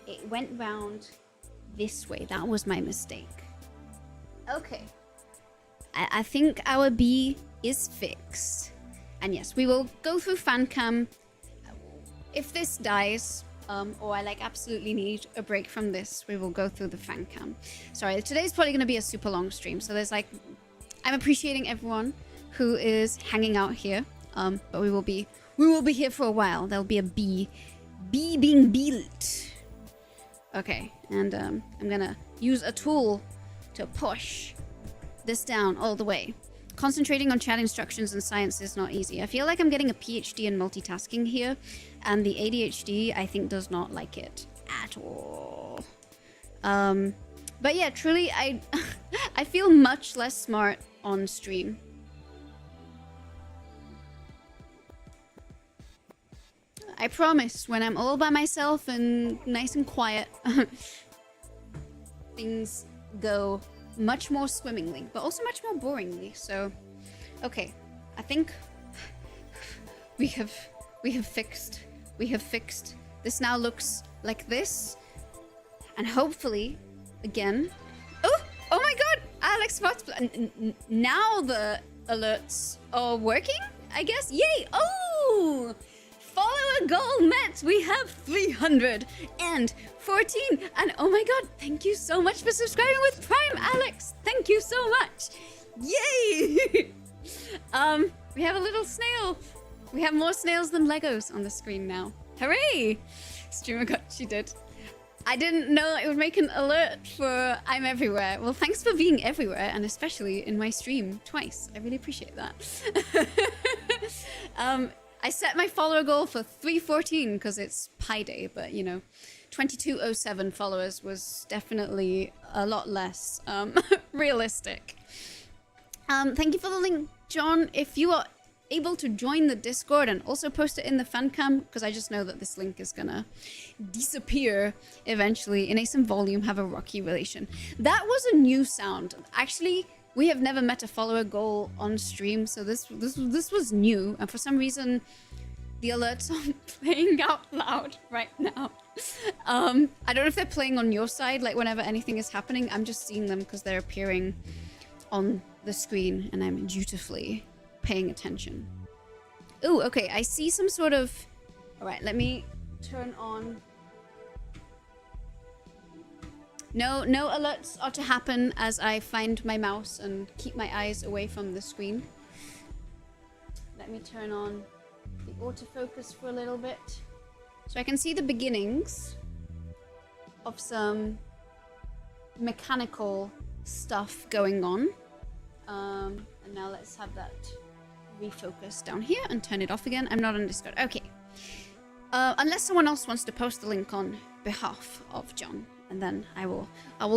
It went round this way. That was my mistake. Okay. I think our bee is fixed. And yes, we will go through fan cam. If this dies, or I like absolutely need a break from this, we will go through the fan cam. Sorry, today's probably going to be a super long stream. So there's like, I'm appreciating everyone who is hanging out here. But we will be here for a while. There'll be a bee being built. Okay, and I'm gonna use a tool to push this down all the way. Concentrating on chat instructions and science is not easy. I feel like I'm getting a PhD in multitasking here, and the ADHD, I think, does not like it at all. But yeah, truly, I feel much less smart on stream. I promise, when I'm all by myself and nice and quiet, things go much more swimmingly, but also much more boringly. So, okay, I think we have fixed. This now looks like this, and hopefully, again. Oh my God, Alex Spots. Now the alerts are working, I guess. Yay! Oh. Follower goal met! We have 314! And oh my God, thank you so much for subscribing with Prime, Alex! Thank you so much! Yay! We have a little snail. We have more snails than Legos on the screen now. Hooray! Streamer got, she did. I didn't know it would make an alert for I'm everywhere. Well, thanks for being everywhere, and especially in my stream twice. I really appreciate that. I set my follower goal for 314 because it's Pi Day, but you know, 2207 followers was definitely a lot less realistic. Thank you for the link, John. If you are able to join the Discord and also post it in the fan cam, because I just know that this link is gonna disappear eventually. In ASIM volume, have a rocky relation. That was a new sound. Actually, we have never met a follower goal on stream, so this was new, and for some reason the alerts are playing out loud right now. I don't know if they're playing on your side, like whenever anything is happening. I'm just seeing them because they're appearing on the screen, and I'm dutifully paying attention. Ooh, okay, I see some sort of... Alright, let me turn on... No alerts are to happen as I find my mouse and keep my eyes away from the screen. Let me turn on the autofocus for a little bit. So I can see the beginnings of some mechanical stuff going on. And now let's have that refocus down here and turn it off again. I'm not on Discord. Okay. Unless someone else wants to post the link on behalf of John. And then I will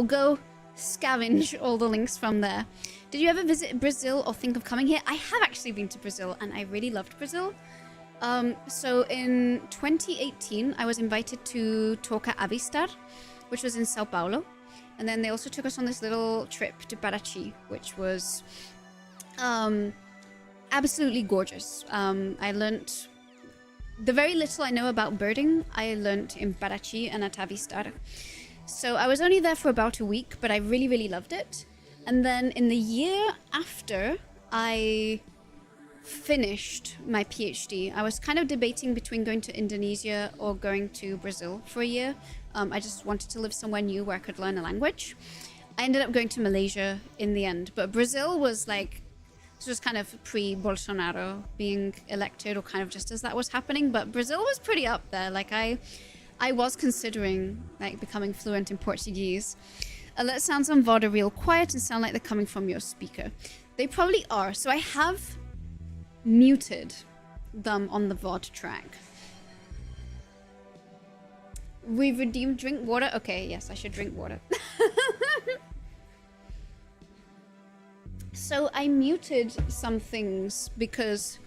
go scavenge all the links from there. Did you ever visit Brazil or think of coming here? I have actually been to Brazil, and I really loved Brazil. So in 2018, I was invited to Toca Avistar, which was in Sao Paulo. And then they also took us on this little trip to Paraty, which was absolutely gorgeous. I learnt the very little I know about birding, I learnt in Paraty and at Avistar. So I was only there for about a week, but I really, really loved it. And then in the year after I finished my PhD, I was kind of debating between going to Indonesia or going to Brazil for a year. I just wanted to live somewhere new where I could learn a language. I ended up going to Malaysia in the end, but Brazil was like, this was kind of pre-Bolsonaro being elected, or kind of just as that was happening, but Brazil was pretty up there. Like I was considering like becoming fluent in Portuguese. Alert sounds on VOD are real quiet and sound like they're coming from your speaker. They probably are. So I have muted them on the VOD track. We've redeemed drink water. Okay, yes, I should drink water. So I muted some things because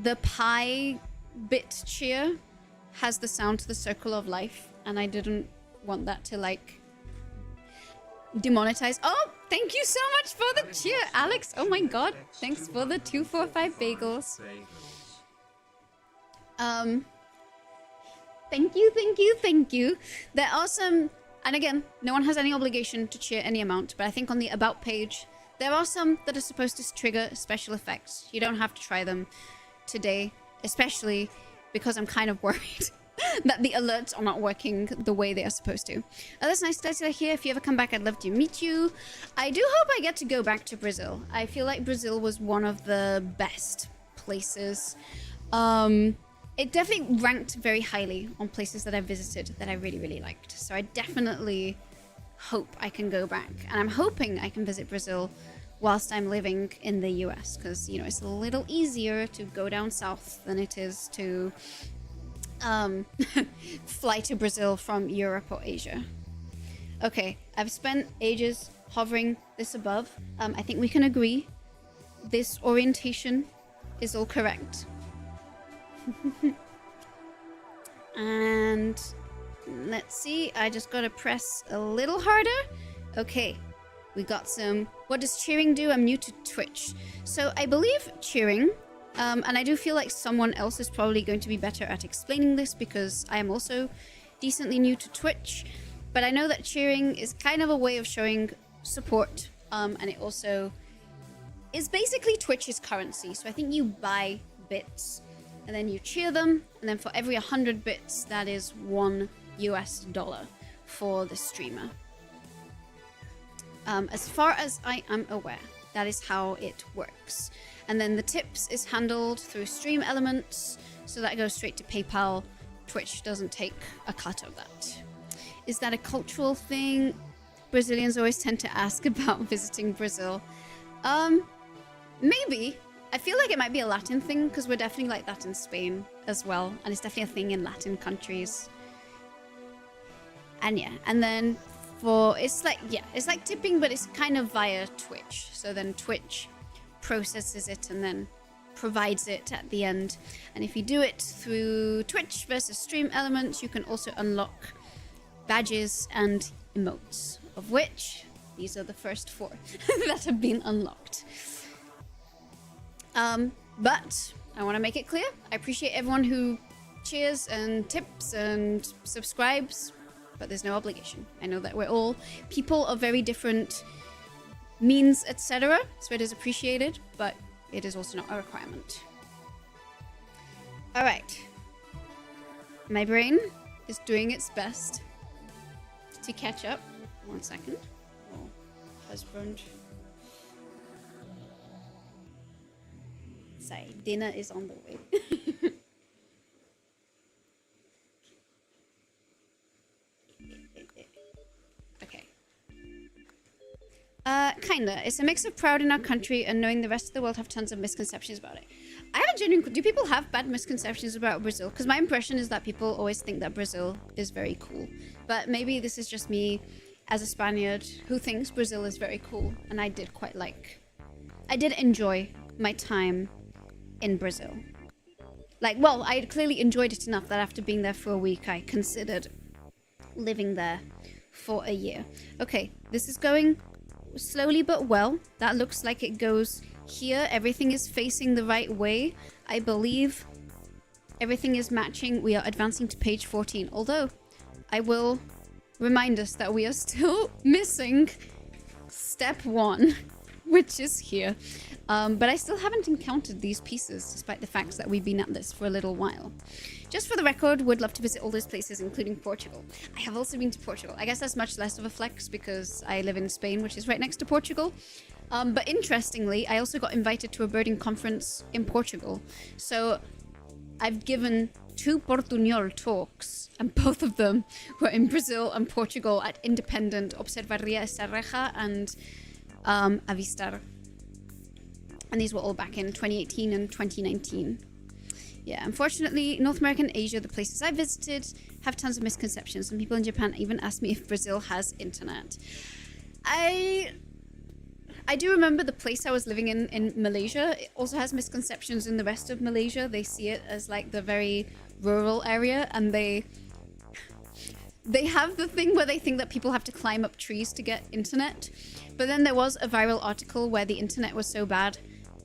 the pi bit cheer has the sound to the circle of life, and I didn't want that to like demonetize. Oh, thank you so much for the cheer, Alex. Oh my god, thanks for the 245 bagels. Thank you. There are some And again, no one has any obligation to cheer any amount, but I think on the About page, there are some that are supposed to trigger special effects. You don't have to try them today, especially because I'm kind of worried that the alerts are not working the way they are supposed to. That's nice to hear. If you ever come back, I'd love to meet you. I do hope I get to go back to Brazil. I feel like Brazil was one of the best places. It definitely ranked very highly on places that I visited that I really, really liked. So I definitely hope I can go back. And I'm hoping I can visit Brazil whilst I'm living in the US, because, you know, it's a little easier to go down south than it is to fly to Brazil from Europe or Asia. Okay, I've spent ages hovering this above. I think we can agree this orientation is all correct. And let's see, I just gotta press a little harder. Okay, we got some. What does cheering do? I'm new to Twitch. So I believe cheering, and I do feel like someone else is probably going to be better at explaining this because I am also decently new to Twitch. But I know that cheering is kind of a way of showing support, and it also is basically Twitch's currency. So I think you buy bits and then you cheer them, and then for every 100 bits, that is $1 for the streamer. As far as I am aware, that is how it works. And then the tips is handled through stream elements, so that goes straight to PayPal. Twitch doesn't take a cut of that. Is that a cultural thing? Brazilians always tend to ask about visiting Brazil. Maybe. I feel like it might be a Latin thing, because we're definitely like that in Spain as well. And it's definitely a thing in Latin countries. And yeah, and then it's like tipping, but it's kind of via Twitch. So then Twitch processes it and then provides it at the end. And if you do it through Twitch versus stream elements, you can also unlock badges and emotes, of which these are the first 4 that have been unlocked. But I want to make it clear, I appreciate everyone who cheers and tips and subscribes, but there's no obligation. I know that we're all people of very different means, etc., so it is appreciated, but it is also not a requirement. All right. My brain is doing its best to catch up. 1 second. Oh, husband. Sorry, dinner is on the way. Okay. Kinda. It's a mix of proud in our country and knowing the rest of the world have tons of misconceptions about it. I have a genuine... Do people have bad misconceptions about Brazil? Because my impression is that people always think that Brazil is very cool. But maybe this is just me as a Spaniard who thinks Brazil is very cool. And I did quite like... I did enjoy my time in Brazil. Like, well, I clearly enjoyed it enough that after being there for a week, I considered living there for a year. Okay, this is going slowly but well. That looks like it goes here. Everything is facing the right way. I believe everything is matching. We are advancing to page 14, although I will remind us that we are still missing step 1, which is here. But I still haven't encountered these pieces, despite the fact that we've been at this for a little while. Just for the record, would love to visit all those places, including Portugal. I have also been to Portugal. I guess that's much less of a flex because I live in Spain, which is right next to Portugal. But interestingly, I also got invited to a birding conference in Portugal. So I've given 2 Portuñol talks, and both of them were in Brazil and Portugal at independent Observaria Serreja and Avistar. And these were all back in 2018 and 2019. Yeah, unfortunately, North America and Asia, the places I visited, have tons of misconceptions. Some people in Japan even asked me if Brazil has internet. I do remember the place I was living in Malaysia. It also has misconceptions in the rest of Malaysia. They see it as like the very rural area, and they have the thing where they think that people have to climb up trees to get internet. But then there was a viral article where the internet was so bad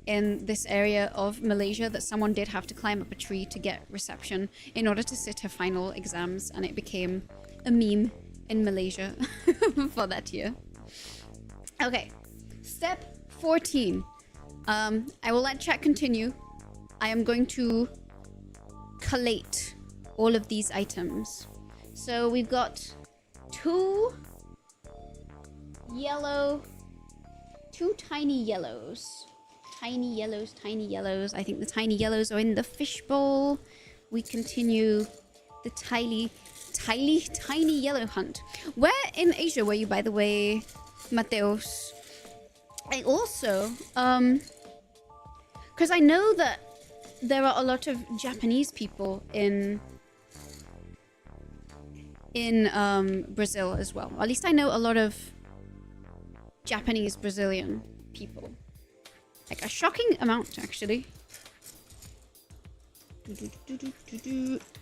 in this area of Malaysia that someone did have to climb up a tree to get reception in order to sit her final exams, and it became a meme in Malaysia for that year. Okay, step 14. I will let chat continue. I am going to collate all of these items. So we've got two tiny yellows. Tiny yellows. I think the tiny yellows are in the fishbowl. We continue the tiny yellow hunt. Where in Asia were you, by the way, Mateos? I also, because I know that there are a lot of Japanese people in Brazil as well. Or at least I know a lot of Japanese Brazilian people. Like a shocking amount, actually.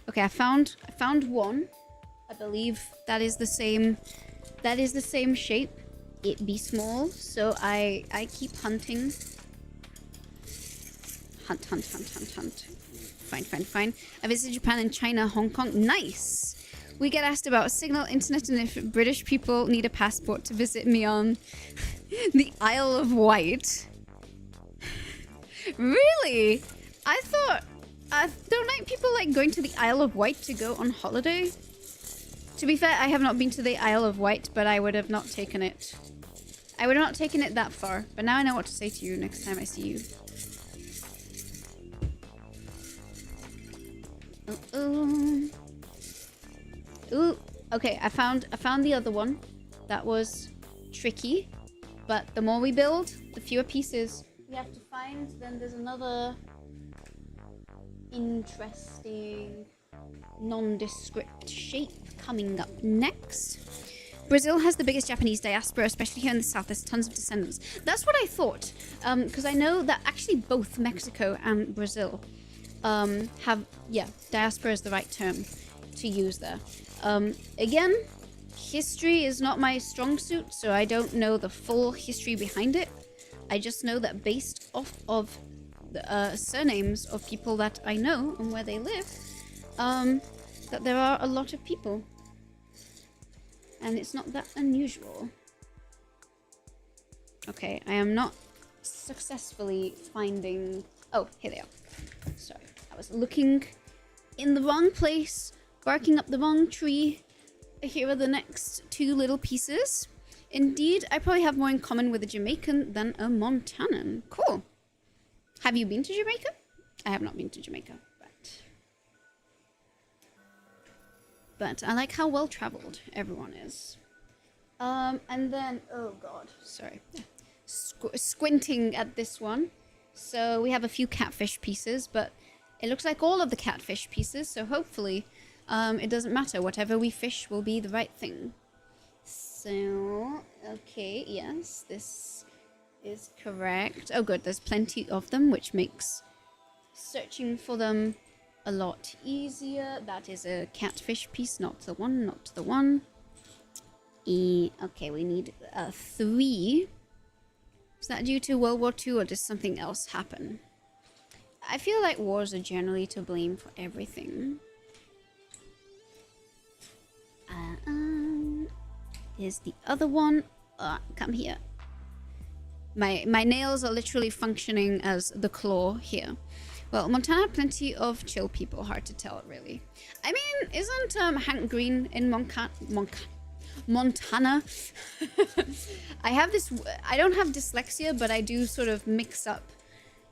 Okay, I found one. I believe that is the same shape. It be small, so I keep hunting. Hunt. Fine. I visited Japan and China, Hong Kong. Nice. We get asked about signal, internet, and if British people need a passport to visit me on the Isle of Wight. Really? I thought... don't like people like going to the Isle of Wight to go on holiday? To be fair, I have not been to the Isle of Wight, but I would have not taken it. I would have not taken it that far. But now I know what to say to you next time I see you. Ooh. Okay, I found the other one. That was tricky. But the more we build, the fewer pieces we have to find. Then there's another interesting nondescript shape coming up next. Brazil has the biggest Japanese diaspora, especially here in the south. There's tons of descendants. That's what I thought, because I know that actually both Mexico and Brazil have, yeah, diaspora is the right term to use there. Again, history is not my strong suit, so I don't know the full history behind it. I just know that based off of the surnames of people that I know and where they live, that there are a lot of people. And it's not that unusual. Okay, I am not successfully finding... Oh, here they are. Sorry, I was looking in the wrong place, barking up the wrong tree. Here are the next two little pieces. Indeed, I probably have more in common with a Jamaican than a Montanan. Cool. Have you been to Jamaica? I have not been to Jamaica, but I like how well traveled everyone is. And then, oh god, sorry. Squinting at this one. So we have a few catfish pieces, but it looks like all of the catfish pieces, so hopefully it doesn't matter. Whatever we fish will be the right thing. So, okay, yes, this is correct. Oh good, there's plenty of them, which makes searching for them a lot easier. That is a catfish piece, not the one. Okay, we need 3. Is that due to World War II or does something else happen? I feel like wars are generally to blame for everything. Here's the other one. Come here. My nails are literally functioning as the claw here. Well, Montana, plenty of chill people. Hard to tell, really. I mean, isn't Hank Green in Montana? I have this... I don't have dyslexia, but I do sort of mix up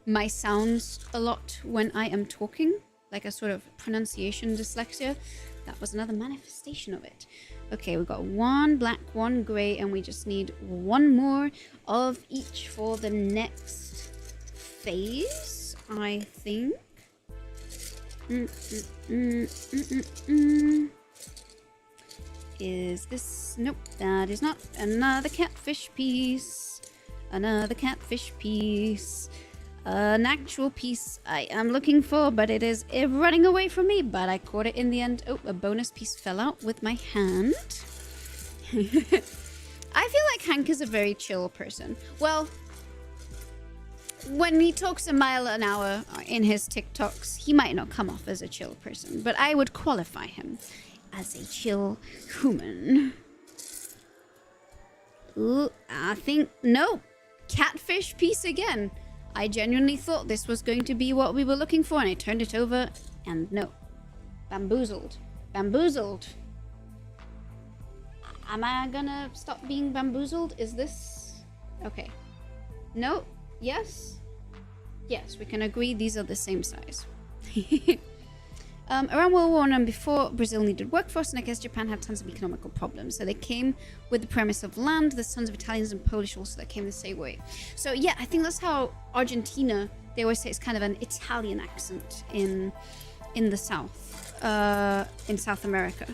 my sounds a lot when I am talking. Like a sort of pronunciation dyslexia. That was another manifestation of it. Okay, we've got 1 black, 1 grey, and we just need 1 more of each for the next phase, I think. Is this... Nope, that is not. Another catfish piece. Another catfish piece. An actual piece I am looking for, but it is running away from me, but I caught it in the end. Oh, a bonus piece fell out with my hand. I feel like Hank is a very chill person. Well, when he talks a mile an hour in his TikToks, he might not come off as a chill person, but I would qualify him as a chill human. Ooh, I think... No! Catfish piece again. I genuinely thought this was going to be what we were looking for, and I turned it over, and no. Bamboozled. Bamboozled. Am I gonna stop being bamboozled? Is this... Okay. No? Yes? Yes, we can agree these are the same size. Around World War I and before, Brazil needed workforce, and I guess Japan had tons of economical problems. So they came with the premise of land. There's tons of Italians and Polish also that came the same way. So yeah, I think that's how Argentina, they always say it's kind of an Italian accent in the South, in South America.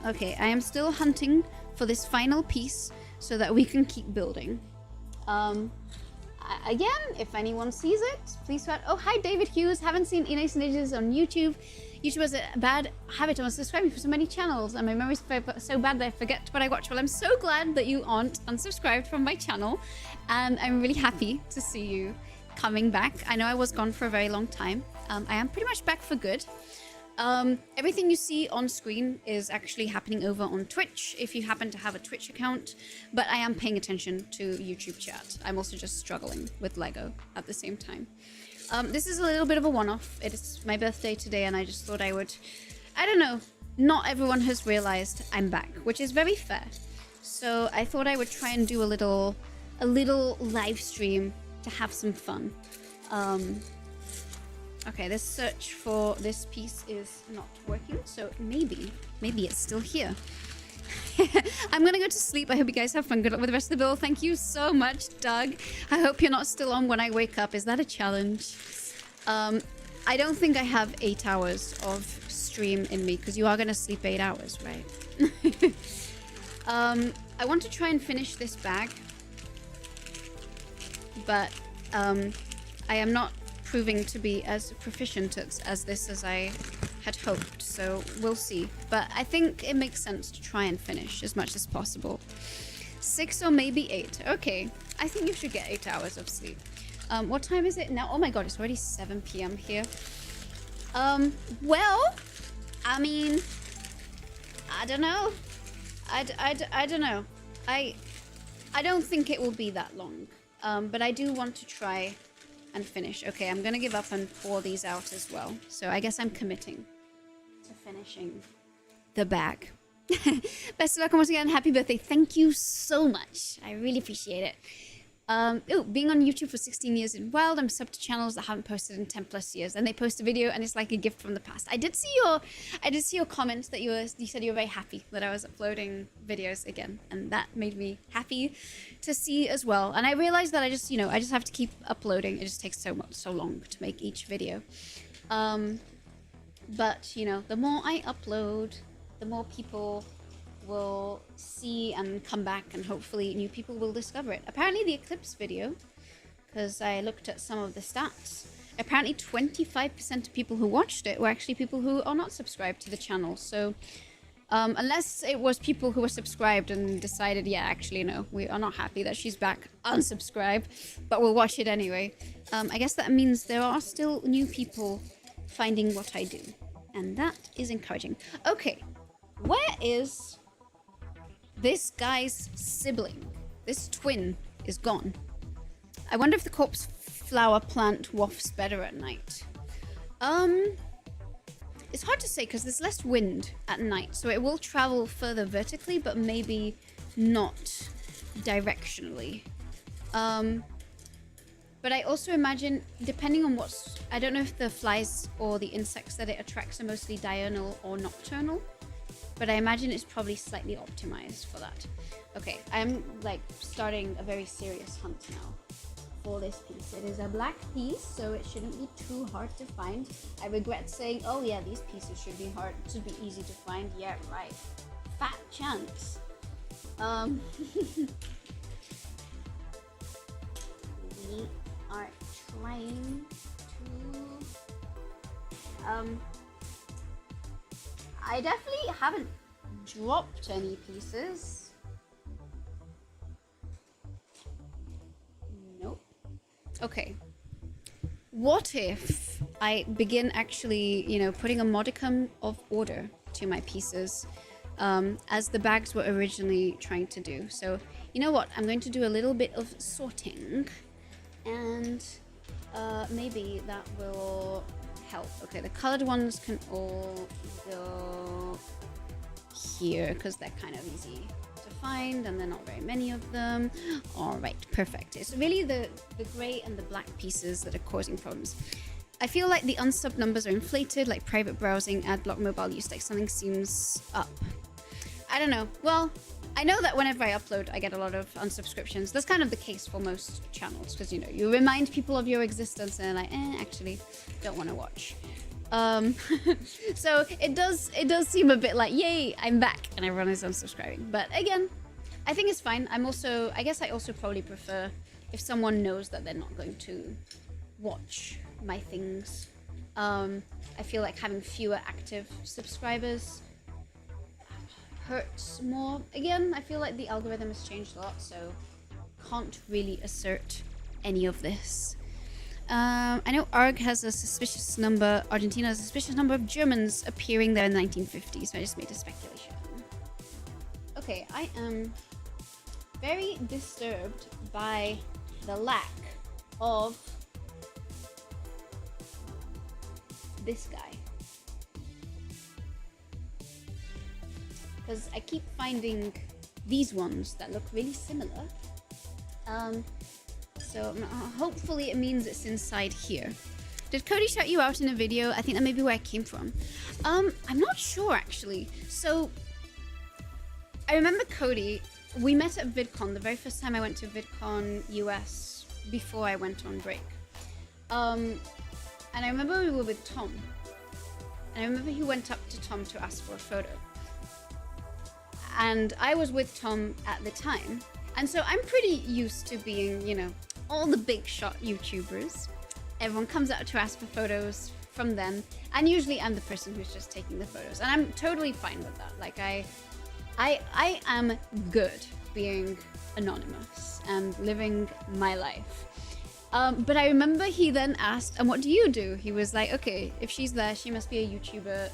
Okay, I am still hunting for this final piece so that we can keep building. Again, if anyone sees it, please sweat. Oh, hi, David Hughes. Haven't seen Ines and Ages on YouTube. YouTube has a bad habit of unsubscribing for so many channels, and my memory's so bad that I forget what I watch. Well, I'm so glad that you aren't unsubscribed from my channel, and I'm really happy to see you coming back. I know I was gone for a very long time. I am pretty much back for good. Everything you see on screen is actually happening over on Twitch, if you happen to have a Twitch account, but I am paying attention to YouTube chat. I'm also just struggling with Lego at the same time. This is a little bit of a one-off. It is my birthday today, and I just thought I would... I don't know. Not everyone has realized I'm back, which is very fair. So I thought I would try and do a little live stream to have some fun. Okay, this search for this piece is not working, so maybe it's still here. I'm gonna go to sleep. I hope you guys have fun. Good luck with the rest of the build. Thank you so much, Doug. I hope you're not still on when I wake up. Is that a challenge? I don't think I have 8 hours of stream in me, because you are gonna sleep 8 hours, right? I want to try and finish this bag, but I am not proving to be as proficient as this as I had hoped, so we'll see. But I think it makes sense to try and finish as much as possible. 6 or maybe 8. Okay, I think you should get 8 hours of sleep. What time is it now? Oh my god, it's already 7 p.m. here. Well, I mean, I don't know. I don't know. I don't think it will be that long. But I do want to try and finish. Okay, I'm gonna give up and pour these out as well. So I guess I'm committing to finishing the bag. Best of luck, and once again, happy birthday. Thank you so much. I really appreciate it. Being on YouTube for 16 years in wild, I'm subbed to channels that haven't posted in 10 plus years, and they post a video and it's like a gift from the past. I did see your comment that you said you were very happy that I was uploading videos again, and that made me happy to see as well. And I realized that I just have to keep uploading. It just takes so long to make each video. But the more I upload, the more people will see and come back, and hopefully new people will discover it. Apparently the Eclipse video, because I looked at some of the stats, apparently 25% of people who watched it were actually people who are not subscribed to the channel. So unless it was people who were subscribed and decided, yeah, actually no, we are not happy that she's back, unsubscribe, but we'll watch it anyway. I guess that means there are still new people finding what I do, and that is encouraging. Okay, where is this guy's sibling? This twin is gone. I wonder if the corpse flower plant wafts better at night. It's hard to say because there's less wind at night, so it will travel further vertically, but maybe not directionally. But I also imagine, depending on I don't know if the flies or the insects that it attracts are mostly diurnal or nocturnal, but I imagine it's probably slightly optimized for that. Okay, I'm like starting a very serious hunt now for this piece. It is a black piece, so it shouldn't be too hard to find. I regret saying, oh yeah, these pieces should be easy to find. Yeah, right. Fat chance. We are trying to I definitely haven't dropped any pieces. Nope. Okay. What if I begin actually, you know, putting a modicum of order to my pieces, as the bags were originally trying to do. So, you know what? I'm going to do a little bit of sorting, and maybe that will help. Okay, the colored ones can all go here because they're kind of easy to find, and there are not very many of them. All right, perfect. It's really the gray and the black pieces that are causing problems. I feel like the unsub numbers are inflated, like private browsing, ad block, mobile use, like something seems up. I don't know. Well, I know that whenever I upload, I get a lot of unsubscriptions. That's kind of the case for most channels, because, you know, you remind people of your existence and they're like, actually, don't want to watch. So it does seem a bit like, yay, I'm back, and everyone is unsubscribing. But again, I think it's fine. I guess I also probably prefer if someone knows that they're not going to watch my things. I feel like having fewer active subscribers hurts more. Again, I feel like the algorithm has changed a lot, so can't really assert any of this. I know Argentina has a suspicious number of Germans appearing there in the 1950s, so I just made a speculation. Okay, I am very disturbed by the lack of this guy, because I keep finding these ones that look really similar. So hopefully it means it's inside here. Did Cody shout you out in a video? I think that may be where I came from. I'm not sure actually. So I remember Cody, we met at VidCon, the very first time I went to VidCon US before I went on break. And I remember we were with Tom. And I remember he went up to Tom to ask for a photo. And I was with Tom at the time. And so I'm pretty used to being, you know, all the big shot YouTubers. Everyone comes out to ask for photos from them. And usually I'm the person who's just taking the photos. And I'm totally fine with that. Like I am good being anonymous and living my life. But I remember he then asked, and what do you do? He was like, okay, if she's there, she must be a YouTuber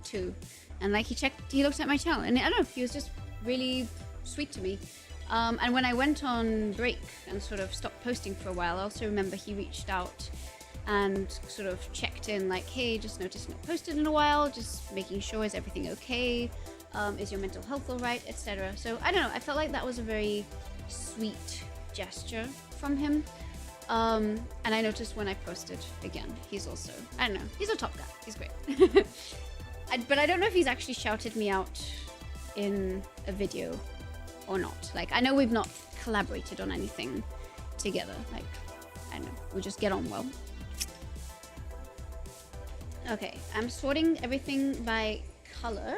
too. And like he looked at my channel, and I don't know, he was just really sweet to me. And when I went on break and sort of stopped posting for a while, I also remember he reached out and sort of checked in like, hey, just noticed not posted in a while, just making sure, is everything okay? Is your mental health all right, etc. So I don't know, I felt like that was a very sweet gesture from him. And I noticed when I posted again, he's also, I don't know, he's a top guy, he's great. But I don't know if he's actually shouted me out in a video or not. Like, I know we've not collaborated on anything together. Like, I don't know, we just get on well. Okay, I'm sorting everything by color,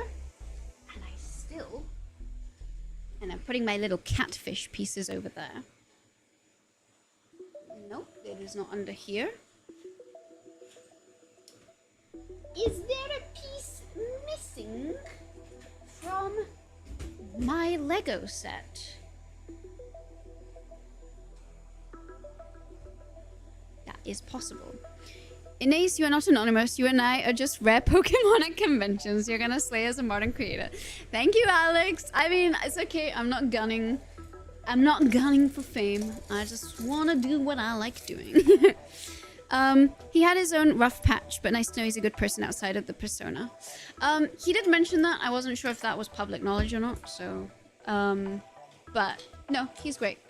and I'm putting my little catfish pieces over there. Nope, it is not under here. Is there a piece missing from my Lego set? That is possible. Inés, you are not anonymous. You and I are just rare Pokemon at conventions. You're gonna slay as a modern creator. Thank you, Alex. I mean, it's okay. I'm not gunning for fame. I just want to do what I like doing. He had his own rough patch, but nice to know he's a good person outside of the persona. He did mention that. I wasn't sure if that was public knowledge or not, so... but, no, he's great.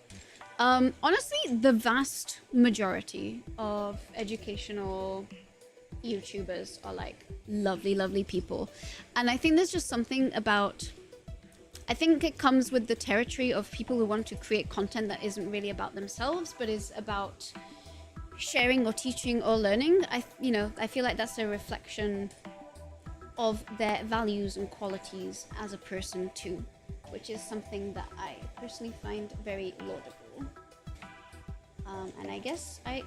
Honestly, the vast majority of educational YouTubers are, like, lovely, lovely people. And I think there's just something about... I think it comes with the territory of people who want to create content that isn't really about themselves, but is about sharing or teaching or learning. I feel like that's a reflection of their values and qualities as a person too, which is something that I personally find very laudable. And I guess I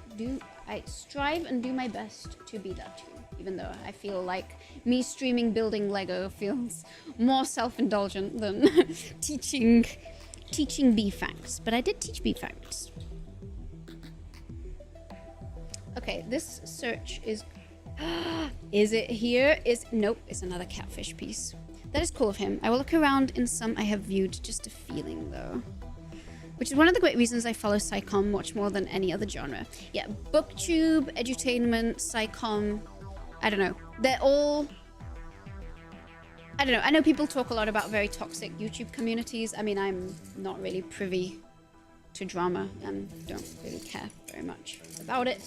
strive and do my best to be that too, even though I feel like me streaming building Lego feels more self-indulgent than teaching bee facts, but I did teach bee facts. Okay, this search is Is it here? Nope, it's another catfish piece. That is cool of him. I will look around in some I have viewed, just a feeling though. Which is one of the great reasons I follow Psycom much more than any other genre. Yeah, booktube, edutainment, Psycom, I don't know. They're all... I don't know. I know people talk a lot about very toxic YouTube communities. I mean, I'm not really privy to drama and don't really care very much about it.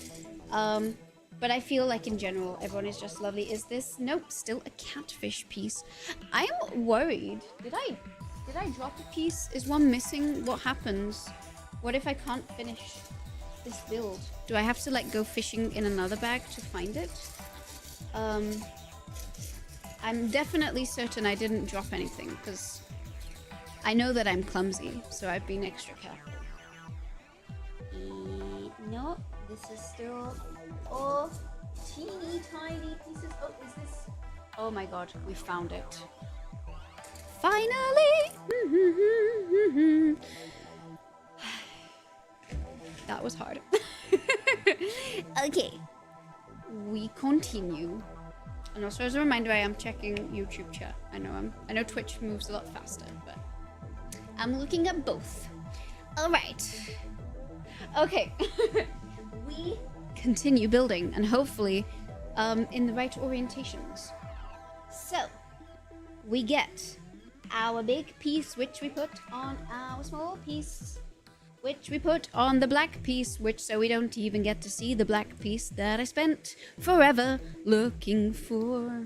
But I feel like in general, everyone is just lovely. Is this? Nope, still a catfish piece. I'm worried. Did I drop a piece? Is one missing? What happens? What if I can't finish this build? Do I have to like go fishing in another bag to find it? I'm definitely certain I didn't drop anything because I know that I'm clumsy, so I've been extra careful. No, this is still all teeny tiny pieces. Oh, is this? Oh my god, we found it. Finally! That was hard. Okay, we continue. And also as a reminder, I am checking YouTube chat. I know Twitch moves a lot faster, but I'm looking at both. All right. Okay. We continue building and hopefully in the right orientations. So we get our big piece, which we put on our small piece, which we put on the black piece, which so we don't even get to see the black piece that I spent forever looking for.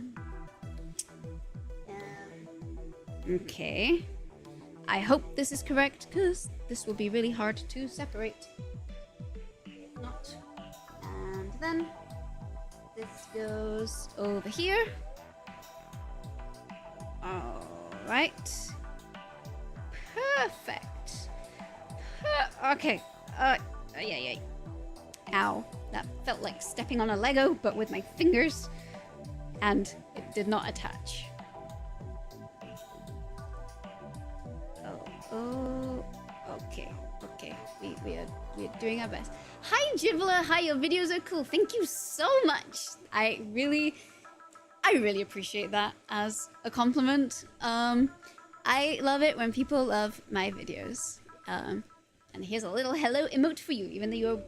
Okay. I hope this is correct, because this will be really hard to separate. Not. And then this goes over here. Alright. Perfect. Okay. Yeah. Ow. That felt like stepping on a Lego, but with my fingers. And it did not attach. Oh. Okay. We are doing our best. Hi, Jibla. Hi, your videos are cool. Thank you so much. I really appreciate that as a compliment. I love it when people love my videos. And here's a little hello emote for you, even though you're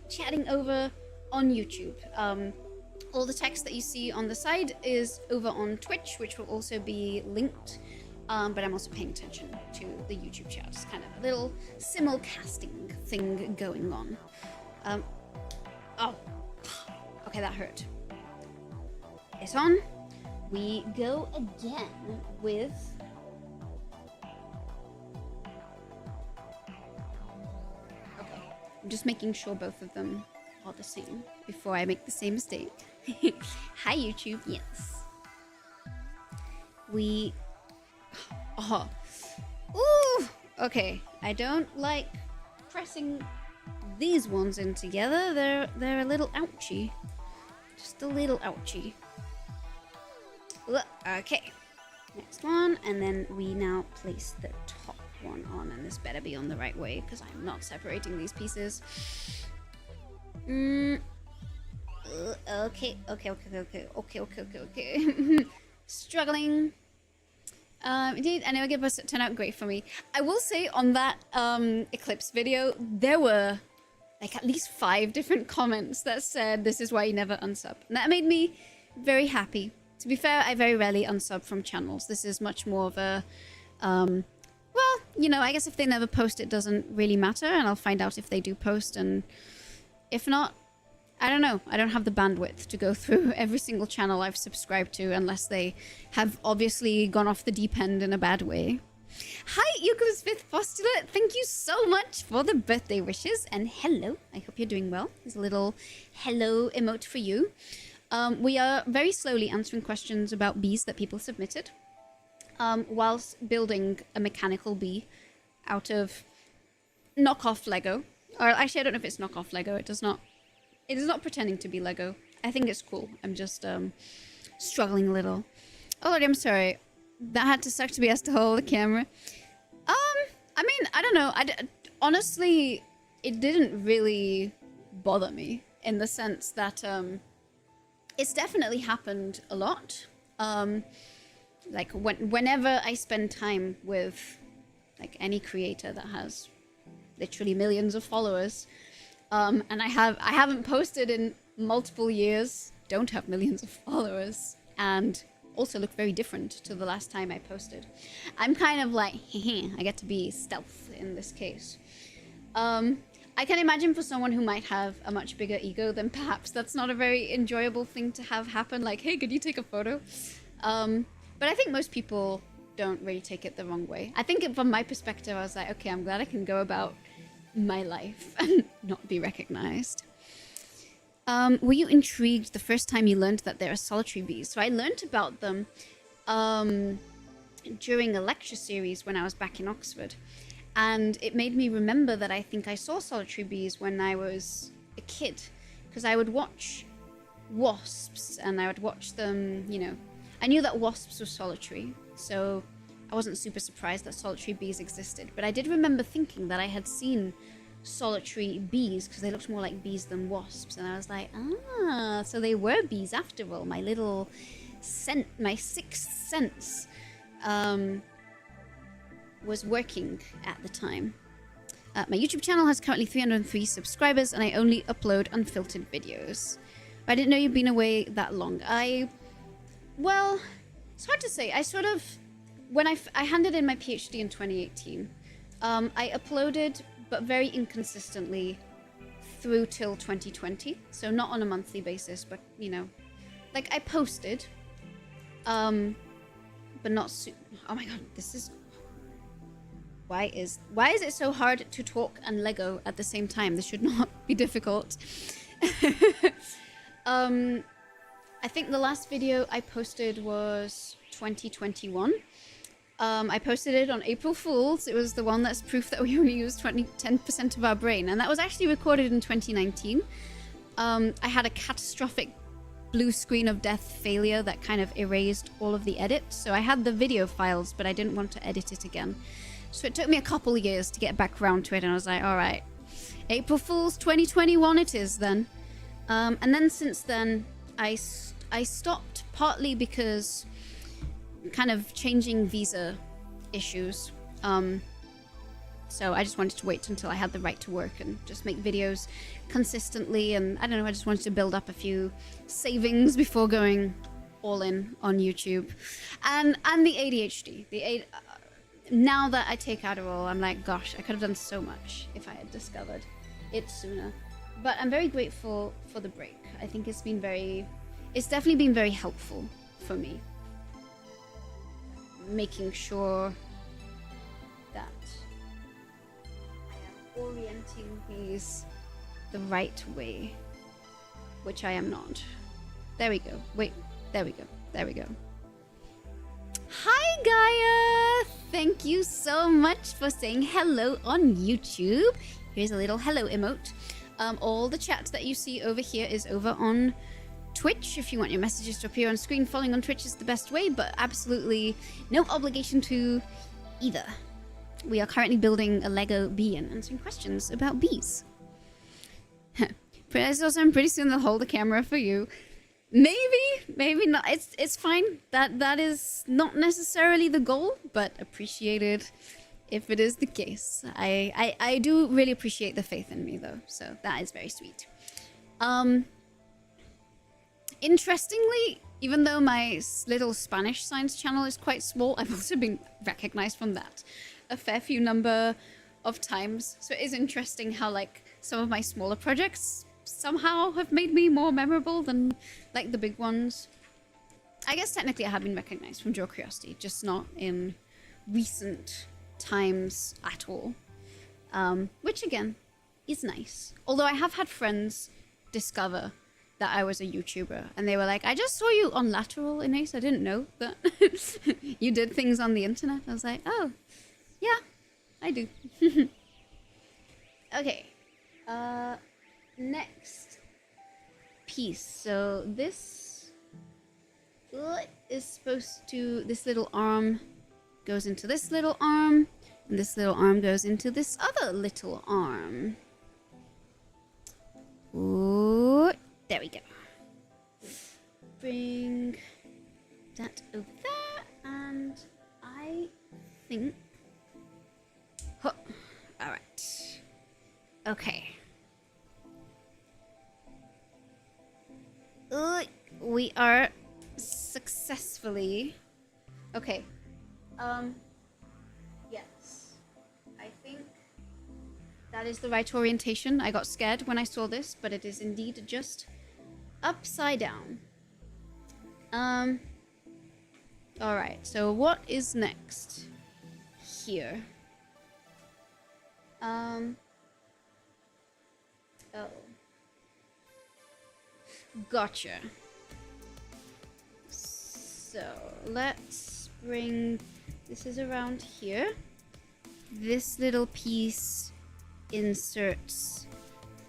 chatting over on YouTube. All the text that you see on the side is over on Twitch, which will also be linked. But I'm also paying attention to the YouTube chat. It's kind of a little simulcasting thing going on. Oh, okay, that hurt. It's on. We go again with... Okay, I'm just making sure both of them are the same before I make the same mistake. Hi, YouTube. Yes. We... Oh. Ooh! Okay, I don't like pressing these ones in together. They're a little ouchy. Just a little ouchy. Okay, next one, and then we now place the top one on, and this better be on the right way because I'm not separating these pieces. Okay. Struggling. Indeed, I know it must turn out great for me. I will say on that Eclipse video, there were like at least 5 different comments that said this is why you never unsub. And that made me very happy. To be fair, I very rarely unsub from channels. This is much more of a, well, you know, I guess if they never post, it doesn't really matter. And I'll find out if they do post. And if not, I don't know. I don't have the bandwidth to go through every single channel I've subscribed to unless they have obviously gone off the deep end in a bad way. Hi, Yuko's 5th postulate. Thank you so much for the birthday wishes. And hello. I hope you're doing well. There's a little hello emote for you. We are very slowly answering questions about bees that people submitted, whilst building a mechanical bee out of knockoff Lego. Or actually, I don't know if it's knockoff Lego. It is not pretending to be Lego. I think it's cool. I'm just struggling a little. Oh, Lord, I'm sorry. That had to suck to be asked to hold the camera. I mean, I don't know. Honestly, it didn't really bother me in the sense that it's definitely happened a lot. Like whenever I spend time with like any creator that has literally millions of followers, and I haven't posted in multiple years, don't have millions of followers, and also look very different to the last time I posted. I'm kind of like, I get to be stealth in this case. I can imagine for someone who might have a much bigger ego, then perhaps that's not a very enjoyable thing to have happen. Like, hey, could you take a photo? But I think most people don't really take it the wrong way. I think from my perspective, I was like, okay, I'm glad I can go about my life and not be recognized. Were you intrigued the first time you learned that there are solitary bees? So I learned about them during a lecture series when I was back in Oxford. And it made me remember that I think I saw solitary bees when I was a kid. Because I would watch wasps and I would watch them, you know. I knew that wasps were solitary, so I wasn't super surprised that solitary bees existed. But I did remember thinking that I had seen solitary bees because they looked more like bees than wasps. And I was like, ah, so they were bees after all. My little my sixth sense was working at the time. My YouTube channel has currently 303 subscribers and I only upload unfiltered videos. I didn't know you'd been away that long. Well, it's hard to say. I sort of, when I handed in my PhD in 2018, I uploaded, but very inconsistently through till 2020. So not on a monthly basis, but, you know, like I posted, but not oh my god, this is, why is it so hard to talk and Lego at the same time? This should not be difficult. I think the last video I posted was 2021. I posted it on April Fool's. It was the one that's proof that we only use 10% of our brain. And that was actually recorded in 2019. I had a catastrophic blue screen of death failure that kind of erased all of the edits. So I had the video files, but I didn't want to edit it again. So it took me a couple of years to get back around to it. And I was like, all right, April Fool's 2021 it is then. And then since then, I stopped partly because kind of changing visa issues. So I just wanted to wait until I had the right to work and just make videos consistently. And I don't know, I just wanted to build up a few savings before going all in on YouTube. And the ADHD. Now that I take Adderall, I'm like, gosh, I could have done so much if I had discovered it sooner. But I'm very grateful for the break. I think it's definitely been very helpful for me. Making sure that I am orienting these the right way, which I am not. There we go. Wait, there we go. There we go. Hi, Gaia! Thank you so much for saying hello on YouTube. Here's a little hello emote. All the chat that you see over here is over on Twitch. If you want your messages to appear on screen, following on Twitch is the best way, but absolutely no obligation to either. We are currently building a Lego bee and answering questions about bees. Also, pretty soon they'll hold the camera for you. Maybe not. It's fine. That is not necessarily the goal, but appreciated if it is the case. I do really appreciate the faith in me, though, so that is very sweet. Interestingly, even though my little Spanish science channel is quite small, I've also been recognized from that a fair few number of times. So it is interesting how, like, some of my smaller projects somehow have made me more memorable than, like, the big ones. I guess technically I have been recognized from Draw Curiosity, just not in recent times at all. Which, again, is nice. Although I have had friends discover that I was a YouTuber, and they were like, I just saw you on Lateral in Ace. I didn't know that you did things on the internet. I was like, oh, yeah, I do. Okay. Next piece. So this is supposed to, this little arm goes into this little arm, and this little arm goes into this other little arm. Ooh, there we go. bring that over there, and I think... Huh. All right. Okay. We are successfully... Okay. Yes. I think that is the right orientation. I got scared when I saw this, but it is indeed just upside down. Alright, so what is next here? Oh. Gotcha. So, let's bring... This is around here. This little piece inserts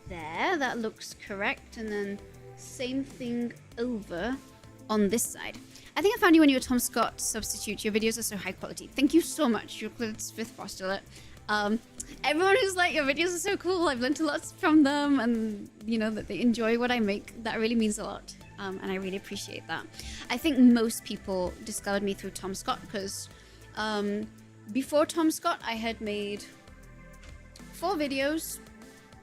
there. That looks correct. And then same thing over on this side. I think I found you when you were Tom Scott substitute. Your videos are so high quality. Thank you so much, Euclid's fifth postulate. Everyone who's like, your videos are so cool. I've learned a lot from them, and you know that they enjoy what I make. That really means a lot, and I really appreciate that. I think most people discovered me through Tom Scott because before Tom Scott, I had made 4 videos.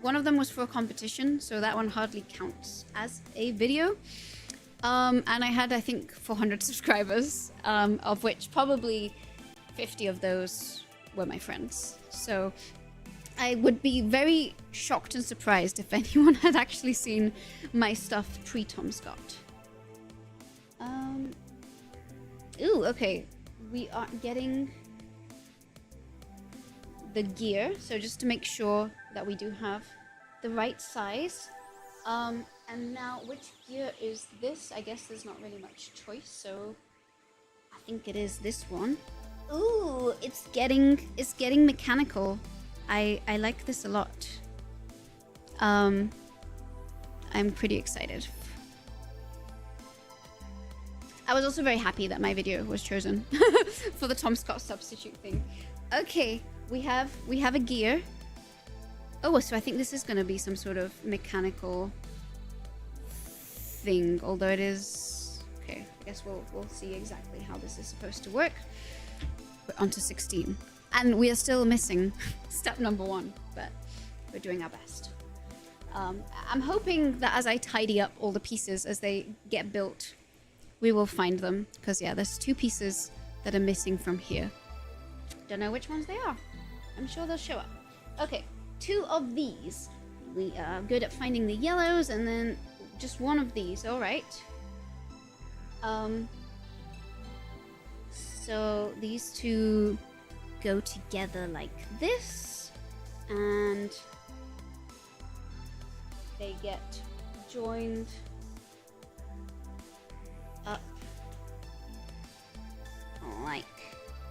One of them was for a competition, so that one hardly counts as a video. And I had, I think, 400 subscribers, of which probably 50 of those were my friends. So I would be very shocked and surprised if anyone had actually seen my stuff pre-Tom Scott. Ooh, okay. We are getting the gear, so just to make sure that we do have the right size. And now, which gear is this? I guess there's not really much choice, so I think it is this one. Ooh, it's getting mechanical. I like this a lot. I'm pretty excited. I was also very happy that my video was chosen for the Tom Scott substitute thing. Okay, we have a gear. Oh, so I think this is going to be some sort of mechanical thing, although it is... Okay, I guess we'll see exactly how this is supposed to work. We're on to 16. And we are still missing step number 1, but we're doing our best. I'm hoping that as I tidy up all the pieces as they get built, we will find them. Because, yeah, there's 2 pieces that are missing from here. Don't know which ones they are. I'm sure they'll show up. Okay, 2 of these. We are good at finding the yellows, and then just 1 of these. All right. So these 2 go together like this, and they get joined up like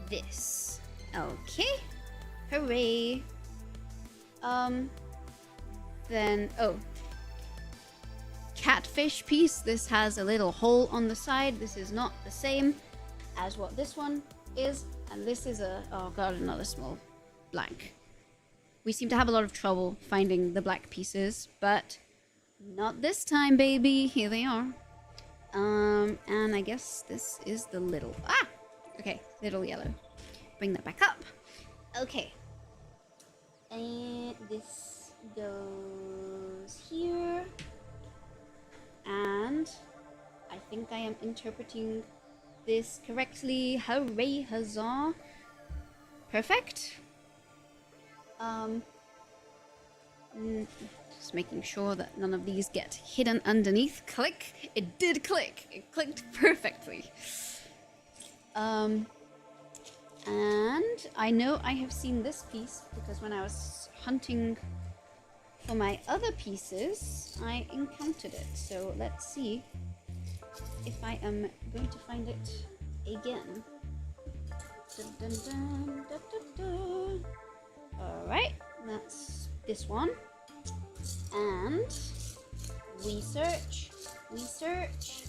this. Okay, hooray. Then, oh, catfish piece. This has a little hole on the side. This is not the same as what this one is, and this is a, oh god, another small black. We seem to have a lot of trouble finding the black pieces, but not this time, baby. Here they are. And I guess this is the little, okay, little yellow. Bring that back up. Okay, and this goes here, and I think I am interpreting this correctly. Hooray, huzzah. Perfect. Just making sure that none of these get hidden underneath. Click. It did click. It clicked perfectly. And I know I have seen this piece because when I was hunting for my other pieces, I encountered it. So let's see if I am going to find it again. Dun, dun, dun, dun, dun, dun. Alright, that's this one. And we search, we search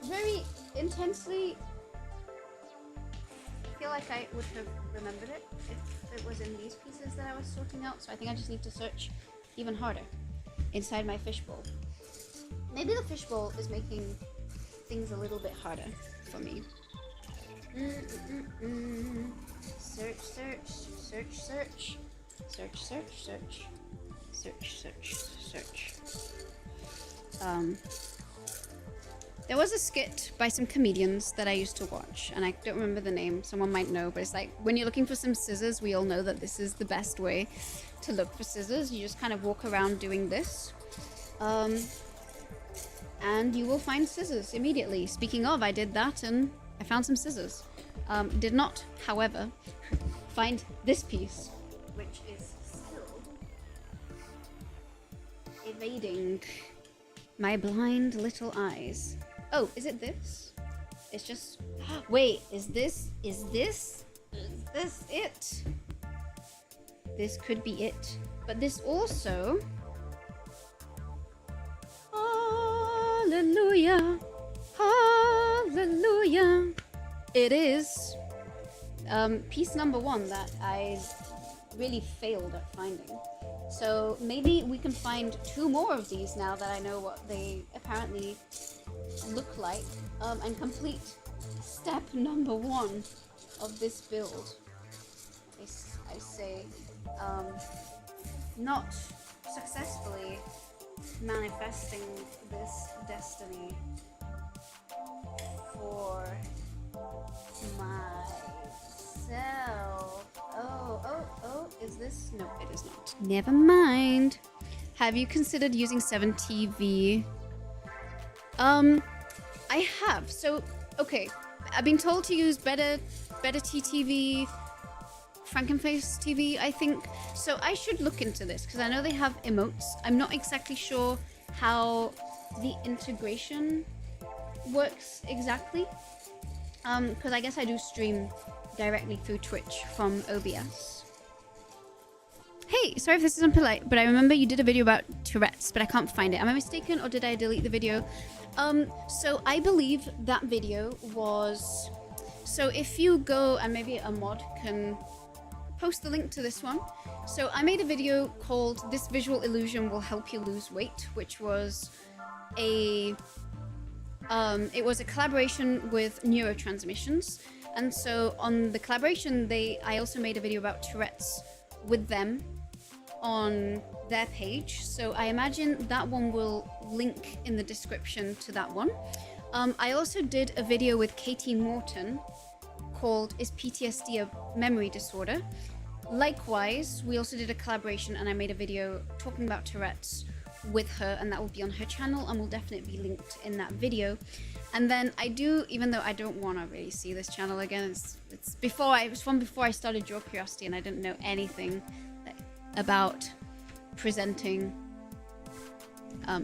very intensely. I feel like I would have remembered it if it was in these pieces that I was sorting out, so I think I just need to search even harder. inside my fishbowl. Maybe the fishbowl is making things a little bit harder for me. Search, search, search, search, search, search, search, search, search, search. There was a skit by some comedians that I used to watch, and I don't remember the name. Someone might know, but it's like, when you're looking for some scissors, we all know that this is the best way to look for scissors. You just kind of walk around doing this. And you will find scissors immediately. Speaking of, I did that and I found some scissors. Did not, however, find this piece, which is still evading my blind little eyes. Oh, is it this? It's just... Wait, is this it? This could be it. But this also... Hallelujah, hallelujah. It is piece number 1 that I really failed at finding. So maybe we can find 2 more of these now that I know what they apparently look like, and complete step number 1 of this build. I say, not successfully manifesting this destiny for myself. Oh, is this? No, it is not. Never mind. Have you considered using 7TV? I have. So, okay. I've been told to use better TTV, Frankenface TV, I think. So I should look into this because I know they have emotes. I'm not exactly sure how the integration works exactly. Because I guess I do stream directly through Twitch from OBS. Hey, sorry if this is impolite, but I remember you did a video about Tourette's, but I can't find it. Am I mistaken, or did I delete the video? So I believe that video was... So if you go, and maybe a mod can post the link to this one. So I made a video called "This Visual Illusion Will Help You Lose Weight," which was a... it was a collaboration with Neurotransmissions. And so on the collaboration, I also made a video about Tourette's with them on their page. So I imagine that one will link in the description to that one. I also did a video with Katie Morton called "Is PTSD a Memory Disorder?" Likewise, we also did a collaboration and I made a video talking about Tourette's with her, and that will be on her channel and will definitely be linked in that video. And then I do, even though I don't want to really see this channel again, it's from before I started Draw Curiosity and I didn't know anything about presenting.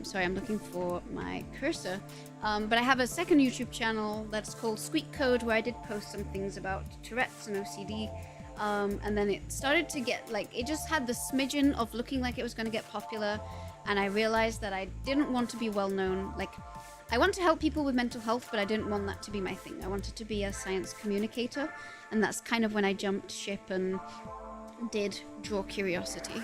Sorry, I'm looking for my cursor. But I have a second YouTube channel that's called Squeak Code, where I did post some things about Tourette's and OCD. And then it started to get, like, it just had the smidgen of looking like it was going to get popular. And I realized that I didn't want to be well known. Like, I want to help people with mental health, but I didn't want that to be my thing. I wanted to be a science communicator. And that's kind of when I jumped ship and did Draw Curiosity.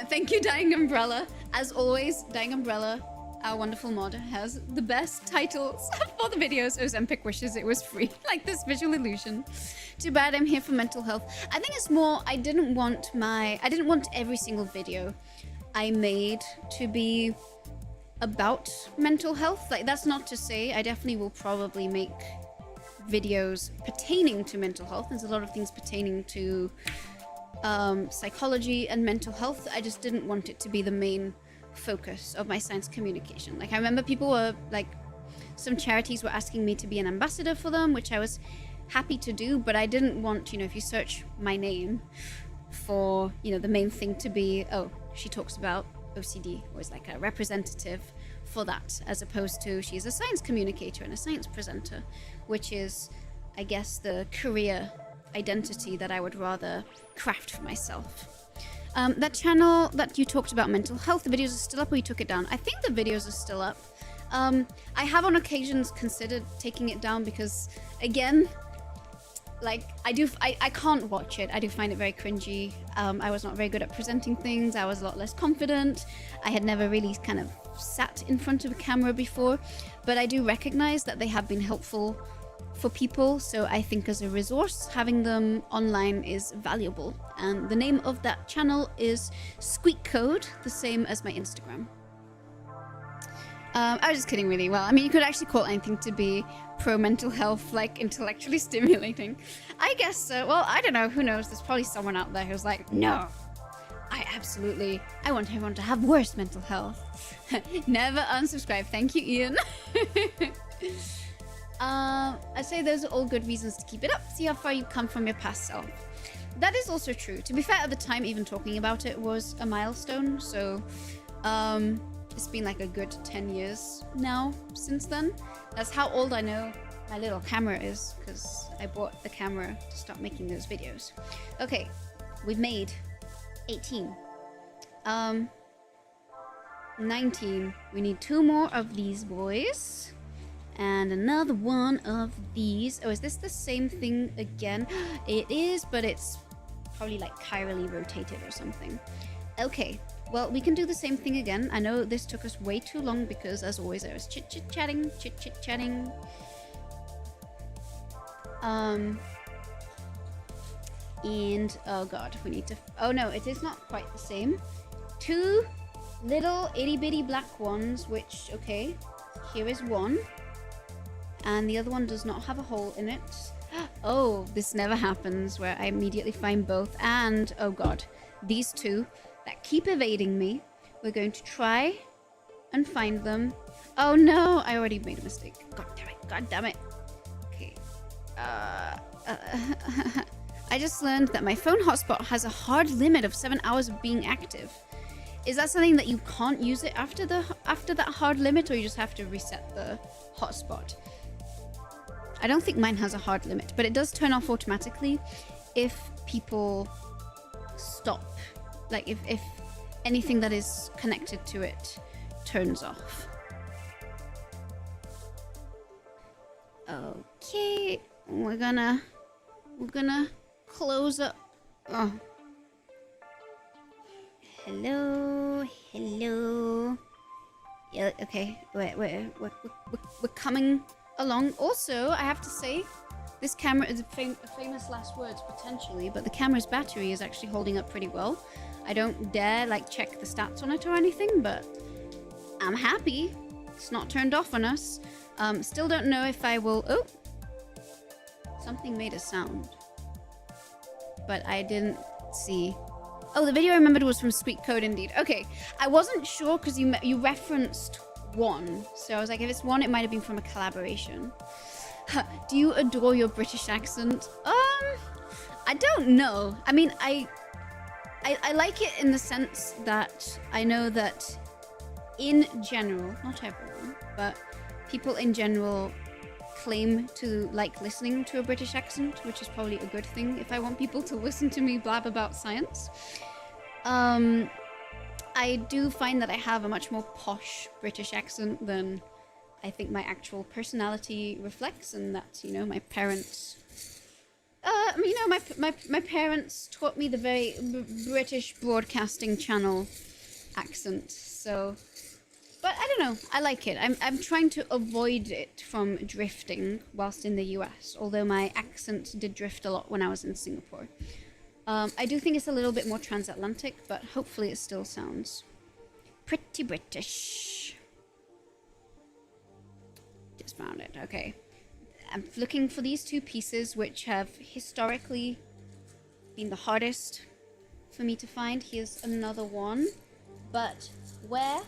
Thank you, Dying Umbrella. As always, Dying Umbrella, our wonderful mod, has the best titles for the videos. Ozempic wishes it was free, like this visual illusion. Too bad I'm here for mental health. I think it's more, I didn't want every single video I made to be about mental health. Like, that's not to say I definitely will probably make videos pertaining to mental health. There's a lot of things pertaining to psychology and mental health. I just didn't want it to be the main focus of my science communication. Like, I remember people were like, some charities were asking me to be an ambassador for them, which I was happy to do, but I didn't want, if you search my name for, the main thing to be, oh, she talks about OCD, or is like a representative for that, as opposed to she's a science communicator and a science presenter, which is, I guess, the career identity that I would rather craft for myself. That channel that you talked about mental health, the videos are still up, or you took it down? I think the videos are still up. I have on occasions considered taking it down because, again, like I can't watch it. I do find it very cringy. I was not very good at presenting things. I was a lot less confident. I had never really kind of sat in front of a camera before, but I do recognize that they have been helpful for people. So I think as a resource, having them online is valuable. And the name of that channel is Squeak Code, the same as my Instagram. I was just kidding, really. Well, I mean, you could actually call anything to be pro mental health, like intellectually stimulating. I guess so. Well, I don't know. Who knows? There's probably someone out there who's like, no, I want everyone to have worse mental health. Never unsubscribe. Thank you, Ian. I'd say those are all good reasons to keep it up. See how far you come from your past self. That is also true. To be fair, at the time, even talking about it was a milestone. So, it's been like a good 10 years now since then. That's how old I know my little camera is, because I bought the camera to start making those videos. Okay, we've made 18. 19. We need 2 more of these boys. And another one of these. Oh, is this the same thing again? It is, but it's probably like chirally rotated or something. Okay. Well, we can do the same thing again. I know this took us way too long because, as always, I was chit-chit-chatting. And, oh god, we need to... Oh no, it is not quite the same. 2 little itty-bitty black ones, which, okay, here is one. And the other one does not have a hole in it. Oh, this never happens, where I immediately find both. And, oh god, these 2... that keep evading me. We're going to try and find them. Oh no, I already made a mistake. God damn it, god damn it. Okay. I just learned that my phone hotspot has a hard limit of 7 hours of being active. Is that something that you can't use it after that hard limit, or you just have to reset the hotspot? I don't think mine has a hard limit, but it does turn off automatically if people stop. Like if anything that is connected to it turns off. Okay, we're gonna close up. Oh, hello. Yeah, okay. We're coming along. Also, I have to say, this camera is famous last words potentially, but the camera's battery is actually holding up pretty well. I don't dare like check the stats on it or anything, but I'm happy. It's not turned off on us. Still don't know if I will... Oh! Something made a sound. But I didn't see... Oh, the video I remembered was from Squeak Code indeed. Okay, I wasn't sure because you referenced one. So I was like, if it's one, it might have been from a collaboration. Do you adore your British accent? I don't know. I mean, I like it in the sense that I know that in general, not everyone, but people in general claim to like listening to a British accent, which is probably a good thing if I want people to listen to me blab about science. I do find that I have a much more posh British accent than I think my actual personality reflects, and that, you know, my parents... you know, my parents taught me the very British broadcasting channel accent, so... But I don't know, I like it. I'm trying to avoid it from drifting whilst in the US, although my accent did drift a lot when I was in Singapore. I do think it's a little bit more transatlantic, but hopefully it still sounds pretty British. Just found it, okay. I'm looking for these 2 pieces, which have historically been the hardest for me to find. Here's another one, but where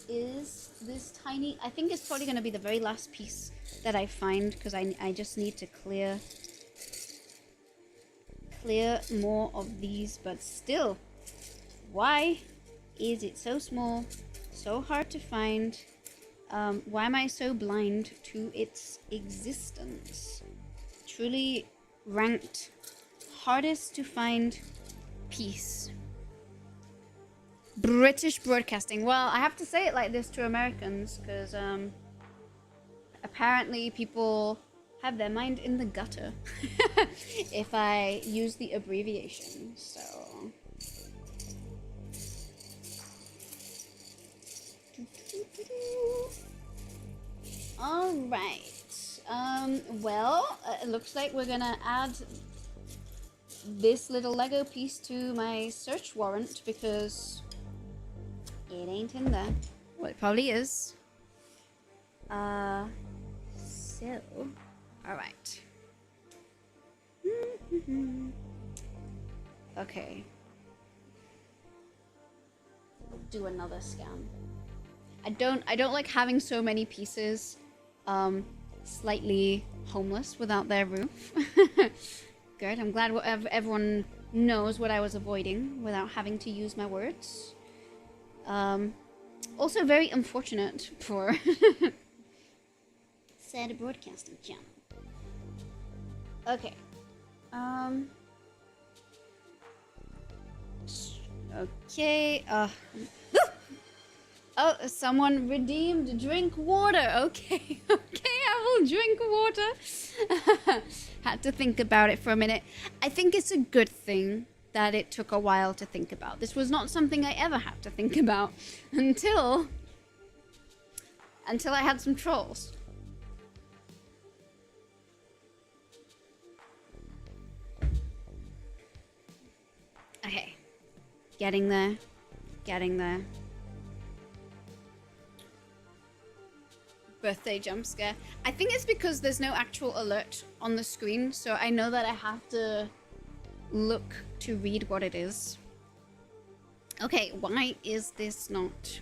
is this tiny... I think it's probably going to be the very last piece that I find, because I just need to clear more of these, but still, why is it so small, so hard to find? Why am I so blind to its existence? Truly ranked hardest to find piece. British broadcasting. Well, I have to say it like this to Americans, because apparently people have their mind in the gutter. if I use the abbreviation. So all right. Well, it looks like we're gonna add this little Lego piece to my search warrant because it ain't in there. Well, it probably is. So, all right. Okay. Do another scan. I don't like having so many pieces slightly homeless without their roof. Good. I'm glad everyone knows what I was avoiding without having to use my words. Also very unfortunate for said broadcasting channel. Okay. Okay. Oh, someone redeemed drink water. Okay, okay, I will drink water. Had to think about it for a minute. I think it's a good thing that it took a while to think about. This was not something I ever had to think about until I had some trolls. Okay, getting there, getting there. Birthday jump scare. I think it's because there's no actual alert on the screen, so I know that I have to look to read what it is. Okay, why is this not?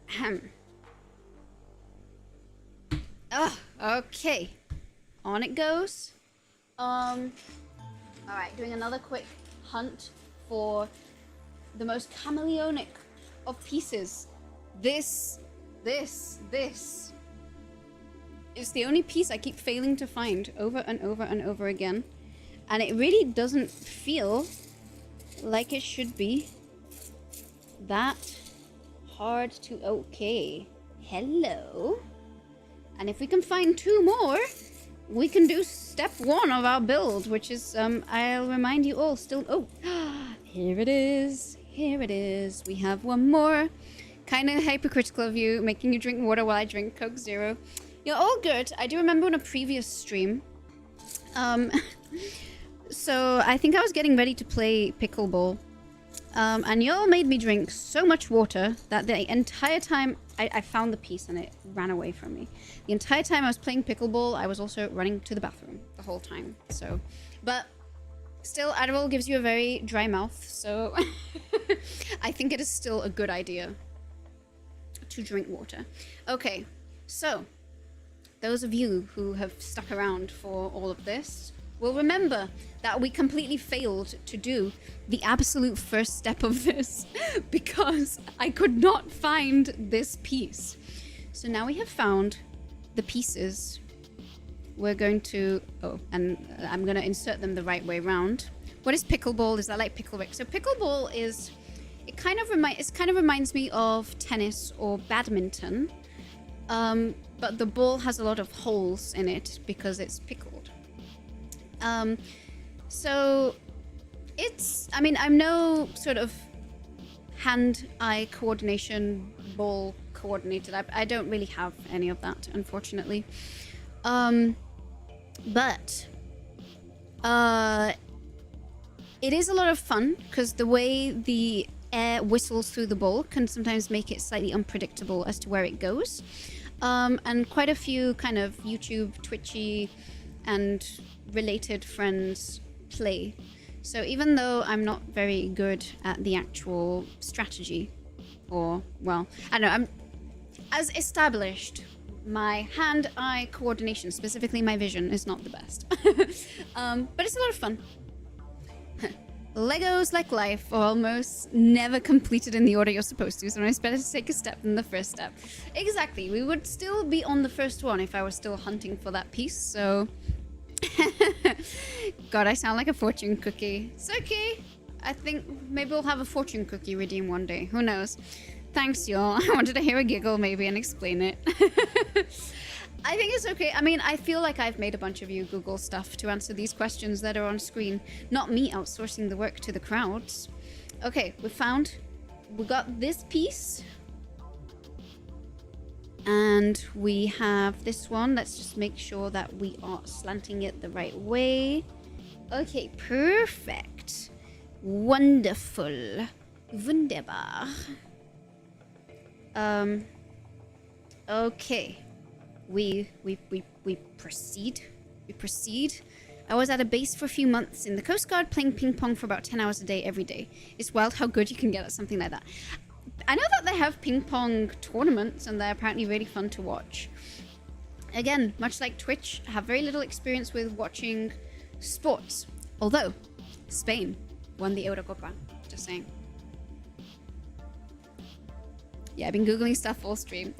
Ahem. Oh, okay. On it goes. Alright, doing another quick hunt for the most chameleonic of pieces. This is the only piece I keep failing to find over and over and over again. And it really doesn't feel like it should be that hard to... Okay. Hello. And if we can find 2 more... we can do step 1 of our build, which is, I'll remind you all still... Oh, here it is. Here it is. We have 1 more. Kind of hypocritical of you, making you drink water while I drink Coke Zero. You're all good. I do remember on a previous stream. So I think I was getting ready to play pickleball. And y'all made me drink so much water that the entire time I found the piece and it ran away from me. The entire time I was playing pickleball, I was also running to the bathroom the whole time. So, but still, Adderall gives you a very dry mouth, so I think it is still a good idea to drink water. Okay, so those of you who have stuck around for all of this will remember that we completely failed to do the absolute first step of this because I could not find this piece. So now we have found the pieces. We're going to... Oh, and I'm going to insert them the right way around. What is pickleball? Is that like pickle Rick? So pickleball is... It kind of reminds me of tennis or badminton. But the ball has a lot of holes in it because it's pickled. So it's, I mean, I'm no sort of hand-eye coordination, ball coordinated. I don't really have any of that, unfortunately. But it is a lot of fun because the way the air whistles through the ball can sometimes make it slightly unpredictable as to where it goes. And quite a few kind of YouTube, Twitchy, and related friends play. So even though I'm not very good at the actual strategy, or, well, I don't know, I'm as established, my hand-eye coordination, specifically my vision, is not the best. But it's a lot of fun. Legos, like life, are almost never completed in the order you're supposed to, so it's better to take a step than the first step. Exactly, we would still be on the first one if I was still hunting for that piece, so... God, I sound like a fortune cookie. It's okay. I think maybe we'll have a fortune cookie redeem one day. Who knows? Thanks, y'all. I wanted to hear a giggle maybe and explain it. I think it's okay. I mean, I feel like I've made a bunch of you Google stuff to answer these questions that are on screen. Not me outsourcing the work to the crowds. Okay, we got this piece. And we have this one. Let's just make sure that we are slanting it the right way. Okay, perfect. Wonderful. Wunderbar. Okay. We proceed. We proceed. I was at a base for a few months in the Coast Guard playing ping pong for about 10 hours a day every day. It's wild how good you can get at something like that. I know that they have ping pong tournaments and they're apparently really fun to watch. Again, much like Twitch, I have very little experience with watching sports. Although, Spain won the Eurocopa. Just saying. Yeah, I've been Googling stuff all stream.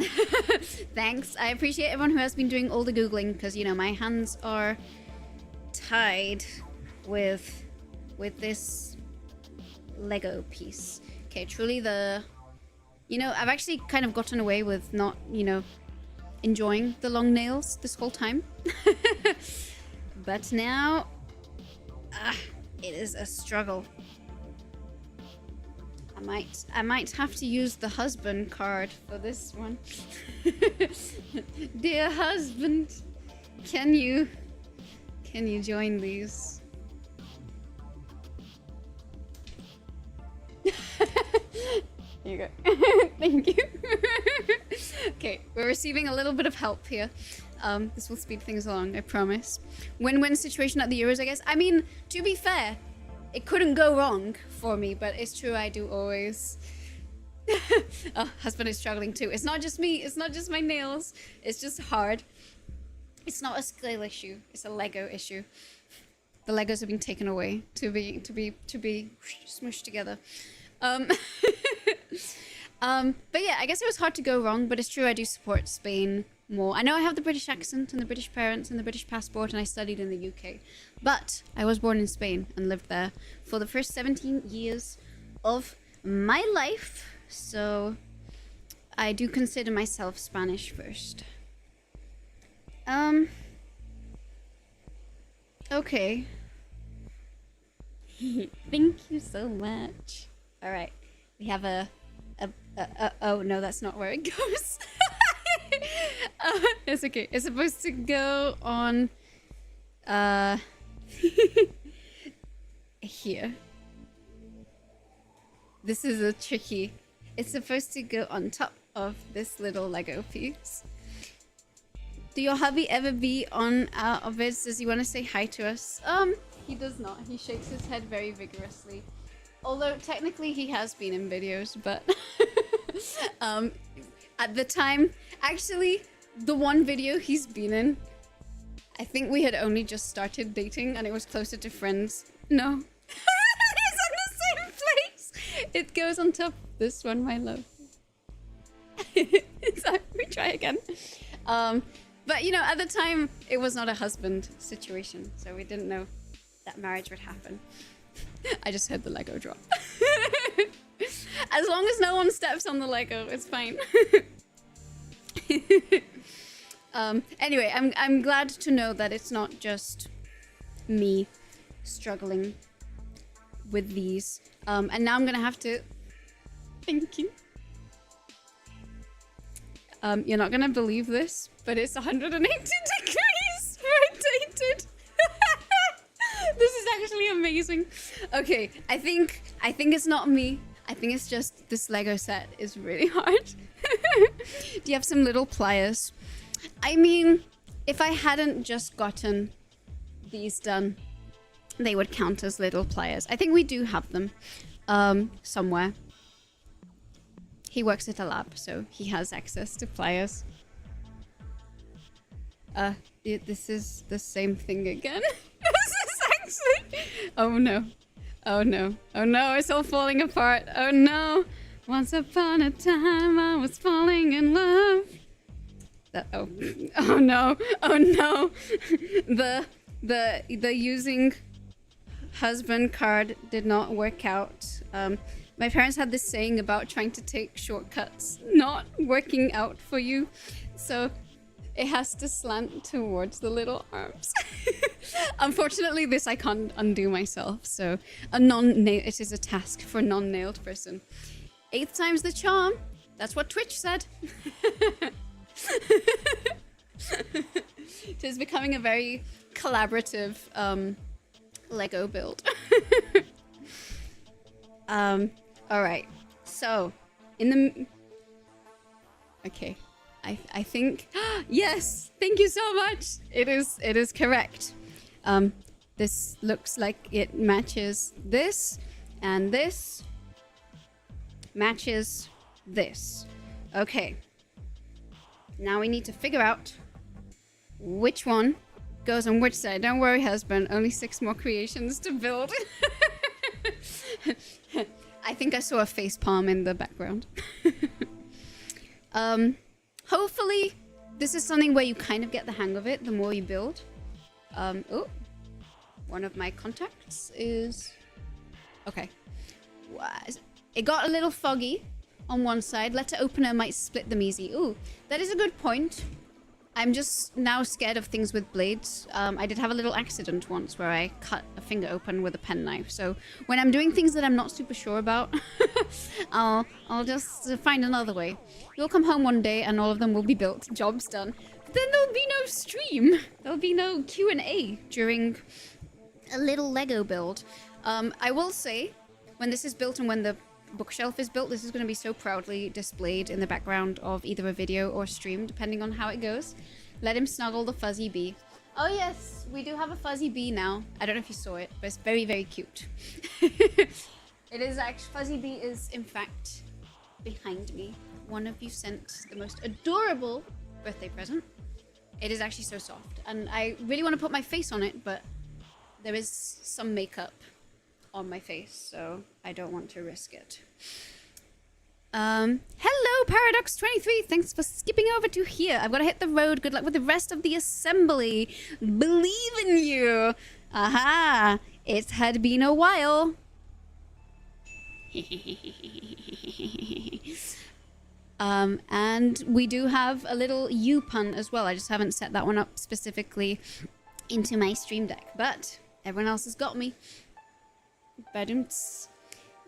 Thanks. I appreciate everyone who has been doing all the Googling because, you know, my hands are tied with this Lego piece. Okay, truly the... You know, I've actually kind of gotten away with not, you know, enjoying the long nails this whole time. But now... it is a struggle. I might have to use the husband card for this one. Dear husband, can you join these? Here you go. Thank you. Okay, we're receiving a little bit of help here. This will speed things along, I promise. Win-win situation at the Euros, I guess. I mean, to be fair, it couldn't go wrong for me, but it's true I do always... Oh, husband is struggling too. It's not just me, it's not just my nails. It's just hard. It's not a skill issue, it's a Lego issue. The Legos have been taken away to be smooshed together. But yeah, I guess it was hard to go wrong, but it's true I do support Spain more. I know I have the British accent and the British parents and the British passport and I studied in the UK, but I was born in Spain and lived there for the first 17 years of my life, so I do consider myself Spanish first. Okay. Thank you so much. All right, we have oh no, that's not where it goes. It's okay. It's supposed to go on here. This is a tricky. It's supposed to go on top of this little Lego piece. Do your hubby ever be on our vids? Does he want to say hi to us? He does not. He shakes his head very vigorously. Although technically he has been in videos, but at the time, actually, the one video he's been in, I think we had only just started dating and it was closer to friends. No. It's on the same place. It goes on top of this one, my love. Sorry, we try again. But you know, at the time, it was not a husband situation, so we didn't know that marriage would happen. I just heard the Lego drop. As long as no one steps on the Lego, it's fine. Anyway, I'm glad to know that it's not just me struggling with these. And now I'm gonna have to... Thank you. You're not gonna believe this, but it's 180 degrees rotated. This is actually amazing. Okay, I think it's not me. I think it's just this Lego set is really hard. Do you have some little pliers? I mean, if I hadn't just gotten these done, they would count as little pliers. I think we do have them somewhere. He works at a lab, so he has access to pliers. This is the same thing again. This is actually... Oh no. Oh no. Oh no, it's all falling apart. Oh no. Once upon a time I was falling in love. Oh no. Oh no. The using husband card did not work out. My parents had this saying about trying to take shortcuts not working out for you. So it has to slant towards the little arms. Unfortunately, this I can't undo myself. So it is a task for a non-nailed person. 8th time's the charm. That's what Twitch said. It is becoming a very collaborative Lego build. All right. So, okay. I think yes. Thank you so much. It is correct. This looks like it matches this, and this matches this. Okay. Now we need to figure out which one goes on which side. Don't worry, husband. Only 6 more creations to build. I think I saw a face palm in the background. Hopefully, this is something where you kind of get the hang of it the more you build. Oh, one of my contacts is... Okay. It got a little foggy on one side. Letter opener might split them easy. Ooh, that is a good point. I'm just now scared of things with blades. I did have a little accident once where I cut a finger open with a penknife. So when I'm doing things that I'm not super sure about, I'll just find another way. You'll come home one day and all of them will be built. Job's done. But then there'll be no stream. There'll be no Q&A during a little Lego build. I will say, when this is built and when the bookshelf is built, this is going to be so proudly displayed in the background of either a video or a stream, depending on how it goes. Let him snuggle the fuzzy bee. Oh yes, we do have a fuzzy bee now. I don't know if you saw it, but it's very, very cute. It is actually, fuzzy bee is in fact behind me. One of you sent the most adorable birthday present. It is actually so soft, and I really want to put my face on it, but there is some makeup on my face, so I don't want to risk it. Hello, Paradox23. Thanks for skipping over to here. I've got to hit the road. Good luck with the rest of the assembly. Believe in you. Aha. It had been a while. And we do have a little U pun as well. I just haven't set that one up specifically into my stream deck, but everyone else has got me.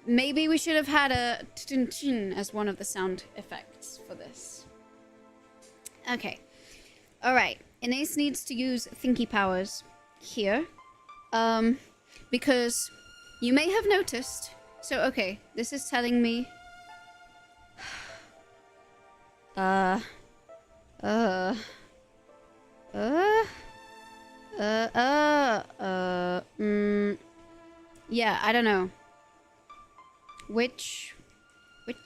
Maybe we should have had a t-tin as one of the sound effects for this. Okay. Alright. Inace needs to use thinky powers here. Because you may have noticed... So, okay. This is telling me... Yeah, I don't know. Which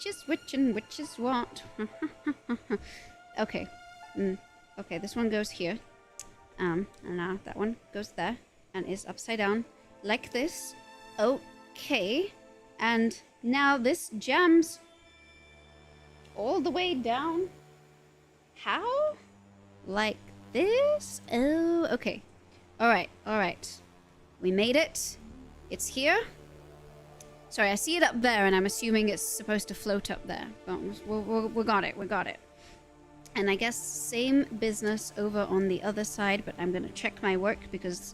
is which and which is what? Okay. Okay, this one goes here. And now that one goes there and is upside down like this. Okay. And now this jams all the way down. How? Like this? Oh, okay. Alright, alright. We made it. It's here. Sorry, I see it up there, and I'm assuming it's supposed to float up there. But we got it, we got it. And I guess same business over on the other side, but I'm going to check my work, because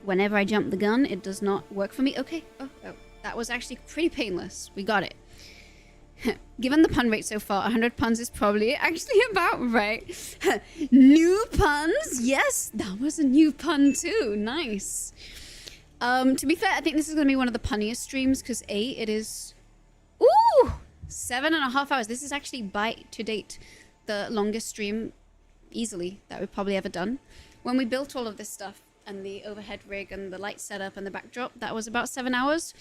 whenever I jump the gun, it does not work for me. Okay, oh, that was actually pretty painless. We got it. Given the pun rate so far, 100 puns is probably actually about right. New puns? Yes, that was a new pun too. Nice. To be fair, I think this is going to be one of the punniest streams because it is... Ooh! 7.5 hours. This is actually to date the longest stream easily that we've probably ever done. When we built all of this stuff and the overhead rig and the light setup and the backdrop, that was about 7 hours.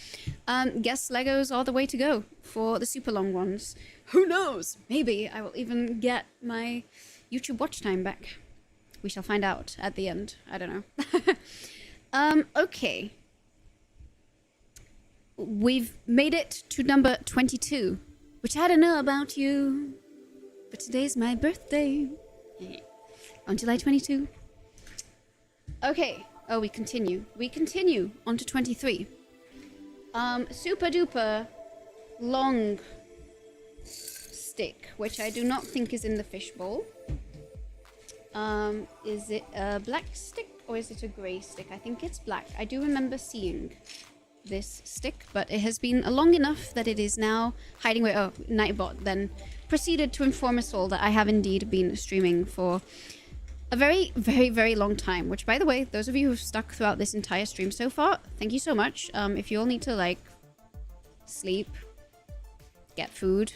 Guess Legos are the way to go for the super long ones. Who knows? Maybe I will even get my YouTube watch time back. We shall find out at the end. I don't know. Okay. We've made it to number 22, which I don't know about you, but today's my birthday. On July 22. Okay. Oh, we continue. We continue on to 23. Super duper long stick, which I do not think is in the fishbowl. Is it a black stick or is it a grey stick? I think it's black. I do remember seeing this stick, but it has been long enough that it is now hiding away. Oh, Nightbot then proceeded to inform us all that I have indeed been streaming for a very, very, very long time, which, by the way, those of you who've stuck throughout this entire stream so far, thank you so much. If you all need to, like, sleep, get food,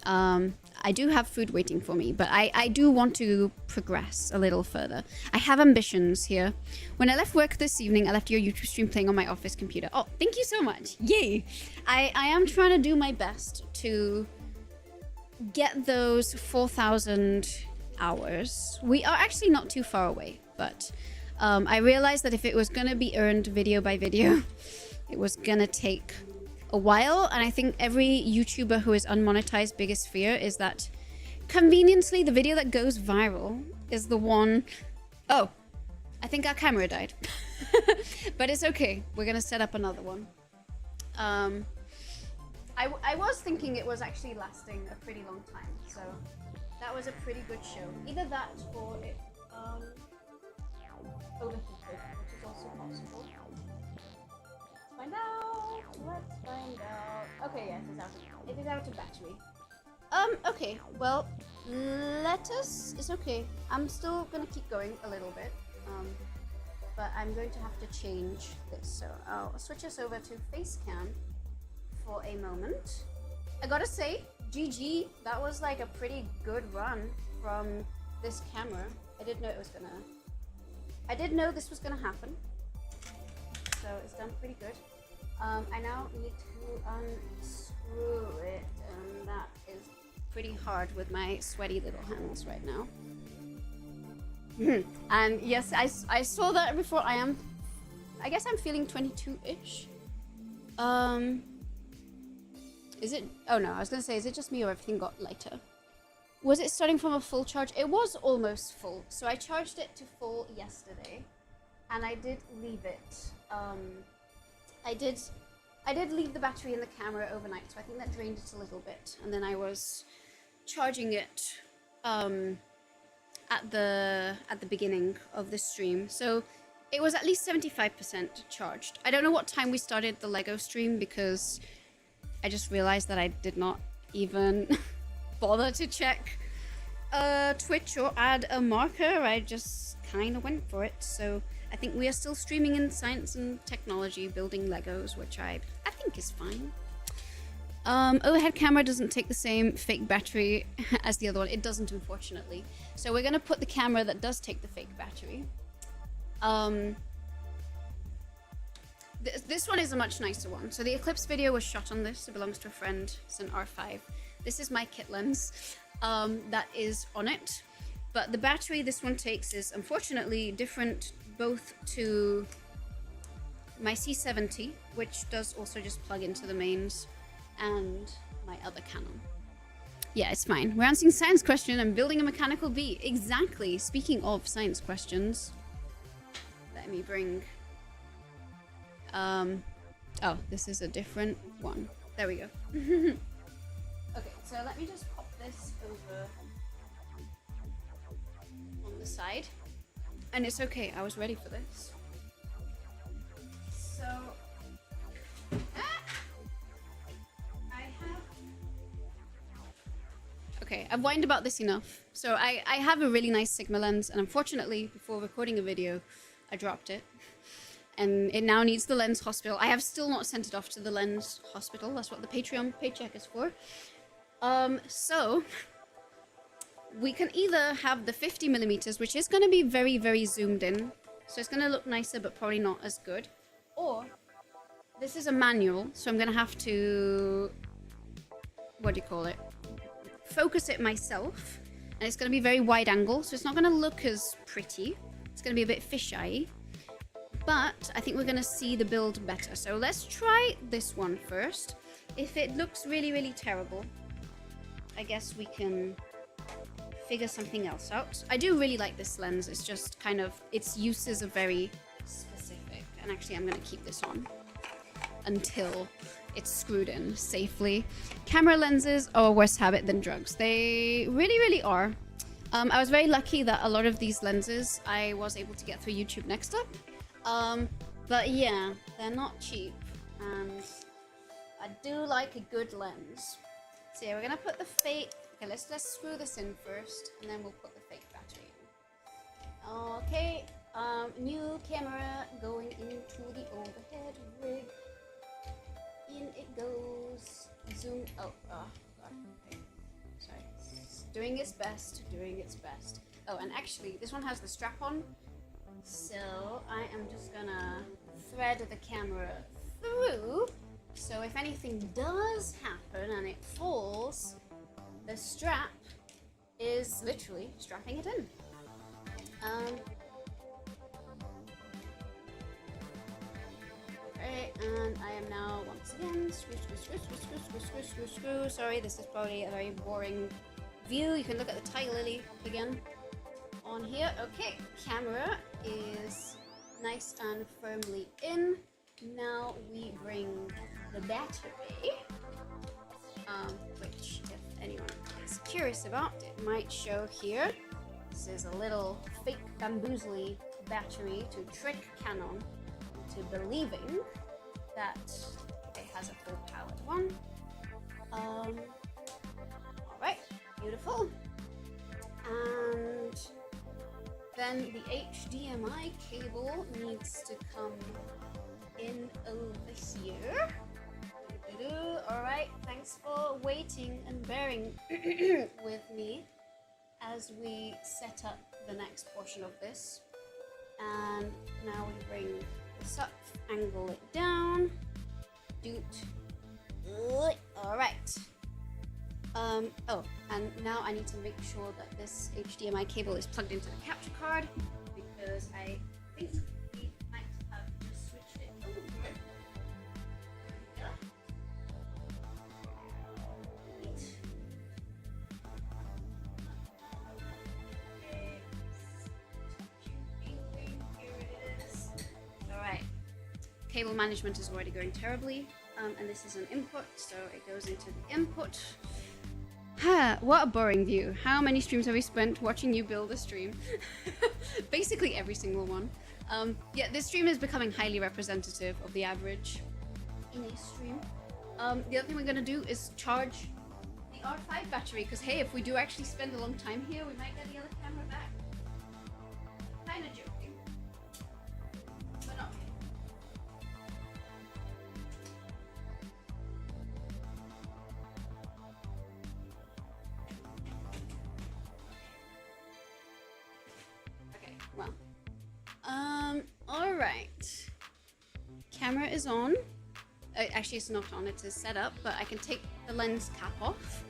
I do have food waiting for me, but I do want to progress a little further. I have ambitions here. When I left work this evening, I left your YouTube stream playing on my office computer. Oh, thank you so much. Yay! I am trying to do my best to get those 4,000 hours. We are actually not too far away, but I realized that if it was going to be earned video by video, it was going to take a while, and I think every YouTuber who is unmonetized biggest fear is that conveniently the video that goes viral is the one... Oh, I think our camera died. But it's okay. We're going to set up another one. I was thinking it was actually lasting a pretty long time, so that was a pretty good show. Either that or it overheated, which is also possible. Find out. Let's find out. Okay, yes, it is out of battery. Okay, well, lettuce is okay. I'm still gonna keep going a little bit. But I'm going to have to change this. So I'll switch us over to face cam for a moment. I gotta say, GG, that was like a pretty good run from this camera. I did know this was gonna happen. So it's done pretty good. I now need to unscrew it, and that is pretty hard with my sweaty little hands right now. And yes, I saw that before. I guess I'm feeling 22-ish. Is it? Oh no, I was gonna say, is it just me or everything got lighter? Was it starting from a full charge? It was almost full. So I charged it to full yesterday, and I did leave it. I did leave the battery in the camera overnight, so I think that drained it a little bit. And then I was charging it at the beginning of the stream, so it was at least 75% charged. I don't know what time we started the Lego stream, because I just realized that I did not even bother to check Twitch or add a marker. I just kind of went for it. So I think we are still streaming in science and technology, building Legos, which I think is fine. Overhead camera doesn't take the same fake battery as the other one. It doesn't, unfortunately. So we're going to put the camera that does take the fake battery. This one is a much nicer one. So the Eclipse video was shot on this. It belongs to a friend. It's an R5. This is my kit lens that is on it. But the battery this one takes is unfortunately different both to my C70, which does also just plug into the mains, and my other Canon. Yeah, it's fine. We're answering science question and building a mechanical bee. Exactly. Speaking of science questions, let me bring... oh, this is a different one. There we go. Okay, so let me just pop this over on the side. And it's okay, I was ready for this. So... Okay, I've whined about this enough. So I have a really nice Sigma lens, and unfortunately, before recording a video, I dropped it. And it now needs the lens hospital. I have still not sent it off to the lens hospital. That's what the Patreon paycheck is for. So we can either have the 50mm, which is going to be very, very zoomed in. So it's going to look nicer, but probably not as good. Or this is a manual, so I'm going to have to... what do you call it? Focus it myself. And it's going to be very wide angle, so it's not going to look as pretty. It's going to be a bit fisheye. But I think we're going to see the build better. So let's try this one first. If it looks really, really terrible, I guess we can figure something else out. I do really like this lens. It's just kind of, its uses are very specific. And actually, I'm going to keep this on until it's screwed in safely. Camera lenses are a worse habit than drugs. They really, really are. I was very lucky that a lot of these lenses I was able to get through YouTube Next Up. But yeah, they're not cheap, and I do like a good lens. So yeah, we're gonna put the fake. Okay, let's screw this in first, and then we'll put the fake battery in. Okay, new camera going into the overhead rig. In it goes. Zoom. Oh god. Okay. Sorry. It's doing its best. Doing its best. Oh, and actually, this one has the strap on. So I am just gonna thread the camera through. So if anything does happen and it falls, the strap is literally strapping it in. Okay, and I am now once again screw. Sorry, this is probably a very boring view. You can look at the Tiger again on here. Okay, camera is nice and firmly in. Now we bring the battery, which if anyone is curious about, it might show here. This is a little fake bamboozly battery to trick Canon to believing that it has a full powered one. Alright, beautiful. And then the HDMI cable needs to come in over here. Alright, thanks for waiting and bearing with me as we set up the next portion of this. And now we bring this up, angle it down, alright. Oh, and now I need to make sure that this HDMI cable is plugged into the capture card, because I think we might have just switched it over. Alright, cable management is already going terribly, and this is an input, so it goes into the input. What a boring view. How many streams have we spent watching you build a stream? Basically every single one. Yeah, this stream is becoming highly representative of the average in a stream. The other thing we're gonna do is charge the R5 battery, because hey, if we do actually spend a long time here, we might get the other camera back. Kinda joking. But not really. Well, alright. Camera is on. Actually, it's not on, it is set up, but I can take the lens cap off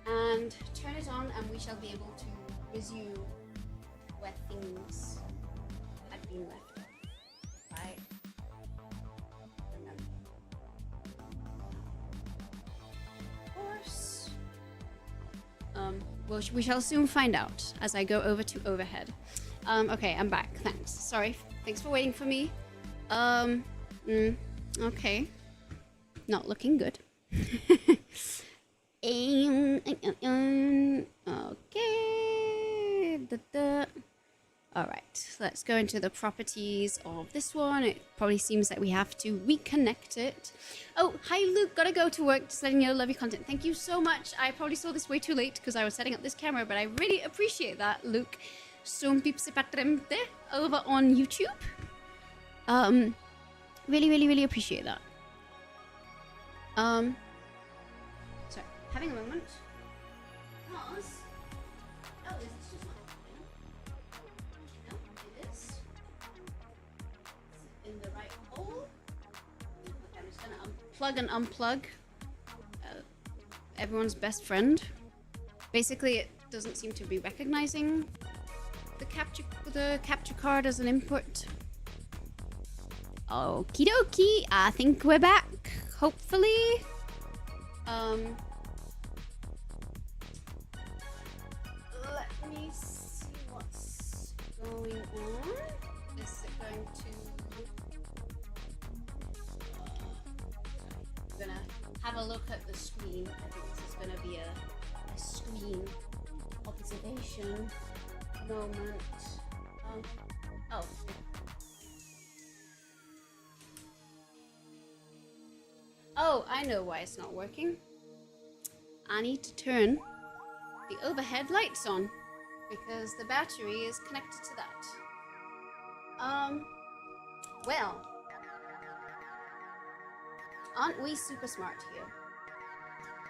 and turn it on, and we shall be able to resume where things had been left off. If I remember. Of course. Well, we shall soon find out as I go over to overhead. Okay, I'm back. Thanks. Sorry. Thanks for waiting for me. Okay. Not looking good. Okay. Alright, let's go into the properties of this one. It probably seems that we have to reconnect it. Oh, hi Luke, gotta go to work, just letting you know, love your content. Thank you so much. I probably saw this way too late because I was setting up this camera, but I really appreciate that, Luke. Som pipsipatremte over on YouTube. Really appreciate that. Sorry, having a moment. Pause. Oh, is this just not happening? No, it is. Is it in the right hole? Okay, I'm just gonna unplug and unplug everyone's best friend. Basically, it doesn't seem to be recognizing the capture card as an input. Okie dokie, I think we're back, hopefully. Let me see what's going on. Is it going to... have a look at the screen. I think this is going to be a screen observation moment. Oh. Oh, I know why it's not working. I need to turn the overhead lights on because the battery is connected to that. Well, aren't we super smart here?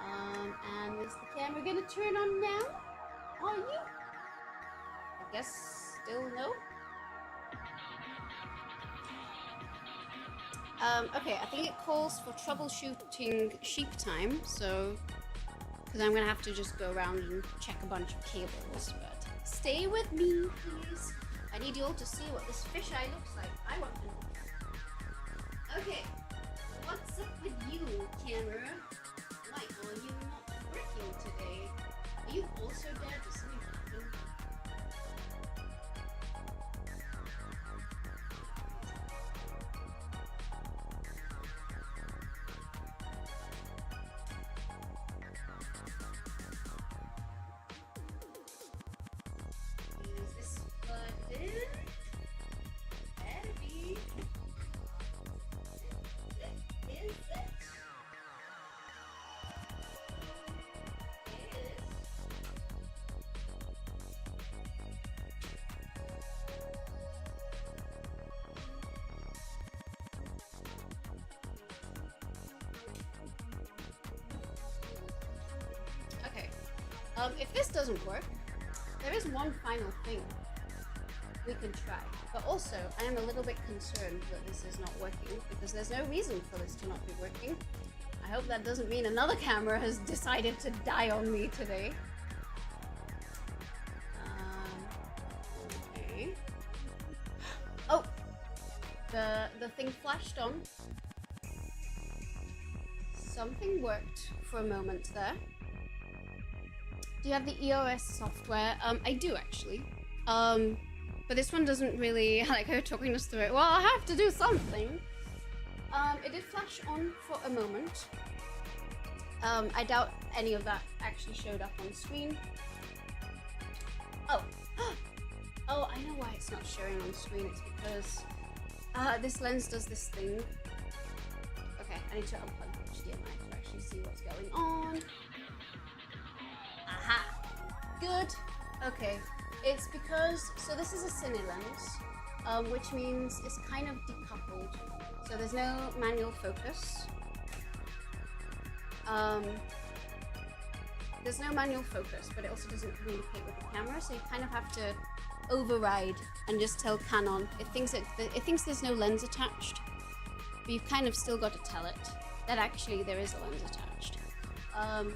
And is the camera gonna turn on now? Are you? I guess still no. Okay, I think it calls for troubleshooting sheep time, so because I'm gonna have to just go around and check a bunch of cables, but stay with me, please. I need you all to see what this fisheye looks like. I want to know. Okay, what's up with you, camera? Why are you not working today? Are you also dead? Does something happen? Is this plugged in? Better be. Is it? Okay. If this doesn't work, there is one final thing we can try. But also, I am a little bit concerned that this is not working because there's no reason for this to not be working. I hope that doesn't mean another camera has decided to die on me today. Okay. Oh! The thing flashed on. Something worked for a moment there. Do you have the EOS software? I do actually. But this one doesn't really like her talking us through it. Well, I have to do something. It did flash on for a moment. I doubt any of that actually showed up on screen. Oh, oh, I know why it's not showing on screen. It's because this lens does this thing. Okay, I need to unplug the HDMI to actually see what's going on. Aha! Good. Okay. It's because, so this is a cine lens, which means it's kind of decoupled. So there's no manual focus. There's no manual focus, but it also doesn't communicate with the camera. So you kind of have to override and just tell Canon. It thinks there's no lens attached, but you've kind of still got to tell it that actually there is a lens attached.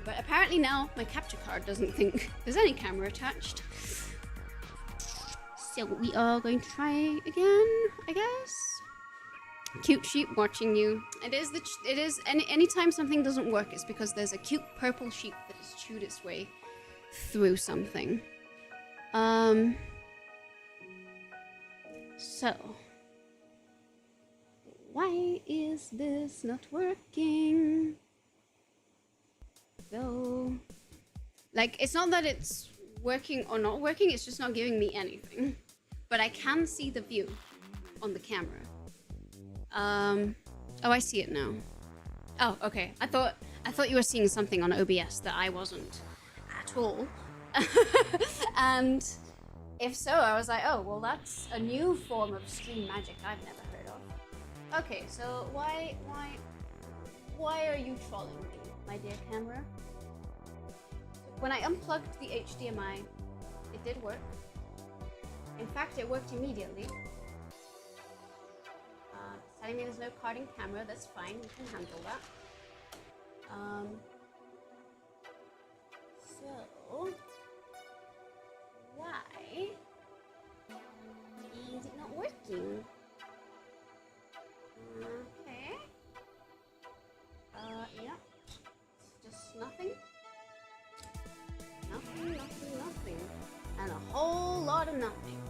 But apparently now my capture card doesn't think there's any camera attached. So we are going to try again, I guess. Cute sheep watching you. It is anytime something doesn't work, it's because there's a cute purple sheep that has chewed its way through something. So why is this not working? Go. Like, it's not that it's working or not working, it's just not giving me anything. But I can see the view on the camera. Oh, I see it now. Oh, okay. I thought you were seeing something on OBS that I wasn't at all. And if so, I was like, oh, well, that's a new form of stream magic I've never heard of. Okay, so why are you trolling me, my dear camera? When I unplugged the HDMI, it did work. In fact, it worked immediately. Telling me there's no carding camera, that's fine, we can handle that. So, why is it not working? Okay. Yeah. Just nothing. Nothing, nothing, nothing. And a whole lot of nothing.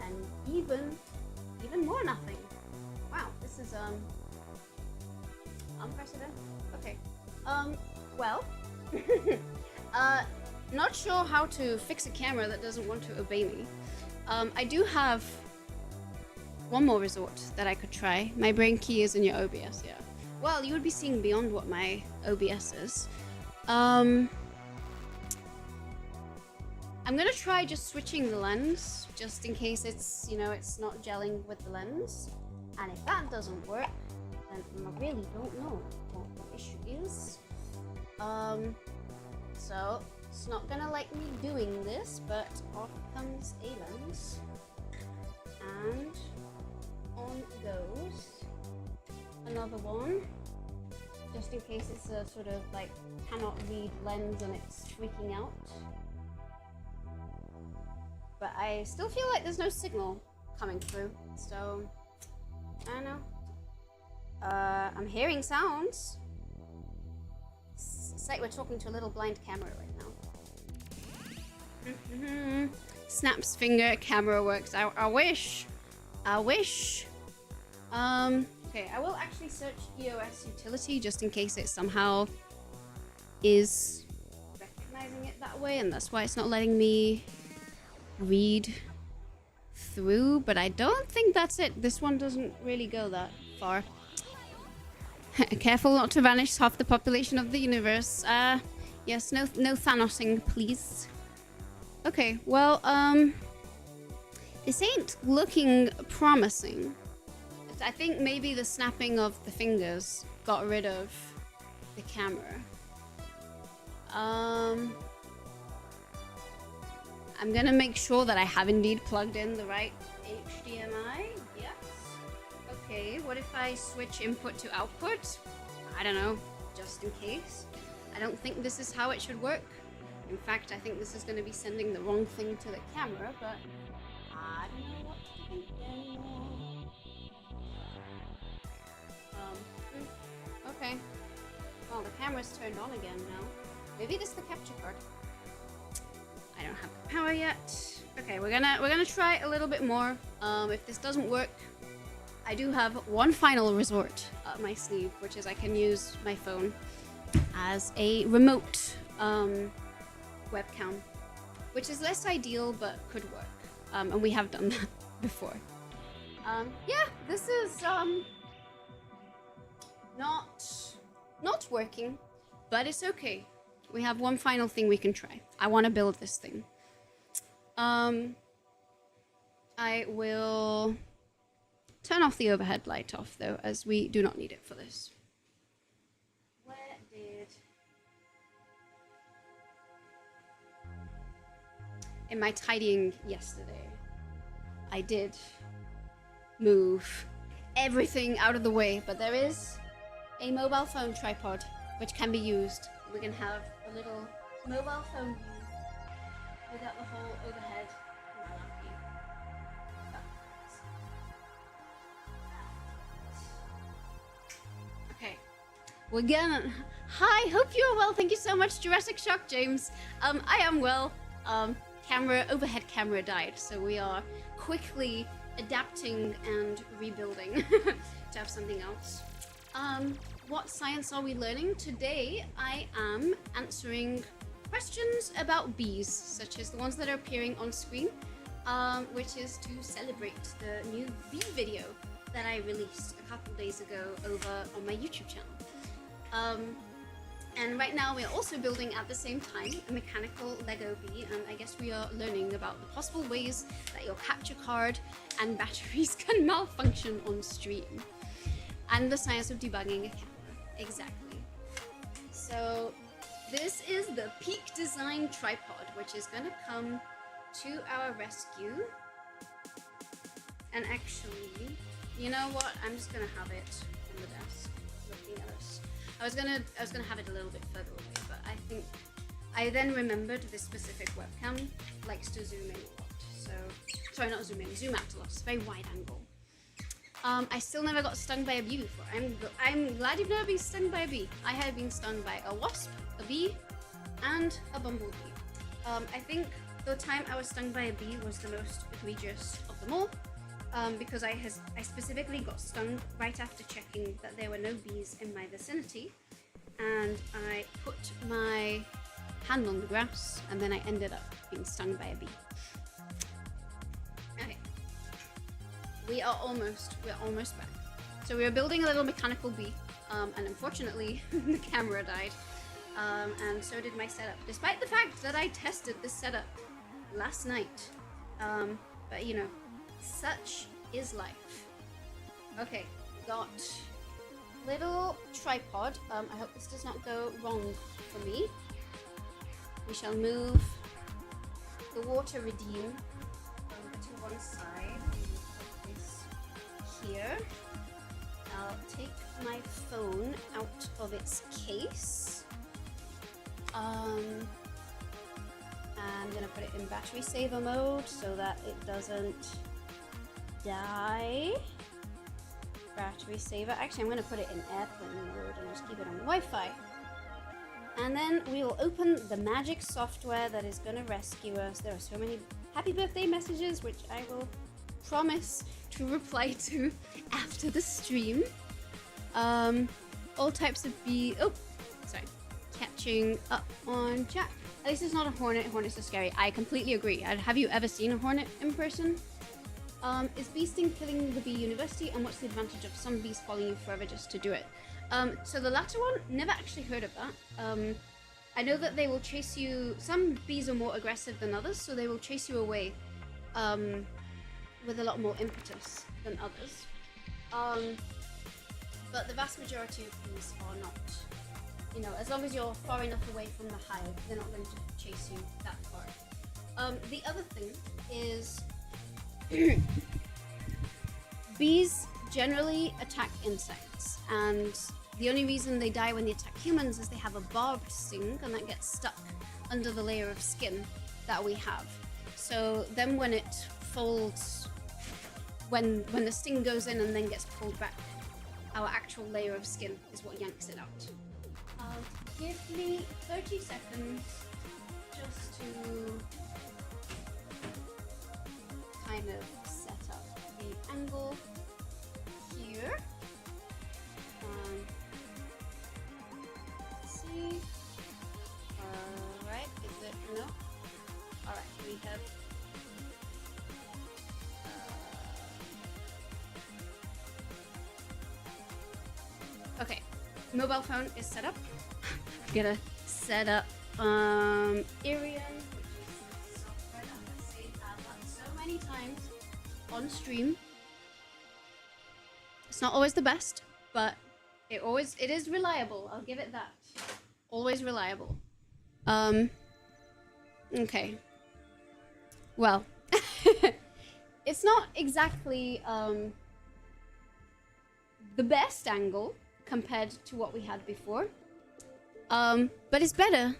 And even more nothing. Wow, this is unprecedented. Okay. Well, not sure how to fix a camera that doesn't want to obey me. I do have one more resort that I could try. My brain key is in your OBS, yeah. Well, you would be seeing beyond what my OBS is. I'm gonna try just switching the lens, just in case it's, you know, it's not gelling with the lens. And if that doesn't work, then I really don't know what the issue is. So it's not gonna like me doing this, but off comes a lens. And on goes another one, just in case it's a sort of like cannot read lens and it's freaking out. But I still feel like there's no signal coming through, so I don't know. I'm hearing sounds. It's like we're talking to a little blind camera right now. Snaps finger, camera works. I wish. I wish. Okay, I will actually search EOS utility just in case it somehow is recognizing it that way, and that's why it's not letting me read through, but I don't think that's it. This one doesn't really go that far. Careful not to vanish half the population of the universe. Yes, no Thanosing, please. Okay, well, this ain't looking promising. I think maybe the snapping of the fingers got rid of the camera. I'm gonna make sure that I have indeed plugged in the right HDMI. Yes. Okay, what if I switch input to output? I don't know, just in case. I don't think this is how it should work. In fact, I think this is gonna be sending the wrong thing to the camera, but I don't know what to think anymore. Okay. Well, the camera's turned on again now. Maybe this is the capture card. I don't have the power yet. Okay, we're gonna try a little bit more. If this doesn't work, I do have one final resort up my sleeve, which is I can use my phone as a remote webcam, which is less ideal but could work. And we have done that before. Yeah, this is not working, but it's okay. We have one final thing we can try. I want to build this thing. I will turn off the overhead light off though, as we do not need it for this. Where did... In my tidying yesterday, I did move everything out of the way, but there is a mobile phone tripod which can be used. We can have a little mobile phone view without the whole overhead. Okay, we're gonna... Hi, hope you're well. Thank you so much, Jurassic Shock James. I am well. Overhead camera died, so we are quickly adapting and rebuilding to have something else. What science are we learning? Today I am answering questions about bees, such as the ones that are appearing on screen, which is to celebrate the new bee video that I released a couple days ago over on my YouTube channel. And right now we are also building at the same time a mechanical Lego bee, and I guess we are learning about the possible ways that your capture card and batteries can malfunction on stream. And the science of debugging a camera. Exactly. So this is the Peak Design tripod, which is going to come to our rescue. And actually, you know what? I'm just going to have it on the desk, looking at us. I was gonna have it a little bit further away, but I think I then remembered this specific webcam likes to zoom in a lot. So, sorry, not zoom in, zoom out a lot. It's a very wide angle. I still never got stung by a bee before. I'm glad you've never been stung by a bee. I have been stung by a wasp, a bee, and a bumblebee. I think the time I was stung by a bee was the most egregious of them all. Because I specifically got stung right after checking that there were no bees in my vicinity, and I put my hand on the grass, and then I ended up being stung by a bee. Okay, we're almost back. So we were building a little mechanical bee, and unfortunately the camera died, and so did my setup, despite the fact that I tested this setup last night. But you know, such is life. Okay, got little tripod. I hope this does not go wrong for me. We shall move the water redeem over to one side. Put this here. I'll take my phone out of its case. I'm gonna put it in battery saver mode so that it doesn't die. Battery saver. Actually, I'm gonna put it in airplane mode and just keep it on Wi-Fi. And then we will open the magic software that is gonna rescue us. There are so many happy birthday messages, which I will promise to reply to after the stream. All types of bee. Oh, sorry. Catching up on chat. At least it's not a hornet. Hornets are scary. I completely agree. Have you ever seen a hornet in person? Is bee sting killing the bee university, and what's the advantage of some bees following you forever just to do it? So the latter one, never actually heard of that. I know that they will chase you. Some bees are more aggressive than others, so they will chase you away with a lot more impetus than others. But the vast majority of bees are not. You know, as long as you're far enough away from the hive, they're not going to chase you that far. The other thing is bees generally attack insects, and the only reason they die when they attack humans is they have a barbed sting, and that gets stuck under the layer of skin that we have. So then when it folds, when the sting goes in and then gets pulled back, our actual layer of skin is what yanks it out. Give me 30 seconds just to kind of set up the angle here. Let's see. Alright, is it? No. Alright, we have. Okay, mobile phone is set up. I'm gonna set up Irian, which is the software that I say I've done so many times on stream. It's not always the best, but it is reliable. I'll give it that. Always reliable. Okay. Well, it's not exactly the best angle compared to what we had before. But it's better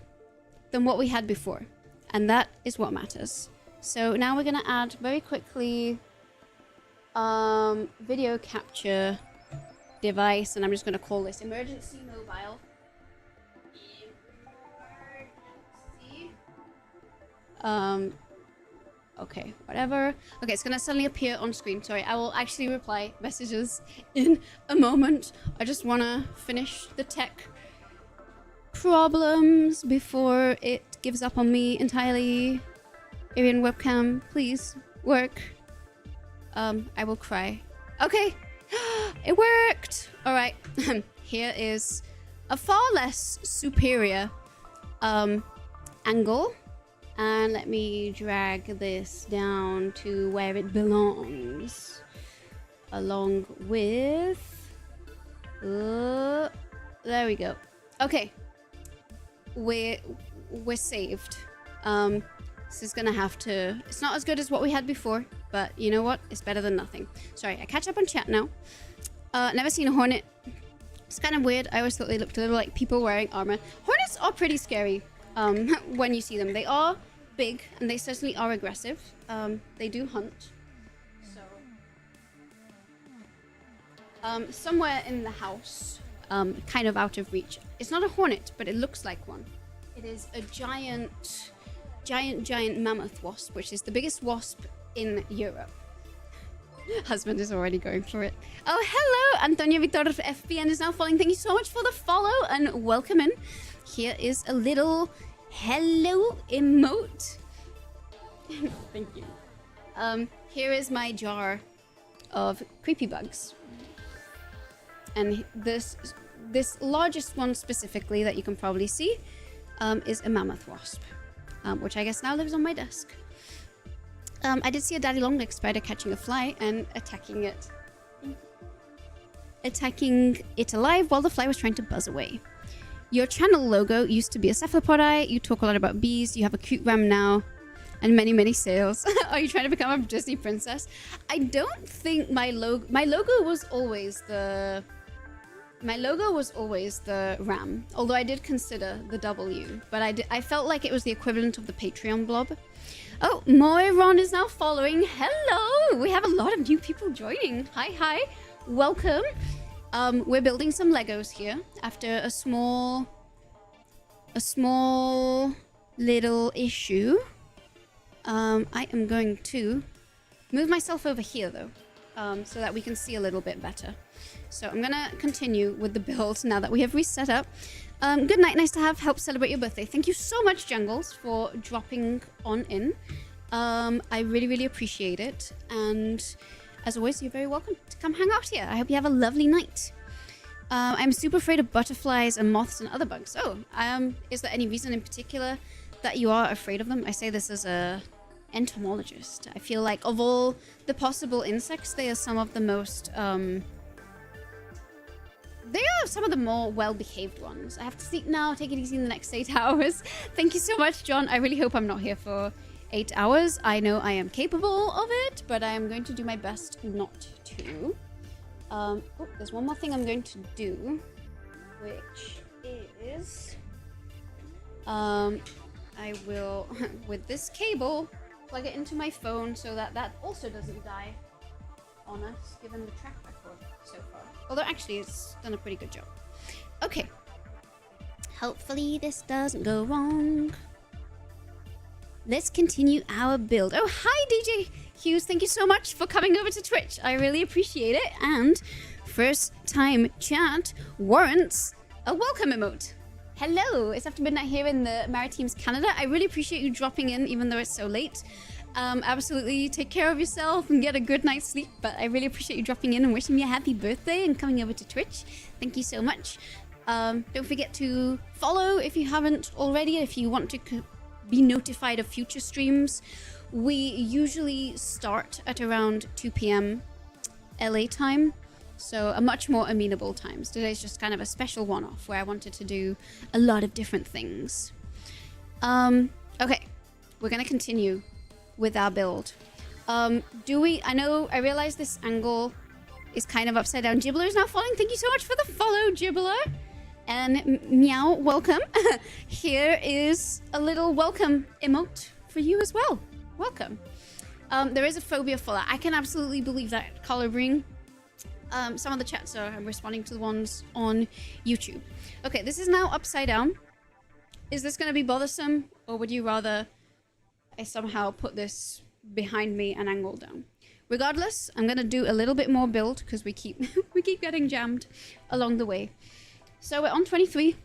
than what we had before, and that is what matters. So now we're gonna add very quickly video capture device, and I'm just gonna call this emergency mobile. Emergency. Okay, whatever. Okay, it's gonna suddenly appear on screen. Sorry, I will actually reply messages in a moment. I just wanna finish the tech problems before it gives up on me entirely. Irian webcam, please work. I will cry. Okay, it worked. All right, here is a far less superior angle, and let me drag this down to where it belongs, along with. There we go. Okay. We're saved. This is gonna have to. It's not as good as what we had before, but you know what? It's better than nothing. Sorry, I catch up on chat now. Never seen a hornet. It's kind of weird. I always thought they looked a little like people wearing armor. Hornets are pretty scary when you see them. They are big and they certainly are aggressive. They do hunt. So somewhere in the house, kind of out of reach. It's not a hornet, but it looks like one. It is a giant mammoth wasp, which is the biggest wasp in Europe. Husband is already going for it. Oh, hello! Antonio Victor FBN is now following. Thank you so much for the follow and welcome in. Here is a little hello emote. Thank you. Here is my jar of creepy bugs. And this largest one specifically that you can probably see is a mammoth wasp, which I guess now lives on my desk. I did see a daddy long-necked spider catching a fly and attacking it alive while the fly was trying to buzz away. Your channel logo used to be a cephalopodi. You talk a lot about bees. You have a cute ram now, and many, many sales. Are you trying to become a Disney princess? I don't think my logo was always the ram, although I did consider the W, but I felt like it was the equivalent of the Patreon blob. Oh, Moiron is now following. Hello! We have a lot of new people joining. Hi. Welcome. We're building some Legos here after a small little issue. I am going to move myself over here though, so that we can see a little bit better. So I'm gonna continue with the build now that we have reset up. Good night, nice to have help celebrate your birthday. Thank you so much, Jungles, for dropping on in. I really, really appreciate it. And as always, you're very welcome to come hang out here. I hope you have a lovely night. I'm super afraid of butterflies and moths and other bugs. Oh, is there any reason in particular that you are afraid of them? I say this as a entomologist. I feel like of all the possible insects, they are some of the most... They are some of the more well-behaved ones. I have to sleep now. Take it easy in the next 8 hours. Thank you so much, John. I really hope I'm not here for 8 hours. I know I am capable of it, but I am going to do my best not to. Oh, there's one more thing I'm going to do, which is... I will, with this cable, plug it into my phone so that that also doesn't die on us, given the track record so far. Although actually it's done a pretty good job. Okay. Hopefully this doesn't go wrong. Let's continue our build. Oh, hi DJ Hughes. Thank you so much for coming over to Twitch. I really appreciate it. And first time chat warrants a welcome emote. Hello, it's after midnight here in the Maritimes, Canada. I really appreciate you dropping in even though it's so late. Absolutely take care of yourself and get a good night's sleep, but I really appreciate you dropping in and wishing me a happy birthday and coming over to Twitch. Thank you so much. Don't forget to follow if you haven't already, if you want to be notified of future streams. We usually start at around 2 p.m. LA time, so a much more amenable time. Today's just kind of a special one-off where I wanted to do a lot of different things. Okay, we're gonna continue with our build. I realize this angle is kind of upside down. Gibbler is now following. Thank you so much for the follow, Gibbler. And Meow, welcome. Here is a little welcome emote for you as well. Welcome. There is a phobia for that. I can absolutely believe that, Coloring. Some of the chats are responding to the ones on YouTube. Okay, this is now upside down. Is this going to be bothersome, or would you rather I somehow put this behind me and angle down? Regardless, I'm going to do a little bit more build because we keep getting jammed along the way. So we're on 23,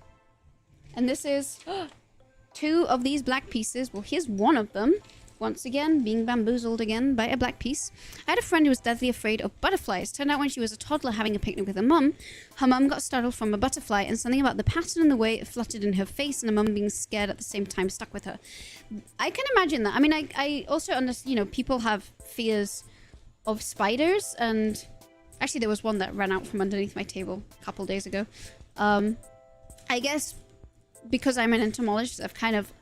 and this is 2 of these black pieces. Well, here's one of them. Once again, being bamboozled again by a black piece. I had a friend who was deathly afraid of butterflies. Turned out when she was a toddler having a picnic with her mum got startled from a butterfly, and something about the pattern and the way it fluttered in her face and her mum being scared at the same time stuck with her. I can imagine that. I mean, I also understand, people have fears of spiders, and actually there was one that ran out from underneath my table a couple days ago. I guess because I'm an entomologist, I've kind of...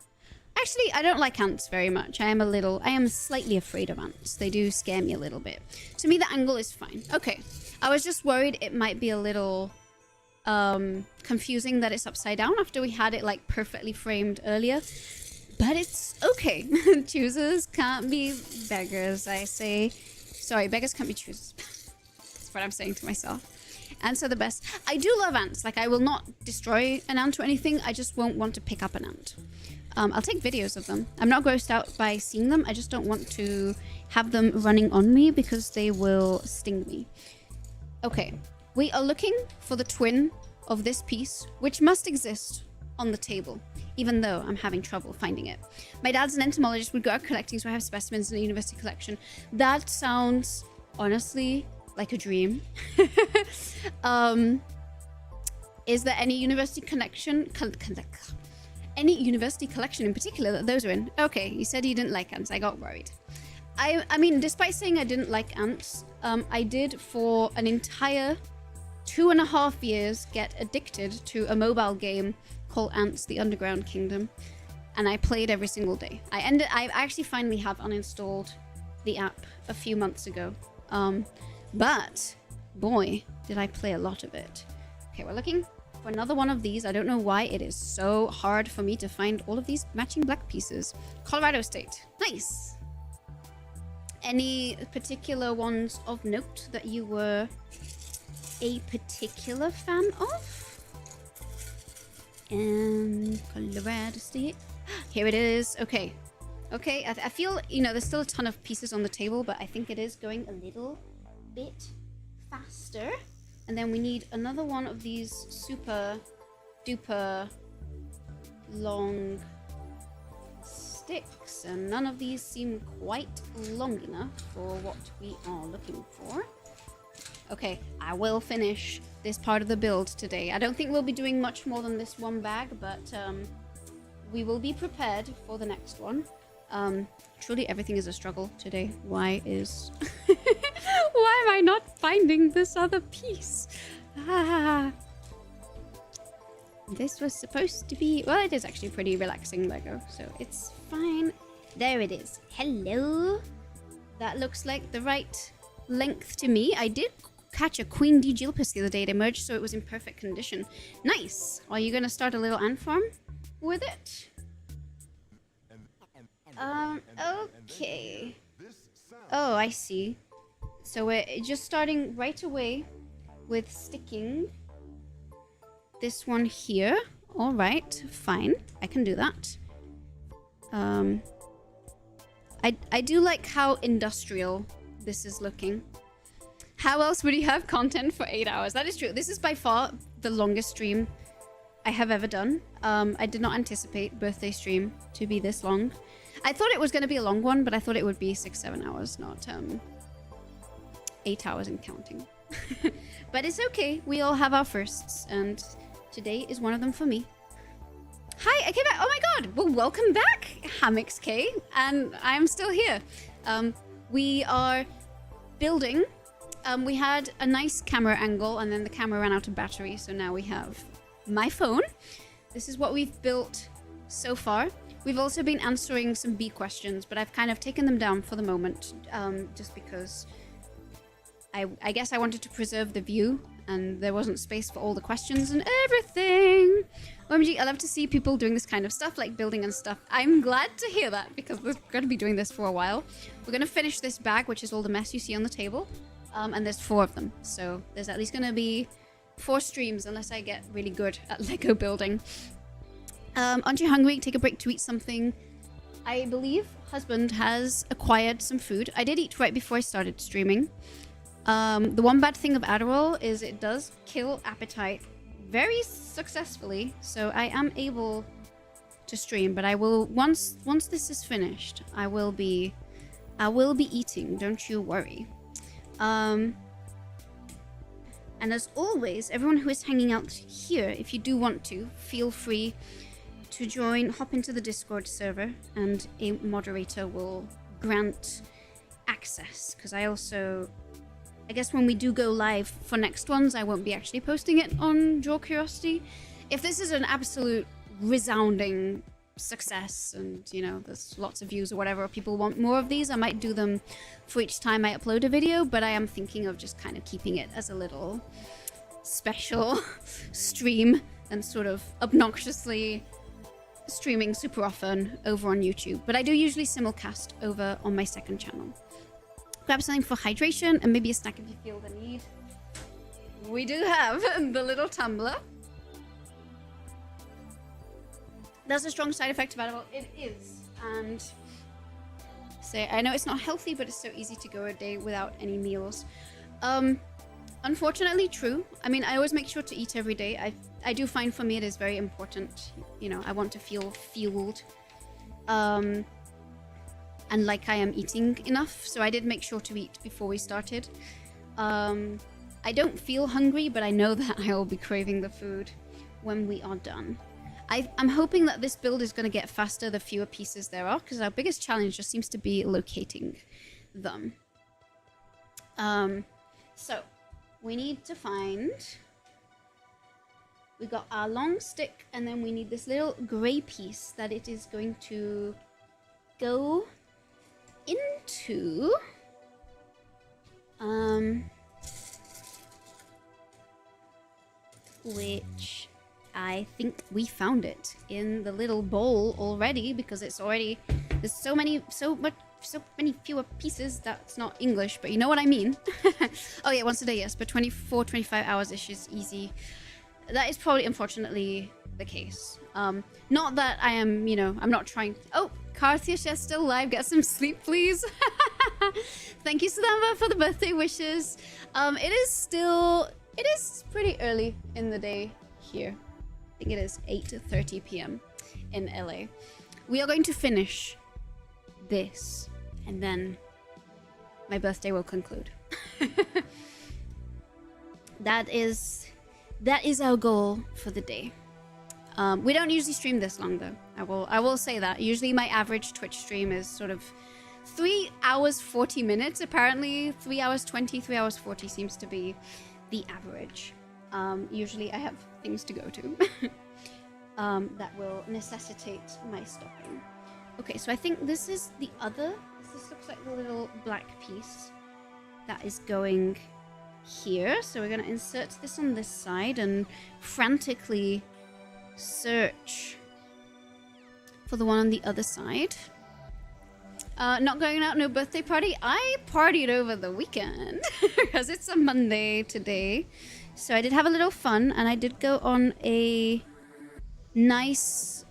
Actually, I don't like ants very much. I am slightly afraid of ants. They do scare me a little bit. To me, the angle is fine. Okay. I was just worried it might be a little confusing that it's upside down after we had it like perfectly framed earlier. But it's okay. Choosers can't be beggars, I say. Sorry, beggars can't be choosers. That's what I'm saying to myself. Ants are the best. I do love ants. Like, I will not destroy an ant or anything. I just won't want to pick up an ant. I'll take videos of them. I'm not grossed out by seeing them. I just don't want to have them running on me because they will sting me. Okay, we are looking for the twin of this piece, which must exist on the table, even though I'm having trouble finding it. My dad's an entomologist, would go out collecting, so I have specimens in a university collection. That sounds, honestly, like a dream. Is there any university connection? Any university collection in particular that those are in? Okay, you said you didn't like ants. I got worried. I mean, despite saying I didn't like ants, I did for an entire 2.5 years get addicted to a mobile game called Ants: The Underground Kingdom, and I played every single day. I actually finally have uninstalled the app a few months ago, but boy, did I play a lot of it. Okay, we're looking for another one of these. I don't know why it is so hard for me to find all of these matching black pieces. Colorado State. Nice. Any particular ones of note that you were a particular fan of? Colorado State. Here it is. Okay. Okay, I feel, you know, there's still a ton of pieces on the table, but I think it is going a little bit faster. And then we need another one of these super duper long sticks, and none of these seem quite long enough for what we are looking for. Okay, I will finish this part of the build today. I don't think we'll be doing much more than this one bag, but we will be prepared for the next one. Truly everything is a struggle today. Why am I not finding this other piece? This was supposed to be... Well, it is actually pretty relaxing Lego, so it's fine. There it is. Hello. That looks like the right length to me. I did catch a Queen D Jellyfish the other day. It emerged, so it was in perfect condition. Nice. Are you going to start a little ant farm with it? Okay. Oh, I see. So we're just starting right away with sticking this one here. All right, fine. I can do that. I do like how industrial this is looking. How else would you have content for 8 hours? That is true. This is by far the longest stream I have ever done. I did not anticipate birthday stream to be this long. I thought it was going to be a long one, but I thought it would be 6-7 hours, not 8 hours and counting. But it's okay. We all have our firsts, and today is one of them for me. Hi, I came back. Oh my god. Well, welcome back, HammixK, and I'm still here. We are building. We had a nice camera angle, and then the camera ran out of battery, so now we have my phone. This is what we've built so far. We've also been answering some bee questions, but I've kind of taken them down for the moment, just because I guess I wanted to preserve the view, and there wasn't space for all the questions and everything. OMG, I love to see people doing this kind of stuff, like building and stuff. I'm glad to hear that, because we're going to be doing this for a while. We're going to finish this bag, which is all the mess you see on the table, and there's 4 of them, so there's at least going to be 4 streams, unless I get really good at Lego building. Aren't you hungry? Take a break to eat something. I believe husband has acquired some food. I did eat right before I started streaming. The one bad thing of Adderall is it does kill appetite very successfully, so I am able to stream, but I will once this is finished, I will be eating, don't you worry. And as always, everyone who is hanging out here, if you do want to, feel free to join, hop into the Discord server, and a moderator will grant access, because I guess when we do go live for next ones, I won't be actually posting it on Draw Curiosity. If this is an absolute resounding success and, you know, there's lots of views or whatever, or people want more of these, I might do them for each time I upload a video, but I am thinking of just kind of keeping it as a little special stream and sort of obnoxiously streaming super often over on YouTube. But I do usually simulcast over on my second channel. Grab something for hydration and maybe a snack if you feel the need. We do have the little tumbler. There's a strong side effect about it. It is. And say, I know it's not healthy, but it's so easy to go a day without any meals. Unfortunately, true. I mean, I always make sure to eat every day. I do find for me it is very important. You know, I want to feel fueled. And like I am eating enough. So I did make sure to eat before we started. I don't feel hungry, but I know that I will be craving the food when we are done. I'm hoping that this build is going to get faster the fewer pieces there are, because our biggest challenge just seems to be locating them. So, we need to find... We got our long stick, and then we need this little grey piece that it is going to go into... which... I think we found it in the little bowl already, because it's already, there's so many fewer pieces. That's not English, but you know what I mean. Oh yeah, once a day, yes, but 24, 25 hours-ish is easy. That is probably, unfortunately, the case. Not that I am, you know, I'm not trying. Oh, Carthia's still alive. Get some sleep, please. Thank you, Sadamba, for the birthday wishes. It is pretty early in the day here. I think it is 8:30 p.m. in LA. We are going to finish this, and then my birthday will conclude. That is our goal for the day. We don't usually stream this long, though. I will say that. Usually my average Twitch stream is sort of 3 hours 40 minutes. Apparently 3 hours 20, 3 hours 40 seems to be the average. Usually I have things to go to that will necessitate my stopping. Okay, so I think this is the other. This looks like the little black piece that is going here. So we're going to insert this on this side and frantically search for the one on the other side. Not going out, no birthday party. I partied over the weekend because it's a Monday today. So I did have a little fun, and I did go on a nice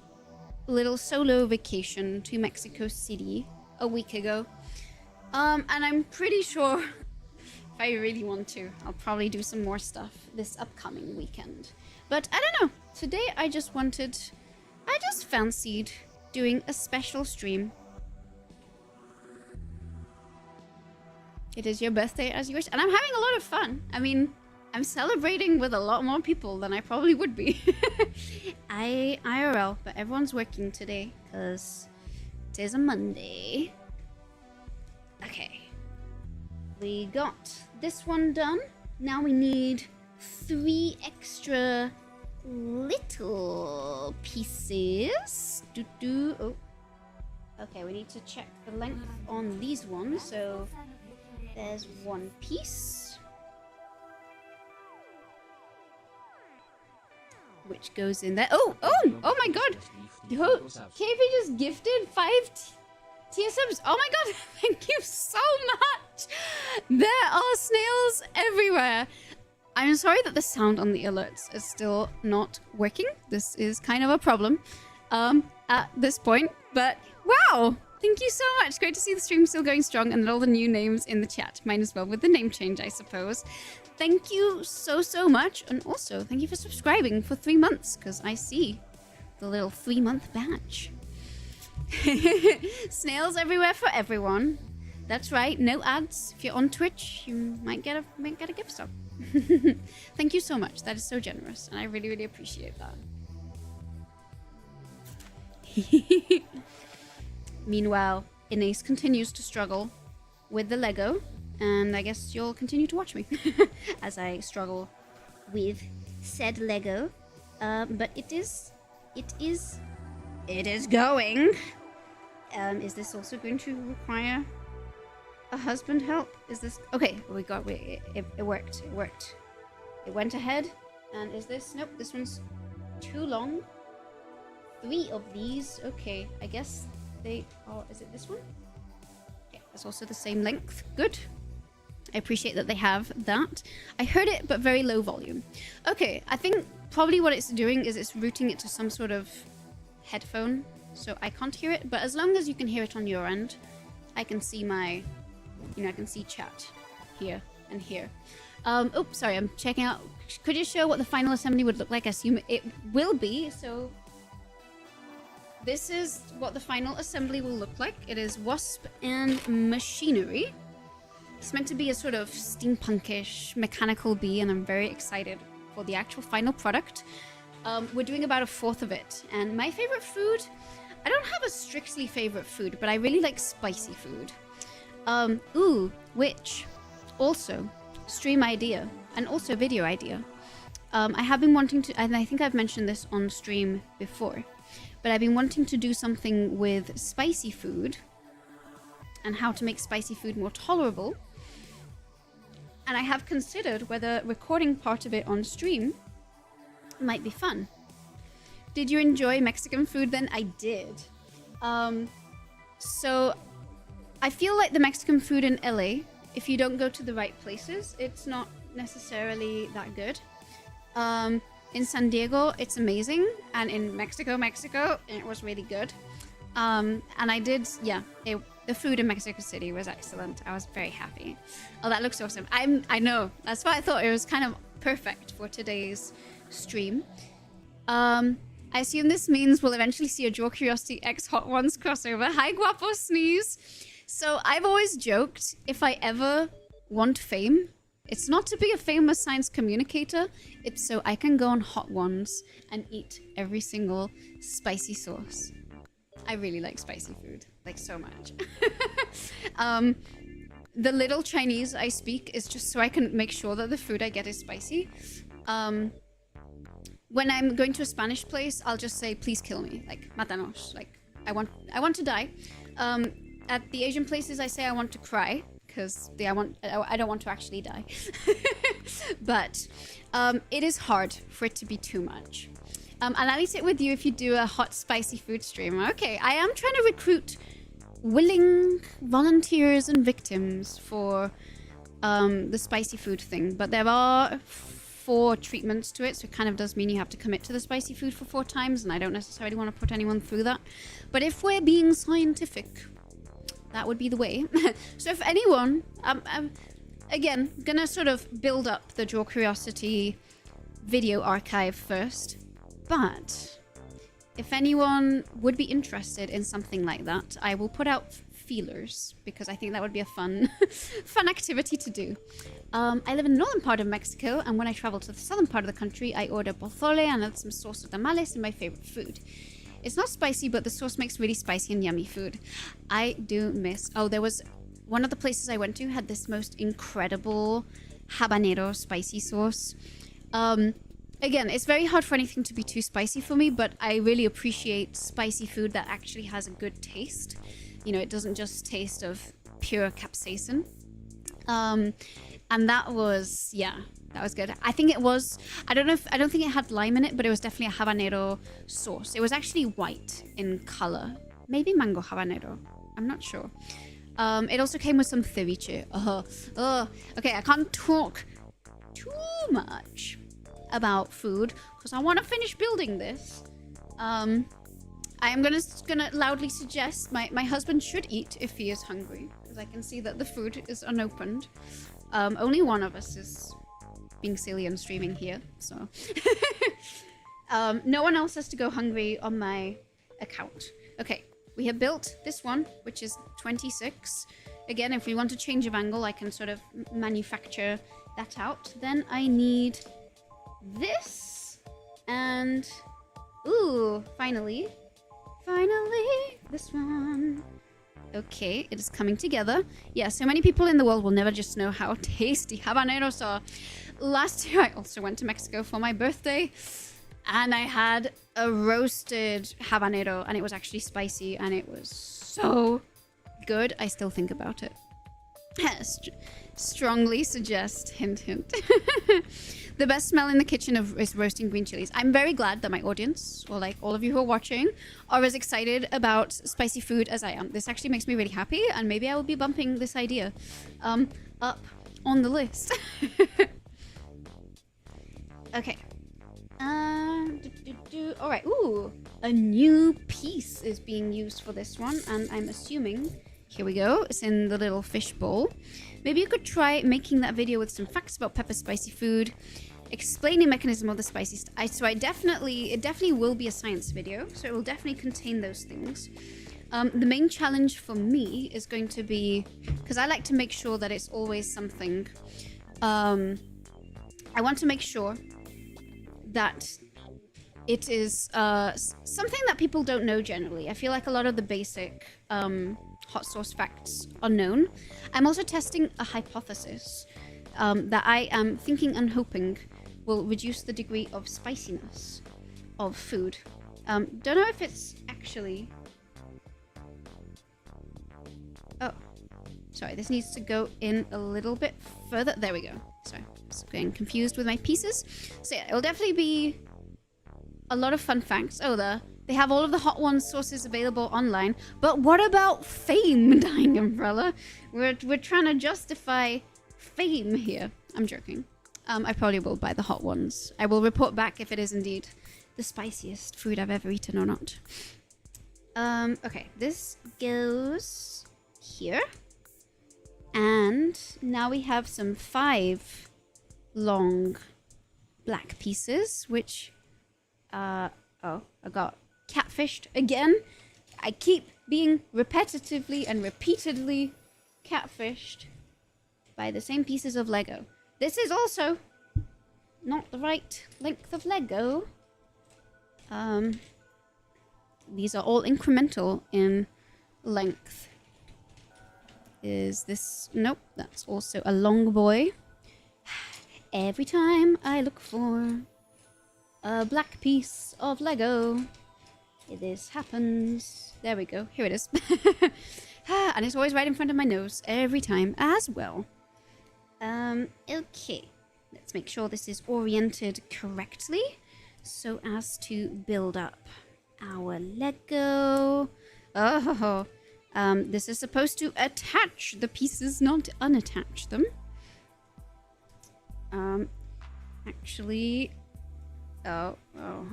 little solo vacation to Mexico City a week ago. And I'm pretty sure if I really want to, I'll probably do some more stuff this upcoming weekend. But I don't know. Today I just fancied doing a special stream. It is your birthday as you wish, and I'm having a lot of fun. I mean, I'm celebrating with a lot more people than I probably would be. IRL, but everyone's working today because it is a Monday. Okay. We got this one done. Now we need 3 extra little pieces. Oh. Okay, we need to check the length on these ones. So there's 1 piece, which goes in there. Oh my god! KP just gifted 5 tier subs. Oh my god, thank you so much! There are snails everywhere. I'm sorry that the sound on the alerts is still not working. This is kind of a problem at this point, but wow! Thank you so much. Great to see the stream still going strong and all the new names in the chat. Mine as well with the name change, I suppose. Thank you so much. And also, thank you for subscribing for 3 months, because I see the little 3-month badge. Snails everywhere for everyone. That's right. No ads. If you're on Twitch, you might get a gift sub. Thank you so much. That is so generous, and I really appreciate that. Meanwhile, Inés continues to struggle with the Lego, and I guess you'll continue to watch me as I struggle with said Lego. But it is going. Is this also going to require a husband help? Is this okay? It worked. It went ahead. And is this? Nope. This one's too long. 3 of these. Okay, I guess. Is it this one? Okay, that's also the same length. Good. I appreciate that they have that. I heard it, but very low volume. Okay, I think probably what it's doing is it's routing it to some sort of headphone, so I can't hear it. But as long as you can hear it on your end, I can see my, I can see chat here and here. Oops, sorry, I'm checking out. Could you show what the final assembly would look like? I assume it will be. So this is what the final assembly will look like. It is wasp and machinery. It's meant to be a sort of steampunkish mechanical bee, and I'm very excited for the actual final product. We're doing about 1/4 of it, and my favorite food, I don't have a strictly favorite food, but I really like spicy food. Which also stream idea and also video idea. I have been wanting to, and I think I've mentioned this on stream before, but I've been wanting to do something with spicy food and how to make spicy food more tolerable. And I have considered whether recording part of it on stream might be fun. Did you enjoy Mexican food then? I did. So I feel like the Mexican food in LA, if you don't go to the right places, it's not necessarily that good. In San Diego, it's amazing. And in Mexico, it was really good. And I did, yeah, the food in Mexico City was excellent. I was very happy. Oh, that looks awesome. I know. That's why I thought it was kind of perfect for today's stream. I assume this means we'll eventually see a Draw Curiosity X Hot Ones crossover. Hi, Guapo Sneeze. So I've always joked, if I ever want fame, it's not to be a famous science communicator, it's so I can go on Hot Ones and eat every single spicy sauce. I really like spicy food, like so much. The little Chinese I speak is just so I can make sure that the food I get is spicy. When I'm going to a Spanish place, I'll just say, please kill me, like, matanos, like, I want to die. At the Asian places, I say I want to cry, because I don't want to actually die. But it is hard for it to be too much. I'll only sit with you if you do a hot, spicy food stream. Okay, I am trying to recruit willing volunteers and victims for the spicy food thing, but there are 4 treatments to it, so it kind of does mean you have to commit to the spicy food for 4 times, and I don't necessarily want to put anyone through that. But if we're being scientific, that would be the way. So if anyone, I'm again gonna sort of build up the Draw Curiosity video archive first, but if anyone would be interested in something like that, I will put out feelers, because I think that would be a fun fun activity to do. I live in the northern part of Mexico, and when I travel to the southern part of the country, I order pozole and add some sauce of tamales in my favorite food. It's not spicy, but the sauce makes really spicy and yummy food. I do miss... Oh, there was... One of the places I went to had this most incredible habanero spicy sauce. Again, it's very hard for anything to be too spicy for me, but I really appreciate spicy food that actually has a good taste. You know, it doesn't just taste of pure capsaicin. And that was... Yeah, that was good. I think it was... I don't think it had lime in it, but it was definitely a habanero sauce. It was actually white in color. Maybe mango habanero. I'm not sure. It also came with some ceviche. Okay, I can't talk too much about food because I want to finish building this. I am gonna loudly suggest my husband should eat if he is hungry, because I can see that the food is unopened. Only one of us is being silly and streaming here, so no one else has to go hungry on my account. Okay, we have built this one, which is 26. Again, if we want to change of angle, I can sort of manufacture that out. Then I need this, and ooh, finally, this one. Okay, it is coming together. Yeah, so many people in the world will never just know how tasty habaneros are. Last year, I also went to Mexico for my birthday, and I had a roasted habanero, and it was actually spicy, and it was so good. I still think about it. Strongly suggest, hint, hint. The best smell in the kitchen is roasting green chilies. I'm very glad that my audience, or like all of you who are watching, are as excited about spicy food as I am. This actually makes me really happy, and maybe I will be bumping this idea up on the list. Okay. All right. Ooh, a new piece is being used for this one, and I'm assuming, here we go, it's in the little fish bowl. Maybe you could try making that video with some facts about pepper spicy food, explaining mechanism of the spicy so it definitely will be a science video, so it will definitely contain those things. The main challenge for me is going to be, because I like to make sure that it's always something, I want to make sure that it is something that people don't know generally. I feel like a lot of the basic hot sauce facts are known. I'm also testing a hypothesis that I am thinking and hoping will reduce the degree of spiciness of food. Don't know if it's actually... Oh, sorry, this needs to go in a little bit further. There we go. Sorry, I'm getting confused with my pieces. So yeah, it'll definitely be a lot of fun facts. Oh, they have all of the Hot Ones sources available online. But what about fame, Dying Umbrella? We're trying to justify fame here. I'm joking. I probably will buy the Hot Ones. I will report back if it is indeed the spiciest food I've ever eaten or not. Okay, this goes here. And now we have some 5 long black pieces, which... oh, I got catfished again. I keep being repetitively and repeatedly catfished by the same pieces of Lego. This is also not the right length of Lego. These are all incremental in length. Is this... Nope, that's also a long boy. Every time I look for a black piece of Lego, this happens. There we go. Here it is. And it's always right in front of my nose every time as well. Okay. Let's make sure this is oriented correctly so as to build up our Lego. Oh, this is supposed to attach the pieces, not unattach them. Actually... Oh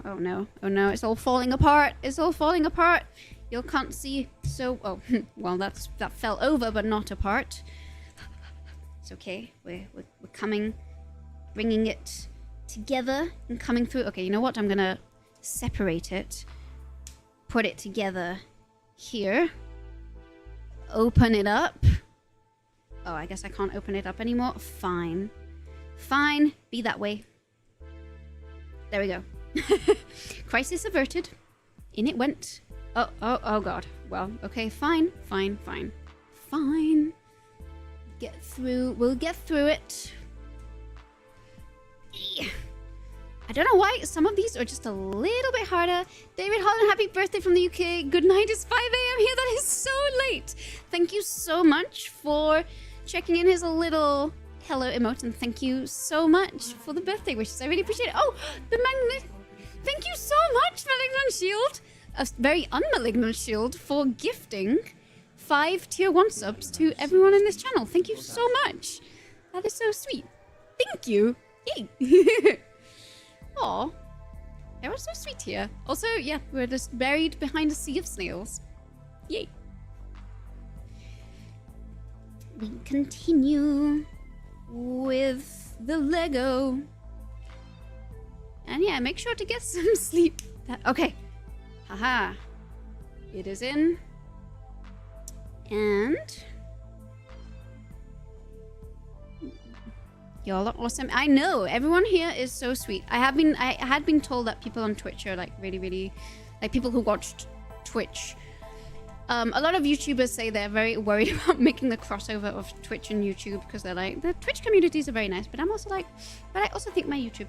no, it's all falling apart. It's all falling apart. You can't see, so... Oh, well, that fell over, but not apart. It's okay. We're coming, bringing it together and coming through. Okay, you know what? I'm gonna separate it, put it together here, open it up. Oh, I guess I can't open it up anymore. Fine. Fine, be that way. There we go. Crisis averted. In it went. Oh god. Well, okay, fine. Get through. We'll get through it. I don't know why some of these are just a little bit harder. David Holland, happy birthday from the UK. Good night, it's 5 a.m. here. That is so late. Thank you so much for checking in. Here's a little hello emote, and thank you so much for the birthday wishes. I really appreciate it. Oh, the magnet. Thank you so much, Malignant Shield. A very unmalignant shield for gifting 5 tier 1 subs to everyone in this channel. Thank you so much. That is so sweet. Thank you. Yay. Aw. They were so sweet here. Also, yeah, we're just buried behind a sea of snails. Yay. We continue with the Lego. And yeah, make sure to get some sleep. Okay. Haha. It is in. And y'all are awesome. I know everyone here is so sweet. I had been told that people on Twitch are like really like people who watched Twitch. A lot of YouTubers say they're very worried about making the crossover of Twitch and YouTube because they're like, the Twitch communities are very nice, but I'm also like, but I also think my YouTube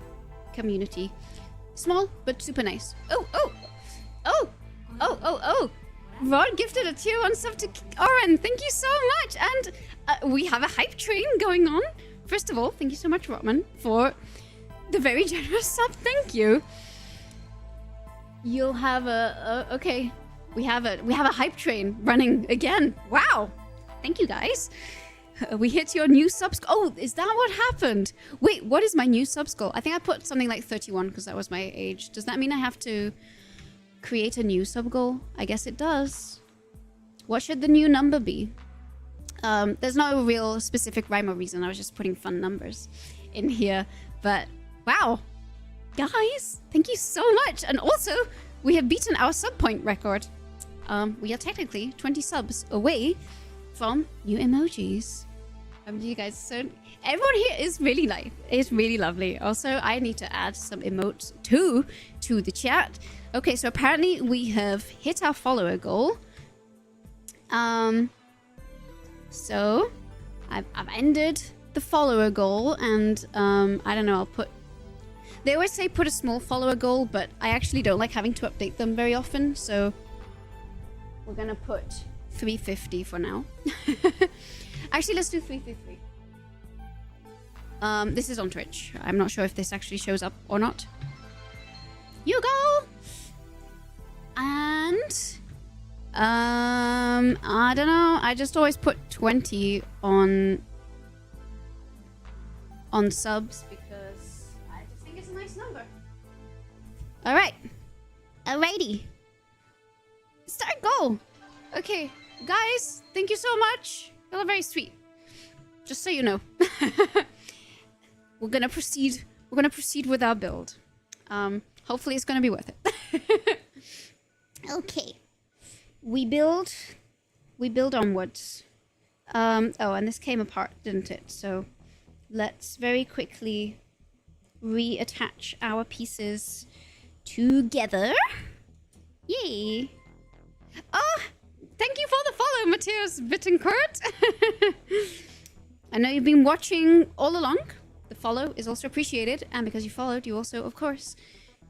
community small but super nice. Oh. Rod gifted a tier 1 sub to Oren. Thank you so much. And we have a hype train going on. First of all, thank you so much, Rotman, for the very generous sub. Thank you. You'll have okay. We have a hype train running again. Wow. Thank you guys. We hit your new subs. Oh, is that what happened? Wait, what is my new subs goal? I think I put something like 31 because that was my age. Does that mean I have to create a new sub goal? I guess it does. What should the new number be? There's no real specific rhyme or reason. I was just putting fun numbers in here. But wow, guys, thank you so much. And also, we have beaten our sub point record. We are technically 20 subs away from new emojis. You guys, so everyone here is really nice. It's really lovely. Also, I need to add some emotes to the chat. Okay, so apparently we have hit our follower goal. So I've ended the follower goal, and I don't know. I'll put. They always say put a small follower goal, but I actually don't like having to update them very often. So we're gonna put 350 for now. Actually, let's do 333. This is on Twitch. I'm not sure if this actually shows up or not. You go! And I don't know. I just always put 20 on subs because I just think it's a nice number. All right. Alrighty. Start goal. Okay, guys, thank you so much. You're very sweet. Just so you know. We're gonna proceed with our build. Hopefully it's gonna be worth it. Okay. We build onwards. Oh, and this came apart, didn't it? So let's very quickly reattach our pieces together. Yay. Oh, thank you for the follow, Matthias Bittencourt. I know you've been watching all along. The follow is also appreciated. And because you followed, you also, of course,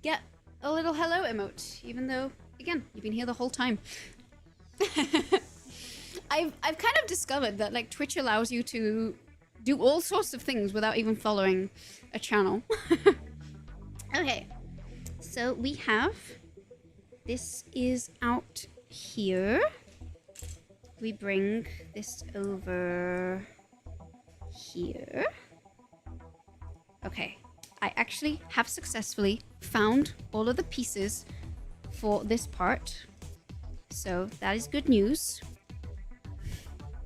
get a little hello emote. Even though, again, you've been here the whole time. I've kind of discovered that like Twitch allows you to do all sorts of things without even following a channel. Okay, so we have, this is out here. We bring this over here. Okay, I actually have successfully found all of the pieces for this part. So that is good news.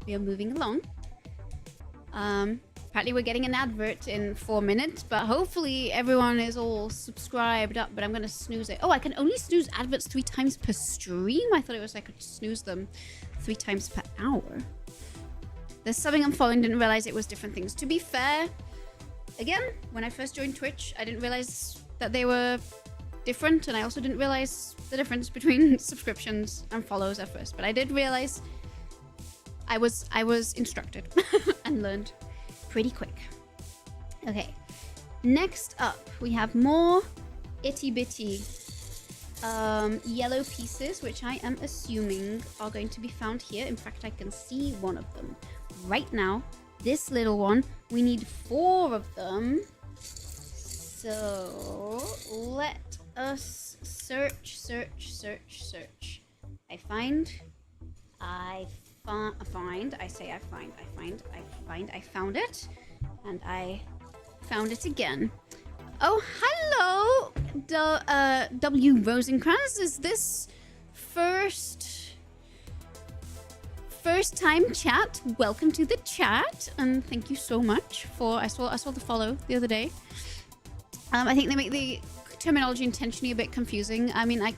We are moving along. Apparently we're getting an advert in 4 minutes, but hopefully everyone is all subscribed up, but I'm gonna snooze it. Oh, I can only snooze adverts 3 times per stream? I thought it was I could snooze them 3 times per hour. There's something I'm following, didn't realize it was different things. To be fair, again, when I first joined Twitch, I didn't realize that they were different, and I also didn't realize the difference between subscriptions and follows at first, but I did realize I was instructed and learned pretty quick. Okay, next up we have more itty bitty yellow pieces, which I am assuming are going to be found here. In fact, I can see one of them right now. This little one, we need 4 of them. So let us search. I found it, and I found it again. Oh, hello, W. Rosencrantz. Is this first time chat? Welcome to the chat, and thank you so much for. I saw the follow the other day. I think they make the terminology intentionally a bit confusing. I mean, I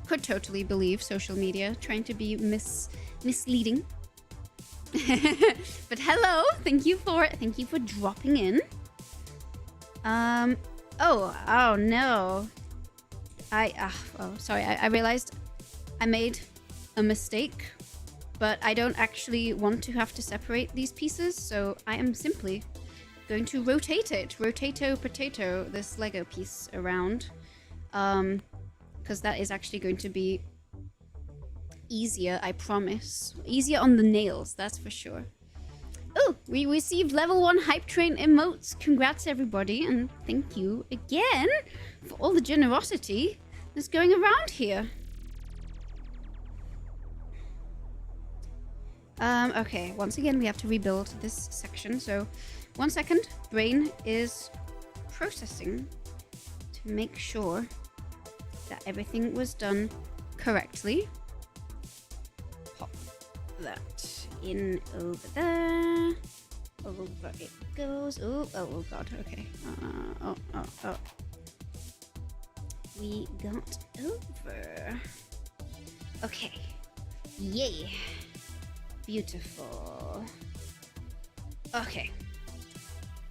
could totally believe social media trying to be misleading. But hello, thank you for dropping in. Oh no. Sorry, I realized I made a mistake, but I don't actually want to have to separate these pieces, so I am simply going to rotate it. Rotato potato, this Lego piece around. Because that is actually going to be easier, I promise. Easier on the nails, that's for sure. Oh, we received level 1 hype train emotes. Congrats everybody, and thank you again for all the generosity that's going around here. Okay, once again, we have to rebuild this section. So, 1 second. Brain is processing to make sure that everything was done correctly. Pop that in over there. Over it goes. Oh god, okay. Oh. We got over. Okay. Yay. Beautiful. Okay.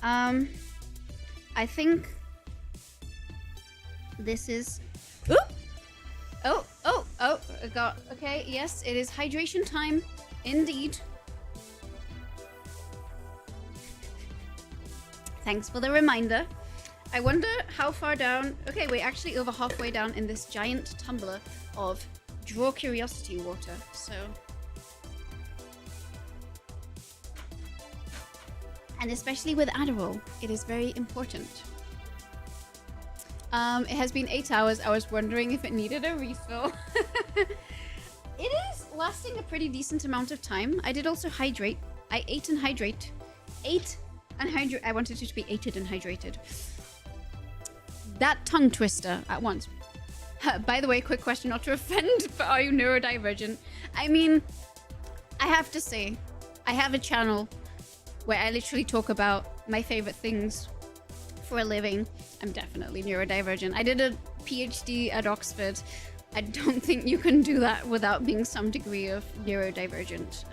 I think this is... Oh, God. Okay, yes, it is hydration time. Indeed. Thanks for the reminder. I wonder how far down... Okay, we're actually over halfway down in this giant tumbler of Draw Curiosity water, so... And especially with Adderall, it is very important. It has been 8 hours. I was wondering if it needed a refill. It is lasting a pretty decent amount of time. I did also hydrate. I ate and hydrate. I wanted it to be ated and hydrated. That tongue twister at once. By the way, quick question, not to offend, but are you neurodivergent? I mean, I have to say, I have a channel where I literally talk about my favorite things for a living. I'm definitely neurodivergent. I did a PhD at Oxford. I don't think you can do that without being some degree of neurodivergent.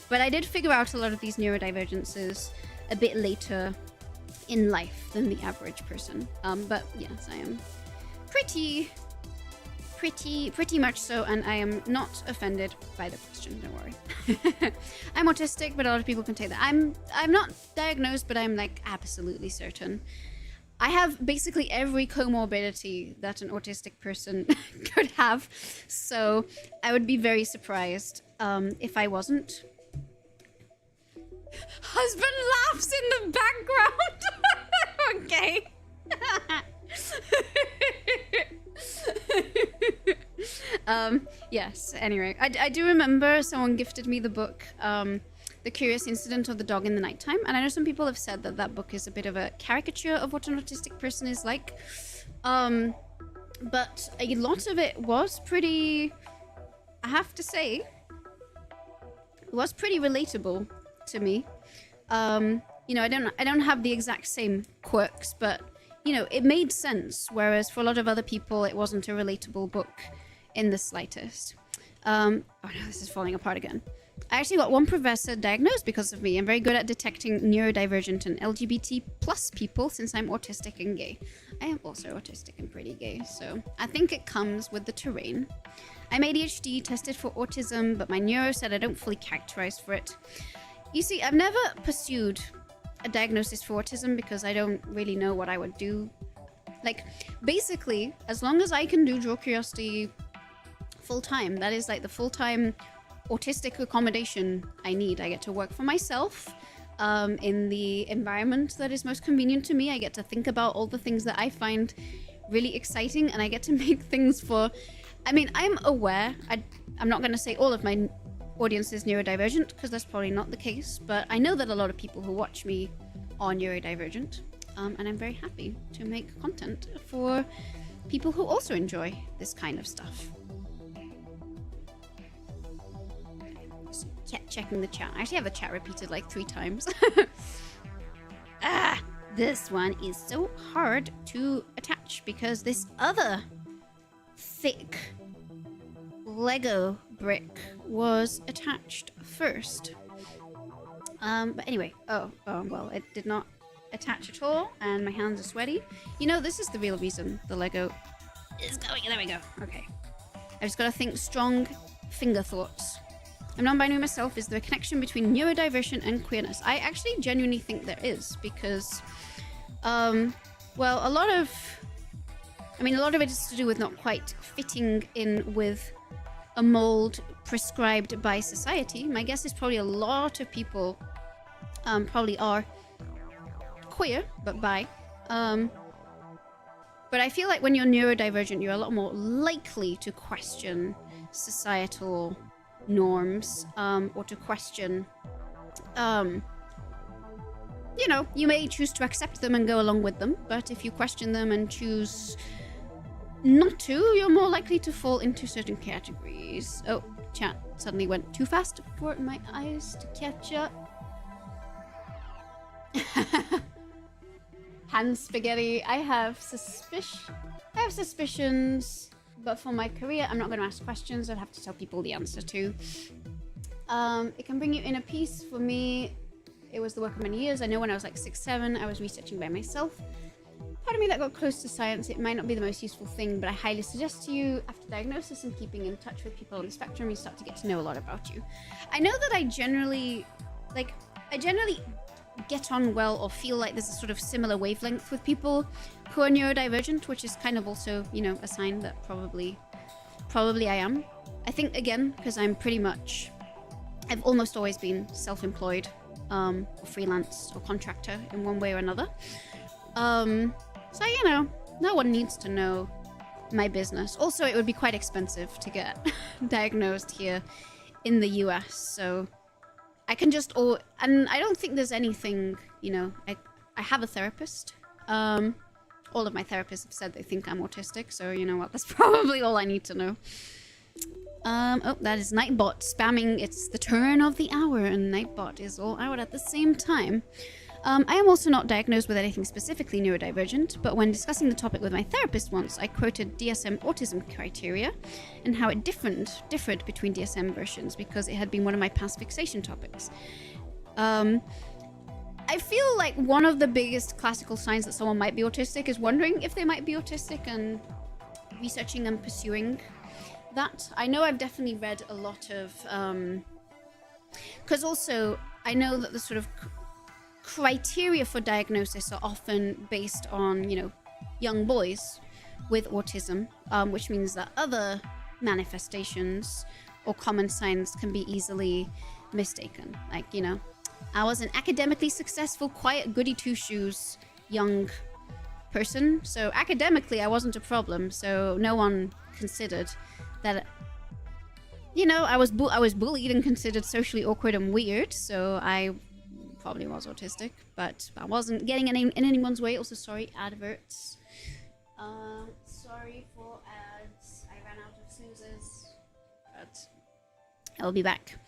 But I did figure out a lot of these neurodivergences a bit later in life than the average person. But yes, I am pretty much so, and I am not offended by the question, don't worry. I'm autistic, but a lot of people can take that. I'm not diagnosed, but I'm like absolutely certain. I have basically every comorbidity that an autistic person could have, so I would be very surprised if I wasn't. Husband laughs in the background. Okay. Yes, anyway, I do remember someone gifted me the book, The Curious Incident of the Dog in the Nighttime, and I know some people have said that that book is a bit of a caricature of what an autistic person is like, but a lot of it was pretty, I have to say, it was pretty relatable to me. You know, I don't have the exact same quirks, but you know, it made sense, whereas for a lot of other people, it wasn't a relatable book in the slightest. Oh no, this is falling apart again. I actually got one professor diagnosed because of me. I'm very good at detecting neurodivergent and LGBT plus people since I'm autistic and gay. I am also autistic and pretty gay, so I think it comes with the terrain. I'm ADHD, tested for autism, but my neuro said I don't fully characterize for it. You see, I've never pursued a diagnosis for autism because I don't really know what I would do. Like, basically, as long as I can do Draw Curiosity full-time, that is like the full-time autistic accommodation I need. I get to work for myself in the environment that is most convenient to me. I get to think about all the things that I find really exciting, and I get to make things for... I mean, I'm aware, I'm not going to say all of my audience is neurodivergent, because that's probably not the case, but I know that a lot of people who watch me are neurodivergent, and I'm very happy to make content for people who also enjoy this kind of stuff. Just checking the chat. I actually have the chat repeated like 3 times. This one is so hard to attach because this other thick Lego brick was attached first. But anyway, well, it did not attach at all, and my hands are sweaty. You know, this is the real reason the Lego is going. There we go. Okay. I just gotta think strong finger thoughts. I'm non-binary myself. Is there a connection between neurodiversion and queerness? I actually genuinely think there is, because, well, a lot of it is to do with not quite fitting in with a mold prescribed by society. My guess is probably a lot of people probably are queer, but bi. But I feel like when you're neurodivergent, you're a lot more likely to question societal norms, or to question, you know, you may choose to accept them and go along with them, but if you question them and choose not to, you're more likely to fall into certain categories. Oh, chat suddenly went too fast for my eyes to catch up. Hand spaghetti. I have suspicions, but for my career, I'm not going to ask questions. I'd have to tell people the answer to. It can bring you inner peace. For me, it was the work of many years. I know when I was like 6, 7, I was researching by myself. Part of me that got close to science, it might not be the most useful thing, but I highly suggest to you, after diagnosis and keeping in touch with people on the spectrum, you start to get to know a lot about you. I know that I generally get on well or feel like there's a sort of similar wavelength with people who are neurodivergent, which is kind of also, you know, a sign that probably I am. I think, again, because I've almost always been self-employed, or freelance or contractor in one way or another. So, you know, no one needs to know my business. Also, it would be quite expensive to get diagnosed here in the US, so I can just and I don't think there's anything, you know, I have a therapist. All of my therapists have said they think I'm autistic, so you know what, that's probably all I need to know. Oh, that is Nightbot spamming. It's the turn of the hour, and Nightbot is all out at the same time. I am also not diagnosed with anything specifically neurodivergent, but when discussing the topic with my therapist once, I quoted DSM autism criteria and how it differed between DSM versions because it had been one of my past fixation topics. I feel like one of the biggest classical signs that someone might be autistic is wondering if they might be autistic and researching and pursuing that. I know I've definitely read a lot of... because also, I know that the sort of criteria for diagnosis are often based on, you know, young boys with autism, which means that other manifestations or common signs can be easily mistaken. Like, you know, I was an academically successful, quiet, goody two-shoes young person, so academically I wasn't a problem, so no one considered that, you know, I was bullied and considered socially awkward and weird, so I probably was autistic, but I wasn't getting in anyone's way. Also, sorry, adverts. Sorry for ads. I ran out of snoozes, but I'll be back.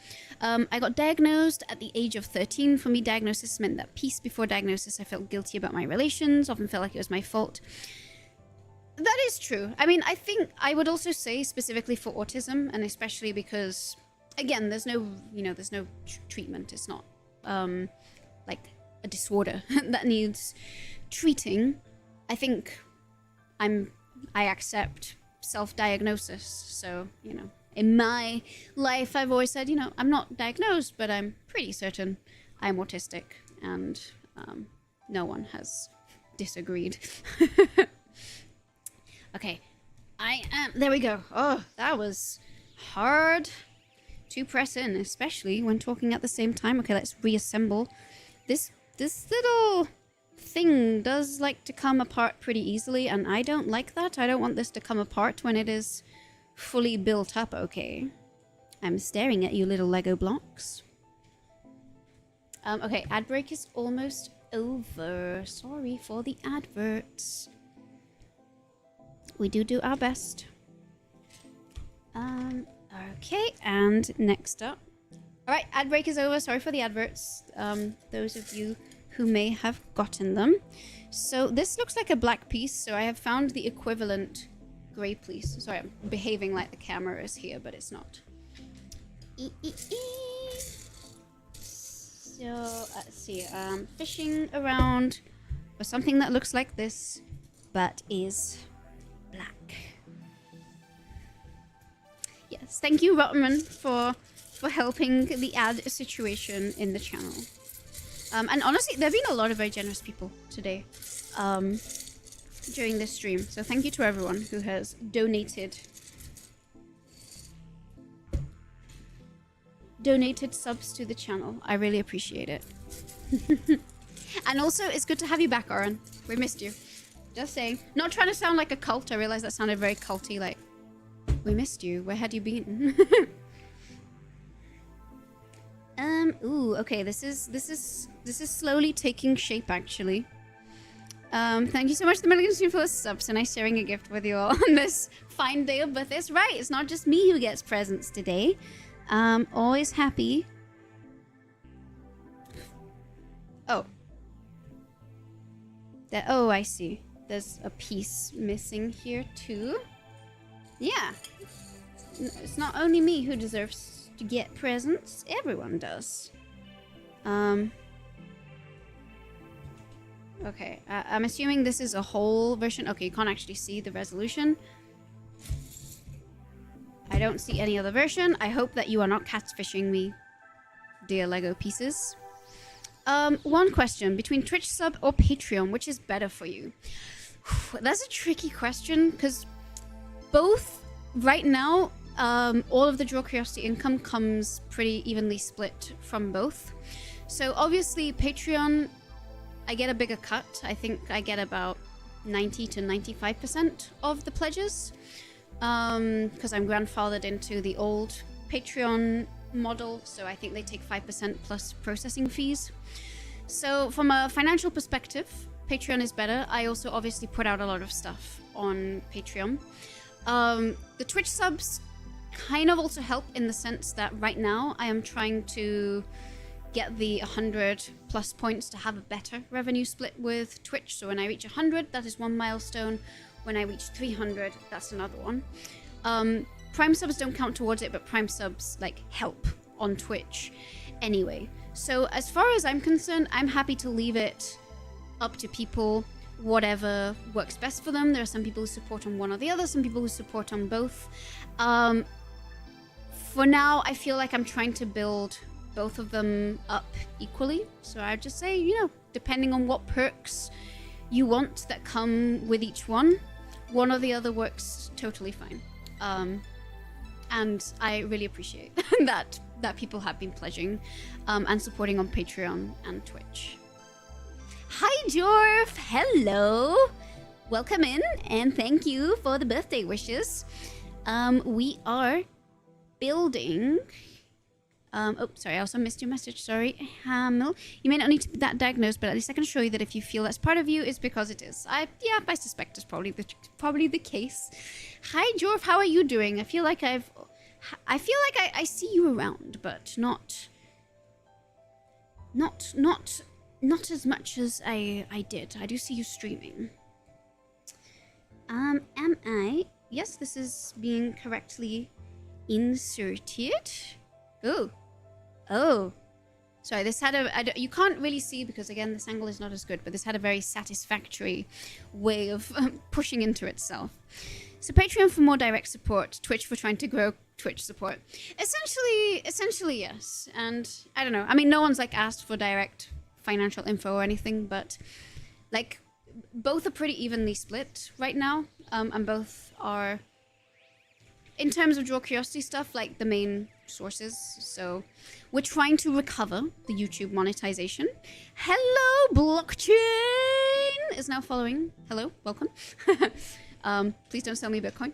I got diagnosed at the age of 13. For me, diagnosis meant that peace before diagnosis. I felt guilty about my relations, often felt like it was my fault. That is true. I mean, I think I would also say specifically for autism, and especially because, again, there's no, you know, there's no treatment. It's not like a disorder that needs treating. I think I accept self-diagnosis. So, you know, in my life, I've always said, you know, I'm not diagnosed, but I'm pretty certain I'm autistic, and no one has disagreed. Okay, there we go. Oh, that was hard to press in, especially when talking at the same time. Okay, let's reassemble. This little thing does like to come apart pretty easily, and I don't like that. I don't want this to come apart when it is fully built up. Okay, I'm staring at you, little Lego blocks. Okay, ad break is almost over. Sorry for the adverts. We do our best. Okay, and next up. Alright, ad break is over. Sorry for the adverts. Those of you who may have gotten them. So this looks like a black piece, so I have found the equivalent grey piece. Sorry, I'm behaving like the camera is here, but it's not. So, let's see. Fishing around for something that looks like this, but is black. Yes, thank you, Rotman, for helping the ad situation in the channel. And honestly, there have been a lot of very generous people today during this stream. So thank you to everyone who has donated subs to the channel. I really appreciate it. And also, it's good to have you back, Oren. We missed you. Just saying. Not trying to sound like a cult. I realized that sounded very culty. Like, we missed you. Where had you been? Ooh, okay, this is slowly taking shape, actually. Thank you so much, the Milligan for the subs, and I sharing a gift with you all on this fine day of birthdays. Right, it's not just me who gets presents today. Always happy. Oh. Oh, I see. There's a piece missing here, too. Yeah. It's not only me who deserves to get presents. Everyone does. Okay, I'm assuming this is a whole version. Okay, you can't actually see the resolution. I don't see any other version. I hope that you are not catfishing me, dear Lego pieces. One question. Between Twitch sub or Patreon, which is better for you? That's a tricky question, because both, right now, all of the Draw Curiosity income comes pretty evenly split from both. So obviously, Patreon, I get a bigger cut. I think I get about 90 to 95% of the pledges, because I'm grandfathered into the old Patreon model, so I think they take 5% plus processing fees. So from a financial perspective, Patreon is better. I also obviously put out a lot of stuff on Patreon. The Twitch subs kind of also help in the sense that right now I am trying to get the 100 plus points to have a better revenue split with Twitch. So when I reach 100, that is one milestone. When I reach 300, that's another one. Prime subs don't count towards it, but Prime subs like help on Twitch anyway. So as far as I'm concerned, I'm happy to leave it up to people, whatever works best for them. There are some people who support on one or the other, some people who support on both. For now, I feel like I'm trying to build both of them up equally. So I'd just say, you know, depending on what perks you want that come with each one or the other works totally fine. And I really appreciate that people have been pledging and supporting on Patreon and Twitch. Hi, Jorf! Hello! Welcome in, and thank you for the birthday wishes. We are building... oh, sorry, I also missed your message. Sorry, Hamil. You may not need to be that diagnosed, but at least I can show you that if you feel that's part of you, it's because it is. Yeah, I suspect it's probably the case. Hi, Jorf. How are you doing? I feel like I see you around, but not as much as I did. I do see you streaming. Am I? Yes, this is being correctly inserted. Oh. Sorry, this had you can't really see because, again, this angle is not as good, but this had a very satisfactory way of pushing into itself. So Patreon for more direct support, Twitch for trying to grow Twitch support. Essentially, yes. And I don't know. I mean, no one's, like, asked for direct financial info or anything, but, like, both are pretty evenly split right now. And both are, in terms of Draw Curiosity stuff, like, the main sources. So we're trying to recover the YouTube monetization. Hello, blockchain is now following. Hello, welcome. Please don't sell me Bitcoin.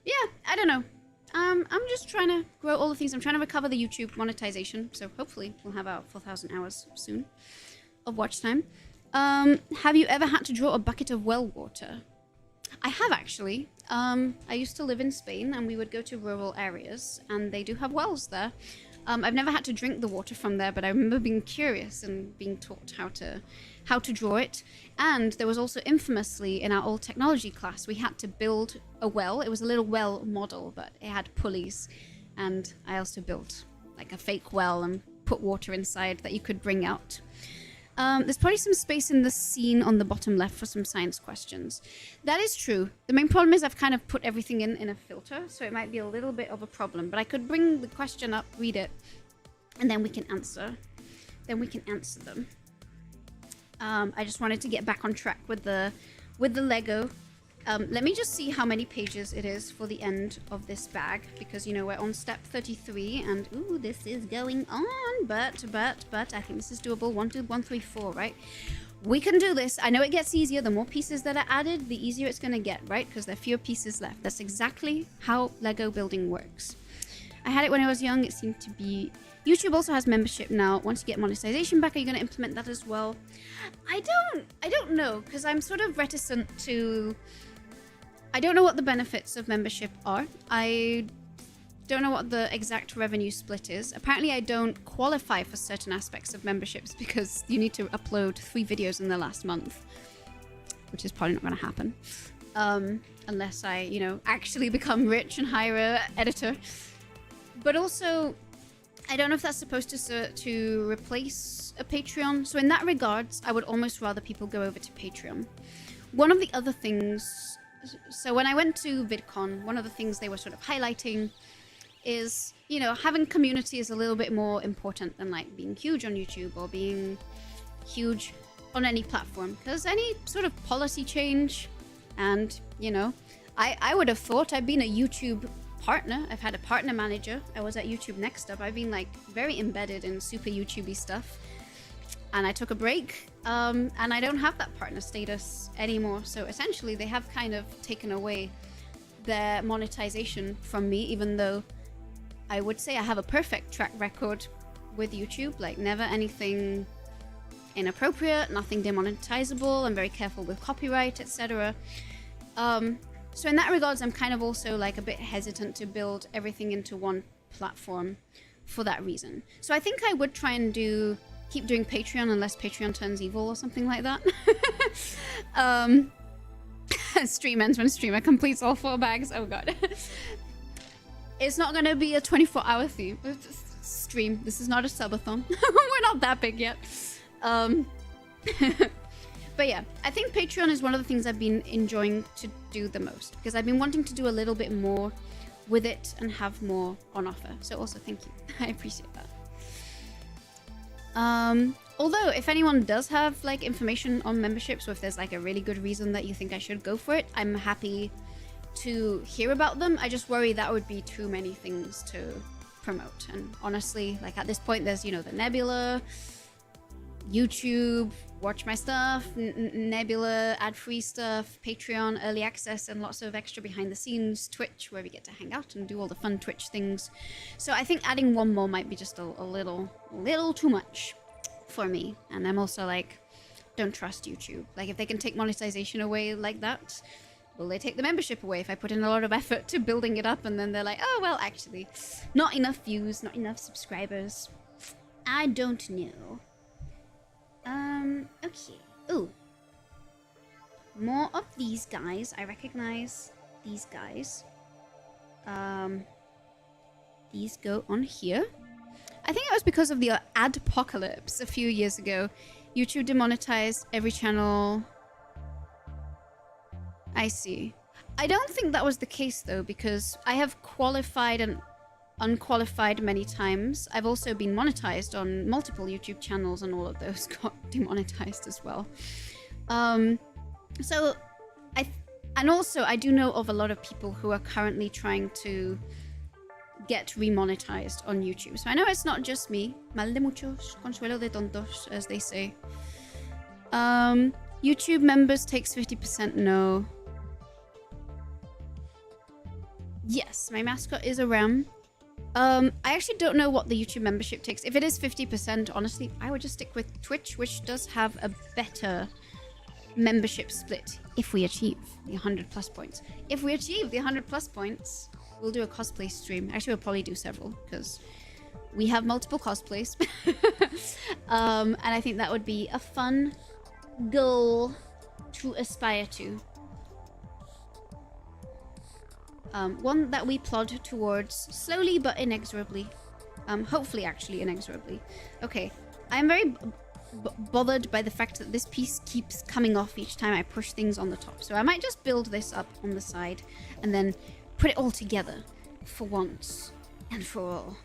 Yeah, I don't know. I'm just trying to grow all the things. I'm trying to recover the YouTube monetization. So hopefully we'll have our 4,000 hours soon of watch time. Have you ever had to draw a bucket of well water? I have, actually. I used to live in Spain, and we would go to rural areas, and they do have wells there. I've never had to drink the water from there, but I remember being curious and being taught how to draw it. And there was also infamously in our old technology class, we had to build a well. It was a little well model, but it had pulleys. And I also built like a fake well and put water inside that you could bring out. There's probably some space in the scene on the bottom left for some science questions. That is true. The main problem is I've kind of put everything in a filter, so it might be a little bit of a problem. But I could bring the question up, read it, and then we can answer. Them. I just wanted to get back on track with the Lego. Let me just see how many pages it is for the end of this bag, because, you know, we're on step 33, and, ooh, this is going on, but, I think this is doable. 1, 2, 1, 3, 4, right? We can do this. I know it gets easier. The more pieces that are added, the easier it's going to get, right? Because there are fewer pieces left. That's exactly how Lego building works. I had it when I was young. It seemed to be... YouTube also has membership now. Once you get monetization back, are you going to implement that as well? I don't know, because I'm sort of reticent to... I don't know what the benefits of membership are. I don't know what the exact revenue split is. Apparently, I don't qualify for certain aspects of memberships because you need to upload 3 videos in the last month, which is probably not going to happen. Unless I, you know, actually become rich and hire an editor. But also, I don't know if that's supposed to replace a Patreon. So in that regards, I would almost rather people go over to Patreon. One of the other things... So when I went to VidCon, one of the things they were sort of highlighting is, you know, having community is a little bit more important than like being huge on YouTube or being huge on any platform. Because any sort of policy change, and, you know, I would have thought I'd been a YouTube partner. I've had a partner manager. I was at YouTube Next Up. I've been like very embedded in super YouTubey stuff. And I took a break, and I don't have that partner status anymore. So essentially they have kind of taken away their monetization from me, even though I would say I have a perfect track record with YouTube, like never anything inappropriate, nothing demonetizable. I'm very careful with copyright, etc. So in that regards, I'm kind of also like a bit hesitant to build everything into one platform for that reason. So I think I would try and keep doing Patreon unless Patreon turns evil or something like that. Stream ends when streamer completes all 4 bags. Oh god. It's not going to be a 24-hour stream. This is not a subathon. We're not that big yet. But yeah, I think Patreon is one of the things I've been enjoying to do the most, because I've been wanting to do a little bit more with it and have more on offer. So also thank you. I appreciate that. Although if anyone does have like information on memberships, or if there's like a really good reason that you think I should go for it, I'm happy to hear about them. I just worry that would be too many things to promote. And honestly, like at this point, there's, you know, the Nebula, YouTube, watch my stuff, Nebula, ad-free stuff, Patreon, early access, and lots of extra behind the scenes, Twitch, where we get to hang out and do all the fun Twitch things. So I think adding one more might be just a little too much for me. And I'm also like, don't trust YouTube. Like if they can take monetization away like that, will they take the membership away if I put in a lot of effort to building it up and then they're like, oh, well, actually, not enough views, not enough subscribers. I don't know. Okay. Ooh. More of these guys. I recognize these guys. These go on here. I think it was because of the adpocalypse a few years ago. YouTube demonetized every channel. I see. I don't think that was the case though, because I have qualified and unqualified many times. I've also been monetized on multiple YouTube channels, and all of those got demonetized as well. So and also I do know of a lot of people who are currently trying to get remonetized on YouTube. So I know it's not just me. Mal de muchos, consuelo de tontos, as they say. YouTube members takes 50%. No. Yes, my mascot is a ram. I actually don't know what the YouTube membership takes. If it is 50%, honestly, I would just stick with Twitch, which does have a better membership split if we achieve the 100+ points. If we achieve the 100+ points, we'll do a cosplay stream. Actually, we'll probably do several, because we have multiple cosplays. And I think that would be a fun goal to aspire to. One that we plod towards slowly but inexorably. Hopefully, actually, inexorably. Okay, I'm very bothered by the fact that this piece keeps coming off each time I push things on the top. So I might just build this up on the side and then put it all together for once and for all.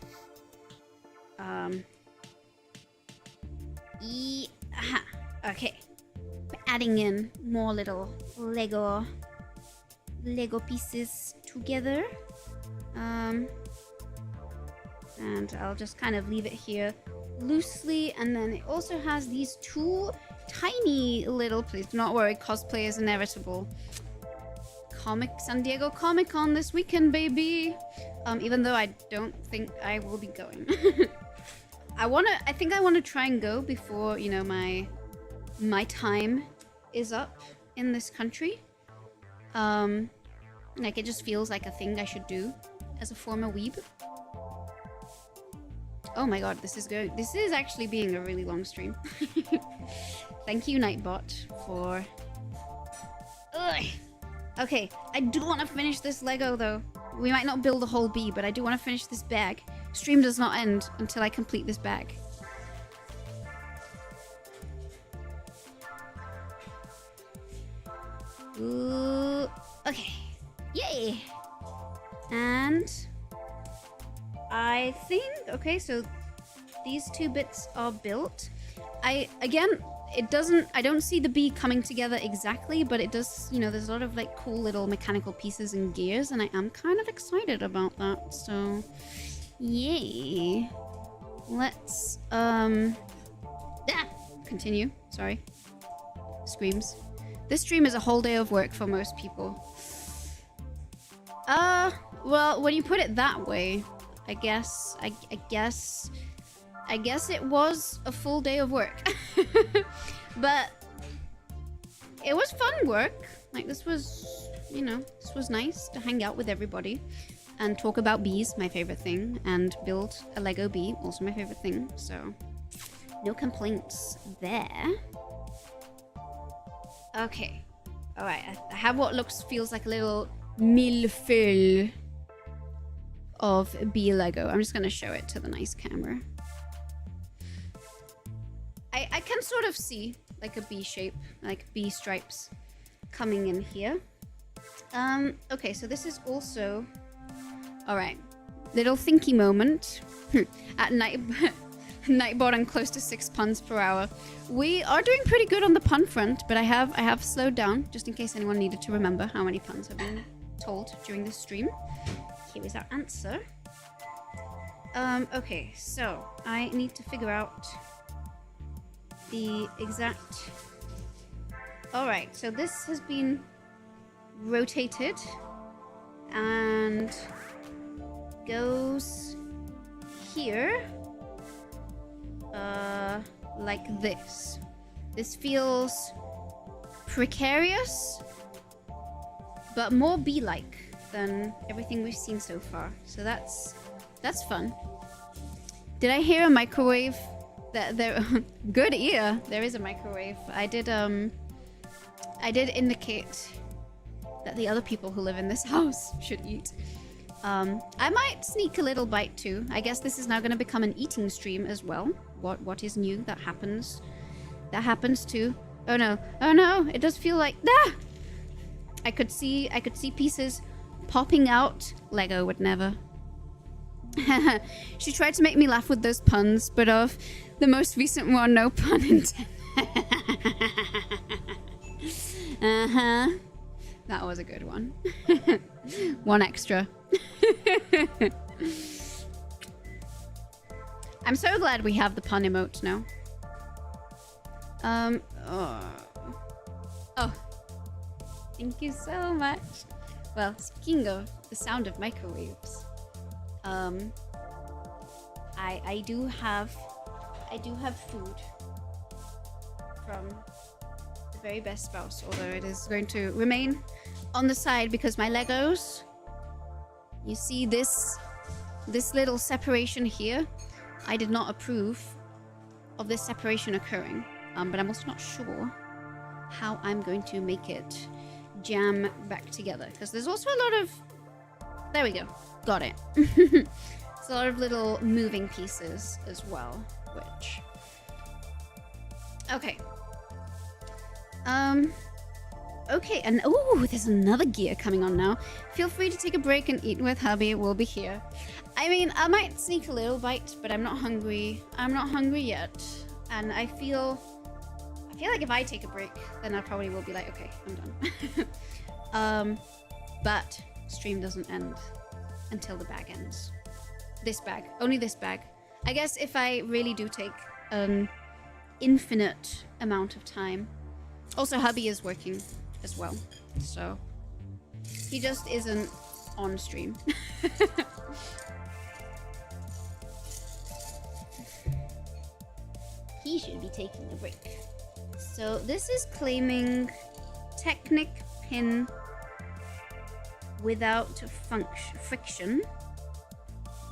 Okay. We're adding in more little Lego pieces together. And I'll just kind of leave it here loosely. And then it also has these 2 tiny little, please do not worry, cosplay is inevitable. San Diego Comic-Con this weekend, baby. Even though I don't think I will be going. I think I wanna try and go before, you know, my time is up in this country. Like it just feels like a thing I should do as a former weeb. Oh my god, this is actually being a really long stream. Thank you, Nightbot, for... Ugh. Okay, I do want to finish this Lego, though. We might not build a whole bee, but I do want to finish this bag. Stream does not end until I complete this bag. Ooh, okay. Yay! And... I think... Okay, so these 2 bits are built. Again, it doesn't... I don't see the bee coming together exactly, but it does... You know, there's a lot of, like, cool little mechanical pieces and gears, and I am kind of excited about that, so... Yay! Let's, continue. Sorry. Screams. This stream is a whole day of work for most people. Well, when you put it that way... I guess it was a full day of work. But it was fun work. Like, this was, you know, this was nice to hang out with everybody and talk about bees, my favorite thing, and build a Lego bee, also my favorite thing. So, no complaints there. Okay. Alright, I have what feels like a little millefeuille of bee Lego. I'm just gonna show it to the nice camera. I can sort of see like a bee shape, like bee stripes coming in here. Okay, so this is also... Alright, little thinky moment. At night, Nightbot and close to 6 puns per hour. We are doing pretty good on the pun front, but I have slowed down just in case anyone needed to remember how many puns have been told during this stream. Here is our answer. Okay, so I need to figure out the exact... Alright, so this has been rotated and goes here, like this. This feels precarious, but more bee-like than everything we've seen so far. So that's fun. Did I hear a microwave? Good ear. There is a microwave. I did indicate that the other people who live in this house should eat. I might sneak a little bite too. I guess this is now going to become an eating stream as well. What is new that happens? That happens too. Oh no! Oh no! It does feel like I could see pieces popping out. Lego would never. She tried to make me laugh with those puns, but of the most recent one, no pun intended. That was a good one. One extra. I'm so glad we have the pun emote now. Oh. Thank you so much. Well, speaking of the sound of microwaves, I do have food from the very best spouse, although it is going to remain on the side because my Legos, you see this little separation here. I did not approve of this separation occurring, but I'm also not sure how I'm going to make it jam back together, because there's also a lot of... There we go. Got it. It's a lot of little moving pieces as well, which... Okay. Okay, and oh, there's another gear coming on now. Feel free to take a break and eat with hubby. We'll be here. I mean, I might sneak a little bite, but I'm not hungry. I'm not hungry yet. And I feel like if I take a break, then I probably will be like, okay, I'm done. But stream doesn't end until the bag ends. This bag. Only this bag. I guess if I really do take an infinite amount of time. Also, hubby is working as well, so he just isn't on stream. he should be taking a break. So this is claiming Technic pin without friction.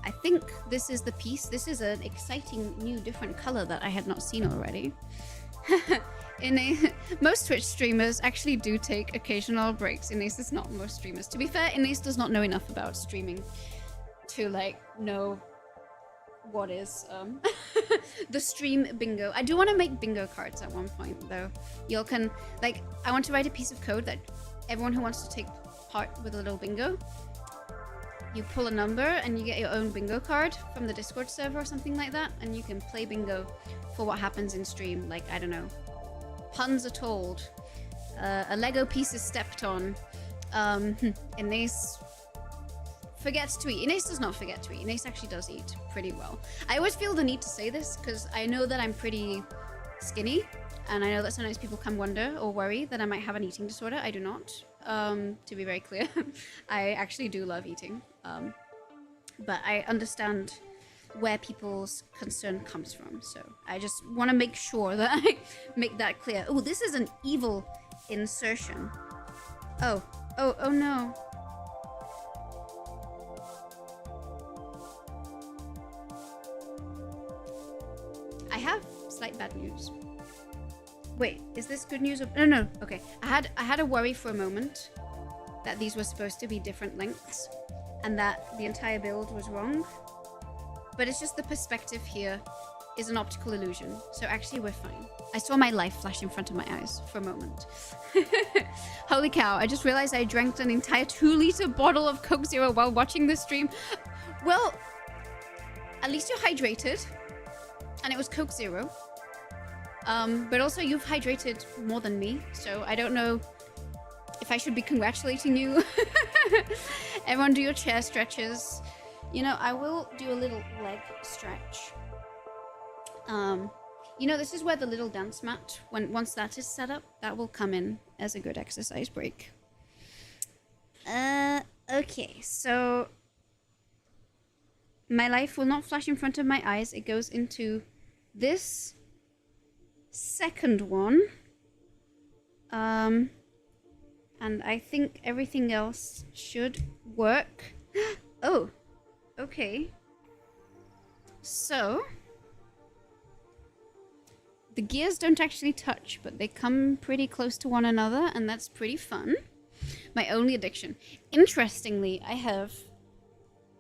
I think this is the piece. This is an exciting new different color that I had not seen already. Most Twitch streamers actually do take occasional breaks. Inés is not most streamers. To be fair, Inés does not know enough about streaming to like know what is the stream bingo. I do want to make bingo cards at one point though. Y'all can like, I want to write a piece of code that everyone who wants to take part with a little bingo, you pull a number and you get your own bingo card from the Discord server or something like that, and you can play bingo for what happens in stream. Like, I don't know, puns are told, a Lego piece is stepped on, Inés forgets to eat. Inés does not forget to eat. Inés actually does eat pretty well. I always feel the need to say this because I know that I'm pretty skinny, and I know that sometimes people can wonder or worry that I might have an eating disorder. I do not. To be very clear, I actually do love eating, but I understand where people's concern comes from, so I just want to make sure that I make that clear. Oh, this is an evil insertion. Oh no. I have slight bad news. Wait, is this good news? No. Okay, I had a worry for a moment that these were supposed to be different lengths and that the entire build was wrong. But it's just the perspective here is an optical illusion. So actually we're fine. I saw my life flash in front of my eyes for a moment. Holy cow, I just realized I drank an entire 2-liter bottle of Coke Zero while watching this stream. Well, at least you're hydrated. And it was Coke Zero. But also you've hydrated more than me, so I don't know if I should be congratulating you. Everyone do your chair stretches. You know, I will do a little leg stretch. You know, this is where the little dance mat, once that is set up, that will come in as a good exercise break. Okay, so my life will not flash in front of my eyes. It goes into this second one, and I think everything else should work. Oh, okay. So the gears don't actually touch, but they come pretty close to one another, and that's pretty fun. My only addiction. Interestingly, I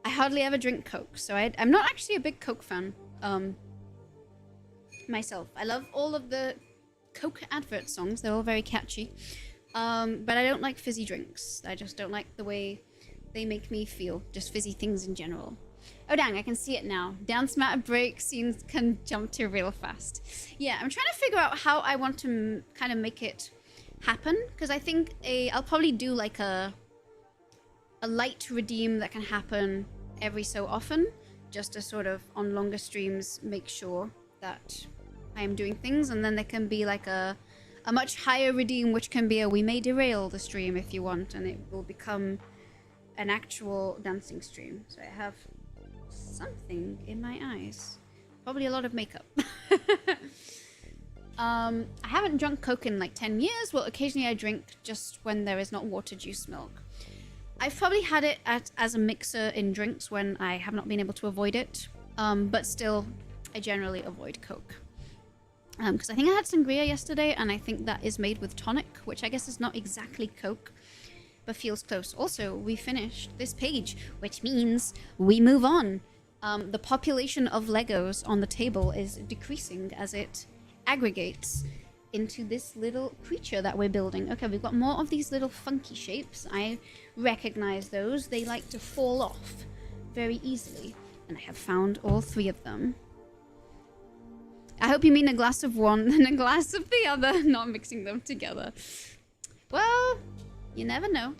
hardly ever drink Coke, so I'm not actually a big Coke fan. Myself. I love all of the Coke advert songs. They're all very catchy. But I don't like fizzy drinks. I just don't like the way they make me feel. Just fizzy things in general. Oh dang, I can see it now. Dance mat break scenes can jump to real fast. Yeah, I'm trying to figure out how I want to kind of make it happen. Because I think I'll probably do like a light redeem that can happen every so often. Just to sort of, on longer streams, make sure that I am doing things, and then there can be like a much higher redeem, which can be a we may derail the stream if you want, and it will become an actual dancing stream. So I have something in my eyes, probably a lot of makeup. I haven't drunk Coke in like 10 years. Well, occasionally I drink just when there is not water, juice, milk. I've probably had it as a mixer in drinks when I have not been able to avoid it, but still I generally avoid Coke. Because I think I had sangria yesterday, and I think that is made with tonic, which I guess is not exactly Coke, but feels close. Also, we finished this page, which means we move on. The population of Legos on the table is decreasing as it aggregates into this little creature that we're building. Okay, we've got more of these little funky shapes. I recognize those. They like to fall off very easily, and I have found all 3 of them. I hope you mean a glass of one and a glass of the other, not mixing them together. Well, you never know.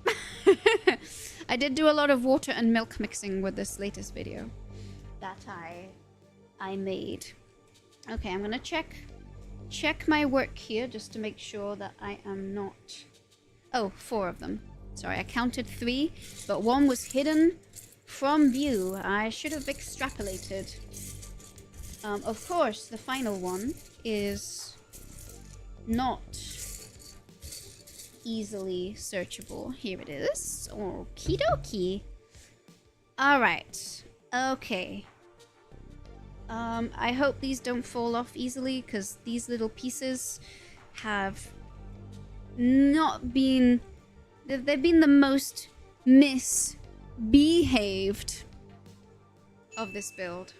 I did do a lot of water and milk mixing with this latest video that I made. Okay, I'm gonna check my work here just to make sure that I am not... Oh, 4 of them. Sorry, I counted 3, but 1 was hidden from view. I should have extrapolated. Of course, the final one is not easily searchable. Here it is. Okie dokie. Alright. Okay. I hope these don't fall off easily, because these little pieces have not been... They've been the most misbehaved of this build.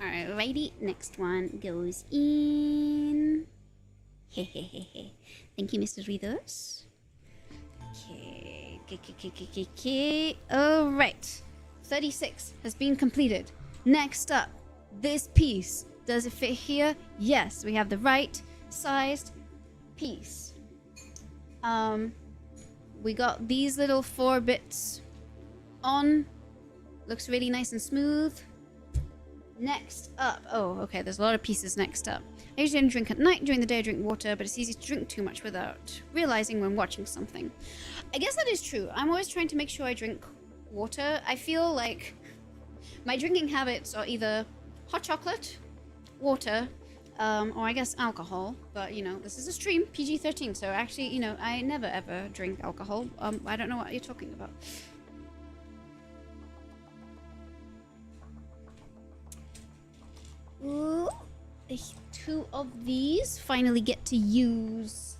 Alrighty, next one goes in. Hehehehe. Thank you, Mr. Readers. Okay. Alright. 36 has been completed. Next up, this piece. Does it fit here? Yes, we have the right sized piece. We got these little 4 bits on. Looks really nice and smooth. Next up. Oh, okay, there's a lot of pieces next up. I usually don't drink at night. During the day I drink water, but it's easy to drink too much without realizing when watching something. I guess that is true. I'm always trying to make sure I drink water. I feel like my drinking habits are either hot chocolate, water, or I guess alcohol. But, you know, this is a stream, PG-13, so actually, you know, I never ever drink alcohol. I don't know what you're talking about. Ooh, 2 of these finally get to use.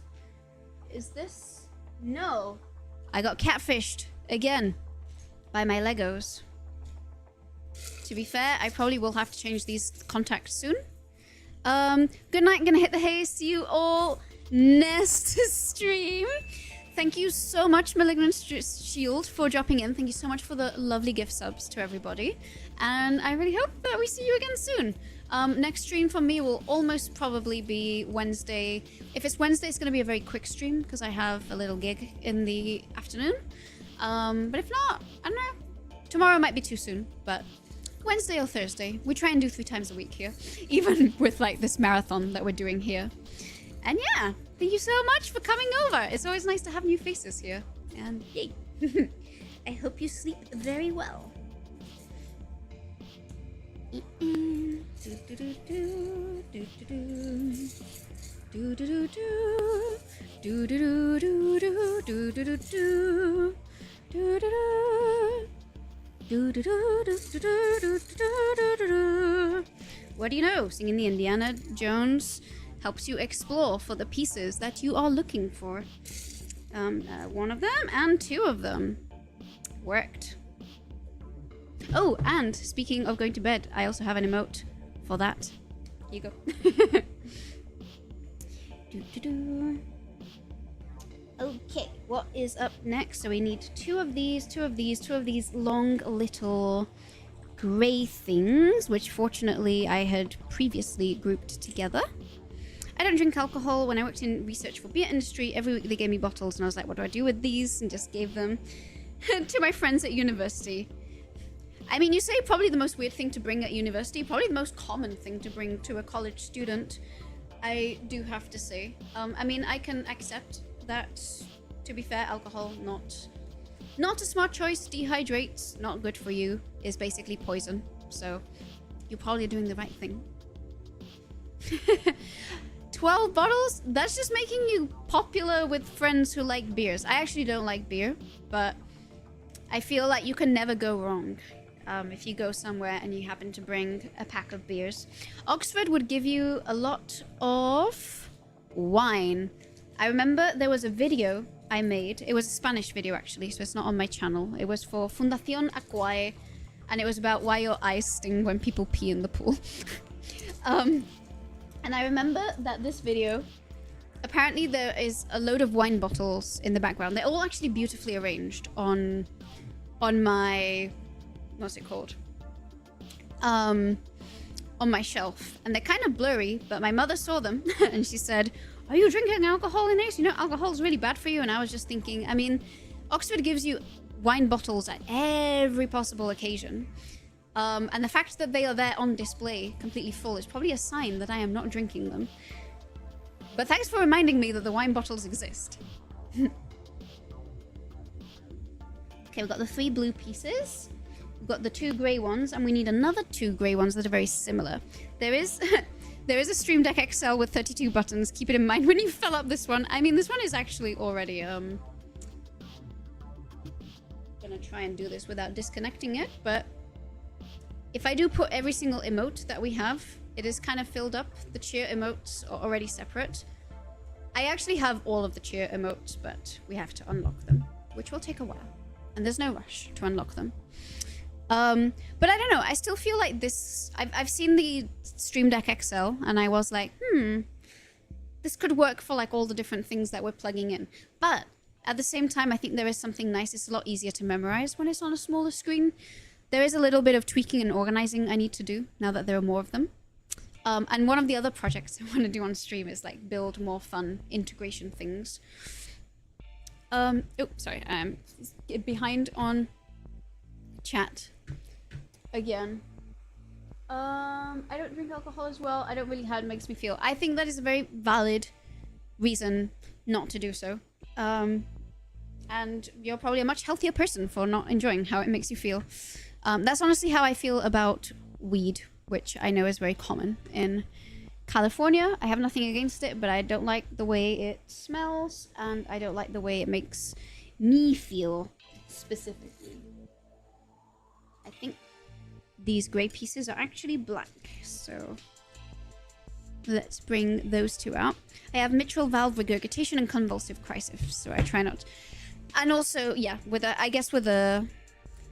Is this? No. I got catfished again by my Legos. To be fair, I probably will have to change these contacts soon. Good night. I'm gonna hit the hay. See you all next stream. Thank you so much, Malignant Shield, for dropping in. Thank you so much for the lovely gift subs to everybody. And I really hope that we see you again soon. Next stream for me will almost probably be Wednesday. If it's Wednesday, it's going to be a very quick stream because I have a little gig in the afternoon. But if not, I don't know. Tomorrow might be too soon, but Wednesday or Thursday. We try and do 3 times a week here, even with like this marathon that we're doing here. And yeah, thank you so much for coming over. It's always nice to have new faces here. And yay. I hope you sleep very well. What do you know? Singing the Indiana Jones helps you explore for the pieces that you are looking for. 1 of them and 2 of them worked. Oh, and speaking of going to bed, I also have an emote for that. Here you go. Okay, what is up next? So we need 2 of these, 2 of these, 2 of these long little grey things, which fortunately I had previously grouped together. I don't drink alcohol. When I worked in research for beer industry, every week they gave me bottles and I was like, what do I do with these? And just gave them to my friends at university. I mean, you say probably the most weird thing to bring at university, probably the most common thing to bring to a college student, I do have to say. I mean, I can accept that, to be fair, alcohol, not a smart choice, dehydrates, not good for you, is basically poison. So, you're probably doing the right thing. 12 bottles? That's just making you popular with friends who like beers. I actually don't like beer, but I feel like you can never go wrong. If you go somewhere and you happen to bring a pack of beers. Oxford would give you a lot of wine. I remember there was a video I made. It was a Spanish video, actually, so it's not on my channel. It was for Fundación Aquae, and it was about why your eyes sting when people pee in the pool. And I remember that this video, apparently there is a load of wine bottles in the background. They're all actually beautifully arranged on my... what's it called? On my shelf. And they're kind of blurry, but my mother saw them and she said, are you drinking alcohol in this? You know, alcohol is really bad for you. And I was just thinking, I mean, Oxford gives you wine bottles at every possible occasion. And the fact that they are there on display, completely full, is probably a sign that I am not drinking them. But thanks for reminding me that the wine bottles exist. Okay, we've got the 3 blue pieces. We've got the 2 grey ones, and we need another 2 grey ones that are very similar. There is there is a Stream Deck XL with 32 buttons. Keep it in mind when you fill up this one. I mean, this one is actually already gonna try and do this without disconnecting it, but if I do put every single emote that we have, it is kind of filled up. The cheer emotes are already separate. I actually have all of the cheer emotes, but we have to unlock them, which will take a while. And there's no rush to unlock them. But I don't know. I still feel like this... I've seen the Stream Deck XL, and I was like, this could work for like all the different things that we're plugging in. But at the same time, I think there is something nice. It's a lot easier to memorize when it's on a smaller screen. There is a little bit of tweaking and organizing I need to do now that there are more of them. And one of the other projects I want to do on stream is like build more fun integration things. Oh, sorry, I'm behind on chat again. I don't drink alcohol as well. I don't really how it makes me feel. I think that is a very valid reason not to do so. And you're probably a much healthier person for not enjoying how it makes you feel. That's honestly how I feel about weed, which I know is very common in California. I have nothing against it, but I don't like the way it smells, and I don't like the way it makes me feel specifically. I think these grey pieces are actually black, so let's bring those 2 out. I have mitral valve regurgitation and convulsive crisis, so I try not. And also, yeah, with I guess with a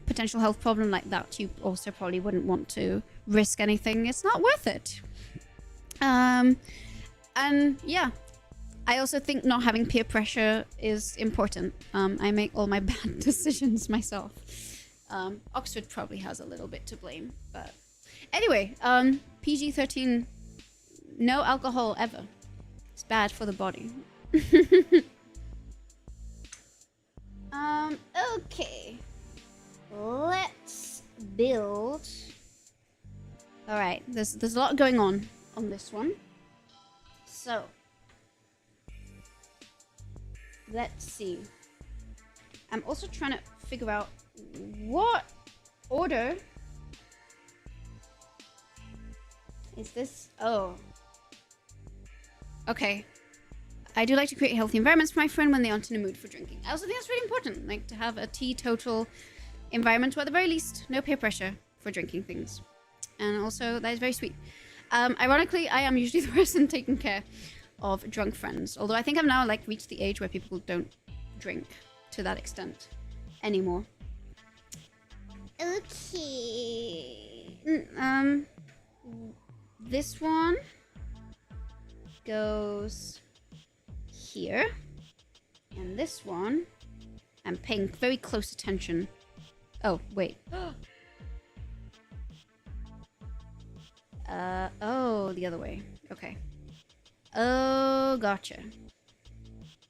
potential health problem like that, you also probably wouldn't want to risk anything. It's not worth it. And yeah, I also think not having peer pressure is important. I make all my bad decisions myself. Oxford probably has a little bit to blame, but anyway, PG-13, no alcohol ever. It's bad for the body. Okay. Let's build. All right, there's a lot going on this one. So let's see. I'm also trying to figure out what order is this. Oh, okay. I do like to create healthy environments for my friend when they aren't in a mood for drinking. I also think that's really important, like to have a teetotal environment where at the very least no peer pressure for drinking things. And also that is very sweet. Ironically, I am usually the person taking care of drunk friends, although I think I've now like reached the age where people don't drink to that extent anymore. Okay. This one goes here, and this one I'm paying very close attention. Oh wait. Oh, the other way. Okay. Oh, gotcha.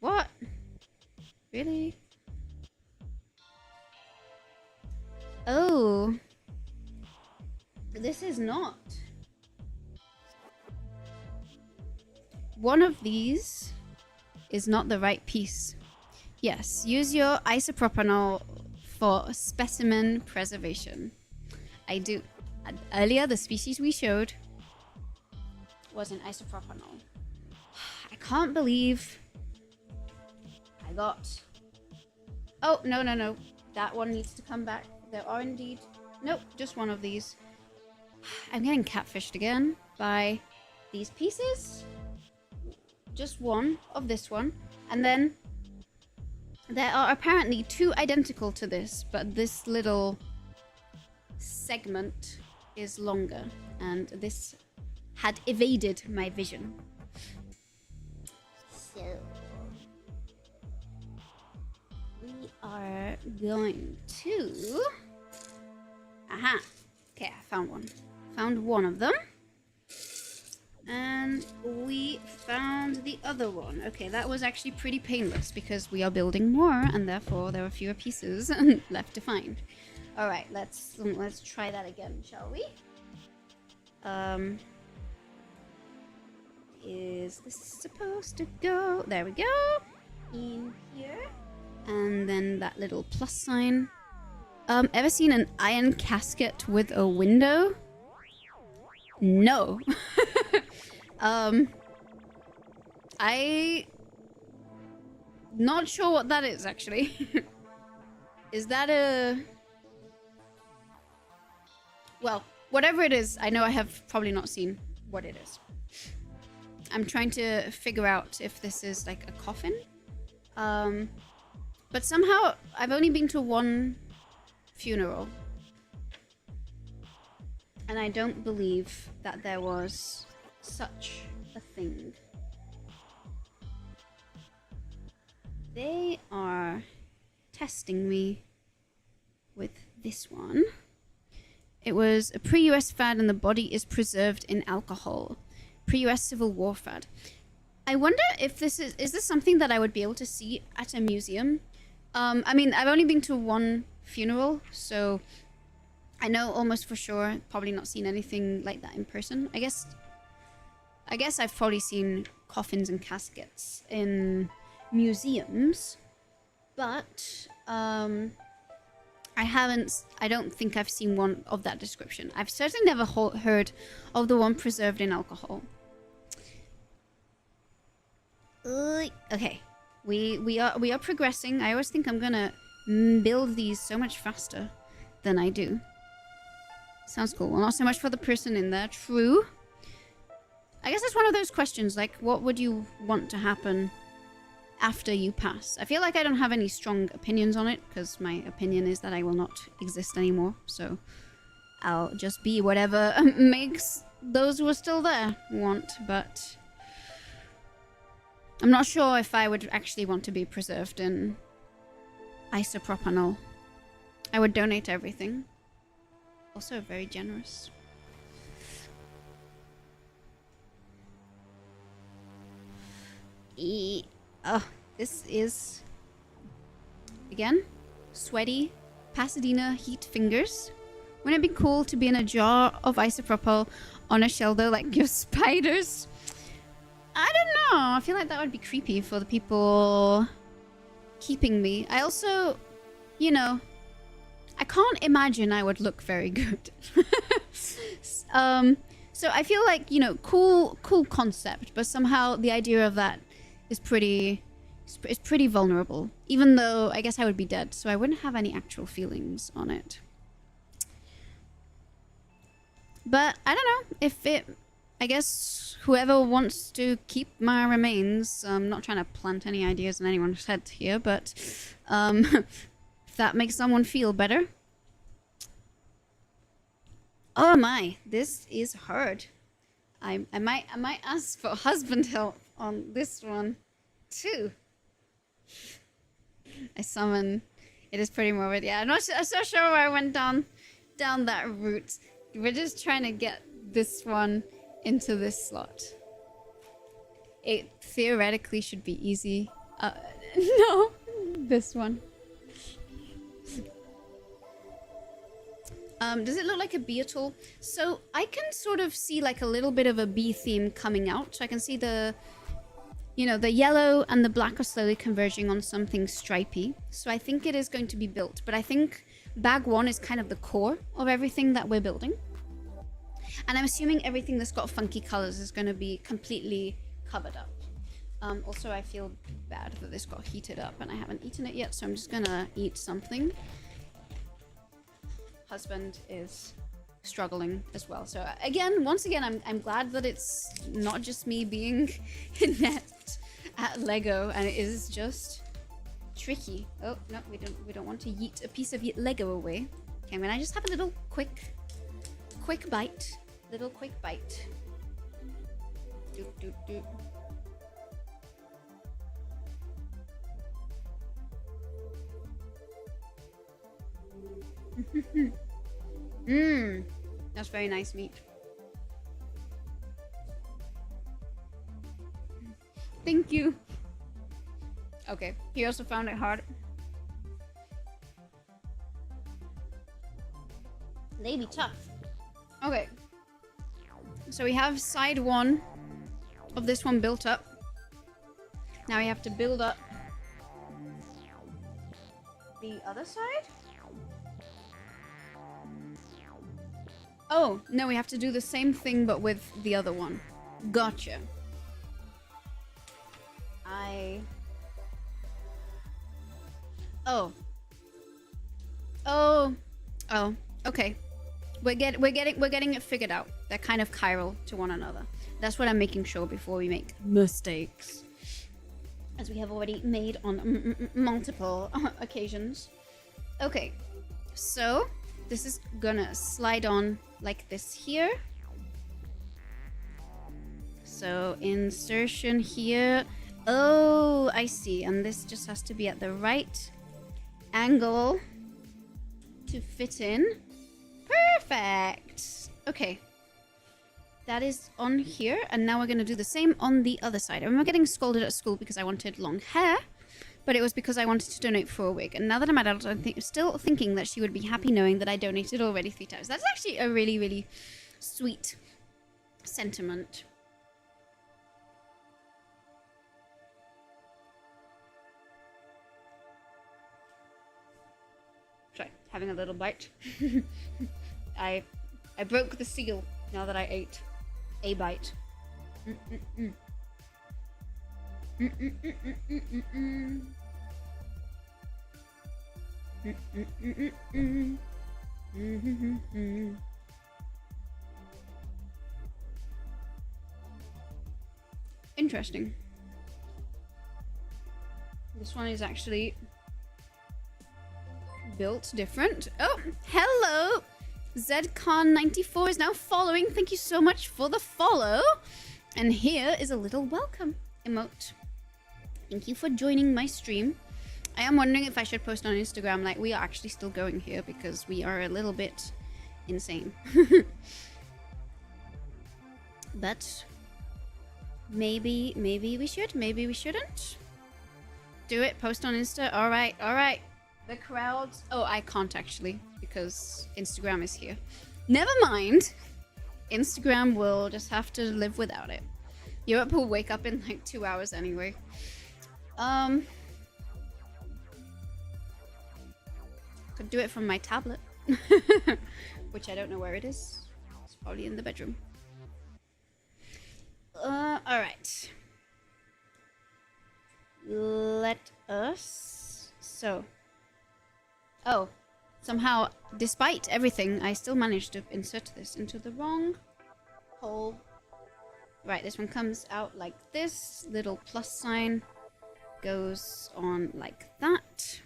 What? Really? Oh. This is not. One of these is not the right piece. Yes, use your isopropanol for specimen preservation. I do. Earlier, the species we showed was an isopropanol. I can't believe I got... Oh, no, no, no. That one needs to come back. There are indeed... Nope, just one of these. I'm getting catfished again by these pieces. Just one of this one. And then there are apparently 2 identical to this, but this little segment is longer, and this had evaded my vision. So we are going to... Aha! Okay, I found one. Found one of them. And we found the other one. Okay, that was actually pretty painless because we are building more, and therefore there are fewer pieces left to find. All right, let's try that again, shall we? is this supposed to go? There we go. In here. And then that little plus sign. Ever seen an iron casket with a window? No. I not sure what that is actually. Is that a... Well, whatever it is, I know I have probably not seen what it is. I'm trying to figure out if this is like a coffin. But somehow I've only been to one funeral. And I don't believe that there was such a thing. They are testing me with this one. It was a pre-US fad and the body is preserved in alcohol. Pre-US Civil War fad. I wonder if this is this something that I would be able to see at a museum? I mean, I've only been to one funeral, so I know almost for sure, probably not seen anything like that in person. I guess I've probably seen coffins and caskets in museums, but I don't think I've seen one of that description. I've certainly never heard of the one preserved in alcohol. Okay, we are progressing. I always think I'm gonna build these so much faster than I do. Sounds cool. Well, not so much for the person in there. True. I guess it's one of those questions, like, what would you want to happen after you pass? I feel like I don't have any strong opinions on it, because my opinion is that I will not exist anymore. So I'll just be whatever makes those who are still there want, but I'm not sure if I would actually want to be preserved in isopropanol. I would donate everything. Also very generous. Oh, this is, again, sweaty Pasadena heat fingers. Wouldn't it be cool to be in a jar of isopropyl on a shell though, like your spiders? I don't know. I feel like that would be creepy for the people keeping me. I also, you know, I can't imagine I would look very good. So I feel like, you know, cool concept, but somehow the idea of that is pretty vulnerable. Even though I guess I would be dead, so I wouldn't have any actual feelings on it. But I don't know if it... I guess whoever wants to keep my remains, I'm not trying to plant any ideas in anyone's head here, but if that makes someone feel better. Oh my, this is hard. I might ask for husband help on this one too. I summon. It is pretty morbid. Yeah, I'm not so sure why I went down that route. We're just trying to get this one into this slot. It theoretically should be easy. No, this one. Does it look like a bee at all? So I can sort of see like a little bit of a bee theme coming out. So I can see the, you know, the yellow and the black are slowly converging on something stripy. So I think it is going to be built, but I think bag one is kind of the core of everything that we're building. And I'm assuming everything that's got funky colors is going to be completely covered up. Also, I feel bad that this got heated up and I haven't eaten it yet, so I'm just going to eat something. Husband is struggling as well. So again, once again, I'm glad that it's not just me being inept at Lego, and it is just tricky. Oh, no, we don't want to yeet a piece of Lego away. Okay, I'm going to just have a little quick bite. Little quick bite. Doot, doot, doot. Mmm. That's very nice meat. Thank you. Okay, he also found it hard. They be tough. Okay. So we have side one of this one built up. Now we have to build up the other side. Oh, no, we have to do the same thing but with the other one. Gotcha. Oh. Okay. We're getting it figured out. They're kind of chiral to one another. That's what I'm making sure before we make mistakes, as we have already made on multiple occasions. Okay, so this is gonna slide on like this here. So insertion here. Oh, I see. And this just has to be at the right angle to fit in. Perfect. Okay. That is on here. And now we're going to do the same on the other side. I remember getting scolded at school because I wanted long hair. But it was because I wanted to donate for a wig. And now that I'm adult, I'm still thinking that she would be happy knowing that I donated already 3 times. That's actually a really, really sweet sentiment. Sorry, having a little bite. I broke the seal now that I ate a bite. Interesting. This one is actually built different. Oh, hello! ZCon94 is now following. Thank you so much for the follow. And here is a little welcome emote. Thank you for joining my stream. I am wondering if I should post on Instagram, like, we are actually still going here because we are a little bit insane. But maybe we should, maybe we shouldn't. Do it, post on Insta. All right. The crowds. Oh, I can't actually because Instagram is here. Never mind. Instagram will just have to live without it. Europe will wake up in like 2 hours anyway. Could do it from my tablet, which I don't know where it is. It's probably in the bedroom. All right. Let us. So. Oh, somehow, despite everything, I still managed to insert this into the wrong hole. Right, this one comes out like this. Little plus sign goes on like that.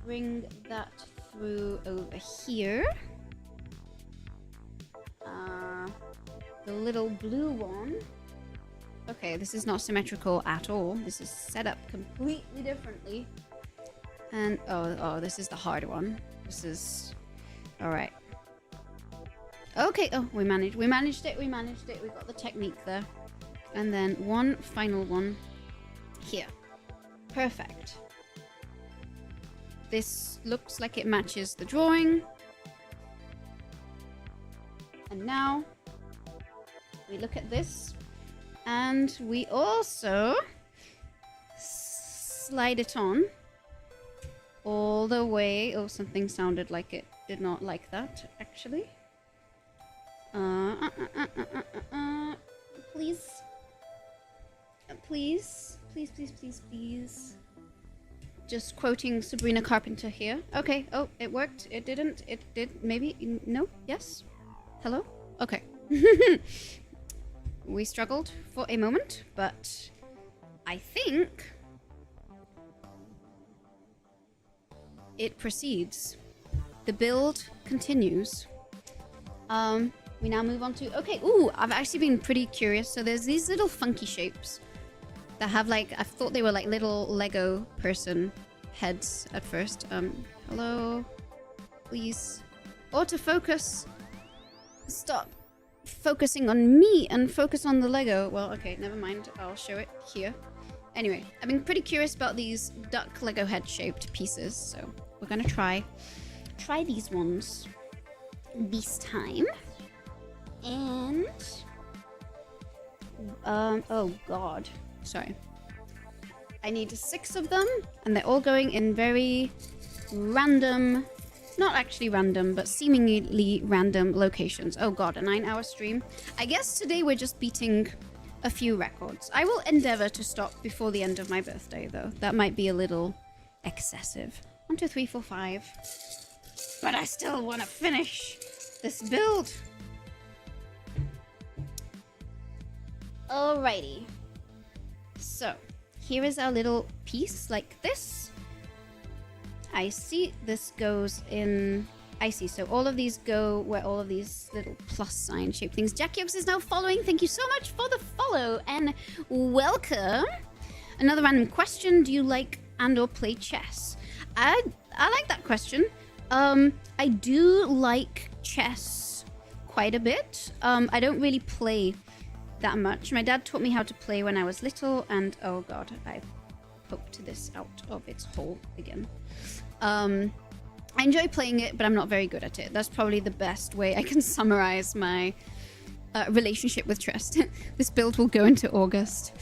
Bring that through over here. The little blue one. Okay, this is not symmetrical at all. This is set up completely differently. And oh, this is the hard one. This is all right. Okay, oh, we managed it. We got the technique there. And then one final one here. Perfect. This looks like it matches the drawing. And now we look at this. And we also slide it on all the way. Oh, something sounded like it did not like that, actually. Please. Please. Just quoting Sabrina Carpenter here. Okay, oh, it worked. It didn't. It did. Maybe. No? Yes? Hello? Okay. We struggled for a moment, but I think it proceeds. The build continues. We now move on to... Okay, ooh, I've actually been pretty curious. So there's these little funky shapes that have like... I thought they were like little Lego person heads at first. Hello? Please. Autofocus. Stop focusing on me and focus on the Lego. Well, okay, never mind. I'll show it here. Anyway, I've been pretty curious about these duck Lego head shaped pieces, so we're gonna try. try these ones this time. And oh god, sorry. I need 6 of them, and they're all going in very random, not actually random, but seemingly random locations. Oh god, a 9-hour stream. I guess today we're just beating a few records. I will endeavor to stop before the end of my birthday, though. That might be a little excessive. 1, 2, 3, 4, 5. But I still want to finish this build. Alrighty. So, here is our little piece like this. I see this goes in... I see. So all of these go where all of these little plus sign shaped things. Jackie Oaks is now following. Thank you so much for the follow and welcome. Another random question. Do you like and or play chess? I like that question. I do like chess quite a bit. I don't really play that much. My dad taught me how to play when I was little, and oh god, I poked this out of its hole again. I enjoy playing it, but I'm not very good at it. That's probably the best way I can summarize my relationship with chess. This build will go into August.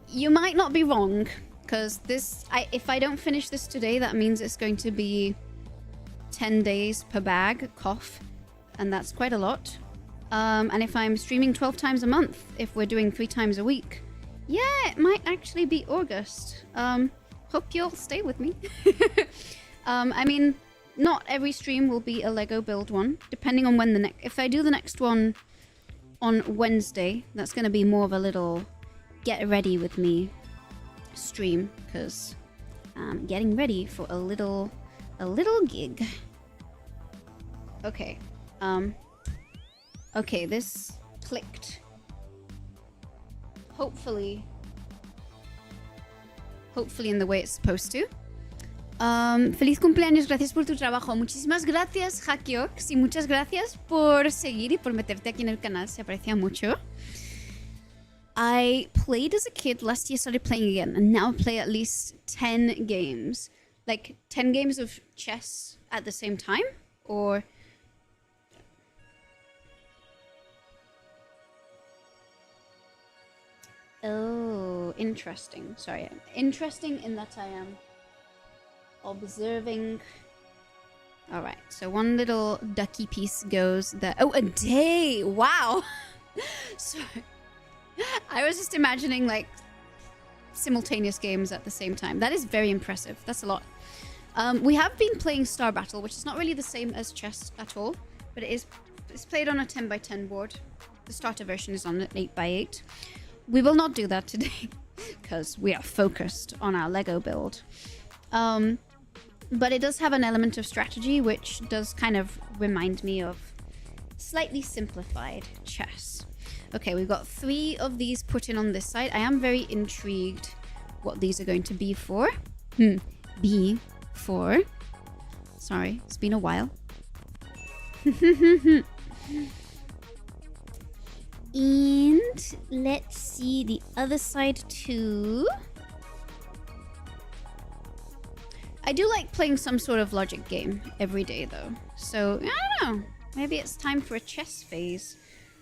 You might not be wrong, because if I don't finish this today, that means it's going to be 10 days per bag, cough, and that's quite a lot. And if I'm streaming 12 times a month, if we're doing 3 times a week, yeah, it might actually be August. Hope you'll stay with me. I mean, not every stream will be a Lego build one, depending on when the next... If I do the next one on Wednesday, that's going to be more of a little get ready with me stream, because I'm getting ready for a little gig. Okay. Okay, this clicked. Hopefully in the way it's supposed to. Feliz cumpleaños, gracias por tu trabajo. Muchísimas gracias, Hakiox, y muchas gracias por seguir y por meterte aquí en el canal, se aprecia mucho. I played as a kid, last year started playing again, and now I play at least 10 games. Like, 10 games of chess at the same time, or... Oh, interesting. Sorry. Interesting in that I am observing. Alright, so one little ducky piece goes there. Oh, a day! Wow! Sorry. I was just imagining, like, simultaneous games at the same time. That is very impressive. That's a lot. We have been playing Star Battle, which is not really the same as chess at all, but it's played on a 10x10 board. The starter version is on an 8x8. We will not do that today because we are focused on our Lego build. But it does have an element of strategy, which does kind of remind me of slightly simplified chess. Okay, we've got 3 of these put in on this side. I am very intrigued what these are going to be for. Be for. Sorry, it's been a while. And let's see the other side too. I do like playing some sort of logic game every day though. So, I don't know. Maybe it's time for a chess phase.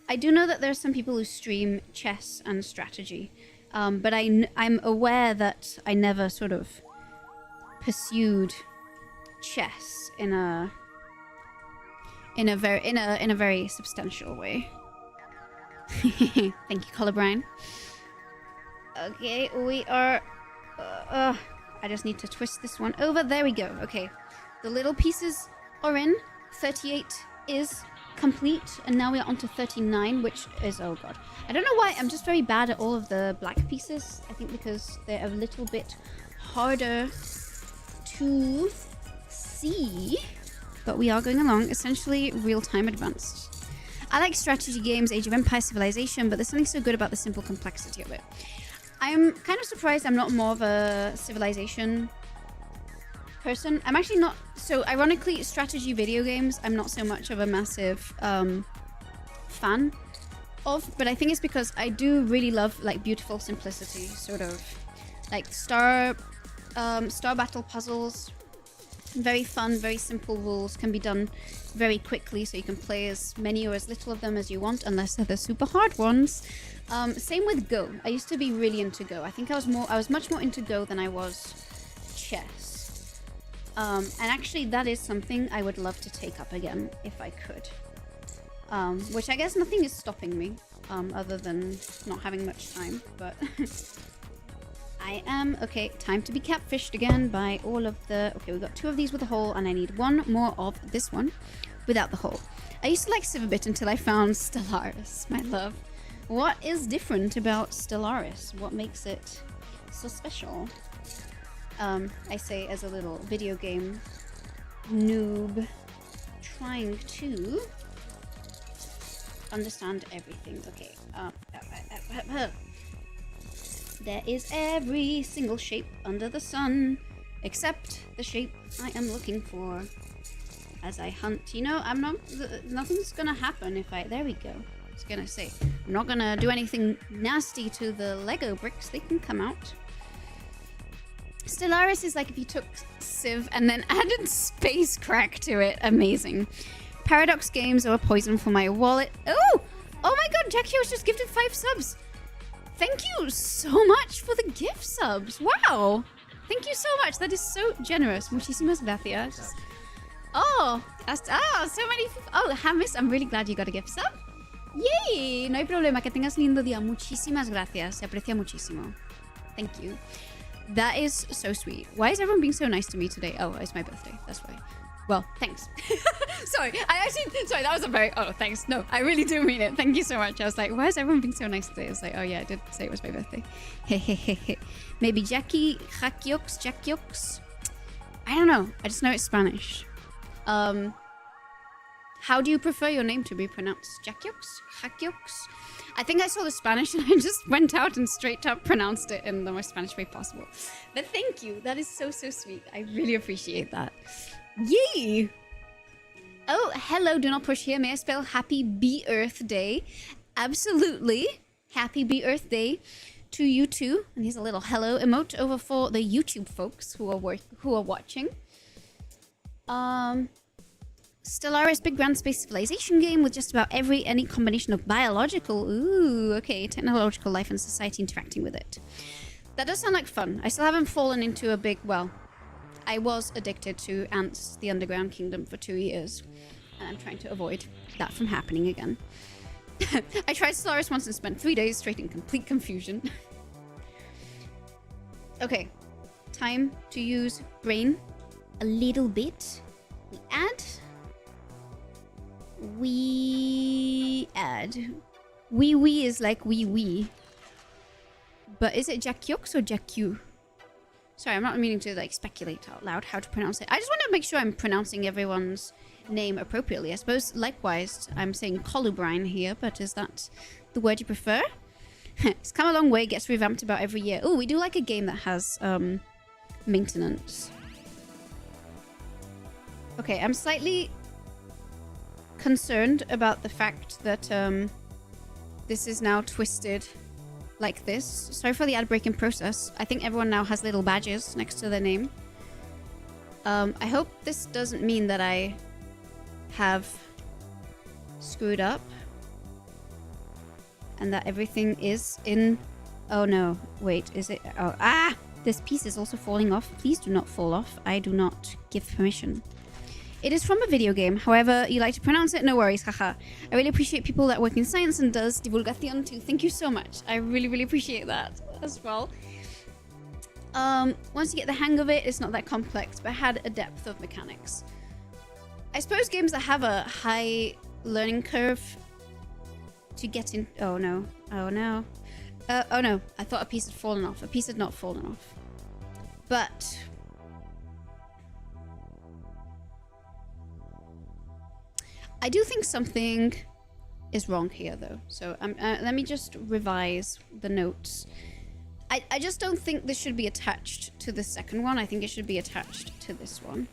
I do know that there are some people who stream chess and strategy. But I'm aware that I never sort of pursued chess in a very substantial way. Thank you, Colorbrine. Okay, we are... I just need to twist this one over. There we go. Okay, the little pieces are in. 38 is complete, and now we are on to 39, which is... Oh god. I don't know why, I'm just very bad at all of the black pieces. I think because they're a little bit harder to see. But we are going along, essentially real-time advanced. I like strategy games, Age of Empires, Civilization, but there's something so good about the simple complexity of it. I'm kind of surprised I'm not more of a Civilization person. I'm actually not... So, ironically, strategy video games, I'm not so much of a massive fan of, but I think it's because I do really love, like, beautiful simplicity, sort of. Like, Star Battle puzzles Very fun, very simple rules, can be done very quickly, so you can play as many or as little of them as you want, unless they're the super hard ones. Same with Go. I used to be really into Go. I think I was much more into Go than I was chess. And actually that is something I would love to take up again if I could. Which I guess nothing is stopping me, other than not having much time, but I am... Okay, time to be catfished again by all of the... Okay, we've got 2 of these with a hole, and I need 1 more of this one without the hole. I used to like Civ a bit until I found Stellaris, my love. What is different about Stellaris? What makes it so special? I say as a little video game noob trying to understand everything. Okay, there is every single shape under the sun, except the shape I am looking for as I hunt. You know, nothing's gonna happen if I... There we go. I was gonna say, I'm not gonna do anything nasty to the Lego bricks. They can come out. Stellaris is like if you took Civ and then added space crack to it. Amazing. Paradox games are a poison for my wallet. Oh! Oh my god, Jackie was just gifted 5 subs. Thank you so much for the gift subs. Wow. Thank you so much. That is so generous. Muchísimas gracias. Oh, so many... Oh, Hamis, I'm really glad you got a gift sub. Yay. No hay problema. Que tengas lindo día. Muchísimas gracias. Se aprecia muchísimo. Thank you. That is so sweet. Why is everyone being so nice to me today? Oh, it's my birthday. That's why. Well, thanks. Sorry, sorry, that was a very... Oh, thanks. No, I really do mean it. Thank you so much. I was like, why is everyone being so nice today? I was like, oh yeah, I did say it was my birthday. Maybe Jackie, Jackiox. I don't know. I just know it's Spanish. How do you prefer your name to be pronounced? Jackiox? I think I saw the Spanish and I just went out and straight up pronounced it in the most Spanish way possible. But thank you. That is so, so sweet. I really appreciate that. Yay! Oh, hello, do not push here. May I spell Happy Bee Earth Day? Absolutely. Happy Bee Earth Day to you too. And here's a little hello emote over for the YouTube folks who are watching. Stellaris Big Grand Space Civilization game with just about any combination of biological, technological life and society interacting with it. That does sound like fun. I still haven't fallen into a big, well, I was addicted to Ants, the Underground Kingdom for 2 years, and I'm trying to avoid that from happening again. I tried Stellaris once and spent 3 days straight in complete confusion. Okay, time to use brain a little bit. We add. Wee is like wee. But is it Jackiox or Jacku? Sorry, I'm not meaning to like speculate out loud how to pronounce it. I just want to make sure I'm pronouncing everyone's name appropriately. I suppose likewise I'm saying Colubrine here, but is that the word you prefer? It's come a long way, gets revamped about every year. Oh, we do like a game that has maintenance. Okay, I'm slightly concerned about the fact that this is now twisted like this. Sorry for the ad break in process. I think everyone now has little badges next to their name. I hope this doesn't mean that I have screwed up and that everything is in... Oh no, wait, is it... Oh, this piece is also falling off. Please do not fall off. I do not give permission. It is from a video game. However you like to pronounce it, no worries, haha. I really appreciate people that work in science and does divulgación too. Thank you so much. I really, really appreciate that as well. Once you get the hang of it, it's not that complex, but had a depth of mechanics. I suppose games that have a high learning curve to get in... Oh no. Oh no. Oh no. I thought a piece had fallen off. A piece had not fallen off. But... I do think something is wrong here, though. So let me just revise the notes. I just don't think this should be attached to the second one. I think it should be attached to this one.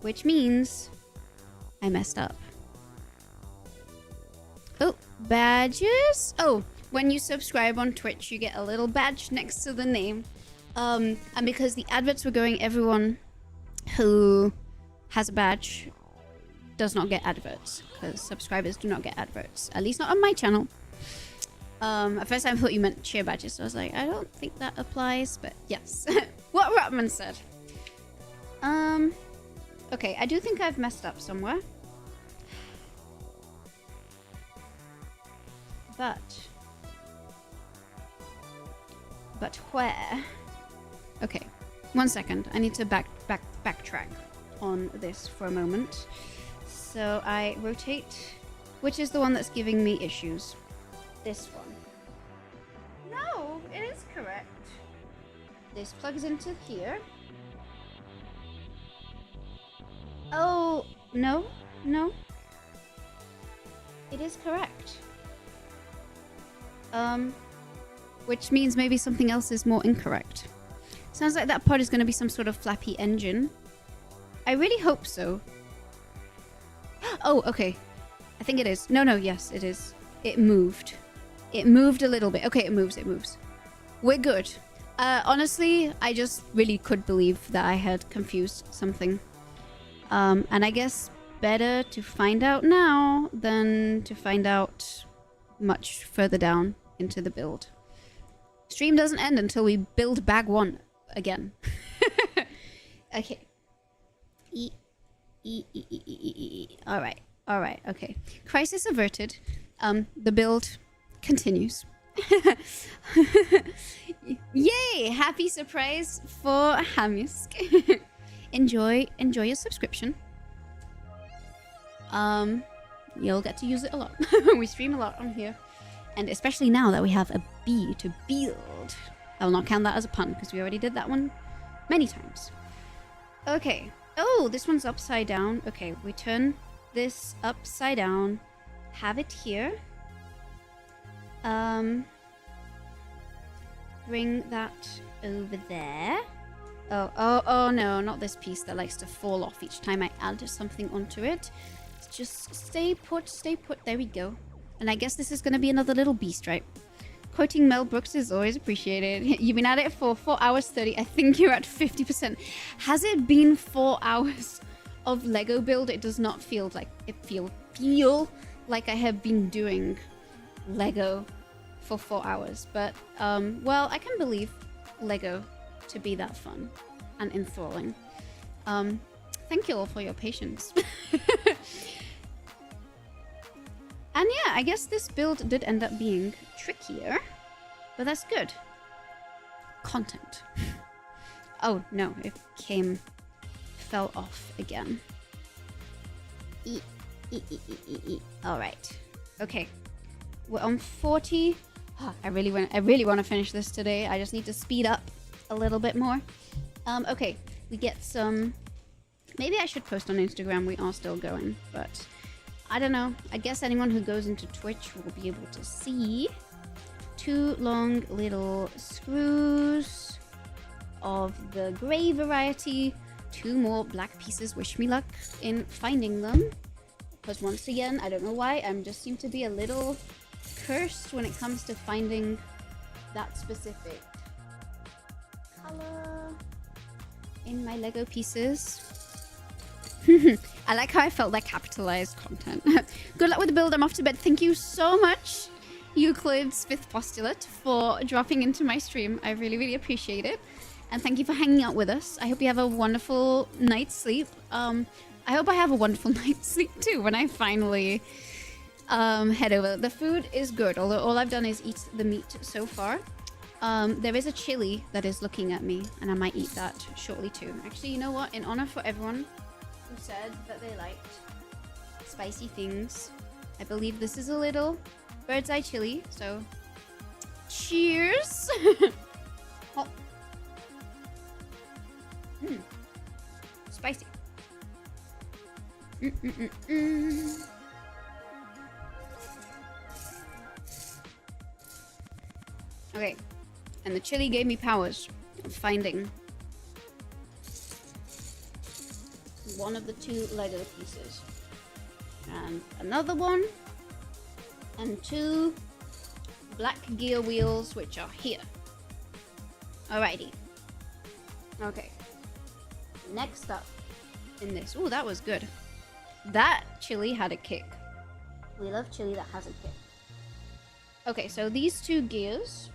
Which means I messed up. Oh, badges. Oh, when you subscribe on Twitch, you get a little badge next to the name. And because the adverts were going, everyone who has a badge does not get adverts, because subscribers do not get adverts, at least not on my channel. At first I thought you meant cheer badges, so I was like, I don't think that applies, but yes. What Rotman said. Okay, I do think I've messed up somewhere. But where? Okay, 1 second. I need to backtrack on this for a moment. So I rotate, which is the one that's giving me issues? This one. No, it is correct. This plugs into here. Oh, no, no. It is correct. Which means maybe something else is more incorrect. Sounds like that pod is going to be some sort of flappy engine. I really hope so. Oh, okay. I think it is. No, yes, it is. It moved. It moved a little bit. Okay, it moves. We're good. Honestly, I just really could believe that I had confused something. And I guess better to find out now than to find out much further down into the build. Stream doesn't end until we build bag 1 again. Okay. Alright, okay. Crisis averted. The build continues. Yay! Happy surprise for Hamisk. Enjoy your subscription. You'll get to use it a lot. We stream a lot on here. And especially now that we have a bee to build. I will not count that as a pun, because we already did that one many times. Okay. Oh, this one's upside down. Okay, we turn this upside down. Have it here. Bring that over there. Oh no, not this piece that likes to fall off each time I add something onto it. Just stay put. There we go. And I guess this is going to be another little bee stripe. Quoting Mel Brooks is always appreciated. You've been at it for 4 hours 30. I think you're at 50%. Has it been 4 hours of Lego build? It does not feel like it feel like I have been doing Lego for 4 hours. But well, I can believe Lego to be that fun and enthralling. Thank you all for your patience. And yeah, I guess this build did end up being trickier, but that's good. Content. Oh no, it fell off again. Alright. Okay. We're on 40. Oh, I really want to finish this today. I just need to speed up a little bit more. Okay, we get some... Maybe I should post on Instagram. We are still going, but I don't know. I guess anyone who goes into Twitch will be able to see 2 long little screws of the grey variety. 2 more black pieces. Wish me luck in finding them. Because once again, I don't know why, I just seem to be a little cursed when it comes to finding that specific color in my Lego pieces. I like how I felt like capitalized content. Good luck with the build. I'm off to bed. Thank you so much, Euclid's 5th postulate, for dropping into my stream. I really appreciate it. And thank you for hanging out with us. I hope you have a wonderful night's sleep. I hope I have a wonderful night's sleep too when I finally head over. The food is good, although all I've done is eat the meat so far. There is a chili that is looking at me, and I might eat that shortly too. Actually, you know what? In honor for everyone who said that they liked spicy things, I believe this is a little bird's eye chili, so cheers. Oh. Spicy. Okay, and the chili gave me powers of finding one of the 2 Lego pieces, and another one, and 2 black gear wheels, which are here. Alrighty, Okay. Next up in this. Oh, that was good. That chili had a kick. We love chili that has a kick. Okay, so these two gears.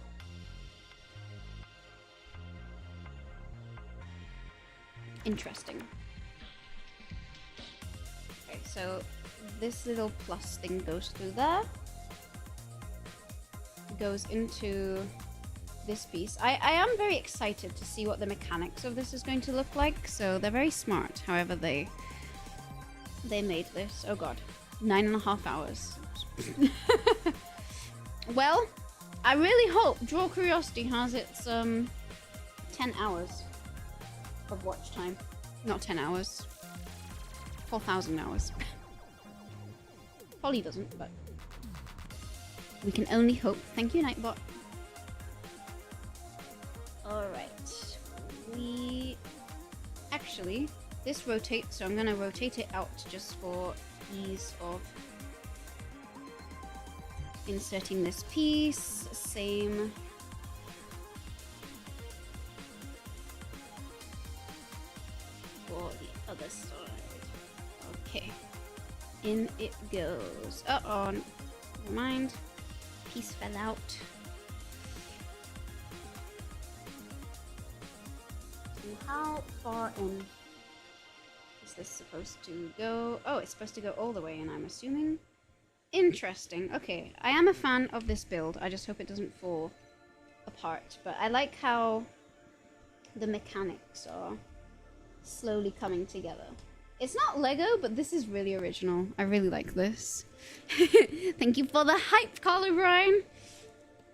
Interesting. Okay, so this little plus thing goes through there. Goes into this piece. I am very excited to see what the mechanics of this is going to look like. So they're very smart, however they made this. Oh god. 9.5 hours. Well, I really hope Draw Curiosity has its 10 hours of watch time. Not 10 hours. 4,000 hours. Probably doesn't, but we can only hope. Thank you, Nightbot. Alright. We... Actually, this rotates, so I'm going to rotate it out just for ease of inserting this piece. Same. For the other side. Okay. In it goes. Uh-oh. Never mind. Piece fell out. How far in is this supposed to go? Oh, it's supposed to go all the way in, I'm assuming. Interesting. Okay, I am a fan of this build. I just hope it doesn't fall apart. But I like how the mechanics are slowly coming together. It's not Lego, but this is really original. I really like this. Thank you for the hype, Carla Brian.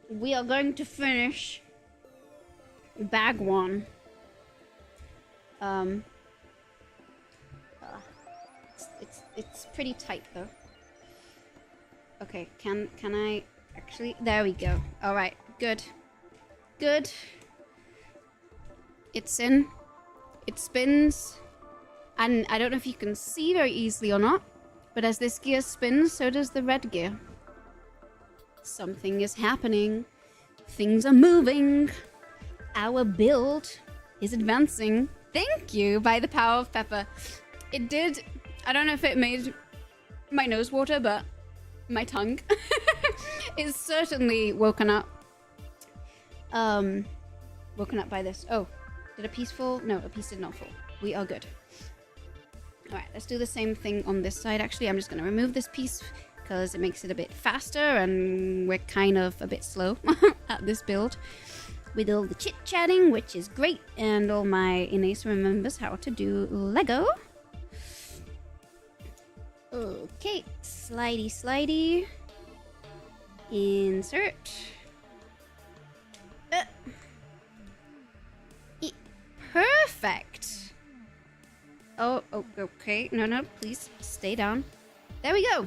We are going to finish bag one. It's pretty tight though. Okay, can I actually? There we go. All right, good, good. It's in. It spins, and I don't know if you can see very easily or not, but as this gear spins, so does the red gear. Something is happening. Things are moving. Our build is advancing. Thank you, by the power of pepper. It did. I don't know if it made my nose water, but my tongue is certainly woken up. Woken up by this. Oh, did a piece fall? No, a piece did not fall. We are good. All right, let's do the same thing on this side. Actually, I'm just going to remove this piece because it makes it a bit faster, and we're kind of a bit slow at this build with all the chit-chatting, which is great, and all my Inés remembers how to do Lego. Okay, slidey, slidey. Insert. Perfect. Oh, okay. No, please stay down. There we go.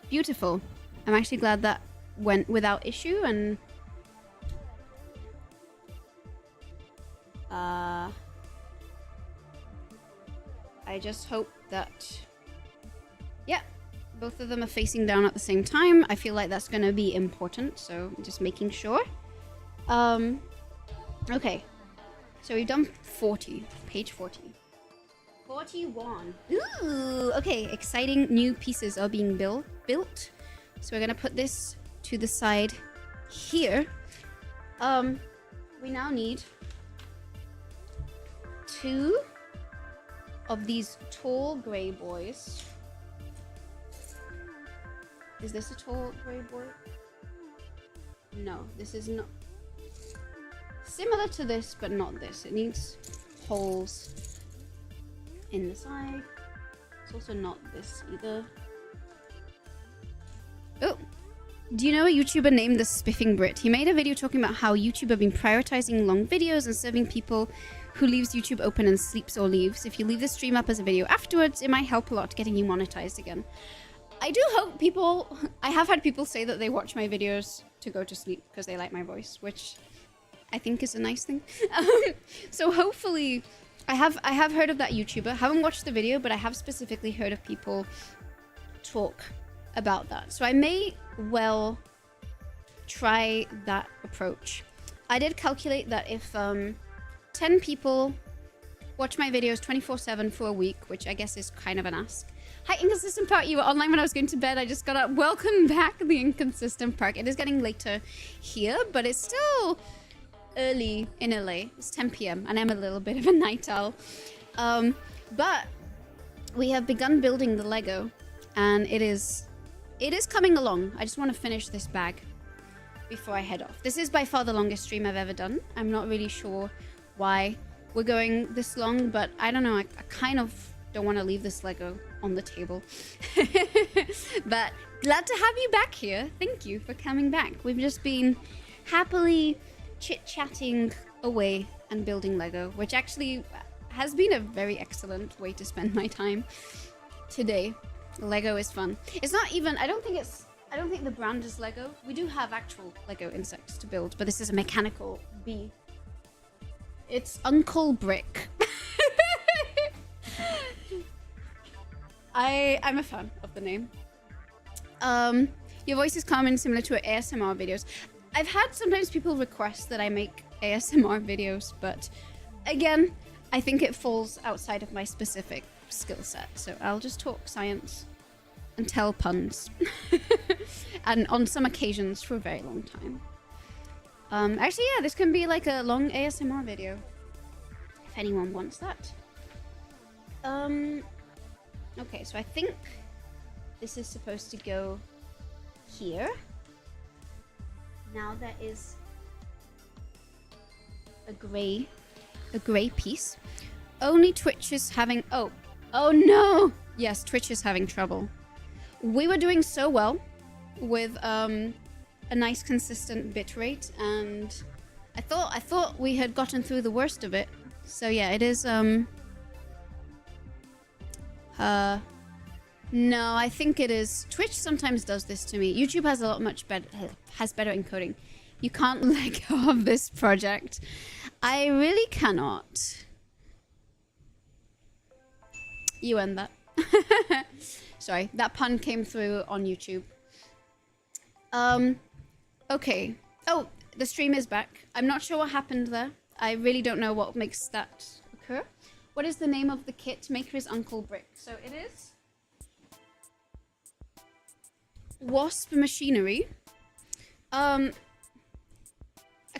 Beautiful. I'm actually glad that went without issue, and I just hope that, yeah, both of them are facing down at the same time. I feel like that's going to be important, so just making sure. Okay, so we've done 40, page 40. 41. Ooh, okay, exciting new pieces are being built. So we're going to put this to the side here. We now need 2 of these tall gray boys. Is this a tall gray boy? No, this is not. Similar to this, but not this. It needs holes in the side. It's also not this either. Oh! Do you know a YouTuber named The Spiffing Brit? He made a video talking about how YouTube have been prioritizing long videos and serving people who leaves YouTube open and sleeps or leaves. If you leave the stream up as a video afterwards, it might help a lot getting you monetized again. I do hope people... I have had people say that they watch my videos to go to sleep because they like my voice, which I think is a nice thing. So hopefully... I have heard of that YouTuber. Haven't watched the video, but I have specifically heard of people talk about that. So I may well try that approach. I did calculate that if 10 people watch my videos 24/7 for a week, which I guess is kind of an ask. Hi, Inconsistent Park. You were online when I was going to bed. I just got up. Welcome back, the Inconsistent Park. It is getting later here, but it's still early in LA. It's 10 p.m. and I'm a little bit of a night owl. But we have begun building the Lego, and it is coming along. I just want to finish this bag before I head off. This is by far the longest stream I've ever done. I'm not really sure why we're going this long, but I don't know. I kind of don't want to leave this Lego on the table. But glad to have you back here. Thank you for coming back. We've just been happily chit-chatting away and building Lego, which actually has been a very excellent way to spend my time today. Lego is fun. It's not even, I don't think the brand is Lego. We do have actual Lego insects to build, but this is a mechanical bee. It's Uncle Brick. I'm a fan of the name. Your voice is calm and similar to ASMR videos. I've had sometimes people request that I make ASMR videos, but again, I think it falls outside of my specific skill set. So I'll just talk science and tell puns. And on some occasions for a very long time. Actually, yeah, this can be like a long ASMR video, if anyone wants that. Okay, so I think this is supposed to go here. Now there is a gray piece. Only Twitch is having, oh no! Yes, Twitch is having trouble. We were doing so well with a nice consistent bitrate, and I thought we had gotten through the worst of it. So yeah, it is no, I think it is. Twitch sometimes does this to me. YouTube has better encoding. You can't let go of this project. I really cannot. You end that. Sorry, that pun came through on YouTube. Okay. Oh, the stream is back. I'm not sure what happened there. I really don't know what makes that occur. What is the name of the kit? Maker is Uncle Brick. So it is Wasp Machinery. I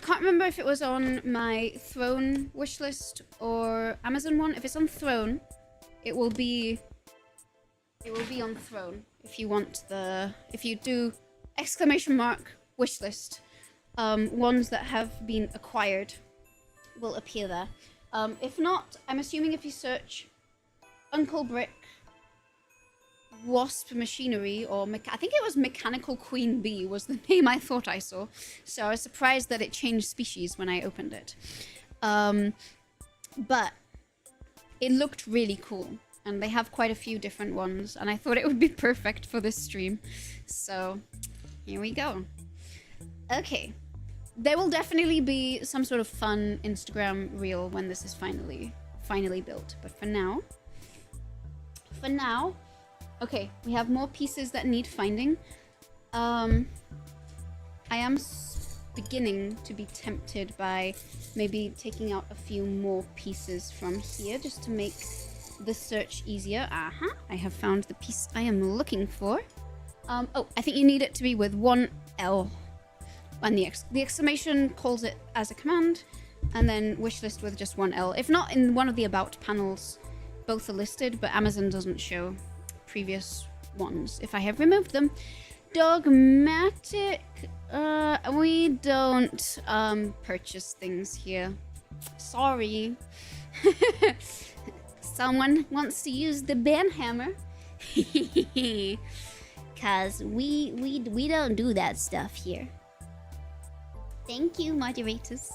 can't remember if it was on my Throne wishlist or Amazon one. If it's on Throne, it will be on Throne. If you want if you do exclamation mark wishlist, ones that have been acquired will appear there. If not, I'm assuming if you search Uncle Brick Wasp Machinery, or I think it was Mechanical Queen Bee was the name I thought I saw. So I was surprised that it changed species when I opened it. But it looked really cool, and they have quite a few different ones, and I thought it would be perfect for this stream. So here we go. Okay. There will definitely be some sort of fun Instagram reel when this is finally built. But for now, okay, we have more pieces that need finding. I am beginning to be tempted by maybe taking out a few more pieces from here just to make the search easier. I have found the piece I am looking for. Oh, I think you need it to be with one L. And the exclamation calls it as a command, and then wishlist with just one L. If not, in one of the about panels, both are listed, but Amazon doesn't show previous ones if I have removed them. Dogmatic, we don't purchase things here. Sorry. Someone wants to use the banhammer. Cause we don't do that stuff here. Thank you, moderators.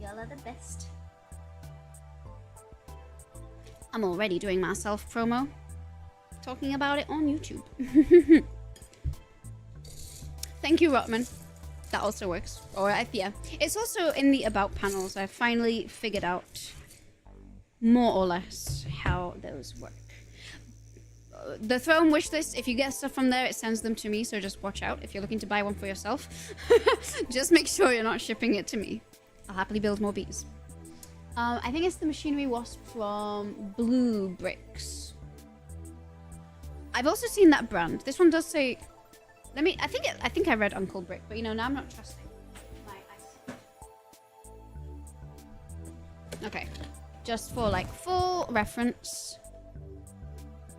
Y'all are the best. I'm already doing my self-promo. Talking about it on YouTube. Thank you, Rotman. That also works. Or, yeah. It's also in the About panels. I finally figured out more or less how those work. The Throne wishlist, if you get stuff from there, it sends them to me, so just watch out if you're looking to buy one for yourself. Just make sure you're not shipping it to me. I'll happily build more bees. I think it's the machinery wasp from Blue Bricks. I've also seen that brand. This one does say... I think I read Uncle Brick, but you know, now I'm not trusting my eyesight. Okay. Just for like full reference.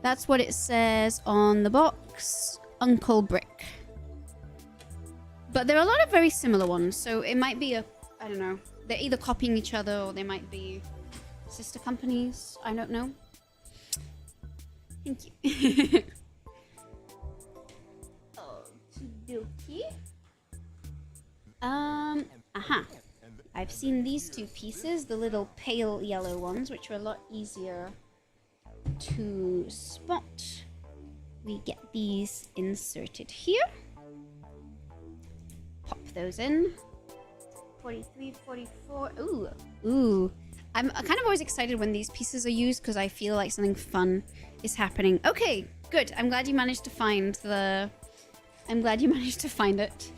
That's what it says on the box. Uncle Brick. But there are a lot of very similar ones, so it might be I don't know. They're either copying each other or they might be sister companies. I don't know. Thank you. Okie dokie. I've seen these two pieces, the little pale yellow ones, which are a lot easier to spot. We get these inserted here. Pop those in. 43, 44. Ooh. I'm kind of always excited when these pieces are used because I feel like something fun is happening. Okay, good. I'm glad you managed to find it.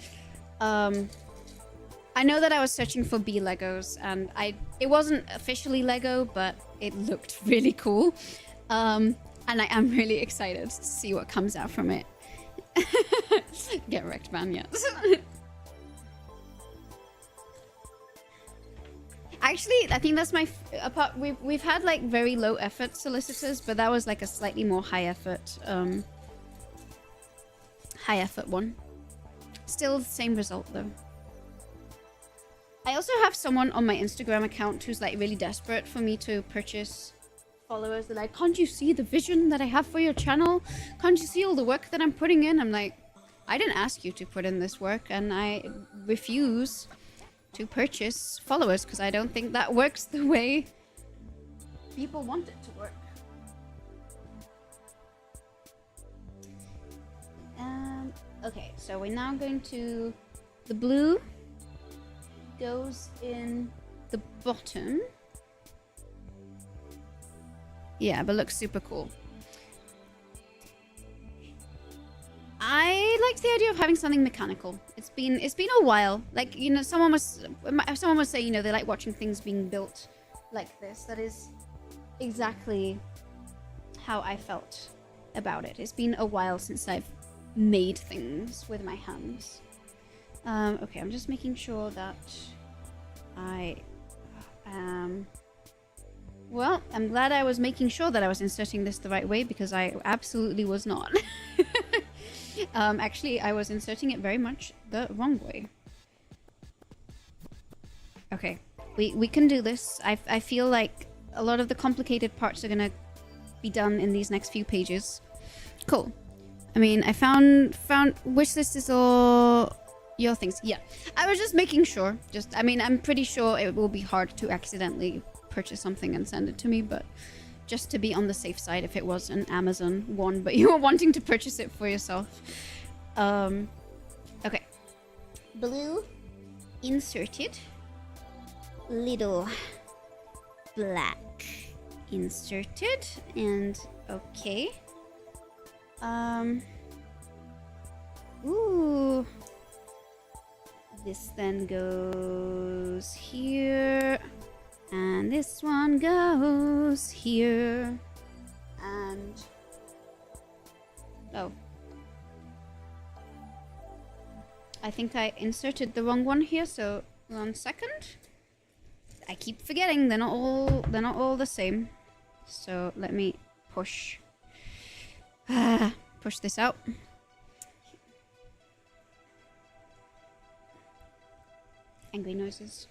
I know that I was searching for bee Legos and it wasn't officially Lego, but it looked really cool. And I am really excited to see what comes out from it. Get wrecked, man, yes. Actually, I think that's my we've had like very low effort solicitors, but that was like a slightly more high effort one. Still the same result though. I also have someone on my Instagram account who's like really desperate for me to purchase followers. They're like, can't you see the vision that I have for your channel? Can't you see all the work that I'm putting in? I'm like, I didn't ask you to put in this work, and I refuse to purchase followers because I don't think that works the way people want it to work. Okay, so we're now going to... The blue goes in the bottom. Yeah, but looks super cool. I liked the idea of having something mechanical. It's been a while. Like, you know, someone was saying, you know, they like watching things being built like this. That is exactly how I felt about it. It's been a while since I've made things with my hands. Okay, I'm just making sure that I am... Well, I'm glad I was making sure that I was inserting this the right way because I absolutely was not. Actually, I was inserting it very much the wrong way. Okay, we can do this. I feel like a lot of the complicated parts are gonna be done in these next few pages. Cool. I mean, I found wish list is all your things. Yeah, I was just making sure. I mean, I'm pretty sure it will be hard to accidentally purchase something and send it to me, but just to be on the safe side, if it was an Amazon one, but you were wanting to purchase it for yourself. Okay. Blue inserted. Little black inserted. And okay. Ooh. This then goes here. And this one goes here. And... oh. I think I inserted the wrong one here, so 1 second. I keep forgetting they're not all the same. So let me push this out. Angry noises.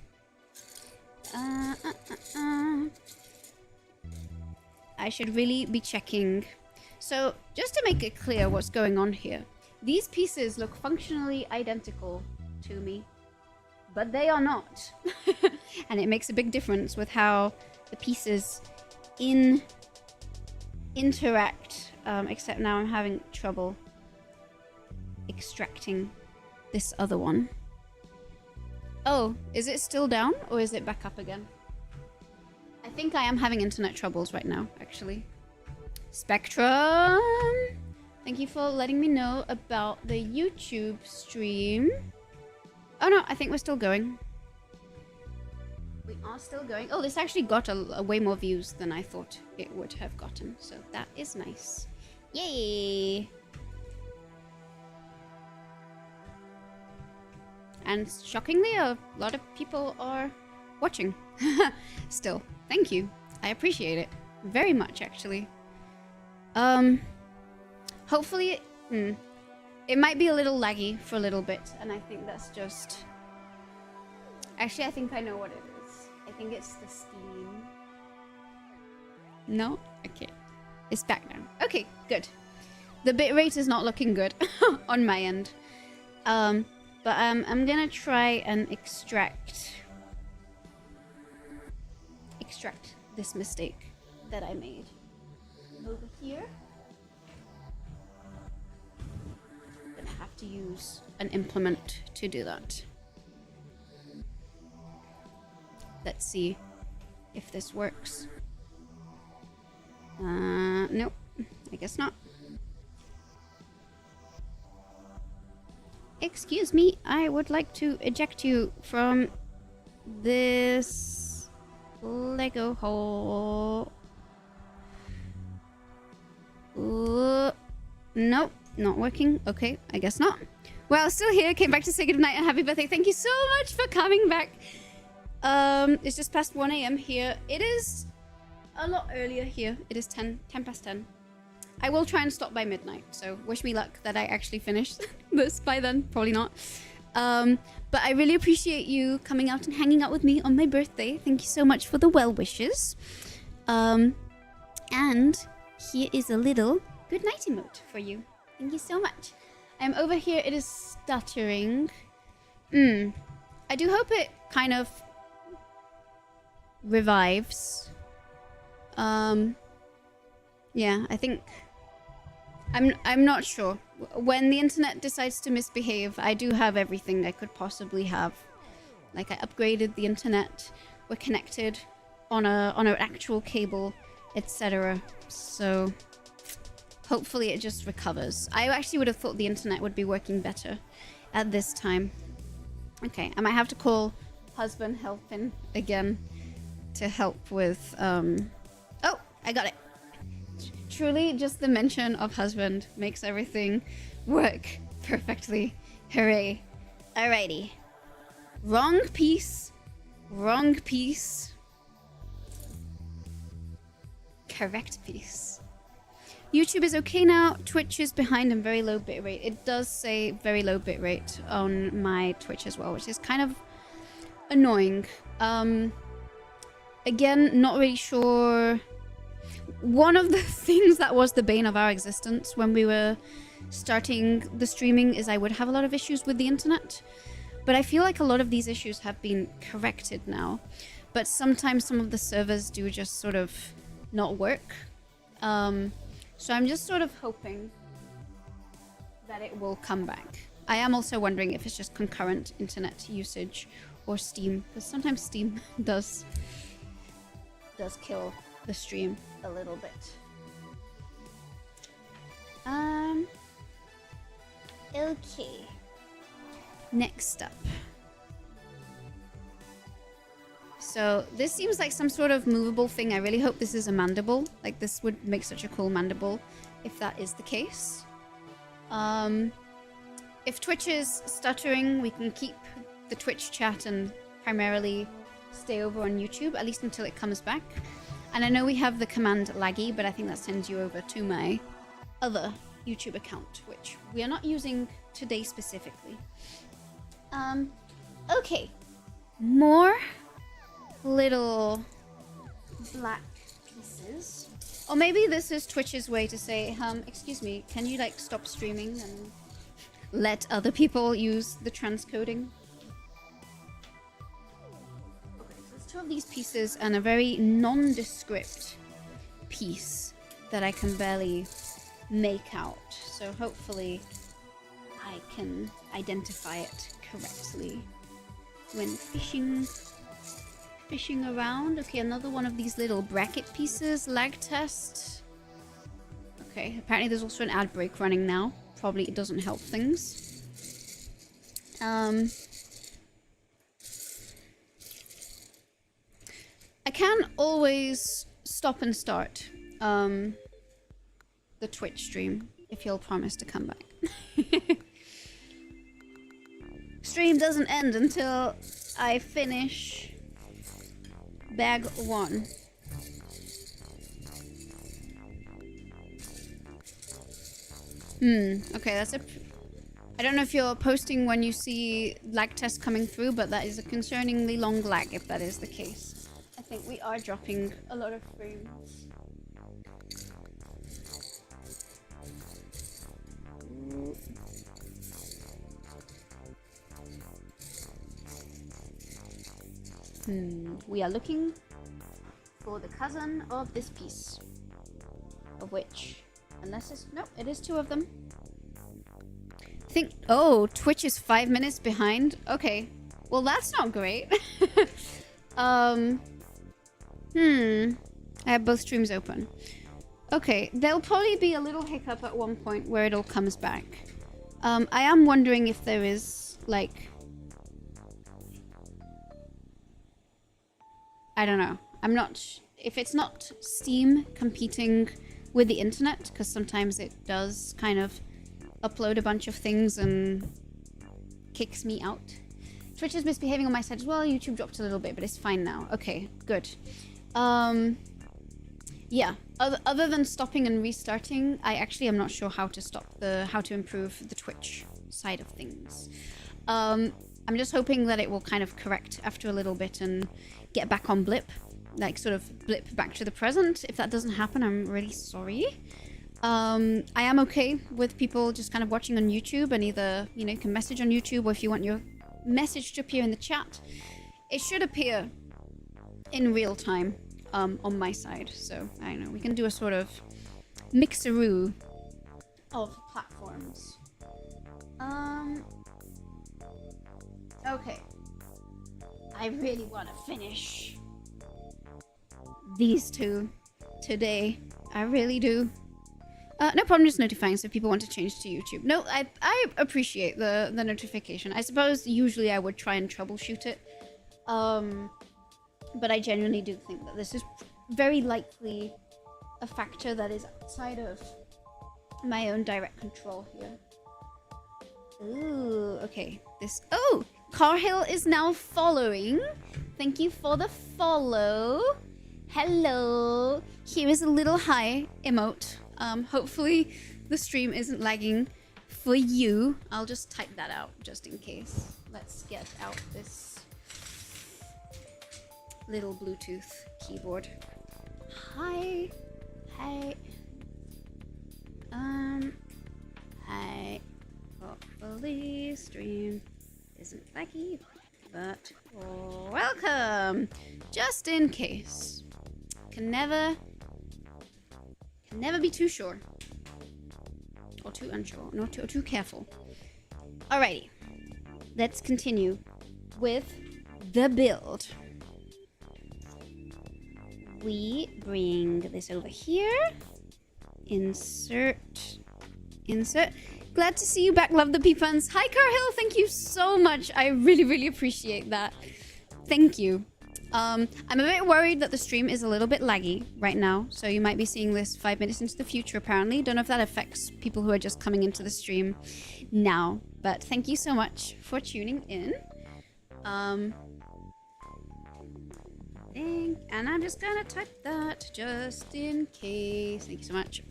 I should really be checking. So, just to make it clear what's going on here. These pieces look functionally identical to me, but they are not. And it makes a big difference with how the pieces interact. Except now I'm having trouble extracting this other one. Oh, is it still down or is it back up again? I think I am having internet troubles right now, actually. Spectrum! Thank you for letting me know about the YouTube stream. Oh no, I think we're still going. We are still going. Oh, this actually got a way more views than I thought it would have gotten. So that is nice. Yay! And shockingly, a lot of people are watching. Still, thank you. I appreciate it very much, actually. Hopefully, it might be a little laggy for a little bit, and I think that's just... Actually, I think I know what it is. I think it's the Steam. No? Okay. It's back now. Okay, good. The bitrate is not looking good on my end. But I'm gonna try and extract this mistake that I made over here. I'm gonna have to use an implement to do that. Let's see if this works. Nope, I guess not. Excuse me, I would like to eject you from this Lego hole. Nope, not working. Okay, I guess not. Well, still here. Came back to say goodnight and happy birthday. Thank you so much for coming back. It's just past 1 a.m. here. It is a lot earlier here. It is 10 past 10. I will try and stop by midnight, so wish me luck that I actually finish this by then. Probably not. But I really appreciate you coming out and hanging out with me on my birthday. Thank you so much for the well wishes. And here is a little good night emote for you. Thank you so much. I'm over here. It is stuttering. I do hope it kind of revives. Yeah, I think... I'm not sure. When the internet decides to misbehave, I do have everything I could possibly have. Like, I upgraded the internet, we're connected on an actual cable, etc. So hopefully it just recovers. I actually would have thought the internet would be working better at this time. Okay, I might have to call husband helping again to help with oh, I got it. Truly, just the mention of husband makes everything work perfectly. Hooray. Alrighty. Wrong piece. Wrong piece. Correct piece. YouTube is okay now. Twitch is behind and very low bitrate. It does say very low bitrate on my Twitch as well, which is kind of annoying. Again, not really sure... One of the things that was the bane of our existence when we were starting the streaming is I would have a lot of issues with the internet. But I feel like a lot of these issues have been corrected now. But sometimes some of the servers do just sort of not work. So I'm just sort of hoping that it will come back. I am also wondering if it's just concurrent internet usage or Steam. Because sometimes Steam does kill the stream a little bit. Okay. Next up. So this seems like some sort of movable thing. I really hope this is a mandible. Like, this would make such a cool mandible if that is the case. If Twitch is stuttering, we can keep the Twitch chat and primarily stay over on YouTube, at least until it comes back. And I know we have the command laggy, but I think that sends you over to my other YouTube account, which we are not using today specifically. Okay. More little black pieces. Or maybe this is Twitch's way to say, excuse me, can you, like, stop streaming and let other people use the transcoding? Two of these pieces and a very nondescript piece that I can barely make out. So hopefully I can identify it correctly when fishing around. Okay, another one of these little bracket pieces. Lag test. Okay, apparently there's also an ad break running now. Probably it doesn't help things. can always stop and start the Twitch stream if you'll promise to come back. Stream doesn't end until I finish bag 1. Okay, that's a... I don't know if you're posting when you see lag tests coming through, but that is a concerningly long lag if that is the case. I think we are dropping a lot of frames. We are looking for the cousin of this piece. Of which, unless it's... No, it is 2 of them. I think... Oh, Twitch is 5 minutes behind? Okay. Well, that's not great. I have both streams open. Okay, there'll probably be a little hiccup at one point where it all comes back. I am wondering if there is, like... I don't know. I'm not... If it's not Steam competing with the internet, because sometimes it does kind of upload a bunch of things and kicks me out. Twitch is misbehaving on my side as well. YouTube dropped a little bit, but it's fine now. Okay, good. Yeah, other than stopping and restarting, I actually am not sure how to improve the Twitch side of things. I'm just hoping that it will kind of correct after a little bit and get back on blip, like sort of blip back to the present. If that doesn't happen, I'm really sorry. I am okay with people just kind of watching on YouTube, and either, you know, you can message on YouTube, or if you want your message to appear in the chat, it should appear in real time on my side. So I don't know, we can do a sort of mixeroo of platforms. Okay, I really want to finish these 2 today. I really do. No problem, just notifying so if people want to change to YouTube. No, I appreciate the notification. I suppose usually I would try and troubleshoot it. But I genuinely do think that this is very likely a factor that is outside of my own direct control here. Ooh, okay. This... Oh! Carhill is now following. Thank you for the follow. Hello. Here is a little hi emote. Hopefully the stream isn't lagging for you. I'll just type that out just in case. Let's get out this little Bluetooth keyboard. Hi. Hi. Hi. Hopefully stream isn't laggy, but welcome. Just in case. Can never be too sure. Or too unsure. No, too careful. Alrighty. Let's continue with the build. We bring this over here. Insert. Glad to see you back. Love the P-puns. Hi, Carhill. Thank you so much. I really, really appreciate that. Thank you. I'm a bit worried that the stream is a little bit laggy right now. So you might be seeing this 5 minutes into the future, apparently. Don't know if that affects people who are just coming into the stream now. But thank you so much for tuning in. And I'm just gonna type that just in case. Thank you so much.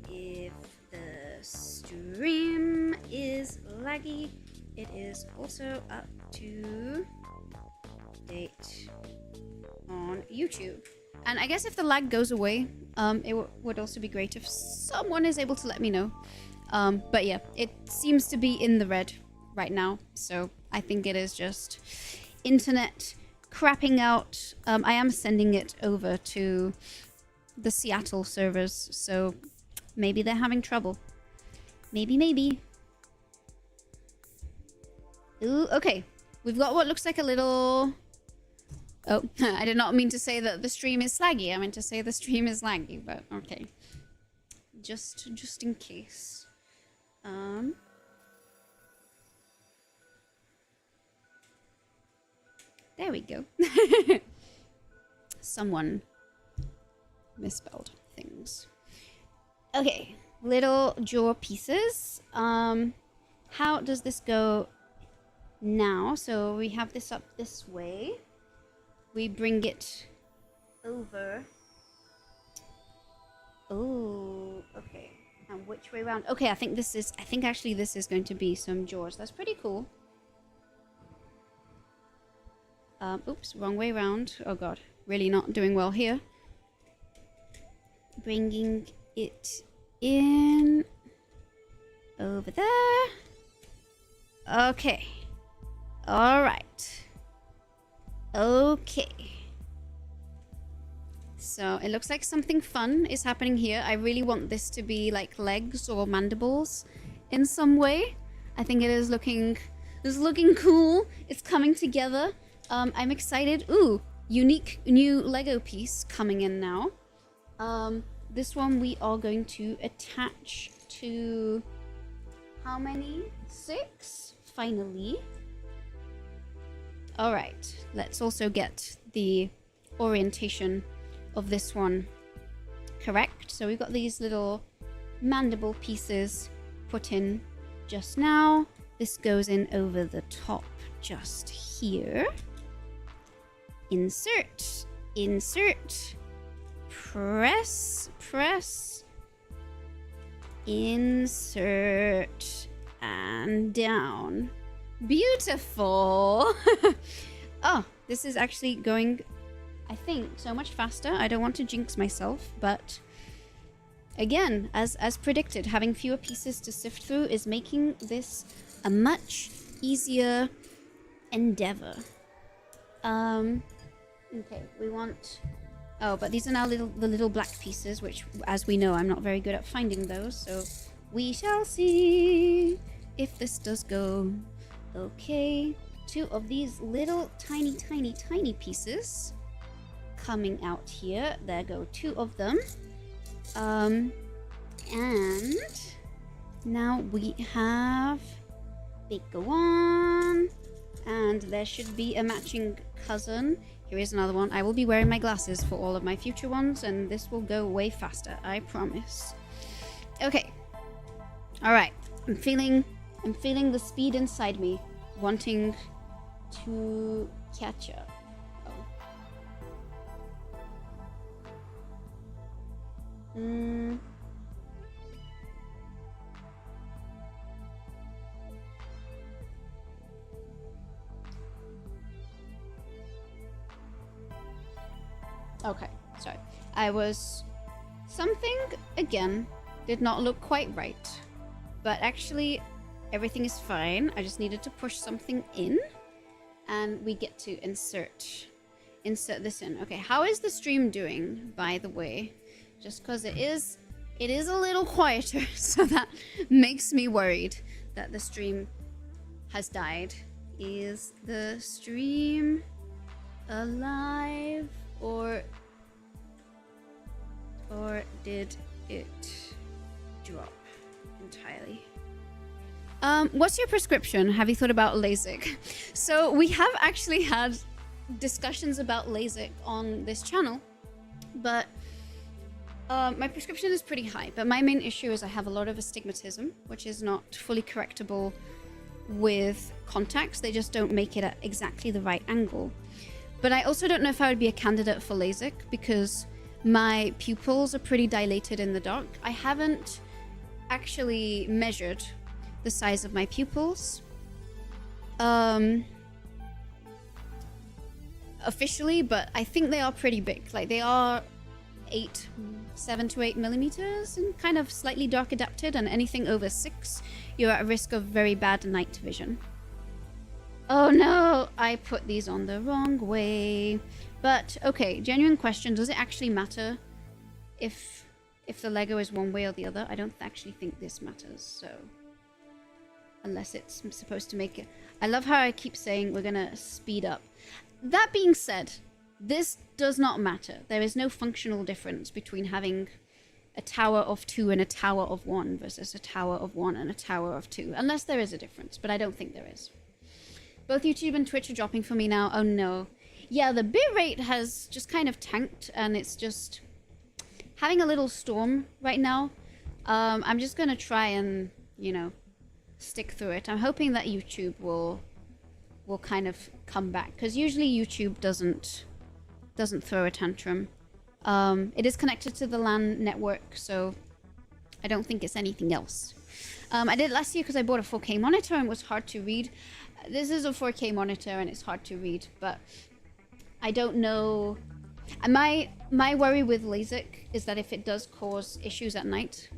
If the stream is laggy, it is also up to date on YouTube. And I guess if the lag goes away, it would also be great if someone is able to let me know. But yeah, it seems to be in the red right now, so I think it is just internet crapping out. I am sending it over to the Seattle servers, so maybe they're having trouble. Maybe. Ooh, okay. We've got what looks like a little... Oh, I did not mean to say that the stream is laggy. I meant to say the stream is laggy, but okay. Just in case. There we go. Someone misspelled things. Okay, little jaw pieces. How does this go now? So we have this up this way. We bring it over. Oh, okay. And which way around? Okay, I think actually this is going to be some jaws. That's pretty cool. Oops, wrong way around. Oh god, really not doing well here. Bringing it in over there. Okay. All right. Okay. So it looks like something fun is happening here. I really want this to be like legs or mandibles in some way. I think it's looking cool. It's coming together. I'm excited. Ooh, unique new Lego piece coming in now. This one we are going to attach to how many? 6? Finally. All right, let's also get the orientation of this one correct. So we've got these little mandible pieces put in just now. This goes in over the top just here. Insert, insert, press, press, insert, and down. Beautiful. Oh, this is actually going, I think, so much faster. I don't want to jinx myself, but again, as predicted, having fewer pieces to sift through is making this a much easier endeavor. Okay, we want... Oh, but these are now the little black pieces, which, as we know, I'm not very good at finding those, so we shall see if this does go. Okay, 2 of these little tiny, tiny, tiny pieces coming out here. There go 2 of them. And now we have bigger one, and there should be a matching cousin. Here is another one. I will be wearing my glasses for all of my future ones, and this will go way faster, I promise. Okay. All right. I'm feeling the speed inside me, wanting to catch up. Oh. Okay, so something again did not look quite right, but actually everything is fine. I just needed to push something in, and we get to insert this in. Okay, how is the stream doing, by the way? Just because it is a little quieter, so that makes me worried that the stream has died. Is the stream alive, or did it drop entirely? What's your prescription? Have you thought about LASIK? So we have actually had discussions about LASIK on this channel, but my prescription is pretty high. But my main issue is I have a lot of astigmatism, which is not fully correctable with contacts. They just don't make it at exactly the right angle. But I also don't know if I would be a candidate for LASIK because my pupils are pretty dilated in the dark. I haven't actually measured the size of my pupils officially, but I think they are pretty big. Like, they are 7 to 8 millimeters and kind of slightly dark adapted, and anything over 6, you're at risk of very bad night vision. Oh no, I put these on the wrong way. But okay, genuine question, does it actually matter if the Lego is one way or the other? I don't actually think this matters, so unless it's supposed to make it. I love how I keep saying we're gonna speed up. That being said, this does not matter. There is no functional difference between having a tower of 2 and a tower of 1 versus a tower of 1 and a tower of 2, unless there is a difference, but I don't think there is. Both YouTube and Twitch are dropping for me now. Oh no. Yeah, the bitrate has just kind of tanked, and it's just having a little storm right now. I'm just gonna try and, you know, stick through it. I'm hoping that YouTube will kind of come back, because usually YouTube doesn't throw a tantrum. It is connected to the LAN network, so I don't think it's anything else. I did it last year because I bought a 4K monitor and it was hard to read. This is a 4K monitor and it's hard to read, but I don't know. My worry with LASIK is that if it does cause issues at night,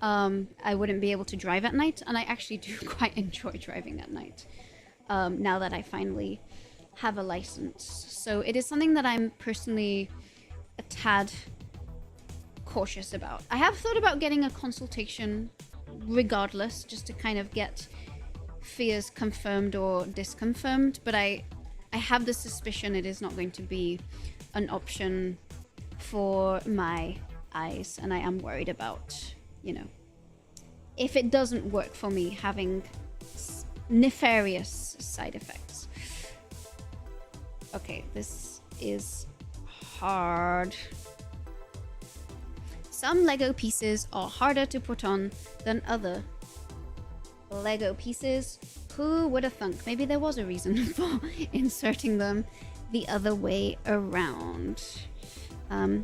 I wouldn't be able to drive at night, and I actually do quite enjoy driving at night now that I finally have a license. So it is something that I'm personally a tad cautious about. I have thought about getting a consultation regardless, just to kind of get fears confirmed or disconfirmed, but I have the suspicion it is not going to be an option for my eyes, and I am worried about, you know, if it doesn't work for me, having nefarious side effects. Okay, this is hard. Some Lego pieces are harder to put on than other Lego pieces. Who would have thunk? Maybe there was a reason for inserting them the other way around. There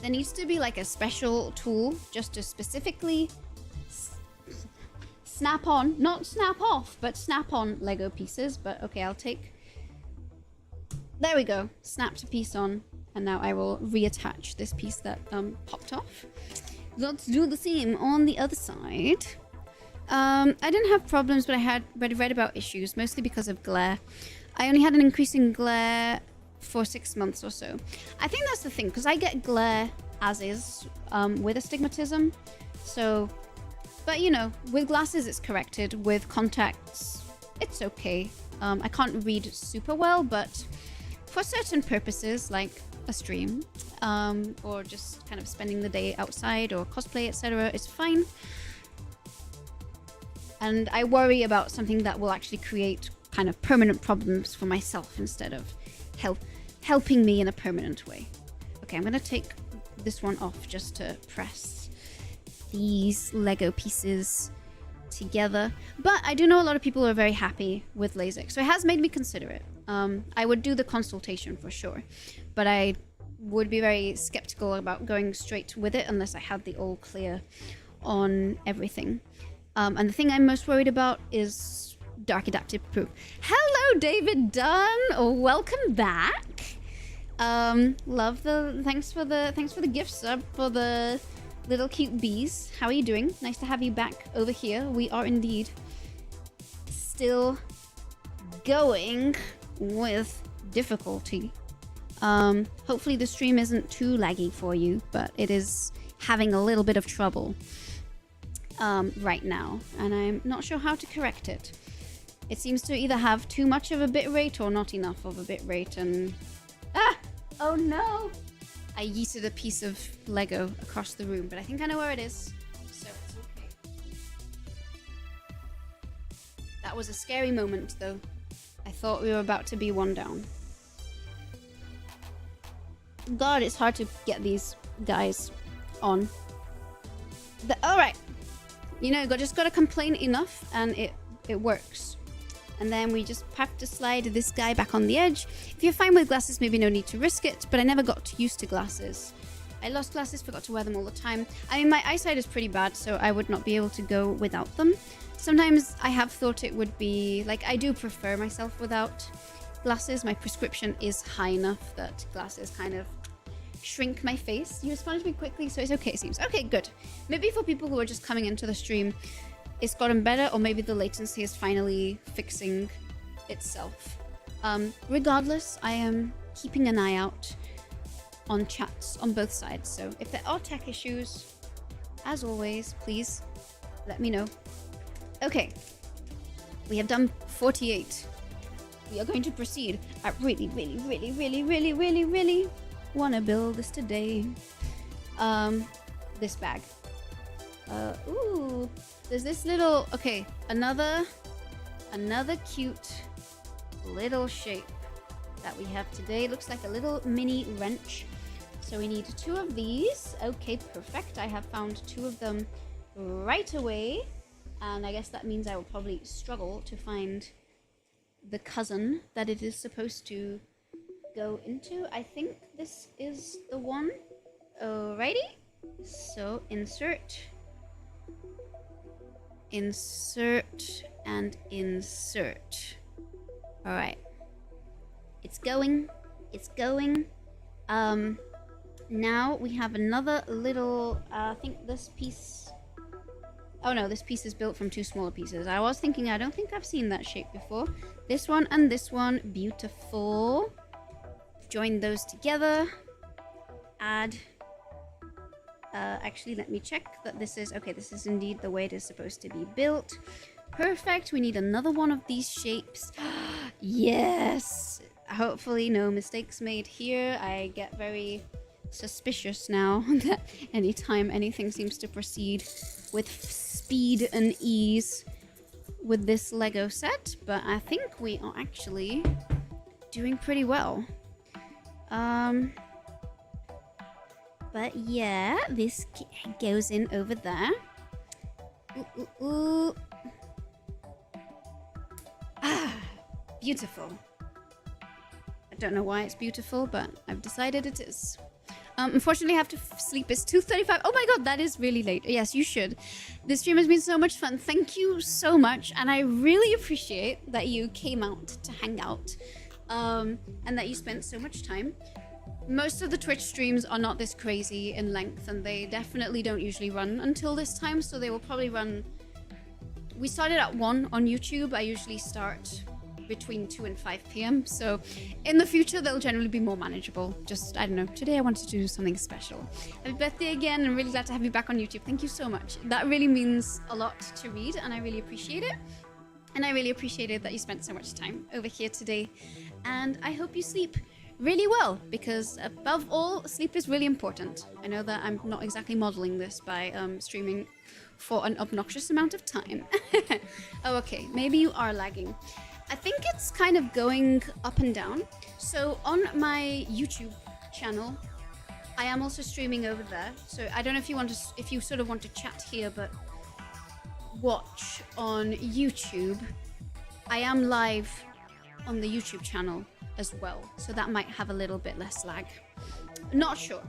needs to be like a special tool just to specifically snap on, not snap off, but snap on Lego pieces. But okay, I'll take... There we go. Snapped a piece on. And now I will reattach this piece that popped off. Let's do the same on the other side. I didn't have problems, but I had read about issues, mostly because of glare. I only had an increase in glare for 6 months or so. I think that's the thing, because I get glare as is with astigmatism. So, but you know, with glasses it's corrected. With contacts, it's okay. I can't read super well, but for certain purposes, like a stream, or just kind of spending the day outside or cosplay, etc., it's fine. And I worry about something that will actually create kind of permanent problems for myself instead of helping me in a permanent way. Okay, I'm gonna take this one off just to press these Lego pieces together. But I do know a lot of people are very happy with LASIK, so it has made me consider it. I would do the consultation for sure, but I would be very skeptical about going straight with it unless I had the all clear on everything. And the thing I'm most worried about is dark adaptive proof. Hello, David Dunn. Welcome back. Love the thanks for the gift sub for the little cute bees. How are you doing? Nice to have you back over here. We are indeed still going with difficulty. Hopefully the stream isn't too laggy for you, but it is having a little bit of trouble right now, and I'm not sure how to correct it. It seems to either have too much of a bit rate or not enough of a bit rate, and oh no, I yeeted a piece of Lego across the room, but I think I know where it is, so it's okay. That was a scary moment though. I thought we were about to be one down. God, it's hard to get these guys on. Alright. You know, just gotta complain enough and it works. And then we just have to slide this guy back on the edge. If you're fine with glasses, maybe no need to risk it, but I never got used to glasses. I lost glasses, forgot to wear them all the time. I mean, my eyesight is pretty bad, so I would not be able to go without them. Sometimes I have thought it would be, like, I do prefer myself without glasses. My prescription is high enough that glasses kind of shrink my face. You responded to me quickly, so it's okay, it seems. Okay, good. Maybe for people who are just coming into the stream, it's gotten better, or maybe the latency is finally fixing itself. Regardless, I am keeping an eye out on chats on both sides, so if there are tech issues, as always, please let me know. Okay, we have done 48. We are going to proceed. I really want to build this today. This bag. Ooh, there's this little, okay, another cute little shape that we have today. Looks like a little mini wrench. So we need 2 of these. Okay, perfect. I have found 2 of them right away. And I guess that means I will probably struggle to find the cousin that it is supposed to go into. I think this is the one. Alrighty. So insert, insert, and insert. Alright. It's going. It's going. Now we have another little, I think this piece... Oh no, this piece is built from 2 smaller pieces. I was thinking, I don't think I've seen that shape before. This one and this one, beautiful. Join those together. Add. Actually, let me check that this is... Okay, this is indeed the way it is supposed to be built. Perfect. We need another one of these shapes. Yes! Hopefully no mistakes made here. I get very suspicious now that anytime anything seems to proceed with speed and ease with this Lego set, but I think we are actually doing pretty well. But yeah, this goes in over there. Ooh. Ah, beautiful. I don't know why it's beautiful, but I've decided it is. Unfortunately, I have to sleep. It's 2:35. Oh my god, that is really late. Yes, you should. This stream has been so much fun. Thank you so much. And I really appreciate that you came out to hang out. And that you spent so much time. Most of the Twitch streams are not this crazy in length, and they definitely don't usually run until this time, so they will probably run... We started at 1 on YouTube. I usually start between 2 and 5 p.m. So in the future, they'll generally be more manageable. Just, I don't know, today I wanted to do something special. Happy birthday again, and really glad to have you back on YouTube. Thank you so much. That really means a lot to read, and I really appreciate it. And I really appreciated that you spent so much time over here today. And I hope you sleep really well, because above all, sleep is really important. I know that I'm not exactly modeling this by streaming for an obnoxious amount of time. Oh, okay, maybe you are lagging. I think it's kind of going up and down. So on my YouTube channel, I am also streaming over there. So I don't know if you want to, if you sort of want to chat here, but watch on YouTube. I am live on the YouTube channel as well, so that might have a little bit less lag. Not sure.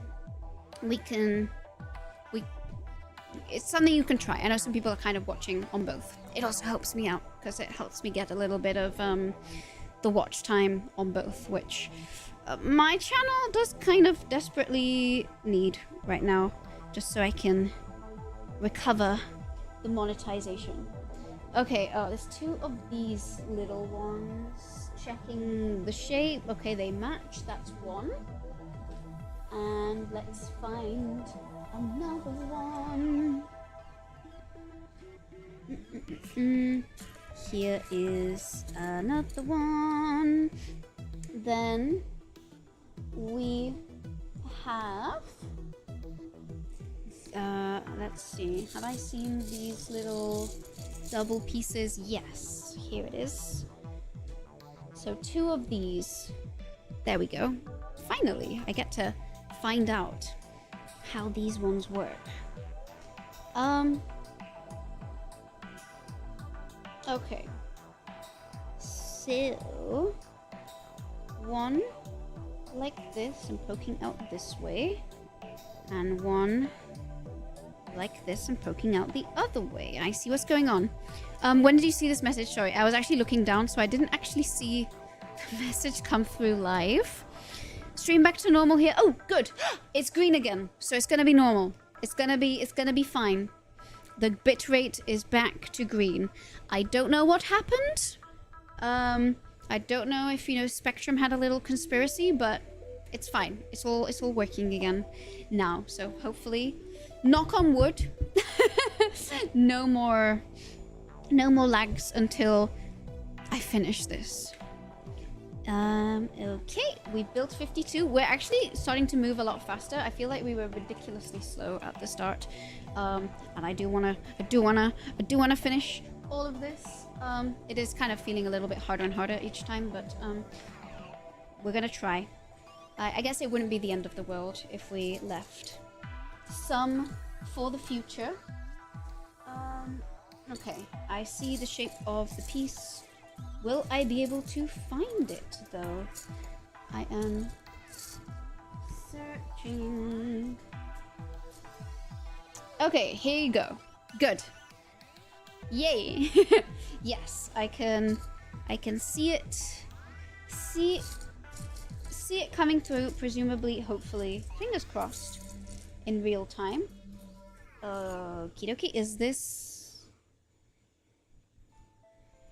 It's something you can try. I know some people are kind of watching on both. It also helps me out because it helps me get a little bit of the watch time on both, which my channel does kind of desperately need right now, just so I can recover the monetization. Okay, there's 2 of these little ones. Checking the shape. Okay, they match. That's 1. And let's find another one. Here is another one. Then we have... let's see. Have I seen these little double pieces? Yes. Here it is. So 2 of these. There we go. Finally, I get to find out how these ones work. Okay. So, 1 like this and poking out this way, and 1 like this and poking out the other way. I see what's going on. When did you see this message? Sorry, I was actually looking down, so I didn't actually see the message come through live. Stream back to normal here. Oh, good. It's green again, so it's gonna be normal. It's gonna be fine. The bitrate is back to green. I don't know what happened. I don't know if, you know, Spectrum had a little conspiracy, but it's fine. It's all working again now. So hopefully, knock on wood, no more lags until I finish this. Okay, we built 52. We're actually starting to move a lot faster. I feel like we were ridiculously slow at the start. And I do wanna finish all of this. It is kind of feeling a little bit harder and harder each time, but we're gonna try. I guess it wouldn't be the end of the world if we left some for the future. Okay, I see the shape of the piece. Will I be able to find it, though? I am searching. Okay, here you go. Good. Yay! Yes, I can see it. See it coming through, presumably, hopefully, fingers crossed, in real time. Okie dokie, is this...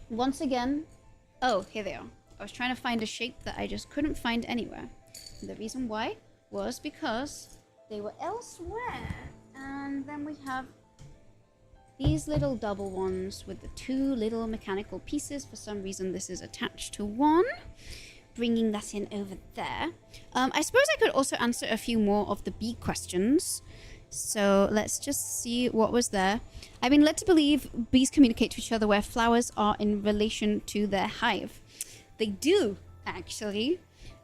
Once again... Oh, here they are. I was trying to find a shape that I just couldn't find anywhere. And the reason why was because they were elsewhere. And then we have these little double ones with the two little mechanical pieces. For some reason, this is attached to one. Bringing that in over there. I suppose I could also answer a few more of the bee questions. So let's just see what was there. I've been led to believe bees communicate to each other where flowers are in relation to their hive. They do, actually.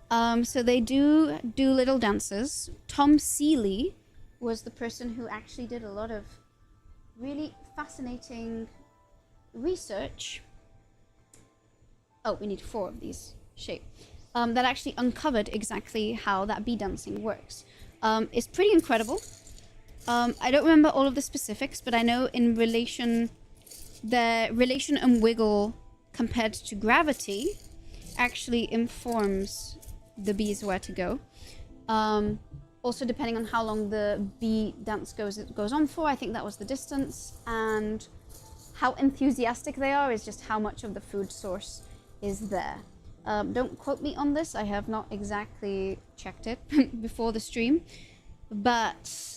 So they do little dances. Tom Seeley was the person who actually did a lot of really fascinating research. Oh, we need 4 of these shape. That actually uncovered exactly how that bee dancing works. It's pretty incredible. I don't remember all of the specifics, but I know in relation, the relation and wiggle compared to gravity actually informs the bees where to go. Also, depending on how long the bee dance goes on for, I think that was the distance, and how enthusiastic they are is just how much of the food source is there. Don't quote me on this. I have not exactly checked it before the stream, but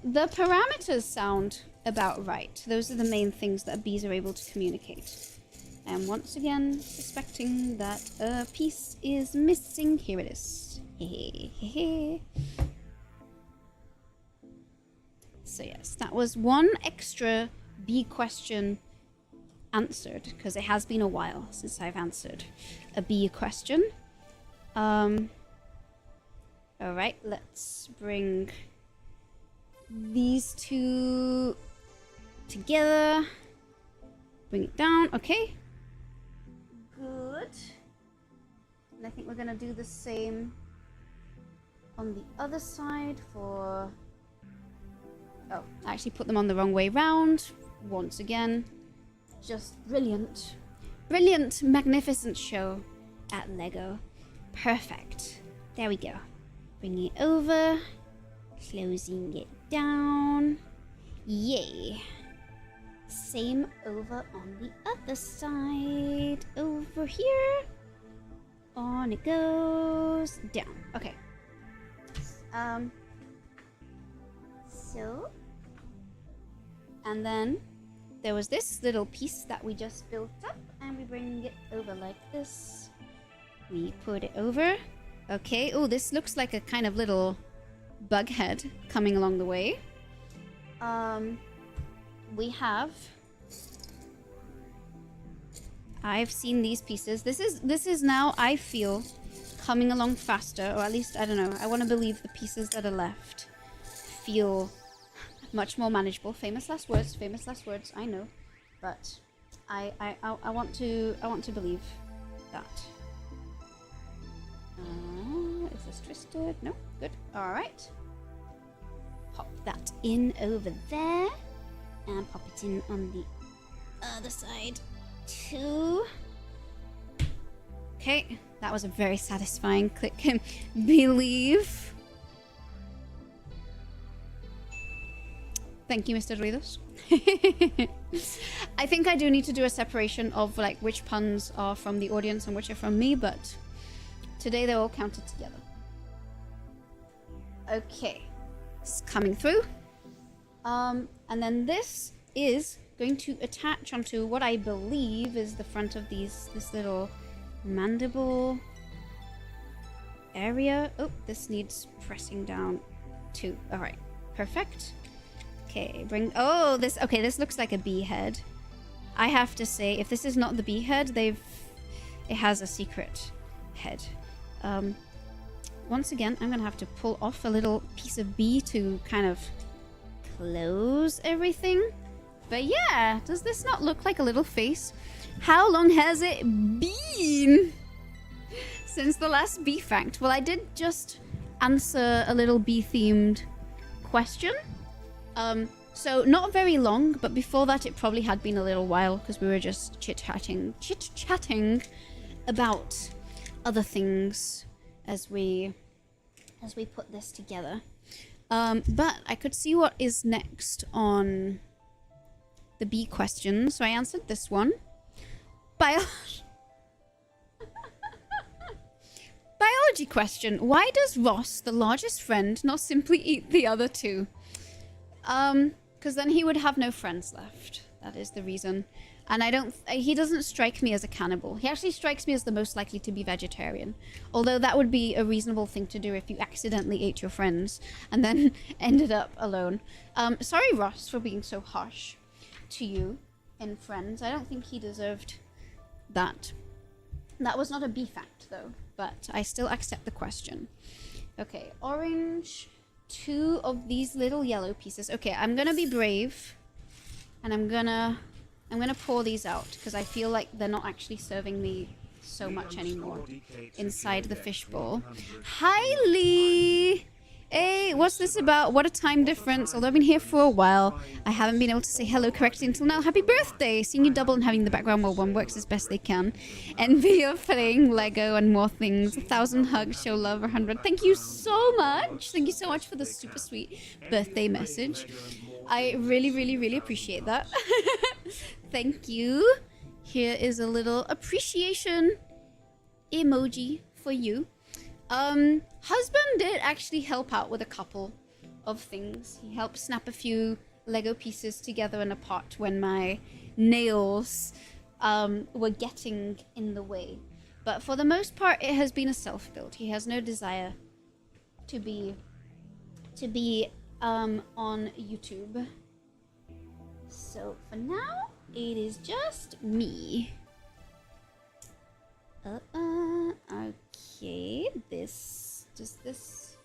the parameters sound about right. Those are the main things that bees are able to communicate. I am once again suspecting that a piece is missing. Here it is. So yes, that was one extra bee question answered, because it has been a while since I've answered a bee question. Alright, let's bring these two together. Bring it down. Okay. Good. And I think we're gonna do the same on the other side for... Oh, I actually put them on the wrong way round. Once again. Just brilliant. Brilliant, magnificent show at LEGO. Perfect. There we go. Bring it over. Closing it down. Yay. Same over on the other side. Over here. On it goes. Down. Okay. So. And then there was this little piece that we just built up, and we bring it over like this. We put it over. Okay. Oh, this looks like a kind of little bug head coming along the way. We have... I've seen these pieces. This is now, I feel, coming along faster, or at least, I don't know, I want to believe the pieces that are left feel much more manageable. Famous last words, I know, but I want to believe that. Is this twisted? No, good. All right. Pop that in over there, and pop it in on the other side too. Okay, that was a very satisfying click and believe. Thank you, Mr. Doritos. I think I do need to do a separation of like which puns are from the audience and which are from me, but today they're all counted together. Okay, it's coming through. And then this is going to attach onto what I believe is the front of this little mandible area. Oh, this needs pressing down too. All right, perfect. Okay, oh, this looks like a bee head. I have to say, if this is not the bee head, it has a secret head. Once again, I'm gonna have to pull off a little piece of bee to kind of close everything. But yeah, does this not look like a little face? How long has it been since the last bee fact? Well, I did just answer a little bee-themed question. So not very long, but before that it probably had been a little while because we were just chit-chatting about other things as we put this together. But I could see what is next on the bee question, so I answered this one. Biology question. Why does Ross, the largest friend, not simply eat the other two? Because then he would have no friends left. That is the reason. And he doesn't strike me as a cannibal. He actually strikes me as the most likely to be vegetarian. Although that would be a reasonable thing to do if you accidentally ate your friends and then ended up alone. Sorry, Ross, for being so harsh to you in Friends. I don't think he deserved that. That was not a bee fact, though. But I still accept the question. Okay, orange. 2 of these little yellow pieces. Okay, I'm gonna be brave. And I'm gonna pour these out because I feel like they're not actually serving me so much anymore inside the fishbowl. Hi, Lee! Hey, what's this about? What a time difference. Although I've been here for a while, I haven't been able to say hello correctly until now. Happy birthday! Seeing you double and having the background while one works as best they can. Envy of playing Lego and more things. 1,000 hugs, show love, 100. Thank you so much! Thank you so much for the super sweet birthday message. I really, really, really appreciate that. Thank you. Here is a little appreciation emoji for you. Husband did actually help out with a couple of things. He helped snap a few Lego pieces together and apart when my nails were getting in the way. But for the most part, it has been a self-build. He has no desire to be on YouTube. So for now, it is just me. Okay, does this...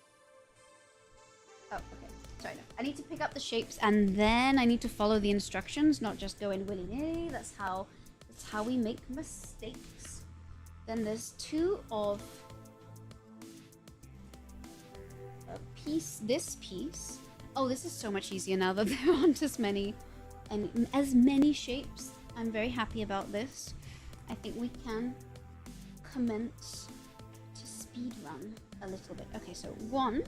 Oh, okay, sorry, no. I need to pick up the shapes and then I need to follow the instructions, not just go in willy-nilly. That's how we make mistakes. Then there's 2 of this piece. Oh, this is so much easier now that there aren't as many shapes. I'm very happy about this. I think we can commence to speed run a little bit. Okay, so 1,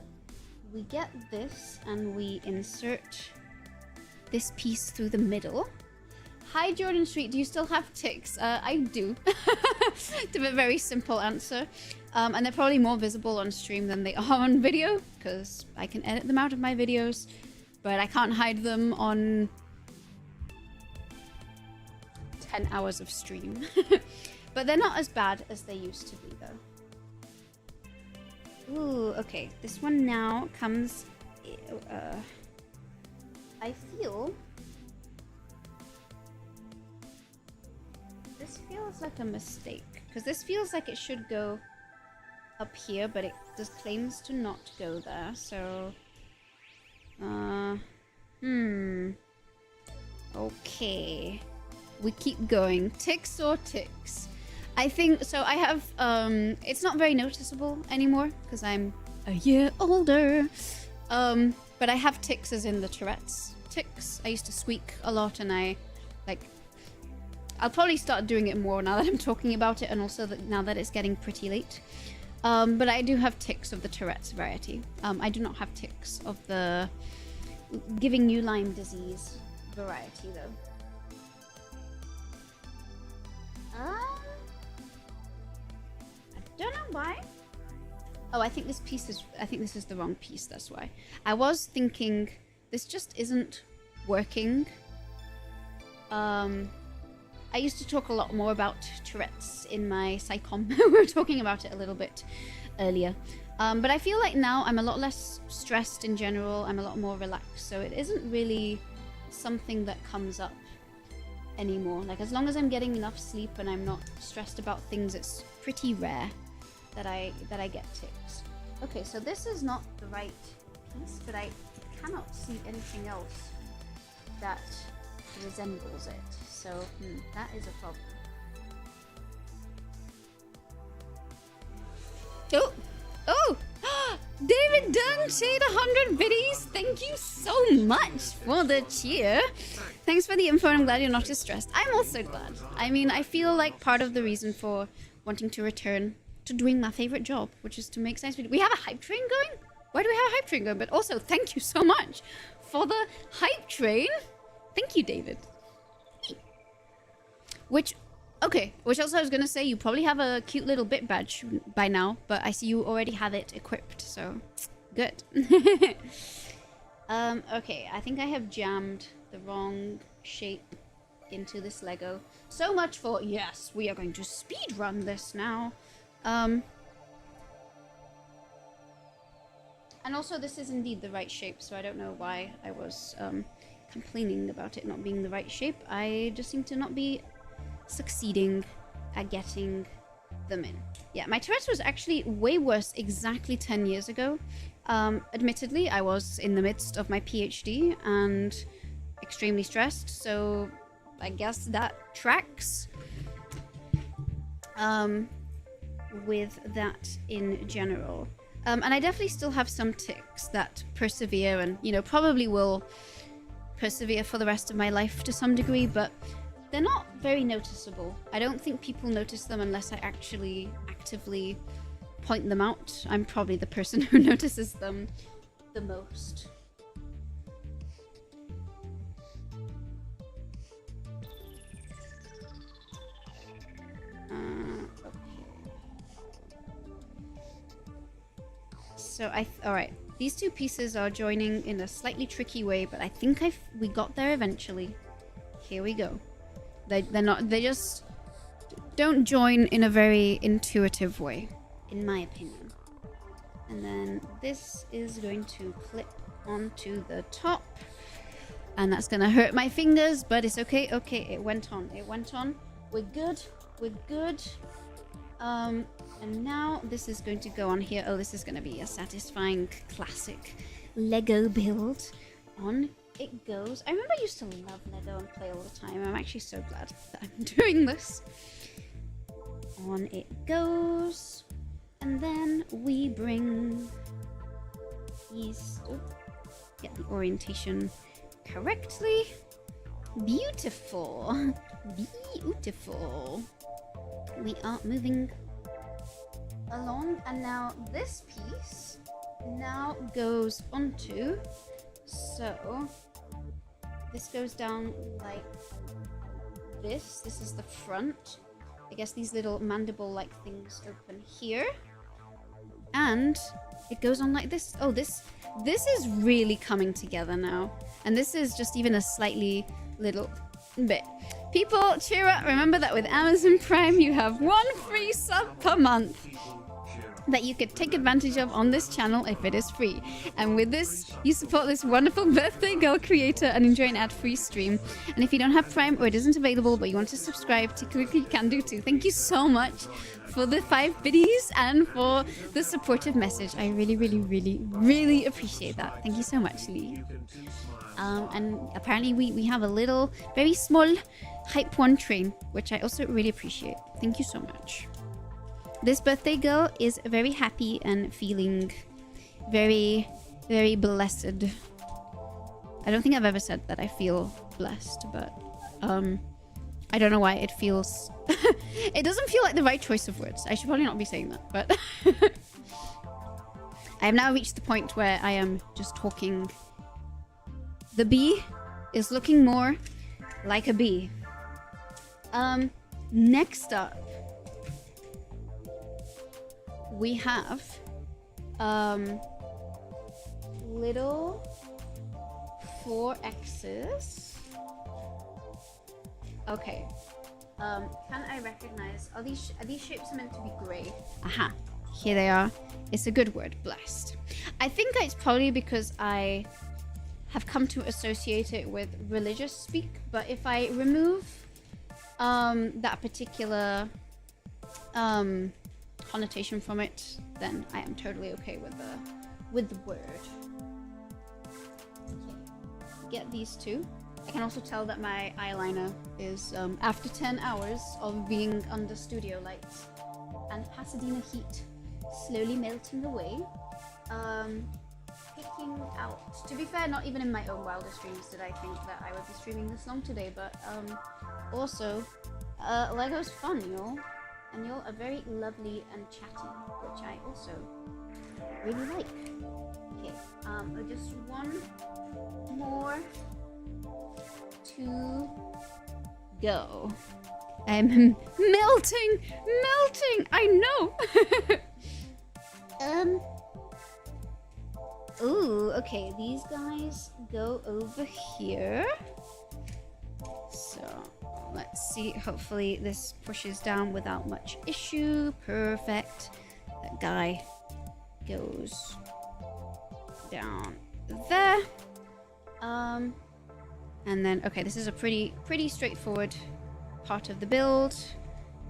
we get this and we insert this piece through the middle. Hi, Jordan Street. Do you still have ticks? I do. To be a very simple answer. And they're probably more visible on stream than they are on video because I can edit them out of my videos, but I can't hide them on 10 hours of stream. But they're not as bad as they used to be, though. Ooh, okay. This one now comes... I feel... This feels like a mistake. Because this feels like it should go up here, but it just claims to not go there, so... Okay. We keep going. Ticks or ticks? I think... So I have... It's not very noticeable anymore, because I'm a year older. But I have ticks as in the Tourette's ticks. I used to squeak a lot, and I'll probably start doing it more now that I'm talking about it, and also now that it's getting pretty late. But I do have ticks of the Tourette's variety. I do not have ticks of the giving you Lyme disease variety, though. I don't know why. Oh, I think this is the wrong piece, that's why. I was thinking this just isn't working. I used to talk a lot more about Tourette's in my psychom. We were talking about it a little bit earlier. But I feel like now I'm a lot less stressed in general. I'm a lot more relaxed. So it isn't really something that comes up anymore. Like, as long as I'm getting enough sleep and I'm not stressed about things, it's pretty rare that I get tics. Okay, so this is not the right piece, but I cannot see anything else that resembles it. So that is a problem. Oh, David Dunn shared 100 biddies. Thank you so much for the cheer. Thanks for the info. I'm glad you're not as stressed. I'm also glad. I mean, I feel like part of the reason for wanting to return to doing my favorite job, which is to make science videos. We have a hype train going? Why do we have a hype train going? But also, thank you so much for the hype train. Thank you, David. Which also I was gonna say, you probably have a cute little bit badge by now, but I see you already have it equipped, so good. Okay, I think I have jammed the wrong shape into this Lego. So much for, yes, we are going to speed run this now. And also this is indeed the right shape, so I don't know why I was complaining about it not being the right shape. I just seem to not be succeeding at getting them in. Yeah, my Tourette's was actually way worse exactly 10 years ago. Admittedly, I was in the midst of my PhD and extremely stressed, so I guess that tracks with that in general. And I definitely still have some tics that persevere and, you know, probably will persevere for the rest of my life to some degree, but they're not very noticeable. I don't think people notice them unless I actually actively point them out. I'm probably the person who notices them the most. Okay. So alright. These two pieces are joining in a slightly tricky way, but I think we got there eventually. Here we go. They just don't join in a very intuitive way, in my opinion. And then this is going to clip onto the top, and that's gonna hurt my fingers, but it's okay. Okay, it went on. We're good. And now this is going to go on here. Oh, this is gonna be a satisfying classic Lego build. On it goes. I remember I used to love Lego and play all the time. I'm actually so glad that I'm doing this. On it goes. And then we bring these... Oh, get the orientation correctly. Beautiful. Beautiful. We are moving along. And now this piece now goes onto... So... This goes down like this. This is the front. I guess these little mandible-like things open here. And it goes on like this. Oh, this is really coming together now. And this is just even a slightly little bit. People, cheer up. Remember that with Amazon Prime, you have 1 free sub per month that you could take advantage of on this channel if it is free. And with this, you support this wonderful birthday girl creator and enjoy an ad-free stream. And if you don't have Prime or it isn't available but you want to subscribe to Click, you can do too. Thank you so much for the 5 biddies and for the supportive message. I really, really, really, really appreciate that. Thank you so much, Lee. And apparently we have a little, very small Hype 1 train, which I also really appreciate. Thank you so much. This birthday girl is very happy and feeling very, very blessed. I don't think I've ever said that I feel blessed, but I don't know why it feels... It doesn't feel like the right choice of words. I should probably not be saying that, but... I have now reached the point where I am just talking. The bee is looking more like a bee. Next up, we have little 4X's. Okay, Can I recognize? Are these shapes meant to be grey? Aha, here they are. It's a good word, blessed. I think it's probably because I have come to associate it with religious speak, but if I remove that particular connotation from it, then I am totally okay with the word. Okay. Get these two. I can also tell that my eyeliner is after 10 hours of being under studio lights and Pasadena heat slowly melting away. Picking out, to be fair, not even in my own wildest dreams did I think that I would be streaming this long today, but also Lego's fun, y'all, and y'all are very lovely and chatty, which I also really like. Okay, just one more to go. I'm melting, I know. Ooh, okay, these guys go over here. So, let's see, hopefully this pushes down without much issue. Perfect. That guy goes down there. And then, okay, this is a pretty straightforward part of the build.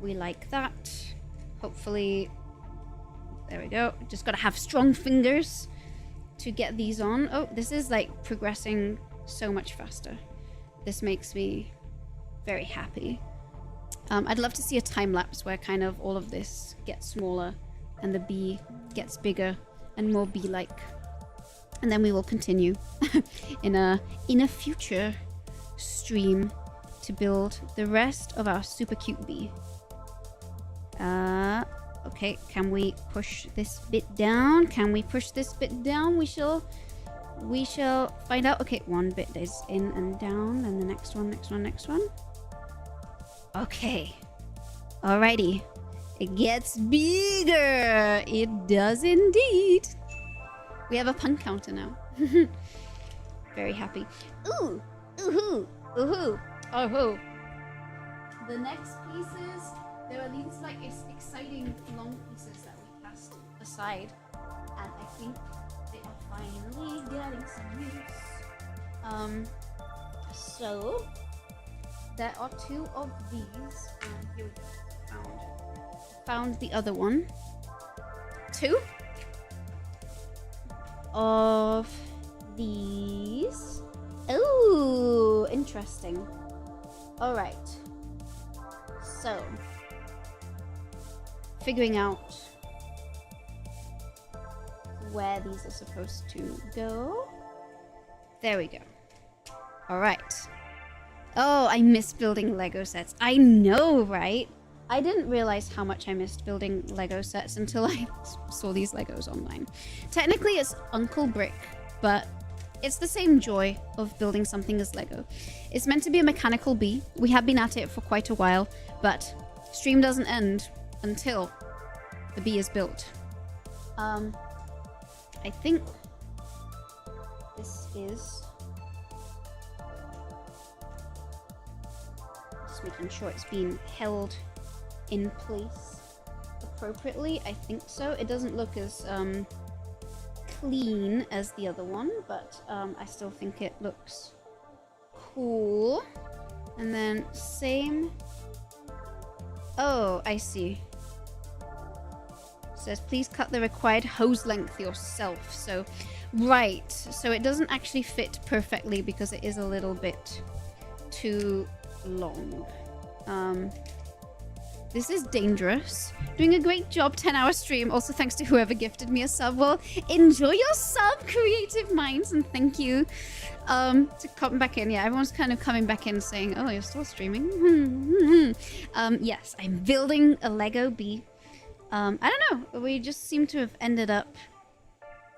We like that. Hopefully, there we go. Just gotta have strong fingers to get these on. Oh, this is like progressing so much faster. This makes me very happy. I'd love to see a time lapse where kind of all of this gets smaller and the bee gets bigger and more bee-like. And then we will continue in a future stream to build the rest of our super cute bee. Okay, can we push this bit down? Can we push this bit down? We shall find out. Okay, one bit is in and down, and the next one. Okay. Alrighty. It gets bigger. It does indeed. We have a pun counter now. Very happy. Ooh! Ooh-hoo! Ooh-hoo! Oh-hoo! The next pieces, there are these like exciting long pieces that we cast aside, and I think they are finally getting some use. So there are two of these, and here we go. Found the other one. Two of these. Oh, interesting. All right. So, figuring out where these are supposed to go. There we go. All right. Oh, I miss building Lego sets. I know, right? I didn't realize how much I missed building Lego sets until I saw these Legos online. Technically, it's Uncle Brick, but it's the same joy of building something as Lego. It's meant to be a mechanical bee. We have been at it for quite a while, but stream doesn't end until the bee is built. I think this is just making sure it's being held in place appropriately. I think so. It doesn't look as clean as the other one, but I still think it looks cool. And then same. Oh, I see. It says please cut the required hose length yourself. So right, so it doesn't actually fit perfectly because it is a little bit too long. This is dangerous. Doing a great job, 10-hour stream. Also, thanks to whoever gifted me a sub. Well, enjoy your sub, Creative Minds, and thank you to come back in. Yeah, everyone's kind of coming back in saying, oh, you're still streaming? Yes, I'm building a Lego bee. I don't know. We just seem to have ended up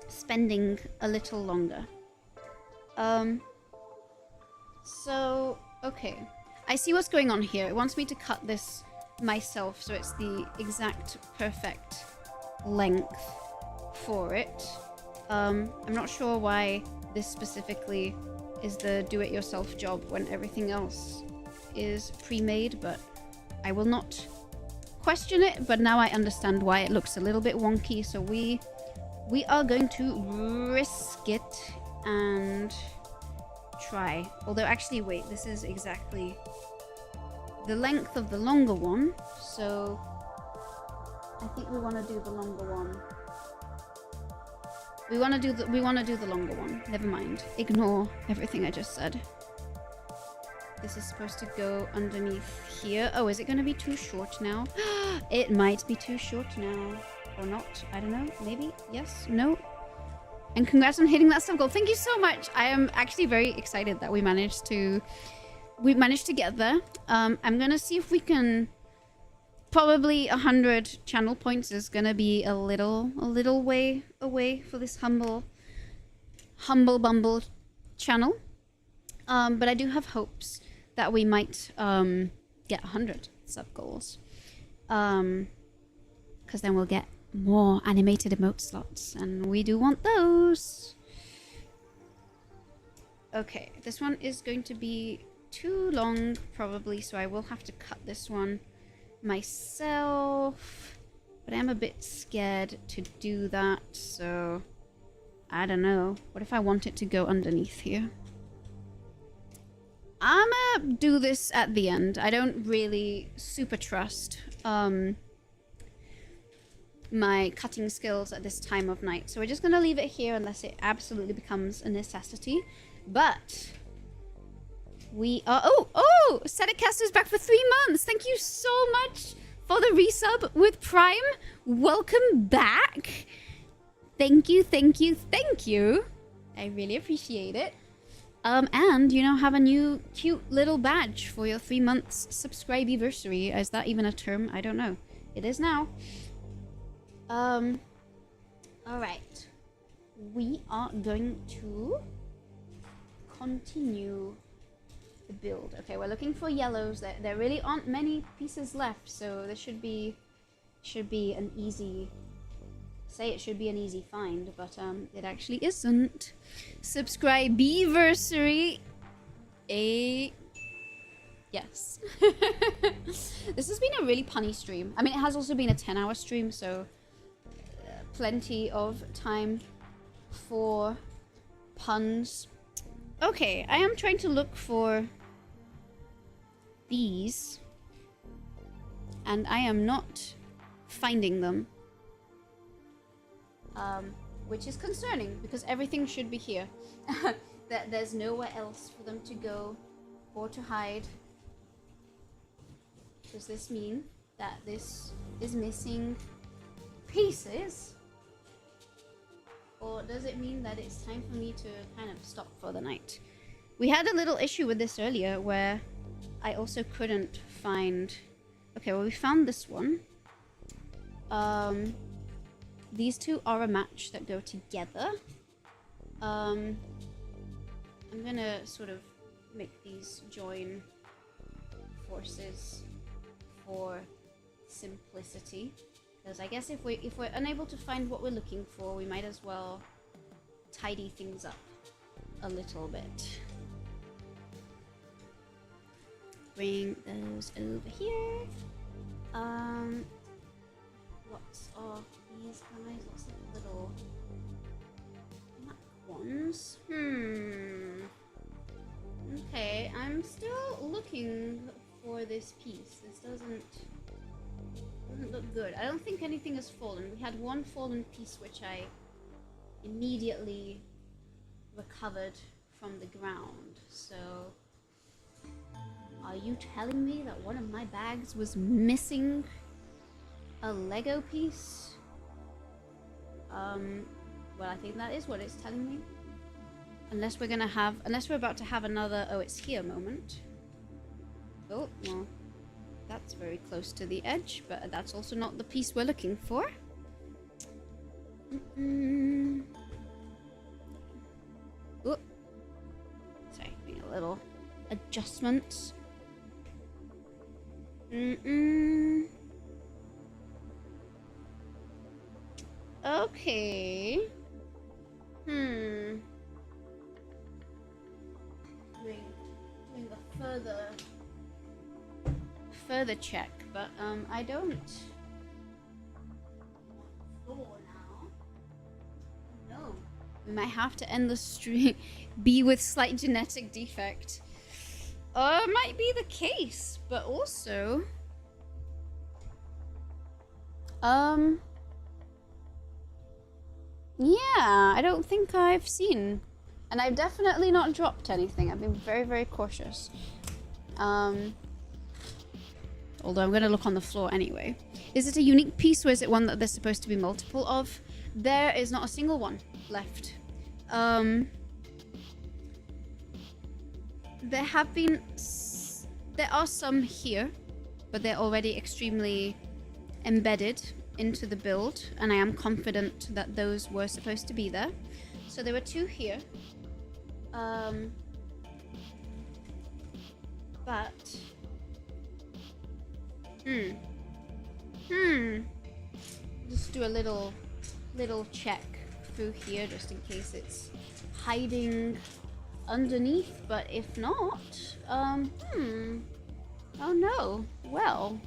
spending a little longer. So, okay. I see what's going on here. It wants me to cut this myself so it's the exact perfect length for it. I'm not sure why this specifically is the do-it-yourself job when everything else is pre-made, but I will not question it, but now I understand why it looks a little bit wonky. So we are going to risk it and try. Although actually, wait, this is exactly the length of the longer one. So I think we want to do the longer one. We want to do the longer one. Never mind. Ignore everything I just said. This is supposed to go underneath here. Oh, is it going to be too short now? It might be too short now. Or not. I don't know. Maybe. Yes. No. And congrats on hitting that sub goal. Thank you so much. I am actually very excited that we managed to get there. I'm going to see if we can... Probably 100 channel points is going to be a little way away for this humble bumble channel. But I do have hopes that we might get 100 sub goals. Because then we'll get more animated emote slots, and we do want those. Okay, this one is going to be too long probably, so I will have to cut this one myself. But I'm a bit scared to do that, so I don't know. What if I want it to go underneath here? I'm gonna do this at the end. I don't really super trust my cutting skills at this time of night. So we're just gonna leave it here unless it absolutely becomes a necessity. But we are... Oh! Simulcast is back for 3 months! Thank you so much for the resub with Prime. Welcome back! Thank you, thank you, thank you! I really appreciate it. And you now have a new cute little badge for your 3 months subscribe-iversary. Is that even a term? I don't know. It is now. Alright. We are going to continue the build. Okay, we're looking for yellows. There really aren't many pieces left, so this should be an easy... It should be an easy find, but it actually isn't. Subscribe-iversary. Yes. This has been a really punny stream. I mean, it has also been a 10-hour stream, so plenty of time for puns. Okay, I am trying to look for these, and I am not finding them. Which is concerning, because everything should be here. There's nowhere else for them to go or to hide. Does this mean that this is missing pieces? Or does it mean that it's time for me to kind of stop for the night? We had a little issue with this earlier where I also couldn't find... Okay, well, we found this one. These two are a match that go together. I'm gonna sort of make these join forces for simplicity, because I guess if we're unable to find what we're looking for, we might as well tidy things up a little bit. Bring those over here. What are these guys? Lots of little black ones. Okay, I'm still looking for this piece. This doesn't look good. I don't think anything has fallen. We had one fallen piece which I immediately recovered from the ground. So, are you telling me that one of my bags was missing a Lego piece? Well, I think that is what it's telling me. Unless we're about to have another, oh, it's here moment. Oh, well, that's very close to the edge, but that's also not the piece we're looking for. Oh, sorry, making a little adjustment. Okay. Doing a further check, but I don't. Floor now. No. We might have to end the stream. Be with slight genetic defect. Might be the case, but also... Yeah, I don't think I've seen. And I've definitely not dropped anything. I've been very, very cautious. Although I'm gonna look on the floor anyway. Is it a unique piece or is it one that there's supposed to be multiple of? There is not a single one left. There have been... There are some here, but they're already extremely embedded into the build, and I am confident that those were supposed to be there. So there were 2 here. But... Just do a little check through here just in case it's hiding underneath, but if not, oh no, well,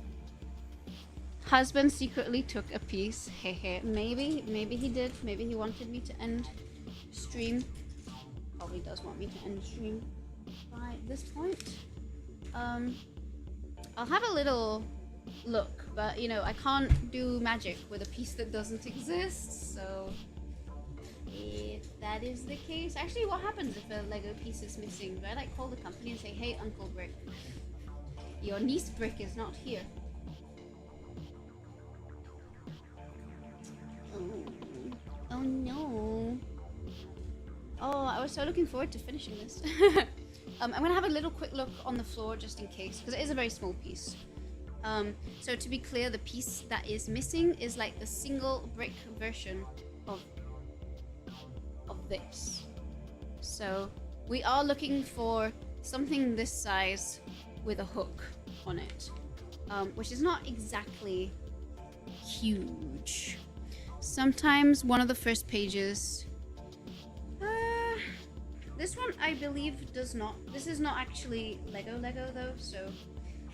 husband secretly took a piece, hehe. maybe he did, maybe he wanted me to end stream, probably does want me to end stream by this point. I'll have a little look, but you know, I can't do magic with a piece that doesn't exist, so if that is the case, actually what happens if a Lego piece is missing? Do I like call the company and say, hey Uncle Brick, your niece Brick is not here? Oh no. Oh, I was so looking forward to finishing this. I'm gonna have a little quick look on the floor just in case, because it is a very small piece. So to be clear, the piece that is missing is like the single brick version of this. So we are looking for something this size with a hook on it, which is not exactly huge. Sometimes one of the first pages, this one I believe does not, this is not actually Lego though, so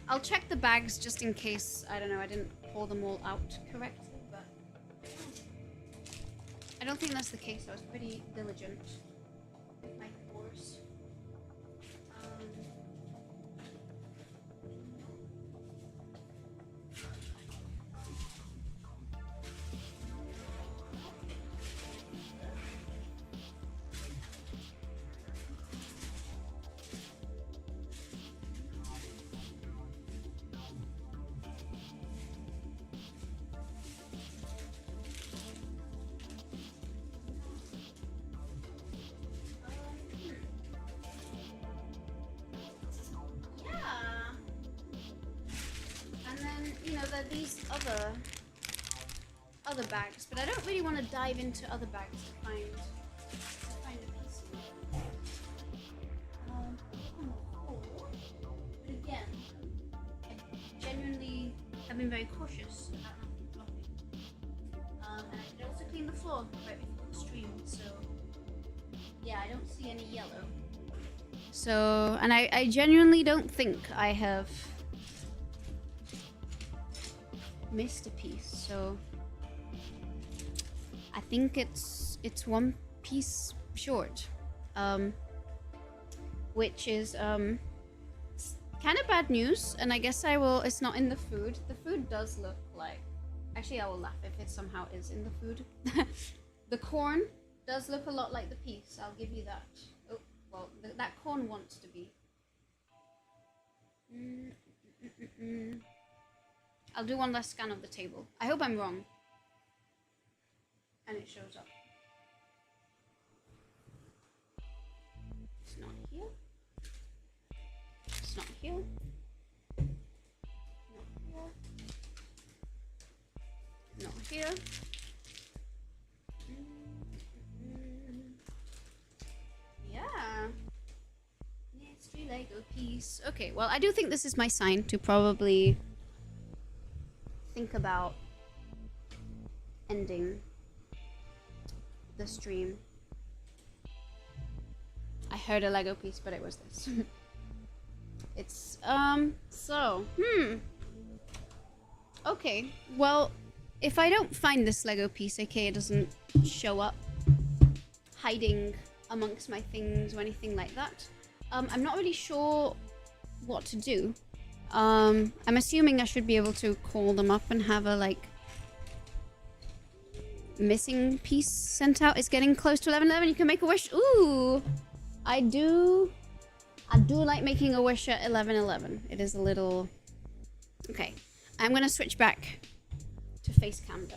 I'll check the bags just in case, I don't know, I didn't pour them all out correctly, but I don't think that's the case. I was pretty diligent with my pours. These other bags, but I don't really want to dive into other bags to find a piece. But again, I genuinely have been very cautious about nothing flopping. And I did also clean the floor right before the stream, so yeah, I don't see any yellow. So, and I genuinely don't think I have missed a piece, so I think it's one piece short, which is kind of bad news, and I guess I will, it's not in the food. The food does look like, actually I will laugh if it somehow is in the food. The corn does look a lot like the piece, I'll give you that. Oh, well, that corn wants to be. I'll do one last scan of the table. I hope I'm wrong. And it shows up. It's not here. It's not here. Not here. Not here. Yeah. Mystery Lego piece. Okay, well, I do think this is my sign to probably think about ending the stream. I heard a Lego piece, but it was this. It's so Okay, well, if I don't find this Lego piece, okay, it doesn't show up hiding amongst my things or anything like that. I'm not really sure what to do. I'm assuming I should be able to call them up and have a, like, missing piece sent out. It's getting close to 11:11. You can make a wish. Ooh! I do like making a wish at 11:11. It is a little... Okay. I'm gonna switch back to face cam though.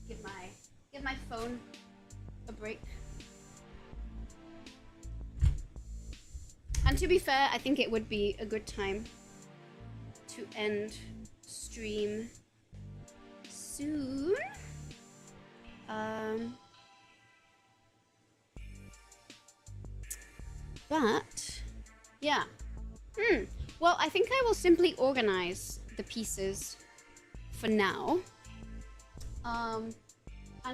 Give my phone a break. And to be fair, I think it would be a good time to end stream soon. But yeah. Well, I think I will simply organize the pieces for now. And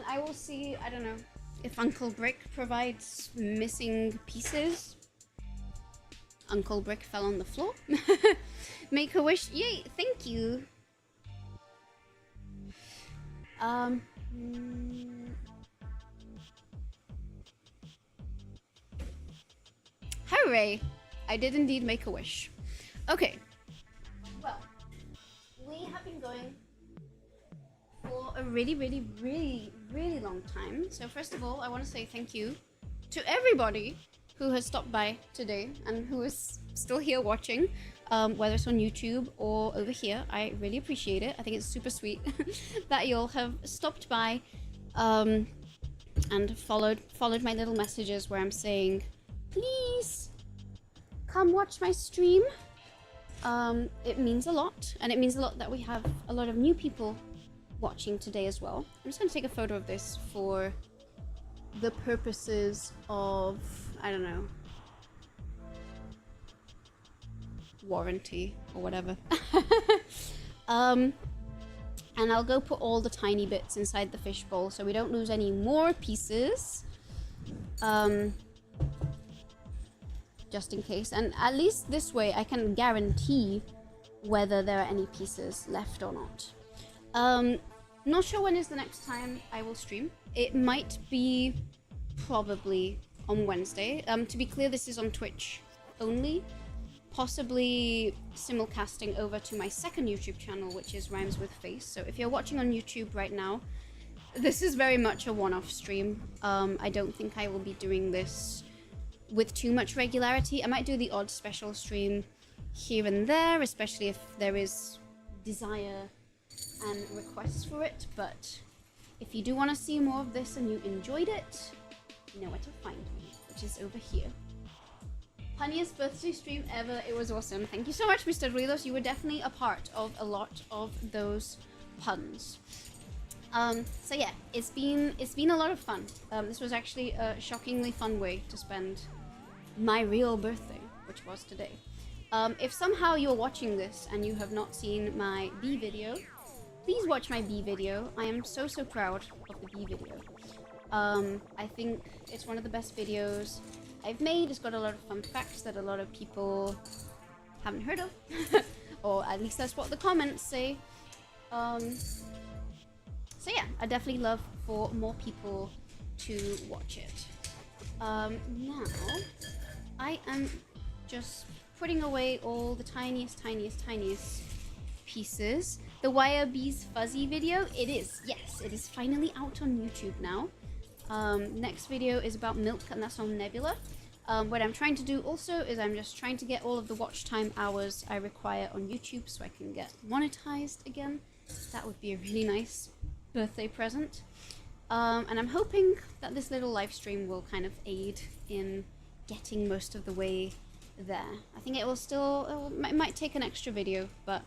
I will see, I don't know, if Uncle Brick provides missing pieces. Uncle Brick fell on the floor. Make a wish. Yay, thank you. Hooray! I did indeed make a wish. Okay. Well, we have been going for a really long time. So first of all, I want to say thank you to everybody who has stopped by today and who is still here watching, whether it's on YouTube or over here. I really appreciate it. I think it's super sweet that you all have stopped by and followed my little messages where I'm saying, please come watch my stream. It means a lot, and it means a lot that we have a lot of new people watching today as well. I'm just going to take a photo of this for the purposes of, I don't know, warranty or whatever. And I'll go put all the tiny bits inside the fishbowl so we don't lose any more pieces. Just in case, and at least this way I can guarantee whether there are any pieces left or not. Not sure when is the next time I will stream. It might be probably on Wednesday. To be clear, this is on Twitch only. Possibly simulcasting over to my second YouTube channel, which is Rhymes with Face. So if you're watching on YouTube right now, this is very much a one-off stream. I don't think I will be doing this with too much regularity. I might do the odd special stream here and there, especially if there is desire and requests for it. But if you do want to see more of this and you enjoyed it, you know where to find me, which is over here. Funniest birthday stream ever. It was awesome. Thank you so much, Mr. Rilos. You were definitely a part of a lot of those puns. So yeah, it's been a lot of fun. This was actually a shockingly fun way to spend my real birthday, which was today. If somehow you're watching this and you have not seen my bee video, please watch my bee video. I am so proud of the bee video. I think it's one of the best videos I've made. It's got a lot of fun facts that a lot of people haven't heard of, or at least that's what the comments say. So yeah, I definitely love for more people to watch it. Now, I am just putting away all the tiniest pieces. The Wire Bees Fuzzy video, yes, it is finally out on YouTube now. Next video is about milk, and that's on Nebula. What I'm trying to do also is I'm just trying to get all of the watch time hours I require on YouTube so I can get monetized again. That would be a really nice birthday present. And I'm hoping that this little live stream will kind of aid in getting most of the way there. I think it will still, it might take an extra video, but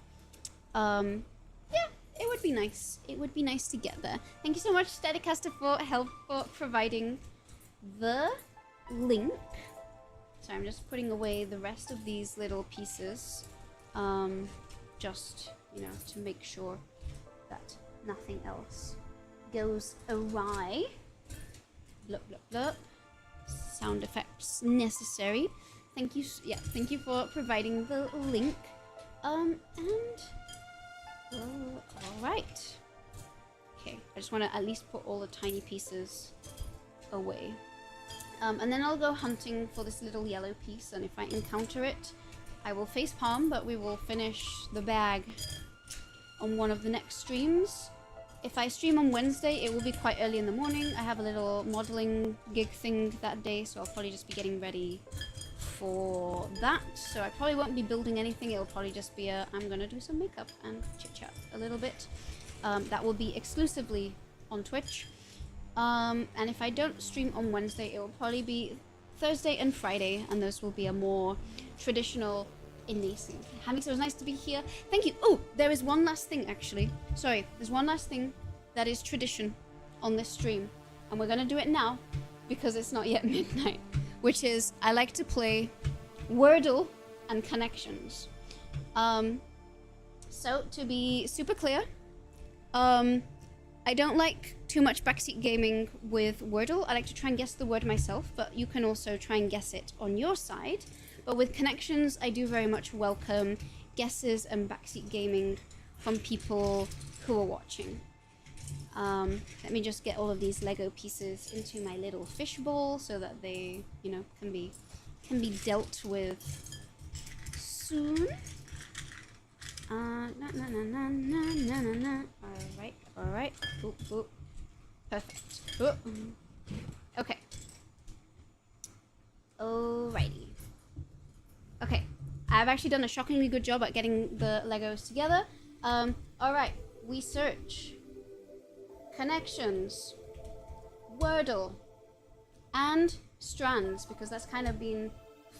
yeah, it would be nice. It would be nice to get there. Thank you so much, Steadicaster, for help for providing the link. So I'm just putting away the rest of these little pieces, just, you know, to make sure that nothing else goes awry. Blup, blup, blup. Sound effects necessary. Thank you. Yeah, thank you for providing the link. All right. Okay, I just want to at least put all the tiny pieces away. And then I'll go hunting for this little yellow piece, and if I encounter it, I will facepalm, but we will finish the bag on one of the next streams. If I stream on Wednesday, it will be quite early in the morning. I have a little modeling gig thing that day, so I'll probably just be getting ready for that. So I probably won't be building anything. It'll probably just be I'm gonna do some makeup and chit chat a little bit. That will be exclusively on Twitch. And if I don't stream on Wednesday, it will probably be Thursday and Friday, and those will be a more traditional indie scene. Hamix, it was nice to be here. Thank you. Oh, there is one last thing, actually. Sorry, there's one last thing that is tradition on this stream, and we're gonna do it now because it's not yet midnight, which is I like to play Wordle and Connections. So to be super clear, I don't like too much backseat gaming with Wordle. I like to try and guess the word myself, but you can also try and guess it on your side. But with Connections, I do very much welcome guesses and backseat gaming from people who are watching. Let me just get all of these Lego pieces into my little fishbowl so that they, you know, can be dealt with soon. All right. Ooh. Perfect. Ooh. Okay. Alrighty. Okay, I've actually done a shockingly good job at getting the Legos together. All right, we search Connections, Wordle, and Strands, because that's kind of been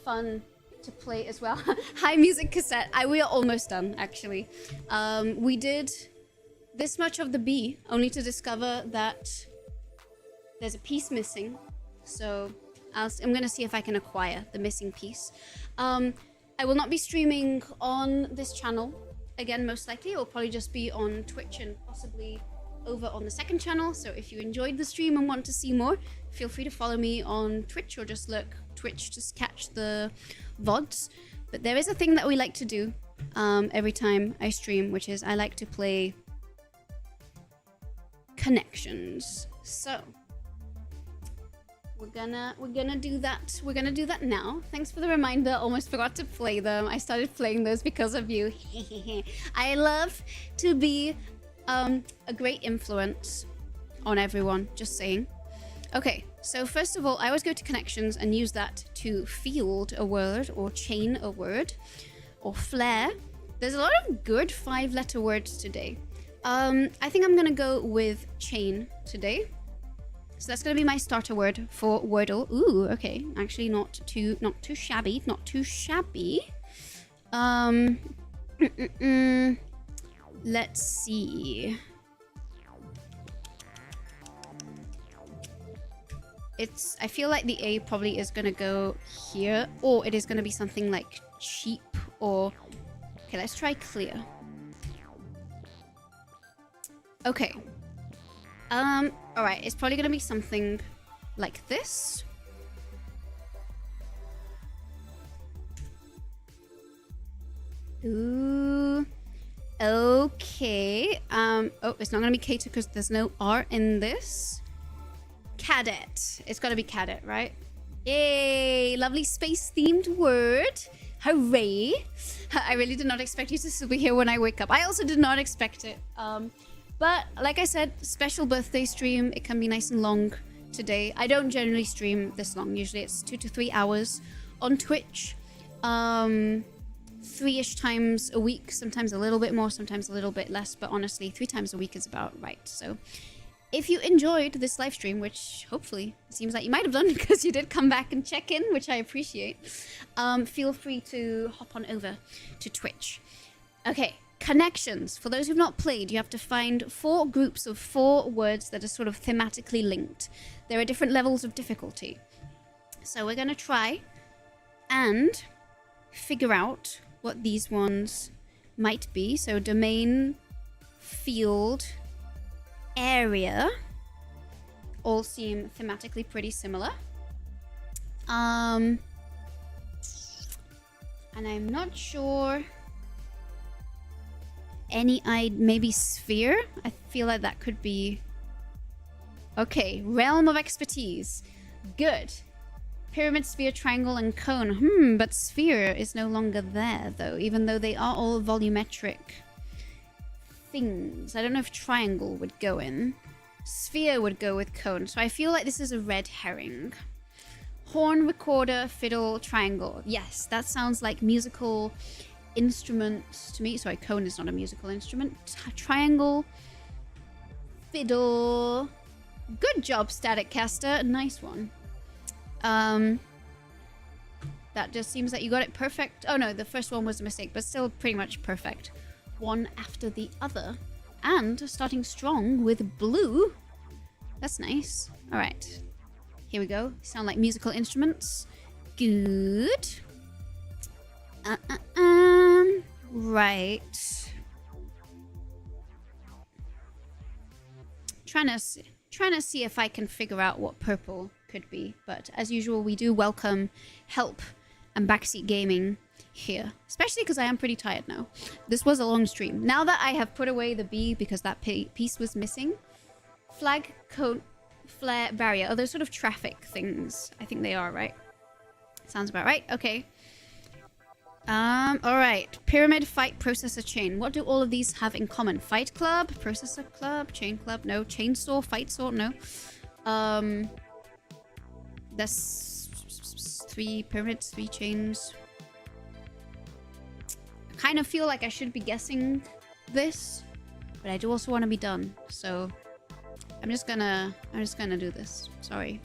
fun to play as well. Hi, Music Cassette. We are almost done, actually. We did this much of the bee, only to discover that there's a piece missing. So I'm going to see if I can acquire the missing piece. I will not be streaming on this channel again, most likely. It will probably just be on Twitch and possibly over on the second channel. So if you enjoyed the stream and want to see more, feel free to follow me on Twitch or just look Twitch to catch the VODs. But there is a thing that we like to do every time I stream, which is I like to play Connections. So we're gonna do that. We're gonna do that now. Thanks for the reminder. Almost forgot to play them. I started playing those because of you. I love to be a great influence on everyone. Just saying. Okay, so first of all, I always go to Connections and use that to field a word or chain a word or flare. There's a lot of good 5-letter words today. I think I'm gonna go with chain today. So that's going to be my starter word for Wordle. Ooh, okay. Actually, not too shabby. Not too shabby. Let's see. I feel like the A probably is going to go here, or it is going to be something like cheap, or... Okay, let's try clear. Okay. Alright, it's probably gonna be something like this. Ooh. Okay. Oh, it's not gonna be cater because there's no R in this. Cadet. It's gotta be cadet, right? Yay! Lovely space-themed word. Hooray! I really did not expect you to still be here when I wake up. I also did not expect it. But like I said, special birthday stream. It can be nice and long today. I don't generally stream this long. Usually it's 2 to 3 hours on Twitch. 3-ish times a week. Sometimes a little bit more, sometimes a little bit less. But honestly, 3 times a week is about right. So if you enjoyed this live stream, which hopefully it seems like you might have done because you did come back and check in, which I appreciate, feel free to hop on over to Twitch. Okay. Connections. For those who've not played, you have to find 4 groups of 4 words that are sort of thematically linked. There are different levels of difficulty. So we're going to try and figure out what these ones might be. So domain, field, area all seem thematically pretty similar. And I'm not sure Any-eyed, maybe sphere? I feel like that could be... Okay, realm of expertise. Good. Pyramid, sphere, triangle, and cone. But sphere is no longer there, though, even though they are all volumetric things. I don't know if triangle would go in. Sphere would go with cone, so I feel like this is a red herring. Horn, recorder, fiddle, triangle. Yes, that sounds like musical instruments to me. Sorry, cone is not a musical instrument. Triangle, fiddle. Good job, Static Caster. Nice one. That just seems like you got it perfect. Oh no, the first one was a mistake, but still pretty much perfect. One after the other. And starting strong with blue. That's nice. All right. Here we go. Sound like musical instruments. Good. Right. Trying to see if I can figure out what purple could be, but as usual, we do welcome help and backseat gaming here, especially because I am pretty tired now. This was a long stream. Now that I have put away the bee because that piece was missing, flag, cone, flare, barrier. Oh, those sort of traffic things. I think they are, right? Sounds about right. Okay. All right. Pyramid, fight, processor, chain. What do all of these have in common? Fight club, processor club, chain club. No. Chainsaw, fight saw. No. That's 3 pyramids, 3 chains. I kind of feel like I should be guessing this, but I do also want to be done. So I'm just gonna do this. Sorry.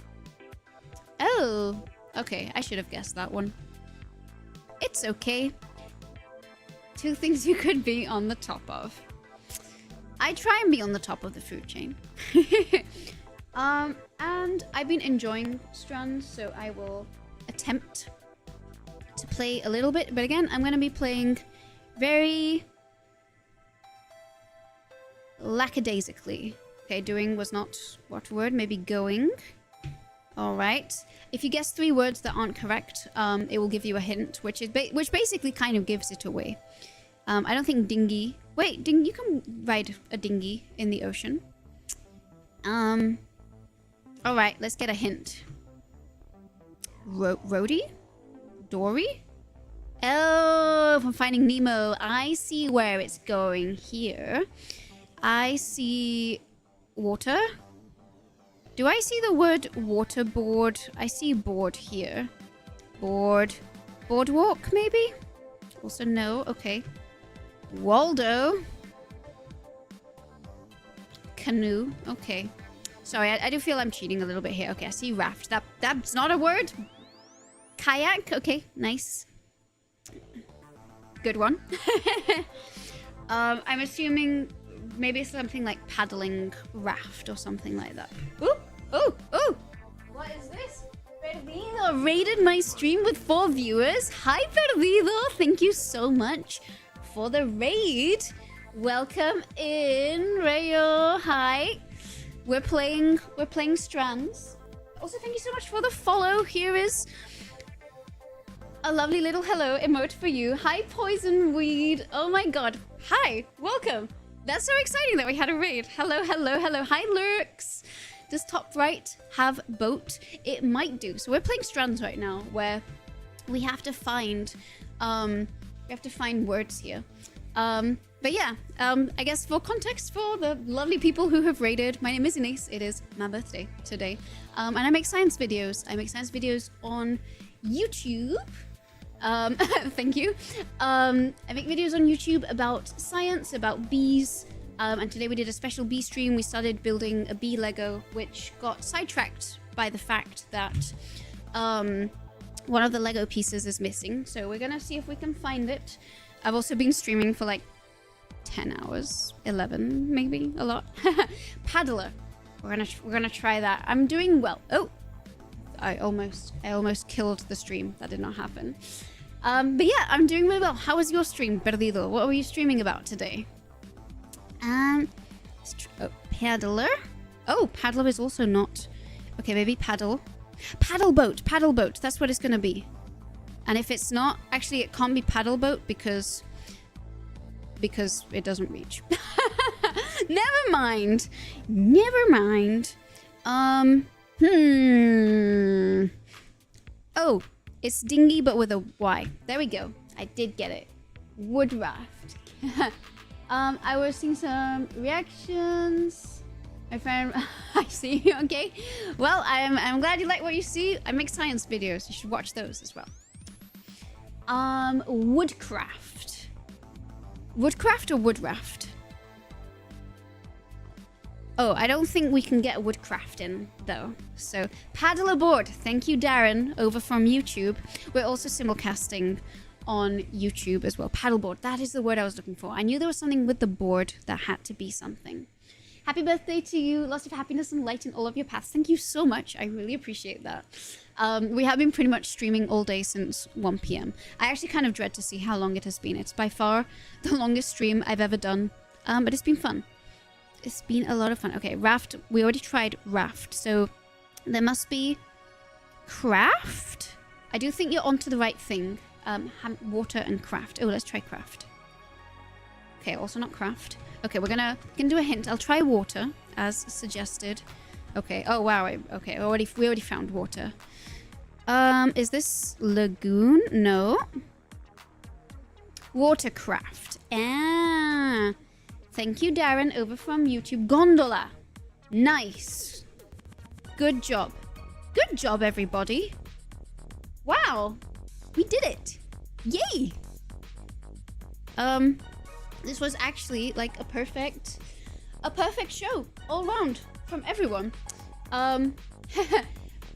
Oh, okay. I should have guessed that one. It's okay. 2 things you could be on the top of. I try and be on the top of the food chain. And I've been enjoying Strands, so I will attempt to play a little bit. But again, I'm going to be playing very lackadaisically. Okay, doing was not what word? Maybe going. All right. If you guess 3 words that aren't correct, it will give you a hint, which basically kind of gives it away. I don't think dinghy. Wait, you can ride a dinghy in the ocean. All right, let's get a hint. Roadie? Dory? Oh, from Finding Nemo. I see where it's going here. I see water. Do I see the word waterboard? I see board here. Board. Boardwalk, maybe? Also no. Okay. Waldo. Canoe. Okay. Sorry, I do feel I'm cheating a little bit here. Okay, I see raft. That's not a word. Kayak. Okay, nice. Good one. I'm assuming maybe something like paddling raft or something like that. Ooh, ooh, ooh. What is this? Perdido raided my stream with 4 viewers. Hi, Perdido. Thank you so much for the raid. Welcome in, Rayo. Hi. We're playing Strands. Also, thank you so much for the follow. Here is a lovely little hello emote for you. Hi, Poison Weed. Oh my god. Hi. Welcome. That's so exciting that we had a raid. Hello, hello, hello. Hi, Lurks. Does top right have boat? It might do. So we're playing Strands right now, where we have to find words here. But yeah, I guess for context for the lovely people who have raided, my name is Inés. It is my birthday today. And I make science videos. I make science videos on YouTube. Thank you. I make videos on YouTube about science, about bees. And today we did a special bee stream. We started building a bee Lego, which got sidetracked by the fact that one of the Lego pieces is missing. So we're gonna see if we can find it. I've also been streaming for like 10 hours, 11 maybe, a lot. Paddler. We're gonna try that. I'm doing well. Oh, I almost killed the stream. That did not happen. But yeah, I'm doing really well. How was your stream, Perdido? What were you streaming about today? Paddler. Oh, paddler is also not. Okay, maybe paddle. Paddle boat. Paddle boat. That's what it's gonna be. And if it's not, actually, it can't be paddle boat because because it doesn't reach. Never mind. Never mind. Oh, it's dingy but with a Y. There we go. I did get it. Wood raft. I was seeing some reactions. My friend, I see. Okay. Well, I'm glad you like what you see. I make science videos. You should watch those as well. Woodcraft. Woodcraft or wood raft? Oh, I don't think we can get woodcraft in, though. So, paddle aboard. Thank you, Darren, over from YouTube. We're also simulcasting on YouTube as well. Paddleboard. That is the word I was looking for. I knew there was something with the board that had to be something. Happy birthday to you. Lots of happiness and light in all of your paths. Thank you so much. I really appreciate that. We have been pretty much streaming all day since 1 p.m. I actually kind of dread to see how long it has been. It's by far the longest stream I've ever done. But it's been fun. It's been a lot of fun. Okay, raft. We already tried raft. So there must be craft. I do think you're onto the right thing. Water and craft. Oh, let's try craft. Okay, also not craft. Okay, we're gonna do a hint. I'll try water as suggested. Okay. Oh wow. Okay. We already found water. Is this lagoon? No. Watercraft. Ah. Thank you, Darren, over from YouTube. Gondola. Nice. Good job. Good job, everybody. Wow. We did it. Yay. This was actually like a perfect show all round from everyone.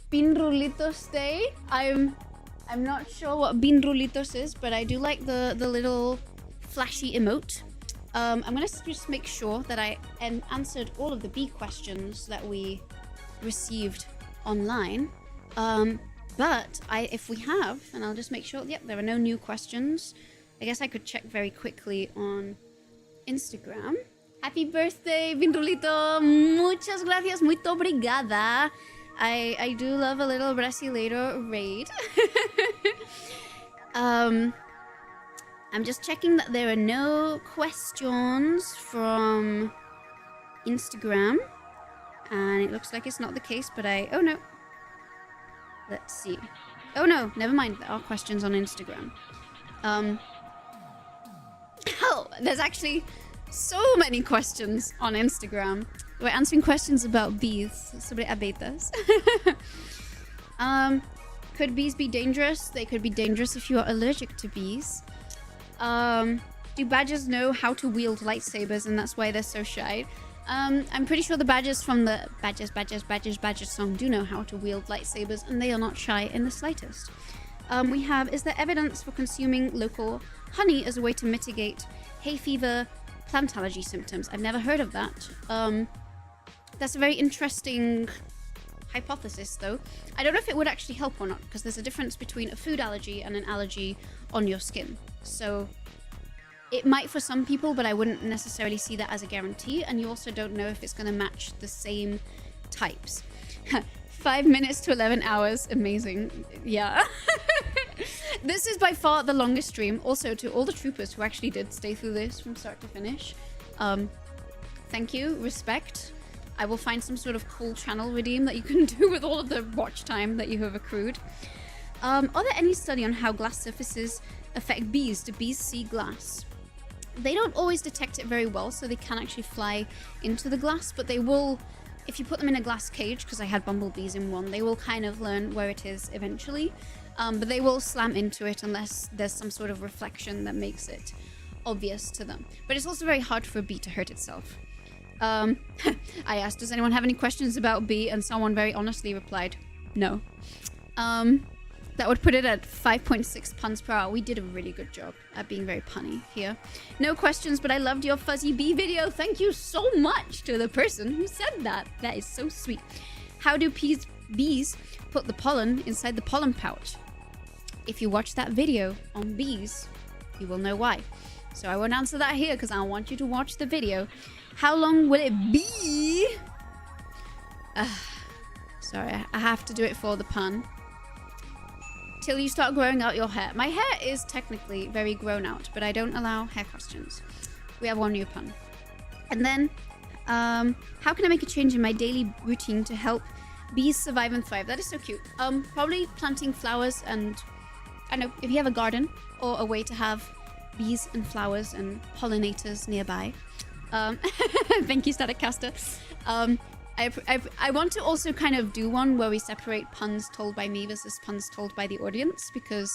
Bean Rulitos Day. I'm not sure what Bean Rulitos is, but I do like the little flashy emote. I'm gonna just make sure that I answered all of the B questions that we received online. But if we have, and I'll just make sure, yep, there are no new questions. I guess I could check very quickly on Instagram. Happy birthday, Vindulito! Muchas gracias, muito obrigada. I do love a little brasileiro raid. I'm just checking that there are no questions from Instagram. And it looks like it's not the case, but oh no. Let's see. Oh no, never mind. There are questions on Instagram. Oh, there's actually so many questions on Instagram. We're answering questions about bees, sobre abejas. Could bees be dangerous? They could be dangerous if you are allergic to bees. Do badgers know how to wield lightsabers and that's why they're so shy? I'm pretty sure the badgers from the Badgers song do know how to wield lightsabers and they are not shy in the slightest. We have, is there evidence for consuming local honey as a way to mitigate hay fever, plant allergy symptoms? I've never heard of that. That's a very interesting hypothesis though. I don't know if it would actually help or not because there's a difference between a food allergy and an allergy on your skin. So it might for some people, but I wouldn't necessarily see that as a guarantee. And you also don't know if it's going to match the same types. 5 minutes to 11 hours. Amazing. Yeah. This is by far the longest stream. Also to all the troopers who actually did stay through this from start to finish. Thank you. Respect. I will find some sort of cool channel redeem that you can do with all of the watch time that you have accrued. Are there any study on how glass surfaces affect bees? Do bees see glass? They don't always detect it very well, so they can actually fly into the glass, but they will, if you put them in a glass cage, because I had bumblebees in one, they will kind of learn where it is eventually, but they will slam into it unless there's some sort of reflection that makes it obvious to them. But it's also very hard for a bee to hurt itself. I asked, does anyone have any questions about bee? And someone very honestly replied, no. That would put it at 5.6 puns per hour. We did a really good job at being very punny here. No questions, but I loved your fuzzy bee video. Thank you so much to the person who said that. That is so sweet. How do bees put the pollen inside the pollen pouch? If you watch that video on bees, you will know why. So I won't answer that here because I want you to watch the video. How long will it be? Sorry, I have to do it for the pun. Till you start growing out your hair. My hair is technically very grown out, but I don't allow hair costumes. We have one new pun. And then, how can I make a change in my daily routine to help bees survive and thrive? That is so cute. Probably planting flowers, and I don't know, if you have a garden or a way to have bees and flowers and pollinators nearby. Thank you, Static Caster. I want to also kind of do one where we separate puns told by me versus puns told by the audience, because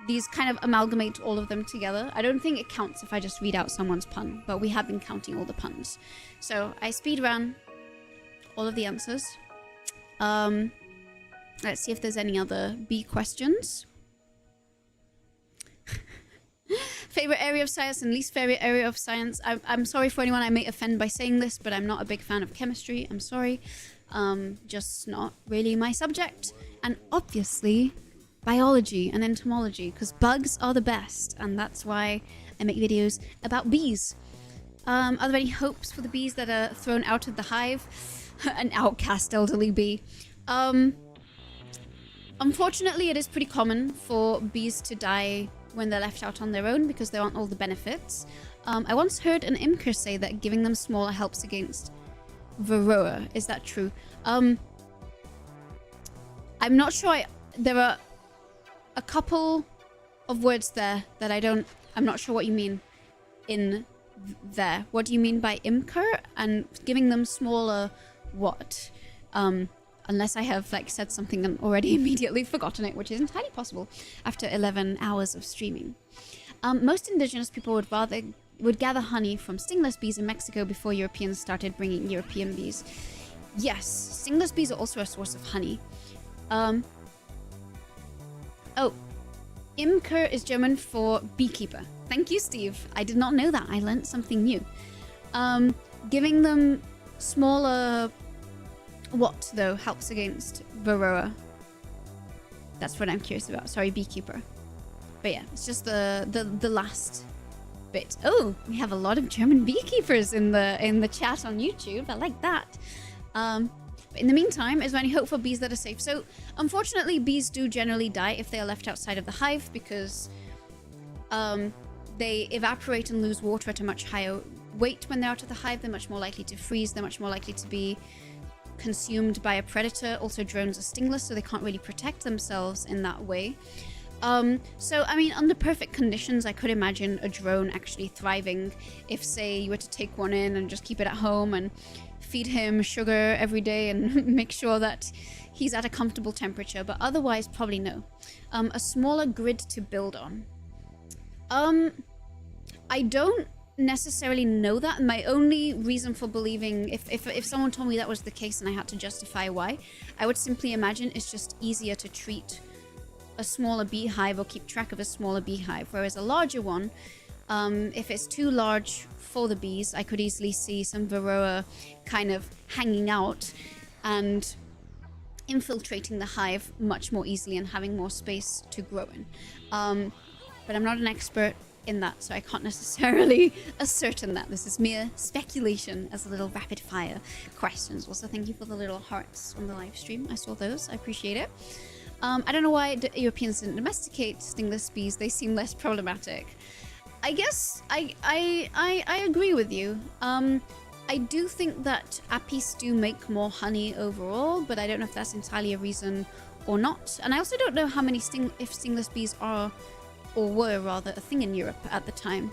these kind of amalgamate all of them together. I don't think it counts if I just read out someone's pun, but we have been counting all the puns. So I speedrun all of the answers. Let's see if there's any other bee questions. Favorite area of science and least favorite area of science. I'm sorry for anyone I may offend by saying this, but I'm not a big fan of chemistry. I'm sorry. Just not really my subject. And obviously, biology and entomology, because bugs are the best, and that's why I make videos about bees. Are there any hopes for the bees that are thrown out of the hive? An outcast elderly bee. Unfortunately, it is pretty common for bees to die when they're left out on their own because there aren't all the benefits. I once heard an imker say that giving them smaller helps against varroa. Is that true? I'm not sure. There are a couple of words there that I'm not sure what you mean in there. What do you mean by imker? And giving them smaller what? Unless I have like said something and already immediately forgotten it, which is entirely possible after 11 hours of streaming. Most indigenous people would gather honey from stingless bees in Mexico before Europeans started bringing European bees. Yes, stingless bees are also a source of honey. Oh, Imker is German for beekeeper. Thank you, Steve. I did not know that. I learned something new. Giving them smaller... What, though, helps against varroa? That's what I'm curious about. Sorry, beekeeper. But yeah, it's just the last bit. Oh, we have a lot of German beekeepers in the chat on YouTube. I like that. But in the meantime, is there any hope for bees that are safe? So, unfortunately, bees do generally die if they are left outside of the hive because they evaporate and lose water at a much higher rate when they're out of the hive. They're much more likely to freeze. They're much more likely to be consumed by a predator. Also, drones are stingless, so they can't really protect themselves in that way. So, I mean, under perfect conditions, I could imagine a drone actually thriving if, say, you were to take one in and just keep it at home and feed him sugar every day and make sure that he's at a comfortable temperature. But otherwise, probably no. A smaller grid to build on. I don't necessarily know that. My only reason for believing, if someone told me that was the case and I had to justify why, I would simply imagine it's just easier to treat a smaller beehive or keep track of a smaller beehive, whereas a larger one, if it's too large for the bees, I could easily see some varroa kind of hanging out and infiltrating the hive much more easily and having more space to grow in. But I'm not an expert in that, so I can't necessarily ascertain that. This is mere speculation as a little rapid fire questions. Also, thank you for the little hearts on the live stream. I saw those. I appreciate it. I don't know why Europeans didn't domesticate stingless bees. They seem less problematic. I guess I agree with you. I do think that apis do make more honey overall, but I don't know if that's entirely a reason or not. And I also don't know how many if stingless bees are, or were rather, a thing in Europe at the time.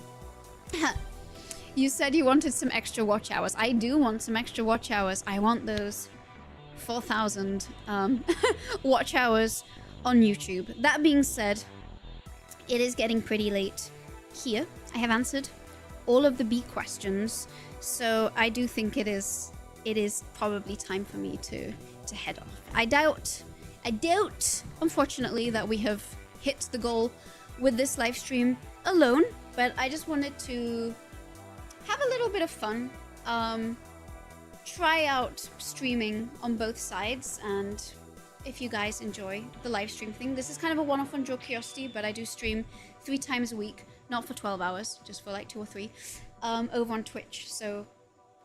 You said you wanted some extra watch hours. I do want some extra watch hours. I want those 4,000 watch hours on YouTube. That being said, it is getting pretty late here. I have answered all of the bee questions, so I do think it is probably time for me to head off. I doubt, unfortunately, that we have hit the goal with this live stream alone, but I just wanted to have a little bit of fun, try out streaming on both sides, and if you guys enjoy the live stream thing, this is kind of a one-off on Joe Curiosity, but I do stream 3 times a week, not for 12 hours, just for like 2 or 3, over on Twitch. So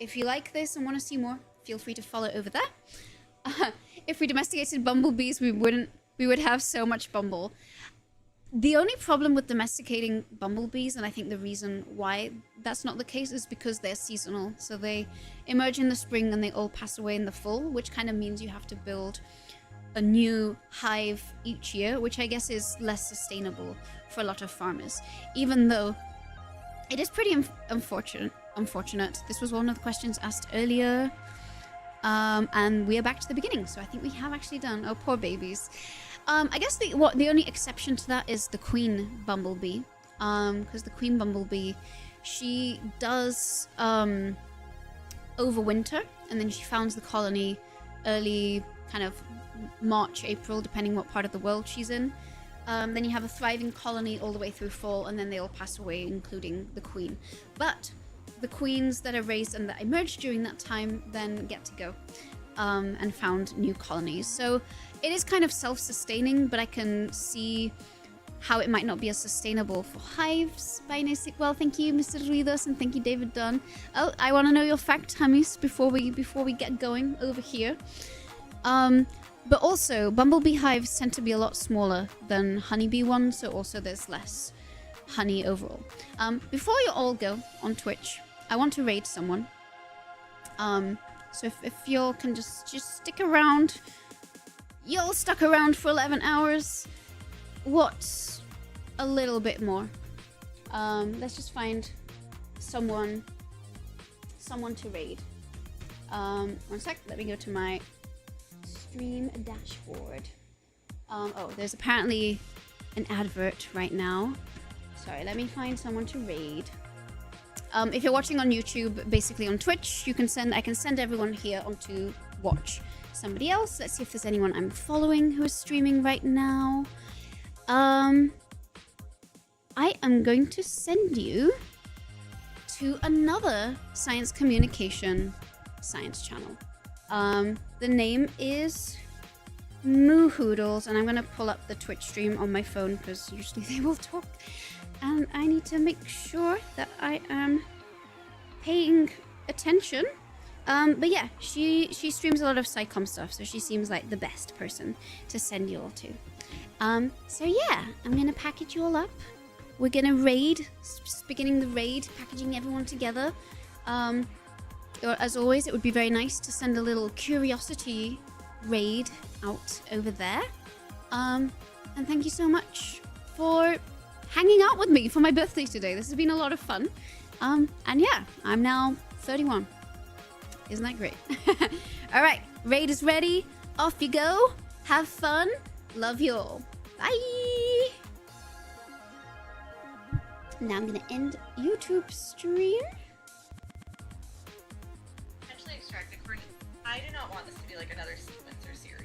if you like this and want to see more, feel free to follow over there. If we domesticated bumblebees, we would have so much bumble. The only problem with domesticating bumblebees, and I think the reason why that's not the case, is because they're seasonal. So they emerge in the spring and they all pass away in the fall, which kind of means you have to build a new hive each year, which I guess is less sustainable for a lot of farmers, even though it is pretty unfortunate. This was one of the questions asked earlier. And we are back to the beginning, so I think we have actually done. Oh, poor babies. I guess the only exception to that is the queen bumblebee, because the queen bumblebee, she does overwinter, and then she founds the colony early kind of March, April, depending what part of the world she's in. Then you have a thriving colony all the way through fall, and then they all pass away, including the queen. But the queens that are raised and that emerged during that time then get to go and found new colonies. So it is kind of self-sustaining, but I can see how it might not be as sustainable for hives by Nasik. Well, thank you, Mr. Ruidos, and thank you, David Dunn. Oh, I want to know your fact, Hamis, before we get going over here. But also, bumblebee hives tend to be a lot smaller than honeybee ones, so also there's less honey overall. Before you all go on Twitch, I want to raid someone. So if y'all can just stick around. Y'all stuck around for 11 hours. What's a little bit more? Let's just find someone to raid. One sec, let me go to my stream dashboard. Oh, there's apparently an advert right now. Sorry, let me find someone to raid. If you're watching on YouTube, basically on Twitch, I can send everyone here onto watch somebody else. Let's see if there's anyone I'm following who is streaming right now. I am going to send you to another science communication science channel. The name is Moohoodles, and I'm going to pull up the Twitch stream on my phone because usually they will talk. And I need to make sure that I am paying attention. But yeah, she streams a lot of SciComm stuff, so she seems like the best person to send you all to. So yeah, I'm gonna package you all up. We're gonna raid, beginning the raid, packaging everyone together. As always, it would be very nice to send a little curiosity raid out over there. And thank you so much for hanging out with me for my birthday today. This has been a lot of fun. And yeah, I'm now 31. Isn't that great? All right, raid is ready. Off you go. Have fun. Love you all. Bye. Now I'm gonna end YouTube stream. Potentially extracted coordinates. I do not want this to be like another sequencer series.